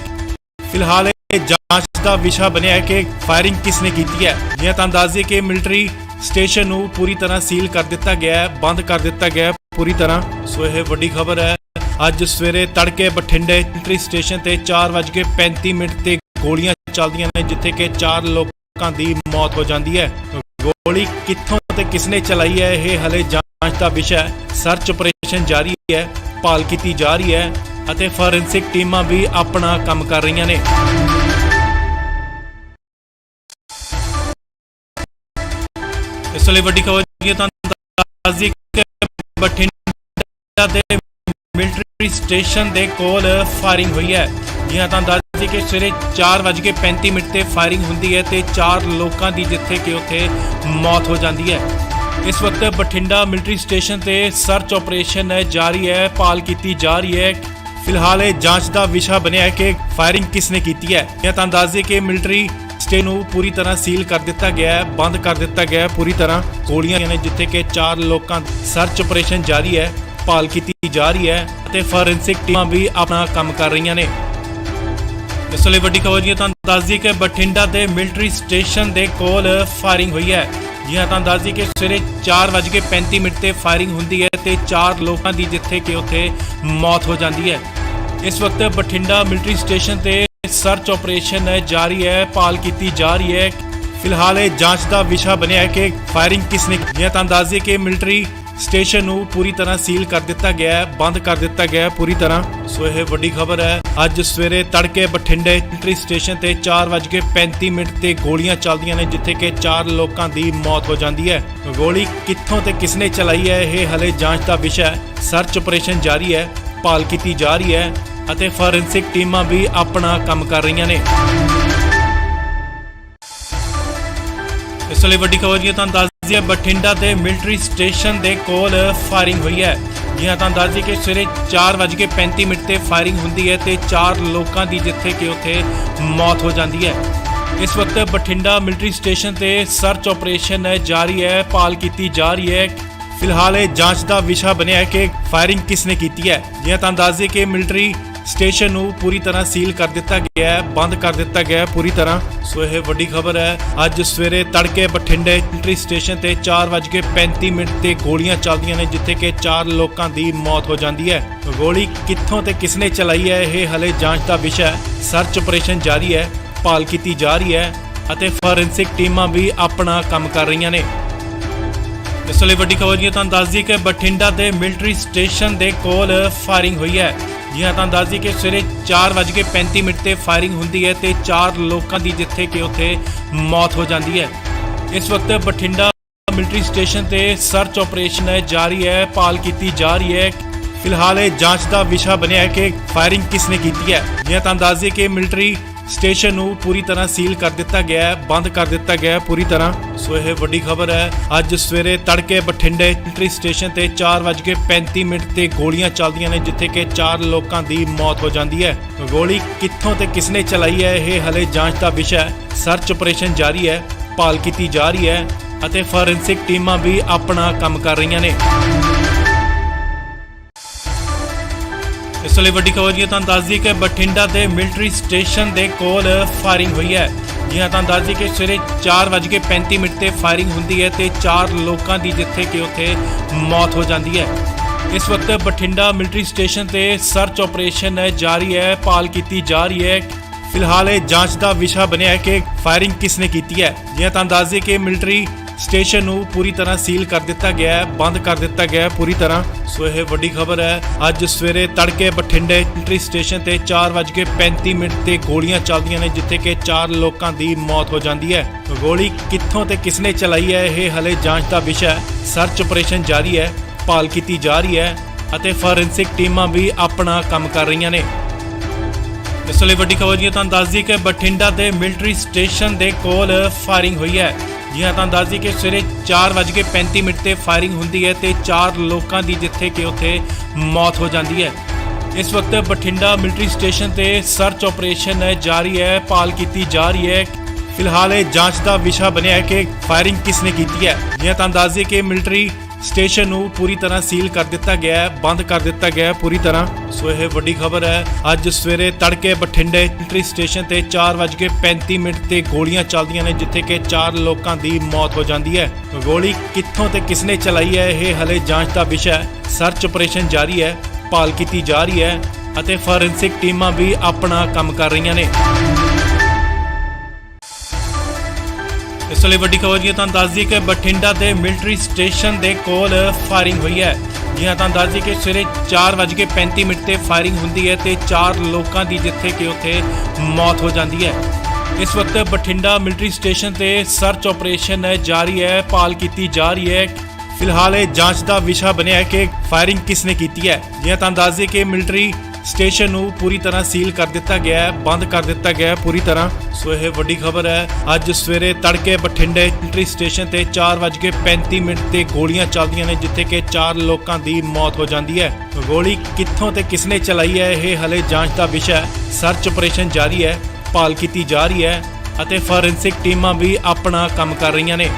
ਫਿਲਹਾਲ ਇਹ ਜਾਂਚ ਦਾ ਵਿਸ਼ਾ ਬਣਿਆ ਹੈ ਕਿ ਫਾਇਰਿੰਗ ਕਿਸਨੇ ਕੀਤੀ ਹੈ। ਜਿਵੇਂ ਤੁਹਾਨੂੰ ਦੱਸ ਦਈਏ ਕਿ ਮਿਲਟਰੀ ਸਟੇਸ਼ਨ ਨੂੰ ਪੂਰੀ ਤਰ੍ਹਾਂ ਸੀਲ ਕਰ ਦਿੱਤਾ ਗਿਆ ਹੈ, ਬੰਦ ਕਰ ਦਿੱਤਾ ਗਿਆ ਹੈ ਪੂਰੀ ਤਰ੍ਹਾਂ। ਸੋ ਇਹ ਵੱਡੀ ਖਬਰ ਹੈ। ਅੱਜ ਸਵੇਰੇ ਤੜਕੇ ਬਠਿੰਡੇ ਮਿਲਟਰੀ ਸਟੇਸ਼ਨ ਤੇ 4:35 ਤੇ ਗੋਲੀਆਂ ਚੱਲਦੀਆਂ ਨੇ, ਜਿੱਥੇ ਕਿ 4 ਲੋਕਾਂ ਦੀ ਮੌਤ ਹੋ ਜਾਂਦੀ ਹੈ। ਗੋਲੀ ਕਿੱਥੋਂ ਤੇ ਕਿਸਨੇ ਚਲਾਈ ਹੈ, ਇਹ ਹਲੇ ਜਾਂਚ ਦਾ ਵਿਸ਼ਾ ਹੈ। ਸਰਚ ਆਪਰੇਸ਼ਨ ਜਾਰੀ ਹੈ, ਭਾਲ ਕੀਤੀ ਜਾ ਰਹੀ ਹੈ ਅਤੇ ਫੋਰੈਂਸਿਕ ਟੀਮਾਂ ਵੀ ਆਪਣਾ ਕੰਮ ਕਰ ਰਹੀਆਂ ਨੇ। ਇਸ ਲਈ ਵੱਡੀ ਖਬਰ ਜੀ ਤੁਹਾਨੂੰ ਦੱਸ ਦਈਏ ਕਿ ਬਠਿੰਡਾ ਦੇ ਮਿਲਟਰੀ ਸਟੇਸ਼ਨ ਦੇ ਕੋਲ ਫਾਇਰਿੰਗ ਹੋਈ ਹੈ। ਜੀ ਹਾਂ, ਤੁਹਾਨੂੰ ਦੱਸ ਦਈਏ ਕਿ ਸਵੇਰੇ 4:35 ਤੇ ਫਾਇਰਿੰਗ ਹੁੰਦੀ ਹੈ ਤੇ 4 ਲੋਕਾਂ ਦੀ ਜਿੱਥੇ ਕਿ ਉੱਥੇ ਮੌਤ ਹੋ ਜਾਂਦੀ ਹੈ। ਇਸ ਵਕਤ ਬਠਿੰਡਾ ਮਿਲਟਰੀ ਸਟੇਸ਼ਨ ਤੇ ਸਰਚ ਆਪਰੇਸ਼ਨ ਜਾਰੀ ਹੈ, ਭਾਲ ਕੀਤੀ ਜਾ ਰਹੀ ਹੈ। ਫਿਲਹਾਲ ਇਹ ਜਾਂਚ ਦਾ ਵਿਸ਼ਾ ਬਣਿਆ ਹੈ ਕਿ ਫਾਇਰਿੰਗ ਕਿਸਨੇ ਕੀਤੀ ਹੈ। ਜਾਂ ਤੁਹਾਨੂੰ ਦੱਸ ਦਈਏ ਕਿ ਮਿਲਟਰੀ ਸਟੇਸ਼ਨ ਨੂੰ ਪੂਰੀ ਤਰ੍ਹਾਂ ਸੀਲ ਕਰ ਦਿੱਤਾ ਗਿਆ ਹੈ, ਬੰਦ ਕਰ ਦਿੱਤਾ ਗਿਆ ਹੈ ਪੂਰੀ ਤਰ੍ਹਾਂ। ਗੋਲੀਆਂ ਨੇ, ਜਿੱਥੇ ਕਿ 4 ਲੋਕਾਂ। ਸਰਚ ਆਪਰੇਸ਼ਨ ਜਾਰੀ ਹੈ, ਭਾਲ ਕੀਤੀ ਜਾ ਰਹੀ ਹੈ ਅਤੇ ਫੋਰੈਂਸਿਕ ਟੀਮਾਂ ਵੀ ਆਪਣਾ ਕੰਮ ਕਰ ਰਹੀਆਂ ਨੇ। ਇਸ ਲਈ ਵੱਡੀ ਖਬਰ ਜੀ ਤੁਹਾਨੂੰ ਦੱਸ ਦਈਏ ਕਿ ਬਠਿੰਡਾ ਦੇ ਮਿਲਟਰੀ ਸਟੇਸ਼ਨ ਦੇ ਕੋਲ ਫਾਇਰਿੰਗ ਹੋਈ ਹੈ। ਜੀ ਹਾਂ, ਤੁਹਾਨੂੰ ਦੱਸ ਦਈਏ ਕਿ ਸਵੇਰੇ 4:35 ਤੇ ਫਾਇਰਿੰਗ ਹੁੰਦੀ ਹੈ ਤੇ 4 ਲੋਕਾਂ ਦੀ ਜਿੱਥੇ ਕਿ ਉੱਥੇ ਮੌਤ ਹੋ ਜਾਂਦੀ ਹੈ। ਇਸ ਵਕਤ ਬਠਿੰਡਾ ਮਿਲਟਰੀ ਸਟੇਸ਼ਨ ਤੇ ਸਰਚ ਆਪਰੇਸ਼ਨ ਜਾਰੀ ਹੈ, ਭਾਲ ਕੀਤੀ ਜਾ ਰਹੀ ਹੈ। ਫਿਲਹਾਲ ਇਹ ਜਾਂਚ ਦਾ ਵਿਸ਼ਾ ਬਣਿਆ ਹੈ ਕਿ ਫਾਇਰਿੰਗ ਕਿਸਨੇ ਕੀਤੀ ਹੈ। ਤੁਹਾਨੂੰ ਦੱਸ ਦਈਏ ਕਿ ਮਿਲਟਰੀ ਸਟੇਸ਼ਨ ਨੂੰ ਪੂਰੀ ਤਰ੍ਹਾਂ ਸੀਲ ਕਰ ਦਿੱਤਾ ਗਿਆ ਹੈ, ਬੰਦ ਕਰ ਦਿੱਤਾ ਗਿਆ ਹੈ ਪੂਰੀ ਤਰ੍ਹਾਂ। ਸੋ ਇਹ ਵੱਡੀ ਖਬਰ ਹੈ। ਅੱਜ ਸਵੇਰੇ ਤੜਕੇ ਬਠਿੰਡੇ ਮਿਲਟਰੀ ਸਟੇਸ਼ਨ ਤੇ 4:35 ਤੇ ਗੋਲੀਆਂ ਚੱਲਦੀਆਂ ਨੇ, ਜਿੱਥੇ ਕਿ 4 ਲੋਕਾਂ ਦੀ ਮੌਤ ਹੋ ਜਾਂਦੀ ਹੈ। ਗੋਲੀ ਕਿੱਥੋਂ ਤੇ ਕਿਸਨੇ ਚਲਾਈ ਹੈ, ਇਹ ਹਲੇ ਜਾਂਚ ਦਾ ਵਿਸ਼ਾ ਹੈ। ਸਰਚ ਆਪਰੇਸ਼ਨ ਜਾਰੀ ਹੈ, ਭਾਲ ਕੀਤੀ ਜਾ ਰਹੀ ਹੈ ਅਤੇ ਫੋਰੈਂਸਿਕ ਟੀਮਾਂ ਵੀ ਆਪਣਾ ਕੰਮ ਕਰ ਰਹੀਆਂ ਨੇ। ਇਸ ਲਈ ਵੱਡੀ ਖਬਰ ਜੀ ਤੁਹਾਨੂੰ ਦੱਸ ਦਈਏ ਬਠਿੰਡਾ ਦੇ ਮਿਲਟਰੀ ਸਟੇਸ਼ਨ ਦੇ ਕੋਲ ਫਾਇਰਿੰਗ ਹੋਈ ਹੈ। ਜੀ ਹਾਂ, ਤੁਹਾਨੂੰ ਦੱਸ ਦਈਏ ਕਿ ਸਵੇਰੇ 4:35 ਤੇ ਫਾਇਰਿੰਗ ਹੁੰਦੀ ਹੈ ਤੇ 4 ਲੋਕਾਂ ਦੀ ਜਿੱਥੇ ਕਿ ਉੱਥੇ ਮੌਤ ਹੋ ਜਾਂਦੀ ਹੈ। ਇਸ ਵਕਤ ਬਠਿੰਡਾ ਮਿਲਟਰੀ ਸਟੇਸ਼ਨ ਤੇ ਸਰਚ ਆਪਰੇਸ਼ਨ ਜਾਰੀ ਹੈ, ਭਾਲ ਕੀਤੀ ਜਾ ਰਹੀ ਹੈ। ਫਿਲਹਾਲ ਇਹ ਜਾਂਚ ਦਾ ਵਿਸ਼ਾ ਬਣਿਆ ਹੈ ਕਿ ਫਾਇਰਿੰਗ ਕਿਸਨੇ ਕੀਤੀ ਹੈ। ਜਿਵੇਂ ਤੁਹਾਨੂੰ ਦੱਸ ਦਈਏ ਕਿ ਮਿਲਟਰੀ ਸਟੇਸ਼ਨ ਨੂੰ ਪੂਰੀ ਤਰ੍ਹਾਂ ਸੀਲ ਕਰ ਦਿੱਤਾ ਗਿਆ ਹੈ, ਬੰਦ ਕਰ ਦਿੱਤਾ ਗਿਆ ਹੈ ਪੂਰੀ ਤਰ੍ਹਾਂ। ਸੋ ਇਹ ਵੱਡੀ ਖਬਰ ਹੈ। ਅੱਜ ਸਵੇਰੇ ਤੜਕੇ ਬਠਿੰਡੇ ਮਿਲਟਰੀ ਸਟੇਸ਼ਨ ਤੇ 4:35 ਤੇ ਗੋਲੀਆਂ ਚੱਲਦੀਆਂ ਨੇ, ਜਿੱਥੇ ਕਿ 4 ਲੋਕਾਂ ਦੀ ਮੌਤ ਹੋ ਜਾਂਦੀ ਹੈ। ਗੋਲੀ ਕਿੱਥੋਂ ਤੇ ਕਿਸਨੇ ਚਲਾਈ ਹੈ, ਇਹ ਹਲੇ ਜਾਂਚ ਦਾ ਵਿਸ਼ਾ ਹੈ। ਸਰਚ ਆਪਰੇਸ਼ਨ ਜਾਰੀ ਹੈ, ਭਾਲ ਕੀਤੀ ਜਾ ਰਹੀ ਹੈ ਅਤੇ ਫੋਰੈਂਸਿਕ ਟੀਮਾਂ ਵੀ ਆਪਣਾ ਕੰਮ ਕਰ ਰਹੀਆਂ ਨੇ। ਇਸ ਵੇਲੇ ਵੱਡੀ ਖਬਰ ਜੀ ਤੁਹਾਨੂੰ ਦੱਸ ਦਈਏ ਕਿ ਬਠਿੰਡਾ ਦੇ ਮਿਲਟਰੀ ਸਟੇਸ਼ਨ ਦੇ ਕੋਲ ਫਾਇਰਿੰਗ ਹੋਈ ਹੈ। ਜੀ ਹਾਂ, ਤੁਹਾਨੂੰ ਦੱਸ ਦਈਏ ਕਿ ਸਵੇਰੇ 4:35 ਤੇ ਫਾਇਰਿੰਗ ਹੁੰਦੀ ਹੈ ਤੇ 4 ਲੋਕਾਂ ਦੀ ਜਿੱਥੇ ਕਿ ਉੱਥੇ ਮੌਤ ਹੋ ਜਾਂਦੀ ਹੈ। ਇਸ ਵਕਤ ਬਠਿੰਡਾ ਮਿਲਟਰੀ ਸਟੇਸ਼ਨ ਤੇ ਸਰਚ ਆਪਰੇਸ਼ਨ ਹੈ ਜਾਰੀ ਹੈ, ਭਾਲ ਕੀਤੀ ਜਾ ਰਹੀ ਹੈ। ਫਿਲਹਾਲ ਇਹ ਜਾਂਚ ਦਾ ਵਿਸ਼ਾ ਬਣਿਆ ਹੈ ਕਿ ਫਾਇਰਿੰਗ ਕਿਸਨੇ ਕੀਤੀ ਹੈ। ਜਿਵੇਂ ਤੁਹਾਨੂੰ ਦੱਸ ਦਈਏ ਕਿ ਮਿਲਟਰੀ ਸਟੇਸ਼ਨ ਨੂੰ ਪੂਰੀ ਤਰ੍ਹਾਂ ਸੀਲ ਕਰ ਦਿੱਤਾ ਗਿਆ ਹੈ, ਬੰਦ ਕਰ ਦਿੱਤਾ ਗਿਆ ਹੈ ਪੂਰੀ ਤਰ੍ਹਾਂ। ਸੋ ਇਹ ਵੱਡੀ ਖਬਰ ਹੈ। ਅੱਜ ਸਵੇਰੇ ਤੜਕੇ ਬਠਿੰਡੇ ਮਿਲਟਰੀ ਸਟੇਸ਼ਨ ਤੇ 4:35 ਤੇ ਗੋਲੀਆਂ ਚੱਲਦੀਆਂ ਨੇ, ਜਿੱਥੇ ਕਿ 4 ਲੋਕਾਂ ਦੀ ਮੌਤ ਹੋ ਜਾਂਦੀ ਹੈ। ਗੋਲੀ ਕਿੱਥੋਂ ਤੇ ਕਿਸਨੇ ਚਲਾਈ ਹੈ, ਇਹ ਹਲੇ ਜਾਂਚ ਦਾ ਵਿਸ਼ਾ ਹੈ। ਸਰਚ ਆਪਰੇਸ਼ਨ ਜਾਰੀ ਹੈ, ਭਾਲ ਕੀਤੀ ਜਾ ਰਹੀ ਹੈ ਅਤੇ ਫੋਰੈਂਸਿਕ ਟੀਮਾਂ ਵੀ ਆਪਣਾ ਕੰਮ ਕਰ ਰਹੀਆਂ ਨੇ। ਇਸ ਵੇਲੇ ਵੱਡੀ ਖਬਰ ਜੀ ਤੁਹਾਨੂੰ ਦੱਸ ਦਈਏ ਕਿ ਬਠਿੰਡਾ ਦੇ ਮਿਲਟਰੀ ਸਟੇਸ਼ਨ ਦੇ ਕੋਲ ਫਾਇਰਿੰਗ ਹੋਈ ਹੈ। ਜੀ ਹਾਂ, ਤੁਹਾਨੂੰ ਦੱਸ ਦਈਏ ਕਿ ਸਵੇਰੇ 4:35 ਤੇ ਫਾਇਰਿੰਗ ਹੁੰਦੀ ਹੈ ਤੇ 4 ਲੋਕਾਂ ਦੀ ਜਿੱਥੇ ਕਿ ਉੱਥੇ ਮੌਤ ਹੋ ਜਾਂਦੀ ਹੈ। ਇਸ ਵਕਤ ਬਠਿੰਡਾ ਮਿਲਟਰੀ ਸਟੇਸ਼ਨ ਤੇ ਸਰਚ ਆਪਰੇਸ਼ਨ ਹੈ ਜਾਰੀ ਹੈ, ਭਾਲ ਕੀਤੀ ਜਾ ਰਹੀ ਹੈ। ਫਿਲਹਾਲ ਇਹ ਜਾਂਚ ਦਾ ਵਿਸ਼ਾ ਬਣਿਆ ਹੈ ਕਿ ਫਾਇਰਿੰਗ ਕਿਸਨੇ ਕੀਤੀ ਹੈ। ਜੀ ਹਾਂ, ਤੁਹਾਨੂੰ ਦੱਸ ਦਈਏ ਕਿ ਮਿਲਟਰੀ ਸਟੇਸ਼ਨ ਨੂੰ ਪੂਰੀ ਤਰ੍ਹਾਂ ਸੀਲ ਕਰ ਦਿੱਤਾ ਗਿਆ ਹੈ, ਬੰਦ ਕਰ ਦਿੱਤਾ ਗਿਆ ਹੈ ਪੂਰੀ ਤਰ੍ਹਾਂ। ਸੋ ਇਹ ਵੱਡੀ ਖਬਰ ਹੈ। ਅੱਜ ਸਵੇਰੇ ਤੜਕੇ ਬਠਿੰਡੇ ਮਿਲਟਰੀ ਸਟੇਸ਼ਨ ਤੇ 4:35 ਤੇ ਗੋਲੀਆਂ ਚੱਲਦੀਆਂ ਨੇ, ਜਿੱਥੇ ਕਿ 4 ਲੋਕਾਂ ਦੀ ਮੌਤ ਹੋ ਜਾਂਦੀ ਹੈ। ਗੋਲੀ ਕਿੱਥੋਂ ਤੇ ਕਿਸਨੇ ਚਲਾਈ ਹੈ, ਇਹ ਹਲੇ ਜਾਂਚ ਦਾ ਵਿਸ਼ਾ ਹੈ। ਸਰਚ ਆਪਰੇਸ਼ਨ ਜਾਰੀ ਹੈ, ਭਾਲ ਕੀਤੀ ਜਾ ਰਹੀ ਹੈ ਅਤੇ ਫੋਰੈਂਸਿਕ ਟੀਮਾਂ ਵੀ ਆਪਣਾ ਕੰਮ ਕਰ ਰਹੀਆਂ ਨੇ। ਇਸ ਵੇਲੇ ਵੱਡੀ ਖਬਰ ਜੀ ਤੁਹਾਨੂੰ ਦੱਸ ਦਈਏ ਕਿ ਬਠਿੰਡਾ ਦੇ ਮਿਲਟਰੀ ਸਟੇਸ਼ਨ ਦੇ ਕੋਲ ਫਾਇਰਿੰਗ ਹੋਈ ਹੈ। ਜੀ ਹਾਂ, ਤੁਹਾਨੂੰ ਦੱਸ ਦਈਏ ਕਿ ਸਵੇਰੇ 4:35 ਤੇ ਫਾਇਰਿੰਗ ਹੁੰਦੀ ਹੈ ਤੇ 4 ਲੋਕਾਂ ਦੀ ਜਿੱਥੇ ਕਿ ਉੱਥੇ ਮੌਤ ਹੋ ਜਾਂਦੀ ਹੈ। ਇਸ ਵਕਤ ਬਠਿੰਡਾ ਮਿਲਟਰੀ ਸਟੇਸ਼ਨ ਤੇ ਸਰਚ ਆਪਰੇਸ਼ਨ ਹੈ ਜਾਰੀ ਹੈ, ਭਾਲ ਕੀਤੀ ਜਾ ਰਹੀ ਹੈ। ਫਿਲਹਾਲ ਇਹ ਜਾਂਚ ਦਾ ਵਿਸ਼ਾ ਬਣਿਆ ਹੈ ਕਿ ਫਾਇਰਿੰਗ ਕਿਸਨੇ ਕੀਤੀ ਹੈ। ਜੀ ਹਾਂ, ਤੁਹਾਨੂੰ ਦੱਸ ਦਈਏ ਕਿ ਮਿਲਟਰੀ ਸਟੇਸ਼ਨ ਨੂੰ ਪੂਰੀ ਤਰ੍ਹਾਂ ਸੀਲ ਕਰ ਦਿੱਤਾ ਗਿਆ ਹੈ, ਬੰਦ ਕਰ ਦਿੱਤਾ ਗਿਆ ਹੈ ਪੂਰੀ ਤਰ੍ਹਾਂ। ਸੋ ਇਹ ਵੱਡੀ ਖਬਰ ਹੈ। ਅੱਜ ਸਵੇਰੇ ਤੜਕੇ ਬਠਿੰਡੇ ਮਿਲਟਰੀ ਸਟੇਸ਼ਨ ਤੇ 4:35 ਤੇ ਗੋਲੀਆਂ ਚੱਲਦੀਆਂ ਨੇ, ਜਿੱਥੇ ਕਿ 4 ਲੋਕਾਂ ਦੀ ਮੌਤ ਹੋ ਜਾਂਦੀ ਹੈ। ਗੋਲੀ ਕਿੱਥੋਂ ਤੇ ਕਿਸਨੇ ਚਲਾਈ ਹੈ, ਇਹ ਹਲੇ ਜਾਂਚ ਦਾ ਵਿਸ਼ਾ ਹੈ। ਸਰਚ ਆਪਰੇਸ਼ਨ ਜਾਰੀ ਹੈ, ਭਾਲ ਕੀਤੀ ਜਾ ਰਹੀ ਹੈ ਅਤੇ ਫੋਰੈਂਸਿਕ ਟੀਮਾਂ ਵੀ ਆਪਣਾ ਕੰਮ ਕਰ ਰਹੀਆਂ ਨੇ। ਇਸ ਵੇਲੇ ਵੱਡੀ ਖਬਰ ਜੀ ਤੁਹਾਨੂੰ ਦੱਸ ਦਈਏ ਕਿ ਬਠਿੰਡਾ ਦੇ ਮਿਲਟਰੀ ਸਟੇਸ਼ਨ ਦੇ ਕੋਲ ਫਾਇਰਿੰਗ ਹੋਈ ਹੈ। ਜੀ ਹਾਂ, ਤੁਹਾਨੂੰ ਦੱਸ ਦਈਏ ਕਿ ਸਵੇਰੇ 4:35 ਤੇ ਫਾਇਰਿੰਗ ਹੁੰਦੀ ਹੈ ਤੇ 4 ਲੋਕਾਂ ਦੀ ਜਿੱਥੇ ਕਿ ਉੱਥੇ ਮੌਤ ਹੋ ਜਾਂਦੀ ਹੈ। ਇਸ ਵਕਤ ਬਠਿੰਡਾ ਮਿਲਟਰੀ ਸਟੇਸ਼ਨ ਤੇ ਸਰਚ ਆਪਰੇਸ਼ਨ ਹੈ ਜਾਰੀ ਹੈ, ਭਾਲ ਕੀਤੀ ਜਾ ਰਹੀ ਹੈ। ਫਿਲਹਾਲ ਇਹ ਜਾਂਚ ਦਾ ਵਿਸ਼ਾ ਬਣਿਆ ਹੈ ਕਿ ਫਾਇਰਿੰਗ ਕਿਸਨੇ ਕੀਤੀ ਹੈ। ਜੀ ਹਾਂ, ਤੁਹਾਨੂੰ ਦੱਸ ਦਈਏ ਕਿ ਮਿਲਟਰੀ ਸਟੇਸ਼ਨ ਨੂੰ ਪੂਰੀ ਤਰ੍ਹਾਂ ਸੀਲ ਕਰ ਦਿੱਤਾ ਗਿਆ ਹੈ, ਬੰਦ ਕਰ ਦਿੱਤਾ ਗਿਆ ਹੈ ਪੂਰੀ ਤਰ੍ਹਾਂ। ਸੋ ਇਹ ਵੱਡੀ ਖਬਰ ਹੈ। ਅੱਜ ਸਵੇਰੇ ਤੜਕੇ ਬਠਿੰਡੇ ਮਿਲਟਰੀ ਸਟੇਸ਼ਨ ਤੇ 4:35 ਤੇ ਗੋਲੀਆਂ ਚੱਲਦੀਆਂ ਨੇ, ਜਿੱਥੇ ਕਿ 4 ਲੋਕਾਂ ਦੀ ਮੌਤ ਹੋ ਜਾਂਦੀ ਹੈ। ਗੋਲੀ ਕਿੱਥੋਂ ਤੇ ਕਿਸਨੇ ਚਲਾਈ ਹੈ, ਇਹ ਹਲੇ ਜਾਂਚ ਦਾ ਵਿਸ਼ਾ ਹੈ। ਸਰਚ ਆਪਰੇਸ਼ਨ ਜਾਰੀ ਹੈ, ਭਾਲ ਕੀਤੀ ਜਾ ਰਹੀ ਹੈ ਅਤੇ ਫੋਰੈਂਸਿਕ ਟੀਮਾਂ ਵੀ ਆਪਣਾ ਕੰਮ ਕਰ ਰਹੀਆਂ ਨੇ।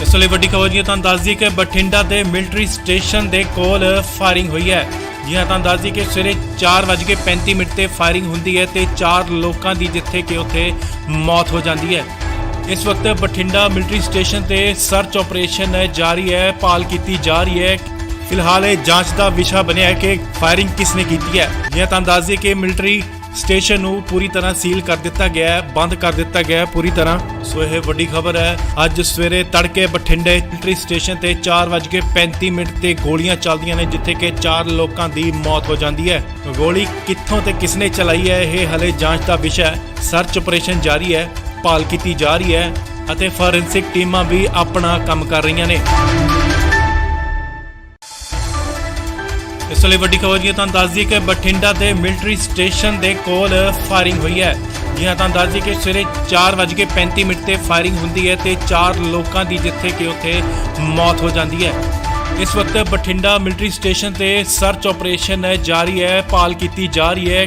ਇਸ ਵੇਲੇ ਵੱਡੀ ਖਬਰ ਜੀ ਤੁਹਾਨੂੰ ਦੱਸ ਦਈਏ ਕਿ ਬਠਿੰਡਾ ਦੇ ਮਿਲਟਰੀ ਸਟੇਸ਼ਨ ਦੇ ਕੋਲ ਫਾਇਰਿੰਗ ਹੋਈ ਹੈ। ਜੀ ਹਾਂ, ਤੁਹਾਨੂੰ ਦੱਸ ਦਈਏ ਕਿ ਸਵੇਰੇ 4:35 ਤੇ ਫਾਇਰਿੰਗ ਹੁੰਦੀ ਹੈ ਤੇ 4 ਲੋਕਾਂ ਦੀ ਜਿੱਥੇ ਕਿ ਉੱਥੇ ਮੌਤ ਹੋ ਜਾਂਦੀ ਹੈ। ਇਸ ਵਕਤ ਬਠਿੰਡਾ ਮਿਲਟਰੀ ਸਟੇਸ਼ਨ ਤੇ ਸਰਚ ਆਪਰੇਸ਼ਨ ਹੈ ਜਾਰੀ ਹੈ, ਭਾਲ ਕੀਤੀ ਜਾ ਰਹੀ ਹੈ। ਫਿਲਹਾਲ ਇਹ ਜਾਂਚ ਦਾ ਵਿਸ਼ਾ ਬਣਿਆ ਹੈ ਕਿ ਫਾਇਰਿੰਗ ਕਿਸਨੇ ਕੀਤੀ ਹੈ। ਜੀ ਹਾਂ, ਤੁਹਾਨੂੰ ਦੱਸ ਦਈਏ ਕਿ ਮਿਲਟਰੀ ਸਟੇਸ਼ਨ ਨੂੰ ਪੂਰੀ ਤਰ੍ਹਾਂ ਸੀਲ ਕਰ ਦਿੱਤਾ ਗਿਆ ਹੈ, ਬੰਦ ਕਰ ਦਿੱਤਾ ਗਿਆ ਹੈ ਪੂਰੀ ਤਰ੍ਹਾਂ। ਸੋ ਇਹ ਵੱਡੀ ਖਬਰ ਹੈ। ਅੱਜ ਸਵੇਰੇ ਤੜਕੇ ਬਠਿੰਡੇ ਮਿਲਟਰੀ ਸਟੇਸ਼ਨ ਤੇ 4:35 ਤੇ ਗੋਲੀਆਂ ਚੱਲਦੀਆਂ ਨੇ, ਜਿੱਥੇ ਕਿ 4 ਲੋਕਾਂ ਦੀ ਮੌਤ ਹੋ ਜਾਂਦੀ ਹੈ। ਗੋਲੀ ਕਿੱਥੋਂ ਤੇ ਕਿਸਨੇ ਚਲਾਈ ਹੈ, ਇਹ ਹਲੇ ਜਾਂਚ ਦਾ ਵਿਸ਼ਾ ਹੈ। ਸਰਚ ਆਪਰੇਸ਼ਨ ਜਾਰੀ ਹੈ, ਭਾਲ ਕੀਤੀ ਜਾ ਰਹੀ ਹੈ ਅਤੇ ਫੋਰੈਂਸਿਕ ਟੀਮਾਂ ਵੀ ਆਪਣਾ ਕੰਮ ਕਰ ਰਹੀਆਂ ਨੇ। ਇਸ ਵੇਲੇ ਵੱਡੀ ਖਬਰ ਜੀ ਤੁਹਾਨੂੰ ਦੱਸ ਦਈਏ ਕਿ ਬਠਿੰਡਾ ਦੇ ਮਿਲਟਰੀ ਸਟੇਸ਼ਨ ਦੇ ਕੋਲ ਫਾਇਰਿੰਗ ਹੋਈ ਹੈ। ਜੀ ਹਾਂ, ਤੁਹਾਨੂੰ ਦੱਸ ਦਈਏ ਕਿ ਸਵੇਰੇ 4:35 ਤੇ ਫਾਇਰਿੰਗ ਹੁੰਦੀ ਹੈ ਤੇ 4 ਲੋਕਾਂ ਦੀ ਜਿੱਥੇ ਕਿ ਉੱਥੇ ਮੌਤ ਹੋ ਜਾਂਦੀ ਹੈ। ਇਸ ਵਕਤ ਬਠਿੰਡਾ ਮਿਲਟਰੀ ਸਟੇਸ਼ਨ ਤੇ ਸਰਚ ਆਪਰੇਸ਼ਨ ਹੈ ਜਾਰੀ ਹੈ, ਭਾਲ ਕੀਤੀ ਜਾ ਰਹੀ ਹੈ।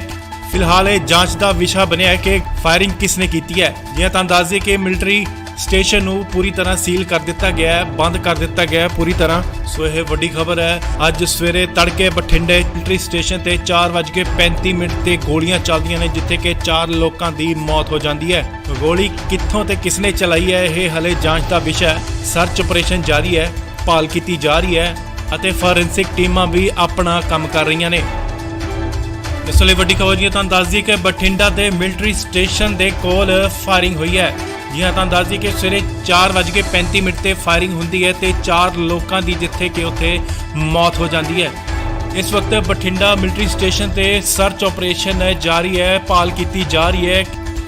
ਫਿਲਹਾਲ ਇਹ ਜਾਂਚ ਦਾ ਵਿਸ਼ਾ ਬਣਿਆ ਹੈ ਕਿ ਫਾਇਰਿੰਗ ਕਿਸਨੇ ਕੀਤੀ ਹੈ। ਜੀ ਹਾਂ, ਤੁਹਾਨੂੰ ਦੱਸ ਦਈਏ ਕਿ ਮਿਲਟਰੀ ਸਟੇਸ਼ਨ ਨੂੰ ਪੂਰੀ ਤਰ੍ਹਾਂ ਸੀਲ ਕਰ ਦਿੱਤਾ ਗਿਆ ਹੈ, ਬੰਦ ਕਰ ਦਿੱਤਾ ਗਿਆ ਹੈ ਪੂਰੀ ਤਰ੍ਹਾਂ। ਸੋ ਇਹ ਵੱਡੀ ਖਬਰ ਹੈ। ਅੱਜ ਸਵੇਰੇ ਤੜਕੇ ਬਠਿੰਡੇ ਮਿਲਟਰੀ ਸਟੇਸ਼ਨ ਤੇ 4:35 ਤੇ ਗੋਲੀਆਂ ਚੱਲਦੀਆਂ ਨੇ, ਜਿੱਥੇ ਕਿ 4 ਲੋਕਾਂ ਦੀ ਮੌਤ ਹੋ ਜਾਂਦੀ ਹੈ। ਗੋਲੀ ਕਿੱਥੋਂ ਤੇ ਕਿਸਨੇ ਚਲਾਈ ਹੈ, ਇਹ ਹਲੇ ਜਾਂਚ ਦਾ ਵਿਸ਼ਾ ਹੈ। ਸਰਚ ਆਪਰੇਸ਼ਨ ਜਾਰੀ ਹੈ, ਭਾਲ ਕੀਤੀ ਜਾ ਰਹੀ ਹੈ ਅਤੇ ਫੋਰੈਂਸਿਕ ਟੀਮਾਂ ਵੀ ਆਪਣਾ ਕੰਮ ਕਰ ਰਹੀਆਂ ਨੇ। ਇਸ ਵੇਲੇ ਵੱਡੀ ਖਬਰ ਜੀ ਤੁਹਾਨੂੰ ਦੱਸ ਦਈਏ ਕਿ ਬਠਿੰਡਾ ਦੇ ਮਿਲਟਰੀ ਸਟੇਸ਼ਨ ਦੇ ਕੋਲ ਫਾਇਰਿੰਗ ਹੋਈ ਹੈ। ਜੀ ਹਾਂ, ਤੁਹਾਨੂੰ ਦੱਸ ਦਈਏ ਕਿ ਸਵੇਰੇ 4:35 ਤੇ ਫਾਇਰਿੰਗ ਹੁੰਦੀ ਹੈ ਤੇ 4 ਲੋਕਾਂ ਦੀ ਜਿੱਥੇ ਕਿ ਉੱਥੇ ਮੌਤ ਹੋ ਜਾਂਦੀ ਹੈ। ਇਸ ਵਕਤ ਬਠਿੰਡਾ ਮਿਲਟਰੀ ਸਟੇਸ਼ਨ ਤੇ ਸਰਚ ਆਪਰੇਸ਼ਨ ਜਾਰੀ ਹੈ, ਭਾਲ ਕੀਤੀ ਜਾ ਰਹੀ ਹੈ।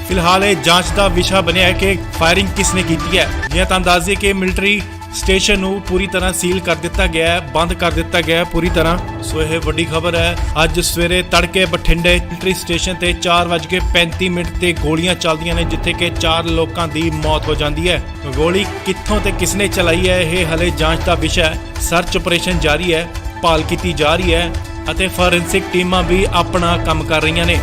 ਫਿਲਹਾਲ ਇਹ ਜਾਂਚ ਦਾ ਵਿਸ਼ਾ ਬਣਿਆ ਹੈ ਕਿ ਫਾਇਰਿੰਗ ਕਿਸਨੇ ਕੀਤੀ ਹੈ। ਜੀ ਹਾਂ, ਤੁਹਾਨੂੰ ਦੱਸ ਦਈਏ ਕਿ ਮਿਲਟਰੀ ਸਟੇਸ਼ਨ ਨੂੰ ਪੂਰੀ ਤਰ੍ਹਾਂ ਸੀਲ ਕਰ ਦਿੱਤਾ ਗਿਆ ਹੈ, ਬੰਦ ਕਰ ਦਿੱਤਾ ਗਿਆ ਹੈ ਪੂਰੀ ਤਰ੍ਹਾਂ। ਸੋ ਇਹ ਵੱਡੀ ਖਬਰ ਹੈ। ਅੱਜ ਸਵੇਰੇ ਤੜਕੇ ਬਠਿੰਡੇ ਮਿਲਟਰੀ ਸਟੇਸ਼ਨ ਤੇ 4:35 ਤੇ ਗੋਲੀਆਂ ਚੱਲਦੀਆਂ ਨੇ, ਜਿੱਥੇ ਕਿ 4 ਲੋਕਾਂ ਦੀ ਮੌਤ ਹੋ ਜਾਂਦੀ ਹੈ। ਗੋਲੀ ਕਿੱਥੋਂ ਤੇ ਕਿਸਨੇ ਚਲਾਈ ਹੈ, ਇਹ ਹਲੇ ਜਾਂਚ ਦਾ ਵਿਸ਼ਾ ਹੈ। ਸਰਚ ਆਪਰੇਸ਼ਨ ਜਾਰੀ ਹੈ, ਭਾਲ ਕੀਤੀ ਜਾ ਰਹੀ ਹੈ ਅਤੇ ਫੋਰੈਂਸਿਕ ਟੀਮਾਂ ਵੀ ਆਪਣਾ ਕੰਮ ਕਰ ਰਹੀਆਂ ਨੇ।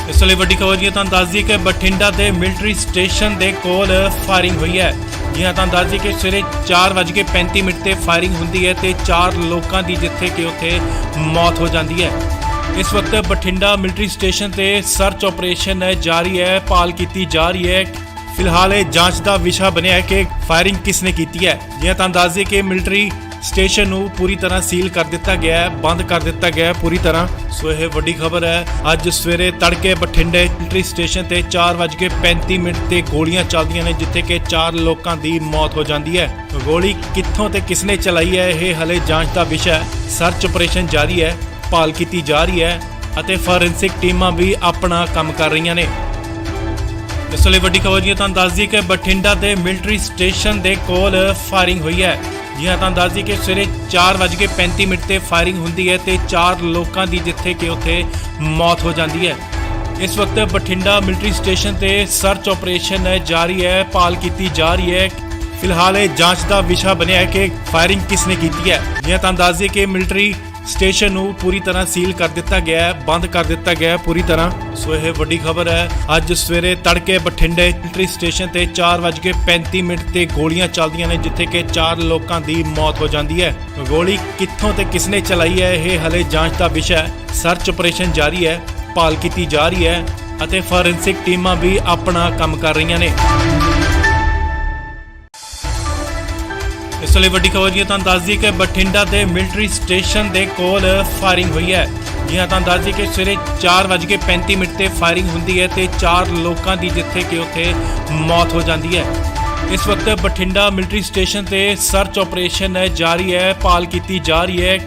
ਇਸ ਵੇਲੇ ਵੱਡੀ ਖਬਰ ਜੀ ਤੁਹਾਨੂੰ ਦੱਸ ਦਈਏ ਕਿ ਬਠਿੰਡਾ ਦੇ ਮਿਲਟਰੀ ਸਟੇਸ਼ਨ ਦੇ ਕੋਲ ਫਾਇਰਿੰਗ ਹੋਈ ਹੈ। ਜੀ ਹਾਂ, ਤੁਹਾਨੂੰ ਦੱਸ ਦਈਏ ਕਿ ਸਵੇਰੇ 4:35 ਤੇ ਫਾਇਰਿੰਗ ਹੁੰਦੀ ਹੈ ਤੇ 4 ਲੋਕਾਂ ਦੀ ਜਿੱਥੇ ਕਿ ਉੱਥੇ ਮੌਤ ਹੋ ਜਾਂਦੀ ਹੈ। ਇਸ ਵਕਤ ਬਠਿੰਡਾ ਮਿਲਟਰੀ ਸਟੇਸ਼ਨ ਤੇ ਸਰਚ ਆਪਰੇਸ਼ਨ ਜਾਰੀ ਹੈ, ਭਾਲ ਕੀਤੀ ਜਾ ਰਹੀ ਹੈ। ਫਿਲਹਾਲ ਇਹ ਜਾਂਚ ਦਾ ਵਿਸ਼ਾ ਬਣਿਆ ਹੈ ਕਿ ਫਾਇਰਿੰਗ ਕਿਸਨੇ ਕੀਤੀ ਹੈ। ਜੀ ਹਾਂ, ਤੁਹਾਨੂੰ ਦੱਸ ਦਈਏ ਕਿ ਮਿਲਟਰੀ ਸਟੇਸ਼ਨ ਨੂੰ ਪੂਰੀ ਤਰ੍ਹਾਂ ਸੀਲ ਕਰ ਦਿੱਤਾ ਗਿਆ ਹੈ, ਬੰਦ ਕਰ ਦਿੱਤਾ ਗਿਆ ਹੈ ਪੂਰੀ ਤਰ੍ਹਾਂ। ਸੋ ਇਹ ਵੱਡੀ ਖਬਰ ਹੈ। ਅੱਜ ਸਵੇਰੇ ਤੜਕੇ ਬਠਿੰਡੇ ਮਿਲਟਰੀ ਸਟੇਸ਼ਨ ਤੇ 4:35 ਤੇ ਗੋਲੀਆਂ ਚੱਲਦੀਆਂ ਨੇ, ਜਿੱਥੇ ਕਿ 4 ਲੋਕਾਂ ਦੀ ਮੌਤ ਹੋ ਜਾਂਦੀ ਹੈ। ਗੋਲੀ ਕਿੱਥੋਂ ਤੇ ਕਿਸਨੇ ਚਲਾਈ ਹੈ, ਇਹ ਹਲੇ ਜਾਂਚ ਦਾ ਵਿਸ਼ਾ ਹੈ। ਸਰਚ ਆਪਰੇਸ਼ਨ ਜਾਰੀ ਹੈ, ਭਾਲ ਕੀਤੀ ਜਾ ਰਹੀ ਹੈ ਅਤੇ ਫੋਰੈਂਸਿਕ ਟੀਮਾਂ ਵੀ ਆਪਣਾ ਕੰਮ ਕਰ ਰਹੀਆਂ ਨੇ। ਇਸ ਵੇਲੇ ਵੱਡੀ ਖਬਰ ਜੀ ਤੁਹਾਨੂੰ ਦੱਸ ਦਈਏ ਕਿ ਬਠਿੰਡਾ ਦੇ ਮਿਲਟਰੀ ਸਟੇਸ਼ਨ ਦੇ ਕੋਲ ਫਾਇਰਿੰਗ ਹੋਈ ਹੈ। ਜੀ ਹਾਂ, ਤੁਹਾਨੂੰ ਦੱਸ ਦਈਏ ਕਿ ਸਵੇਰੇ 4:35 ਤੇ ਫਾਇਰਿੰਗ ਹੁੰਦੀ ਹੈ ਤੇ 4 ਲੋਕਾਂ ਦੀ ਜਿੱਥੇ ਕਿ ਉੱਥੇ ਮੌਤ ਹੋ ਜਾਂਦੀ ਹੈ। ਇਸ ਵਕਤ ਬਠਿੰਡਾ ਮਿਲਟਰੀ ਸਟੇਸ਼ਨ ਤੇ ਸਰਚ ਆਪਰੇਸ਼ਨ ਜਾਰੀ ਹੈ, ਭਾਲ ਕੀਤੀ ਜਾ ਰਹੀ ਹੈ। ਫਿਲਹਾਲ ਇਹ ਜਾਂਚ ਦਾ ਵਿਸ਼ਾ ਬਣਿਆ ਹੈ ਕਿ ਫਾਇਰਿੰਗ ਕਿਸਨੇ ਕੀਤੀ ਹੈ। ਜੀ ਹਾਂ, ਤੁਹਾਨੂੰ ਦੱਸ ਦਈਏ ਕਿ ਮਿਲਟਰੀ ਸਟੇਸ਼ਨ ਨੂੰ ਪੂਰੀ ਤਰ੍ਹਾਂ ਸੀਲ ਕਰ ਦਿੱਤਾ ਗਿਆ ਹੈ, ਬੰਦ ਕਰ ਦਿੱਤਾ ਗਿਆ ਹੈ ਪੂਰੀ ਤਰ੍ਹਾਂ। ਸੋ ਇਹ ਵੱਡੀ ਖਬਰ ਹੈ। ਅੱਜ ਸਵੇਰੇ ਤੜਕੇ ਬਠਿੰਡੇ ਮਿਲਟਰੀ ਸਟੇਸ਼ਨ ਤੇ 4:35 ਤੇ ਗੋਲੀਆਂ ਚੱਲਦੀਆਂ ਨੇ, ਜਿੱਥੇ ਕਿ 4 ਲੋਕਾਂ ਦੀ ਮੌਤ ਹੋ ਜਾਂਦੀ ਹੈ। ਗੋਲੀ ਕਿੱਥੋਂ ਤੇ ਕਿਸਨੇ ਚਲਾਈ ਹੈ, ਇਹ ਹਲੇ ਜਾਂਚ ਦਾ ਵਿਸ਼ਾ ਹੈ। ਸਰਚ ਆਪਰੇਸ਼ਨ ਜਾਰੀ ਹੈ, ਭਾਲ ਕੀਤੀ ਜਾ ਰਹੀ ਹੈ ਅਤੇ ਫੋਰੈਂਸਿਕ ਟੀਮਾਂ ਵੀ ਆਪਣਾ ਕੰਮ ਕਰ ਰਹੀਆਂ ਨੇ। ਇਸ ਵੇਲੇ ਵੱਡੀ ਖਬਰ ਜੀ ਤੁਹਾਨੂੰ ਦੱਸ ਦਈਏ ਕਿ ਬਠਿੰਡਾ ਦੇ ਮਿਲਟਰੀ ਸਟੇਸ਼ਨ ਦੇ ਕੋਲ ਫਾਇਰਿੰਗ ਹੋਈ ਹੈ। ਜੀ ਹਾਂ, ਤੁਹਾਨੂੰ ਦੱਸ ਦਈਏ ਕਿ ਸਵੇਰੇ 4:35 ਤੇ ਫਾਇਰਿੰਗ ਹੁੰਦੀ ਹੈ ਤੇ 4 ਲੋਕਾਂ ਦੀ ਜਿੱਥੇ ਕਿ ਉੱਥੇ ਮੌਤ ਹੋ ਜਾਂਦੀ ਹੈ। ਇਸ ਵਕਤ ਬਠਿੰਡਾ ਮਿਲਟਰੀ ਸਟੇਸ਼ਨ ਤੇ ਸਰਚ ਆਪਰੇਸ਼ਨ ਜਾਰੀ ਹੈ, ਭਾਲ ਕੀਤੀ ਜਾ ਰਹੀ ਹੈ।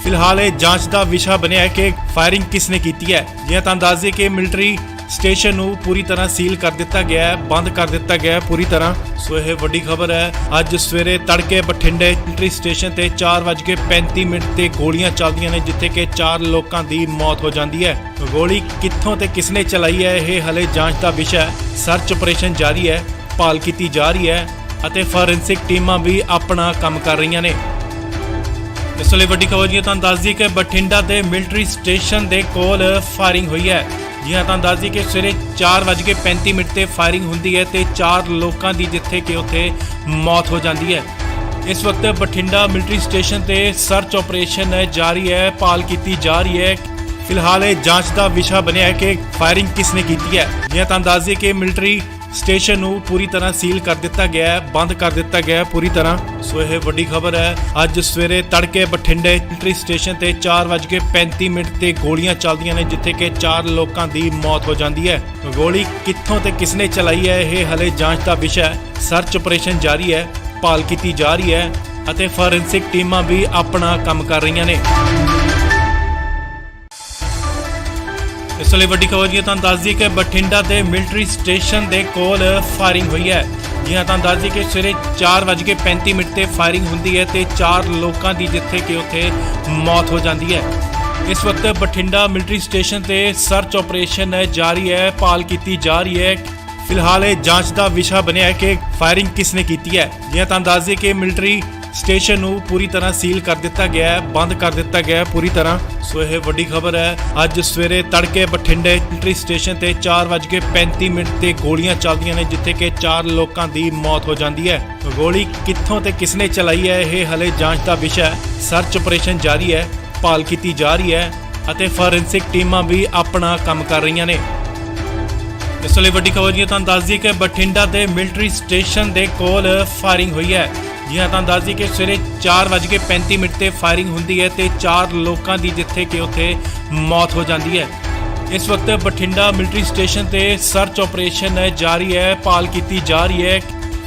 ਫਿਲਹਾਲ ਇਹ ਜਾਂਚ ਦਾ ਵਿਸ਼ਾ ਬਣਿਆ ਹੈ ਕਿ ਫਾਇਰਿੰਗ ਕਿਸਨੇ ਕੀਤੀ ਹੈ। ਜੀ ਹਾਂ, ਤੁਹਾਨੂੰ ਦੱਸ ਦਈਏ ਕਿ ਮਿਲਟਰੀ ਸਟੇਸ਼ਨ ਨੂੰ ਪੂਰੀ ਤਰ੍ਹਾਂ ਸੀਲ ਕਰ ਦਿੱਤਾ ਗਿਆ ਹੈ, ਬੰਦ ਕਰ ਦਿੱਤਾ ਗਿਆ ਹੈ ਪੂਰੀ ਤਰ੍ਹਾਂ। ਸੋ ਇਹ ਵੱਡੀ ਖਬਰ ਹੈ। ਅੱਜ ਸਵੇਰੇ ਤੜਕੇ ਬਠਿੰਡੇ ਮਿਲਟਰੀ ਸਟੇਸ਼ਨ ਤੇ 4:35 ਤੇ ਗੋਲੀਆਂ ਚੱਲਦੀਆਂ ਨੇ, ਜਿੱਥੇ ਕਿ 4 ਲੋਕਾਂ ਦੀ ਮੌਤ ਹੋ ਜਾਂਦੀ ਹੈ। ਗੋਲੀ ਕਿੱਥੋਂ ਤੇ ਕਿਸਨੇ ਚਲਾਈ ਹੈ, ਇਹ ਹਲੇ ਜਾਂਚ ਦਾ ਵਿਸ਼ਾ ਹੈ। ਸਰਚ ਆਪਰੇਸ਼ਨ ਜਾਰੀ ਹੈ, ਭਾਲ ਕੀਤੀ ਜਾ ਰਹੀ ਹੈ ਅਤੇ ਫੋਰੈਂਸਿਕ ਟੀਮਾਂ ਵੀ ਆਪਣਾ ਕੰਮ ਕਰ ਰਹੀਆਂ ਨੇ। ਇਸ ਵੇਲੇ ਵੱਡੀ ਖਬਰ ਜੀ ਤੁਹਾਨੂੰ ਦੱਸ ਦਈਏ ਕਿ ਬਠਿੰਡਾ ਦੇ ਮਿਲਟਰੀ ਸਟੇਸ਼ਨ ਦੇ ਕੋਲ ਫਾਇਰਿੰਗ ਹੋਈ ਹੈ। ਜੀ ਹਾਂ, ਤੁਹਾਨੂੰ ਦੱਸ ਦਈਏ ਕਿ ਸਵੇਰੇ 4:35 ਤੇ ਫਾਇਰਿੰਗ ਹੁੰਦੀ ਹੈ ਤੇ 4 ਲੋਕਾਂ ਦੀ ਜਿੱਥੇ ਕਿ ਉੱਥੇ ਮੌਤ ਹੋ ਜਾਂਦੀ ਹੈ। ਇਸ ਵਕਤ ਬਠਿੰਡਾ ਮਿਲਟਰੀ ਸਟੇਸ਼ਨ ਤੇ ਸਰਚ ਆਪਰੇਸ਼ਨ ਜਾਰੀ ਹੈ, ਭਾਲ ਕੀਤੀ ਜਾ ਰਹੀ ਹੈ। ਫਿਲਹਾਲ ਇਹ ਜਾਂਚ ਦਾ ਵਿਸ਼ਾ ਬਣਿਆ ਹੈ ਕਿ ਫਾਇਰਿੰਗ ਕਿਸਨੇ ਕੀਤੀ ਹੈ। ਜੀ ਹਾਂ, ਤੁਹਾਨੂੰ ਦੱਸ ਦਈਏ ਕਿ ਮਿਲਟਰੀ ਸਟੇਸ਼ਨ ਨੂੰ ਪੂਰੀ ਤਰ੍ਹਾਂ ਸੀਲ ਕਰ ਦਿੱਤਾ ਗਿਆ ਹੈ, ਬੰਦ ਕਰ ਦਿੱਤਾ ਗਿਆ ਹੈ ਪੂਰੀ ਤਰ੍ਹਾਂ। ਸੋ ਇਹ ਵੱਡੀ ਖਬਰ ਹੈ। ਅੱਜ ਸਵੇਰੇ ਤੜਕੇ ਬਠਿੰਡੇ ਮਿਲਟਰੀ ਸਟੇਸ਼ਨ ਤੇ 4:35 ਤੇ ਗੋਲੀਆਂ ਚੱਲਦੀਆਂ ਨੇ, ਜਿੱਥੇ ਕਿ 4 ਲੋਕਾਂ ਦੀ ਮੌਤ ਹੋ ਜਾਂਦੀ ਹੈ। ਗੋਲੀ ਕਿੱਥੋਂ ਤੇ ਕਿਸਨੇ ਚਲਾਈ ਹੈ, ਇਹ ਹਲੇ ਜਾਂਚ ਦਾ ਵਿਸ਼ਾ ਹੈ। ਸਰਚ ਆਪਰੇਸ਼ਨ ਜਾਰੀ ਹੈ, ਭਾਲ ਕੀਤੀ ਜਾ ਰਹੀ ਹੈ ਅਤੇ ਫੋਰੈਂਸਿਕ ਟੀਮਾਂ ਵੀ ਆਪਣਾ ਕੰਮ ਕਰ ਰਹੀਆਂ ਨੇ। ਇਸ ਵੇਲੇ ਵੱਡੀ ਖਬਰ ਜੀ ਤੁਹਾਨੂੰ ਦੱਸ ਦਈਏ ਕਿ ਬਠਿੰਡਾ ਦੇ ਮਿਲਟਰੀ ਸਟੇਸ਼ਨ ਦੇ ਕੋਲ ਫਾਇਰਿੰਗ ਹੋਈ ਹੈ। ਜੀ ਹਾਂ, ਤੁਹਾਨੂੰ ਦੱਸ ਦਈਏ ਕਿ ਸਵੇਰੇ 4:35 ਤੇ ਫਾਇਰਿੰਗ ਹੁੰਦੀ ਹੈ ਤੇ 4 ਲੋਕਾਂ ਦੀ ਜਿੱਥੇ ਕਿ ਉੱਥੇ ਮੌਤ ਹੋ ਜਾਂਦੀ ਹੈ। ਇਸ ਵਕਤ ਬਠਿੰਡਾ ਮਿਲਟਰੀ ਸਟੇਸ਼ਨ ਤੇ ਸਰਚ ਆਪਰੇਸ਼ਨ ਜਾਰੀ ਹੈ, ਭਾਲ ਕੀਤੀ ਜਾ ਰਹੀ ਹੈ। ਫਿਲਹਾਲ ਇਹ ਜਾਂਚ ਦਾ ਵਿਸ਼ਾ ਬਣਿਆ ਹੈ ਕਿ ਫਾਇਰਿੰਗ ਕਿਸਨੇ ਕੀਤੀ ਹੈ। ਜੀ ਹਾਂ, ਤੁਹਾਨੂੰ ਦੱਸ ਦਈਏ ਕਿ ਮਿਲਟਰੀ ਸਟੇਸ਼ਨ ਨੂੰ ਪੂਰੀ ਤਰ੍ਹਾਂ ਸੀਲ ਕਰ ਦਿੱਤਾ ਗਿਆ ਹੈ, ਬੰਦ ਕਰ ਦਿੱਤਾ ਗਿਆ ਹੈ ਪੂਰੀ ਤਰ੍ਹਾਂ। ਸੋ ਇਹ ਵੱਡੀ ਖਬਰ ਹੈ। ਅੱਜ ਸਵੇਰੇ ਤੜਕੇ ਬਠਿੰਡੇ ਮਿਲਟਰੀ ਸਟੇਸ਼ਨ ਤੇ 4:35 ਤੇ ਗੋਲੀਆਂ ਚੱਲਦੀਆਂ ਨੇ, ਜਿੱਥੇ ਕਿ 4 ਲੋਕਾਂ ਦੀ ਮੌਤ ਹੋ ਜਾਂਦੀ ਹੈ। ਗੋਲੀ ਕਿੱਥੋਂ ਤੇ ਕਿਸਨੇ ਚਲਾਈ ਹੈ, ਇਹ ਹਲੇ ਜਾਂਚ ਦਾ ਵਿਸ਼ਾ ਹੈ। ਸਰਚ ਆਪਰੇਸ਼ਨ ਜਾਰੀ ਹੈ, ਭਾਲ ਕੀਤੀ ਜਾ ਰਹੀ ਹੈ ਅਤੇ ਫੋਰੈਂਸਿਕ ਟੀਮਾਂ ਵੀ ਆਪਣਾ ਕੰਮ ਕਰ ਰਹੀਆਂ ਨੇ। ਇਸ ਲਈ ਵੱਡੀ ਖਬਰ ਜੀ ਤੁਹਾਨੂੰ ਦੱਸ ਦਈਏ ਕਿ ਬਠਿੰਡਾ ਦੇ ਮਿਲਟਰੀ ਸਟੇਸ਼ਨ ਦੇ ਕੋਲ ਫਾਇਰਿੰਗ ਹੋਈ ਹੈ। ਜੀ ਹਾਂ, ਤੁਹਾਨੂੰ ਦੱਸ ਦਈਏ ਕਿ ਸਵੇਰੇ 4:35 ਤੇ ਫਾਇਰਿੰਗ ਹੁੰਦੀ ਹੈ ਤੇ 4 ਲੋਕਾਂ ਦੀ ਜਿੱਥੇ ਕਿ ਉੱਥੇ ਮੌਤ ਹੋ ਜਾਂਦੀ ਹੈ। ਇਸ ਵਕਤ ਬਠਿੰਡਾ ਮਿਲਟਰੀ ਸਟੇਸ਼ਨ ਤੇ ਸਰਚ ਆਪਰੇਸ਼ਨ ਜਾਰੀ ਹੈ, ਭਾਲ ਕੀਤੀ ਜਾ ਰਹੀ ਹੈ।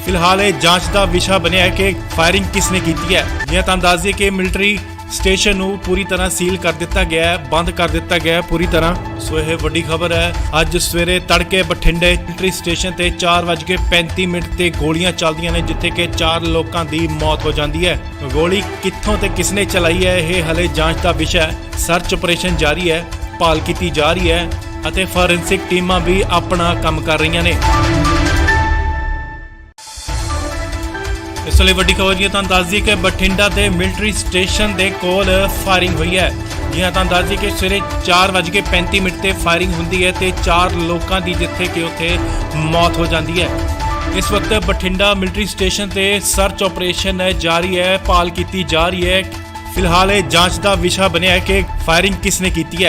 ਫਿਲਹਾਲ ਇਹ ਜਾਂਚ ਦਾ ਵਿਸ਼ਾ ਬਣਿਆ ਹੈ ਕਿ ਫਾਇਰਿੰਗ ਕਿਸਨੇ ਕੀਤੀ ਹੈ। ਜੀ ਹਾਂ, ਤੁਹਾਨੂੰ ਦੱਸ ਦਈਏ ਕਿ ਮਿਲਟਰੀ ਸਟੇਸ਼ਨ ਨੂੰ ਪੂਰੀ ਤਰ੍ਹਾਂ ਸੀਲ ਕਰ ਦਿੱਤਾ ਗਿਆ ਹੈ, ਬੰਦ ਕਰ ਦਿੱਤਾ ਗਿਆ ਹੈ ਪੂਰੀ ਤਰ੍ਹਾਂ। ਸੋ ਇਹ ਵੱਡੀ ਖਬਰ ਹੈ। ਅੱਜ ਸਵੇਰੇ ਤੜਕੇ ਬਠਿੰਡੇ ਮਿਲਟਰੀ ਸਟੇਸ਼ਨ ਤੇ 4:35 ਤੇ ਗੋਲੀਆਂ ਚੱਲਦੀਆਂ ਨੇ, ਜਿੱਥੇ ਕਿ 4 ਲੋਕਾਂ ਦੀ ਮੌਤ ਹੋ ਜਾਂਦੀ ਹੈ। ਗੋਲੀ ਕਿੱਥੋਂ ਤੇ ਕਿਸਨੇ ਚਲਾਈ ਹੈ, ਇਹ ਹਲੇ ਜਾਂਚ ਦਾ ਵਿਸ਼ਾ ਹੈ। ਸਰਚ ਆਪਰੇਸ਼ਨ ਜਾਰੀ ਹੈ, ਭਾਲ ਕੀਤੀ ਜਾ ਰਹੀ ਹੈ ਅਤੇ ਫੋਰੈਂਸਿਕ ਟੀਮਾਂ ਵੀ ਆਪਣਾ ਕੰਮ ਕਰ ਰਹੀਆਂ ਨੇ। ਇਸ ਲਈ ਵੱਡੀ ਖਬਰ ਜੀ ਤੁਹਾਨੂੰ ਦੱਸ ਦਈਏ ਕਿ ਬਠਿੰਡਾ ਦੇ ਮਿਲਟਰੀ ਸਟੇਸ਼ਨ ਦੇ ਕੋਲ ਫਾਇਰਿੰਗ ਹੋਈ ਹੈ। ਜੀ ਹਾਂ, ਤੁਹਾਨੂੰ ਦੱਸ ਦਈਏ ਕਿ ਸਵੇਰੇ 4:35 ਤੇ ਫਾਇਰਿੰਗ ਹੁੰਦੀ ਹੈ ਤੇ 4 ਲੋਕਾਂ ਦੀ ਜਿੱਥੇ ਕਿ ਉੱਥੇ ਮੌਤ ਹੋ ਜਾਂਦੀ ਹੈ। ਇਸ ਵਕਤ ਬਠਿੰਡਾ ਮਿਲਟਰੀ ਸਟੇਸ਼ਨ ਤੇ ਸਰਚ ਆਪਰੇਸ਼ਨ ਜਾਰੀ ਹੈ, ਭਾਲ ਕੀਤੀ ਜਾ ਰਹੀ ਹੈ। ਫਿਲਹਾਲ ਇਹ ਜਾਂਚ ਦਾ ਵਿਸ਼ਾ ਬਣਿਆ ਹੈ ਕਿ ਫਾਇਰਿੰਗ ਕਿਸਨੇ ਕੀਤੀ ਹੈ।